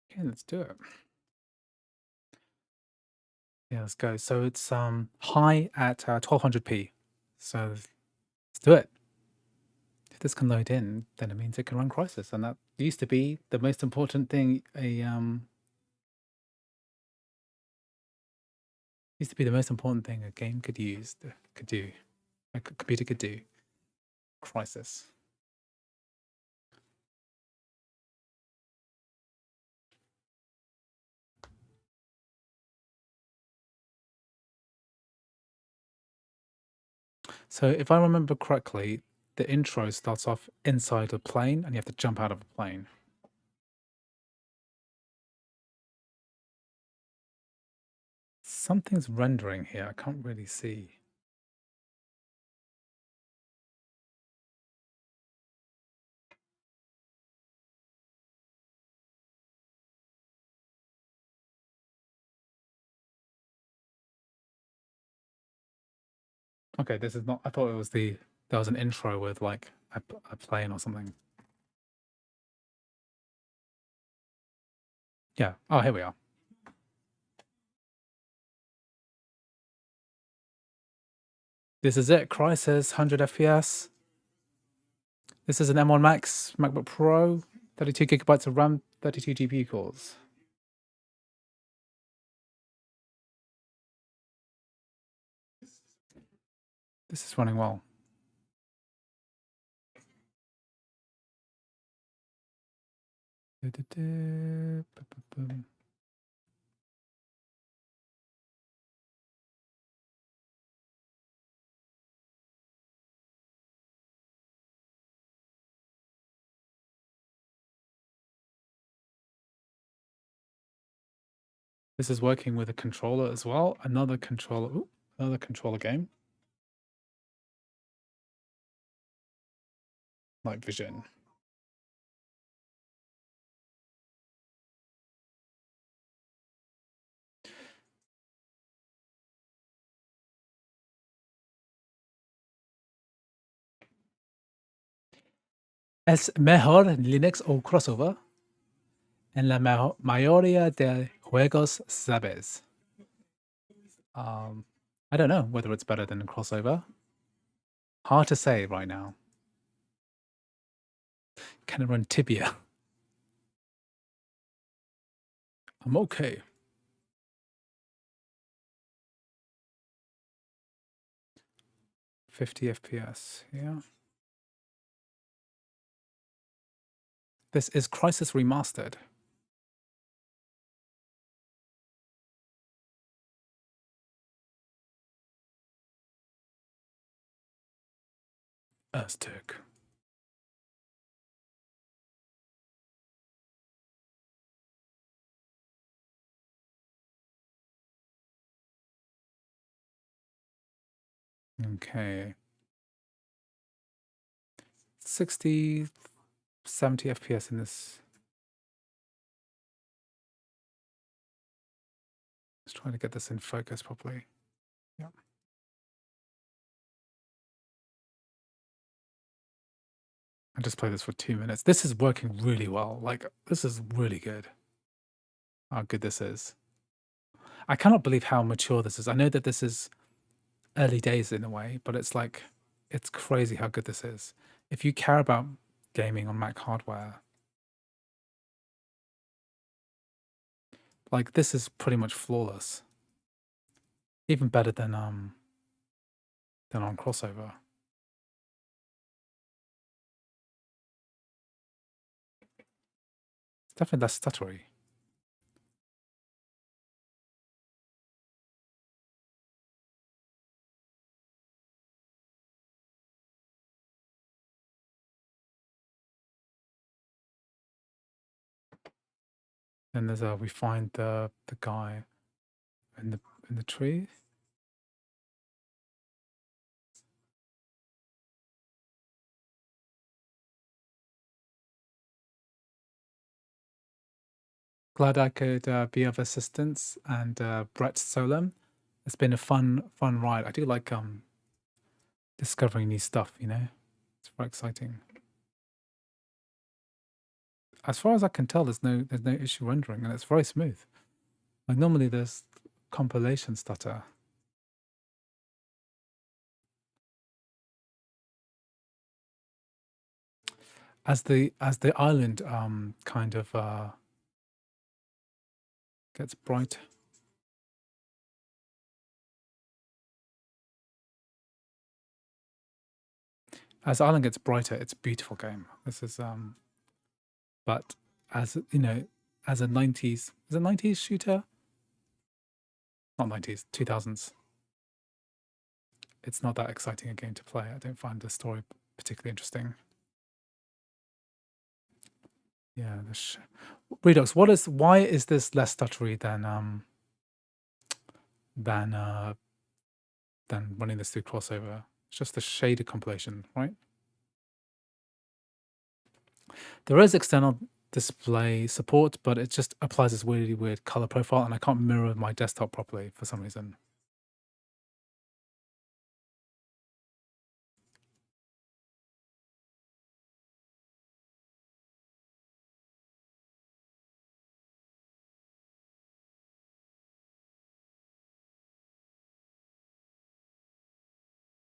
Okay, let's do it. Yeah, let's go. So it's high at 1200p. So let's do it. If this can load in, then it means it can run Crysis, and that used to be the most important thing a game could do, a computer could do. Crysis. So if I remember correctly, the intro starts off inside a plane and you have to jump out of a plane. Something's rendering here. I can't really see. Okay, this is not. I thought it was there was an intro with like a plane or something. Yeah. Oh, here we are. This is it. Crysis 100 FPS. This is an M1 Max MacBook Pro, 32 gigabytes of RAM, 32 GPU cores. This is running well. This is working with a controller as well. Another controller. Ooh, another controller game. Night vision. Es mejor Linux o CrossOver en la mayoría de juegos, sabes. I don't know whether it's better than CrossOver. Hard to say right now. Can it run Tibia? I'm okay. $50 FPS, yeah. This is Crysis Remastered. Aztec. Okay. 60, 70 FPS in this. Let's try to get this in focus properly. Yeah. I just played this for 2 minutes. This is working really well. Like, this is really good. How good this is. I cannot believe how mature this is. I know that this is early days in a way, but it's like, it's crazy how good this is. If you care about gaming on Mac hardware, like this is pretty much flawless. Even better than on CrossOver. It's definitely less stuttery. And there's we find the guy in the tree. Glad I could be of assistance, and Brett Solem. It's been a fun ride. I do like discovering new stuff, you know. It's very exciting. As far as I can tell, there's no issue rendering, and it's very smooth. Like normally there's compilation stutter. As the island kind of gets bright. As the island gets brighter, it's a beautiful game. This is but as you know, as a 90s, is it 90s shooter? Not 90s, 2000s. it's not that exciting a game to play. I don't find the story particularly interesting. Yeah, Redux. Why is this less stuttery than running this through CrossOver? It's just the shader compilation, right? There is external display support, but it just applies this really weird color profile, and I can't mirror my desktop properly for some reason.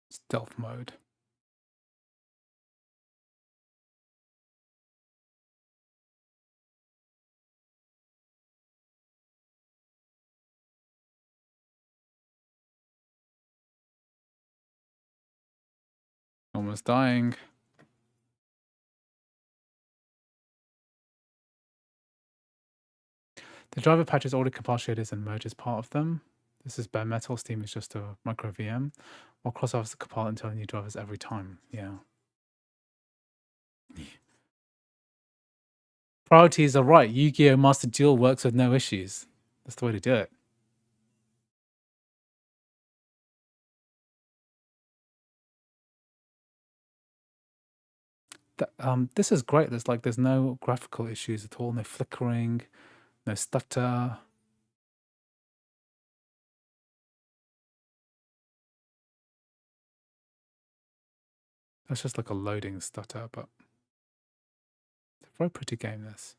Stealth mode. Almost dying. The driver patches already compile shaders and merges part of them. This is bare metal. Steam is just a micro VM, while CrossOver compile entirely new drivers every time. Yeah. Priorities are right. Yu-Gi-Oh! Master Duel works with no issues. That's the way to do it. This is great. There's no graphical issues at all. No flickering, no stutter. That's just like a loading stutter, but it's a very pretty game, this.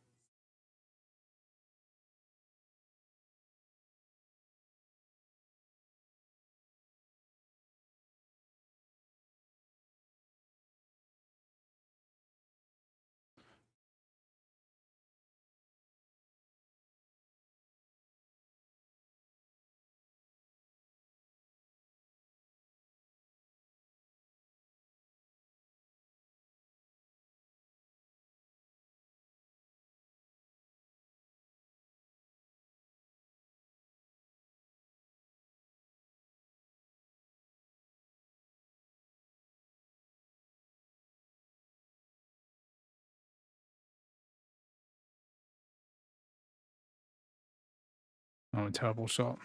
Oh, a terrible shot.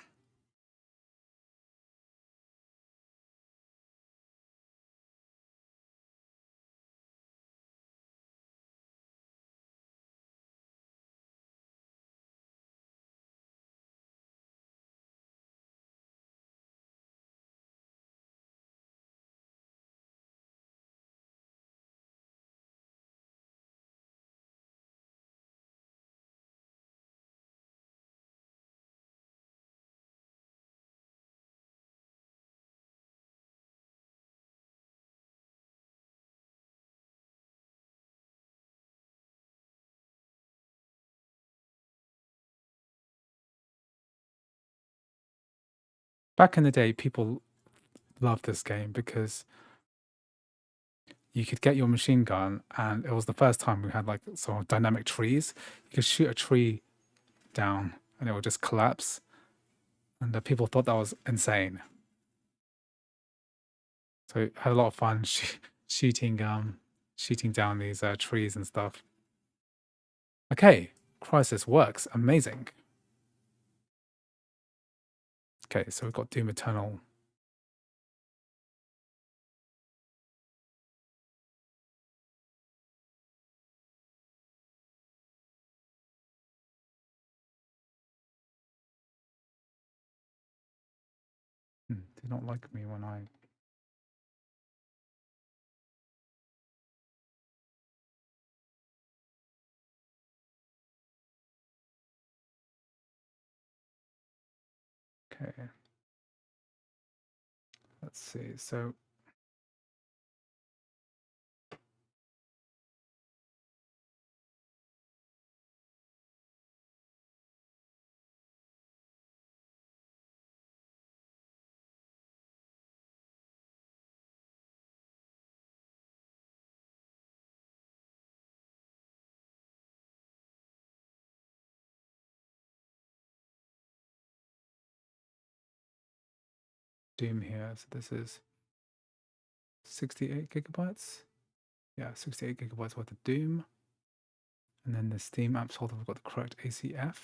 Back in the day, people loved this game because you could get your machine gun, and it was the first time we had like sort of dynamic trees. You could shoot a tree down, and it would just collapse. And people thought that was insane. So I had a lot of fun shooting down these trees and stuff. Okay, Crysis works. Amazing. Okay, so we've got Doom Eternal. Did not like me when I... Okay. Let's see. So Doom here. So this is 68 gigabytes. Yeah, 68 gigabytes worth of Doom. And then the Steam apps folder, we've got the correct ACF.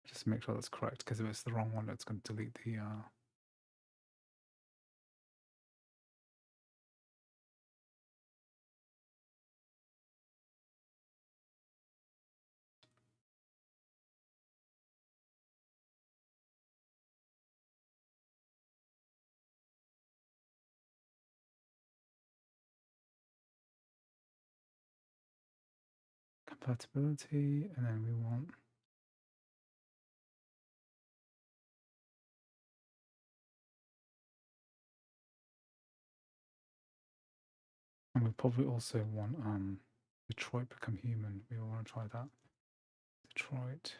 Just make sure that's correct, because if it's the wrong one, it's going to delete the compatibility, and then we want and we probably also want Detroit Become Human. We want to try that. Detroit.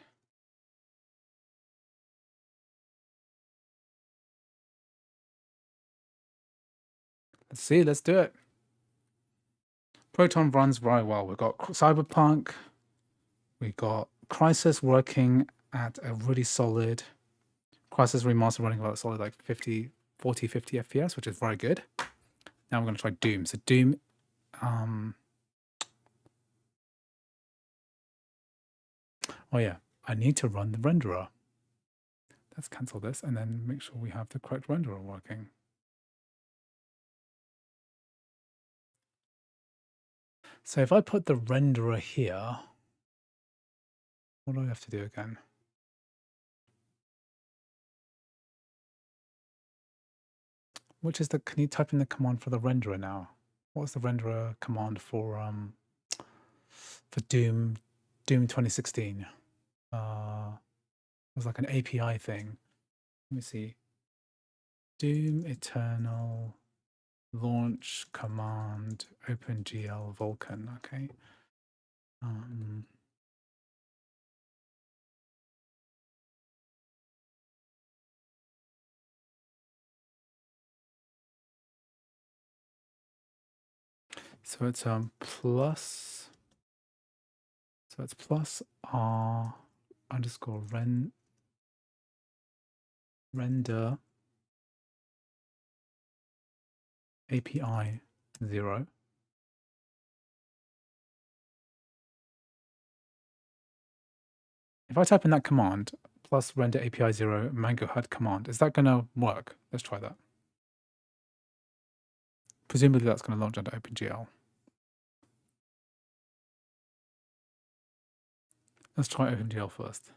Let's see, let's do it. Proton runs very well. We've got Cyberpunk, we got Crysis working at a really solid, Crysis Remastered running about a solid like 40, 50 FPS, which is very good. Now we're going to try Doom. So Doom, oh yeah, I need to run the renderer. Let's cancel this and then make sure we have the correct renderer working. So if I put the renderer here, what do I have to do again? Which is the, can you type in the command for the renderer now? What's the renderer command for Doom 2016? It was like an API thing. Let me see. Doom Eternal launch command OpenGL VULKAN. Okay. So it's plus. So it's plus R underscore render API 0. If I type in that command plus render API 0 mango HUD command, is that going to work? Let's try that. Presumably that's going to launch under OpenGL. Let's try OpenGL first.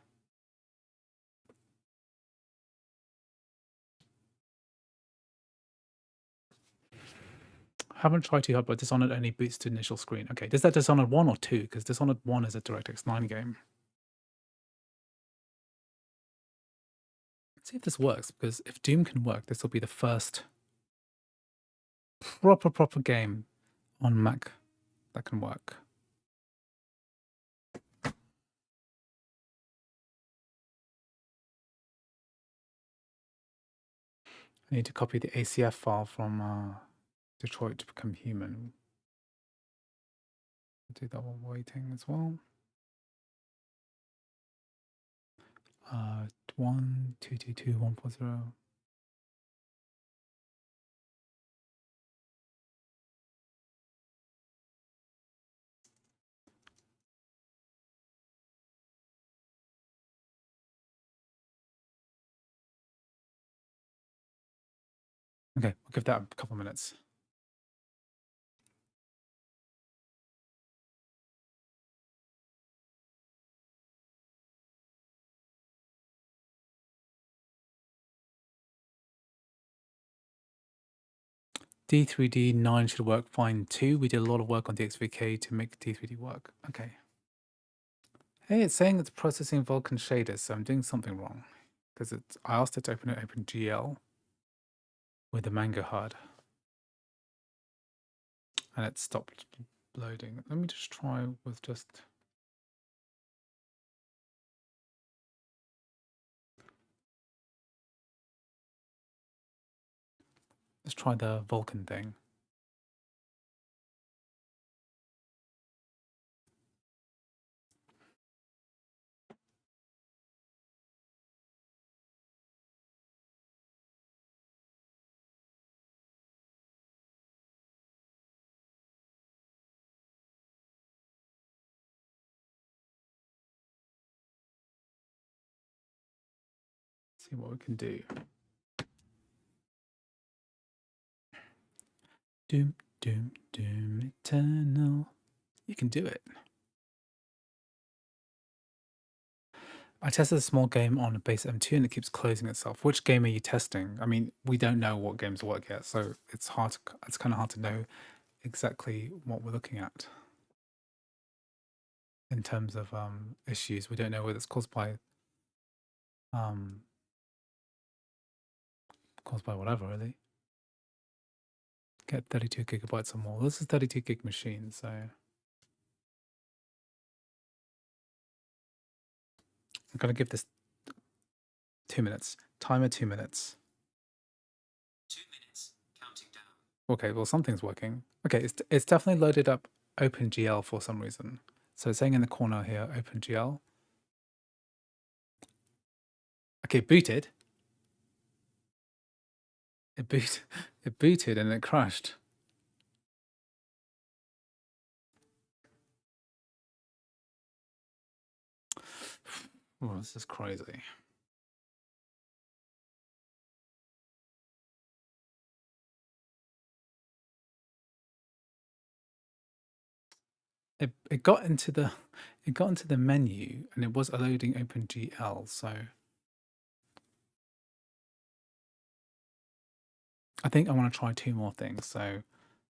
Haven't tried too hard, but Dishonored only boots to initial screen. Okay, is that Dishonored 1 or 2? Because Dishonored 1 is a DirectX 9 game. Let's see if this works, because if Doom can work, this will be the first proper game on Mac that can work. I need to copy the ACF file from Detroit to Become Human. I'll do that while waiting as well. 1.222.1.0. Okay, we'll give that a couple minutes. D3D9 should work fine too. We did a lot of work on DXVK to make D3D work. Okay. Hey, it's saying it's processing VULKAN shaders, so I'm doing something wrong. Because I asked it to open an OpenGL with the Mango HUD. And it stopped loading. Let me just try with just... Let's try the VULKAN thing. See what we can do. Doom, doom, doom, eternal. You can do it. I tested a small game on a base M2 and it keeps closing itself. Which game are you testing? I mean, we don't know what games work yet, so it's kind of hard to know exactly what we're looking at in terms of issues. We don't know whether it's caused by whatever, really. Get 32 gigabytes or more. This is 32 gig machine, so I'm gonna give this 2 minutes. Timer 2 minutes. 2 minutes, counting down. Okay, well something's working. Okay, it's definitely loaded up OpenGL for some reason. So it's saying in the corner here, OpenGL. Okay, booted. It booted and it crashed. Oh, this is crazy. It got into the menu and it was loading OpenGL, so I think I want to try 2 more things. So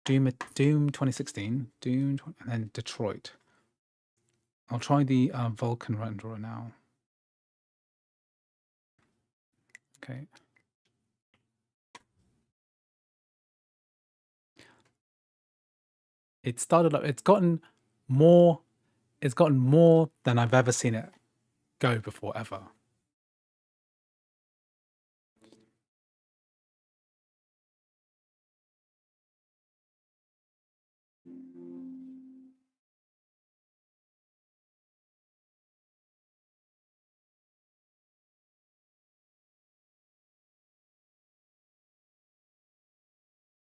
Doom 2016, and then Detroit. I'll try the VULKAN renderer now. Okay. It started up. It's gotten more than I've ever seen it go before, ever.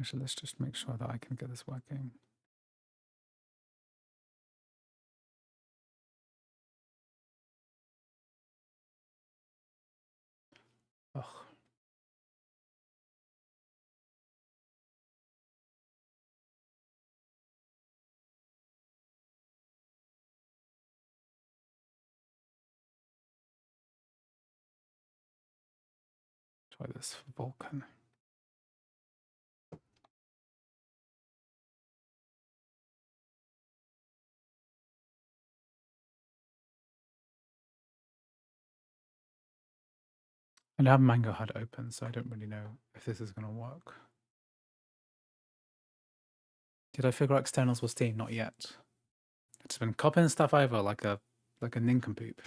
Actually, let's just make sure that I can get this working. Ugh. Try this for VULKAN. I have Mango HUD open, so I don't really know if this is going to work. Did I figure out externals with Steam? Not yet. It's been copying stuff over like a nincompoop.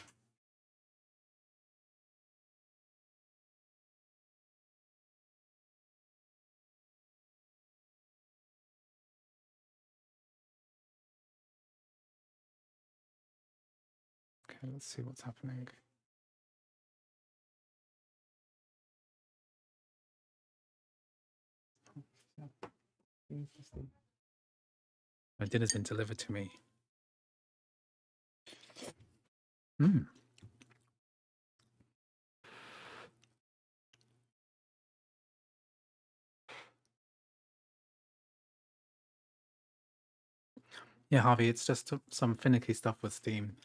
Okay, let's see what's happening. My dinner's been delivered to me. Mm. Yeah, Harvey, it's just some finicky stuff with Steam.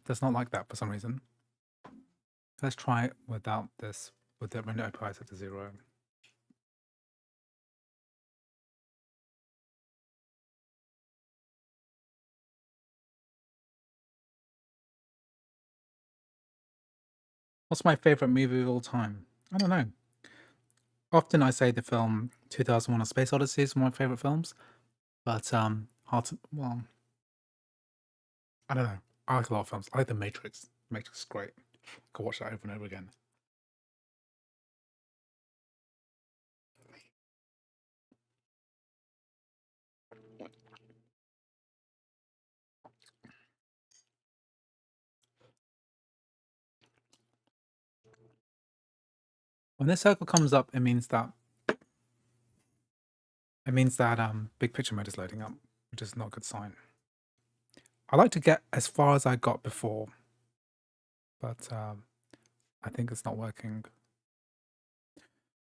Does not like that for some reason. Let's try it without this, with the window API set to 0. What's my favorite movie of all time? I don't know. Often I say the film 2001: A Space Odyssey is one of my favorite films, but hard to, well, I don't know. I like a lot of films. I like The Matrix. Matrix is great. I could watch that over and over again. When this circle comes up, it means that It means that big picture mode is loading up, which is not a good sign. I like to get as far as I got before, but I think it's not working.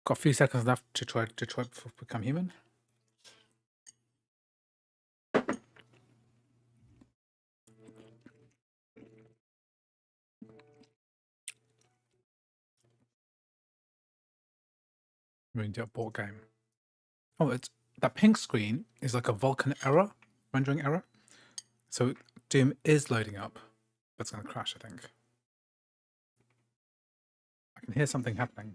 Got a few seconds left to try to become human. We're going to do a board game. Oh, it's that pink screen is like a Vulkan error, rendering error. So Doom is loading up, but it's going to crash, I think. I can hear something happening.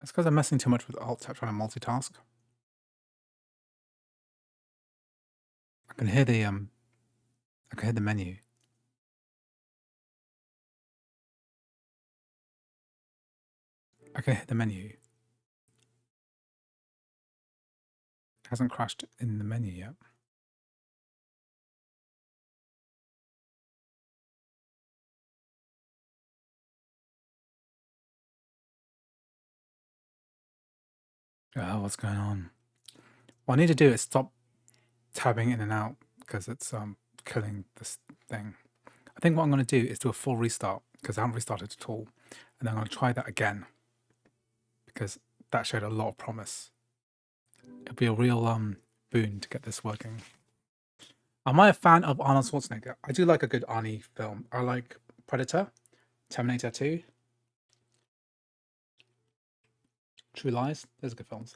It's because I'm messing too much with Alt Tab trying to multitask. I can hear the menu. I can hit the menu. It hasn't crashed in the menu yet. Oh, what's going on? What I need to do is stop tabbing in and out because it's killing this thing. I think what I'm going to do is do a full restart because I haven't restarted at all. And then I'm going to try that again because that showed a lot of promise. It'll be a real boon to get this working. Am I a fan of Arnold Schwarzenegger? I do like a good Arnie film. I like Predator, Terminator 2, True Lies. Those are good films.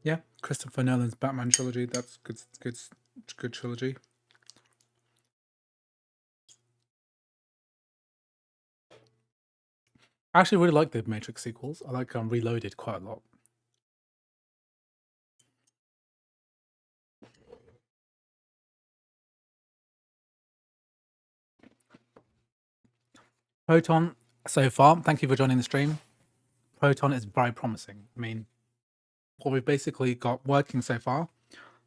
Yeah, Christopher Nolan's Batman trilogy. That's good trilogy. I actually really like the Matrix sequels. I like Reloaded quite a lot. Proton, so far, thank you for joining the stream. Proton is very promising. I mean, what we've basically got working so far,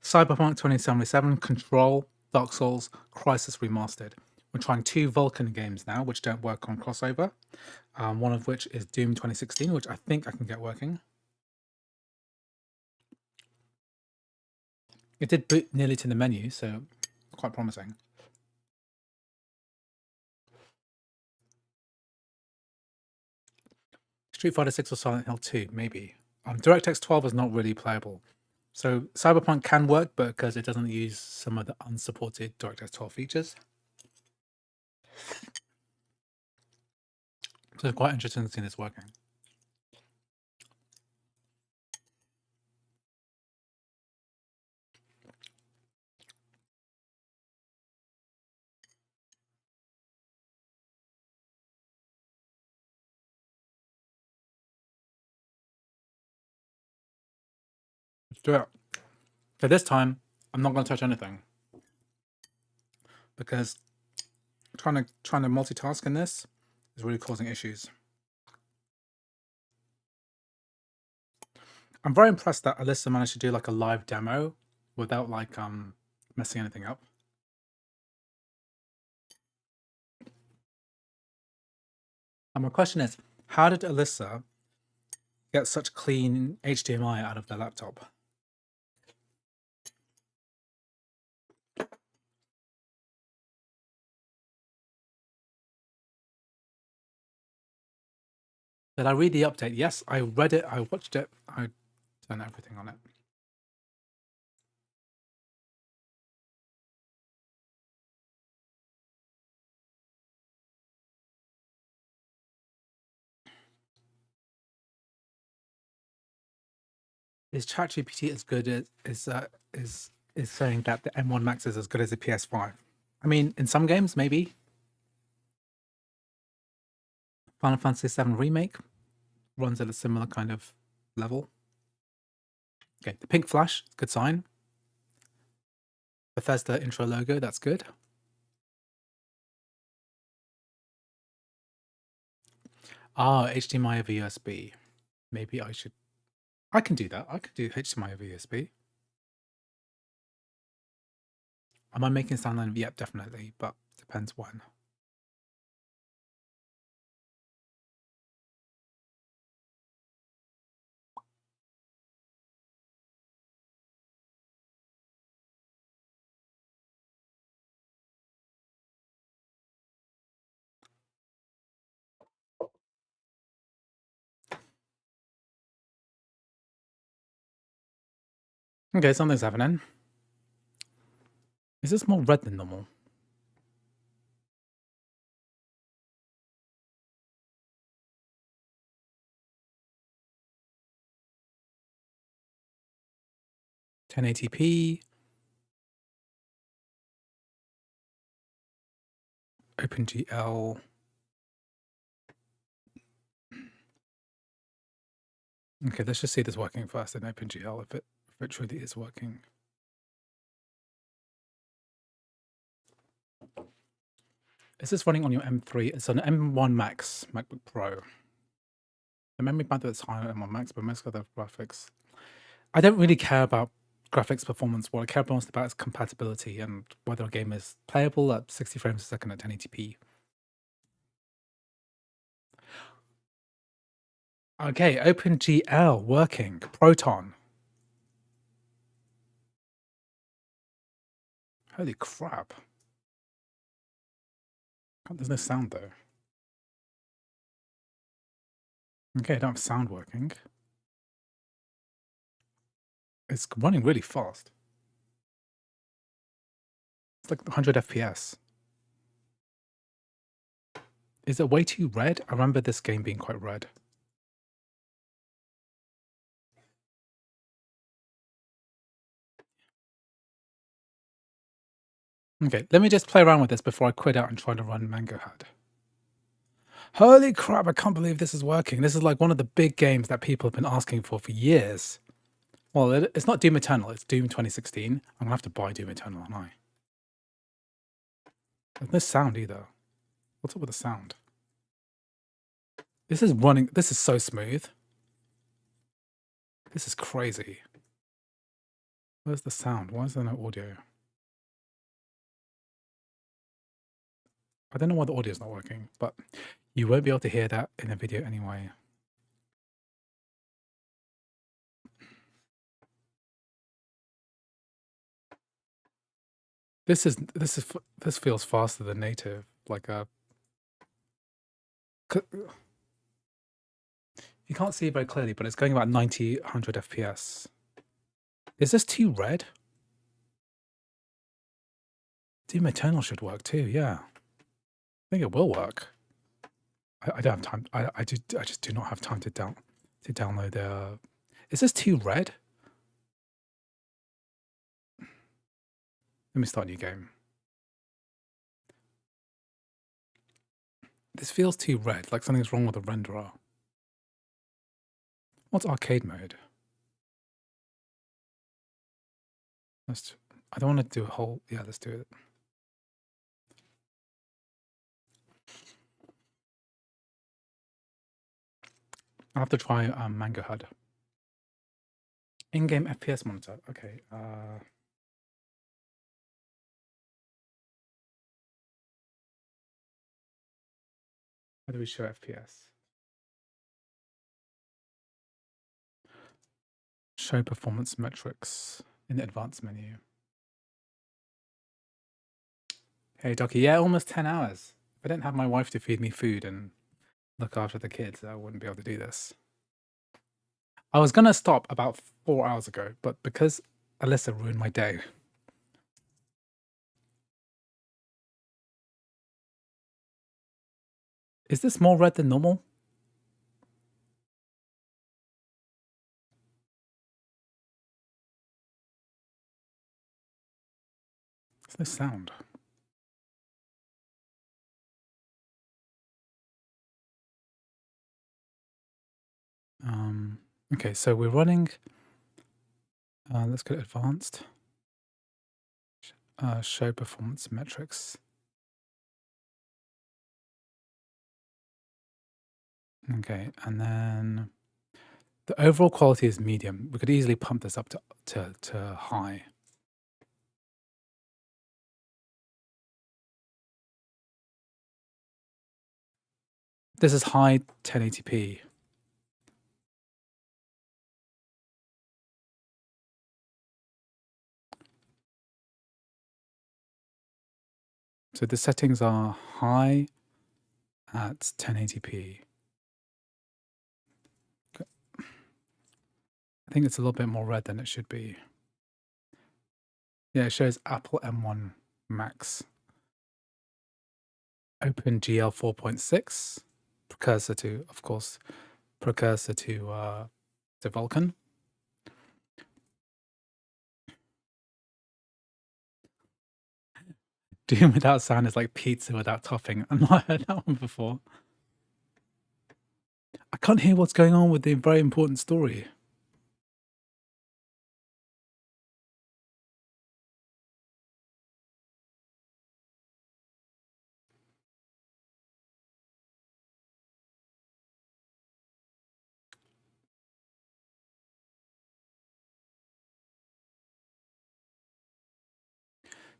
Cyberpunk 2077, Control, Dark Souls, Crysis Remastered. We're trying 2 VULKAN games now, which don't work on CrossOver. One of which is Doom 2016, which I think I can get working. It did boot nearly to the menu, so quite promising. Street Fighter 6 or Silent Hill 2, maybe. DirectX 12 is not really playable. So Cyberpunk can work, but because it doesn't use some of the unsupported DirectX 12 features. So it's quite interesting to see this working. Let's do it. So this time, I'm not going to touch anything. Because trying to multitask in this is really causing issues. I'm very impressed that Alyssa managed to do like a live demo without like messing anything up. And my question is, how did Alyssa get such clean HDMI out of their laptop? Did I read the update? Yes, I read it, I watched it, I done everything on it. Is ChatGPT as good as is saying that the M1 Max is as good as the PS5? I mean, in some games, maybe. Final Fantasy VII Remake runs at a similar kind of level. Okay, the pink flash, good sign. Bethesda intro logo, that's good. Ah, HDMI over USB. Maybe I should. I can do that. I could do HDMI over USB. Am I making sound line? Yep, definitely, but depends when. Okay, something's happening. Is this more red than normal? (1080p) OpenGL. Okay, let's just see this working first in OpenGL if it truly is working. Is this running on your M3? It's an M1 Max MacBook Pro. The memory bandwidth is higher on M1 Max, but most other graphics. I don't really care about graphics performance. What I care most about is compatibility and whether a game is playable at 60 frames a second at 1080p. Okay, OpenGL working. Proton. Holy crap. There's no sound though. Okay, I don't have sound working. It's running really fast. It's like 100 FPS. Is it way too red? I remember this game being quite red. Okay, let me just play around with this before I quit out and try to run Mango HUD. Holy crap, I can't believe this is working. This is like one of the big games that people have been asking for years. Well, it's not Doom Eternal, it's Doom 2016. I'm going to have to buy Doom Eternal, aren't I? There's no sound either. What's up with the sound? This is running, this is so smooth. This is crazy. Where's the sound? Why is there no audio? I don't know why the audio is not working, but you won't be able to hear that in the video anyway. This feels faster than native, like a. You can't see it very clearly, but it's going about 90, 100 FPS. Is this too red? Doom Eternal should work too, yeah. I think it will work. I don't have time. I just do not have time to download the. Is this too red? Let me start a new game. This feels too red, like something's wrong with the renderer. What's arcade mode? I don't want to do a whole. Yeah, let's do it. I'll have to try Mango HUD. In-game FPS monitor. Okay. How do we show FPS? Show performance metrics in the advanced menu. Hey, Docky. Yeah, almost 10 hours. If I didn't have my wife to feed me food and look after the kids, I wouldn't be able to do this. I was going to stop about 4 hours ago, but because Alyssa ruined my day. Is this more red than normal? There's no sound. Okay, so we're running. Let's go to advanced. Show performance metrics. Okay, and then the overall quality is medium. We could easily pump this up to high. This is high 1080p. So the settings are high at 1080p. I think it's a little bit more red than it should be. Yeah, it shows Apple M1 Max. OpenGL 4.6, precursor to, of course, precursor to VULKAN. Doom without sound is like pizza without topping. I've not heard that one before. I can't hear what's going on with the very important story.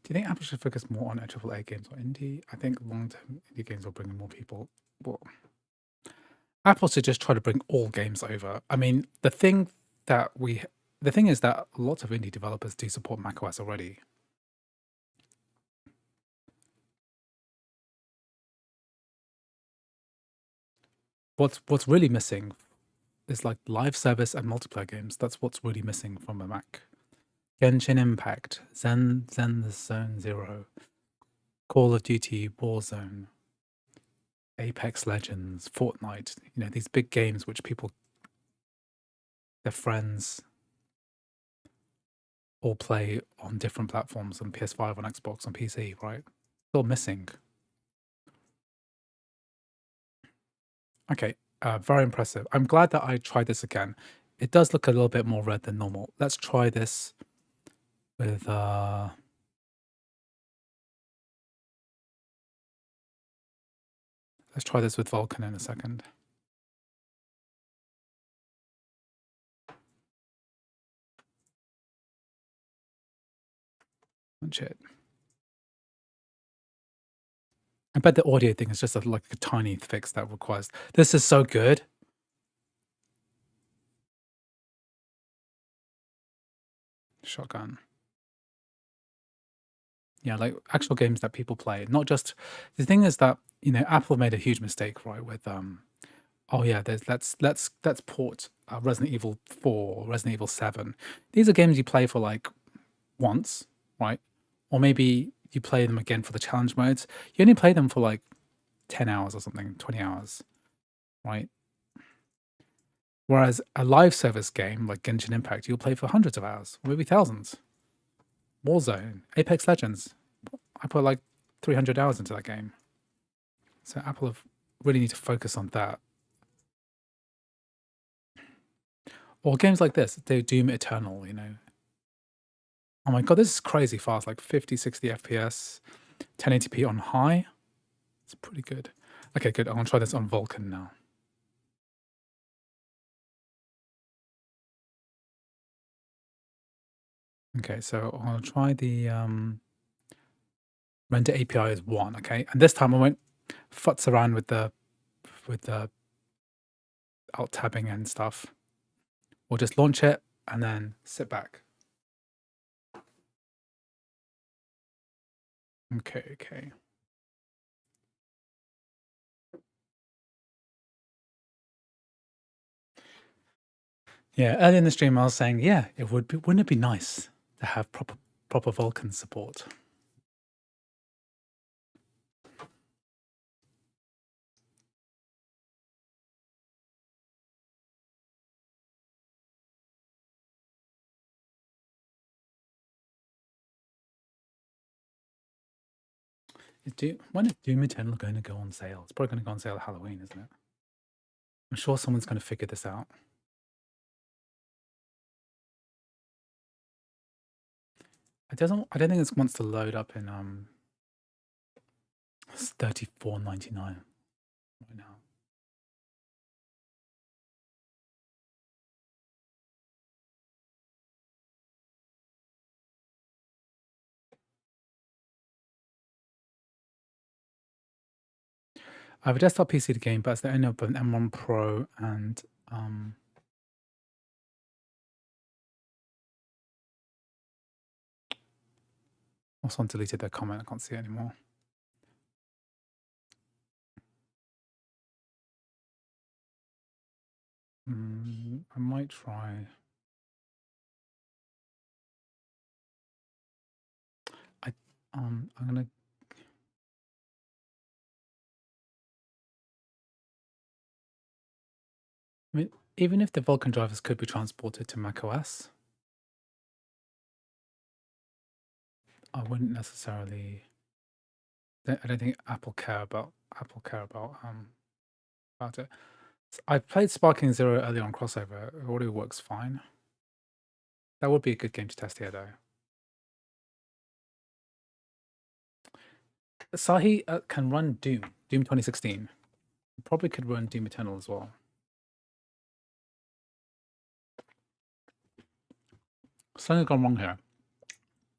Do you think Apple should focus more on AAA games or indie? I think long-term indie games will bring more people. Well, Apple should just try to bring all games over. I mean, the thing is that lots of indie developers do support macOS already. What's really missing is like live service and multiplayer games. That's what's really missing from a Mac. Genshin Impact, Zen the Zone Zero, Call of Duty Warzone, Apex Legends, Fortnite. You know, these big games which people, their friends, all play on different platforms, on PS5, on Xbox, on PC, right? Still missing. Okay, very impressive. I'm glad that I tried this again. It does look a little bit more red than normal. Let's try this with let's try this with VULKAN in a second. Launch it. I bet the audio thing is just like a tiny fix that requires. This is so good. Shotgun. Yeah, like actual games that people play. Not just the thing is that, you know, Apple made a huge mistake, right? With oh yeah, let's port Resident Evil 4, Resident Evil 7. These are games you play for like once, right? Or maybe you play them again for the challenge modes. You only play them for like 10 hours or something, 20 hours, right? Whereas a live service game like Genshin Impact, you'll play for hundreds of hours, or maybe thousands. Warzone, Apex Legends. I put like 300 hours into that game. So Apple really need to focus on that. Or games like this, they Doom Eternal, you know. Oh my god, this is crazy fast, like 50, 60 FPS, 1080p on high. It's pretty good. Okay, good. I'm gonna try this on VULKAN now. Okay, so I'll try the render API is 1, okay? And this time I won't futz around with the alt tabbing and stuff. We'll just launch it and then sit back. Okay. Yeah, earlier in the stream I was saying, yeah, wouldn't it be nice to have proper VULKAN support? When is Doom Eternal going to go on sale? It's probably going to go on sale at Halloween, isn't it? I'm sure someone's going to figure this out. I don't think it wants to load up in it's $34.99 right now. I have a desktop PC to game, but it's the owner of an M1 Pro and also deleted their comment. I can't see it anymore. I might try. I'm gonna. I mean, even if the Vulkan drivers could be transported to macOS, I wouldn't necessarily. I don't think Apple care about it. I played Sparking Zero earlier on CrossOver. It already works fine. That would be a good game to test here, though. Asahi can run Doom 2016. Probably could run Doom Eternal as well. Something's gone wrong here.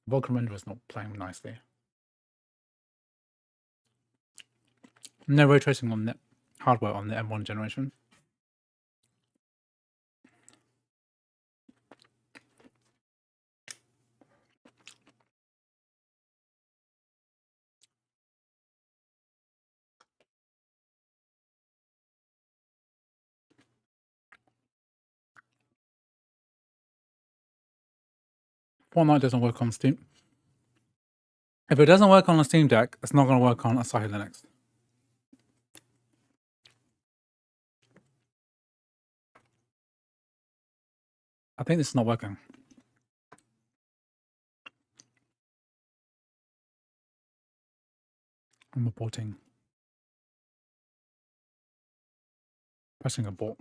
Vulkan Render is not playing nicely. No ray tracing on the hardware on the M1 generation. Fortnite doesn't work on Steam. If it doesn't work on a Steam Deck, it's not going to work on Asahi Linux. I think this is not working. I'm aborting. Pressing abort.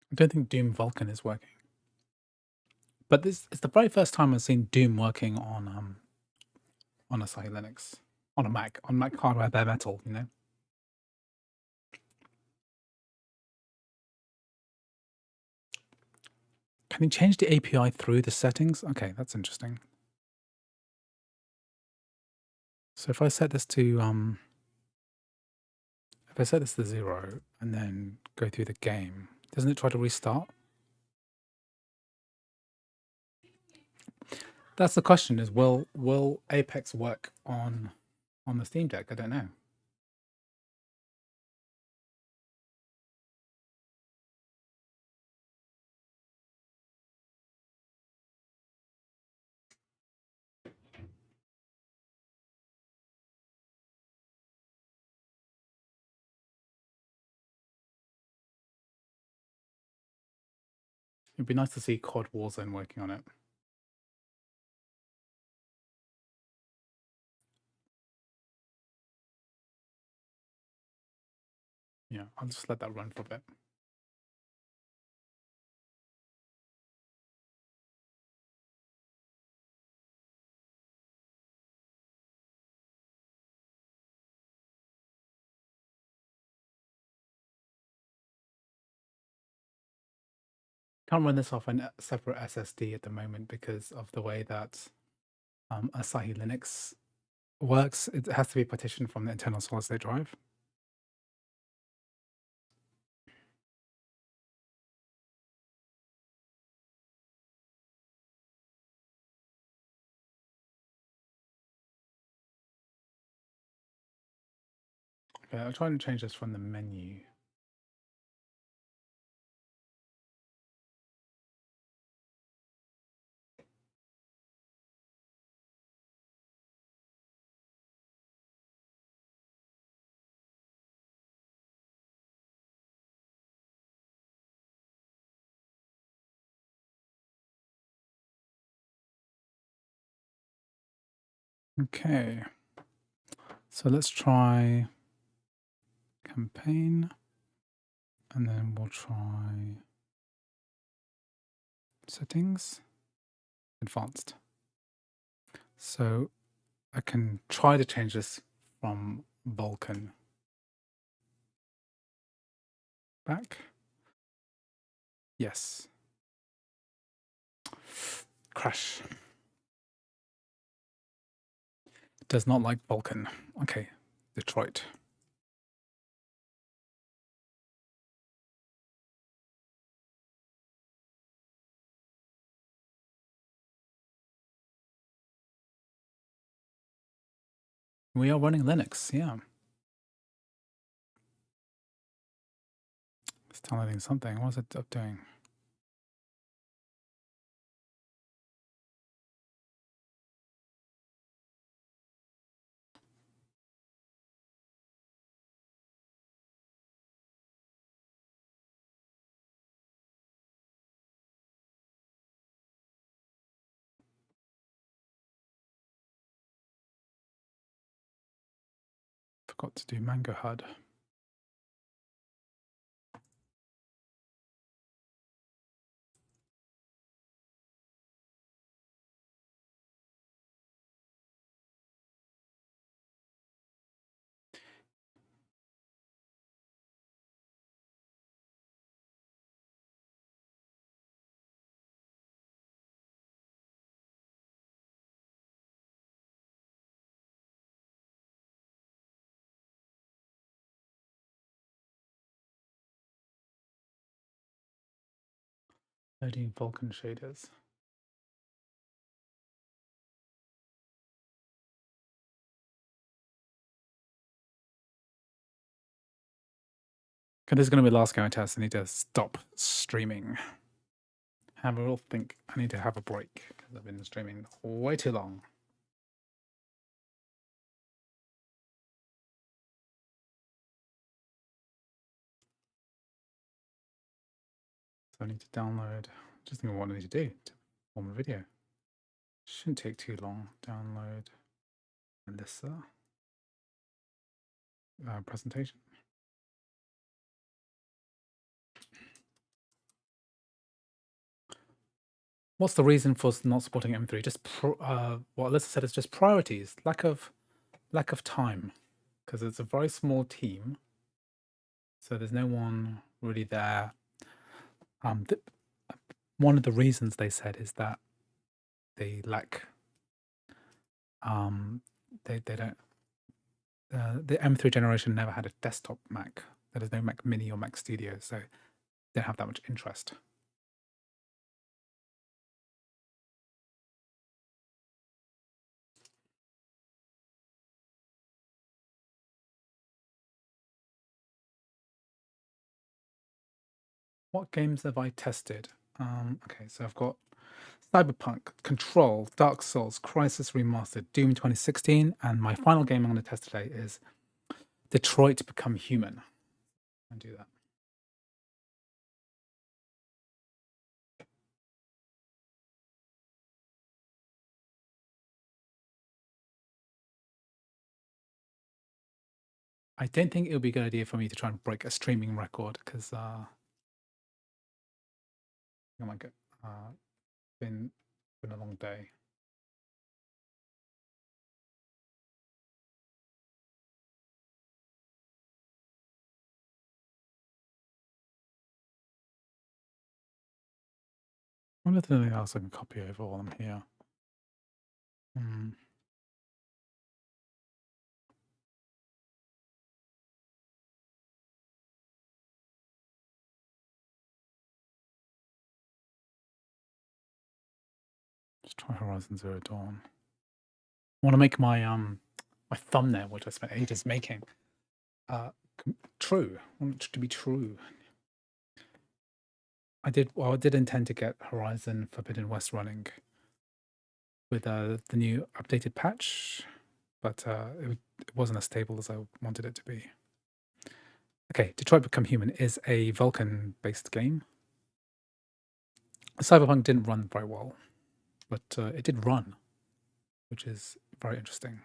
I don't think Doom Vulkan is working. But this is the very first time I've seen Doom working on Asahi Linux. On Mac hardware, bare metal, you know? Can you change the API through the settings? Okay, that's interesting. So if I set this to 0 and then go through the game, doesn't it try to restart? That's the question: is will Apex work on the Steam Deck? I don't know. It'd be nice to see COD Warzone working on it. Yeah, I'll just let that run for a bit. Can't run this off a separate SSD at the moment because of the way that Asahi Linux works. It has to be partitioned from the internal solid-state drive. Okay, I'll try and change this from the menu. Okay, so let's try campaign, And then we'll try settings, advanced. So I can try to change this from VULKAN back. Yes. Crash. Does not like VULKAN. Okay, Detroit. We are running Linux, yeah. It's downloading something. What's it up doing? Forgot to do Mango HUD. Loading VULKAN shaders. Okay, this is going to be the last game I test. I need to stop streaming. Have a real think. I need to have a break because I've been streaming way too long. So I need to download. Just think of what I need to do to form a video. Shouldn't take too long. Download Melissa presentation. What's the reason for not supporting M3? Just what Alyssa said is just priorities, lack of time, because it's a very small team, so there's no one really there. One of the reasons they said is that they lack. They don't. The M3 generation never had a desktop Mac. There is no Mac Mini or Mac Studio, so they don't have that much interest. What games have I tested? Okay, so I've got Cyberpunk, Control, Dark Souls, Crysis Remastered, Doom 2016, and my final game I'm going to test today is Detroit Become Human. I'll do that. I don't think it would be a good idea for me to try and break a streaming record because oh my god, been a long day. I wonder if there's anything else I can copy over while I'm here. Just try Horizon Zero Dawn. I want to make my my thumbnail, which I spent ages making, true. I want it to be true. I did intend to get Horizon Forbidden West running with the new updated patch, but it wasn't as stable as I wanted it to be. Okay, Detroit Become Human is a VULKAN-based game. Cyberpunk didn't run very well, but it did run, which is very interesting.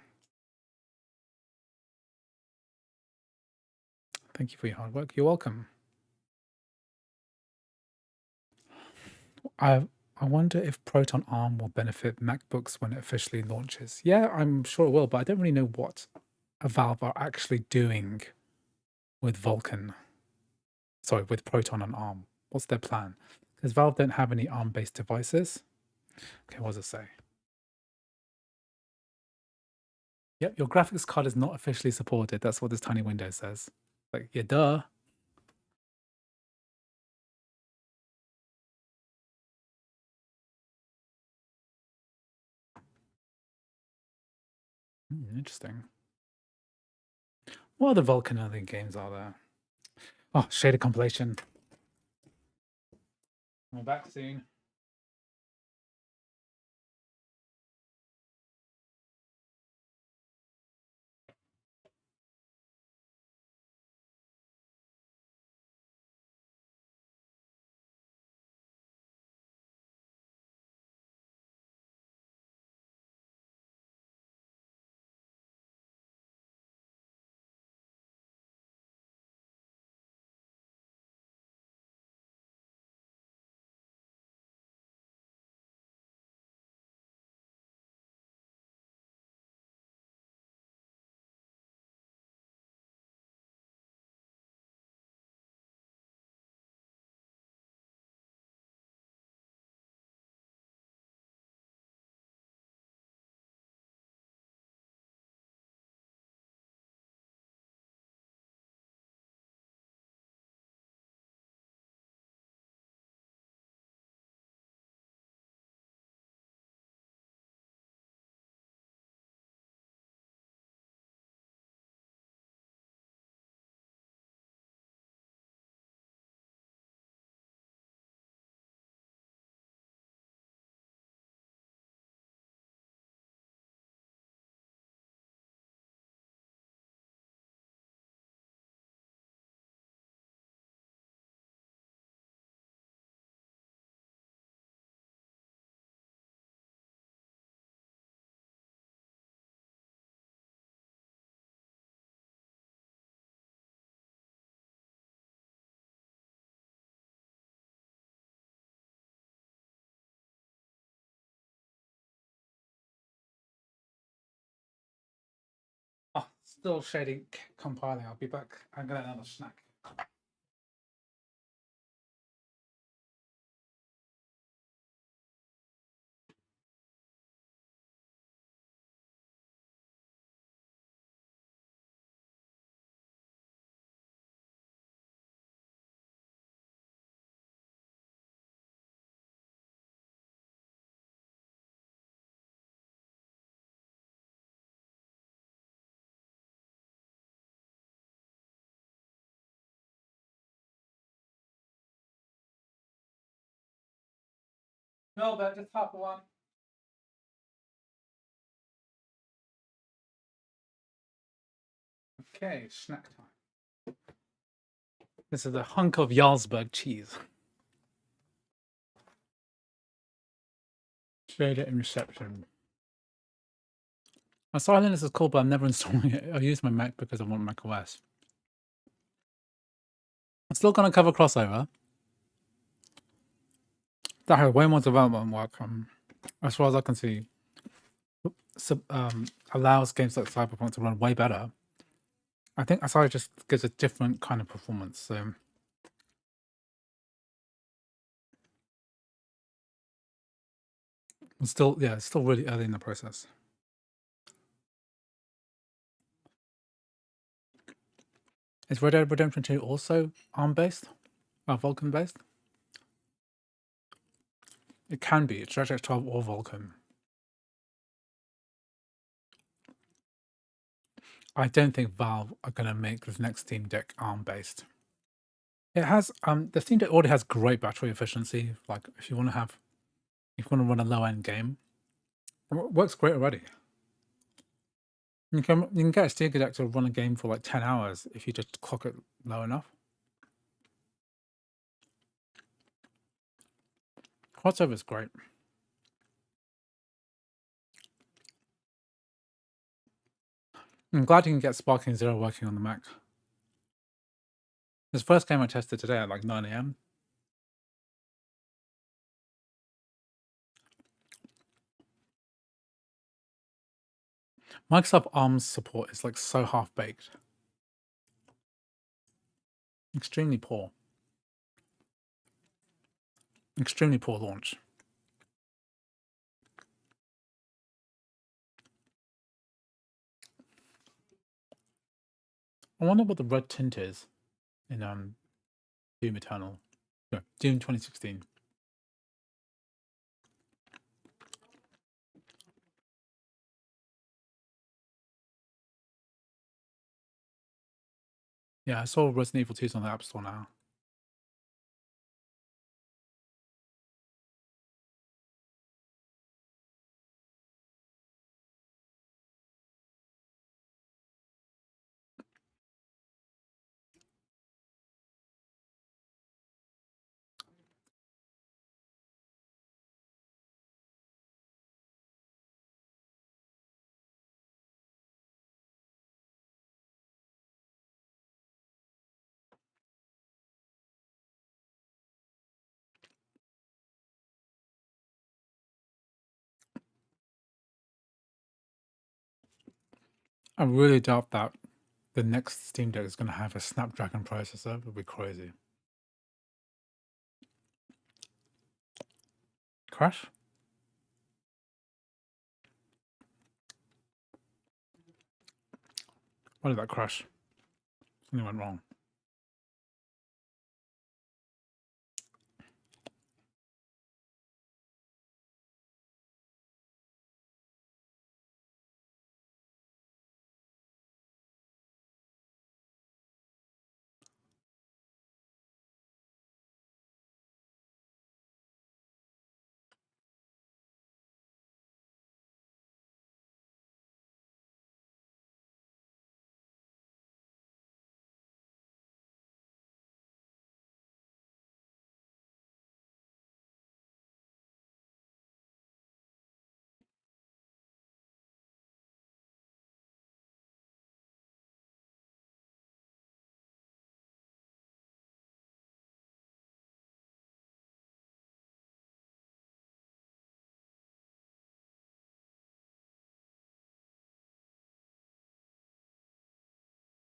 Thank you for your hard work. You're welcome. I wonder if Proton ARM will benefit MacBooks when it officially launches. Yeah, I'm sure it will, but I don't really know what Valve are actually doing with Vulkan. Sorry, with Proton and ARM. What's their plan? Because Valve don't have any ARM-based devices. Okay, what does it say? Yep, your graphics card is not officially supported. That's what this tiny window says. Like, yeah, duh. Interesting. What other Vulkan other games are there? Oh, Shader Compilation. We're back soon. Oh, still shading, compiling. I'll be back. I'm gonna have another snack. No, but just half the one. Okay, snack time. This is a hunk of Jarlsberg cheese. Shader in reception. Asahi Linux is cool, but I'm never installing it. I use my Mac because I want macOS. I'm still going to cover CrossOver. That has way more development work, as far as I can see. Allows games like Cyberpunk to run way better. I think Asahi just gives a different kind of performance. So it's still really early in the process. Is Red Dead Redemption 2 also ARM-based? Vulkan-based? It can be. It's DirectX 12 or Vulkan. I don't think Valve are going to make this next Steam Deck ARM-based. It has the Steam Deck already has great battery efficiency. Like if you want to run a low-end game, it works great already. You can get a Steam Deck to run a game for like 10 hours if you just clock it low enough. CrossOver is great. I'm glad you can get Sparking Zero working on the Mac. This first game I tested today at like 9 AM. Microsoft ARMS support is like so half-baked. Extremely poor. Extremely poor launch. I wonder what the red tint is in Doom Eternal. No, Doom 2016. Yeah, I saw Resident Evil 2's on the App Store now. I really doubt that the next Steam Deck is going to have a Snapdragon processor. It would be crazy. Crash? Why did that crash? Something went wrong.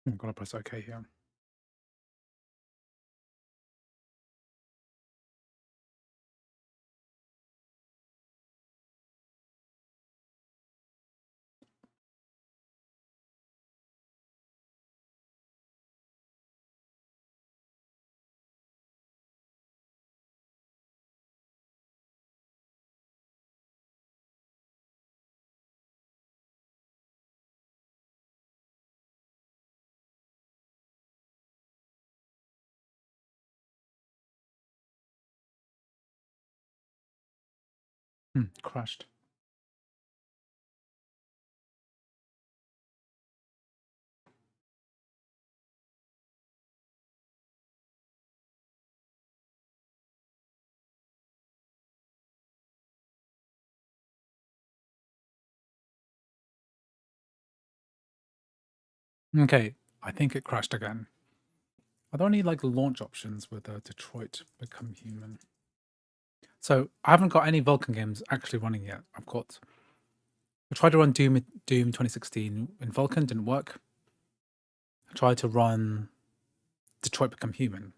I've got to press OK here. Crashed. Okay, I think it crashed again. Are there any like launch options with Detroit Become Human? So I haven't got any Vulkan games actually running yet. I tried to run Doom 2016 in Vulkan, didn't work. I tried to run Detroit Become Human.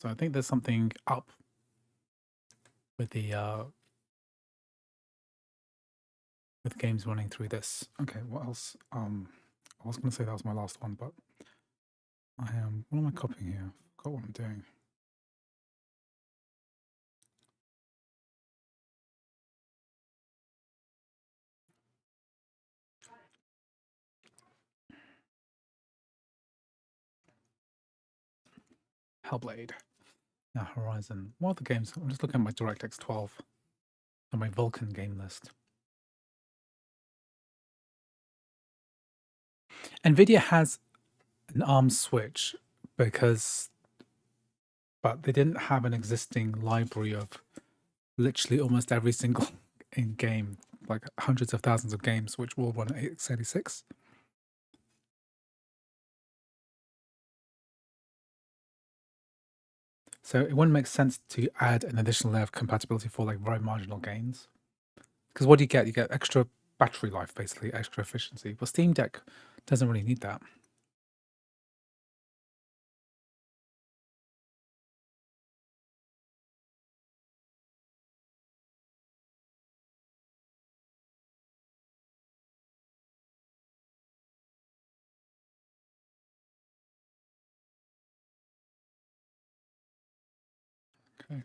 So I think there's something up with the with games running through this. Okay, what else? I was going to say that was my last one, but I am. What am I copying here? I forgot what I'm doing. Hellblade. Now Horizon. What other games? I'm just looking at my DirectX 12 and my Vulkan game list. NVIDIA has an ARM switch but they didn't have an existing library of literally almost every single game, like hundreds of thousands of games, which will run x86. So it wouldn't make sense to add an additional layer of compatibility for like very marginal gains. Because what do you get? You get extra battery life, basically, extra efficiency. But Steam Deck doesn't really need that. Okay.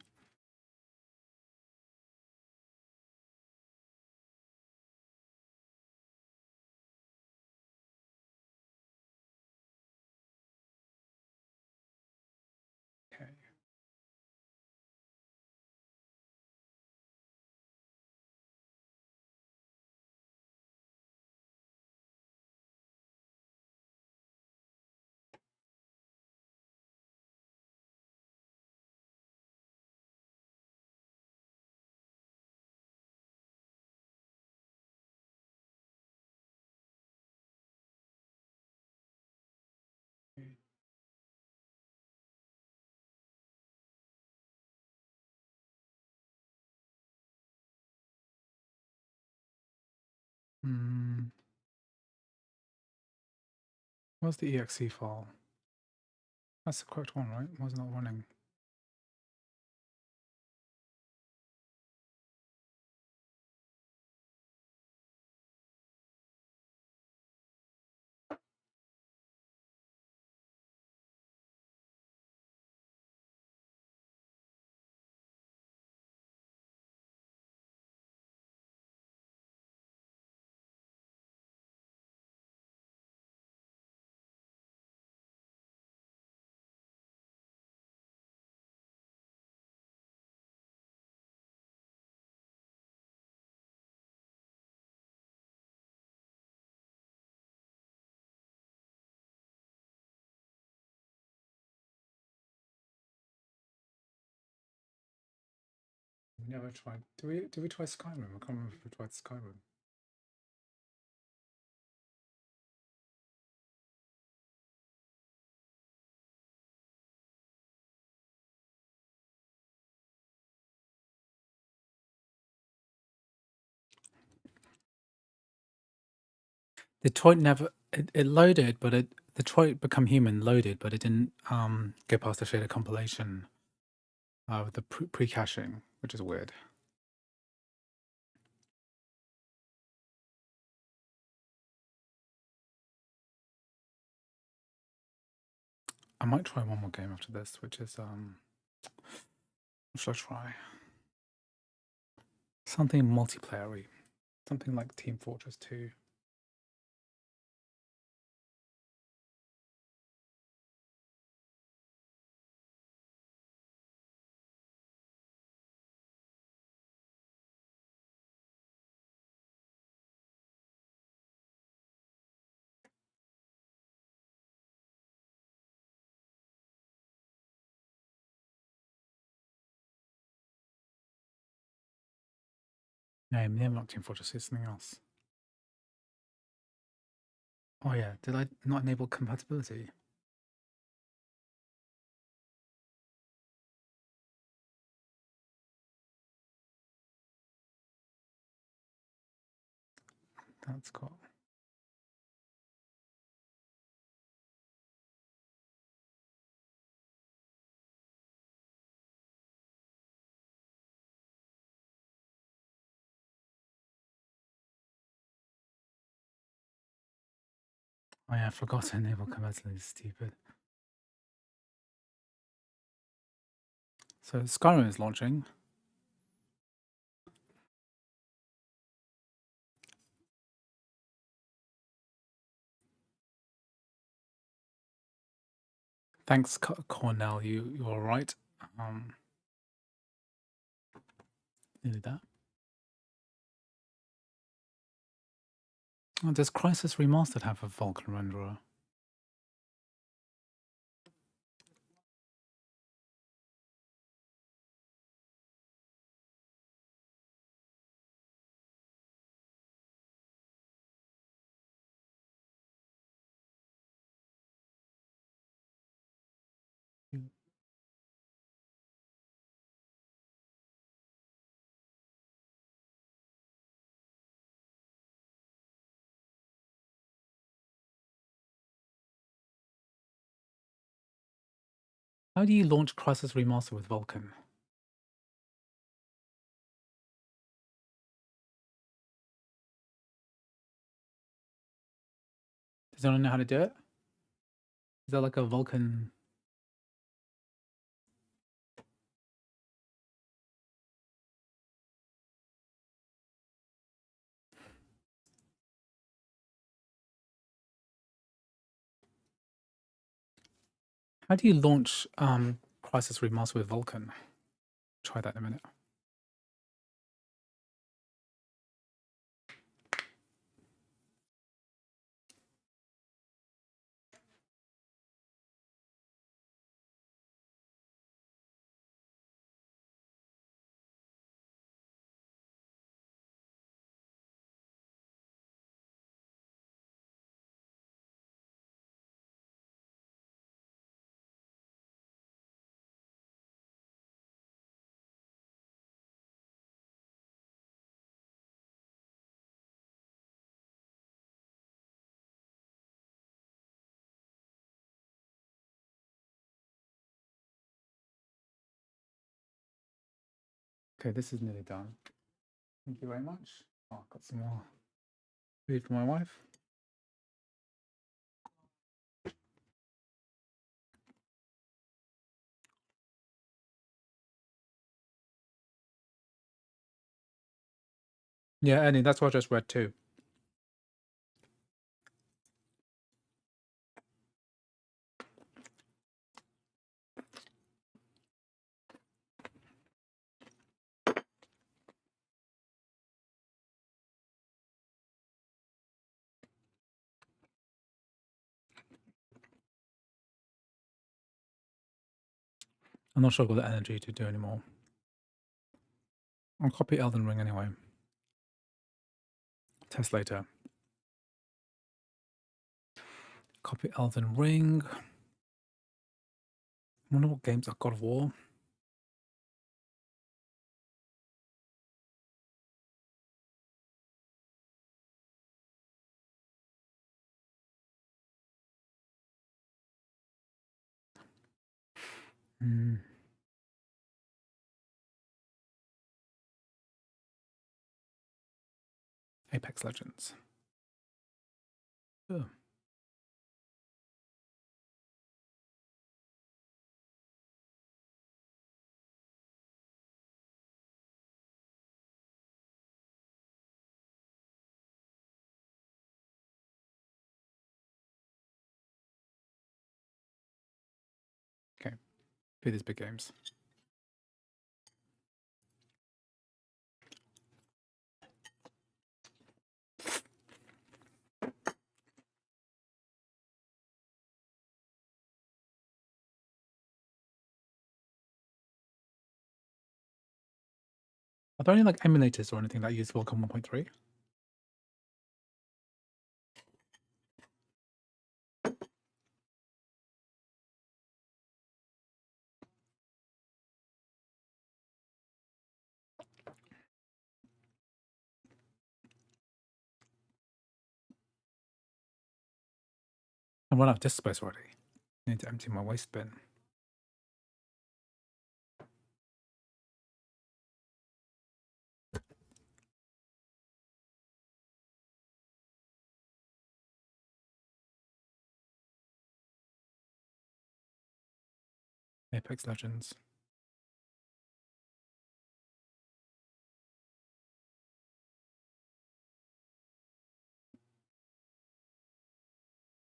Okay. Where's the exe file? That's the correct one, right? Why is it not running? We never tried. Do we try Skyrim? I can't remember if we tried Skyrim. Detroit never it loaded, but Detroit Become Human loaded, but it didn't get past the shader compilation with the pre-caching, which is weird. I might try one more game after this, which is what should I try? Something multiplayer-y. Something like Team Fortress 2. No, maybe not Team Fortress, it's something else. Oh yeah, did I not enable compatibility? That's got... Oh yeah, I forgot to enable compatibility, stupid. So Skyrim is launching. Thanks, Cornell. You're all right. Nearly that. Oh, does Crysis Remastered have a VULKAN renderer? How do you launch Crysis Remastered with VULKAN? Does anyone know how to do it? Is there like a VULKAN? How do you launch Crysis Remastered with VULKAN? Try that in a minute. Okay, this is nearly done. Thank you very much. Oh, I've got some more food for my wife. Yeah, Ernie, that's what I just read too. I'm not sure I've got the energy to do anymore. I'll copy Elden Ring anyway. Test later. Copy Elden Ring. I wonder what games I've God of War. Apex Legends. Oh. Okay, do these big games. Are there any like emulators or anything that use VULKAN 1.3? I've run out of disk space already. I need to empty my waste bin. Apex Legends.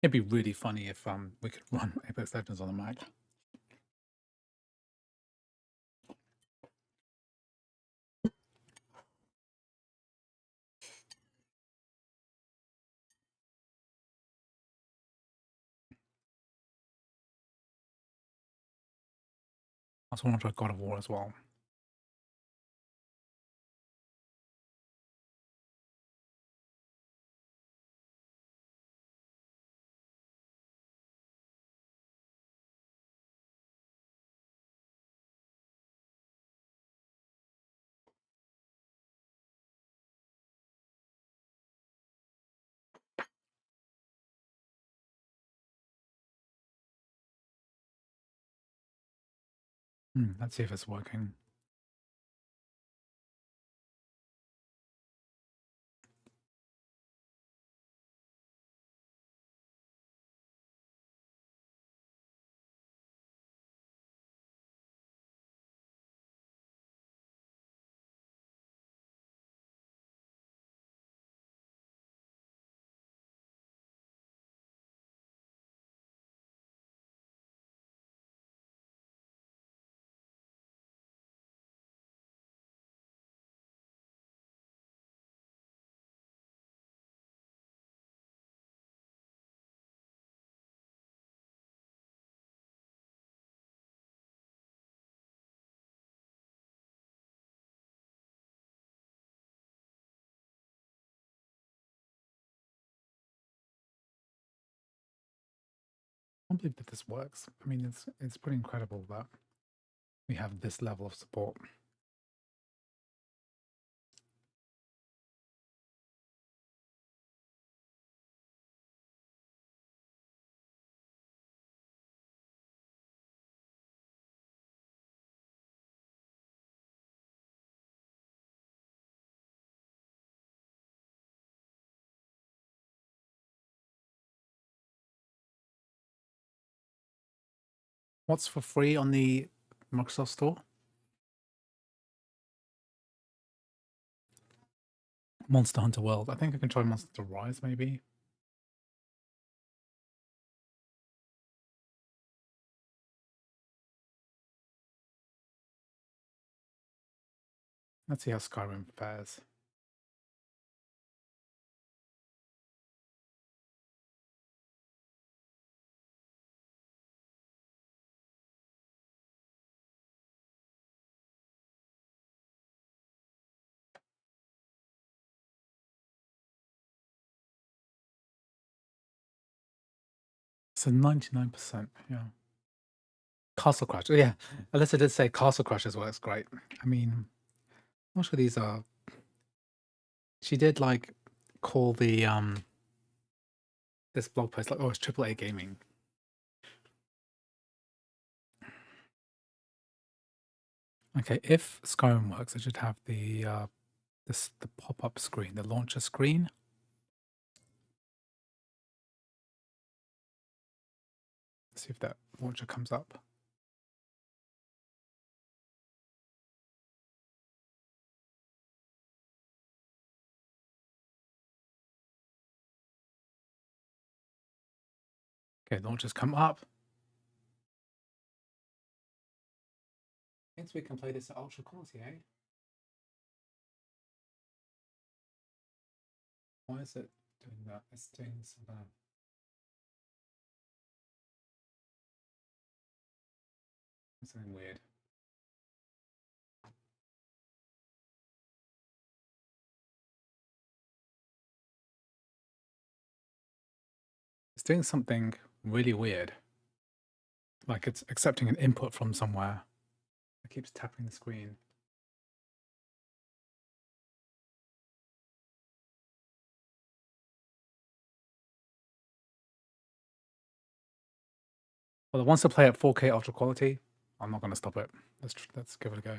It'd be really funny if we could run Apex Legends on the Mac. I also want to try God of War as well. Let's see if it's working. I can't believe that this works. I mean, it's pretty incredible that we have this level of support. What's for free on the Microsoft Store? Monster Hunter World. I think I can try Monster Hunter Rise, maybe. Let's see how Skyrim fares. So 99%, yeah. Castle Crash. Oh, yeah. Alyssa did say Castle Crashers works great. I mean, I'm not sure these are. She did like call the this blog post like, oh, it's AAA gaming. Okay, if Skyrim works, it should have the the pop-up screen, the launcher screen. Let's see if that launcher comes up. Okay, launchers come up. Means we can play this at ultra quality, eh? Why is it doing that? It's doing something. Something weird. It's doing something really weird. Like it's accepting an input from somewhere. It keeps tapping the screen. Well, it wants to play at 4K ultra quality. I'm not going to stop it. Let's give it a go.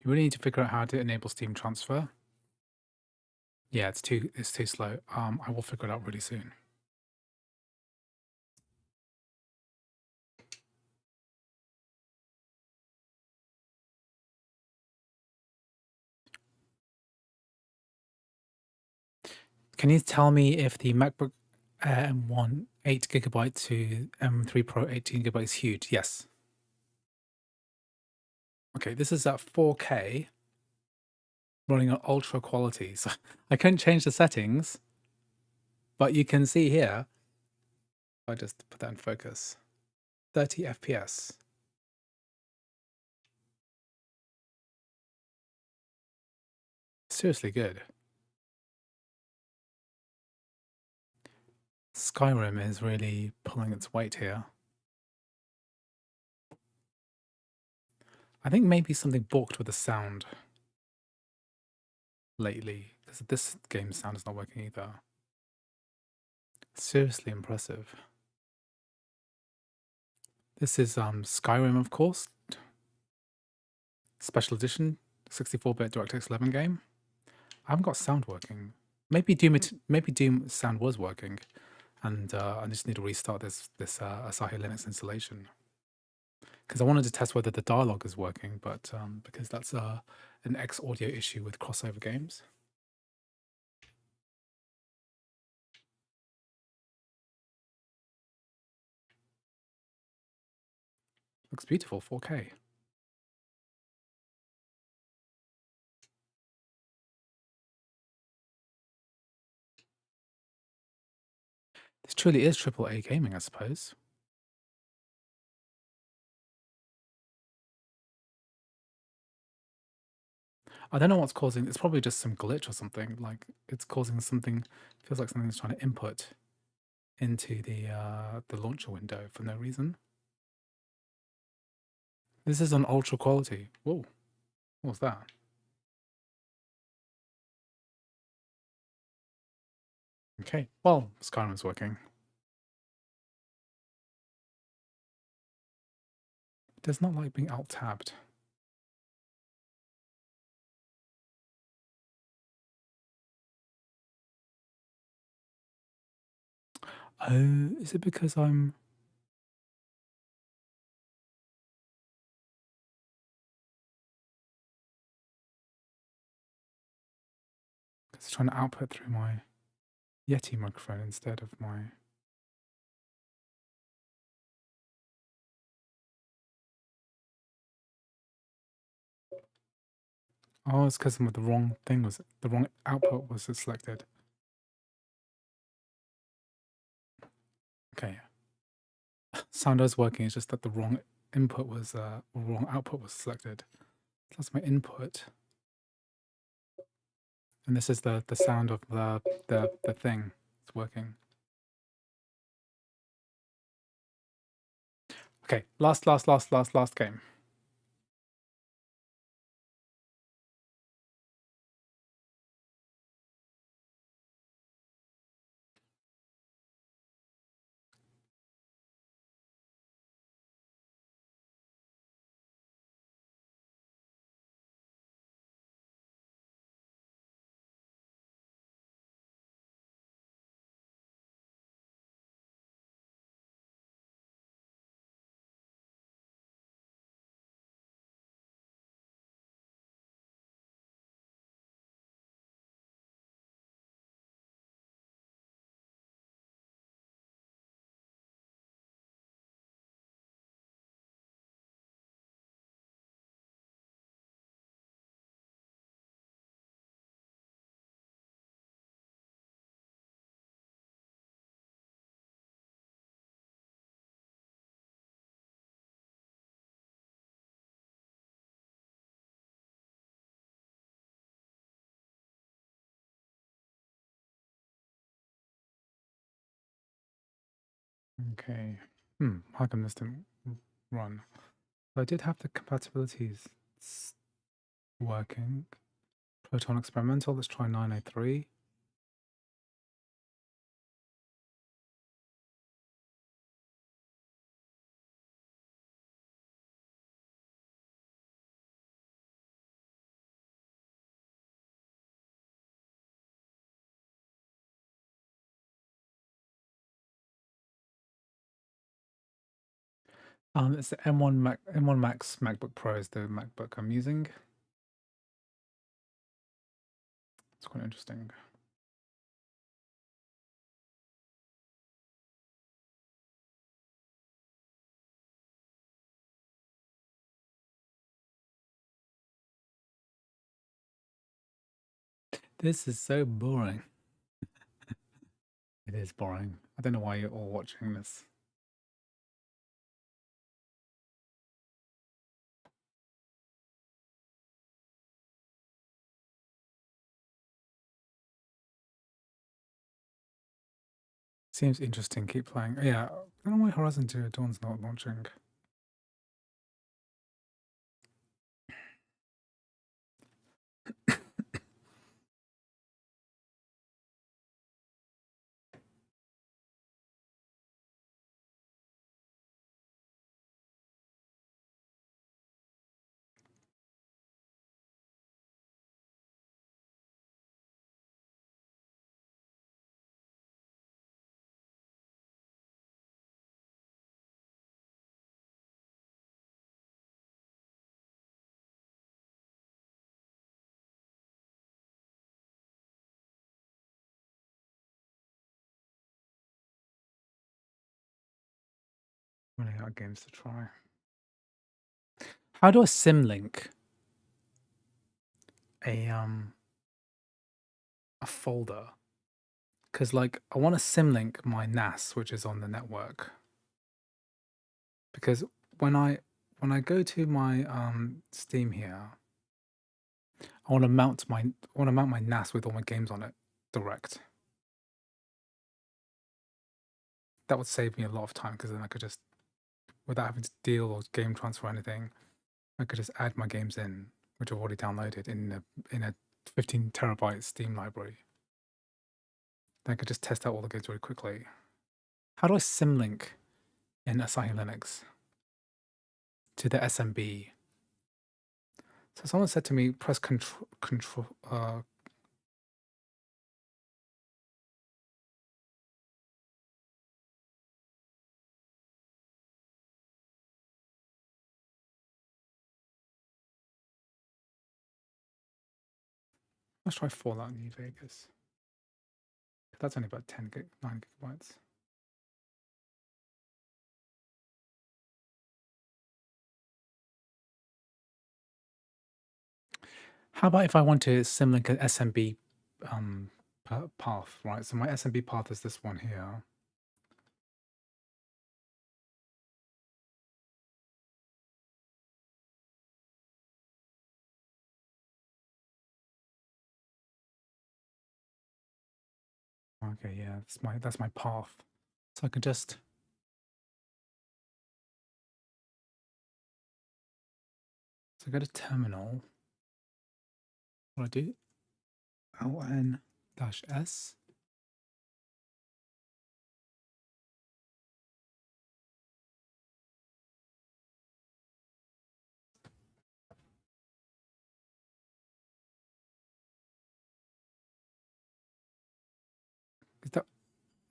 You really need to figure out how to enable Steam transfer. Yeah, it's too slow. I will figure it out really soon. Can you tell me if the MacBook Air M1 8GB to M3 Pro 18GB is huge? Yes. Okay, this is at 4K running at ultra quality. So I couldn't change the settings, but you can see here, if I just put that in focus, 30 FPS. Seriously good. Skyrim is really pulling its weight here. I think maybe something balked with the sound lately, because this game's sound is not working either. Seriously impressive. This is Skyrim, of course. Special edition, 64-bit DirectX 11 game. I haven't got sound working. Maybe Doom sound was working, and I just need to restart this Asahi Linux installation because I wanted to test whether the dialogue is working, but because that's an X audio issue with CrossOver games. Looks beautiful, 4K. This truly is AAA gaming, I suppose. I don't know what's causing. It's probably just some glitch or something. Like it's causing something. Feels like something's trying to input into the launcher window for no reason. This is on ultra quality. Whoa, what was that? Okay, well, Skyrim's working. It does not like being alt-tabbed. Oh, is it because I'm... It's trying to output through my Yeti microphone instead of my... Oh, it's because the wrong thing was... The wrong output was selected. Okay. Sound is working, it's just that the wrong input was... wrong output was selected. That's my input. And this is the sound of the thing. It's working. Okay, last game. Okay. How come this didn't run? I did have the compatibilities working. Proton experimental, let's try 903. It's the M1 Max MacBook Pro is the MacBook I'm using. It's quite interesting. This is so boring. It is boring. I don't know why you're all watching this. Seems interesting. Keep playing. Yeah, I don't know why Horizon Zero Dawn's not launching. Running out of games to try. How do I symlink a folder? Because like I want to symlink my NAS, which is on the network. Because when I go to my Steam here, I want to mount my NAS with all my games on it direct. That would save me a lot of time because then I could just, without having to deal or game transfer or anything, I could just add my games in, which I've already downloaded in a 15 terabyte Steam library. Then I could just test out all the games really quickly. How do I symlink in Asahi Linux to the SMB? So someone said to me, press control. Let's try Fallout New Vegas. That's only about 9 gigabytes. How about if I want to symlink an SMB path, right? So my SMB path is this one here. Okay, yeah, that's my path. So I can just go to terminal. What do I do? ln-s.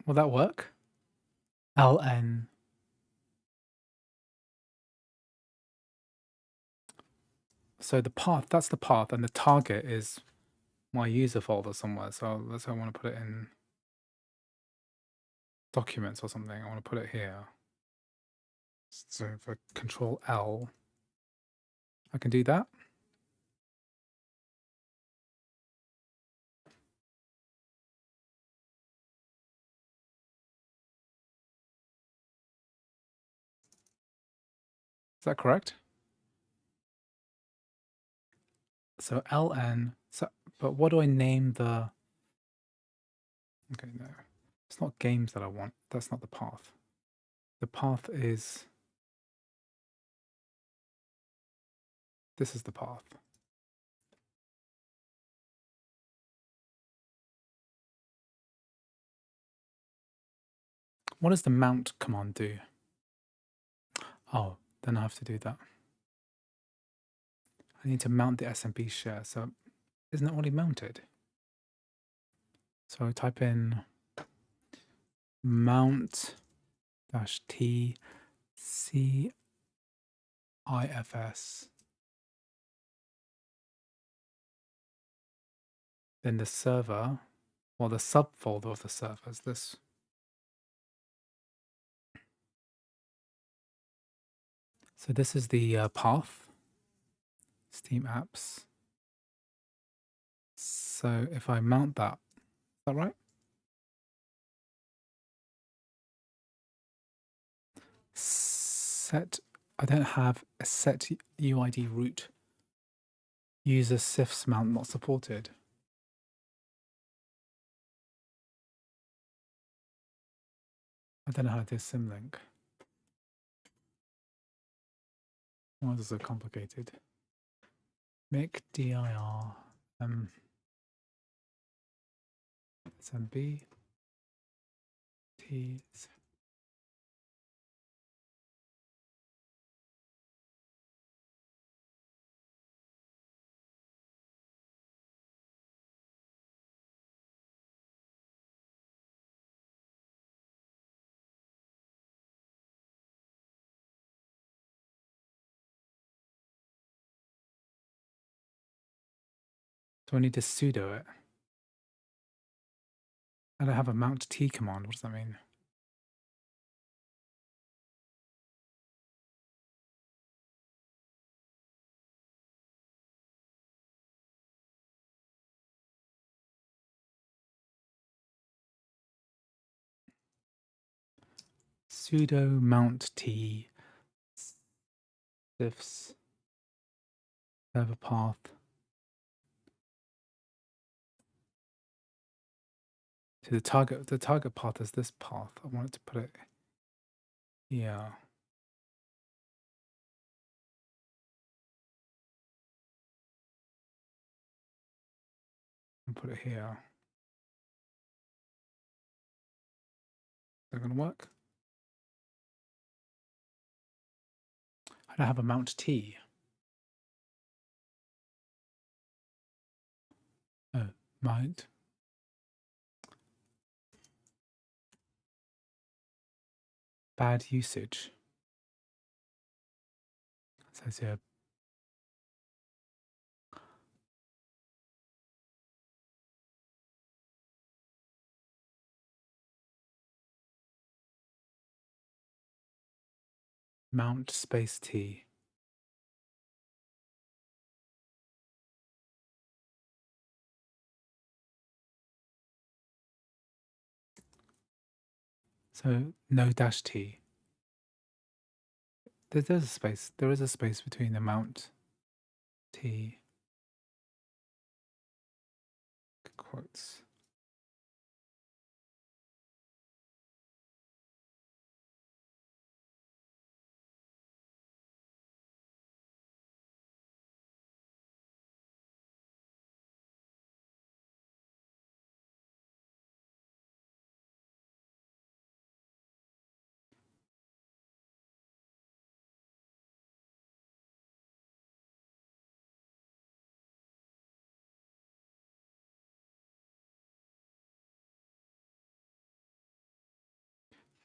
Will that work? ln. So the path, that's the path, and the target is my user folder somewhere. So let's say I want to put it in documents or something. I want to put it here. So if I control L, I can do that. Is that correct? So ln, but what do I name the... Okay, no. It's not games that I want. That's not the path. The path is... This is the path. What does the mount command do? Oh, then I have to do that. I need to mount the SMB share. So isn't it already mounted? So I type in mount -t cifs. Then the server, well, the subfolder of the server is this. So this is the path, Steam apps. So if I mount that, is that right? Set, I don't have a set UID root. User CIFS mount not supported. I don't know how to do symlink. Why is it so complicated? Make dir SMB T. Do I need to sudo it? I don't have a mount T command. What does that mean? sudo mount t diffs server path. So the target path is this path. I wanted to put it here. And put it here. Is that gonna work? I don't have a mount T. Oh, mount. Bad usage. It says here. Mount space T. So no dash T. There's a space. There is a space between the mount T quotes.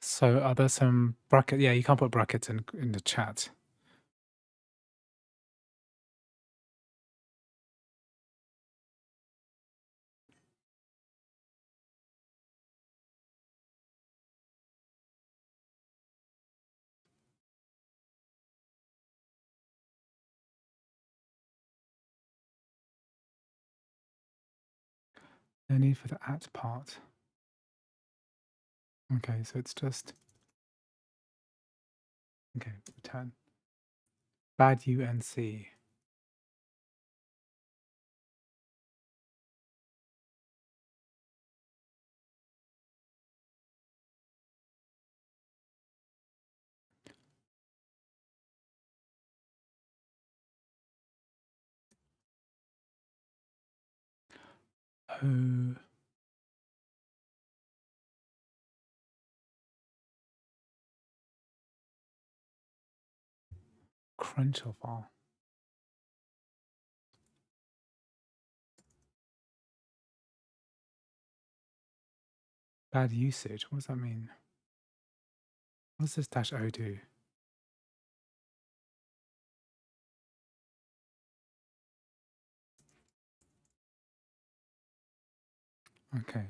So are there some brackets? Yeah, you can't put brackets in the chat. No need for the at part. Okay, so it's just okay. Return bad UNC. Oh. Cruncher file. Bad usage. What does that mean? What does this -o do? Okay.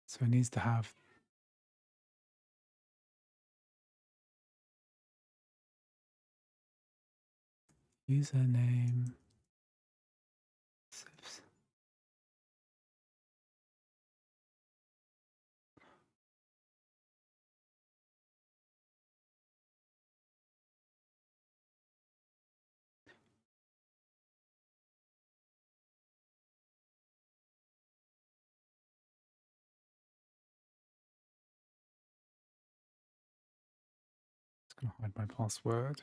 So it needs to have username. Sifs. It's gonna hide my password.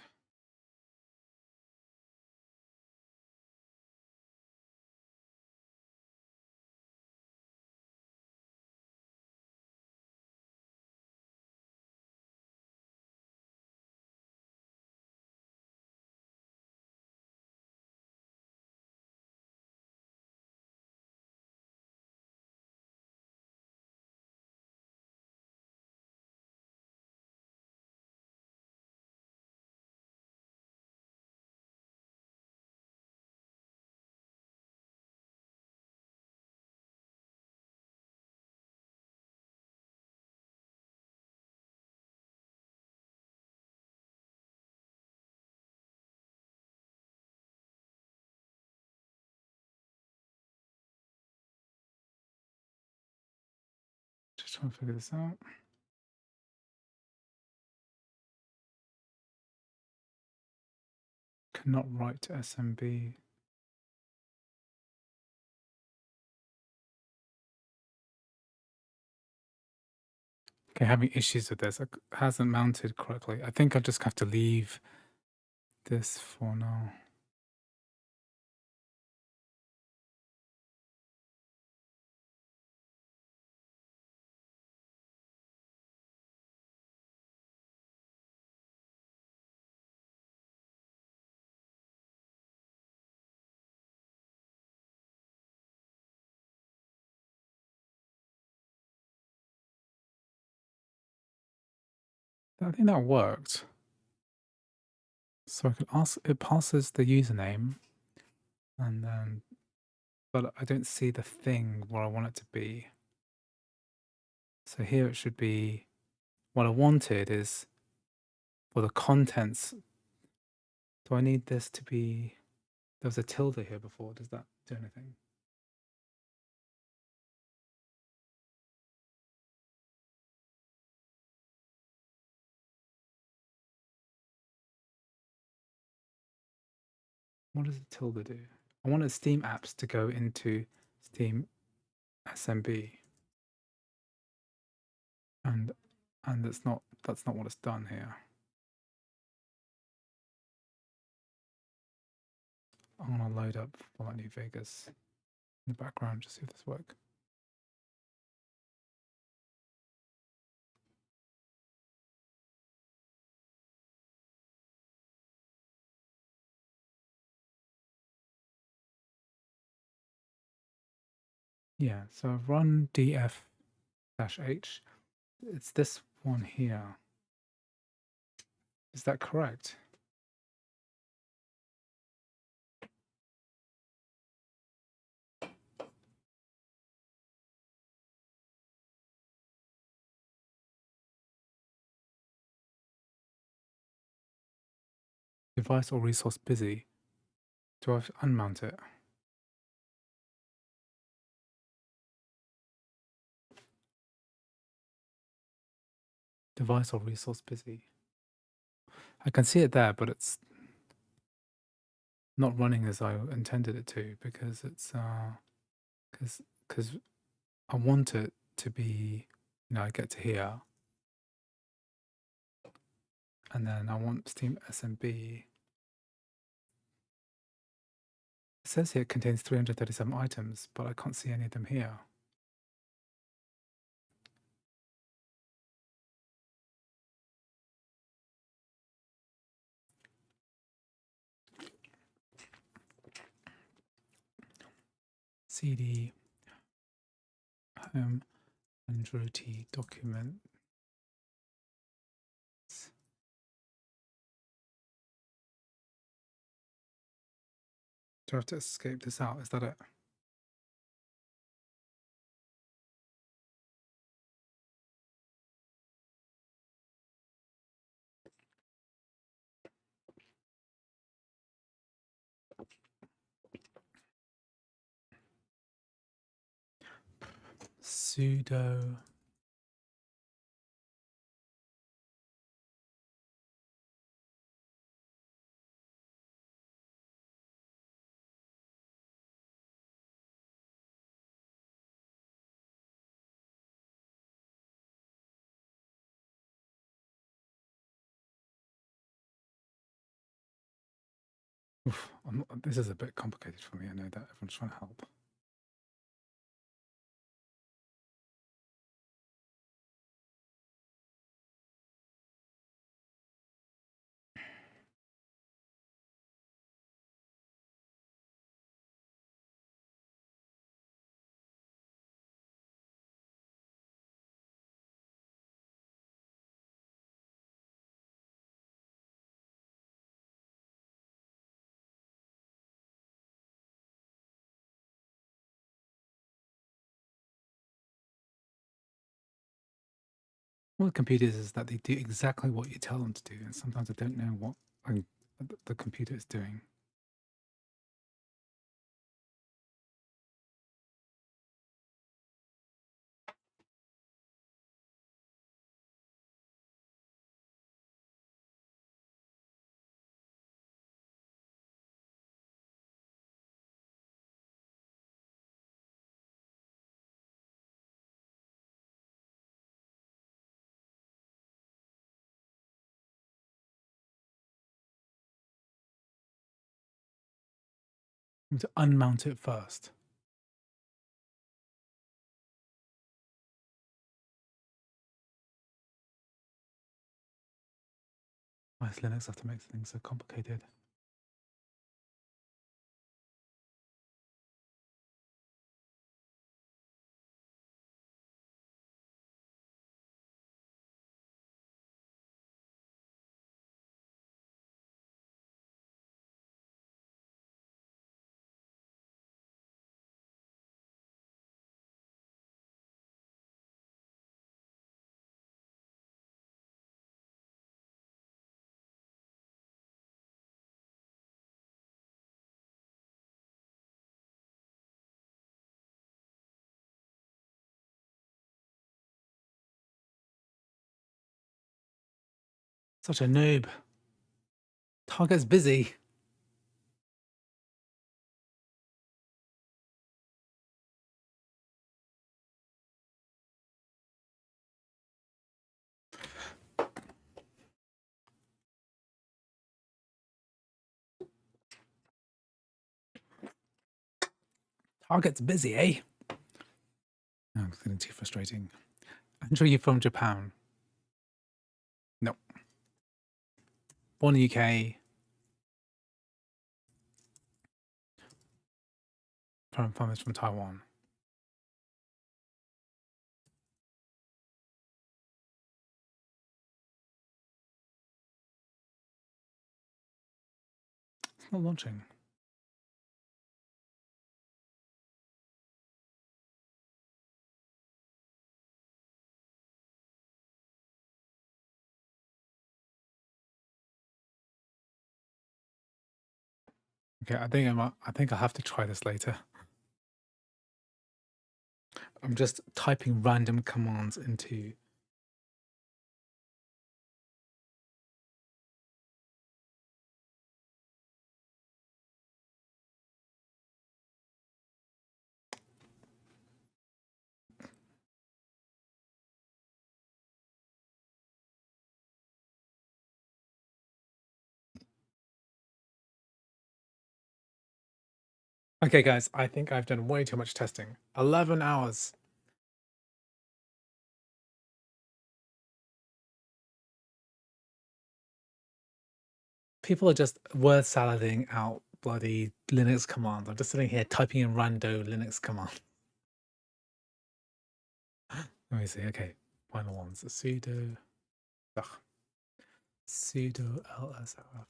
Just trying to figure this out. Cannot write to SMB. Okay, having issues with this. It hasn't mounted correctly. I think I just have to leave this for now. I think that worked. So I can ask, it passes the username, and then, but I don't see the thing where I want it to be. So here it should be, what I wanted is for the contents. Do I need this to be, there was a tilde here before. Does that do anything? What does the tilde do? I wanted Steam apps to go into Steam SMB. And that's not what it's done here. I'm gonna load up Fallout New Vegas in the background just see if this works. Yeah, so I've run df-h. It's this one here. Is that correct? Device or resource busy. Do I have to unmount it? Device or resource busy. I can see it there, but it's not running as I intended it to because it's because I want it to be, I get to here, and then I want Steam SMB. It says here it contains 337 items, but I can't see any of them here. CD home Andrew T document. Do I have to escape this out? Is that it? Sudo Oof, this is a bit complicated for me. I know that everyone's trying to help. Well, with computers is that they do exactly what you tell them to do, and sometimes I don't know what the computer is doing. need to unmount it first. Why does Linux have to make things so complicated? Such a noob. Target's busy. Target's busy, eh? Oh, it's getting too frustrating. Andrew, you from Japan? No. Born in the UK. From Taiwan. It's not launching. Okay, I think I'll have to try this later. I'm just typing random commands into. Okay, guys, I think I've done way too much testing. 11 hours. People are just word salading out bloody Linux commands. I'm just sitting here typing in rando Linux command. Let me see. Okay, final ones. Sudo. Ugh. Sudo lsrf.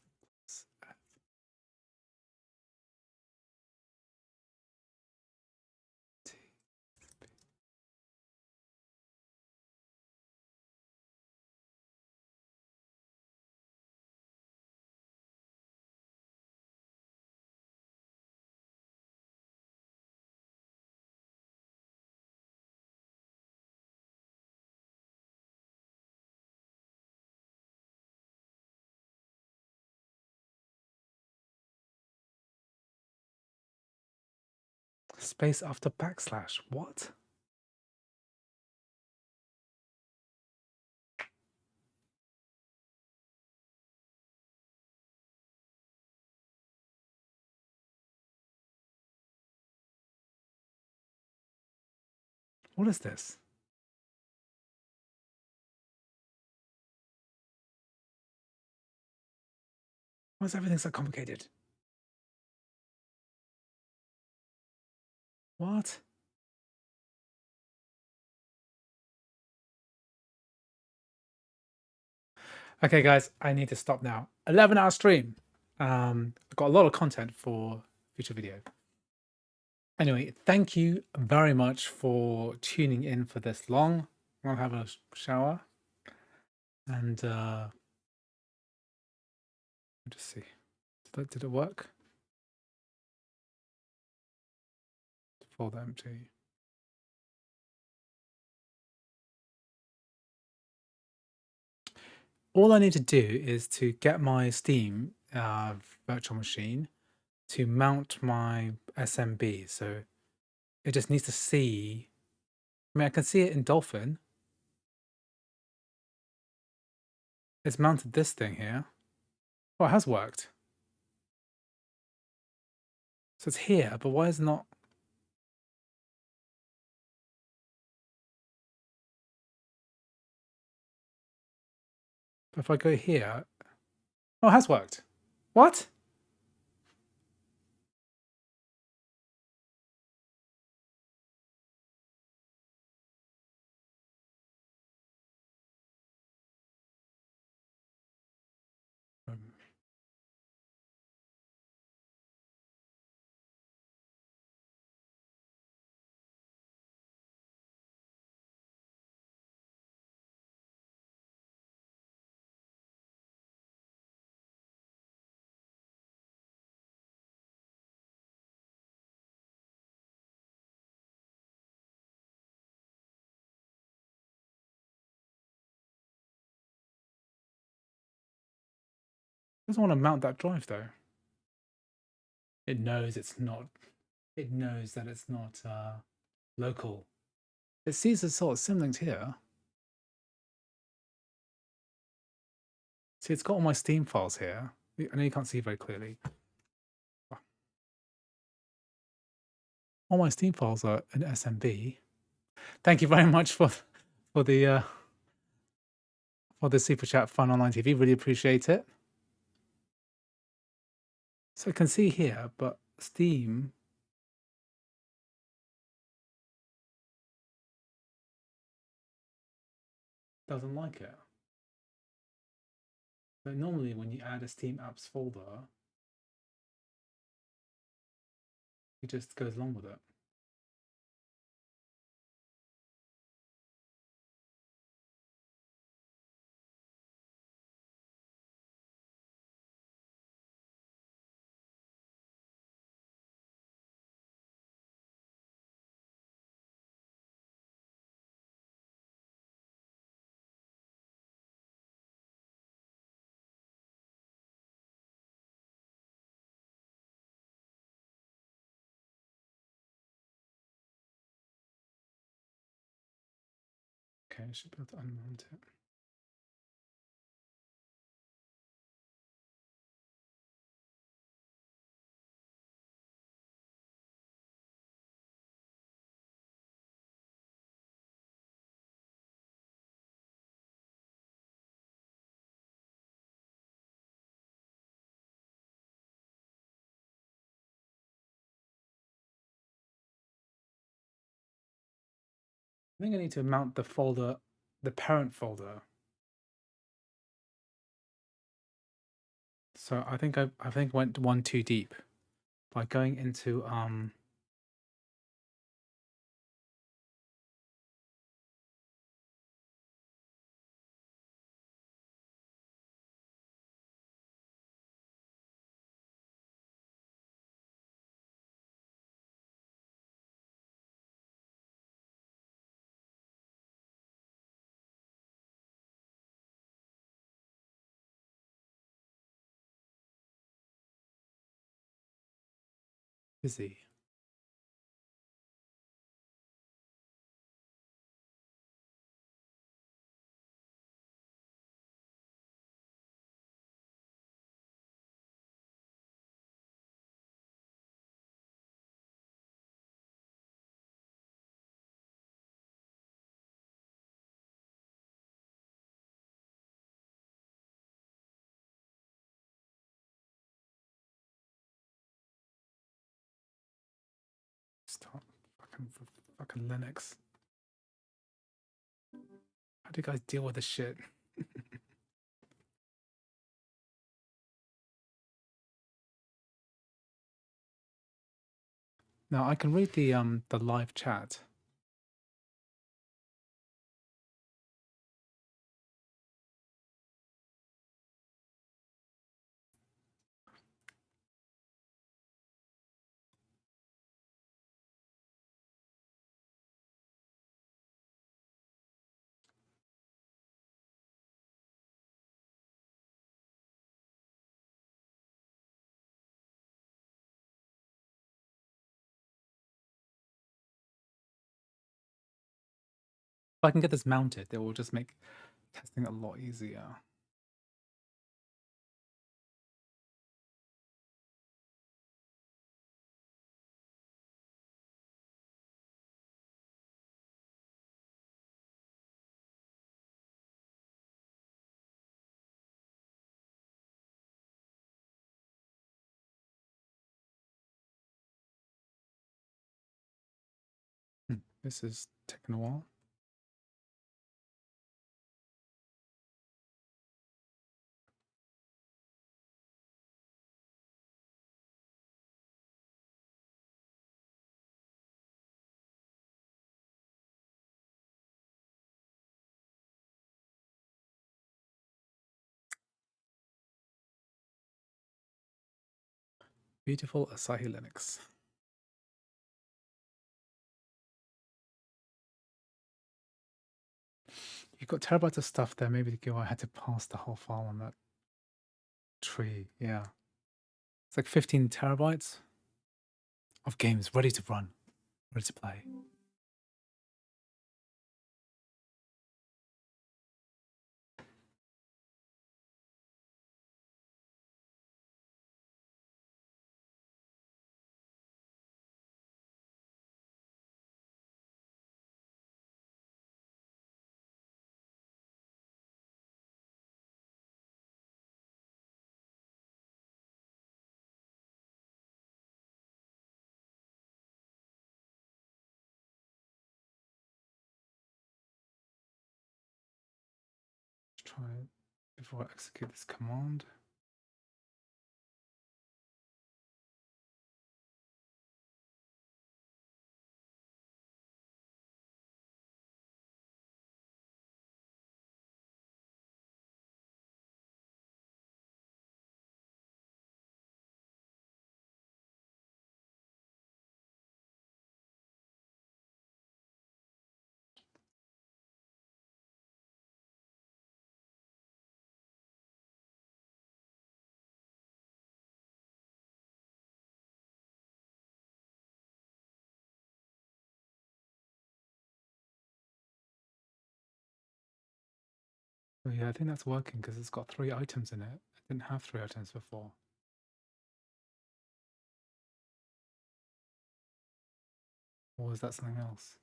Space after backslash. What? What is this? Why is everything so complicated? What? Okay, guys, I need to stop now. 11-hour stream. I've got a lot of content for future video. Anyway, thank you very much for tuning in for this long. I'll have a shower. And just see. Did it work? Folder empty. All I need to do is to get my Steam virtual machine to mount my SMB. So it just needs to see. I mean, I can see it in Dolphin. It's mounted this thing here. Oh, it has worked. So it's here, but why is it not? But if I go here, oh, it has worked. What? Doesn't want to mount that drive though. It knows it's not. It knows that it's not local. It sees the sort of symlinks here. See, it's got all my Steam files here. I know you can't see very clearly. All my Steam files are in SMB. Thank you very much for the super chat, Fun Online TV. Really appreciate it. So I can see here, but Steam doesn't like it. So normally when you add a Steam apps folder, it just goes along with it. Okay, I should be able to unmount it. I think I need to mount the folder, the parent folder. So I think I went one too deep by going into busy. Stop fucking Linux. How do you guys deal with this shit? Now I can read the live chat. If I can get this mounted, it will just make testing a lot easier. This is taking a while. Beautiful Asahi Linux. You've got terabytes of stuff there. Maybe I had to pass the whole file on that tree. Yeah. It's like 15 terabytes of games ready to run, ready to play. Let's try it before I execute this command. Oh yeah, I think that's working because it's got 3 items in it. It didn't have 3 items before. Or is that something else?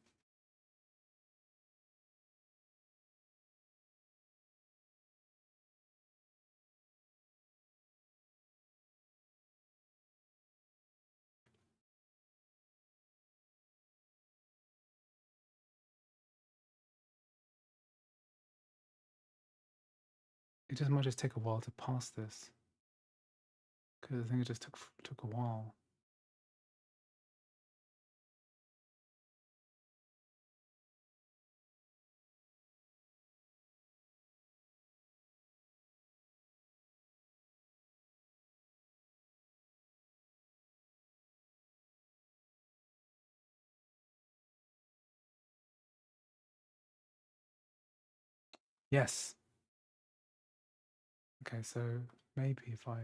It just might just take a while to pass this. Because I think it just took a while. Yes. Okay, so maybe if I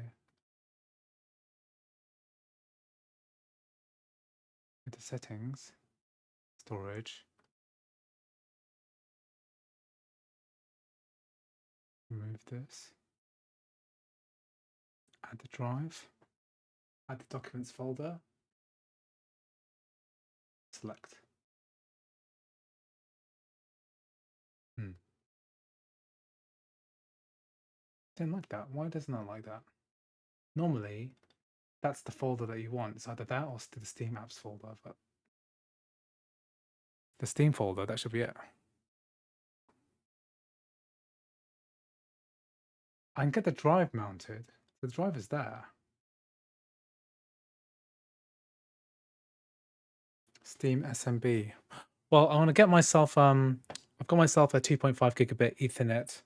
go to settings, storage, remove this, add the drive, add the documents folder, select. Didn't like that. Why doesn't it like that? Normally, that's the folder that you want. It's either that or the Steam apps folder, but the Steam folder, that should be it. I can get the drive mounted. The drive is there. Steam SMB. Well, I want to get myself, I've got myself a 2.5 gigabit Ethernet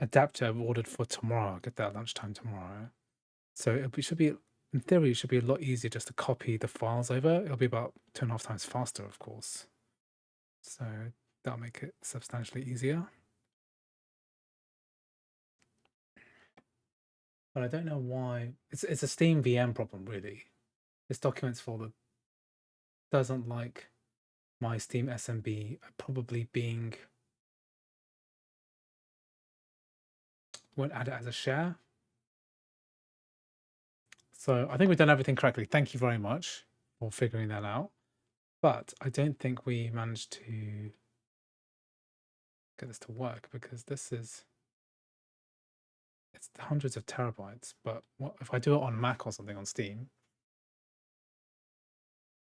adapter I've ordered for tomorrow. I'll get that at lunchtime tomorrow. So it should be, in theory, it should be a lot easier just to copy the files over. It'll be about 2.5 times faster, of course. So that'll make it substantially easier. But I don't know why. It's a Steam VM problem, really. This documents folder doesn't like my Steam SMB probably being, won't add it as a share. So I think we've done everything correctly. Thank you very much for figuring that out. But I don't think we managed to get this to work because this is, it's hundreds of terabytes. But what if I do it on Mac or something on Steam,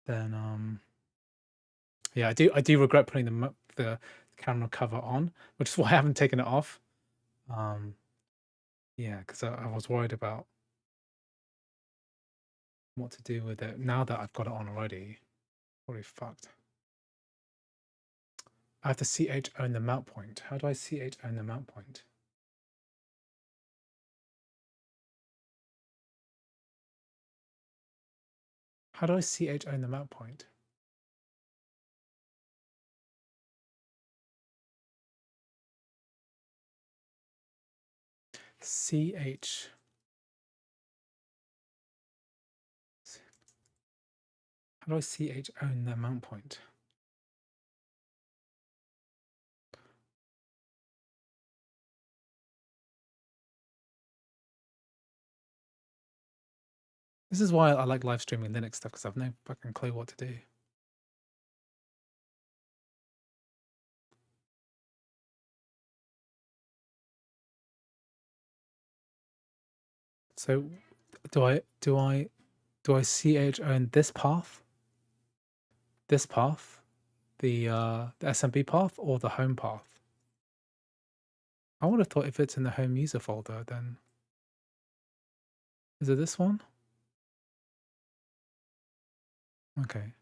then Yeah, I do regret putting the camera cover on, which is why I haven't taken it off. Yeah, because I was worried about what to do with it. Now that I've got it on already, probably fucked. I have to CH own the mount point. How do I CH own the mount point? How do I CH own the mount point? CH. How do I CH own the mount point? This is why I like live streaming Linux stuff, because I've no fucking clue what to do. So do I CH own this path? This path? The SMB path or the home path? I would have thought if it's in the home user folder, then is it this one? Okay.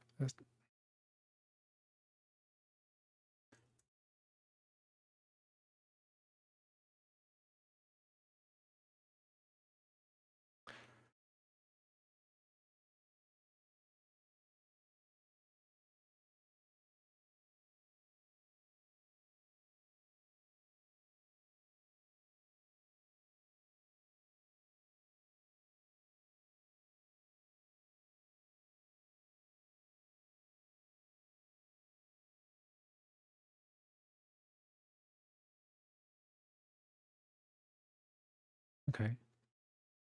Okay.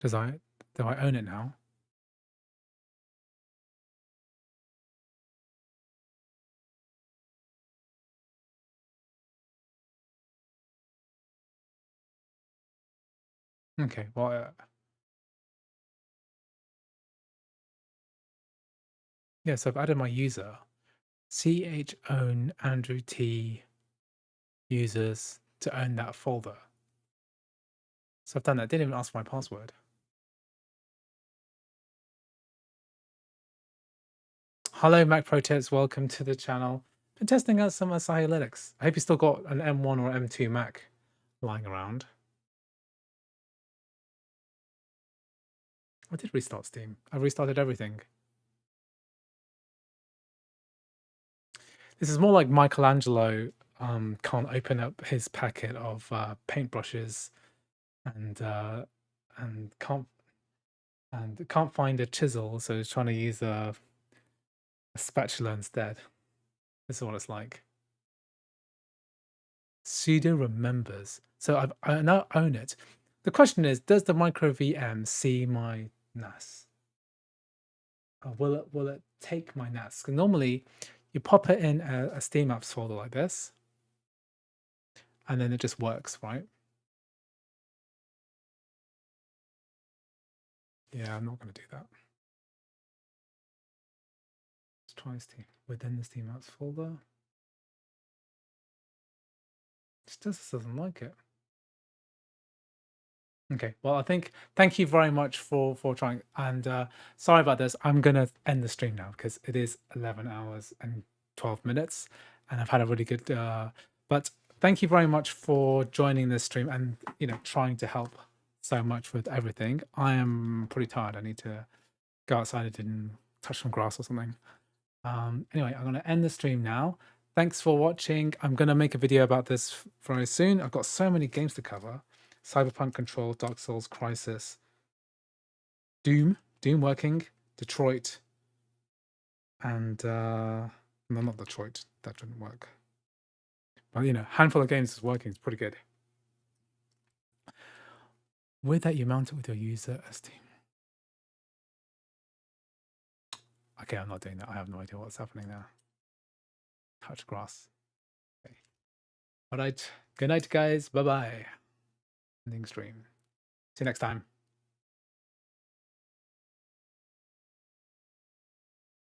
Do I own it now? Okay. Well, yeah. So I've added my user. CH own Andrew T users to own that folder. So I've done that. Didn't even ask for my password. Hello, Mac Pro Tips. Welcome to the channel. Been testing out some Asahi Linux. I hope you still got an M1 or M2 Mac lying around. I did restart Steam. I restarted everything. This is more like Michelangelo can't open up his packet of paintbrushes and can't find a chisel, so he's trying to use a spatula instead. This is what it's like. Sudo remembers. So I now own it. The question is, does the micro VM see my NAS? Or will it take my NAS? 'Cause normally you pop it in a Steam apps folder like this, and then it just works, right? Yeah, I'm not going to do that. Let's try Steam within the Steam apps folder. It just doesn't like it. Okay, well, I think thank you very much for trying, and sorry about this. I'm gonna end the stream now because it is 11 hours and 12 minutes, and I've had a really good. But thank you very much for joining this stream and trying to help so much with everything. I am pretty tired. I need to go outside and touch some grass or something. Anyway, I'm gonna end the stream now. Thanks for watching. I'm gonna make a video about this very soon. I've got so many games to cover. Cyberpunk, Control, Dark Souls, Crysis, Doom working, Detroit, and no, not Detroit. That didn't work. But handful of games is working. It's pretty good. With that, you mount it with your user as Steam. Okay, I'm not doing that. I have no idea what's happening there. Touch grass. Okay. All right. Good night, guys. Bye bye. Ending stream. See you next time.